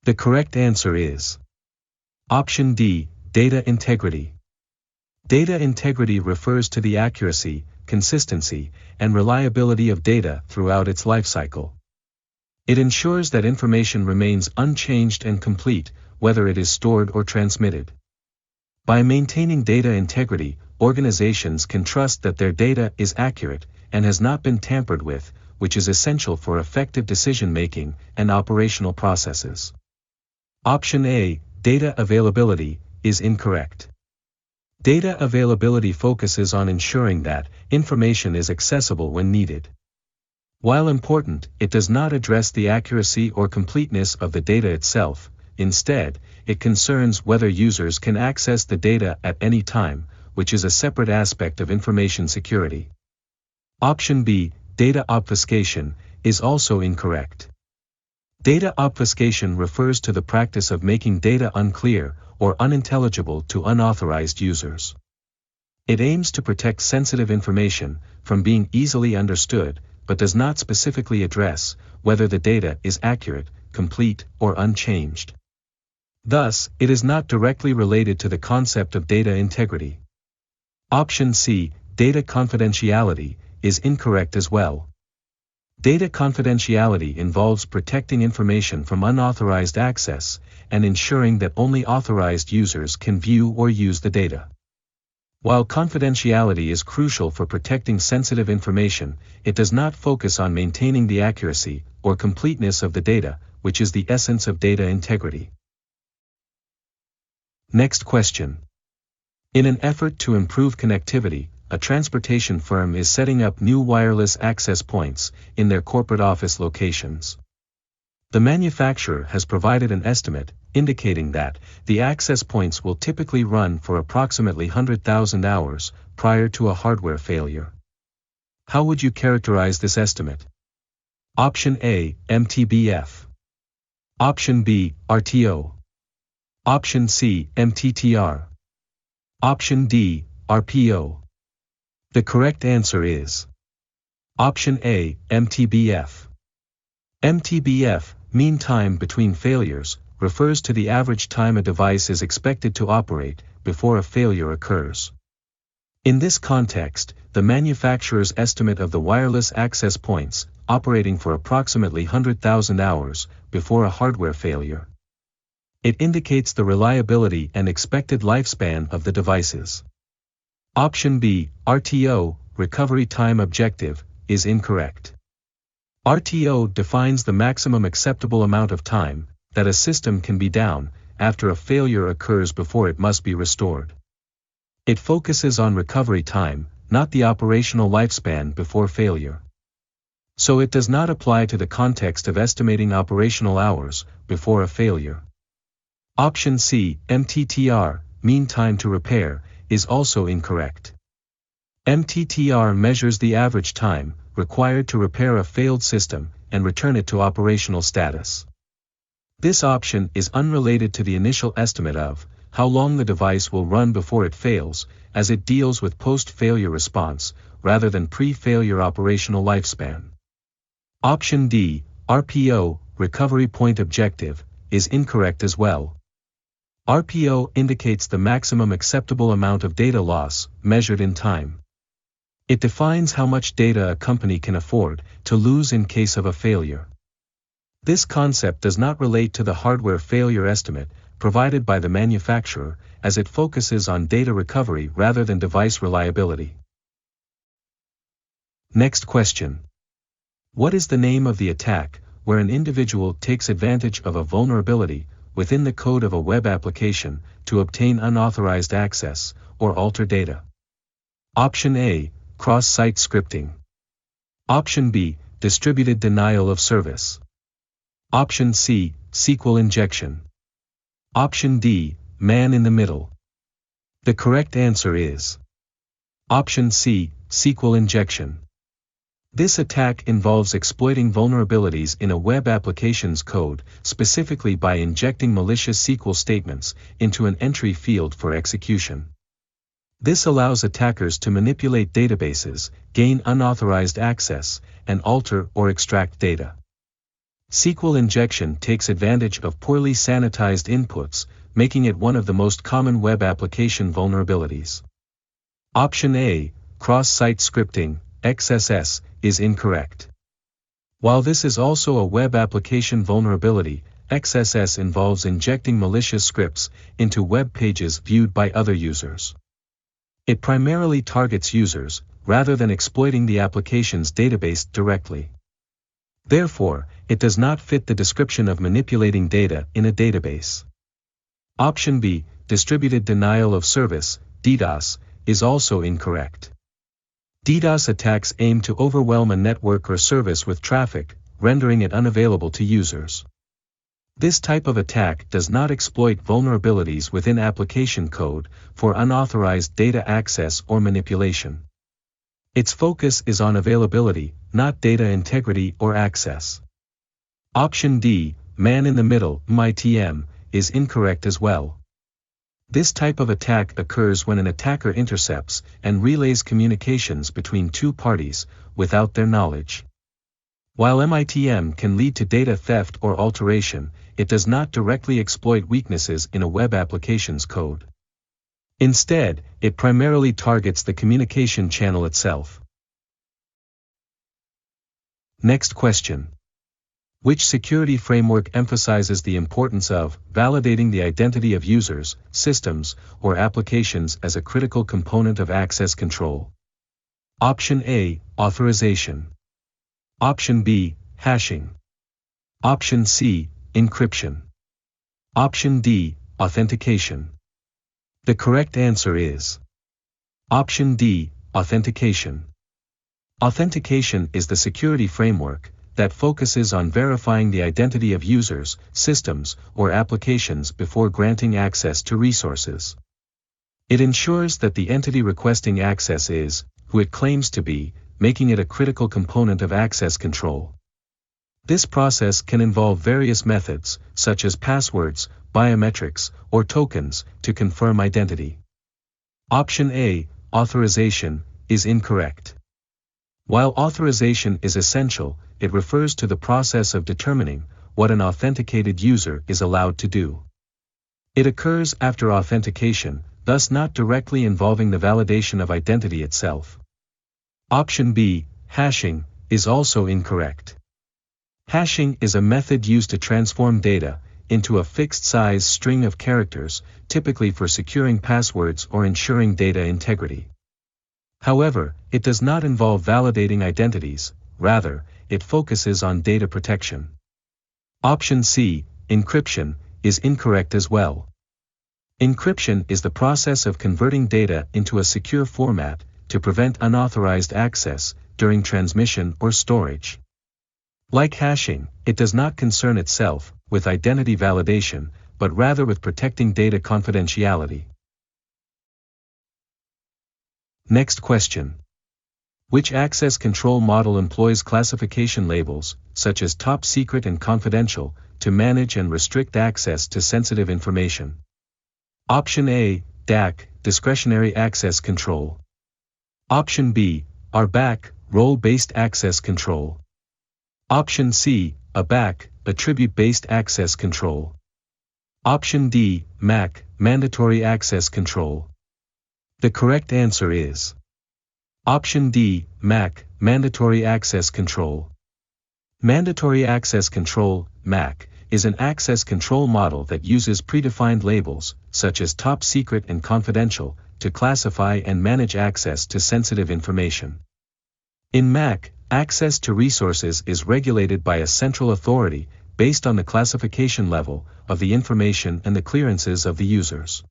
The correct answer is Option D, data integrity. Data integrity refers to the accuracy, consistency, and reliability of data throughout its lifecycle. It ensures that information remains unchanged and complete, whether it is stored or transmitted. By maintaining data integrity, organizations can trust that their data is accurate and has not been tampered with, which is essential for effective decision-making and operational processes. Option A, data availability, is incorrect. Data availability focuses on ensuring that information is accessible when needed. While important, it does not address the accuracy or completeness of the data itself. Instead, it concerns whether users can access the data at any time, which is a separate aspect of information security. Option B, data obfuscation, is also incorrect. Data obfuscation refers to the practice of making data unclear or unintelligible to unauthorized users. It aims to protect sensitive information from being easily understood, but does not specifically address whether the data is accurate, complete, or unchanged. Thus, it is not directly related to the concept of data integrity. Option C, data confidentiality, is incorrect as well. Data confidentiality involves protecting information from unauthorized access and ensuring that only authorized users can view or use the data. While confidentiality is crucial for protecting sensitive information, it does not focus on maintaining the accuracy or completeness of the data, which is the essence of data integrity. Next question. In an effort to improve connectivity, a transportation firm is setting up new wireless access points in their corporate office locations. The manufacturer has provided an estimate indicating that the access points will typically run for approximately 100,000 hours prior to a hardware failure. How would you characterize this estimate? Option A, MTBF. Option B, RTO. Option C, MTTR. Option D, RPO. The correct answer is Option A, MTBF. MTBF, mean time between failures, refers to the average time a device is expected to operate before a failure occurs. In this context, the manufacturer's estimate of the wireless access points operating for approximately 100,000 hours before a hardware failure. It indicates the reliability and expected lifespan of the devices. Option B, RTO, recovery time objective, is incorrect. RTO defines the maximum acceptable amount of time that a system can be down after a failure occurs before it must be restored. It focuses on recovery time, not the operational lifespan before failure. So it does not apply to the context of estimating operational hours before a failure. Option C, MTTR, mean time to repair, is also incorrect. MTTR measures the average time required to repair a failed system and return it to operational status. This option is unrelated to the initial estimate of how long the device will run before it fails, as it deals with post-failure response, rather than pre-failure operational lifespan. Option D, RPO, Recovery Point Objective, is incorrect as well. RPO indicates the maximum acceptable amount of data loss, measured in time. It defines how much data a company can afford to lose in case of a failure. This concept does not relate to the hardware failure estimate provided by the manufacturer, as it focuses on data recovery rather than device reliability. Next question. What is the name of the attack where an individual takes advantage of a vulnerability within the code of a web application to obtain unauthorized access or alter data? Option A, cross-site scripting. Option B, distributed denial of service. Option C, SQL injection. Option D, man in the middle. The correct answer is Option C, SQL injection. This attack involves exploiting vulnerabilities in a web application's code, specifically by injecting malicious SQL statements into an entry field for execution. This allows attackers to manipulate databases, gain unauthorized access, and alter or extract data. SQL injection takes advantage of poorly sanitized inputs, making it one of the most common web application vulnerabilities. Option A, cross-site scripting, XSS, is incorrect. While this is also a web application vulnerability, XSS involves injecting malicious scripts into web pages viewed by other users. It primarily targets users, rather than exploiting the application's database directly. Therefore, it does not fit the description of manipulating data in a database. Option B, distributed denial of service, DDoS, is also incorrect. DDoS attacks aim to overwhelm a network or service with traffic, rendering it unavailable to users. This type of attack does not exploit vulnerabilities within application code for unauthorized data access or manipulation. Its focus is on availability, not data integrity or access. Option D, man in the middle, MITM, is incorrect as well. This type of attack occurs when an attacker intercepts and relays communications between two parties without their knowledge. While MITM can lead to data theft or alteration, it does not directly exploit weaknesses in a web application's code. Instead, it primarily targets the communication channel itself. Next question. Which security framework emphasizes the importance of validating the identity of users, systems, or applications as a critical component of access control? Option A, authorization. Option B, hashing. Option C, encryption. Option D, authentication. The correct answer is Option D, authentication. Authentication is the security framework that focuses on verifying the identity of users, systems, or applications before granting access to resources. It ensures that the entity requesting access is who it claims to be, making it a critical component of access control. This process can involve various methods, such as passwords, biometrics, or tokens, to confirm identity. Option A, authorization, is incorrect. While authorization is essential, it refers to the process of determining what an authenticated user is allowed to do. It occurs after authentication, thus not directly involving the validation of identity itself. Option B, hashing, is also incorrect. Hashing is a method used to transform data into a fixed-size string of characters, typically for securing passwords or ensuring data integrity. However, it does not involve validating identities, rather, it focuses on data protection. Option C, encryption, is incorrect as well. Encryption is the process of converting data into a secure format to prevent unauthorized access during transmission or storage. Like hashing, it does not concern itself with identity validation, but rather with protecting data confidentiality. Next question. Which access control model employs classification labels such as top secret and confidential, to manage and restrict access to sensitive information. Option A, DAC, discretionary access control. Option B, RBAC, role-based access control. Option C, ABAC, attribute-based access control. Option D, MAC, mandatory access control. The correct answer is Option D, MAC, mandatory access control. Mandatory access control, MAC, is an access control model that uses predefined labels, such as top secret and confidential, to classify and manage access to sensitive information. In MAC, access to resources is regulated by a central authority, based on the classification level of the information and the clearances of the users.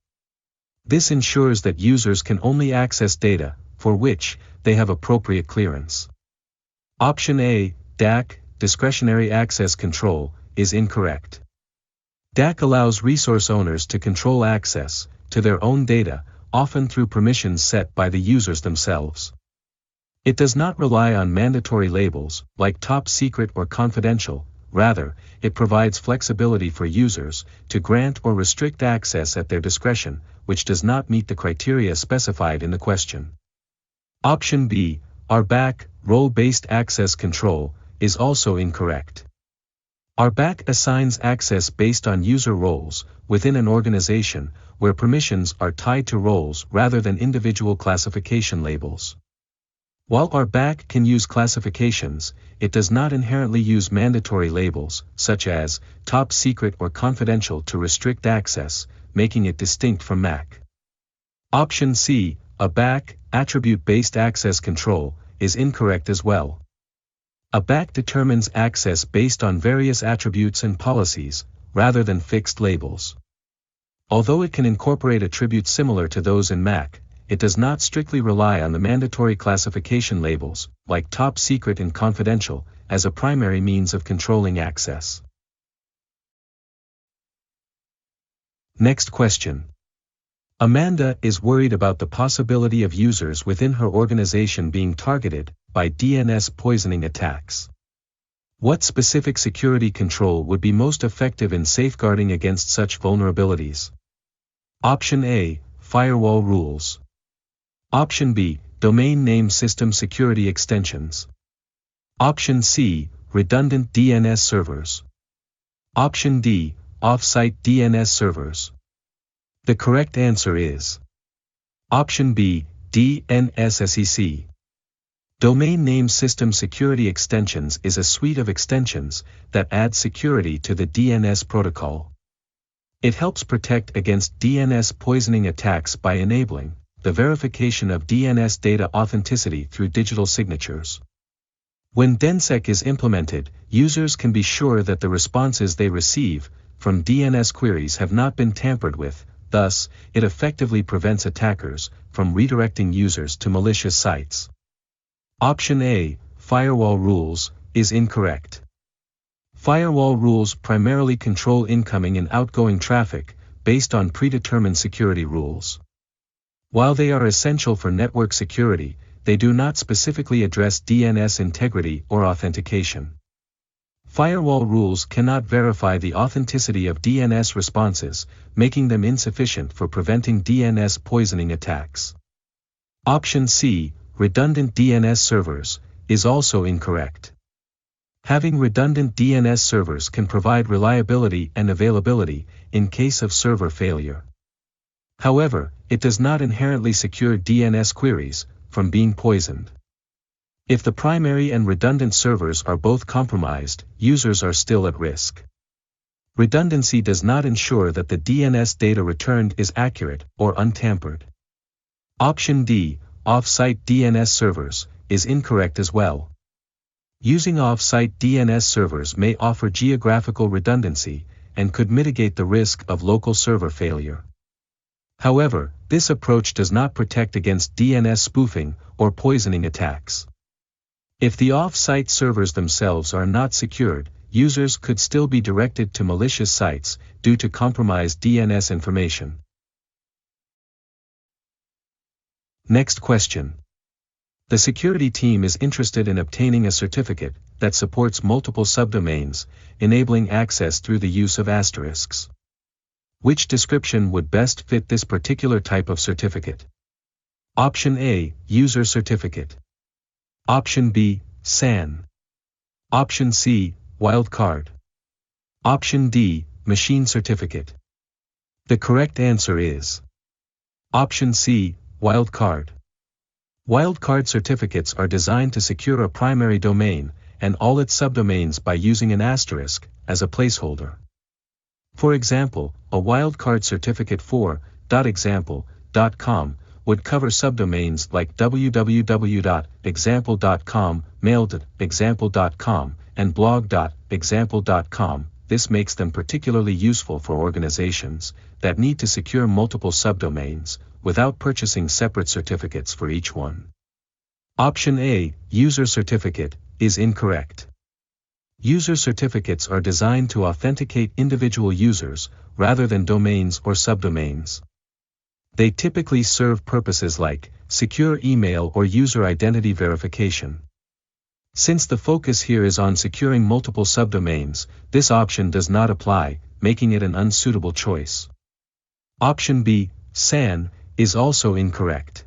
This ensures that users can only access data, for which they have appropriate clearance. Option A, DAC, discretionary access control, is incorrect. DAC allows resource owners to control access to their own data, often through permissions set by the users themselves. It does not rely on mandatory labels, like top secret or confidential. Rather, it provides flexibility for users to grant or restrict access at their discretion, which does not meet the criteria specified in the question. Option B, RBAC, role-based access control, is also incorrect. RBAC assigns access based on user roles within an organization, where permissions are tied to roles rather than individual classification labels. While RBAC can use classifications, it does not inherently use mandatory labels, such as top secret or confidential, to restrict access, making it distinct from MAC. Option C, ABAC, attribute-based access control, is incorrect as well. ABAC determines access based on various attributes and policies, rather than fixed labels. Although it can incorporate attributes similar to those in MAC, it does not strictly rely on the mandatory classification labels, like top secret and confidential, as a primary means of controlling access. Next question. Amanda is worried about the possibility of users within her organization being targeted by DNS poisoning attacks. What specific security control would be most effective in safeguarding against such vulnerabilities? Option A, firewall rules. Option B, domain name system security extensions. Option C, redundant DNS servers. Option D, off-site DNS servers. The correct answer is Option B, DNSSEC. Domain Name System Security Extensions is a suite of extensions that add security to the DNS protocol. It helps protect against DNS poisoning attacks by enabling the verification of DNS data authenticity through digital signatures. When DNSSEC is implemented, users can be sure that the responses they receive from DNS queries have not been tampered with. Thus, it effectively prevents attackers from redirecting users to malicious sites. Option A, firewall rules, is incorrect. Firewall rules primarily control incoming and outgoing traffic, based on predetermined security rules. While they are essential for network security, they do not specifically address DNS integrity or authentication. Firewall rules cannot verify the authenticity of DNS responses, making them insufficient for preventing DNS poisoning attacks. Option C, redundant DNS servers, is also incorrect. Having redundant DNS servers can provide reliability and availability in case of server failure. However, it does not inherently secure DNS queries from being poisoned. If the primary and redundant servers are both compromised, users are still at risk. Redundancy does not ensure that the DNS data returned is accurate or untampered. Option D, off-site DNS servers, is incorrect as well. Using off-site DNS servers may offer geographical redundancy and could mitigate the risk of local server failure. However, this approach does not protect against DNS spoofing or poisoning attacks. If the off-site servers themselves are not secured, users could still be directed to malicious sites due to compromised DNS information. Next question. The security team is interested in obtaining a certificate that supports multiple subdomains, enabling access through the use of asterisks. Which description would best fit this particular type of certificate? Option A, User Certificate. Option B, SAN. Option C, Wildcard. Option D, Machine Certificate. The correct answer is Option C, Wildcard. Wildcard certificates are designed to secure a primary domain and all its subdomains by using an asterisk as a placeholder. For example, a wildcard certificate for .example.com would cover subdomains like www.example.com, mail.example.com, and blog.example.com. This makes them particularly useful for organizations that need to secure multiple subdomains without purchasing separate certificates for each one. Option A, User Certificate, is incorrect. User certificates are designed to authenticate individual users rather than domains or subdomains. They typically serve purposes like secure email or user identity verification. Since the focus here is on securing multiple subdomains, this option does not apply, making it an unsuitable choice. Option B, SAN, is also incorrect.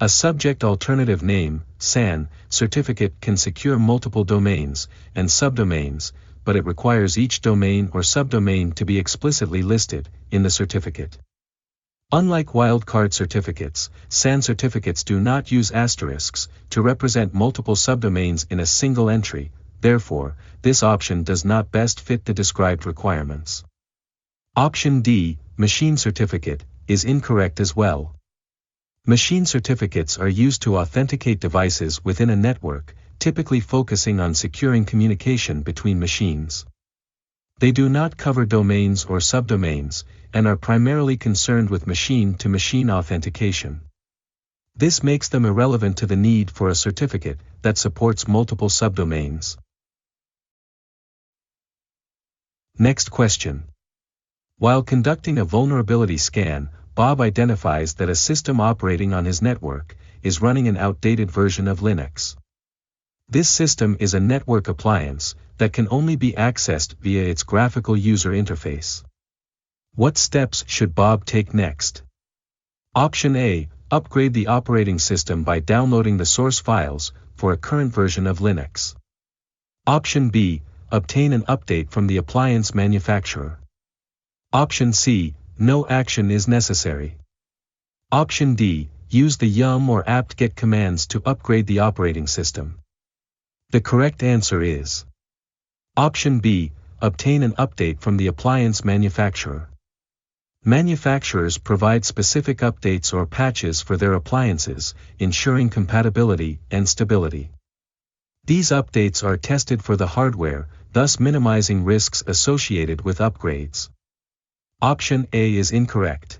A subject alternative name, SAN, certificate can secure multiple domains and subdomains, but it requires each domain or subdomain to be explicitly listed in the certificate. Unlike wildcard certificates, SAN certificates do not use asterisks to represent multiple subdomains in a single entry, therefore, this option does not best fit the described requirements. Option D, Machine Certificate, is incorrect as well. Machine certificates are used to authenticate devices within a network, typically focusing on securing communication between machines. They do not cover domains or subdomains, and are primarily concerned with machine-to-machine authentication. This makes them irrelevant to the need for a certificate that supports multiple subdomains. Next question. While conducting a vulnerability scan, Bob identifies that a system operating on his network is running an outdated version of Linux. This system is a network appliance that can only be accessed via its graphical user interface. What steps should Bob take next? Option A, upgrade the operating system by downloading the source files for a current version of Linux. Option B, obtain an update from the appliance manufacturer. Option C, no action is necessary. Option D, use the yum or apt-get commands to upgrade the operating system. The correct answer is Option B, obtain an update from the appliance manufacturer. Manufacturers provide specific updates or patches for their appliances, ensuring compatibility and stability. These updates are tested for the hardware, thus minimizing risks associated with upgrades. Option A is incorrect.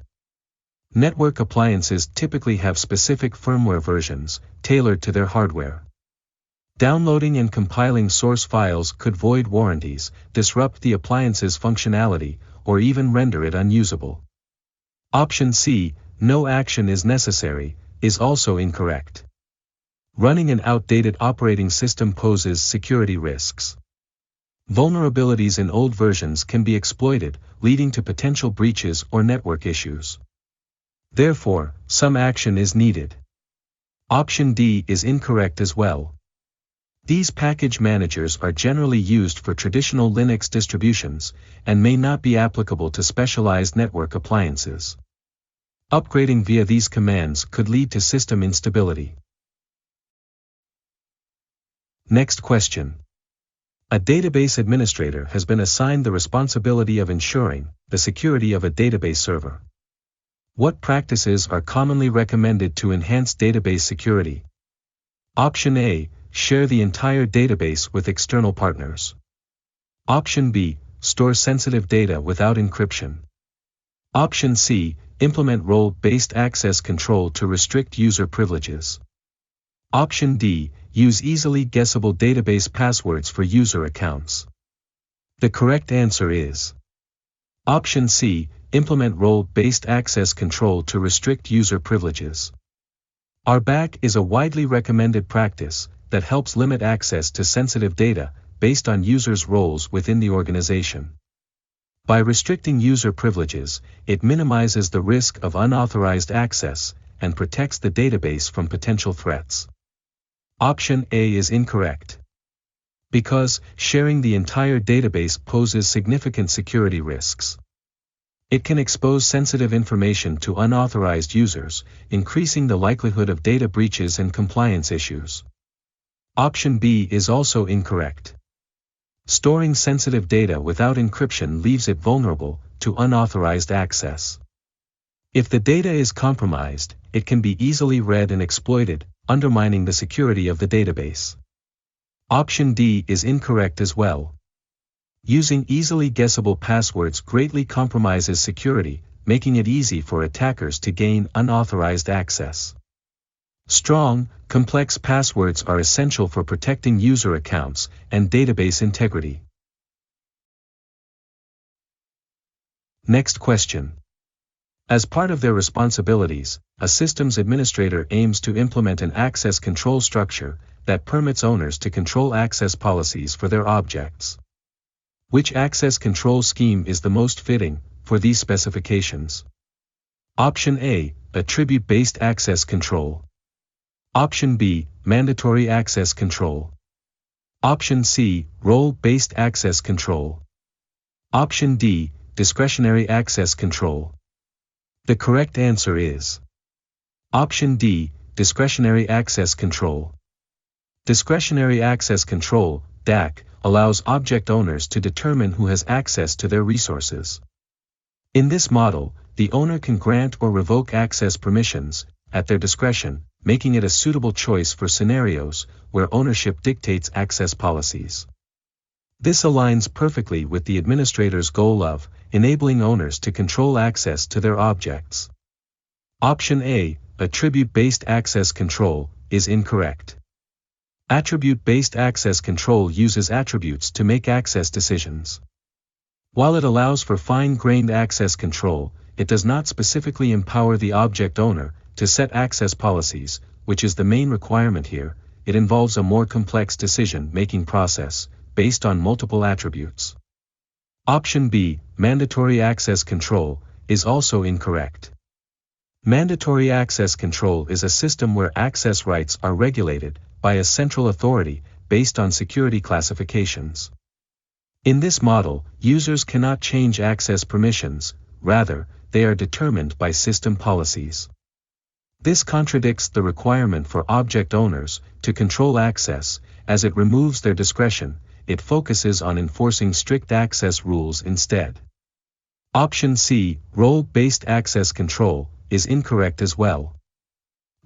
Network appliances typically have specific firmware versions, tailored to their hardware. Downloading and compiling source files could void warranties, disrupt the appliance's functionality, or even render it unusable. Option C, no action is necessary, is also incorrect. Running an outdated operating system poses security risks. Vulnerabilities in old versions can be exploited, leading to potential breaches or network issues. Therefore, some action is needed. Option D is incorrect as well. These package managers are generally used for traditional Linux distributions, and may not be applicable to specialized network appliances. Upgrading via these commands could lead to system instability. Next question. A database administrator has been assigned the responsibility of ensuring the security of a database server. What practices are commonly recommended to enhance database security? Option A, share the entire database with external partners. Option B, store sensitive data without encryption. Option C, implement role-based access control to restrict user privileges. Option D, use easily guessable database passwords for user accounts. The correct answer is Option C, implement role-based access control to restrict user privileges. RBAC is a widely recommended practice that helps limit access to sensitive data based on users' roles within the organization. By restricting user privileges, it minimizes the risk of unauthorized access and protects the database from potential threats. Option A is incorrect. Because sharing the entire database poses significant security risks. It can expose sensitive information to unauthorized users, increasing the likelihood of data breaches and compliance issues. Option B is also incorrect. Storing sensitive data without encryption leaves it vulnerable to unauthorized access. If the data is compromised, it can be easily read and exploited, undermining the security of the database. Option D is incorrect as well. Using easily guessable passwords greatly compromises security, making it easy for attackers to gain unauthorized access. Strong, complex passwords are essential for protecting user accounts and database integrity. Next question. As part of their responsibilities, a systems administrator aims to implement an access control structure that permits owners to control access policies for their objects. Which access control scheme is the most fitting for these specifications? Option A, attribute-based access control. Option B, mandatory access control. Option C, role-based access control. Option D, discretionary access control. The correct answer is Option D, discretionary access control. Discretionary access control, DAC, allows object owners to determine who has access to their resources. In this model, the owner can grant or revoke access permissions at their discretion, making it a suitable choice for scenarios where ownership dictates access policies. This aligns perfectly with the administrator's goal of enabling owners to control access to their objects. Option A, attribute-based access control, is incorrect. Attribute-based access control uses attributes to make access decisions. While it allows for fine-grained access control, it does not specifically empower the object owner to set access policies, which is the main requirement here. It involves a more complex decision-making process, based on multiple attributes. Option B, mandatory access control, is also incorrect. Mandatory access control is a system where access rights are regulated by a central authority based on security classifications. In this model, users cannot change access permissions, rather, they are determined by system policies. This contradicts the requirement for object owners to control access, as it removes their discretion. It focuses on enforcing strict access rules instead. Option C, role-based access control, is incorrect as well.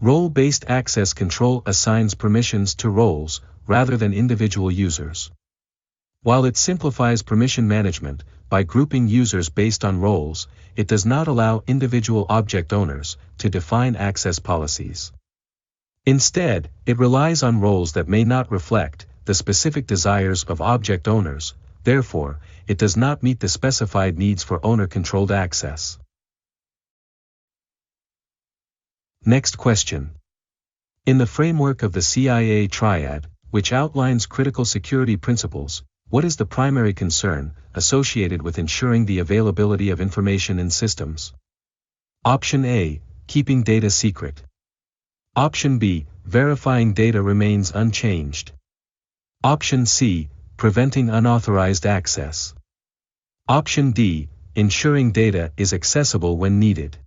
Role-based access control assigns permissions to roles, rather than individual users. While it simplifies permission management by grouping users based on roles, it does not allow individual object owners to define access policies. Instead, it relies on roles that may not reflect the specific desires of object owners. Therefore, it does not meet the specified needs for owner-controlled access. Next question. In the framework of the CIA Triad, which outlines critical security principles, what is the primary concern associated with ensuring the availability of information in systems? Option A, keeping data secret. Option B, verifying data remains unchanged. Option C, preventing unauthorized access. Option D, ensuring data is accessible when needed.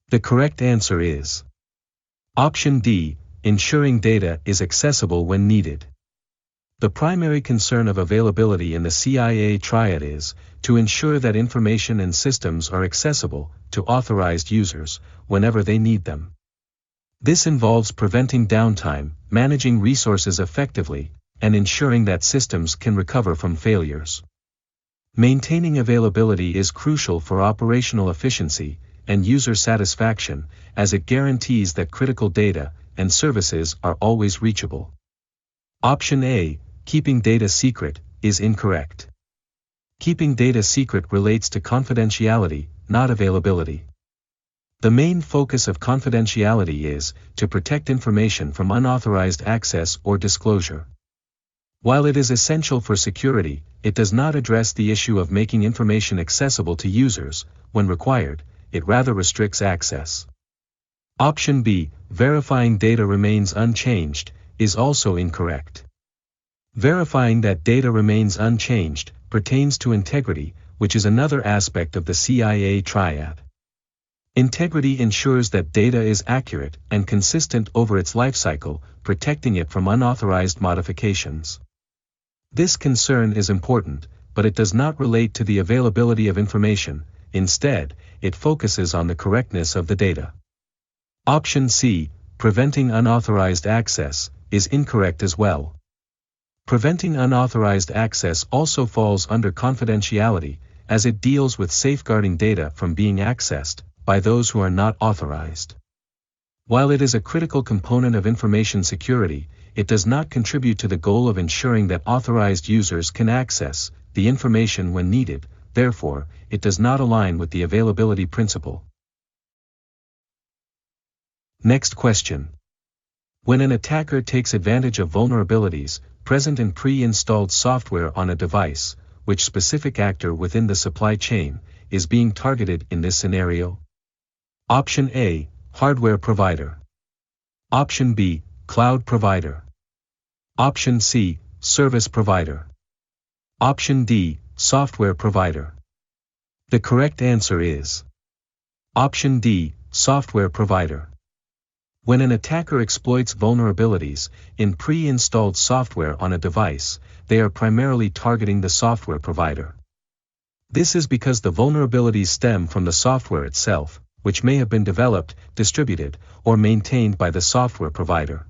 The correct answer is Option D, ensuring data is accessible when needed. The primary concern of availability in the CIA Triad is to ensure that information and systems are accessible to authorized users whenever they need them. This involves preventing downtime, managing resources effectively, and ensuring that systems can recover from failures. Maintaining availability is crucial for operational efficiency and user satisfaction, as it guarantees that critical data and services are always reachable. Option A, keeping data secret, is incorrect. Keeping data secret relates to confidentiality, not availability. The main focus of confidentiality is to protect information from unauthorized access or disclosure. While it is essential for security, it does not address the issue of making information accessible to users. When required, it rather restricts access. Option B, verifying data remains unchanged, is also incorrect. Verifying that data remains unchanged pertains to integrity, which is another aspect of the CIA triad. Integrity ensures that data is accurate and consistent over its lifecycle, protecting it from unauthorized modifications. This concern is important, but it does not relate to the availability of information. Instead, it focuses on the correctness of the data. Option C, preventing unauthorized access, is incorrect as well. Preventing unauthorized access also falls under confidentiality, as it deals with safeguarding data from being accessed by those who are not authorized. While it is a critical component of information security, it does not contribute to the goal of ensuring that authorized users can access the information when needed. Therefore, it does not align with the availability principle. Next question. When an attacker takes advantage of vulnerabilities present in pre-installed software on a device, which specific actor within the supply chain is being targeted in this scenario? Option A, hardware provider. Option B, cloud provider. Option C, service provider. Option D, software provider. The correct answer is Option D, software provider. When an attacker exploits vulnerabilities in pre-installed software on a device, they are primarily targeting the software provider. This is because the vulnerabilities stem from the software itself, which may have been developed, distributed, or maintained by the software provider.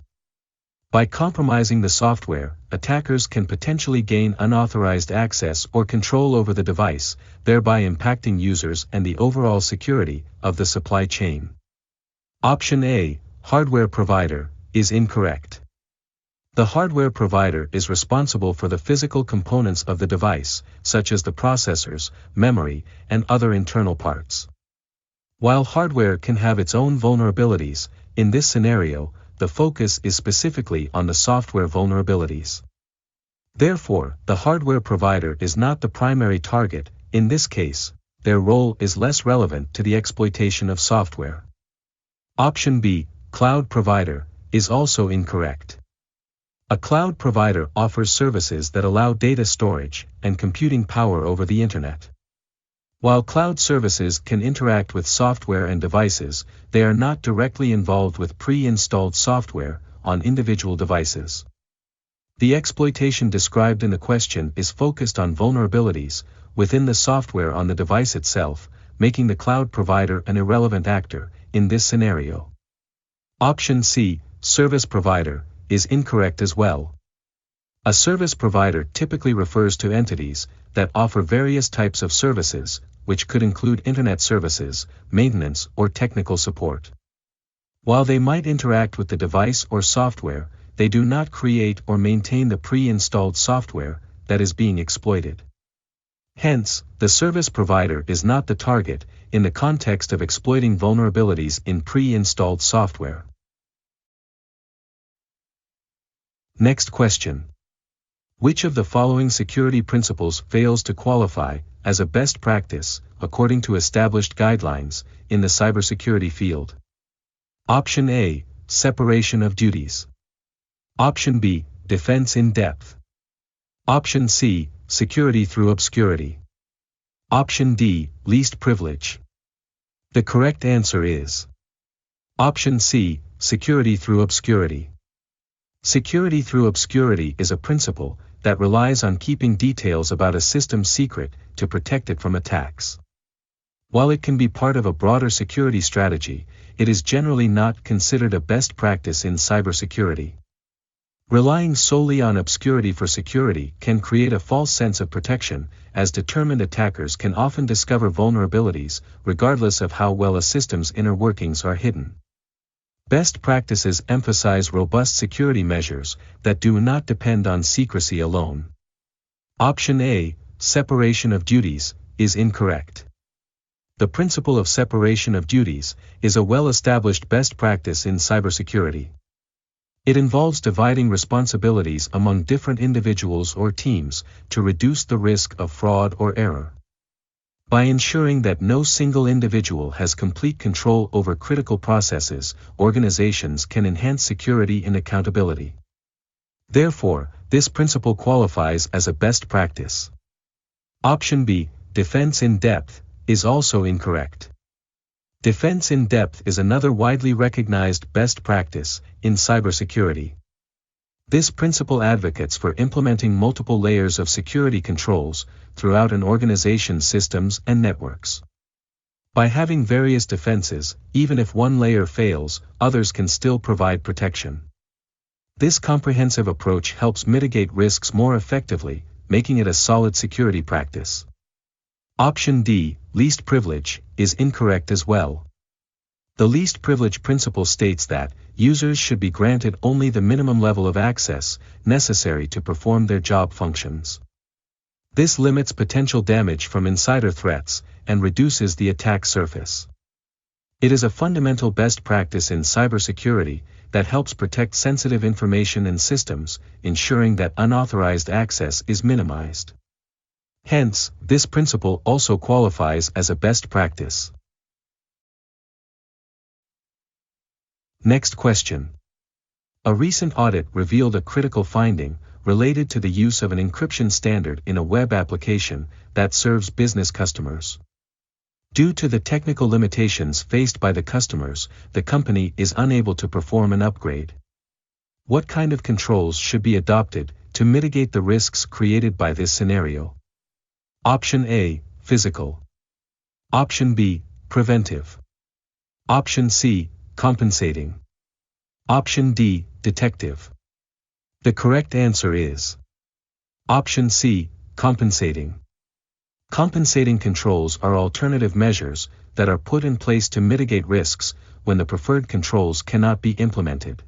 By compromising the software, attackers can potentially gain unauthorized access or control over the device, thereby impacting users and the overall security of the supply chain. Option A, hardware provider, is incorrect. The hardware provider is responsible for the physical components of the device, such as the processors, memory, and other internal parts. While hardware can have its own vulnerabilities, in this scenario, the focus is specifically on the software vulnerabilities. Therefore, the hardware provider is not the primary target. In this case, their role is less relevant to the exploitation of software. Option B, cloud provider, is also incorrect. A cloud provider offers services that allow data storage and computing power over the internet. While cloud services can interact with software and devices, they are not directly involved with pre-installed software on individual devices. The exploitation described in the question is focused on vulnerabilities within the software on the device itself, making the cloud provider an irrelevant actor in this scenario. Option C, service provider, is incorrect as well. A service provider typically refers to entities that offer various types of services, which could include internet services, maintenance, or technical support. While they might interact with the device or software, they do not create or maintain the pre-installed software that is being exploited. Hence, the service provider is not the target in the context of exploiting vulnerabilities in pre-installed software. Next question. Which of the following security principles fails to qualify as a best practice, according to established guidelines, in the cybersecurity field? Option A, separation of duties. Option B, defense in depth. Option C, security through obscurity. Option D, least privilege. The correct answer is Option C, security through obscurity. Security through obscurity is a principle that relies on keeping details about a system secret to protect it from attacks. While it can be part of a broader security strategy, it is generally not considered a best practice in cybersecurity. Relying solely on obscurity for security can create a false sense of protection, as determined attackers can often discover vulnerabilities, regardless of how well a system's inner workings are hidden. Best practices emphasize robust security measures that do not depend on secrecy alone. Option A, separation of duties, is incorrect. The principle of separation of duties is a well-established best practice in cybersecurity. It involves dividing responsibilities among different individuals or teams to reduce the risk of fraud or error. By ensuring that no single individual has complete control over critical processes, organizations can enhance security and accountability. Therefore, this principle qualifies as a best practice. Option B, defense in depth, is also incorrect. Defense in depth is another widely recognized best practice in cybersecurity. This principle advocates for implementing multiple layers of security controls throughout an organization's systems and networks. By having various defenses, even if one layer fails, others can still provide protection. This comprehensive approach helps mitigate risks more effectively, making it a solid security practice. Option D, least privilege, is incorrect as well. The least privilege principle states that users should be granted only the minimum level of access necessary to perform their job functions. This limits potential damage from insider threats and reduces the attack surface. It is a fundamental best practice in cybersecurity that helps protect sensitive information and systems, ensuring that unauthorized access is minimized. Hence, this principle also qualifies as a best practice. Next question. A recent audit revealed a critical finding related to the use of an encryption standard in a web application that serves business customers. Due to the technical limitations faced by the customers, the company is unable to perform an upgrade. What kind of controls should be adopted to mitigate the risks created by this scenario? Option A, physical. Option B, preventive. Option C, compensating. Option D, detective. The correct answer is Option C, compensating. Compensating controls are alternative measures that are put in place to mitigate risks when the preferred controls cannot be implemented.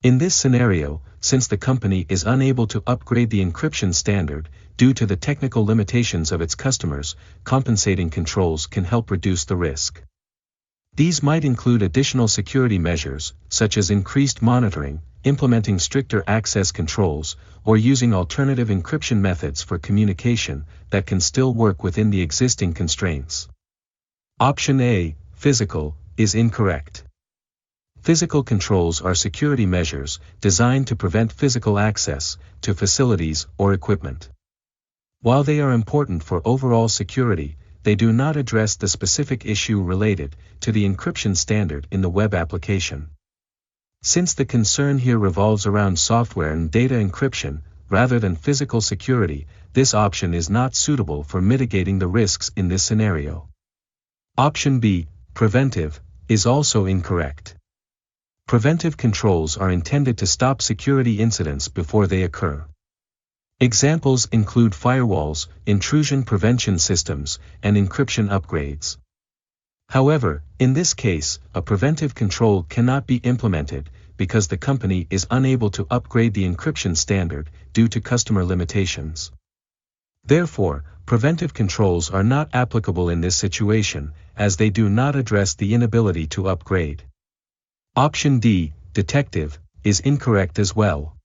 In this scenario, since the company is unable to upgrade the encryption standard due to the technical limitations of its customers, compensating controls can help reduce the risk. These might include additional security measures, such as increased monitoring, implementing stricter access controls, or using alternative encryption methods for communication that can still work within the existing constraints. Option A, physical, is incorrect. Physical controls are security measures designed to prevent physical access to facilities or equipment. While they are important for overall security, they do not address the specific issue related to the encryption standard in the web application. Since the concern here revolves around software and data encryption, rather than physical security, this option is not suitable for mitigating the risks in this scenario. Option B, preventive, is also incorrect. Preventive controls are intended to stop security incidents before they occur. Examples include firewalls, intrusion prevention systems, and encryption upgrades. However, in this case, a preventive control cannot be implemented because the company is unable to upgrade the encryption standard due to customer limitations. Therefore, preventive controls are not applicable in this situation, as they do not address the inability to upgrade. Option D, detective, is incorrect as well.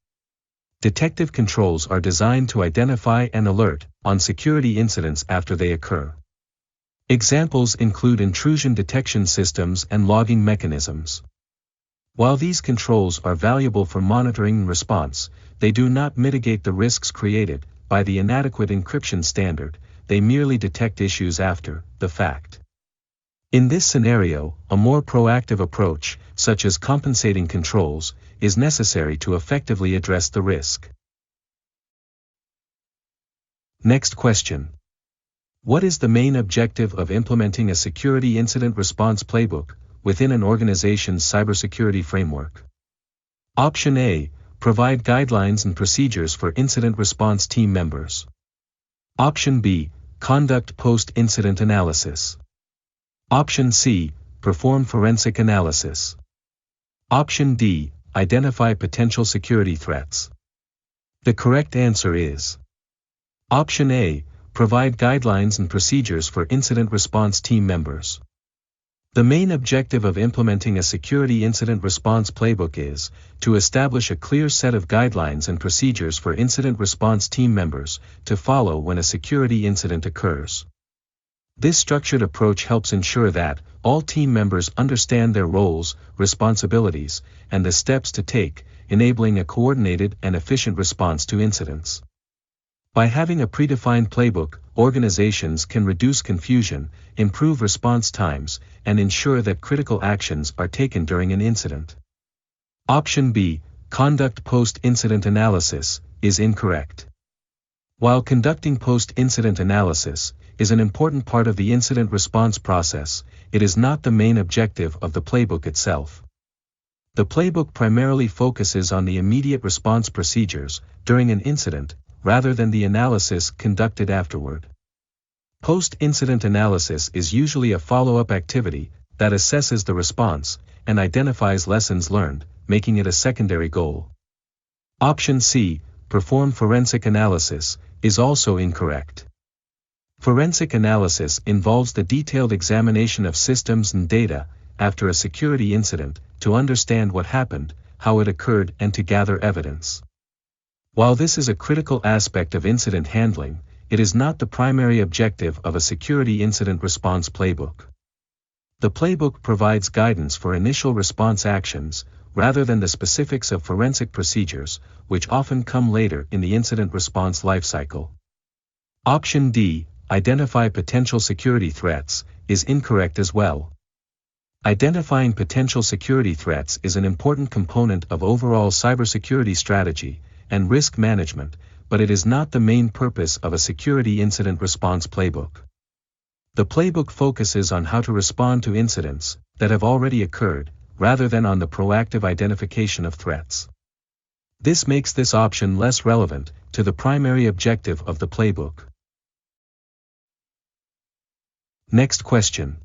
Detective controls are designed to identify and alert on security incidents after they occur. Examples include intrusion detection systems and logging mechanisms. While these controls are valuable for monitoring and response, they do not mitigate the risks created by the inadequate encryption standard, they merely detect issues after the fact. In this scenario, a more proactive approach, such as compensating controls, is necessary to effectively address the risk. Next question. What is the main objective of implementing a security incident response playbook within an organization's cybersecurity framework? Option A, provide guidelines and procedures for incident response team members. Option B, conduct post-incident analysis. Option C, perform forensic analysis. Option D, identify potential security threats. The correct answer is Option A, provide guidelines and procedures for incident response team members. The main objective of implementing a security incident response playbook is to establish a clear set of guidelines and procedures for incident response team members to follow when a security incident occurs. This structured approach helps ensure that all team members understand their roles, responsibilities, and the steps to take, enabling a coordinated and efficient response to incidents. By having a predefined playbook, organizations can reduce confusion, improve response times, and ensure that critical actions are taken during an incident. Option B, conduct post-incident analysis, is incorrect. While conducting post-incident analysis is an important part of the incident response process, it is not the main objective of the playbook itself. The playbook primarily focuses on the immediate response procedures during an incident, rather than the analysis conducted afterward. Post-incident analysis is usually a follow-up activity that assesses the response and identifies lessons learned, making it a secondary goal. Option C, perform forensic analysis, is also incorrect. Forensic analysis involves the detailed examination of systems and data after a security incident to understand what happened, how it occurred, and to gather evidence. While this is a critical aspect of incident handling, it is not the primary objective of a security incident response playbook. The playbook provides guidance for initial response actions, rather than the specifics of forensic procedures, which often come later in the incident response lifecycle. Option D, identify potential security threats, is incorrect as well. Identifying potential security threats is an important component of overall cybersecurity strategy and risk management, but it is not the main purpose of a security incident response playbook. The playbook focuses on how to respond to incidents that have already occurred, rather than on the proactive identification of threats. This makes this option less relevant to the primary objective of the playbook. Next question.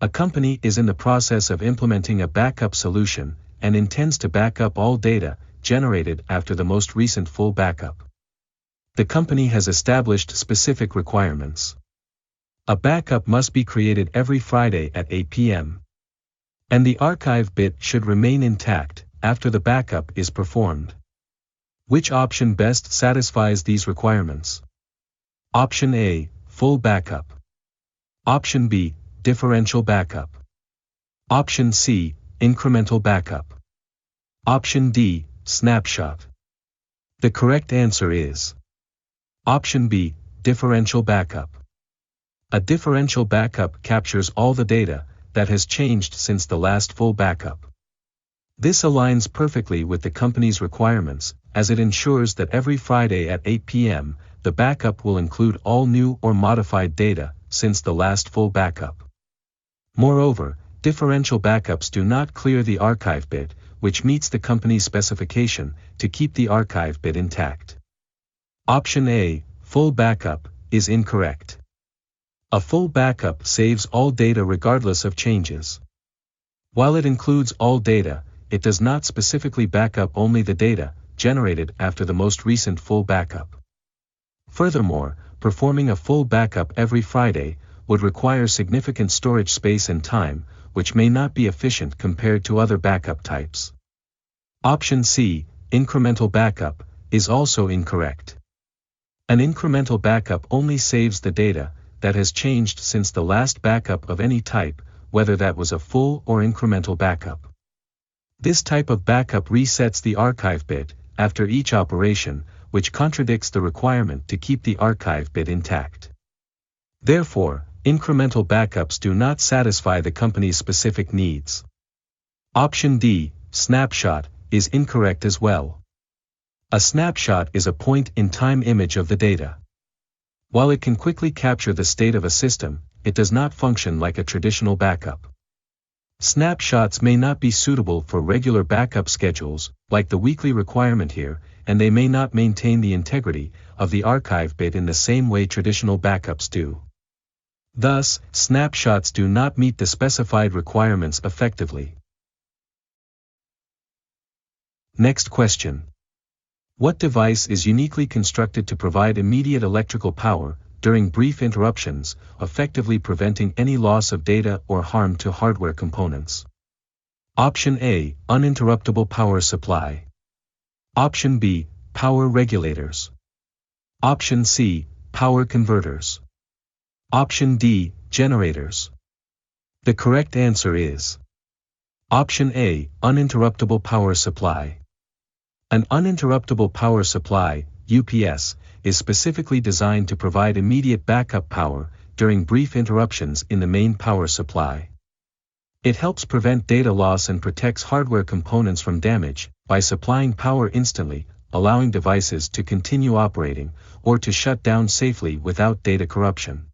A company is in the process of implementing a backup solution and intends to back up all data generated after the most recent full backup. The company has established specific requirements. A backup must be created every Friday at 8 p.m. And the archive bit should remain intact after the backup is performed. Which option best satisfies these requirements? Option A, full backup. Option B, differential backup. Option C, incremental backup. Option D, snapshot. The correct answer is Option B, differential backup. A differential backup captures all the data that has changed since the last full backup. This aligns perfectly with the company's requirements, as it ensures that every Friday at 8 p.m., the backup will include all new or modified data since the last full backup. Moreover, differential backups do not clear the archive bit, which meets the company's specification to keep the archive bit intact. Option A, full backup, is incorrect. A full backup saves all data regardless of changes. While it includes all data, it does not specifically back up only the data generated after the most recent full backup. Furthermore, performing a full backup every Friday would require significant storage space and time, which may not be efficient compared to other backup types. Option C, incremental backup, is also incorrect. An incremental backup only saves the data that has changed since the last backup of any type, whether that was a full or incremental backup. This type of backup resets the archive bit after each operation, which contradicts the requirement to keep the archive bit intact. Therefore, incremental backups do not satisfy the company's specific needs. Option D, snapshot, is incorrect as well. A snapshot is a point-in-time image of the data. While it can quickly capture the state of a system, it does not function like a traditional backup. Snapshots may not be suitable for regular backup schedules, like the weekly requirement here, and they may not maintain the integrity of the archive bit in the same way traditional backups do. Thus, snapshots do not meet the specified requirements effectively. Next question. What device is uniquely constructed to provide immediate electrical power during brief interruptions, effectively preventing any loss of data or harm to hardware components. Option A, uninterruptible power supply. Option B, power regulators. Option C, power converters. Option D, generators. The correct answer is Option A, uninterruptible power supply. An uninterruptible power supply, UPS, is specifically designed to provide immediate backup power during brief interruptions in the main power supply. It helps prevent data loss and protects hardware components from damage by supplying power instantly, allowing devices to continue operating or to shut down safely without data corruption.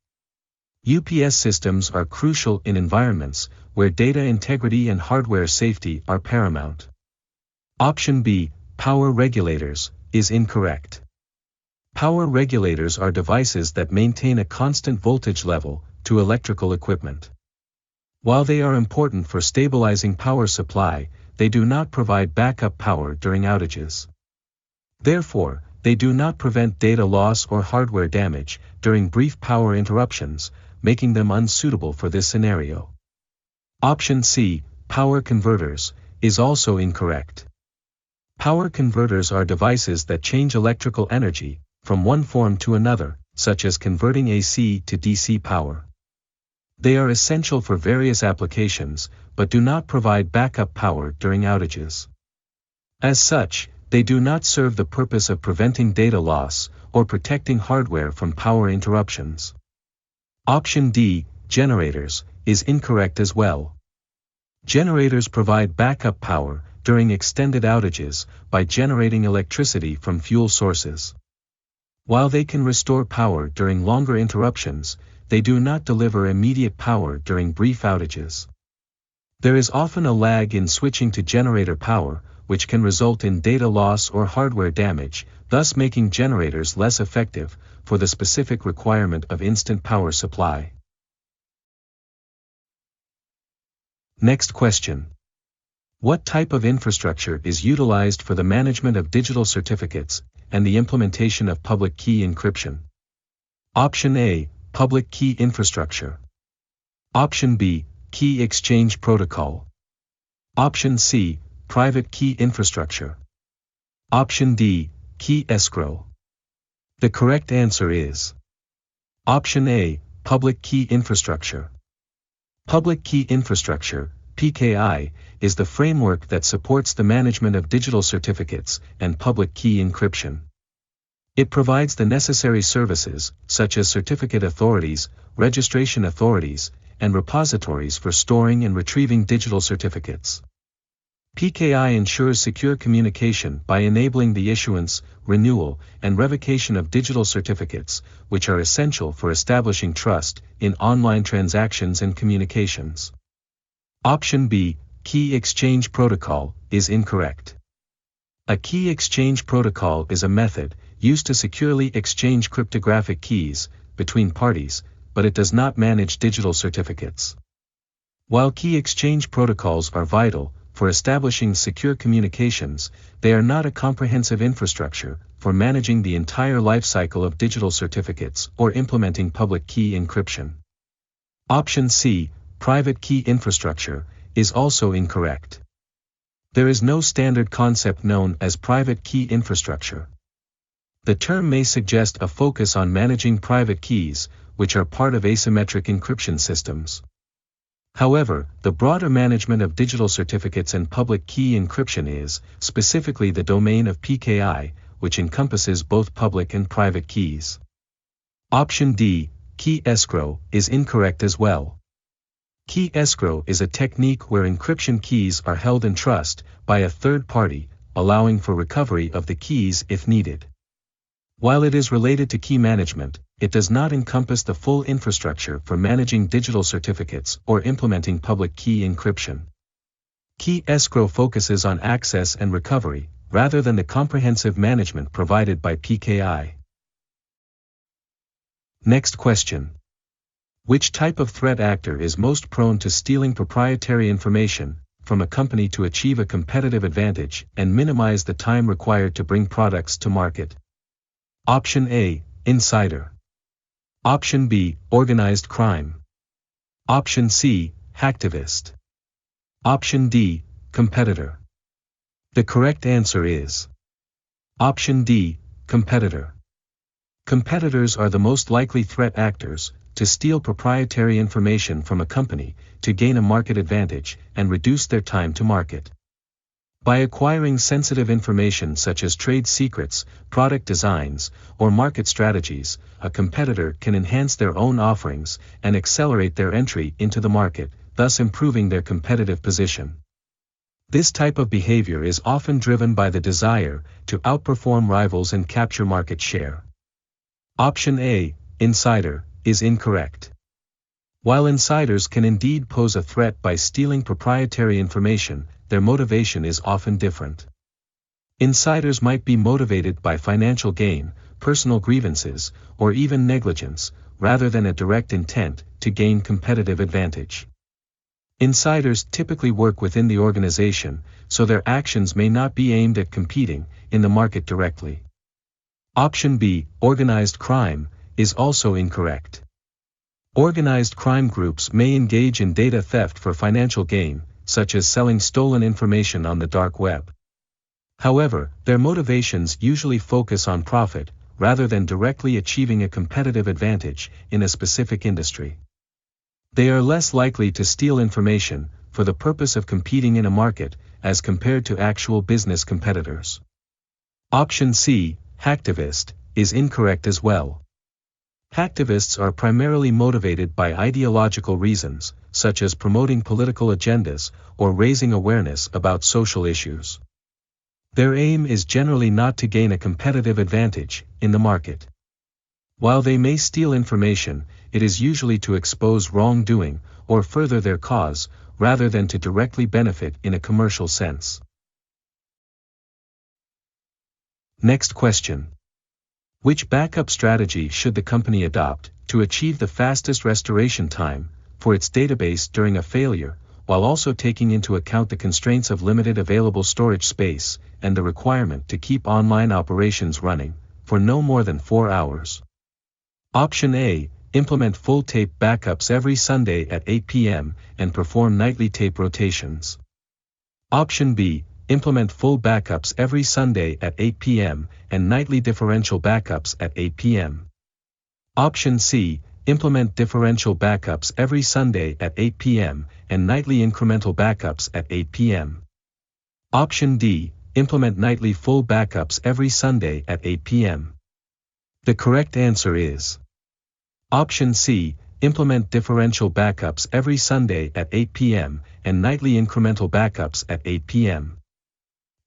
UPS systems are crucial in environments where data integrity and hardware safety are paramount. Option B, power regulators, is incorrect. Power regulators are devices that maintain a constant voltage level to electrical equipment. While they are important for stabilizing power supply, they do not provide backup power during outages. Therefore, they do not prevent data loss or hardware damage during brief power interruptions, making them unsuitable for this scenario. Option C, power converters, is also incorrect. Power converters are devices that change electrical energy from one form to another, such as converting AC to DC power. They are essential for various applications, but do not provide backup power during outages. As such, they do not serve the purpose of preventing data loss or protecting hardware from power interruptions. Option D, generators, is incorrect as well. Generators provide backup power during extended outages by generating electricity from fuel sources. While they can restore power during longer interruptions, they do not deliver immediate power during brief outages. There is often a lag in switching to generator power, which can result in data loss or hardware damage, thus making generators less effective for the specific requirement of instant power supply. Next question. What type of infrastructure is utilized for the management of digital certificates and the implementation of public key encryption? Option A, public key infrastructure. Option B, key exchange protocol. Option C, private key infrastructure. Option D, key escrow. The correct answer is Option A, public key infrastructure. Public key infrastructure, PKI, is the framework that supports the management of digital certificates and public key encryption. It provides the necessary services, such as certificate authorities, registration authorities, and repositories for storing and retrieving digital certificates. PKI ensures secure communication by enabling the issuance, renewal, and revocation of digital certificates, which are essential for establishing trust in online transactions and communications. Option B, key exchange protocol, is incorrect. A key exchange protocol is a method used to securely exchange cryptographic keys between parties, but it does not manage digital certificates. While key exchange protocols are vital for establishing secure communications, they are not a comprehensive infrastructure for managing the entire lifecycle of digital certificates or implementing public key encryption. Option C, private key infrastructure, is also incorrect. There is no standard concept known as private key infrastructure. The term may suggest a focus on managing private keys, which are part of asymmetric encryption systems. However, the broader management of digital certificates and public key encryption is, specifically, the domain of PKI, which encompasses both public and private keys. Option D, key escrow, is incorrect as well. Key escrow is a technique where encryption keys are held in trust by a third party, allowing for recovery of the keys if needed. While it is related to key management, it does not encompass the full infrastructure for managing digital certificates or implementing public key encryption. Key escrow focuses on access and recovery, rather than the comprehensive management provided by PKI. Next question. Which type of threat actor is most prone to stealing proprietary information from a company to achieve a competitive advantage and minimize the time required to bring products to market? Option A, insider. Option B, organized crime. Option C, hacktivist. Option D, competitor. The correct answer is Option D, competitor. Competitors are the most likely threat actors to steal proprietary information from a company to gain a market advantage and reduce their time to market. By acquiring sensitive information such as trade secrets, product designs, or market strategies, a competitor can enhance their own offerings and accelerate their entry into the market, thus improving their competitive position. This type of behavior is often driven by the desire to outperform rivals and capture market share. Option A, insider, is incorrect. While insiders can indeed pose a threat by stealing proprietary information, their motivation is often different. Insiders might be motivated by financial gain, personal grievances, or even negligence, rather than a direct intent to gain competitive advantage. Insiders typically work within the organization, so their actions may not be aimed at competing in the market directly. Option B, organized crime, is also incorrect. Organized crime groups may engage in data theft for financial gain, such as selling stolen information on the dark web. However, their motivations usually focus on profit, rather than directly achieving a competitive advantage in a specific industry. They are less likely to steal information for the purpose of competing in a market, as compared to actual business competitors. Option C, hacktivist, is incorrect as well. Hacktivists are primarily motivated by ideological reasons, such as promoting political agendas or raising awareness about social issues. Their aim is generally not to gain a competitive advantage in the market. While they may steal information, it is usually to expose wrongdoing or further their cause, rather than to directly benefit in a commercial sense. Next question. Which backup strategy should the company adopt to achieve the fastest restoration time for its database during a failure, while also taking into account the constraints of limited available storage space and the requirement to keep online operations running for no more than 4 hours? Option A, implement full tape backups every Sunday at 8 p.m. and perform nightly tape rotations. Option B, implement full backups every Sunday at 8 p.m. and nightly differential backups at 8 p.m. Option C, implement differential backups every Sunday at 8 p.m. and nightly incremental backups at 8 p.m. Option D, implement nightly full backups every Sunday at 8 p.m. The correct answer is Option C, implement differential backups every Sunday at 8 p.m. and nightly incremental backups at 8 p.m.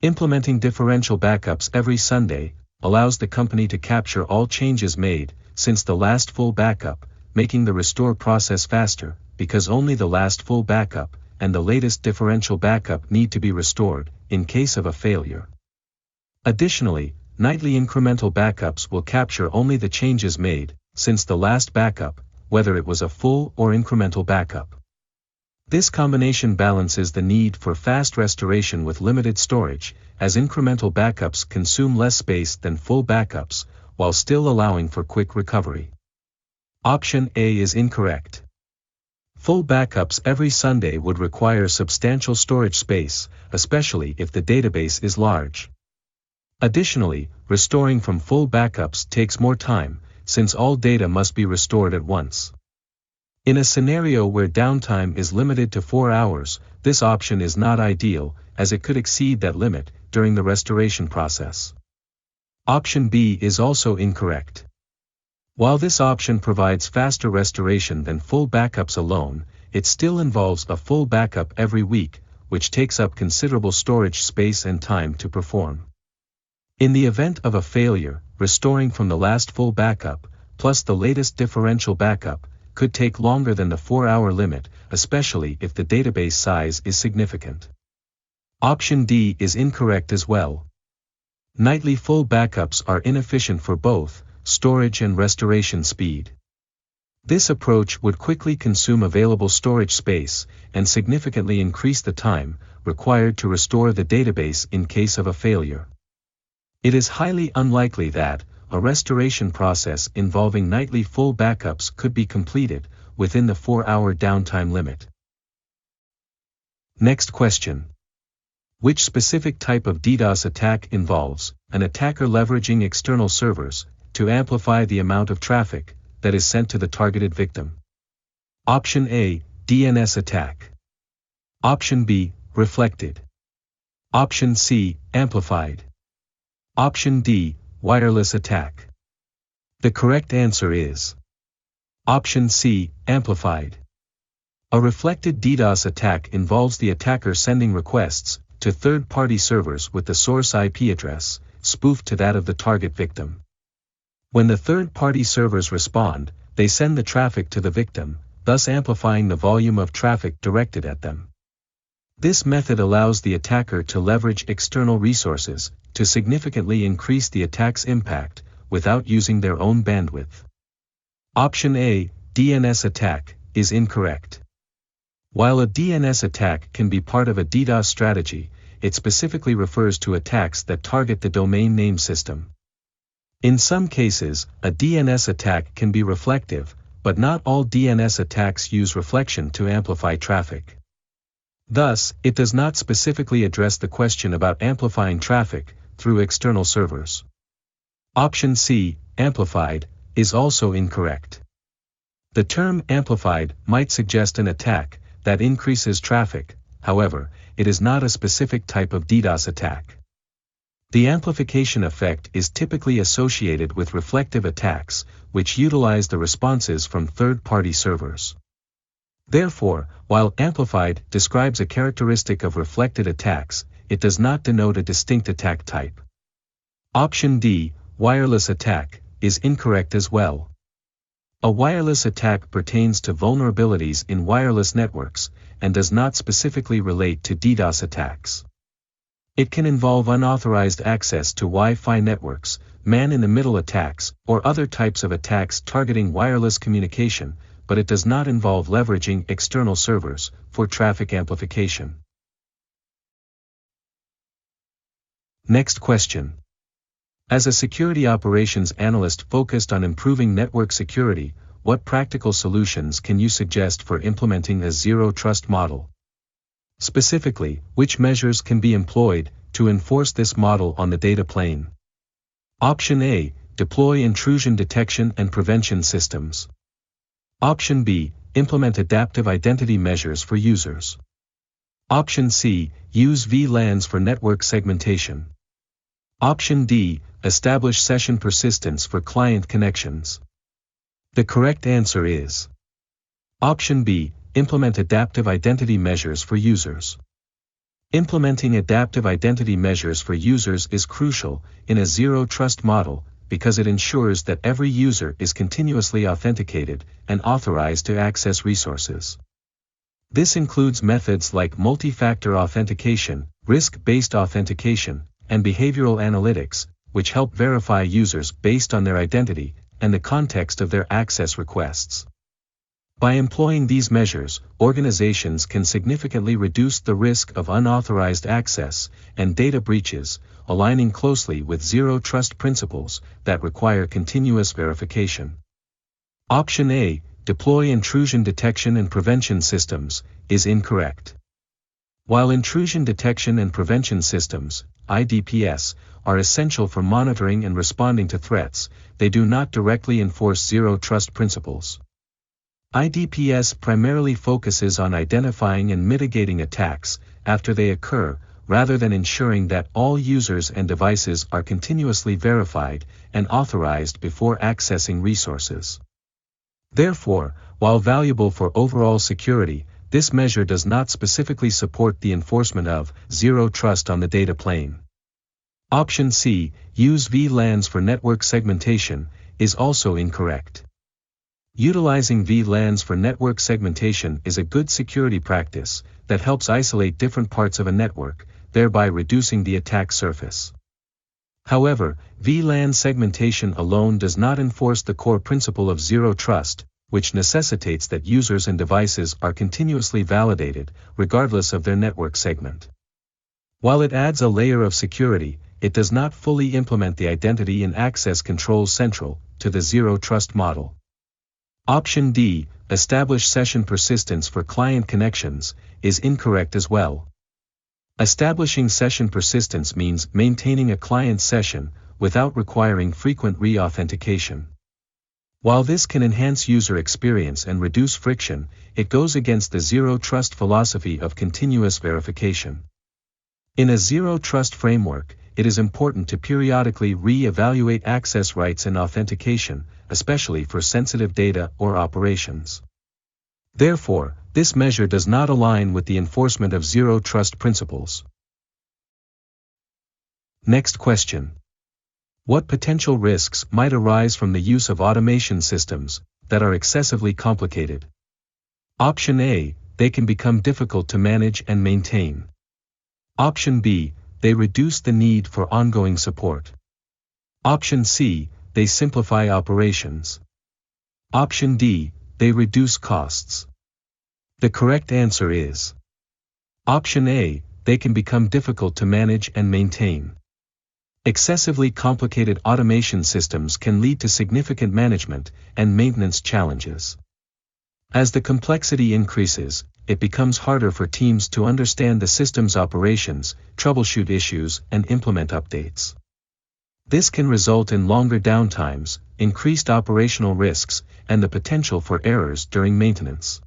Implementing differential backups every Sunday allows the company to capture all changes made since the last full backup, making the restore process faster, because only the last full backup and the latest differential backup need to be restored in case of a failure. Additionally, nightly incremental backups will capture only the changes made since the last backup, whether it was a full or incremental backup. This combination balances the need for fast restoration with limited storage, as incremental backups consume less space than full backups, while still allowing for quick recovery. Option A is incorrect. Full backups every Sunday would require substantial storage space, especially if the database is large. Additionally, restoring from full backups takes more time, since all data must be restored at once. In a scenario where downtime is limited to 4 hours, this option is not ideal, as it could exceed that limit during the restoration process. Option B is also incorrect. While this option provides faster restoration than full backups alone, it still involves a full backup every week, which takes up considerable storage space and time to perform. In the event of a failure, restoring from the last full backup, plus the latest differential backup, could take longer than the 4-hour limit, especially if the database size is significant. Option D is incorrect as well. Nightly full backups are inefficient for both storage and restoration speed. This approach would quickly consume available storage space and significantly increase the time required to restore the database in case of a failure. It is highly unlikely that, a restoration process involving nightly full backups could be completed within the 4-hour downtime limit. Next question. Which specific type of DDoS attack involves an attacker leveraging external servers to amplify the amount of traffic that is sent to the targeted victim? Option A, DNS attack. Option B, reflected. Option C, amplified. Option D, wireless attack. The correct answer is Option C, amplified. A reflected DDoS attack involves the attacker sending requests to third-party servers with the source IP address spoofed to that of the target victim. When the third-party servers respond, they send the traffic to the victim, thus amplifying the volume of traffic directed at them. This method allows the attacker to leverage external resources to significantly increase the attack's impact without using their own bandwidth. Option A, DNS attack, is incorrect. While a DNS attack can be part of a DDoS strategy, it specifically refers to attacks that target the domain name system. In some cases, a DNS attack can be reflective, but not all DNS attacks use reflection to amplify traffic. Thus, it does not specifically address the question about amplifying traffic through external servers. Option C, amplified, is also incorrect. The term amplified might suggest an attack that increases traffic, however, it is not a specific type of DDoS attack. The amplification effect is typically associated with reflective attacks, which utilize the responses from third-party servers. Therefore, while amplified describes a characteristic of reflected attacks, it does not denote a distinct attack type. Option D, wireless attack, is incorrect as well. A wireless attack pertains to vulnerabilities in wireless networks, and does not specifically relate to DDoS attacks. It can involve unauthorized access to Wi-Fi networks, man-in-the-middle attacks, or other types of attacks targeting wireless communication, but it does not involve leveraging external servers for traffic amplification. Next question. As a security operations analyst focused on improving network security, what practical solutions can you suggest for implementing a zero-trust model? Specifically, which measures can be employed to enforce this model on the data plane? Option A, deploy intrusion detection and prevention systems. Option B, implement adaptive identity measures for users. Option C, use VLANs for network segmentation. Option D, establish session persistence for client connections. The correct answer is Option B, implement adaptive identity measures for users. Implementing adaptive identity measures for users is crucial in a zero-trust model because it ensures that every user is continuously authenticated and authorized to access resources. This includes methods like multi-factor authentication, risk-based authentication, and behavioral analytics, which help verify users based on their identity and the context of their access requests. By employing these measures, organizations can significantly reduce the risk of unauthorized access and data breaches, aligning closely with zero-trust principles that require continuous verification. Option A, deploy intrusion detection and prevention systems, is incorrect. While intrusion detection and prevention systems, IDPS, are essential for monitoring and responding to threats, they do not directly enforce zero-trust principles. IDPS primarily focuses on identifying and mitigating attacks after they occur, rather than ensuring that all users and devices are continuously verified and authorized before accessing resources. Therefore, while valuable for overall security, this measure does not specifically support the enforcement of zero trust on the data plane. Option C, use VLANs for network segmentation, is also incorrect. Utilizing VLANs for network segmentation is a good security practice that helps isolate different parts of a network, thereby reducing the attack surface. However, VLAN segmentation alone does not enforce the core principle of zero trust, which necessitates that users and devices are continuously validated, regardless of their network segment. While it adds a layer of security, it does not fully implement the identity and access controls central to the Zero Trust model. Option D, establish session persistence for client connections, is incorrect as well. Establishing session persistence means maintaining a client session without requiring frequent re-authentication. While this can enhance user experience and reduce friction, it goes against the Zero Trust philosophy of continuous verification. In a Zero Trust framework, it is important to periodically re-evaluate access rights and authentication, especially for sensitive data or operations. Therefore, this measure does not align with the enforcement of Zero Trust principles. Next question. What potential risks might arise from the use of automation systems that are excessively complicated? Option A, they can become difficult to manage and maintain. Option B, they reduce the need for ongoing support. Option C, they simplify operations. Option D, they reduce costs. The correct answer is Option A, they can become difficult to manage and maintain. Excessively complicated automation systems can lead to significant management and maintenance challenges. As the complexity increases, it becomes harder for teams to understand the system's operations, troubleshoot issues, and implement updates. This can result in longer downtimes, increased operational risks, and the potential for errors during maintenance.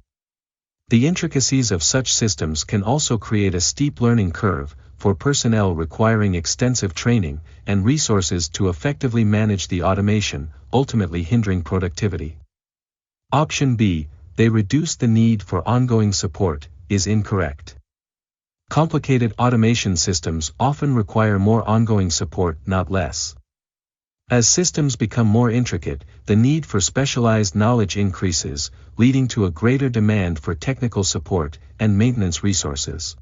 The intricacies of such systems can also create a steep learning curve for personnel requiring extensive training and resources to effectively manage the automation, ultimately hindering productivity. Option B, they reduce the need for ongoing support, is incorrect. Complicated automation systems often require more ongoing support, not less. As systems become more intricate, the need for specialized knowledge increases, leading to a greater demand for technical support and maintenance resources.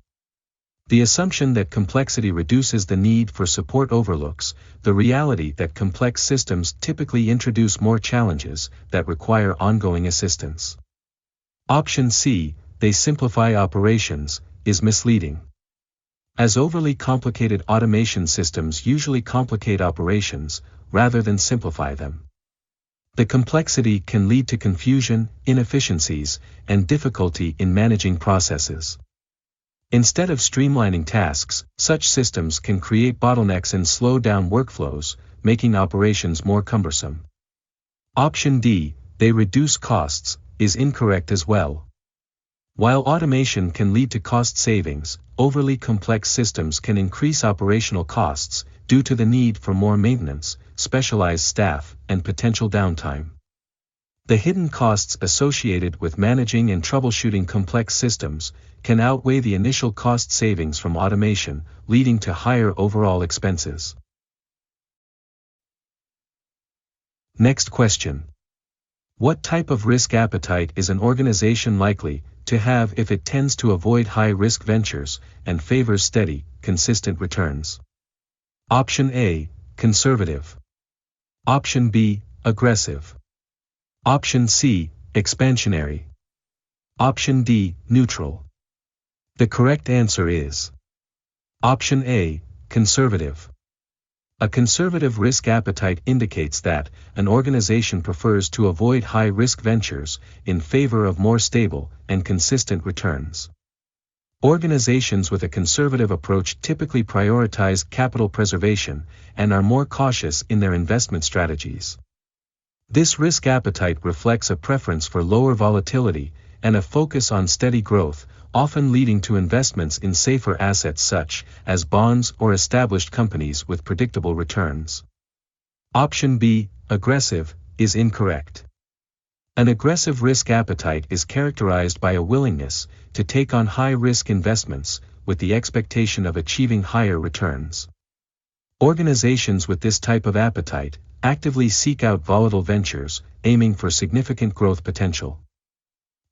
The assumption that complexity reduces the need for support overlooks the reality that complex systems typically introduce more challenges that require ongoing assistance. Option C, they simplify operations, is misleading. As overly complicated automation systems usually complicate operations, rather than simplify them. The complexity can lead to confusion, inefficiencies, and difficulty in managing processes. Instead of streamlining tasks, such systems can create bottlenecks and slow down workflows, making operations more cumbersome. Option D, they reduce costs, is incorrect as well. While automation can lead to cost savings, overly complex systems can increase operational costs due to the need for more maintenance, specialized staff, and potential downtime. The hidden costs associated with managing and troubleshooting complex systems can outweigh the initial cost savings from automation, leading to higher overall expenses. Next question. What type of risk appetite is an organization likely to have if it tends to avoid high-risk ventures and favors steady, consistent returns? Option A, conservative. Option B, aggressive. Option C, expansionary. Option D, neutral. The correct answer is Option A, conservative. A conservative risk appetite indicates that an organization prefers to avoid high-risk ventures in favor of more stable and consistent returns. Organizations with a conservative approach typically prioritize capital preservation and are more cautious in their investment strategies. This risk appetite reflects a preference for lower volatility and a focus on steady growth, often leading to investments in safer assets such as bonds or established companies with predictable returns. Option B, aggressive, is incorrect. An aggressive risk appetite is characterized by a willingness to take on high-risk investments with the expectation of achieving higher returns. Organizations with this type of appetite actively seek out volatile ventures, aiming for significant growth potential.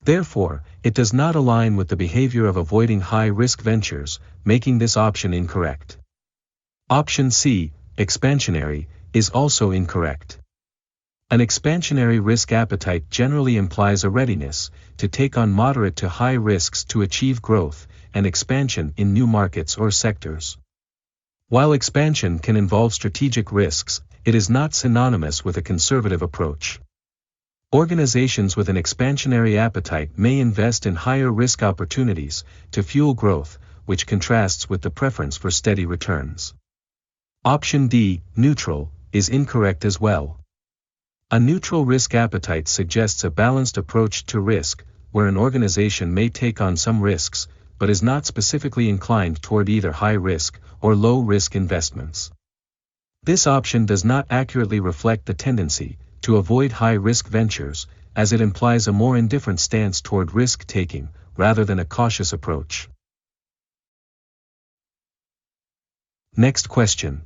Therefore, it does not align with the behavior of avoiding high-risk ventures, making this option incorrect. Option C, expansionary, is also incorrect. An expansionary risk appetite generally implies a readiness to take on moderate to high risks to achieve growth and expansion in new markets or sectors. While expansion can involve strategic risks, it is not synonymous with a conservative approach. Organizations with an expansionary appetite may invest in higher risk opportunities to fuel growth, which contrasts with the preference for steady returns. Option D, neutral, is incorrect as well. A neutral risk appetite suggests a balanced approach to risk, where an organization may take on some risks, but is not specifically inclined toward either high-risk or low-risk investments. This option does not accurately reflect the tendency to avoid high-risk ventures, as it implies a more indifferent stance toward risk-taking, rather than a cautious approach. Next question.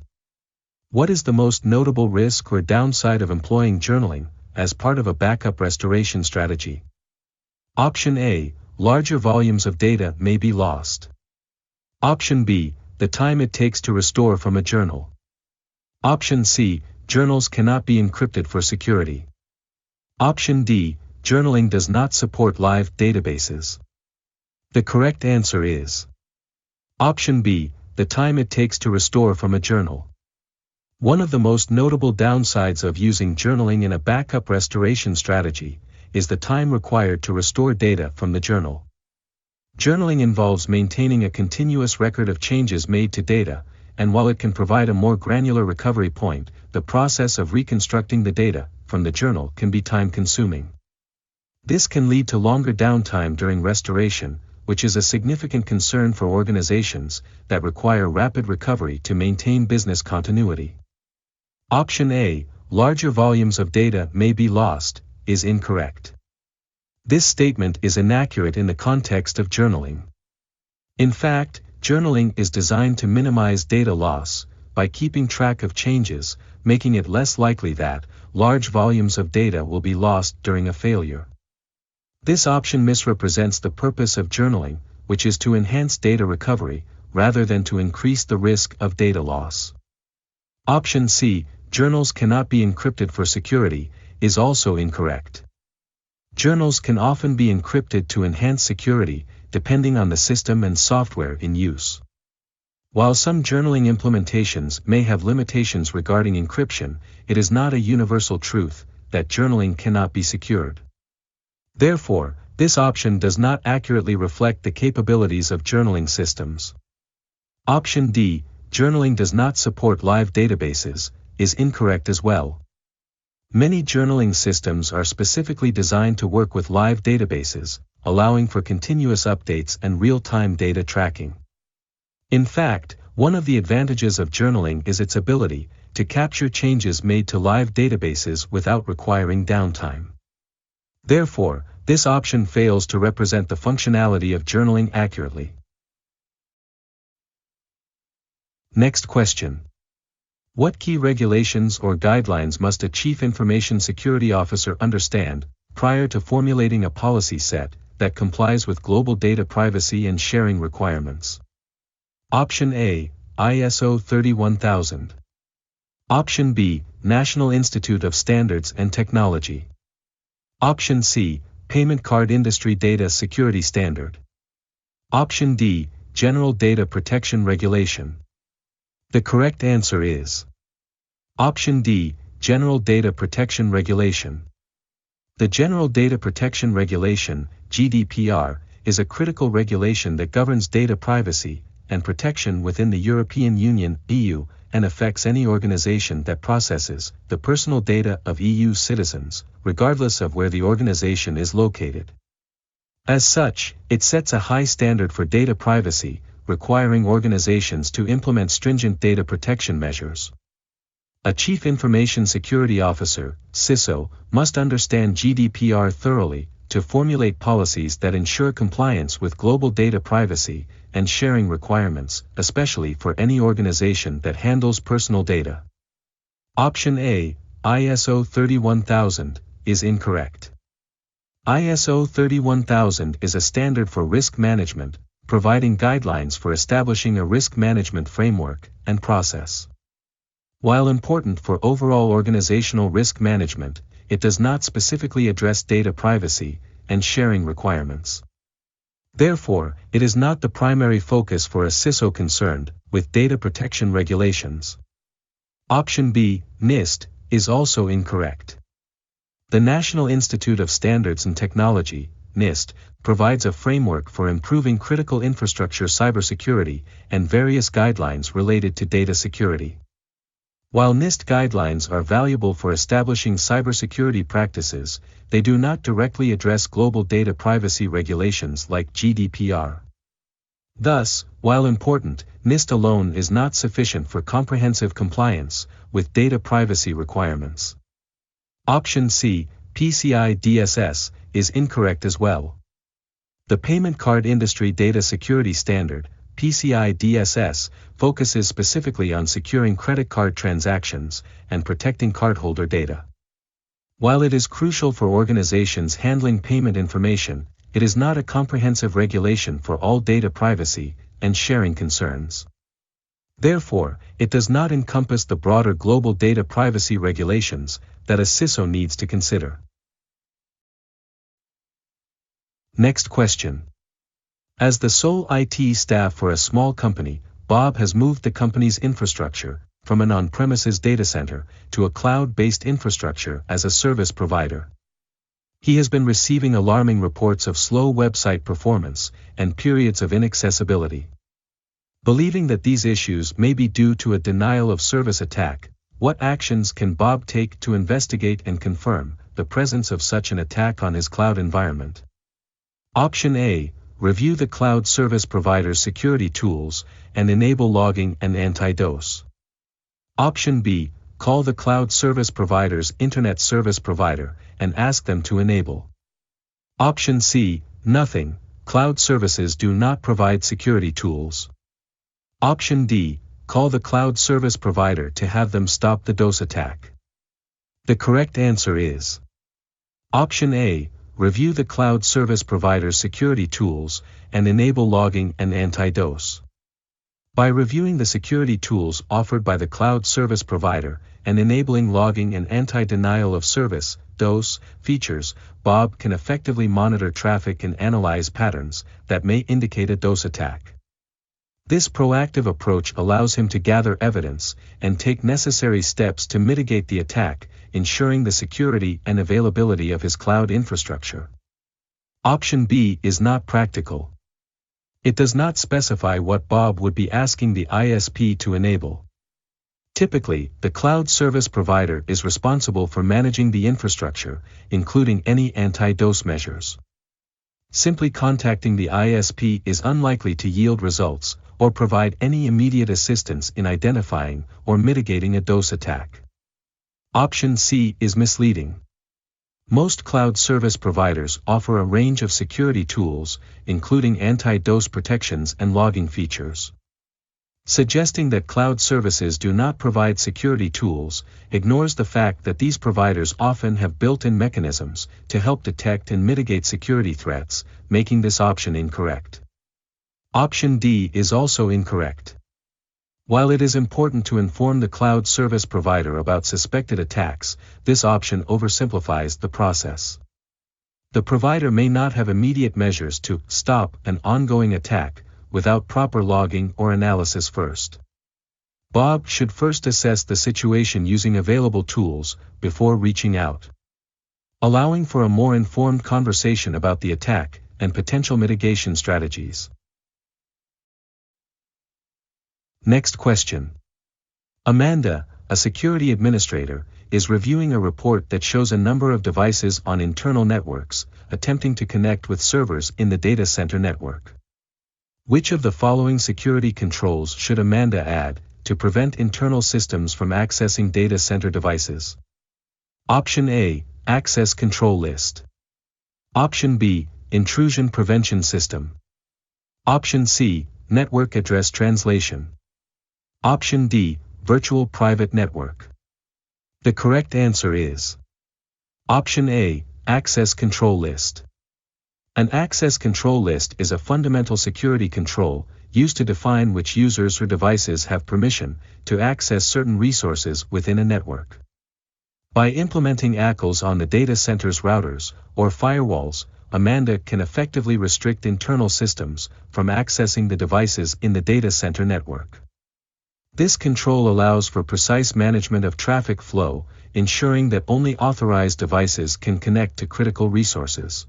What is the most notable risk or downside of employing journaling as part of a backup restoration strategy? Option A, larger volumes of data may be lost. Option B, the time it takes to restore from a journal. Option C, journals cannot be encrypted for security. Option D, journaling does not support live databases. The correct answer is Option B, the time it takes to restore from a journal. One of the most notable downsides of using journaling in a backup restoration strategy is the time required to restore data from the journal. Journaling involves maintaining a continuous record of changes made to data, and while it can provide a more granular recovery point, the process of reconstructing the data from the journal can be time-consuming. This can lead to longer downtime during restoration, which is a significant concern for organizations that require rapid recovery to maintain business continuity. Option A, larger volumes of data may be lost, is incorrect. This statement is inaccurate in the context of journaling. In fact, journaling is designed to minimize data loss by keeping track of changes, making it less likely that large volumes of data will be lost during a failure. This option misrepresents the purpose of journaling, which is to enhance data recovery, rather than to increase the risk of data loss. Option C, journals cannot be encrypted for security, is also incorrect. Journals can often be encrypted to enhance security, depending on the system and software in use. While some journaling implementations may have limitations regarding encryption, it is not a universal truth that journaling cannot be secured. Therefore, this option does not accurately reflect the capabilities of journaling systems. Option D, journaling does not support live databases, is incorrect as well. Many journaling systems are specifically designed to work with live databases, allowing for continuous updates and real-time data tracking. In fact, one of the advantages of journaling is its ability to capture changes made to live databases without requiring downtime. Therefore, this option fails to represent the functionality of journaling accurately. Next question. What key regulations or guidelines must a Chief Information Security Officer understand prior to formulating a policy set that complies with global data privacy and sharing requirements? Option A, ISO 31000. Option B, National Institute of Standards and Technology. Option C, Payment Card Industry Data Security Standard. Option D, General Data Protection Regulation. The correct answer is Option D, General Data Protection Regulation. The General Data Protection Regulation, GDPR, is a critical regulation that governs data privacy and protection within the European Union, EU, and affects any organization that processes the personal data of EU citizens, regardless of where the organization is located. As such, it sets a high standard for data privacy, requiring organizations to implement stringent data protection measures. A Chief Information Security Officer, CISO, must understand GDPR thoroughly to formulate policies that ensure compliance with global data privacy and sharing requirements, especially for any organization that handles personal data. Option A, ISO 31000, is incorrect. ISO 31000 is a standard for risk management, providing guidelines for establishing a risk management framework and process. While important for overall organizational risk management, it does not specifically address data privacy and sharing requirements. Therefore, it is not the primary focus for a CISO concerned with data protection regulations. Option B, NIST, is also incorrect. The National Institute of Standards and Technology, NIST, provides a framework for improving critical infrastructure cybersecurity and various guidelines related to data security. While NIST guidelines are valuable for establishing cybersecurity practices, they do not directly address global data privacy regulations like GDPR. Thus, while important, NIST alone is not sufficient for comprehensive compliance with data privacy requirements. Option C, PCI DSS, is incorrect as well. The Payment Card Industry Data Security Standard, PCI DSS, focuses specifically on securing credit card transactions and protecting cardholder data. While it is crucial for organizations handling payment information, it is not a comprehensive regulation for all data privacy and sharing concerns. Therefore, it does not encompass the broader global data privacy regulations that a CISO needs to consider. Next question. As the sole IT staff for a small company, Bob has moved the company's infrastructure from an on-premises data center to a cloud-based infrastructure as a service provider. He has been receiving alarming reports of slow website performance and periods of inaccessibility. Believing that these issues may be due to a denial of service attack, what actions can Bob take to investigate and confirm the presence of such an attack on his cloud environment? Option A, review the cloud service provider's security tools and enable logging and anti-DOS. Option B, call the cloud service provider's internet service provider and ask them to enable. Option C, nothing, cloud services do not provide security tools. Option D, call the cloud service provider to have them stop the DOS attack. The correct answer is Option A, review the cloud service provider's security tools and enable logging and anti-DOS. By reviewing the security tools offered by the cloud service provider and enabling logging and anti-denial of service (DOS) features, Bob can effectively monitor traffic and analyze patterns that may indicate a DOS attack. This proactive approach allows him to gather evidence and take necessary steps to mitigate the attack, ensuring the security and availability of his cloud infrastructure. Option B is not practical. It does not specify what Bob would be asking the ISP to enable. Typically, the cloud service provider is responsible for managing the infrastructure, including any anti-DOS measures. Simply contacting the ISP is unlikely to yield results or provide any immediate assistance in identifying or mitigating a DOS attack. Option C is misleading. Most cloud service providers offer a range of security tools, including anti-DOS protections and logging features. Suggesting that cloud services do not provide security tools ignores the fact that these providers often have built-in mechanisms to help detect and mitigate security threats, making this option incorrect. Option D is also incorrect. While it is important to inform the cloud service provider about suspected attacks, this option oversimplifies the process. The provider may not have immediate measures to stop an ongoing attack without proper logging or analysis first. Bob should first assess the situation using available tools before reaching out. Allowing for a more informed conversation about the attack and potential mitigation strategies. Next question. Amanda, a security administrator, is reviewing a report that shows a number of devices on internal networks, attempting to connect with servers in the data center network. Which of the following security controls should Amanda add to prevent internal systems from accessing data center devices? Option A, Access Control List. Option B, Intrusion Prevention System. Option C, Network Address Translation. Option D, Virtual Private Network. The correct answer is Option A, Access Control List. An access control list is a fundamental security control used to define which users or devices have permission to access certain resources within a network. By implementing ACLs on the data center's routers or firewalls, Amanda can effectively restrict internal systems from accessing the devices in the data center network. This control allows for precise management of traffic flow, ensuring that only authorized devices can connect to critical resources.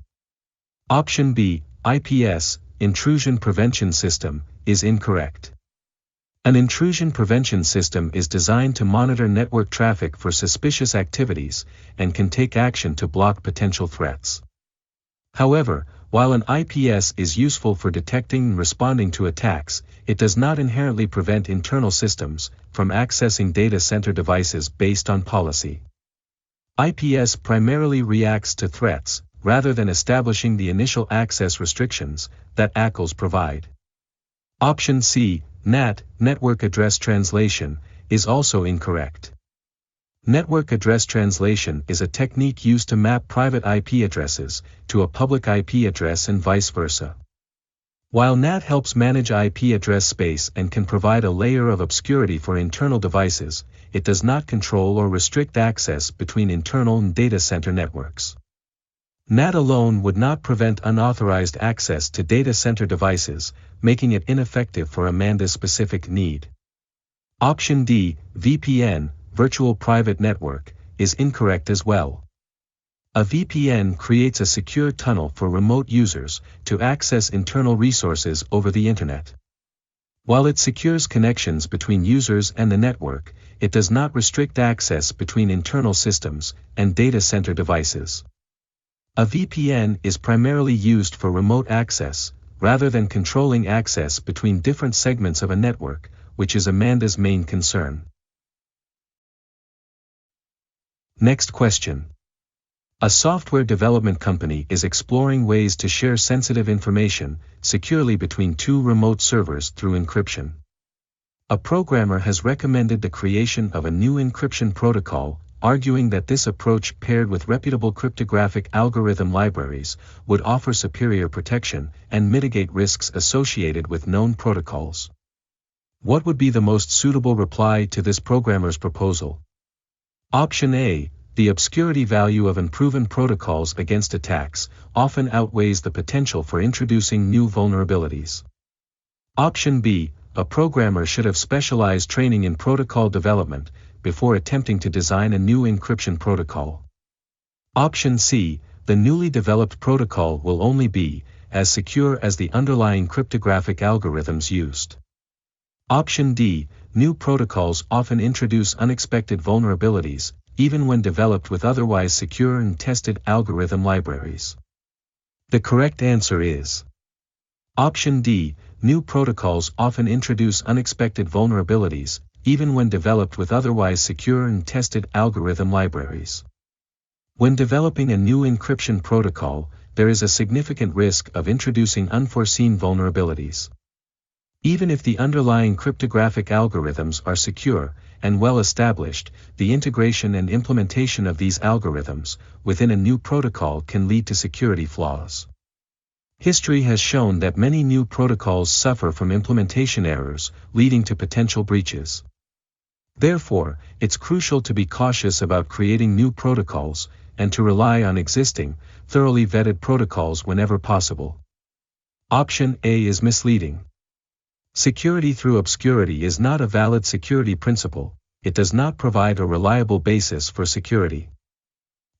Option B, IPS, Intrusion Prevention System, is incorrect. An intrusion prevention system is designed to monitor network traffic for suspicious activities and can take action to block potential threats. However, while an IPS is useful for detecting and responding to attacks, it does not inherently prevent internal systems from accessing data center devices based on policy. IPS primarily reacts to threats, rather than establishing the initial access restrictions that ACLs provide. Option C, NAT, Network Address Translation, is also incorrect. Network address translation is a technique used to map private IP addresses to a public IP address and vice versa. While NAT helps manage IP address space and can provide a layer of obscurity for internal devices, it does not control or restrict access between internal and data center networks. NAT alone would not prevent unauthorized access to data center devices, making it ineffective for Amanda's specific need. Option D, VPN, Virtual Private Network, is incorrect as well. A VPN creates a secure tunnel for remote users to access internal resources over the Internet. While it secures connections between users and the network, it does not restrict access between internal systems and data center devices. A VPN is primarily used for remote access, rather than controlling access between different segments of a network, which is Amanda's main concern. Next question. A software development company is exploring ways to share sensitive information securely between two remote servers through encryption. A programmer has recommended the creation of a new encryption protocol, arguing that this approach paired with reputable cryptographic algorithm libraries would offer superior protection and mitigate risks associated with known protocols. What would be the most suitable reply to this programmer's proposal? Option A, the obscurity value of unproven protocols against attacks often outweighs the potential for introducing new vulnerabilities. Option B, a programmer should have specialized training in protocol development before attempting to design a new encryption protocol. Option C, the newly developed protocol will only be as secure as the underlying cryptographic algorithms used. Option D, new protocols often introduce unexpected vulnerabilities, even when developed with otherwise secure and tested algorithm libraries. The correct answer is Option D, new protocols often introduce unexpected vulnerabilities, even when developed with otherwise secure and tested algorithm libraries. When developing a new encryption protocol, there is a significant risk of introducing unforeseen vulnerabilities. Even if the underlying cryptographic algorithms are secure and well established, the integration and implementation of these algorithms within a new protocol can lead to security flaws. History has shown that many new protocols suffer from implementation errors, leading to potential breaches. Therefore, it's crucial to be cautious about creating new protocols, and to rely on existing, thoroughly vetted protocols whenever possible. Option A is misleading. Security through obscurity is not a valid security principle, it does not provide a reliable basis for security.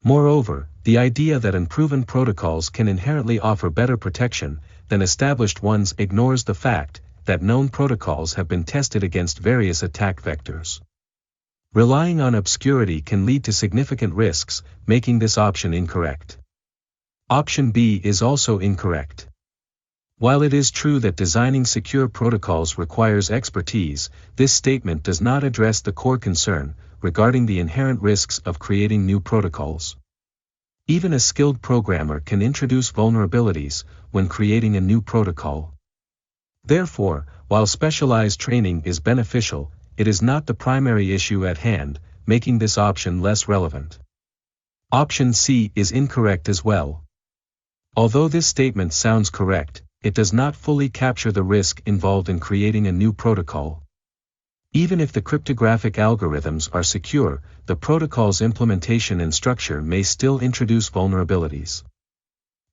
Moreover, the idea that unproven protocols can inherently offer better protection than established ones ignores the fact that known protocols have been tested against various attack vectors. Relying on obscurity can lead to significant risks, making this option incorrect. Option B is also incorrect. While it is true that designing secure protocols requires expertise, this statement does not address the core concern regarding the inherent risks of creating new protocols. Even a skilled programmer can introduce vulnerabilities when creating a new protocol. Therefore, while specialized training is beneficial, it is not the primary issue at hand, making this option less relevant. Option C is incorrect as well. Although this statement sounds correct, it does not fully capture the risk involved in creating a new protocol. Even if the cryptographic algorithms are secure, the protocol's implementation and structure may still introduce vulnerabilities.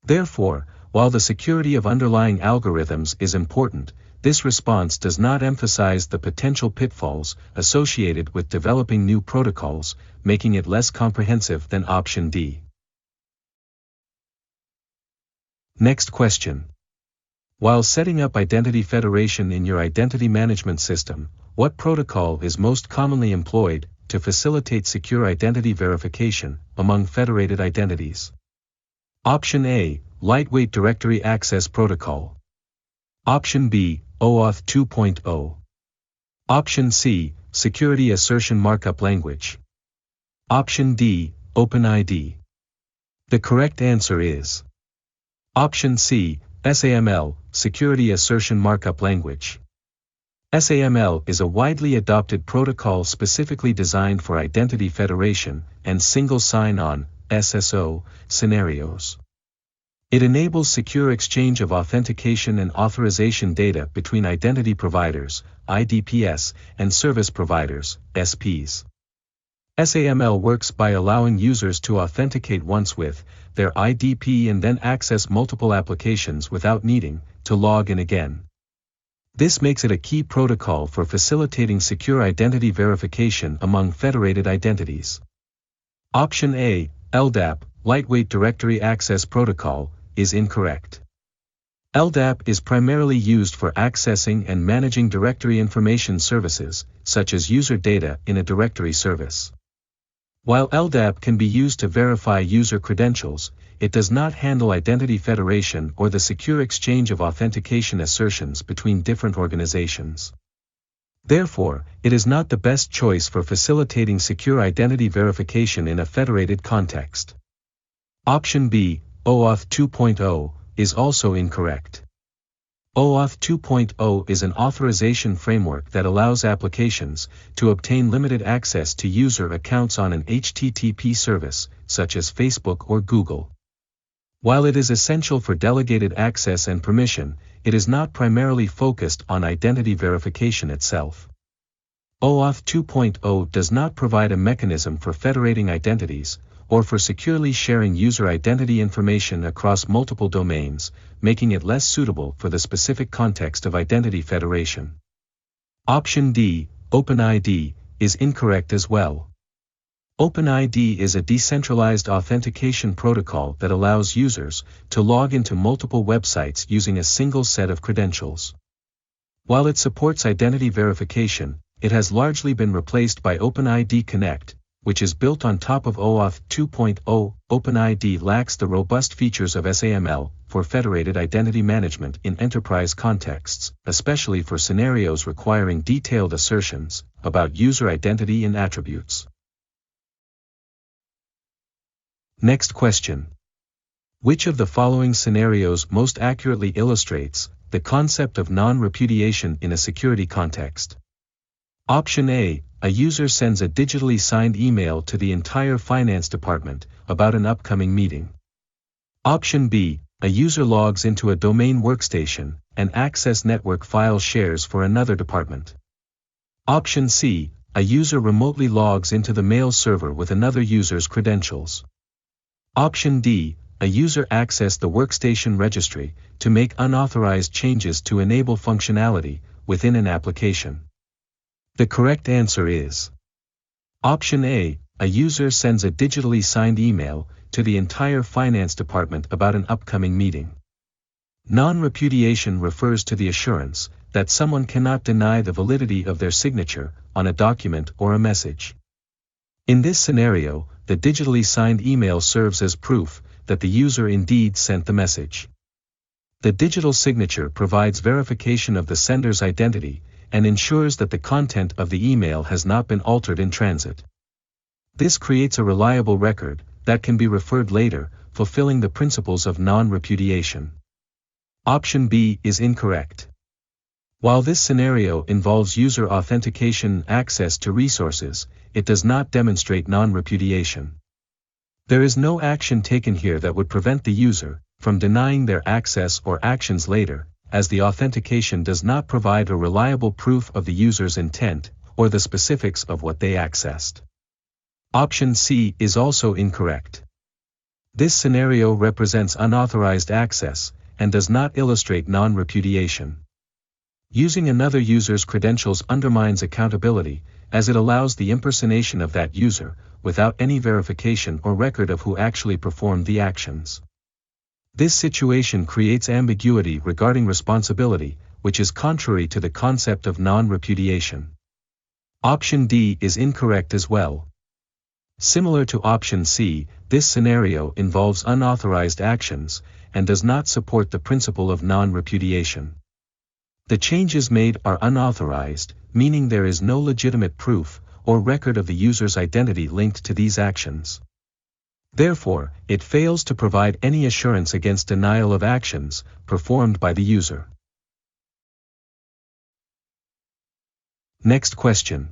Therefore, while the security of underlying algorithms is important, this response does not emphasize the potential pitfalls associated with developing new protocols, making it less comprehensive than option D. Next question. While setting up identity federation in your identity management system, what protocol is most commonly employed to facilitate secure identity verification among federated identities? Option A, Lightweight Directory Access Protocol. Option B, OAuth 2.0. Option C, Security Assertion Markup Language. Option D, OpenID. The correct answer is Option C, SAML, Security Assertion Markup Language. SAML is a widely adopted protocol specifically designed for identity federation and single sign-on (SSO) scenarios. It enables secure exchange of authentication and authorization data between identity providers, IDPs, and service providers, SPs. SAML works by allowing users to authenticate once with their IDP and then access multiple applications without needing to log in again. This makes it a key protocol for facilitating secure identity verification among federated identities. Option A, LDAP, Lightweight Directory Access Protocol, is incorrect. LDAP is primarily used for accessing and managing directory information services, such as user data in a directory service. While LDAP can be used to verify user credentials, it does not handle identity federation or the secure exchange of authentication assertions between different organizations. Therefore, it is not the best choice for facilitating secure identity verification in a federated context. Option B, OAuth 2.0, is also incorrect. OAuth 2.0 is an authorization framework that allows applications to obtain limited access to user accounts on an HTTP service, such as Facebook or Google. While it is essential for delegated access and permission, it is not primarily focused on identity verification itself. OAuth 2.0 does not provide a mechanism for federating identities, or for securely sharing user identity information across multiple domains, making it less suitable for the specific context of identity federation. Option D, OpenID, is incorrect as well. OpenID is a decentralized authentication protocol that allows users to log into multiple websites using a single set of credentials. While it supports identity verification, it has largely been replaced by OpenID Connect, which is built on top of OAuth 2.0. OpenID lacks the robust features of SAML for federated identity management in enterprise contexts, especially for scenarios requiring detailed assertions about user identity and attributes. Next question. Which of the following scenarios most accurately illustrates the concept of non-repudiation in a security context? Option A, a user sends a digitally signed email to the entire finance department about an upcoming meeting. Option B, a user logs into a domain workstation and access network file shares for another department. Option C, a user remotely logs into the mail server with another user's credentials. Option D, a user accessed the workstation registry to make unauthorized changes to enable functionality within an application. The correct answer is Option A, a user sends a digitally signed email to the entire finance department about an upcoming meeting. Non-repudiation refers to the assurance that someone cannot deny the validity of their signature on a document or a message. In this scenario, the digitally signed email serves as proof that the user indeed sent the message. The digital signature provides verification of the sender's identity and ensures that the content of the email has not been altered in transit. This creates a reliable record that can be referred later, fulfilling the principles of non-repudiation. Option B is incorrect. While this scenario involves user authentication and access to resources, it does not demonstrate non-repudiation. There is no action taken here that would prevent the user from denying their access or actions later, as the authentication does not provide a reliable proof of the user's intent or the specifics of what they accessed. Option C is also incorrect. This scenario represents unauthorized access and does not illustrate non-repudiation. Using another user's credentials undermines accountability, as it allows the impersonation of that user, without any verification or record of who actually performed the actions. This situation creates ambiguity regarding responsibility, which is contrary to the concept of non-repudiation. Option D is incorrect as well. Similar to option C, this scenario involves unauthorized actions, and does not support the principle of non-repudiation. The changes made are unauthorized, meaning there is no legitimate proof or record of the user's identity linked to these actions. Therefore, it fails to provide any assurance against denial of actions performed by the user. Next question.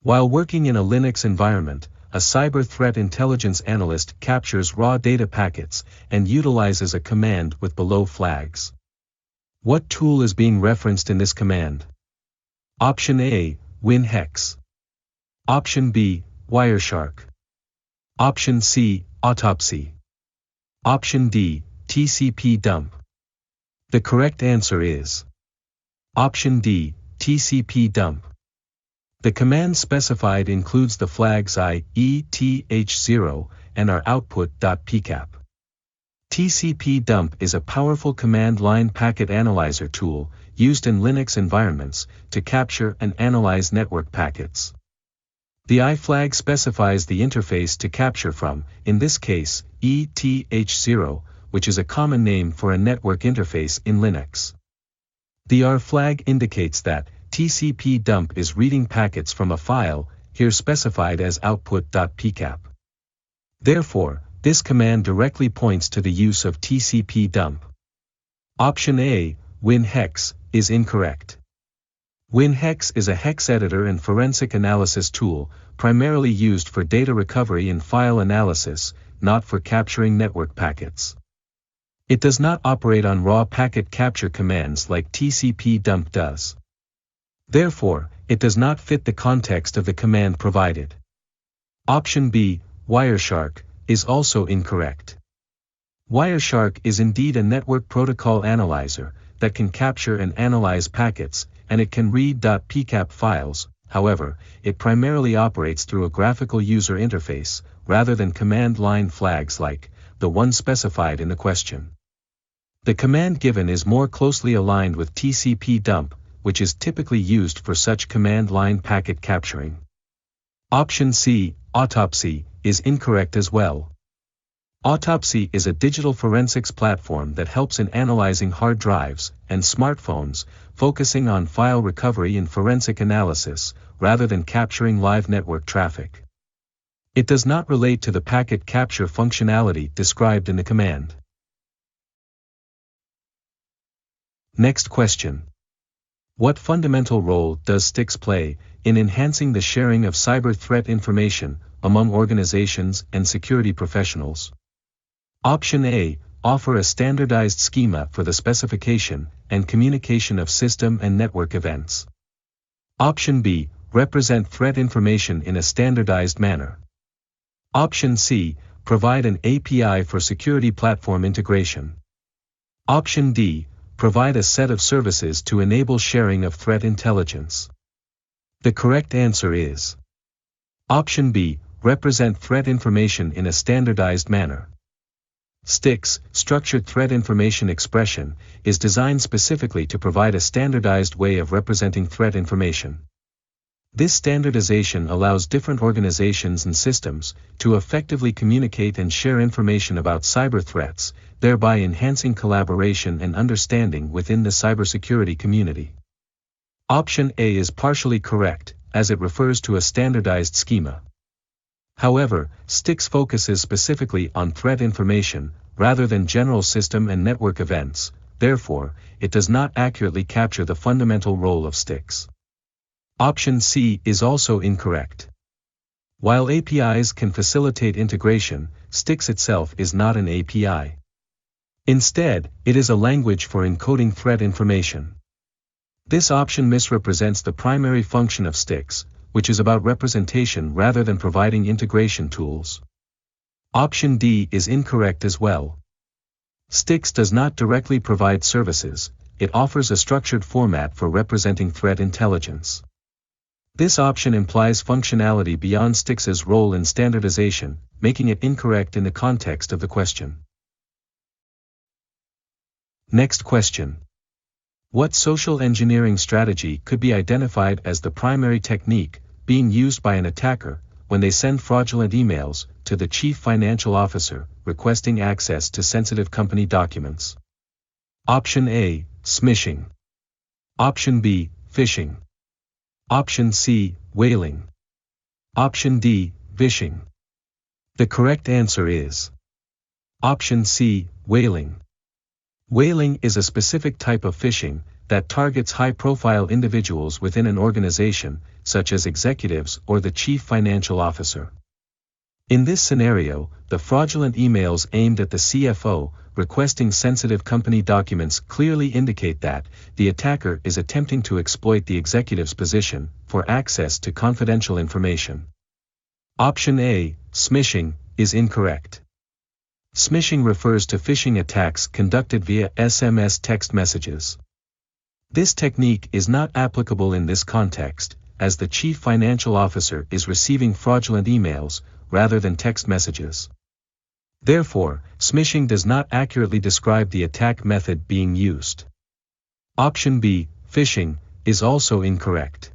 While working in a Linux environment, a cyber threat intelligence analyst captures raw data packets and utilizes a command with below flags. What tool is being referenced in this command? Option A, WinHex. Option B, Wireshark. Option C, Autopsy. Option D, TCP dump. The correct answer is Option D, TCP dump. The command specified includes the flags IETH0 and are output.pcap. TCP dump is a powerful command line packet analyzer tool used in Linux environments to capture and analyze network packets. The I flag specifies the interface to capture from, in this case, ETH0, which is a common name for a network interface in Linux. The R flag indicates that TCP dump is reading packets from a file, here specified as output.pcap. Therefore, this command directly points to the use of TCP dump. Option A, WinHex, is incorrect. WinHex is a hex editor and forensic analysis tool, primarily used for data recovery and file analysis, not for capturing network packets. It does not operate on raw packet capture commands like TCP dump does. Therefore, it does not fit the context of the command provided. Option B, Wireshark, is also incorrect. Wireshark is indeed a network protocol analyzer that can capture and analyze packets, and it can read .pcap files. However, it primarily operates through a graphical user interface, rather than command line flags like the one specified in the question. The command given is more closely aligned with TCP dump, which is typically used for such command line packet capturing. Option C, Autopsy, is incorrect as well. Autopsy is a digital forensics platform that helps in analyzing hard drives and smartphones, focusing on file recovery and forensic analysis, rather than capturing live network traffic. It does not relate to the packet capture functionality described in the command. Next question. What fundamental role does STIX play in enhancing the sharing of cyber threat information among organizations and security professionals? Option A, offer a standardized schema for the specification and communication of system and network events. Option B, represent threat information in a standardized manner. Option C, provide an API for security platform integration. Option D, provide a set of services to enable sharing of threat intelligence. The correct answer is Option B, represent threat information in a standardized manner. STIX, Structured Threat Information Expression, is designed specifically to provide a standardized way of representing threat information. This standardization allows different organizations and systems to effectively communicate and share information about cyber threats, thereby enhancing collaboration and understanding within the cybersecurity community. Option A is partially correct, as it refers to a standardized schema. However, STIX focuses specifically on threat information, rather than general system and network events, therefore, it does not accurately capture the fundamental role of STIX. Option C is also incorrect. While APIs can facilitate integration, STIX itself is not an API. Instead, it is a language for encoding threat information. This option misrepresents the primary function of STIX, which is about representation rather than providing integration tools. Option D is incorrect as well. STIX does not directly provide services, it offers a structured format for representing threat intelligence. This option implies functionality beyond STIX's role in standardization, making it incorrect in the context of the question. Next question. What social engineering strategy could be identified as the primary technique being used by an attacker when they send fraudulent emails to the chief financial officer requesting access to sensitive company documents? Option A, smishing. Option B, phishing. Option C, whaling. Option D, vishing. The correct answer is Option C, whaling. Whaling is a specific type of phishing that targets high-profile individuals within an organization, such as executives or the chief financial officer. In this scenario, the fraudulent emails aimed at the CFO, requesting sensitive company documents clearly indicate that the attacker is attempting to exploit the executive's position for access to confidential information. Option A, smishing, is incorrect. Smishing refers to phishing attacks conducted via SMS text messages. This technique is not applicable in this context, as the chief financial officer is receiving fraudulent emails, rather than text messages. Therefore, smishing does not accurately describe the attack method being used. Option B, phishing, is also incorrect.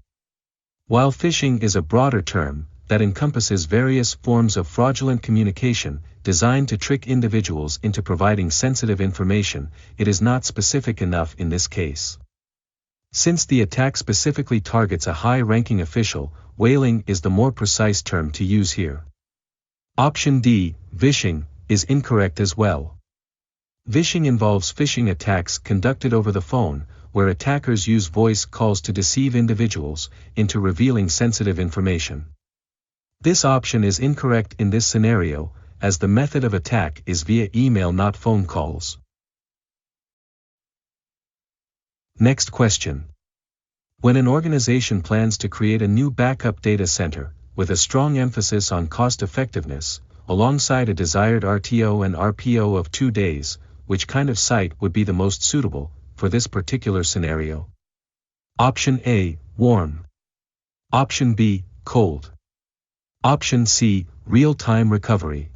While phishing is a broader term that encompasses various forms of fraudulent communication designed to trick individuals into providing sensitive information, it is not specific enough in this case. Since the attack specifically targets a high-ranking official, whaling is the more precise term to use here. Option D, vishing, is incorrect as well. Vishing involves phishing attacks conducted over the phone, where attackers use voice calls to deceive individuals into revealing sensitive information. This option is incorrect in this scenario, as the method of attack is via email, not phone calls. Next question. When an organization plans to create a new backup data center, with a strong emphasis on cost effectiveness, alongside a desired RTO and RPO of 2 days, which kind of site would be the most suitable for this particular scenario? Option A, warm. Option B, cold. Option C, real-time recovery.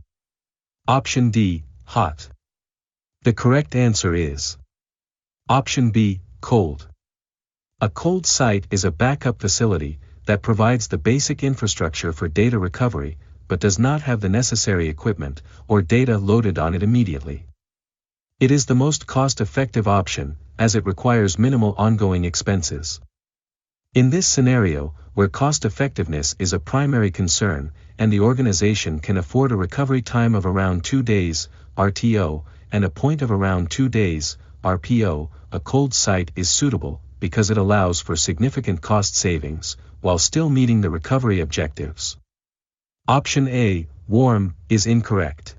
Option D, hot. The correct answer is Option B, cold. A cold site is a backup facility that provides the basic infrastructure for data recovery, but does not have the necessary equipment or data loaded on it immediately. It is the most cost-effective option, as it requires minimal ongoing expenses. In this scenario, where cost-effectiveness is a primary concern, and the organization can afford a recovery time of around 2 days, RTO, and a point of around 2 days, RPO, a cold site is suitable, because it allows for significant cost savings, while still meeting the recovery objectives. Option A, warm, is incorrect.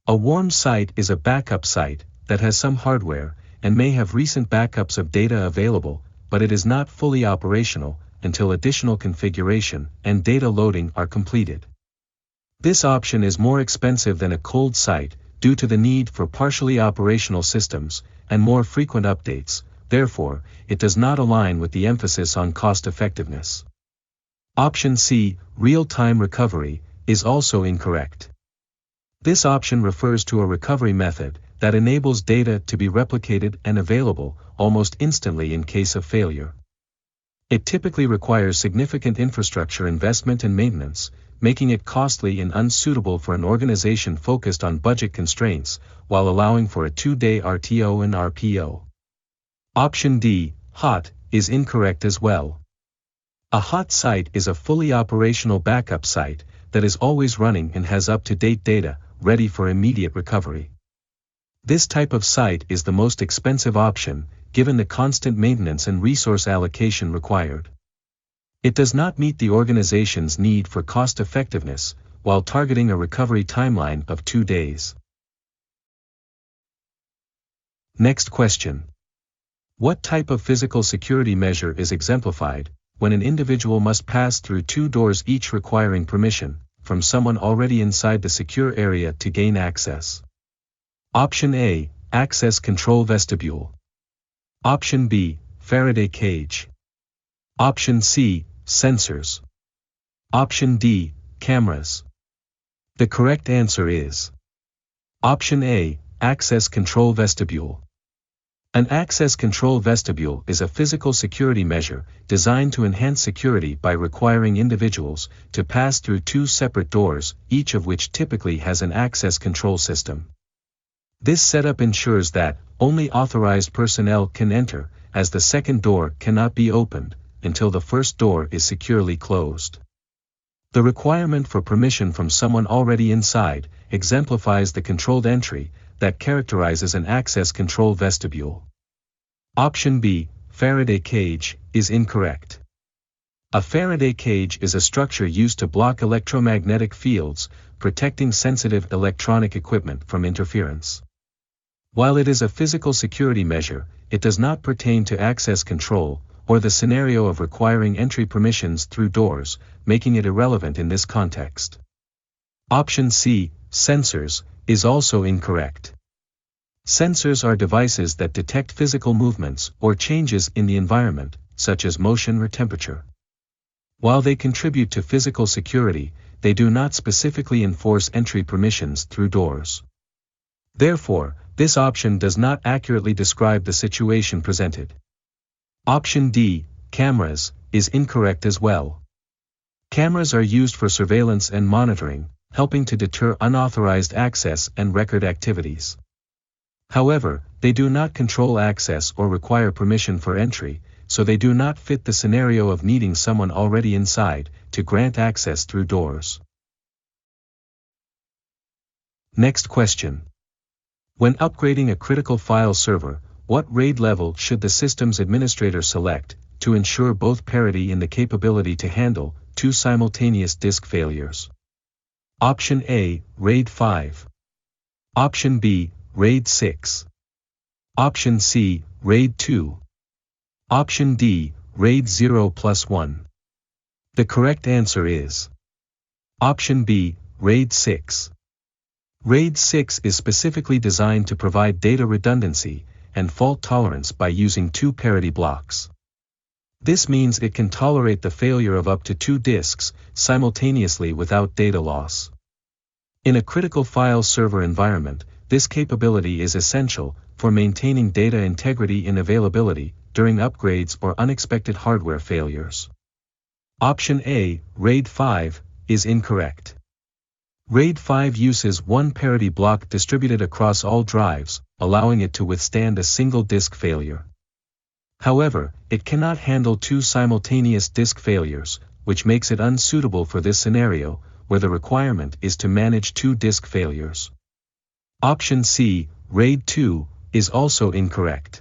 A warm site is a backup site that has some hardware, and may have recent backups of data available, but it is not fully operational until additional configuration and data loading are completed. This option is more expensive than a cold site due to the need for partially operational systems and more frequent updates, therefore, it does not align with the emphasis on cost effectiveness. Option C, real-time recovery, is also incorrect. This option refers to a recovery method that enables data to be replicated and available almost instantly in case of failure. It typically requires significant infrastructure investment and maintenance, making it costly and unsuitable for an organization focused on budget constraints, while allowing for a 2-day RTO and RPO. Option D, hot, is incorrect as well. A hot site is a fully operational backup site that is always running and has up-to-date data, ready for immediate recovery. This type of site is the most expensive option, given the constant maintenance and resource allocation required. It does not meet the organization's need for cost effectiveness, while targeting a recovery timeline of 2 days. Next question. What type of physical security measure is exemplified when an individual must pass through 2 doors, each requiring permission from someone already inside the secure area to gain access? Option A, access control vestibule. Option B, Faraday cage. Option C, sensors. Option D, cameras. The correct answer is Option A, access control vestibule. An access control vestibule is a physical security measure designed to enhance security by requiring individuals to pass through two separate doors, each of which typically has an access control system. This setup ensures that only authorized personnel can enter, as the second door cannot be opened until the first door is securely closed. The requirement for permission from someone already inside exemplifies the controlled entry that characterizes an access control vestibule. Option B, Faraday cage, is incorrect. A Faraday cage is a structure used to block electromagnetic fields, protecting sensitive electronic equipment from interference. While it is a physical security measure, it does not pertain to access control, or the scenario of requiring entry permissions through doors, making it irrelevant in this context. Option C, sensors, is also incorrect. Sensors are devices that detect physical movements or changes in the environment, such as motion or temperature. While they contribute to physical security, they do not specifically enforce entry permissions through doors. Therefore, this option does not accurately describe the situation presented. Option D, cameras, is incorrect as well. Cameras are used for surveillance and monitoring, helping to deter unauthorized access and record activities. However, they do not control access or require permission for entry, so they do not fit the scenario of needing someone already inside to grant access through doors. Next question. When upgrading a critical file server, what RAID level should the system's administrator select to ensure both parity in the capability to handle two simultaneous disk failures? Option A, RAID 5. Option B, RAID 6. Option C, RAID 2. Option D, RAID 0+1. The correct answer is Option B, RAID 6. RAID 6 is specifically designed to provide data redundancy and fault tolerance by using two parity blocks. This means it can tolerate the failure of up to two disks simultaneously without data loss. In a critical file server environment, this capability is essential for maintaining data integrity and availability during upgrades or unexpected hardware failures. Option A, RAID 5, is incorrect. RAID 5 uses one parity block distributed across all drives, allowing it to withstand a single disk failure. However, it cannot handle two simultaneous disk failures, which makes it unsuitable for this scenario, where the requirement is to manage two disk failures. Option C, RAID 2, is also incorrect.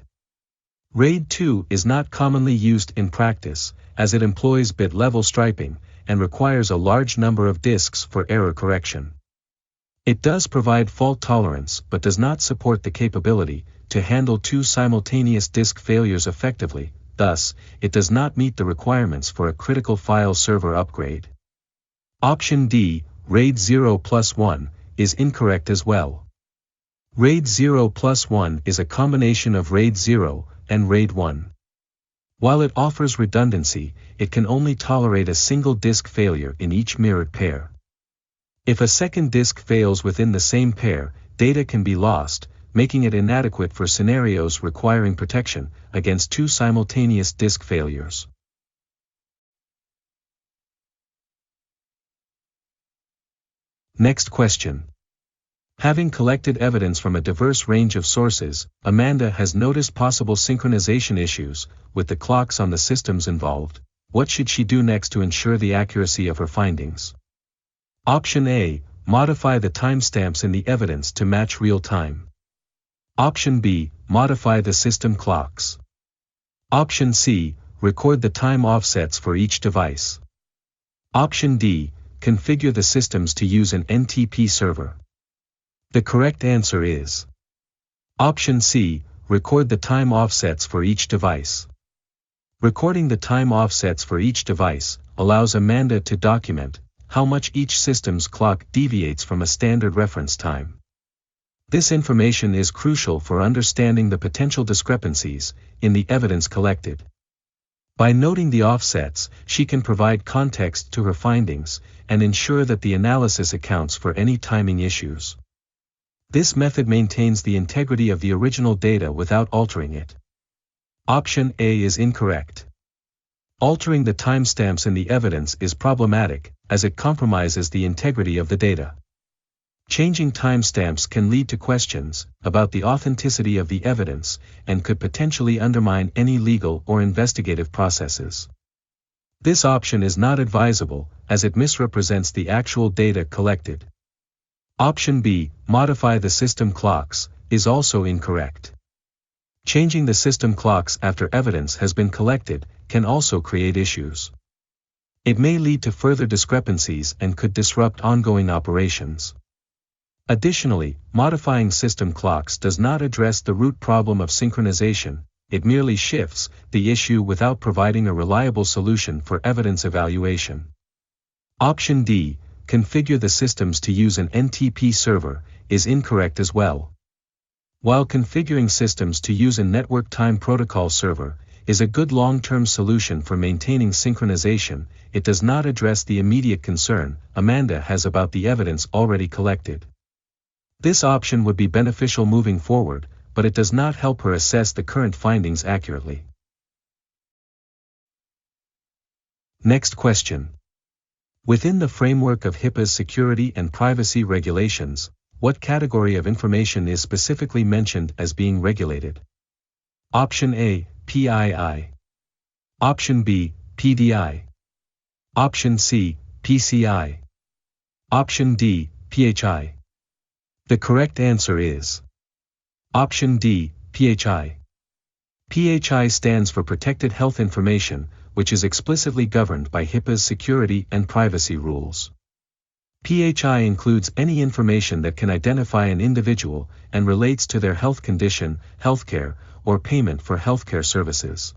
RAID 2 is not commonly used in practice, as it employs bit-level striping, and requires a large number of disks for error correction. It does provide fault tolerance but does not support the capability to handle two simultaneous disk failures effectively, thus, it does not meet the requirements for a critical file server upgrade. Option D, RAID 0+1, is incorrect as well. RAID 0+1 is a combination of RAID 0 and RAID 1. While it offers redundancy, it can only tolerate a single disk failure in each mirrored pair. If a second disk fails within the same pair, data can be lost, making it inadequate for scenarios requiring protection against two simultaneous disk failures. Next question. Having collected evidence from a diverse range of sources, Amanda has noticed possible synchronization issues with the clocks on the systems involved. What should she do next to ensure the accuracy of her findings? Option A, modify the timestamps in the evidence to match real time. Option B, modify the system clocks. Option C, record the time offsets for each device. Option D, configure the systems to use an NTP server. The correct answer is Option C, record the time offsets for each device. Recording the time offsets for each device allows Amanda to document how much each system's clock deviates from a standard reference time. This information is crucial for understanding the potential discrepancies in the evidence collected. By noting the offsets, she can provide context to her findings and ensure that the analysis accounts for any timing issues. This method maintains the integrity of the original data without altering it. Option A is incorrect. Altering the timestamps in the evidence is problematic, as it compromises the integrity of the data. Changing timestamps can lead to questions about the authenticity of the evidence and could potentially undermine any legal or investigative processes. This option is not advisable, as it misrepresents the actual data collected. Option B, modify the system clocks, is also incorrect. Changing the system clocks after evidence has been collected can also create issues. It may lead to further discrepancies and could disrupt ongoing operations. Additionally, modifying system clocks does not address the root problem of synchronization, it merely shifts the issue without providing a reliable solution for evidence evaluation. Option D, configure the systems to use an NTP server, is incorrect as well. While configuring systems to use a network time protocol server is a good long-term solution for maintaining synchronization, it does not address the immediate concern Amanda has about the evidence already collected. This option would be beneficial moving forward, but it does not help her assess the current findings accurately. Next question. Within the framework of HIPAA's security and privacy regulations, what category of information is specifically mentioned as being regulated? Option A, PII. Option B, PDI. Option C, PCI. Option D, PHI. The correct answer is Option D, PHI. PHI stands for Protected Health Information, which is explicitly governed by HIPAA's security and privacy rules. PHI includes any information that can identify an individual and relates to their health condition, healthcare, or payment for healthcare services.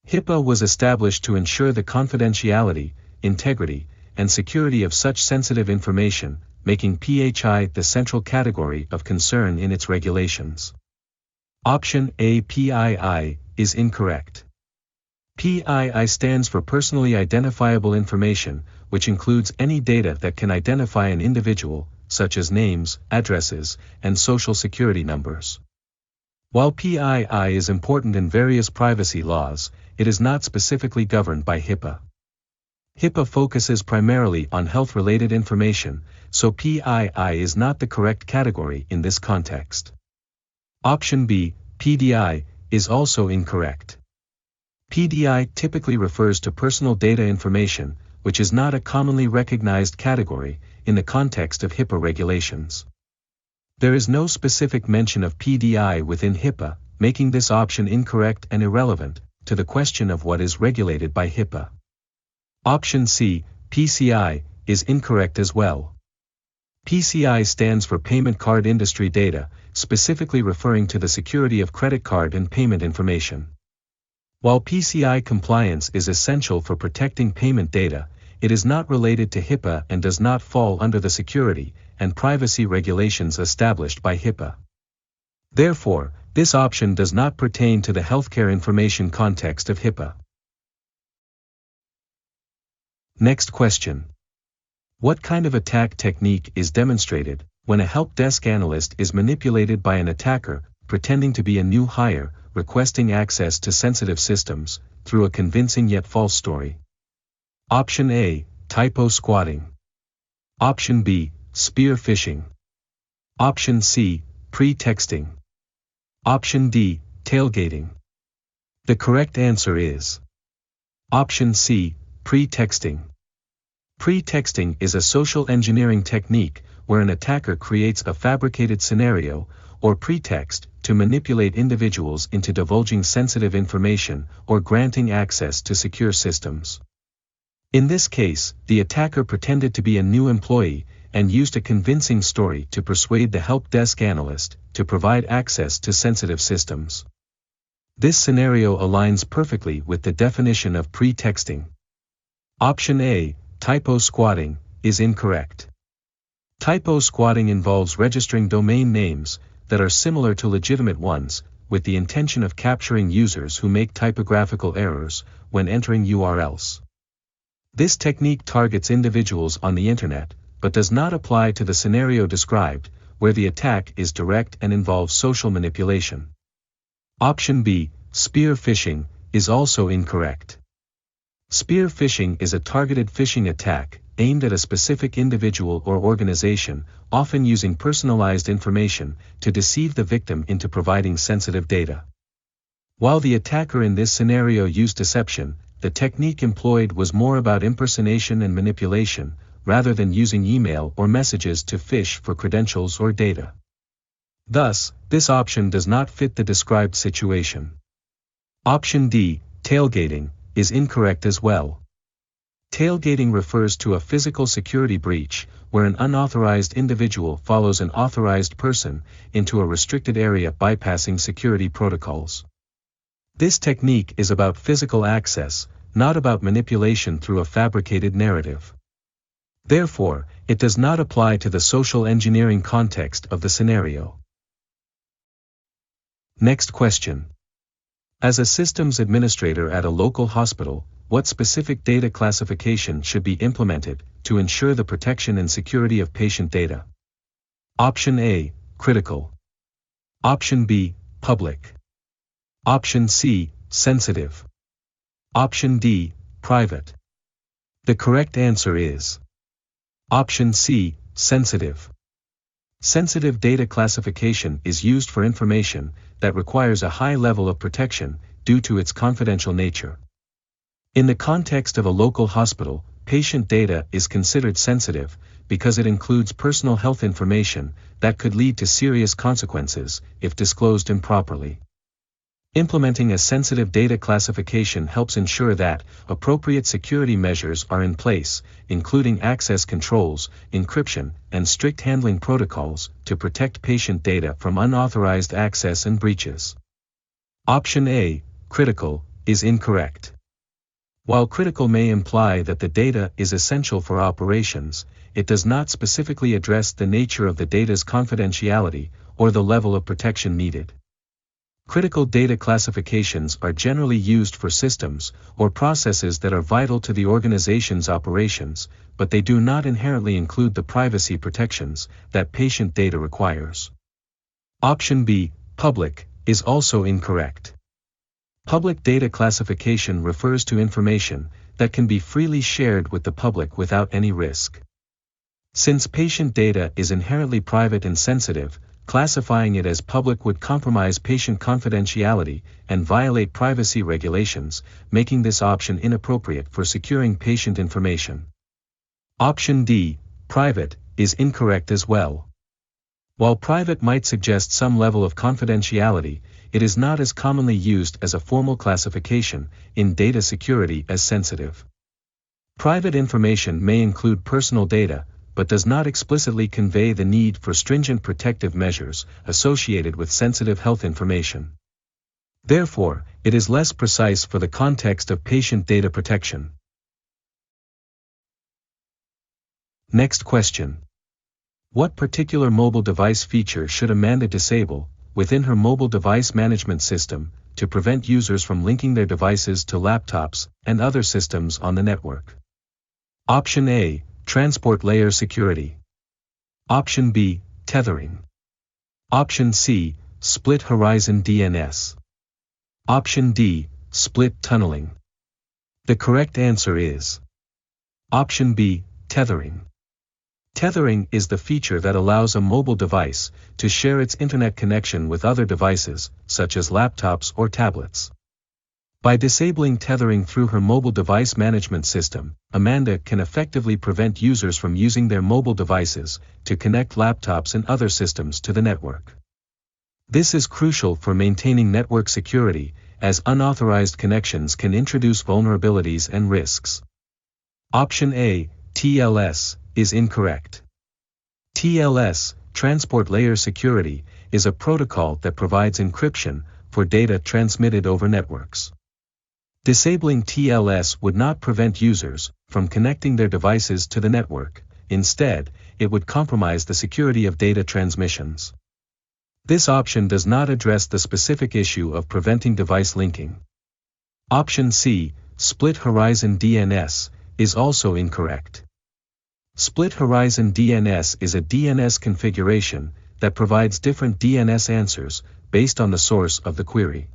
HIPAA was established to ensure the confidentiality, integrity, and security of such sensitive information, making PHI the central category of concern in its regulations. Option A, PII, is incorrect. PII stands for Personally Identifiable Information, which includes any data that can identify an individual, such as names, addresses, and social security numbers. While PII is important in various privacy laws, it is not specifically governed by HIPAA. HIPAA focuses primarily on health-related information, so PII is not the correct category in this context. Option B, PDI, is also incorrect. PDI typically refers to personal data information, which is not a commonly recognized category in the context of HIPAA regulations. There is no specific mention of PDI within HIPAA, making this option incorrect and irrelevant to the question of what is regulated by HIPAA. Option C, PCI, is incorrect as well. PCI stands for Payment Card Industry Data, specifically referring to the security of credit card and payment information. While PCI compliance is essential for protecting payment data, it is not related to HIPAA and does not fall under the security and privacy regulations established by HIPAA. Therefore, this option does not pertain to the healthcare information context of HIPAA. Next question. What kind of attack technique is demonstrated when a help desk analyst is manipulated by an attacker, pretending to be a new hire, requesting access to sensitive systems, through a convincing yet false story? Option A, typo squatting. Option B, spear phishing. Option C, pre-texting. Option D, tailgating. The correct answer is Option C, pre-texting. Pre-texting is a social engineering technique where an attacker creates a fabricated scenario or pretext to manipulate individuals into divulging sensitive information or granting access to secure systems. In this case, the attacker pretended to be a new employee and used a convincing story to persuade the help desk analyst to provide access to sensitive systems. This scenario aligns perfectly with the definition of pre-texting. Option A, typo squatting, is incorrect. Typo squatting involves registering domain names that are similar to legitimate ones, with the intention of capturing users who make typographical errors when entering URLs. This technique targets individuals on the internet, but does not apply to the scenario described, where the attack is direct and involves social manipulation. Option B, spear phishing, is also incorrect. Spear phishing is a targeted phishing attack, aimed at a specific individual or organization, often using personalized information, to deceive the victim into providing sensitive data. While the attacker in this scenario used deception, the technique employed was more about impersonation and manipulation, rather than using email or messages to phish for credentials or data. Thus, this option does not fit the described situation. Option D, tailgating, is incorrect as well. Tailgating refers to a physical security breach, where an unauthorized individual follows an authorized person into a restricted area bypassing security protocols. This technique is about physical access, not about manipulation through a fabricated narrative. Therefore, it does not apply to the social engineering context of the scenario. Next question. As a systems administrator at a local hospital, what specific data classification should be implemented to ensure the protection and security of patient data? Option A, critical. Option B, public. Option C, sensitive. Option D, private. The correct answer is Option C, sensitive. Sensitive data classification is used for information that requires a high level of protection due to its confidential nature. In the context of a local hospital, patient data is considered sensitive because it includes personal health information that could lead to serious consequences if disclosed improperly. Implementing a sensitive data classification helps ensure that appropriate security measures are in place, including access controls, encryption, and strict handling protocols to protect patient data from unauthorized access and breaches. Option A, critical, is incorrect. While critical may imply that the data is essential for operations, it does not specifically address the nature of the data's confidentiality or the level of protection needed. Critical data classifications are generally used for systems or processes that are vital to the organization's operations, but they do not inherently include the privacy protections that patient data requires. Option B, public, is also incorrect. Public data classification refers to information that can be freely shared with the public without any risk. Since patient data is inherently private and sensitive, classifying it as public would compromise patient confidentiality and violate privacy regulations, making this option inappropriate for securing patient information. Option D, private, is incorrect as well. While private might suggest some level of confidentiality, it is not as commonly used as a formal classification in data security as sensitive. Private information may include personal data, but does not explicitly convey the need for stringent protective measures associated with sensitive health information. Therefore, it is less precise for the context of patient data protection. Next question. What particular mobile device feature should Amanda disable within her mobile device management system to prevent users from linking their devices to laptops and other systems on the network? Option A, transport layer security. Option B, tethering. Option C, split horizon DNS. Option D, split tunneling. The correct answer is Option B, tethering. Tethering is the feature that allows a mobile device to share its internet connection with other devices, such as laptops or tablets. By disabling tethering through her mobile device management system, Amanda can effectively prevent users from using their mobile devices to connect laptops and other systems to the network. This is crucial for maintaining network security, as unauthorized connections can introduce vulnerabilities and risks. Option A, TLS, is incorrect. TLS, Transport Layer Security, is a protocol that provides encryption for data transmitted over networks. Disabling TLS would not prevent users from connecting their devices to the network. Instead, it would compromise the security of data transmissions. This option does not address the specific issue of preventing device linking. Option C, Split Horizon DNS, is also incorrect. Split Horizon DNS is a DNS configuration that provides different DNS answers based on the source of the query.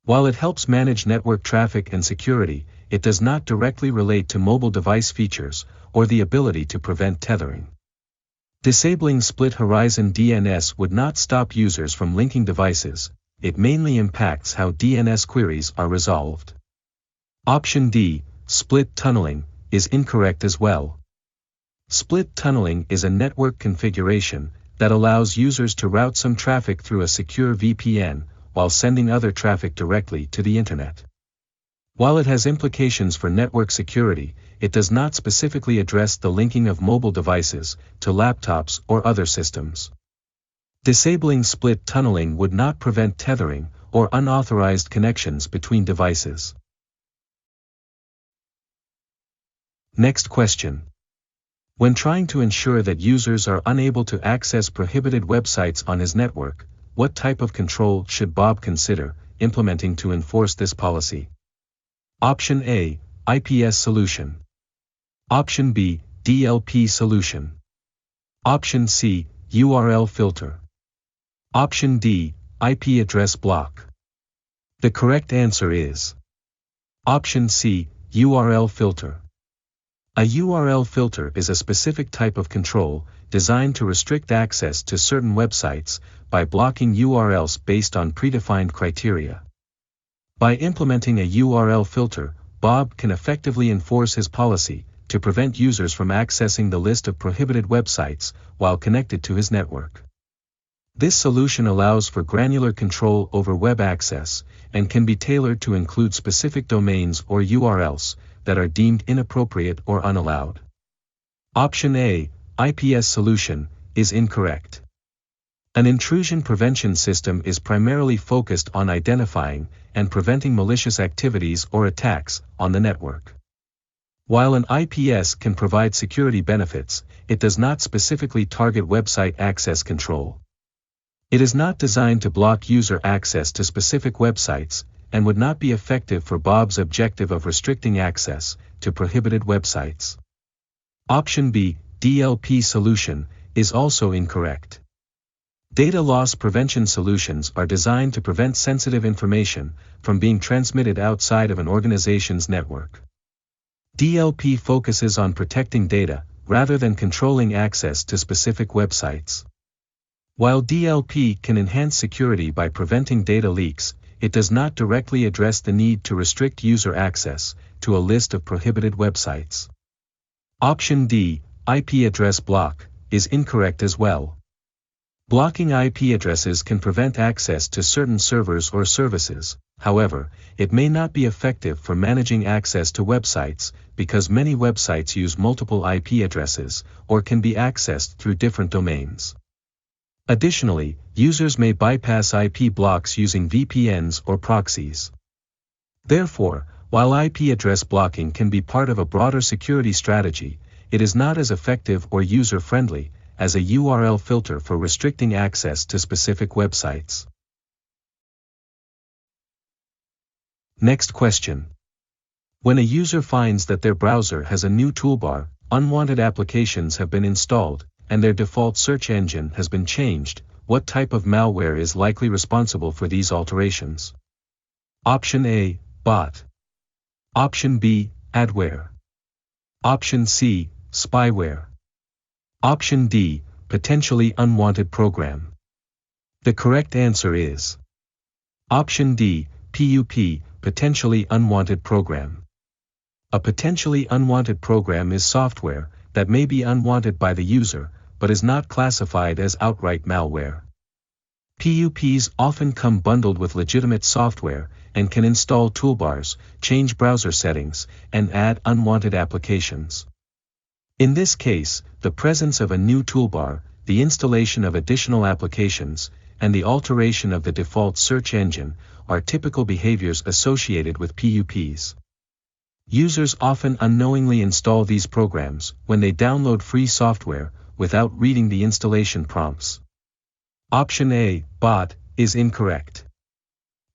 While it helps manage network traffic and security, it does not directly relate to mobile device features or the ability to prevent tethering. Disabling Split Horizon DNS would not stop users from linking devices, it mainly impacts how DNS queries are resolved. Option D, Split Tunneling, is incorrect as well. Split tunneling is a network configuration that allows users to route some traffic through a secure VPN while sending other traffic directly to the internet. While it has implications for network security, it does not specifically address the linking of mobile devices to laptops or other systems. Disabling split tunneling would not prevent tethering or unauthorized connections between devices. Next question. When trying to ensure that users are unable to access prohibited websites on his network, what type of control should Bob consider implementing to enforce this policy? Option A, IPS solution. Option B, DLP solution. Option C, URL filter. Option D, IP address block. The correct answer is Option C, URL filter. A URL filter is a specific type of control designed to restrict access to certain websites by blocking URLs based on predefined criteria. By implementing a URL filter, Bob can effectively enforce his policy to prevent users from accessing the list of prohibited websites while connected to his network. This solution allows for granular control over web access and can be tailored to include specific domains or URLs that are deemed inappropriate or unallowed. Option A, IPS solution, is incorrect. An intrusion prevention system is primarily focused on identifying and preventing malicious activities or attacks on the network. While an IPS can provide security benefits, it does not specifically target website access control. It is not designed to block user access to specific websites, and would not be effective for Bob's objective of restricting access to prohibited websites. Option B, DLP solution, is also incorrect. Data loss prevention solutions are designed to prevent sensitive information from being transmitted outside of an organization's network. DLP focuses on protecting data, rather than controlling access to specific websites. While DLP can enhance security by preventing data leaks, it does not directly address the need to restrict user access to a list of prohibited websites. Option D, IP address block, is incorrect as well. Blocking IP addresses can prevent access to certain servers or services. However, it may not be effective for managing access to websites because many websites use multiple IP addresses or can be accessed through different domains. Additionally, users may bypass IP blocks using VPNs or proxies. Therefore, while IP address blocking can be part of a broader security strategy, it is not as effective or user-friendly as a URL filter for restricting access to specific websites. Next question. When a user finds that their browser has a new toolbar, unwanted applications have been installed, and their default search engine has been changed, what type of malware is likely responsible for these alterations? Option A, bot. Option B, adware. Option C, spyware. Option D, potentially unwanted program. The correct answer is Option D, PUP, potentially unwanted program. A potentially unwanted program is software that may be unwanted by the user, but is not classified as outright malware. PUPs often come bundled with legitimate software and can install toolbars, change browser settings, and add unwanted applications. In this case, the presence of a new toolbar, the installation of additional applications, and the alteration of the default search engine are typical behaviors associated with PUPs. Users often unknowingly install these programs when they download free software, without reading the installation prompts. Option A, bot, is incorrect.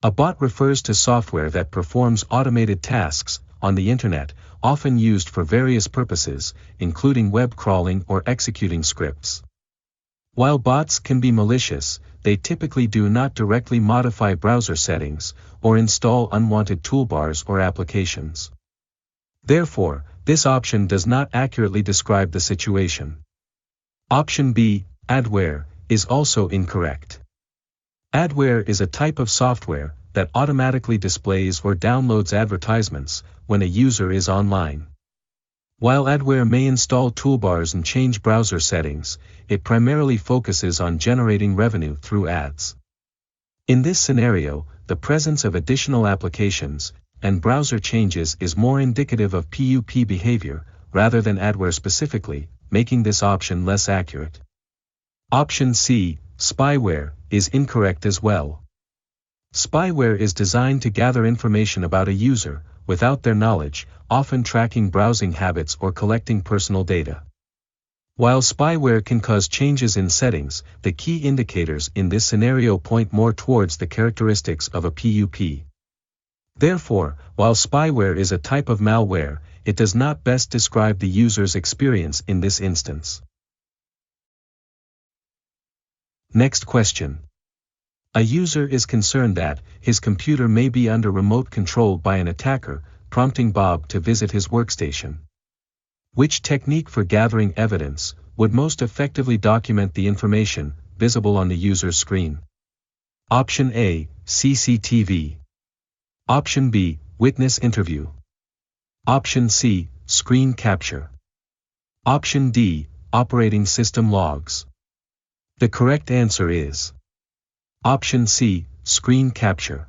A bot refers to software that performs automated tasks on the internet, often used for various purposes, including web crawling or executing scripts. While bots can be malicious, they typically do not directly modify browser settings or install unwanted toolbars or applications. Therefore, this option does not accurately describe the situation. Option B, adware, is also incorrect. Adware is a type of software that automatically displays or downloads advertisements when a user is online. While adware may install toolbars and change browser settings, it primarily focuses on generating revenue through ads. In this scenario, the presence of additional applications and browser changes is more indicative of PUP behavior rather than adware specifically, making this option less accurate. Option C, spyware, is incorrect as well. Spyware is designed to gather information about a user, without their knowledge, often tracking browsing habits or collecting personal data. While spyware can cause changes in settings, the key indicators in this scenario point more towards the characteristics of a PUP. Therefore, while spyware is a type of malware, it does not best describe the user's experience in this instance. Next question. A user is concerned that his computer may be under remote control by an attacker, prompting Bob to visit his workstation. Which technique for gathering evidence would most effectively document the information visible on the user's screen? Option A, CCTV. Option B, witness interview. Option C, screen capture. Option D, operating system logs. The correct answer is Option C, screen capture.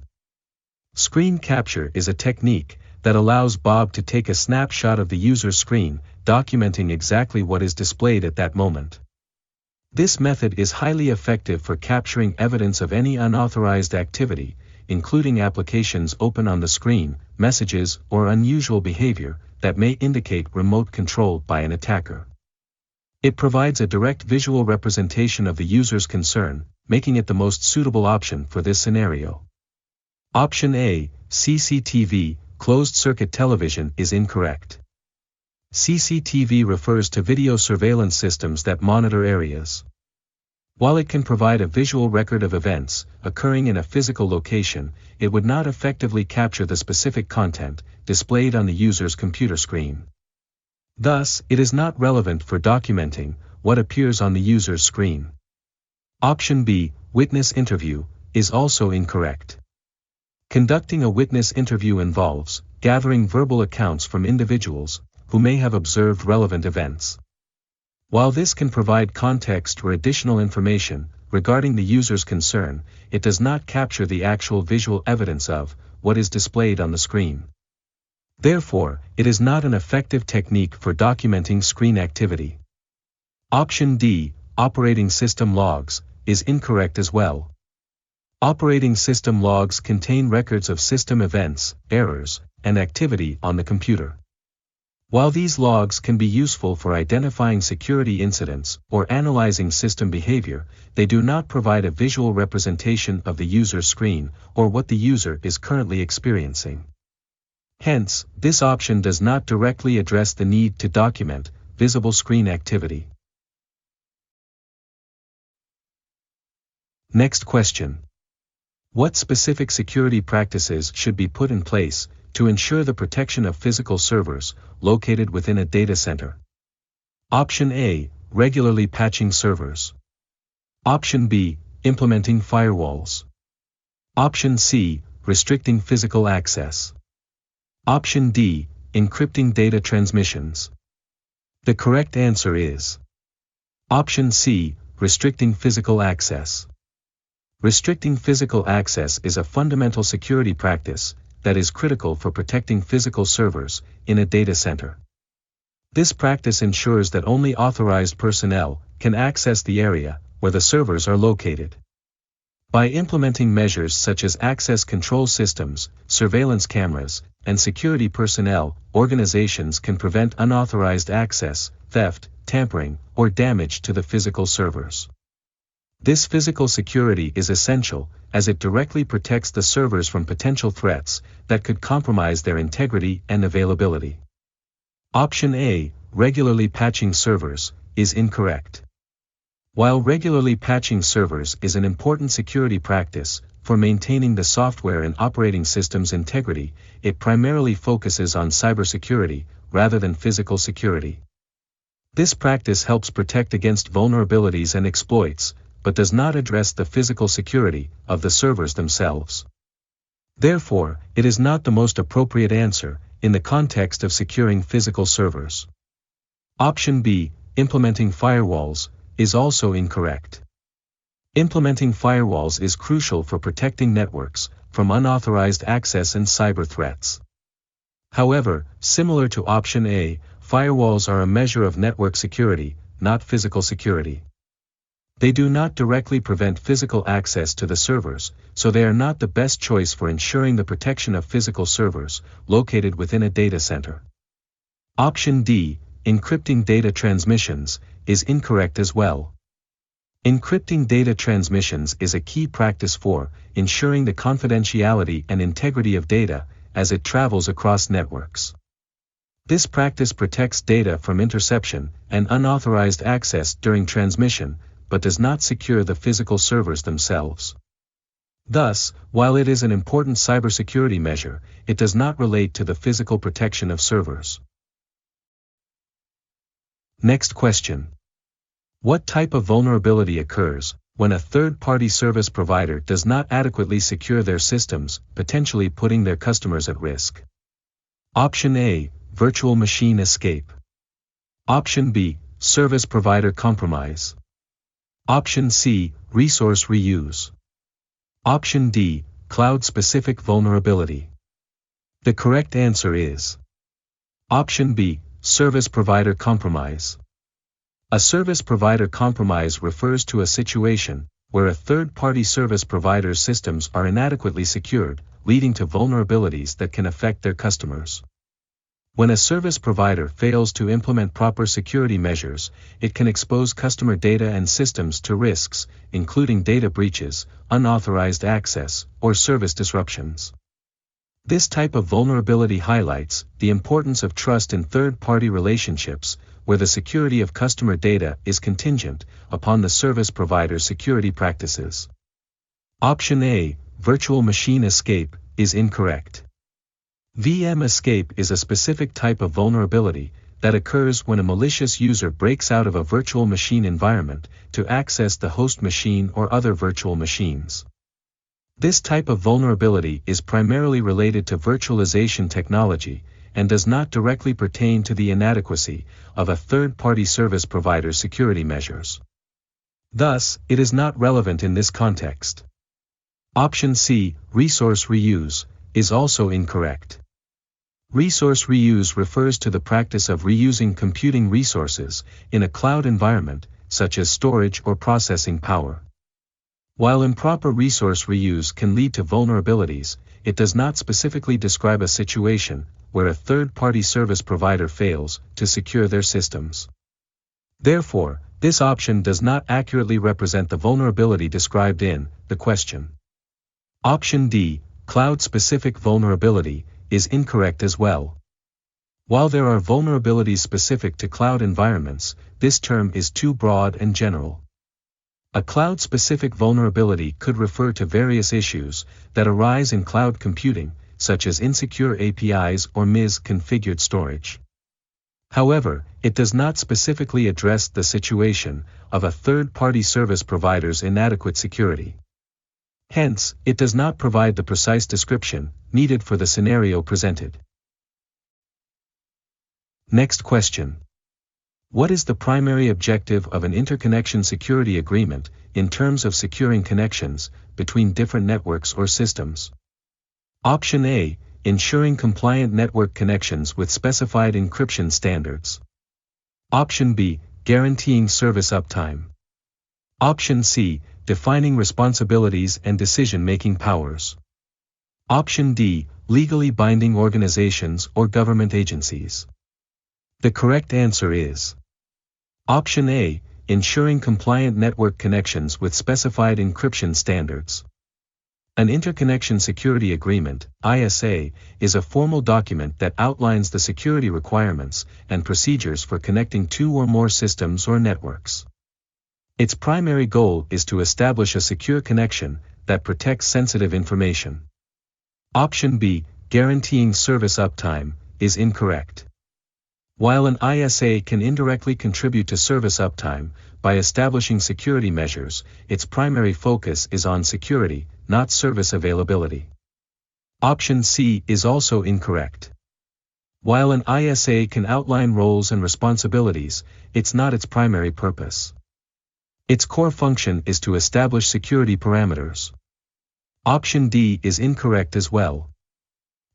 Screen capture is a technique that allows Bob to take a snapshot of the user's screen, documenting exactly what is displayed at that moment. This method is highly effective for capturing evidence of any unauthorized activity, including applications open on the screen, messages, or unusual behavior that may indicate remote control by an attacker. It provides a direct visual representation of the user's concern, making it the most suitable option for this scenario. Option A, CCTV, closed-circuit television, is incorrect. CCTV refers to video surveillance systems that monitor areas. While it can provide a visual record of events occurring in a physical location, it would not effectively capture the specific content displayed on the user's computer screen. Thus, it is not relevant for documenting what appears on the user's screen. Option B, witness interview, is also incorrect. Conducting a witness interview involves gathering verbal accounts from individuals who may have observed relevant events. While this can provide context or additional information regarding the user's concern, it does not capture the actual visual evidence of what is displayed on the screen. Therefore, it is not an effective technique for documenting screen activity. Option D, operating system logs, is incorrect as well. Operating system logs contain records of system events, errors, and activity on the computer. While these logs can be useful for identifying security incidents or analyzing system behavior, they do not provide a visual representation of the user's screen or what the user is currently experiencing. Hence, this option does not directly address the need to document visible screen activity. Next question. What specific security practices should be put in place to ensure the protection of physical servers located within a data center? Option A, regularly patching servers. Option B, implementing firewalls. Option C, restricting physical access. Option D, encrypting data transmissions. The correct answer is Option C, restricting physical access. Restricting physical access is a fundamental security practice that is critical for protecting physical servers in a data center. This practice ensures that only authorized personnel can access the area where the servers are located. By implementing measures such as access control systems, surveillance cameras, and security personnel, organizations can prevent unauthorized access, theft, tampering, or damage to the physical servers. This physical security is essential, as it directly protects the servers from potential threats that could compromise their integrity and availability. Option A, regularly patching servers, is incorrect. While regularly patching servers is an important security practice for maintaining the software and operating system's integrity, it primarily focuses on cybersecurity rather than physical security. This practice helps protect against vulnerabilities and exploits, but does not address the physical security of the servers themselves. Therefore, it is not the most appropriate answer in the context of securing physical servers. Option B, implementing firewalls, is also incorrect. Implementing firewalls is crucial for protecting networks from unauthorized access and cyber threats. However, similar to option A, firewalls are a measure of network security, not physical security. They do not directly prevent physical access to the servers, so they are not the best choice for ensuring the protection of physical servers located within a data center. Option D, encrypting data transmissions, is incorrect as well. Encrypting data transmissions is a key practice for ensuring the confidentiality and integrity of data as it travels across networks. This practice protects data from interception and unauthorized access during transmission, but does not secure the physical servers themselves. Thus, while it is an important cybersecurity measure, it does not relate to the physical protection of servers. Next question. What type of vulnerability occurs when a third-party service provider does not adequately secure their systems, potentially putting their customers at risk? Option A, virtual machine escape. Option B, service provider compromise. Option C, resource reuse. Option D, cloud-specific vulnerability. The correct answer is Option B, service provider compromise. A service provider compromise refers to a situation where a third-party service provider's systems are inadequately secured, leading to vulnerabilities that can affect their customers. When a service provider fails to implement proper security measures, it can expose customer data and systems to risks, including data breaches, unauthorized access, or service disruptions. This type of vulnerability highlights the importance of trust in third-party relationships, where the security of customer data is contingent upon the service provider's security practices. Option A, virtual machine escape, is incorrect. VM escape is a specific type of vulnerability that occurs when a malicious user breaks out of a virtual machine environment to access the host machine or other virtual machines. This type of vulnerability is primarily related to virtualization technology and does not directly pertain to the inadequacy of a third-party service provider's security measures. Thus, it is not relevant in this context. Option C, resource reuse, is also incorrect. Resource reuse refers to the practice of reusing computing resources in a cloud environment, such as storage or processing power. While improper resource reuse can lead to vulnerabilities, it does not specifically describe a situation where a third-party service provider fails to secure their systems. Therefore, this option does not accurately represent the vulnerability described in the question. Option D, cloud-specific vulnerability, is incorrect as well. While there are vulnerabilities specific to cloud environments, this term is too broad and general. A cloud-specific vulnerability could refer to various issues that arise in cloud computing, such as insecure APIs or misconfigured storage. However, it does not specifically address the situation of a third-party service provider's inadequate security. Hence, it does not provide the precise description needed for the scenario presented. Next question. What is the primary objective of an interconnection security agreement in terms of securing connections between different networks or systems? Option A, ensuring compliant network connections with specified encryption standards. Option B, guaranteeing service uptime. Option C, defining responsibilities and decision-making powers. Option D, legally binding organizations or government agencies. The correct answer is Option A, ensuring compliant network connections with specified encryption standards. An Interconnection Security Agreement, ISA, is a formal document that outlines the security requirements and procedures for connecting two or more systems or networks. Its primary goal is to establish a secure connection that protects sensitive information. Option B, guaranteeing service uptime, is incorrect. While an ISA can indirectly contribute to service uptime by establishing security measures, its primary focus is on security, not service availability. Option C is also incorrect. While an ISA can outline roles and responsibilities, it's not its primary purpose. Its core function is to establish security parameters. Option D is incorrect as well.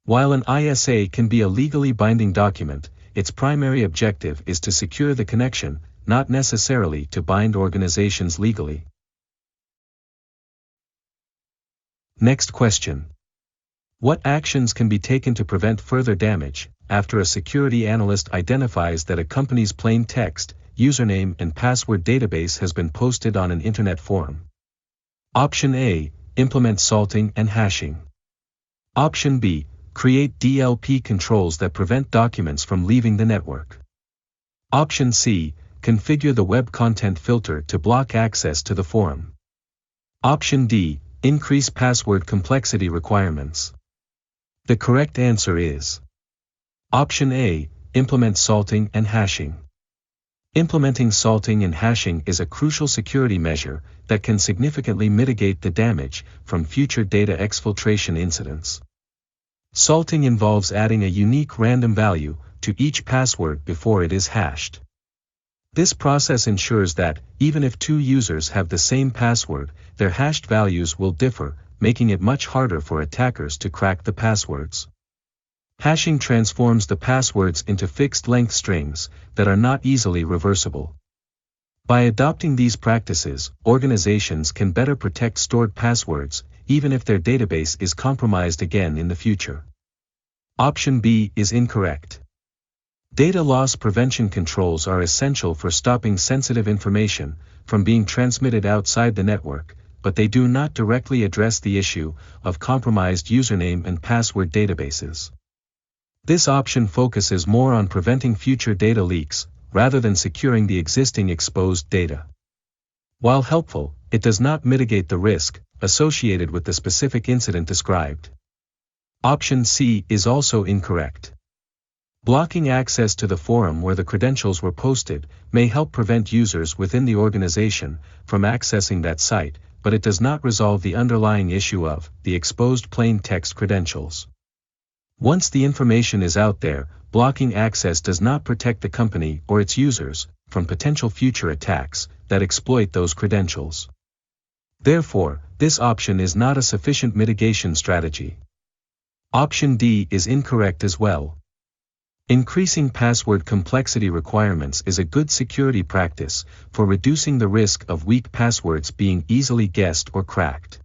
While an ISA can be a legally binding document, its primary objective is to secure the connection, not necessarily to bind organizations legally. Next question. What actions can be taken to prevent further damage after a security analyst identifies that a company's plain text, username and password database has been posted on an internet forum? Option A, implement salting and hashing. Option B, create DLP controls that prevent documents from leaving the network. Option C, configure the web content filter to block access to the forum. Option D, increase password complexity requirements. The correct answer is Option A, implement salting and hashing. Implementing salting and hashing is a crucial security measure that can significantly mitigate the damage from future data exfiltration incidents. Salting involves adding a unique random value to each password before it is hashed. This process ensures that, even if two users have the same password, their hashed values will differ, making it much harder for attackers to crack the passwords. Hashing transforms the passwords into fixed-length strings that are not easily reversible. By adopting these practices, organizations can better protect stored passwords, even if their database is compromised again in the future. Option B is incorrect. Data loss prevention controls are essential for stopping sensitive information from being transmitted outside the network, but they do not directly address the issue of compromised username and password databases. This option focuses more on preventing future data leaks, rather than securing the existing exposed data. While helpful, it does not mitigate the risk associated with the specific incident described. Option C is also incorrect. Blocking access to the forum where the credentials were posted may help prevent users within the organization from accessing that site, but it does not resolve the underlying issue of the exposed plain text credentials. Once the information is out there, blocking access does not protect the company or its users from potential future attacks that exploit those credentials. Therefore, this option is not a sufficient mitigation strategy. Option D is incorrect as well. Increasing password complexity requirements is a good security practice for reducing the risk of weak passwords being easily guessed or cracked.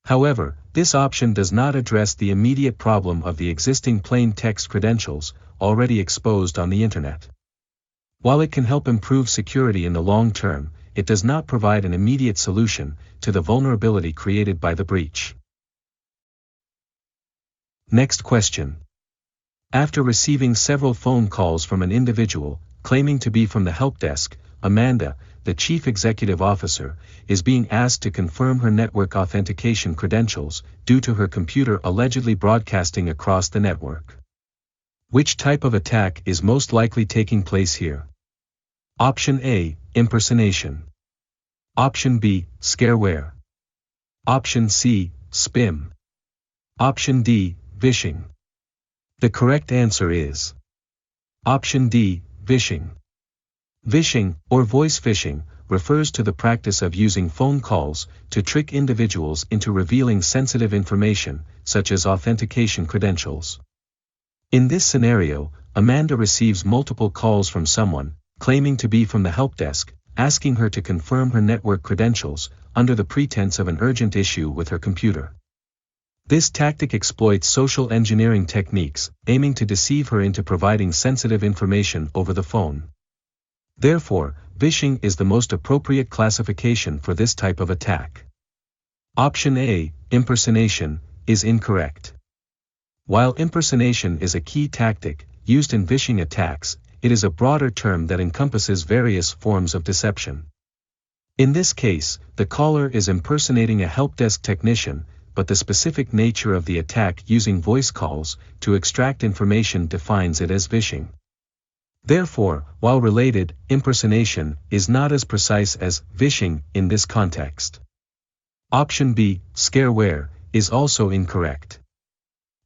However, this option does not address the immediate problem of the existing plain text credentials already exposed on the internet. While it can help improve security in the long term, it does not provide an immediate solution to the vulnerability created by the breach. Next question. After receiving several phone calls from an individual claiming to be from the help desk, Amanda, the Chief Executive Officer, is being asked to confirm her network authentication credentials due to her computer allegedly broadcasting across the network. Which type of attack is most likely taking place here? Option A, impersonation. Option B, scareware. Option C, spam. Option D, phishing. The correct answer is Option D, phishing. Phishing, or voice phishing, refers to the practice of using phone calls to trick individuals into revealing sensitive information, such as authentication credentials. In this scenario, Amanda receives multiple calls from someone claiming to be from the help desk, asking her to confirm her network credentials under the pretense of an urgent issue with her computer. This tactic exploits social engineering techniques, aiming to deceive her into providing sensitive information over the phone. Therefore, phishing is the most appropriate classification for this type of attack. Option A, impersonation, is incorrect. While impersonation is a key tactic used in phishing attacks, it is a broader term that encompasses various forms of deception. In this case, the caller is impersonating a helpdesk technician, but the specific nature of the attack using voice calls to extract information defines it as phishing. Therefore, while related, impersonation is not as precise as phishing in this context. Option B, scareware, is also incorrect.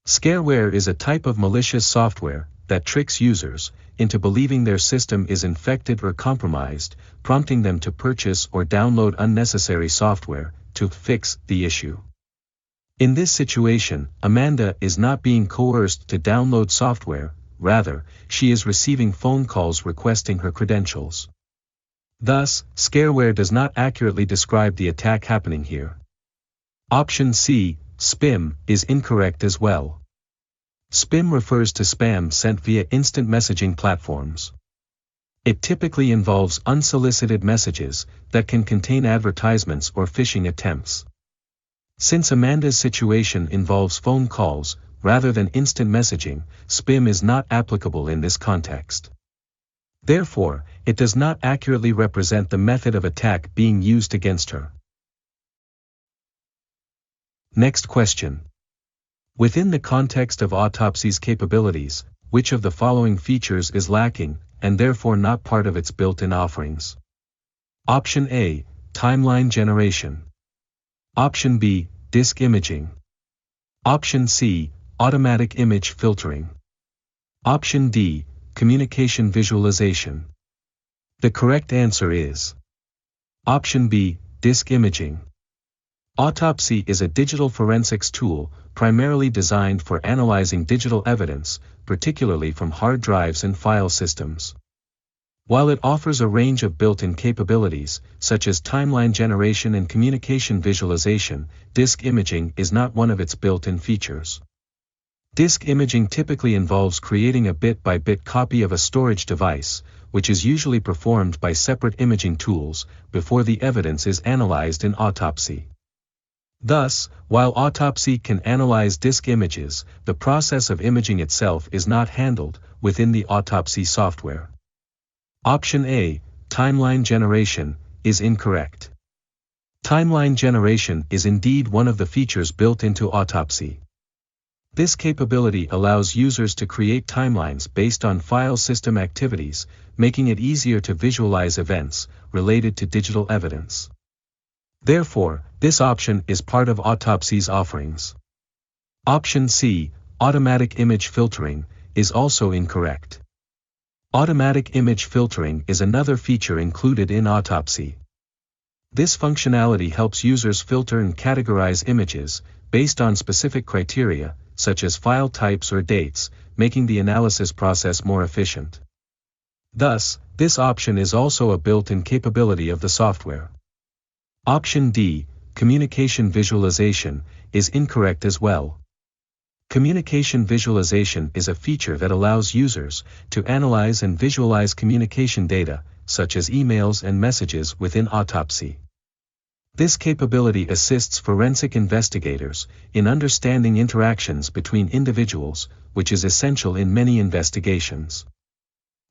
Scareware is a type of malicious software that tricks users into believing their system is infected or compromised, prompting them to purchase or download unnecessary software to fix the issue. In this situation, Amanda is not being coerced to download software, rather, she is receiving phone calls requesting her credentials. Thus, scareware does not accurately describe the attack happening here. Option C, spam, is incorrect as well. Spam refers to spam sent via instant messaging platforms. It typically involves unsolicited messages that can contain advertisements or phishing attempts. Since Amanda's situation involves phone calls, rather than instant messaging, spam is not applicable in this context. Therefore, it does not accurately represent the method of attack being used against her. Next question. Within the context of Autopsy's capabilities, which of the following features is lacking, and therefore not part of its built-in offerings? Option A, timeline generation. Option B, disk imaging. Option C, automatic image filtering. Option D, communication visualization. The correct answer is Option B, disk imaging. Autopsy is a digital forensics tool, primarily designed for analyzing digital evidence, particularly from hard drives and file systems. While it offers a range of built-in capabilities, such as timeline generation and communication visualization, disk imaging is not one of its built-in features. Disk imaging typically involves creating a bit-by-bit copy of a storage device, which is usually performed by separate imaging tools, before the evidence is analyzed in autopsy. Thus, while autopsy can analyze disk images, the process of imaging itself is not handled within the autopsy software. Option A, timeline generation, is incorrect. Timeline generation is indeed one of the features built into autopsy. This capability allows users to create timelines based on file system activities, making it easier to visualize events related to digital evidence. Therefore, this option is part of autopsy's offerings. Option C, automatic image filtering, is also incorrect. Automatic image filtering is another feature included in autopsy. This functionality helps users filter and categorize images based on specific criteria, such as file types or dates, making the analysis process more efficient. Thus, this option is also a built-in capability of the software. Option D, communication visualization, is incorrect as well. Communication visualization is a feature that allows users to analyze and visualize communication data, such as emails and messages within autopsy. This capability assists forensic investigators in understanding interactions between individuals, which is essential in many investigations.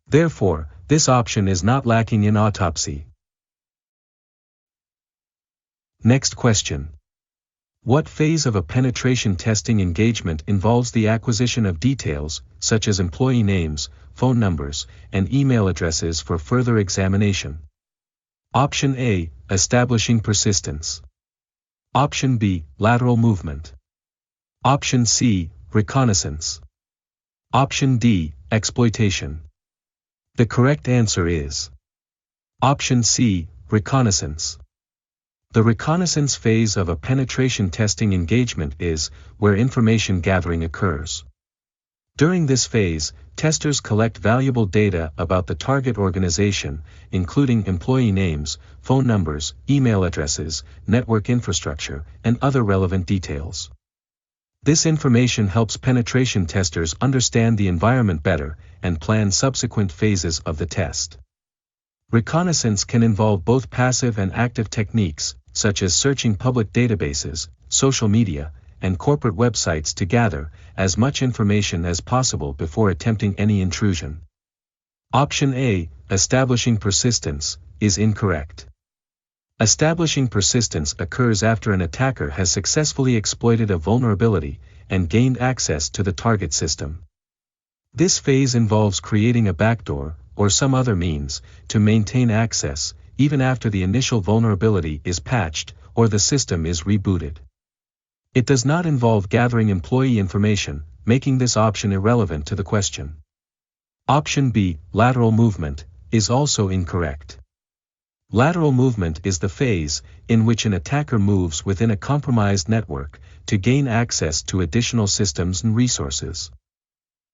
Therefore, this option is not lacking in autopsy. Next question. What phase of a penetration testing engagement involves the acquisition of details, such as employee names, phone numbers, and email addresses for further examination? Option A, establishing persistence. Option B, lateral movement. Option C, reconnaissance. Option D, exploitation. The correct answer is Option C, reconnaissance. The reconnaissance phase of a penetration testing engagement is where information gathering occurs. During this phase, testers collect valuable data about the target organization, including employee names, phone numbers, email addresses, network infrastructure, and other relevant details. This information helps penetration testers understand the environment better and plan subsequent phases of the test. Reconnaissance can involve both passive and active techniques, such as searching public databases, social media, and corporate websites to gather as much information as possible before attempting any intrusion. Option A, establishing persistence, is incorrect. Establishing persistence occurs after an attacker has successfully exploited a vulnerability and gained access to the target system. This phase involves creating a backdoor, or some other means, to maintain access, even after the initial vulnerability is patched or the system is rebooted. It does not involve gathering employee information, making this option irrelevant to the question. Option B, lateral movement, is also incorrect. Lateral movement is the phase in which an attacker moves within a compromised network to gain access to additional systems and resources.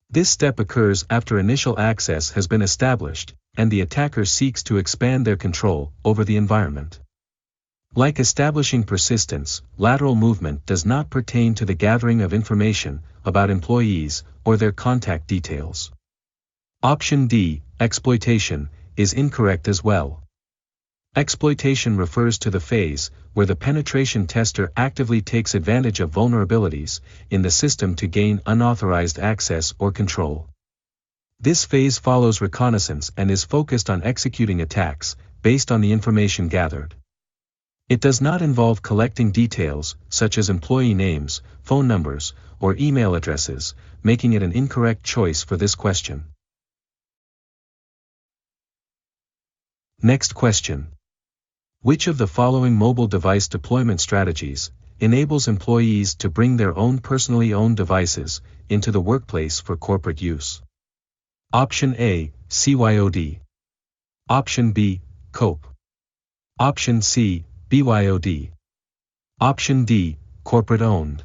This step occurs after initial access has been established, and the attacker seeks to expand their control over the environment. Like establishing persistence, lateral movement does not pertain to the gathering of information about employees or their contact details. Option D, exploitation, is incorrect as well. Exploitation refers to the phase where the penetration tester actively takes advantage of vulnerabilities in the system to gain unauthorized access or control. This phase follows reconnaissance and is focused on executing attacks based on the information gathered. It does not involve collecting details such as employee names, phone numbers, or email addresses, making it an incorrect choice for this question. Next question. Which of the following mobile device deployment strategies enables employees to bring their own personally owned devices into the workplace for corporate use? Option A, CYOD. Option B, COPE. Option C, BYOD. Option D, corporate owned.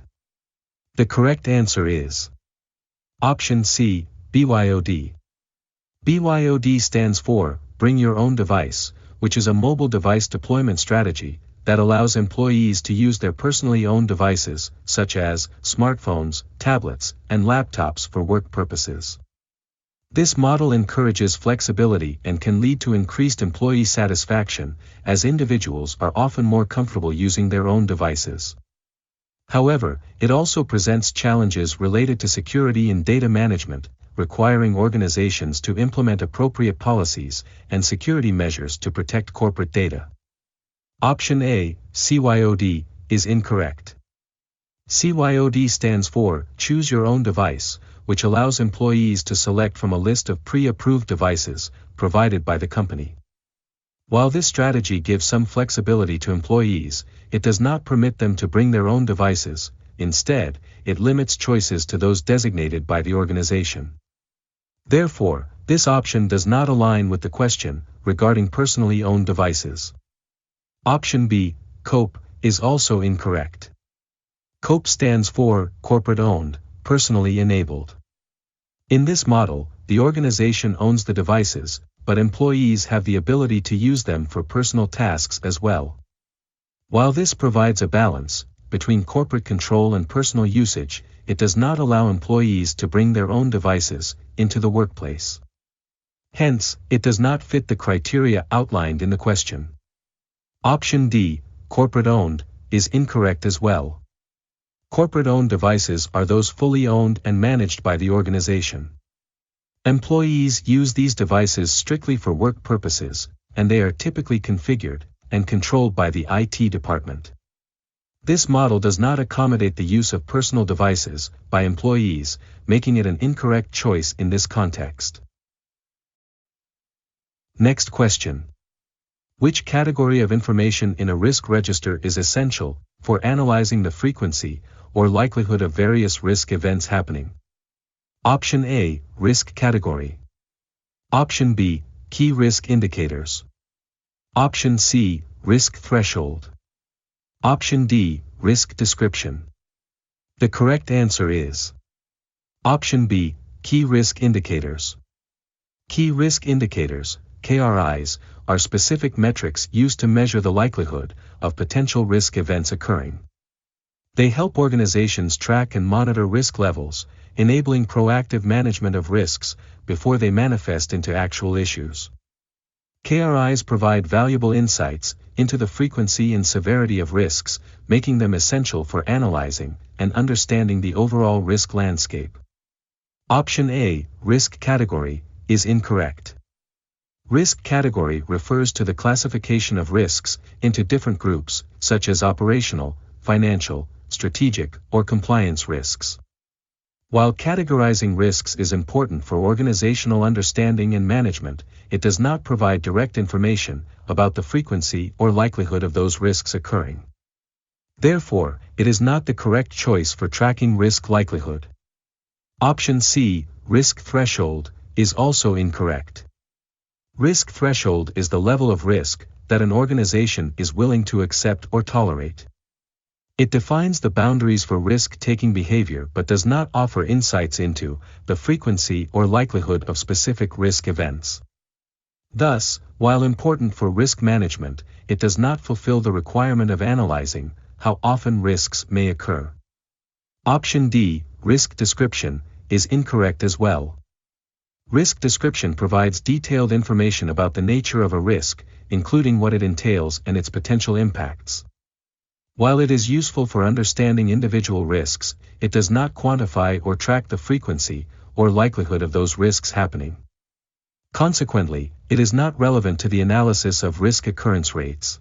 The correct answer is Option C, BYOD. BYOD stands for Bring Your Own Device, which is a mobile device deployment strategy that allows employees to use their personally owned devices, such as smartphones, tablets, and laptops for work purposes. This model encourages flexibility and can lead to increased employee satisfaction, as individuals are often more comfortable using their own devices. However, it also presents challenges related to security and data management, requiring organizations to implement appropriate policies and security measures to protect corporate data. Option A, CYOD, is incorrect. CYOD stands for Choose Your Own Device, which allows employees to select from a list of pre-approved devices provided by the company. While this strategy gives some flexibility to employees, it does not permit them to bring their own devices. Instead, it limits choices to those designated by the organization. Therefore, this option does not align with the question regarding personally owned devices. Option B, COPE, is also incorrect. COPE stands for Corporate Owned, Personally Enabled. In this model, the organization owns the devices, but employees have the ability to use them for personal tasks as well. While this provides a balance between corporate control and personal usage, it does not allow employees to bring their own devices into the workplace. Hence, it does not fit the criteria outlined in the question. Option D, corporate owned, is incorrect as well. Corporate-owned devices are those fully owned and managed by the organization. Employees use these devices strictly for work purposes, and they are typically configured and controlled by the IT department. This model does not accommodate the use of personal devices by employees, making it an incorrect choice in this context. Next question. Which category of information in a risk register is essential for analyzing the frequency or likelihood of various risk events happening? Option A, risk category. Option B, key risk indicators. Option C, risk threshold. Option D, risk description. The correct answer is Option B, key risk indicators. Key risk indicators, KRIs, are specific metrics used to measure the likelihood of potential risk events occurring. They help organizations track and monitor risk levels, enabling proactive management of risks before they manifest into actual issues. KRIs provide valuable insights into the frequency and severity of risks, making them essential for analyzing and understanding the overall risk landscape. Option A, risk category, is incorrect. Risk category refers to the classification of risks into different groups, such as operational, financial, strategic, or compliance risks. While categorizing risks is important for organizational understanding and management, it does not provide direct information about the frequency or likelihood of those risks occurring. Therefore, it is not the correct choice for tracking risk likelihood. Option C, risk threshold, is also incorrect. Risk threshold is the level of risk that an organization is willing to accept or tolerate. It defines the boundaries for risk-taking behavior but does not offer insights into the frequency or likelihood of specific risk events. Thus, while important for risk management, it does not fulfill the requirement of analyzing how often risks may occur. Option D, risk description, is incorrect as well. Risk description provides detailed information about the nature of a risk, including what it entails and its potential impacts. While it is useful for understanding individual risks, it does not quantify or track the frequency or likelihood of those risks happening. Consequently, it is not relevant to the analysis of risk occurrence rates.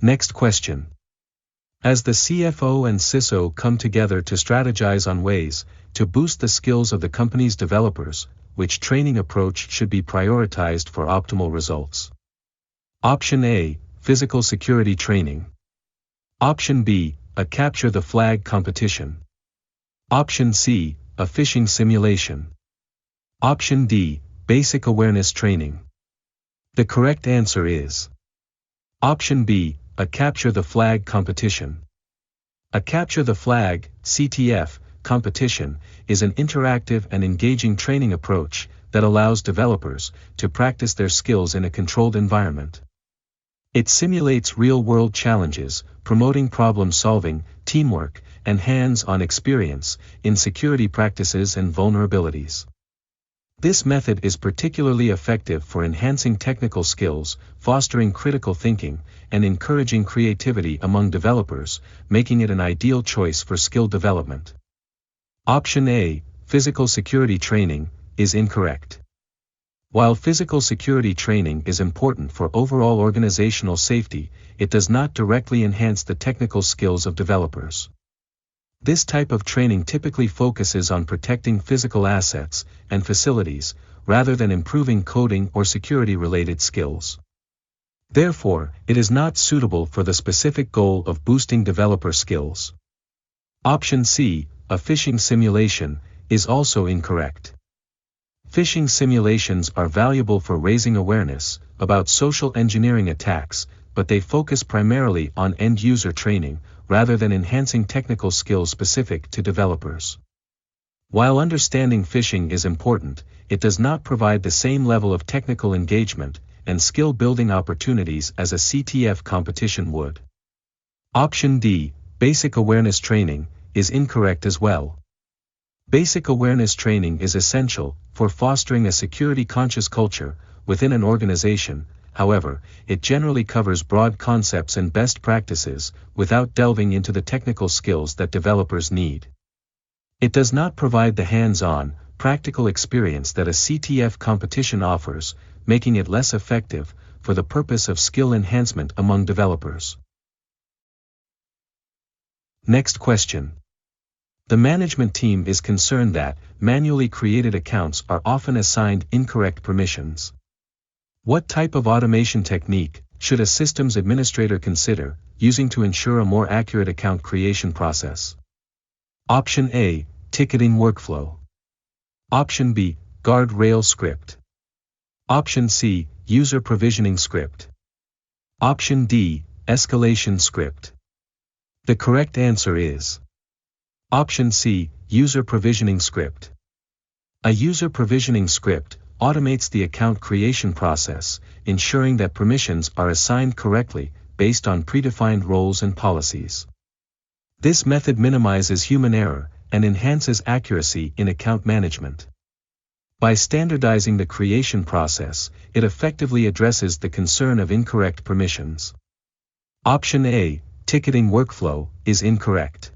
Next question. As the CFO and CISO come together to strategize on ways to boost the skills of the company's developers, which training approach should be prioritized for optimal results? Option A, physical security training. Option B, a capture the flag competition. Option C, a phishing simulation. Option D, basic awareness training. The correct answer is Option B, a capture the flag competition. A capture the flag, CTF, competition is an interactive and engaging training approach that allows developers to practice their skills in a controlled environment. It simulates real-world challenges, promoting problem-solving, teamwork, and hands-on experience in security practices and vulnerabilities. This method is particularly effective for enhancing technical skills, fostering critical thinking, and encouraging creativity among developers, making it an ideal choice for skill development. Option A, physical security training, is incorrect. While physical security training is important for overall organizational safety, it does not directly enhance the technical skills of developers. This type of training typically focuses on protecting physical assets and facilities, rather than improving coding or security-related skills. Therefore, it is not suitable for the specific goal of boosting developer skills. Option C, a phishing simulation, is also incorrect. Phishing simulations are valuable for raising awareness about social engineering attacks, but they focus primarily on end-user training, rather than enhancing technical skills specific to developers. While understanding phishing is important, it does not provide the same level of technical engagement and skill-building opportunities as a CTF competition would. Option D, basic awareness training, is incorrect as well. Basic awareness training is essential for fostering a security-conscious culture within an organization. However, it generally covers broad concepts and best practices without delving into the technical skills that developers need. It does not provide the hands-on, practical experience that a CTF competition offers, making it less effective for the purpose of skill enhancement among developers. Next question. The management team is concerned that manually created accounts are often assigned incorrect permissions. What type of automation technique should a systems administrator consider using to ensure a more accurate account creation process? Option A, ticketing workflow. Option B, guardrail script. Option C, user provisioning script. Option D, escalation script. The correct answer is Option C, user provisioning script. A user provisioning script automates the account creation process, ensuring that permissions are assigned correctly based on predefined roles and policies. This method minimizes human error and enhances accuracy in account management. By standardizing the creation process, it effectively addresses the concern of incorrect permissions. Option A, ticketing workflow, is incorrect.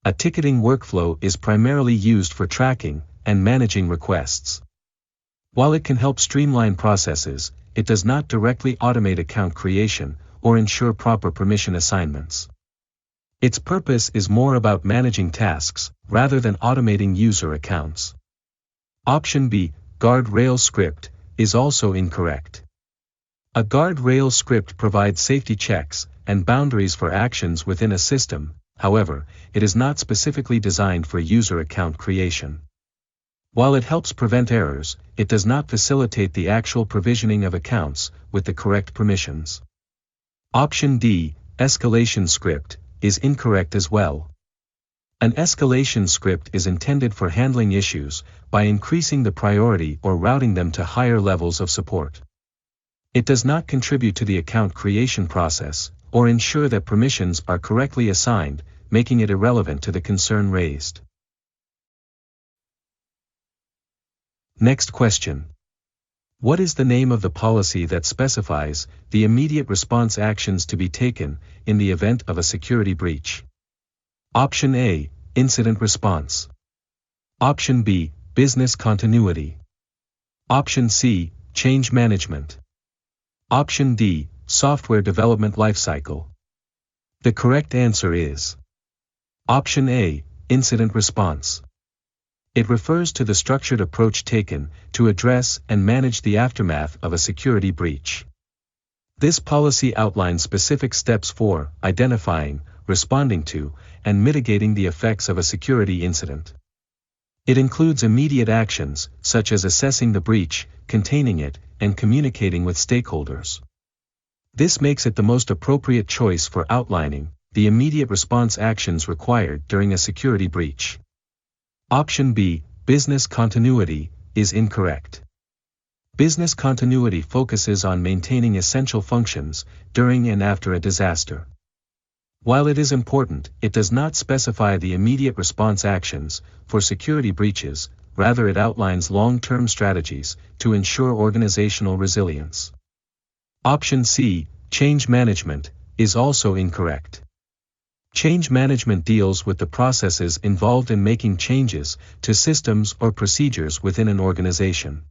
A ticketing workflow is primarily used for tracking and managing requests. While it can help streamline processes, it does not directly automate account creation or ensure proper permission assignments. Its purpose is more about managing tasks rather than automating user accounts. Option B, guardrail script, is also incorrect. A guardrail script provides safety checks and boundaries for actions within a system. However, it is not specifically designed for user account creation. While it helps prevent errors, it does not facilitate the actual provisioning of accounts with the correct permissions. Option D, escalation script, is incorrect as well. An escalation script is intended for handling issues by increasing the priority or routing them to higher levels of support. It does not contribute to the account creation process or ensure that permissions are correctly assigned, making it irrelevant to the concern raised. Next question. What is the name of the policy that specifies the immediate response actions to be taken in the event of a security breach? Option A, incident response. Option B, business continuity. Option C, change management. Option D, software development lifecycle. The correct answer is Option A, incident response. It refers to the structured approach taken to address and manage the aftermath of a security breach. This policy outlines specific steps for identifying, responding to, and mitigating the effects of a security incident. It includes immediate actions, such as assessing the breach, containing it, and communicating with stakeholders. This makes it the most appropriate choice for outlining the immediate response actions required during a security breach. Option B, business continuity, is incorrect. Business continuity focuses on maintaining essential functions during and after a disaster. While it is important, it does not specify the immediate response actions for security breaches, rather it outlines long-term strategies to ensure organizational resilience. Option C, change management, is also incorrect. Change management deals with the processes involved in making changes to systems or procedures within an organization.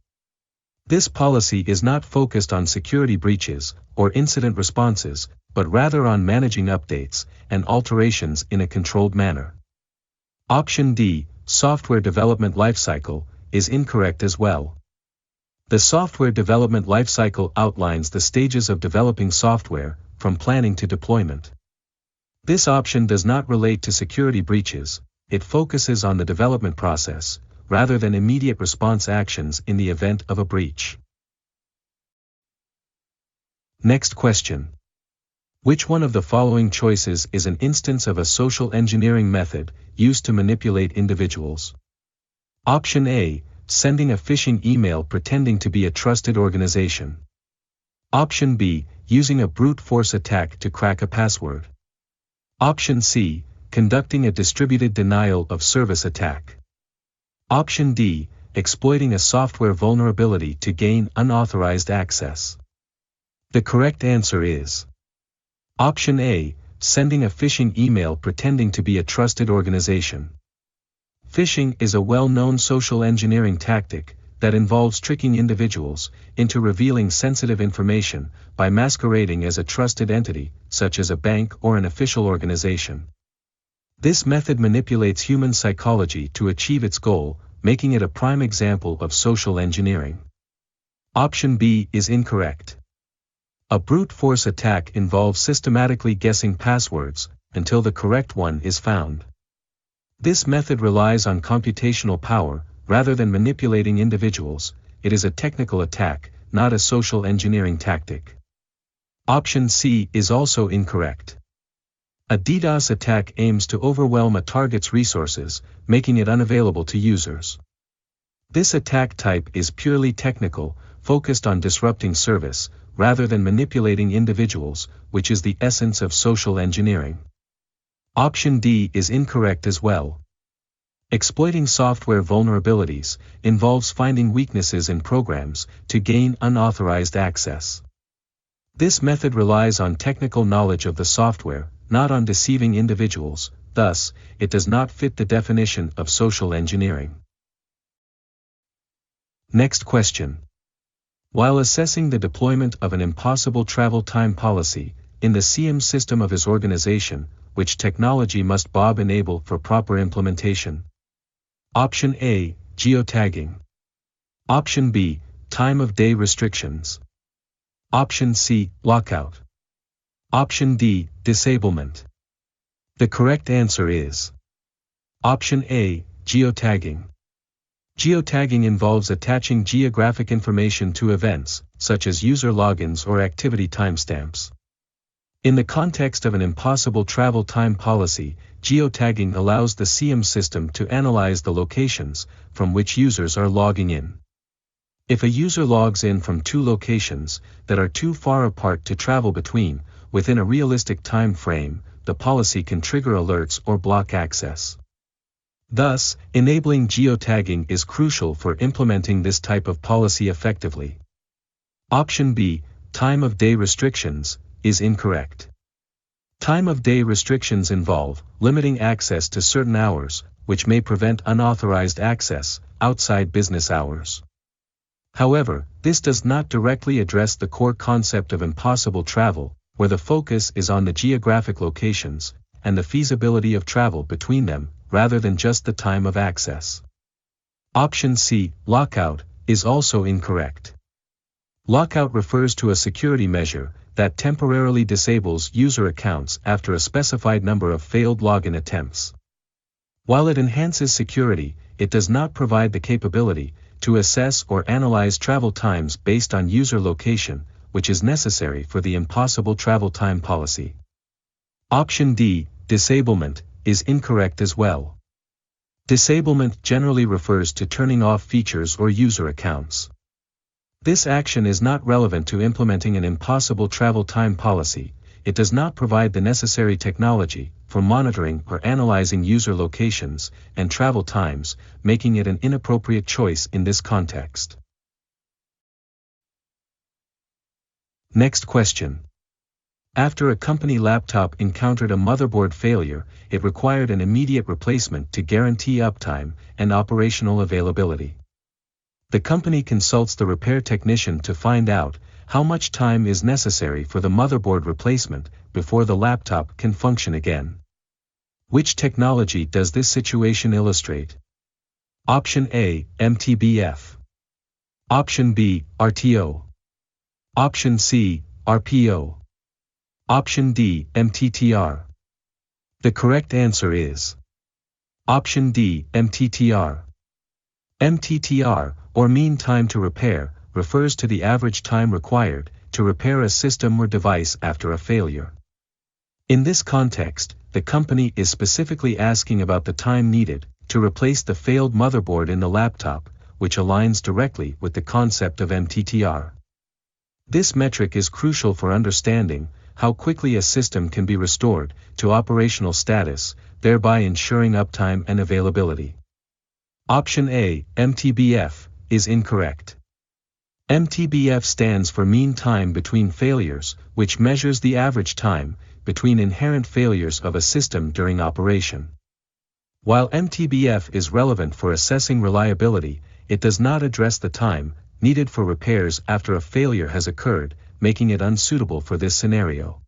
This policy is not focused on security breaches or incident responses, but rather on managing updates and alterations in a controlled manner. Option D, software development lifecycle, is incorrect as well. The software development lifecycle outlines the stages of developing software, from planning to deployment. This option does not relate to security breaches, it focuses on the development process, rather than immediate response actions in the event of a breach. Next question. Which one of the following choices is an instance of a social engineering method used to manipulate individuals? Option A, sending a phishing email pretending to be a trusted organization. Option B, using a brute force attack to crack a password. Option C, conducting a distributed denial of service attack. Option D, exploiting a software vulnerability to gain unauthorized access. The correct answer is Option A, sending a phishing email pretending to be a trusted organization. Phishing is a well-known social engineering tactic that involves tricking individuals into revealing sensitive information by masquerading as a trusted entity, such as a bank or an official organization. This method manipulates human psychology to achieve its goal, making it a prime example of social engineering. Option B is incorrect. A brute force attack involves systematically guessing passwords until the correct one is found. This method relies on computational power rather than manipulating individuals. It is a technical attack, not a social engineering tactic. Option C is also incorrect. A DDoS attack aims to overwhelm a target's resources, making it unavailable to users. This attack type is purely technical, focused on disrupting service, rather than manipulating individuals, which is the essence of social engineering. Option D is incorrect as well. Exploiting software vulnerabilities involves finding weaknesses in programs to gain unauthorized access. This method relies on technical knowledge of the software, not on deceiving individuals, thus, it does not fit the definition of social engineering. Next question. While assessing the deployment of an impossible travel time policy, in the CM system of his organization, which technology must Bob enable for proper implementation? Option A, geotagging. Option B, time of day restrictions. Option C, lockout. Option D, disablement. The correct answer is Option A, geotagging. Geotagging involves attaching geographic information to events, such as user logins or activity timestamps. In the context of an impossible travel time policy, geotagging allows the CM system to analyze the locations from which users are logging in. If a user logs in from two locations that are too far apart to travel between, within a realistic time frame, the policy can trigger alerts or block access. Thus, enabling geotagging is crucial for implementing this type of policy effectively. Option B, time of day restrictions, is incorrect. Time of day restrictions involve limiting access to certain hours, which may prevent unauthorized access outside business hours. However, this does not directly address the core concept of impossible travel, where the focus is on the geographic locations and the feasibility of travel between them, rather than just the time of access. Option C, lockout, is also incorrect. Lockout refers to a security measure that temporarily disables user accounts after a specified number of failed login attempts. While it enhances security, it does not provide the capability to assess or analyze travel times based on user location, which is necessary for the impossible travel time policy. Option D, disablement, is incorrect as well. Disablement generally refers to turning off features or user accounts. This action is not relevant to implementing an impossible travel time policy. It does not provide the necessary technology for monitoring or analyzing user locations and travel times, making it an inappropriate choice in this context. Next question. After a company laptop encountered a motherboard failure, it required an immediate replacement to guarantee uptime and operational availability. The company consults the repair technician to find out how much time is necessary for the motherboard replacement before the laptop can function again. Which technology does this situation illustrate? Option A, MTBF. Option B, RTO. Option C, RPO. Option D, MTTR. The correct answer is Option D, MTTR. MTTR, or mean time to repair, refers to the average time required to repair a system or device after a failure. In this context, the company is specifically asking about the time needed to replace the failed motherboard in the laptop, which aligns directly with the concept of MTTR. This metric is crucial for understanding how quickly a system can be restored to operational status, thereby ensuring uptime and availability. Option A, MTBF, is incorrect. MTBF stands for mean time between failures, which measures the average time between inherent failures of a system during operation. While MTBF is relevant for assessing reliability, it does not address the time needed for repairs after a failure has occurred, making it unsuitable for this scenario.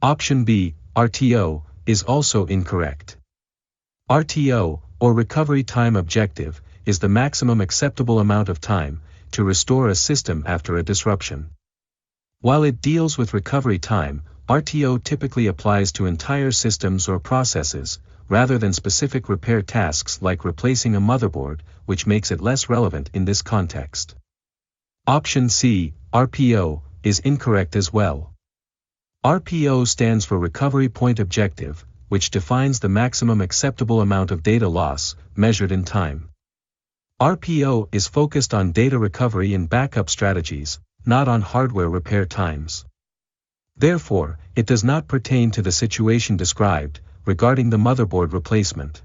Option B, RTO, is also incorrect. RTO, or Recovery Time Objective, is the maximum acceptable amount of time to restore a system after a disruption. While it deals with recovery time, RTO typically applies to entire systems or processes, rather than specific repair tasks like replacing a motherboard, which makes it less relevant in this context. Option C, RPO, is incorrect as well. RPO stands for Recovery Point Objective, which defines the maximum acceptable amount of data loss, measured in time. RPO is focused on data recovery and backup strategies, not on hardware repair times. Therefore, it does not pertain to the situation described regarding the motherboard replacement.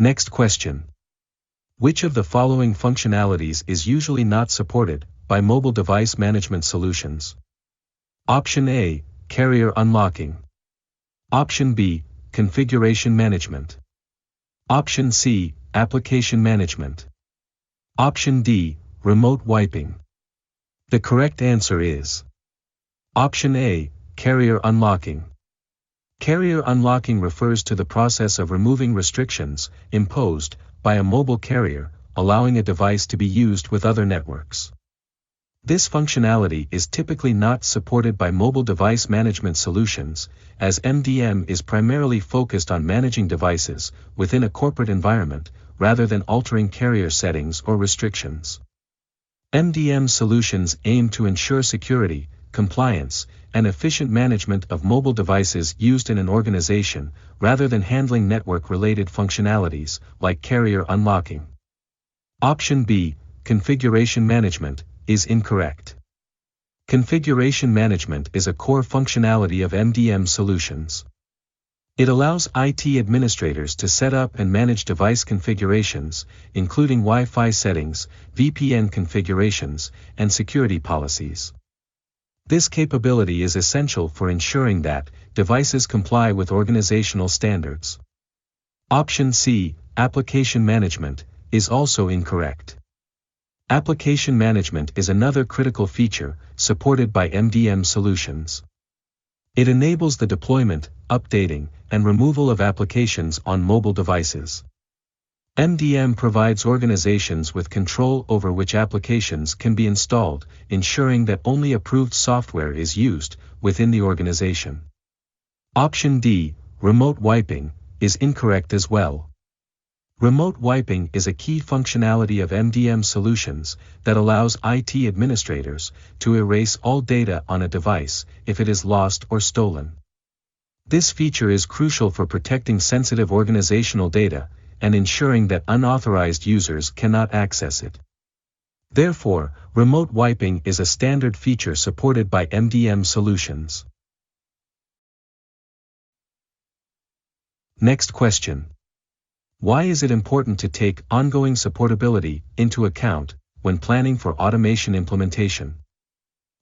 Next question. Which of the following functionalities is usually not supported by mobile device management solutions? Option A, carrier unlocking. Option B, configuration management. Option C, application management. Option D, remote wiping. The correct answer is Option A, carrier unlocking. Carrier unlocking refers to the process of removing restrictions imposed by a mobile carrier, allowing a device to be used with other networks. This functionality is typically not supported by mobile device management solutions, as MDM is primarily focused on managing devices within a corporate environment, rather than altering carrier settings or restrictions. MDM solutions aim to ensure security, compliance, and efficient management of mobile devices used in an organization, rather than handling network-related functionalities, like carrier unlocking. Option B, configuration management, is incorrect. Configuration management is a core functionality of MDM solutions. It allows IT administrators to set up and manage device configurations, including Wi-Fi settings, VPN configurations, and security policies. This capability is essential for ensuring that devices comply with organizational standards. Option C, application management, is also incorrect. Application management is another critical feature supported by MDM solutions. It enables the deployment, updating, and removal of applications on mobile devices. MDM provides organizations with control over which applications can be installed, ensuring that only approved software is used within the organization. Option D, remote wiping, is incorrect as well. Remote wiping is a key functionality of MDM solutions that allows IT administrators to erase all data on a device if it is lost or stolen. This feature is crucial for protecting sensitive organizational data and ensuring that unauthorized users cannot access it. Therefore, remote wiping is a standard feature supported by MDM solutions. Next question. Why is it important to take ongoing supportability into account when planning for automation implementation?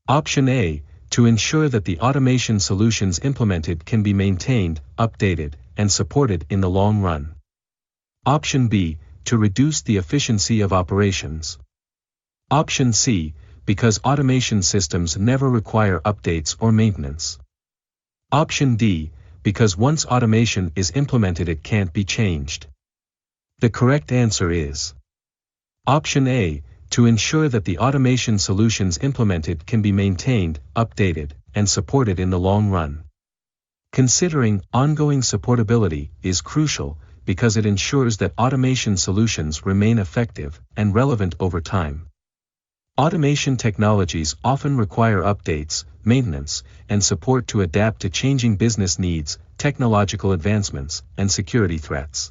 Option A, to ensure that the automation solutions implemented can be maintained, updated, and supported in the long run. Option B, to reduce the efficiency of operations. Option C, because automation systems never require updates or maintenance. Option D, because once automation is implemented it can't be changed. The correct answer is Option A, to ensure that the automation solutions implemented can be maintained, updated, and supported in the long run. Considering ongoing supportability is crucial because it ensures that automation solutions remain effective and relevant over time. Automation technologies often require updates, maintenance, and support to adapt to changing business needs, technological advancements, and security threats.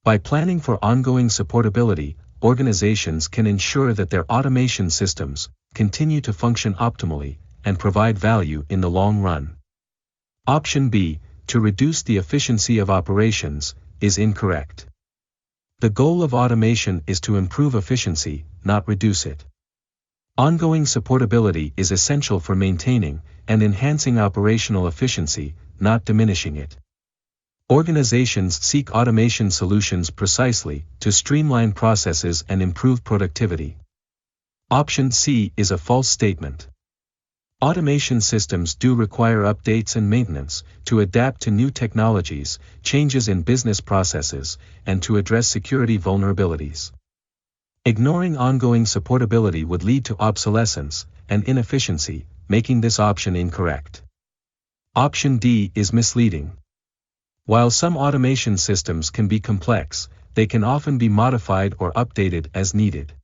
By planning for ongoing supportability, organizations can ensure that their automation systems continue to function optimally and provide value in the long run. Option B, to reduce the efficiency of operations, is incorrect. The goal of automation is to improve efficiency, not reduce it. Ongoing supportability is essential for maintaining and enhancing operational efficiency, not diminishing it. Organizations seek automation solutions precisely to streamline processes and improve productivity. Option C is a false statement. Automation systems do require updates and maintenance to adapt to new technologies, changes in business processes, and to address security vulnerabilities. Ignoring ongoing supportability would lead to obsolescence and inefficiency, making this option incorrect. Option D is misleading. While some automation systems can be complex, they can often be modified or updated as needed.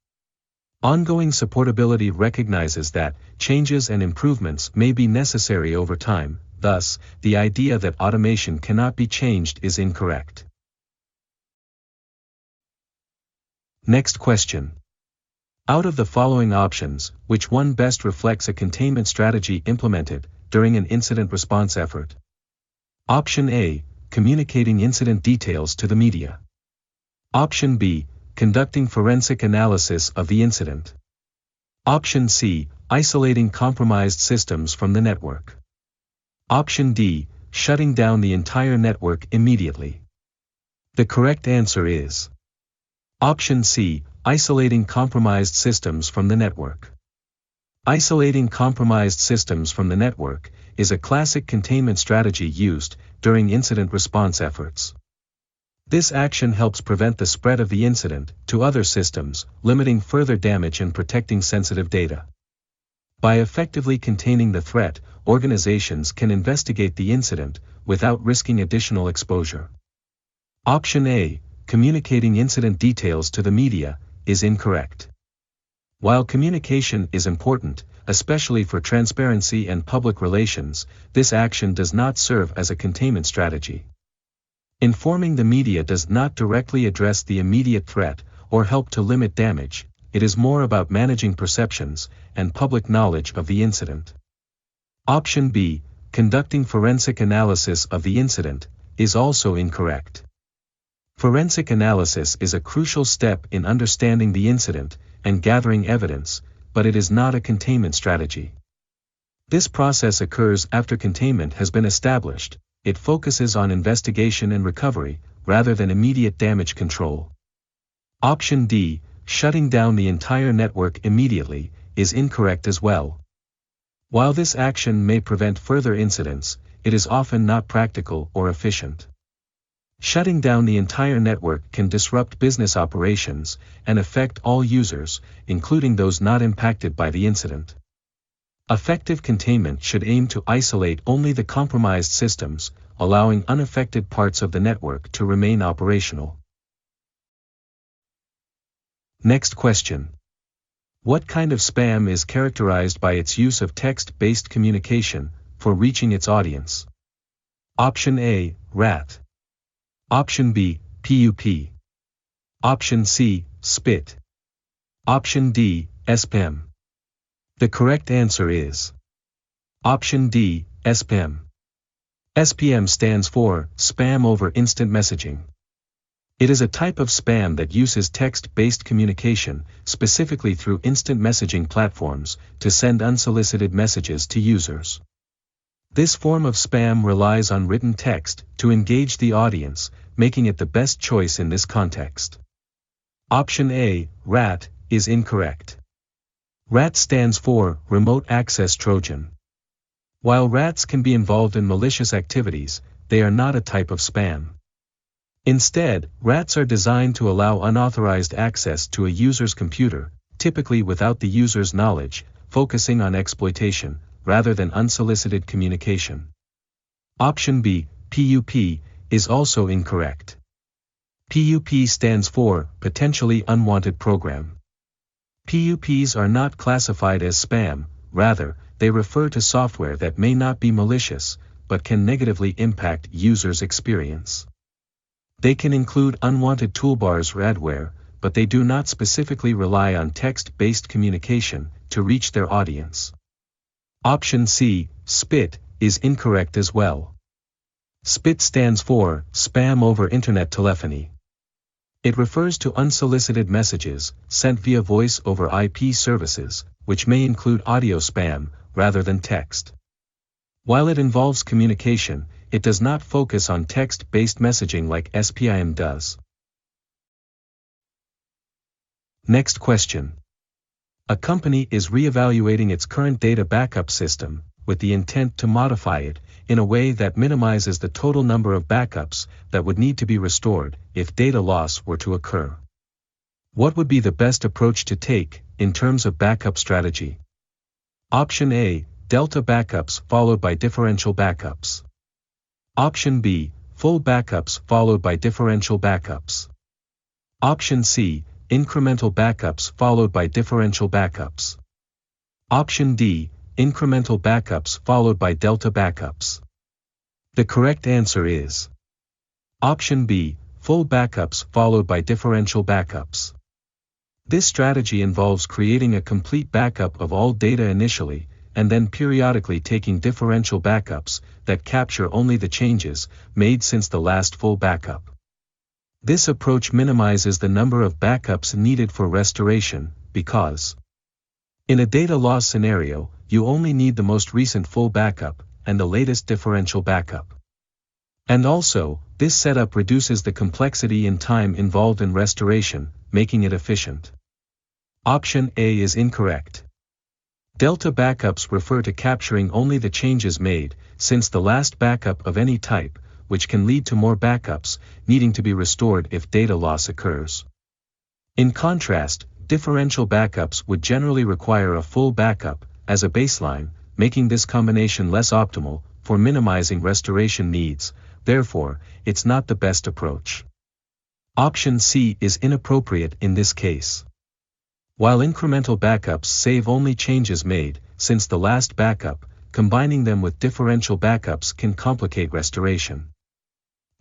Ongoing supportability recognizes that changes and improvements may be necessary over time, thus, the idea that automation cannot be changed is incorrect. Next question. Out of the following options, which one best reflects a containment strategy implemented during an incident response effort? Option A, communicating incident details to the media. Option B, conducting forensic analysis of the incident. Option C, isolating compromised systems from the network. Option D, shutting down the entire network immediately. The correct answer is Option C, isolating compromised systems from the network. Isolating compromised systems from the network is a classic containment strategy used during incident response efforts. This action helps prevent the spread of the incident to other systems, limiting further damage and protecting sensitive data. By effectively containing the threat, organizations can investigate the incident without risking additional exposure. Option A, communicating incident details to the media, is incorrect. While communication is important, especially for transparency and public relations, this action does not serve as a containment strategy. Informing the media does not directly address the immediate threat or help to limit damage. It is more about managing perceptions and public knowledge of the incident. Option B, conducting forensic analysis of the incident, is also incorrect. Forensic analysis is a crucial step in understanding the incident and gathering evidence, but it is not a containment strategy. This process occurs after containment has been established. It focuses on investigation and recovery, rather than immediate damage control. Option D, shutting down the entire network immediately, is incorrect as well. While this action may prevent further incidents, it is often not practical or efficient. Shutting down the entire network can disrupt business operations and affect all users, including those not impacted by the incident. Effective containment should aim to isolate only the compromised systems, allowing unaffected parts of the network to remain operational. Next question. What kind of spam is characterized by its use of text-based communication for reaching its audience? Option A, RAT. Option B, PUP. Option C, SPIT. Option D, SPAM. The correct answer is Option D, SPAM. SPM stands for Spam over Instant Messaging. It is a type of spam that uses text-based communication, specifically through instant messaging platforms, to send unsolicited messages to users. This form of spam relies on written text to engage the audience, making it the best choice in this context. Option A, RAT, is incorrect. RAT stands for Remote Access Trojan. While rats can be involved in malicious activities, they are not a type of spam. Instead, rats are designed to allow unauthorized access to a user's computer, typically without the user's knowledge, focusing on exploitation, rather than unsolicited communication. Option B, PUP, is also incorrect. PUP stands for Potentially Unwanted Program. PUPs are not classified as spam, rather, they refer to software that may not be malicious, but can negatively impact users' experience. They can include unwanted toolbars or adware, but they do not specifically rely on text-based communication to reach their audience. Option C, SPIT, is incorrect as well. SPIT stands for Spam over Internet Telephony. It refers to unsolicited messages sent via voice over IP services, which may include audio spam, rather than text. While it involves communication, it does not focus on text-based messaging like SPIM does. Next question. A company is reevaluating its current data backup system, with the intent to modify it in a way that minimizes the total number of backups that would need to be restored if data loss were to occur. What would be the best approach to take in terms of backup strategy? Option A, delta backups followed by differential backups. Option B, full backups followed by differential backups. Option C, incremental backups followed by differential backups. Option D, incremental backups followed by delta backups. The correct answer is Option B, full backups followed by differential backups. This strategy involves creating a complete backup of all data initially, and then periodically taking differential backups that capture only the changes made since the last full backup. This approach minimizes the number of backups needed for restoration, because in a data loss scenario, you only need the most recent full backup, and the latest differential backup. And also, this setup reduces the complexity and time involved in restoration, making it efficient. Option A is incorrect. Delta backups refer to capturing only the changes made, since the last backup of any type, which can lead to more backups, needing to be restored if data loss occurs. In contrast, differential backups would generally require a full backup, as a baseline, making this combination less optimal, for minimizing restoration needs, therefore, it's not the best approach. Option C is inappropriate in this case. While incremental backups save only changes made, since the last backup, combining them with differential backups can complicate restoration.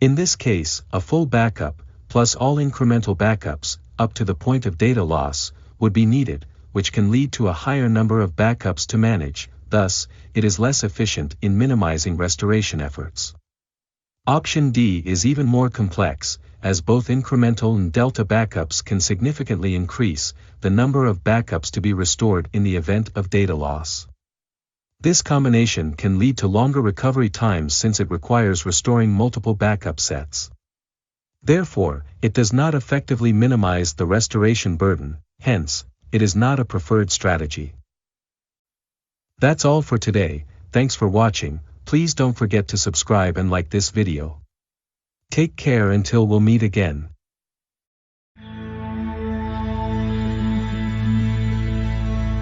In this case, a full backup, plus all incremental backups, up to the point of data loss, would be needed, which can lead to a higher number of backups to manage, thus, it is less efficient in minimizing restoration efforts. Option D is even more complex, as both incremental and delta backups can significantly increase the number of backups to be restored in the event of data loss. This combination can lead to longer recovery times since it requires restoring multiple backup sets. Therefore, it does not effectively minimize the restoration burden, hence, it is not a preferred strategy. That's all for today, thanks for watching, please don't forget to subscribe and like this video. Take care until we'll meet again.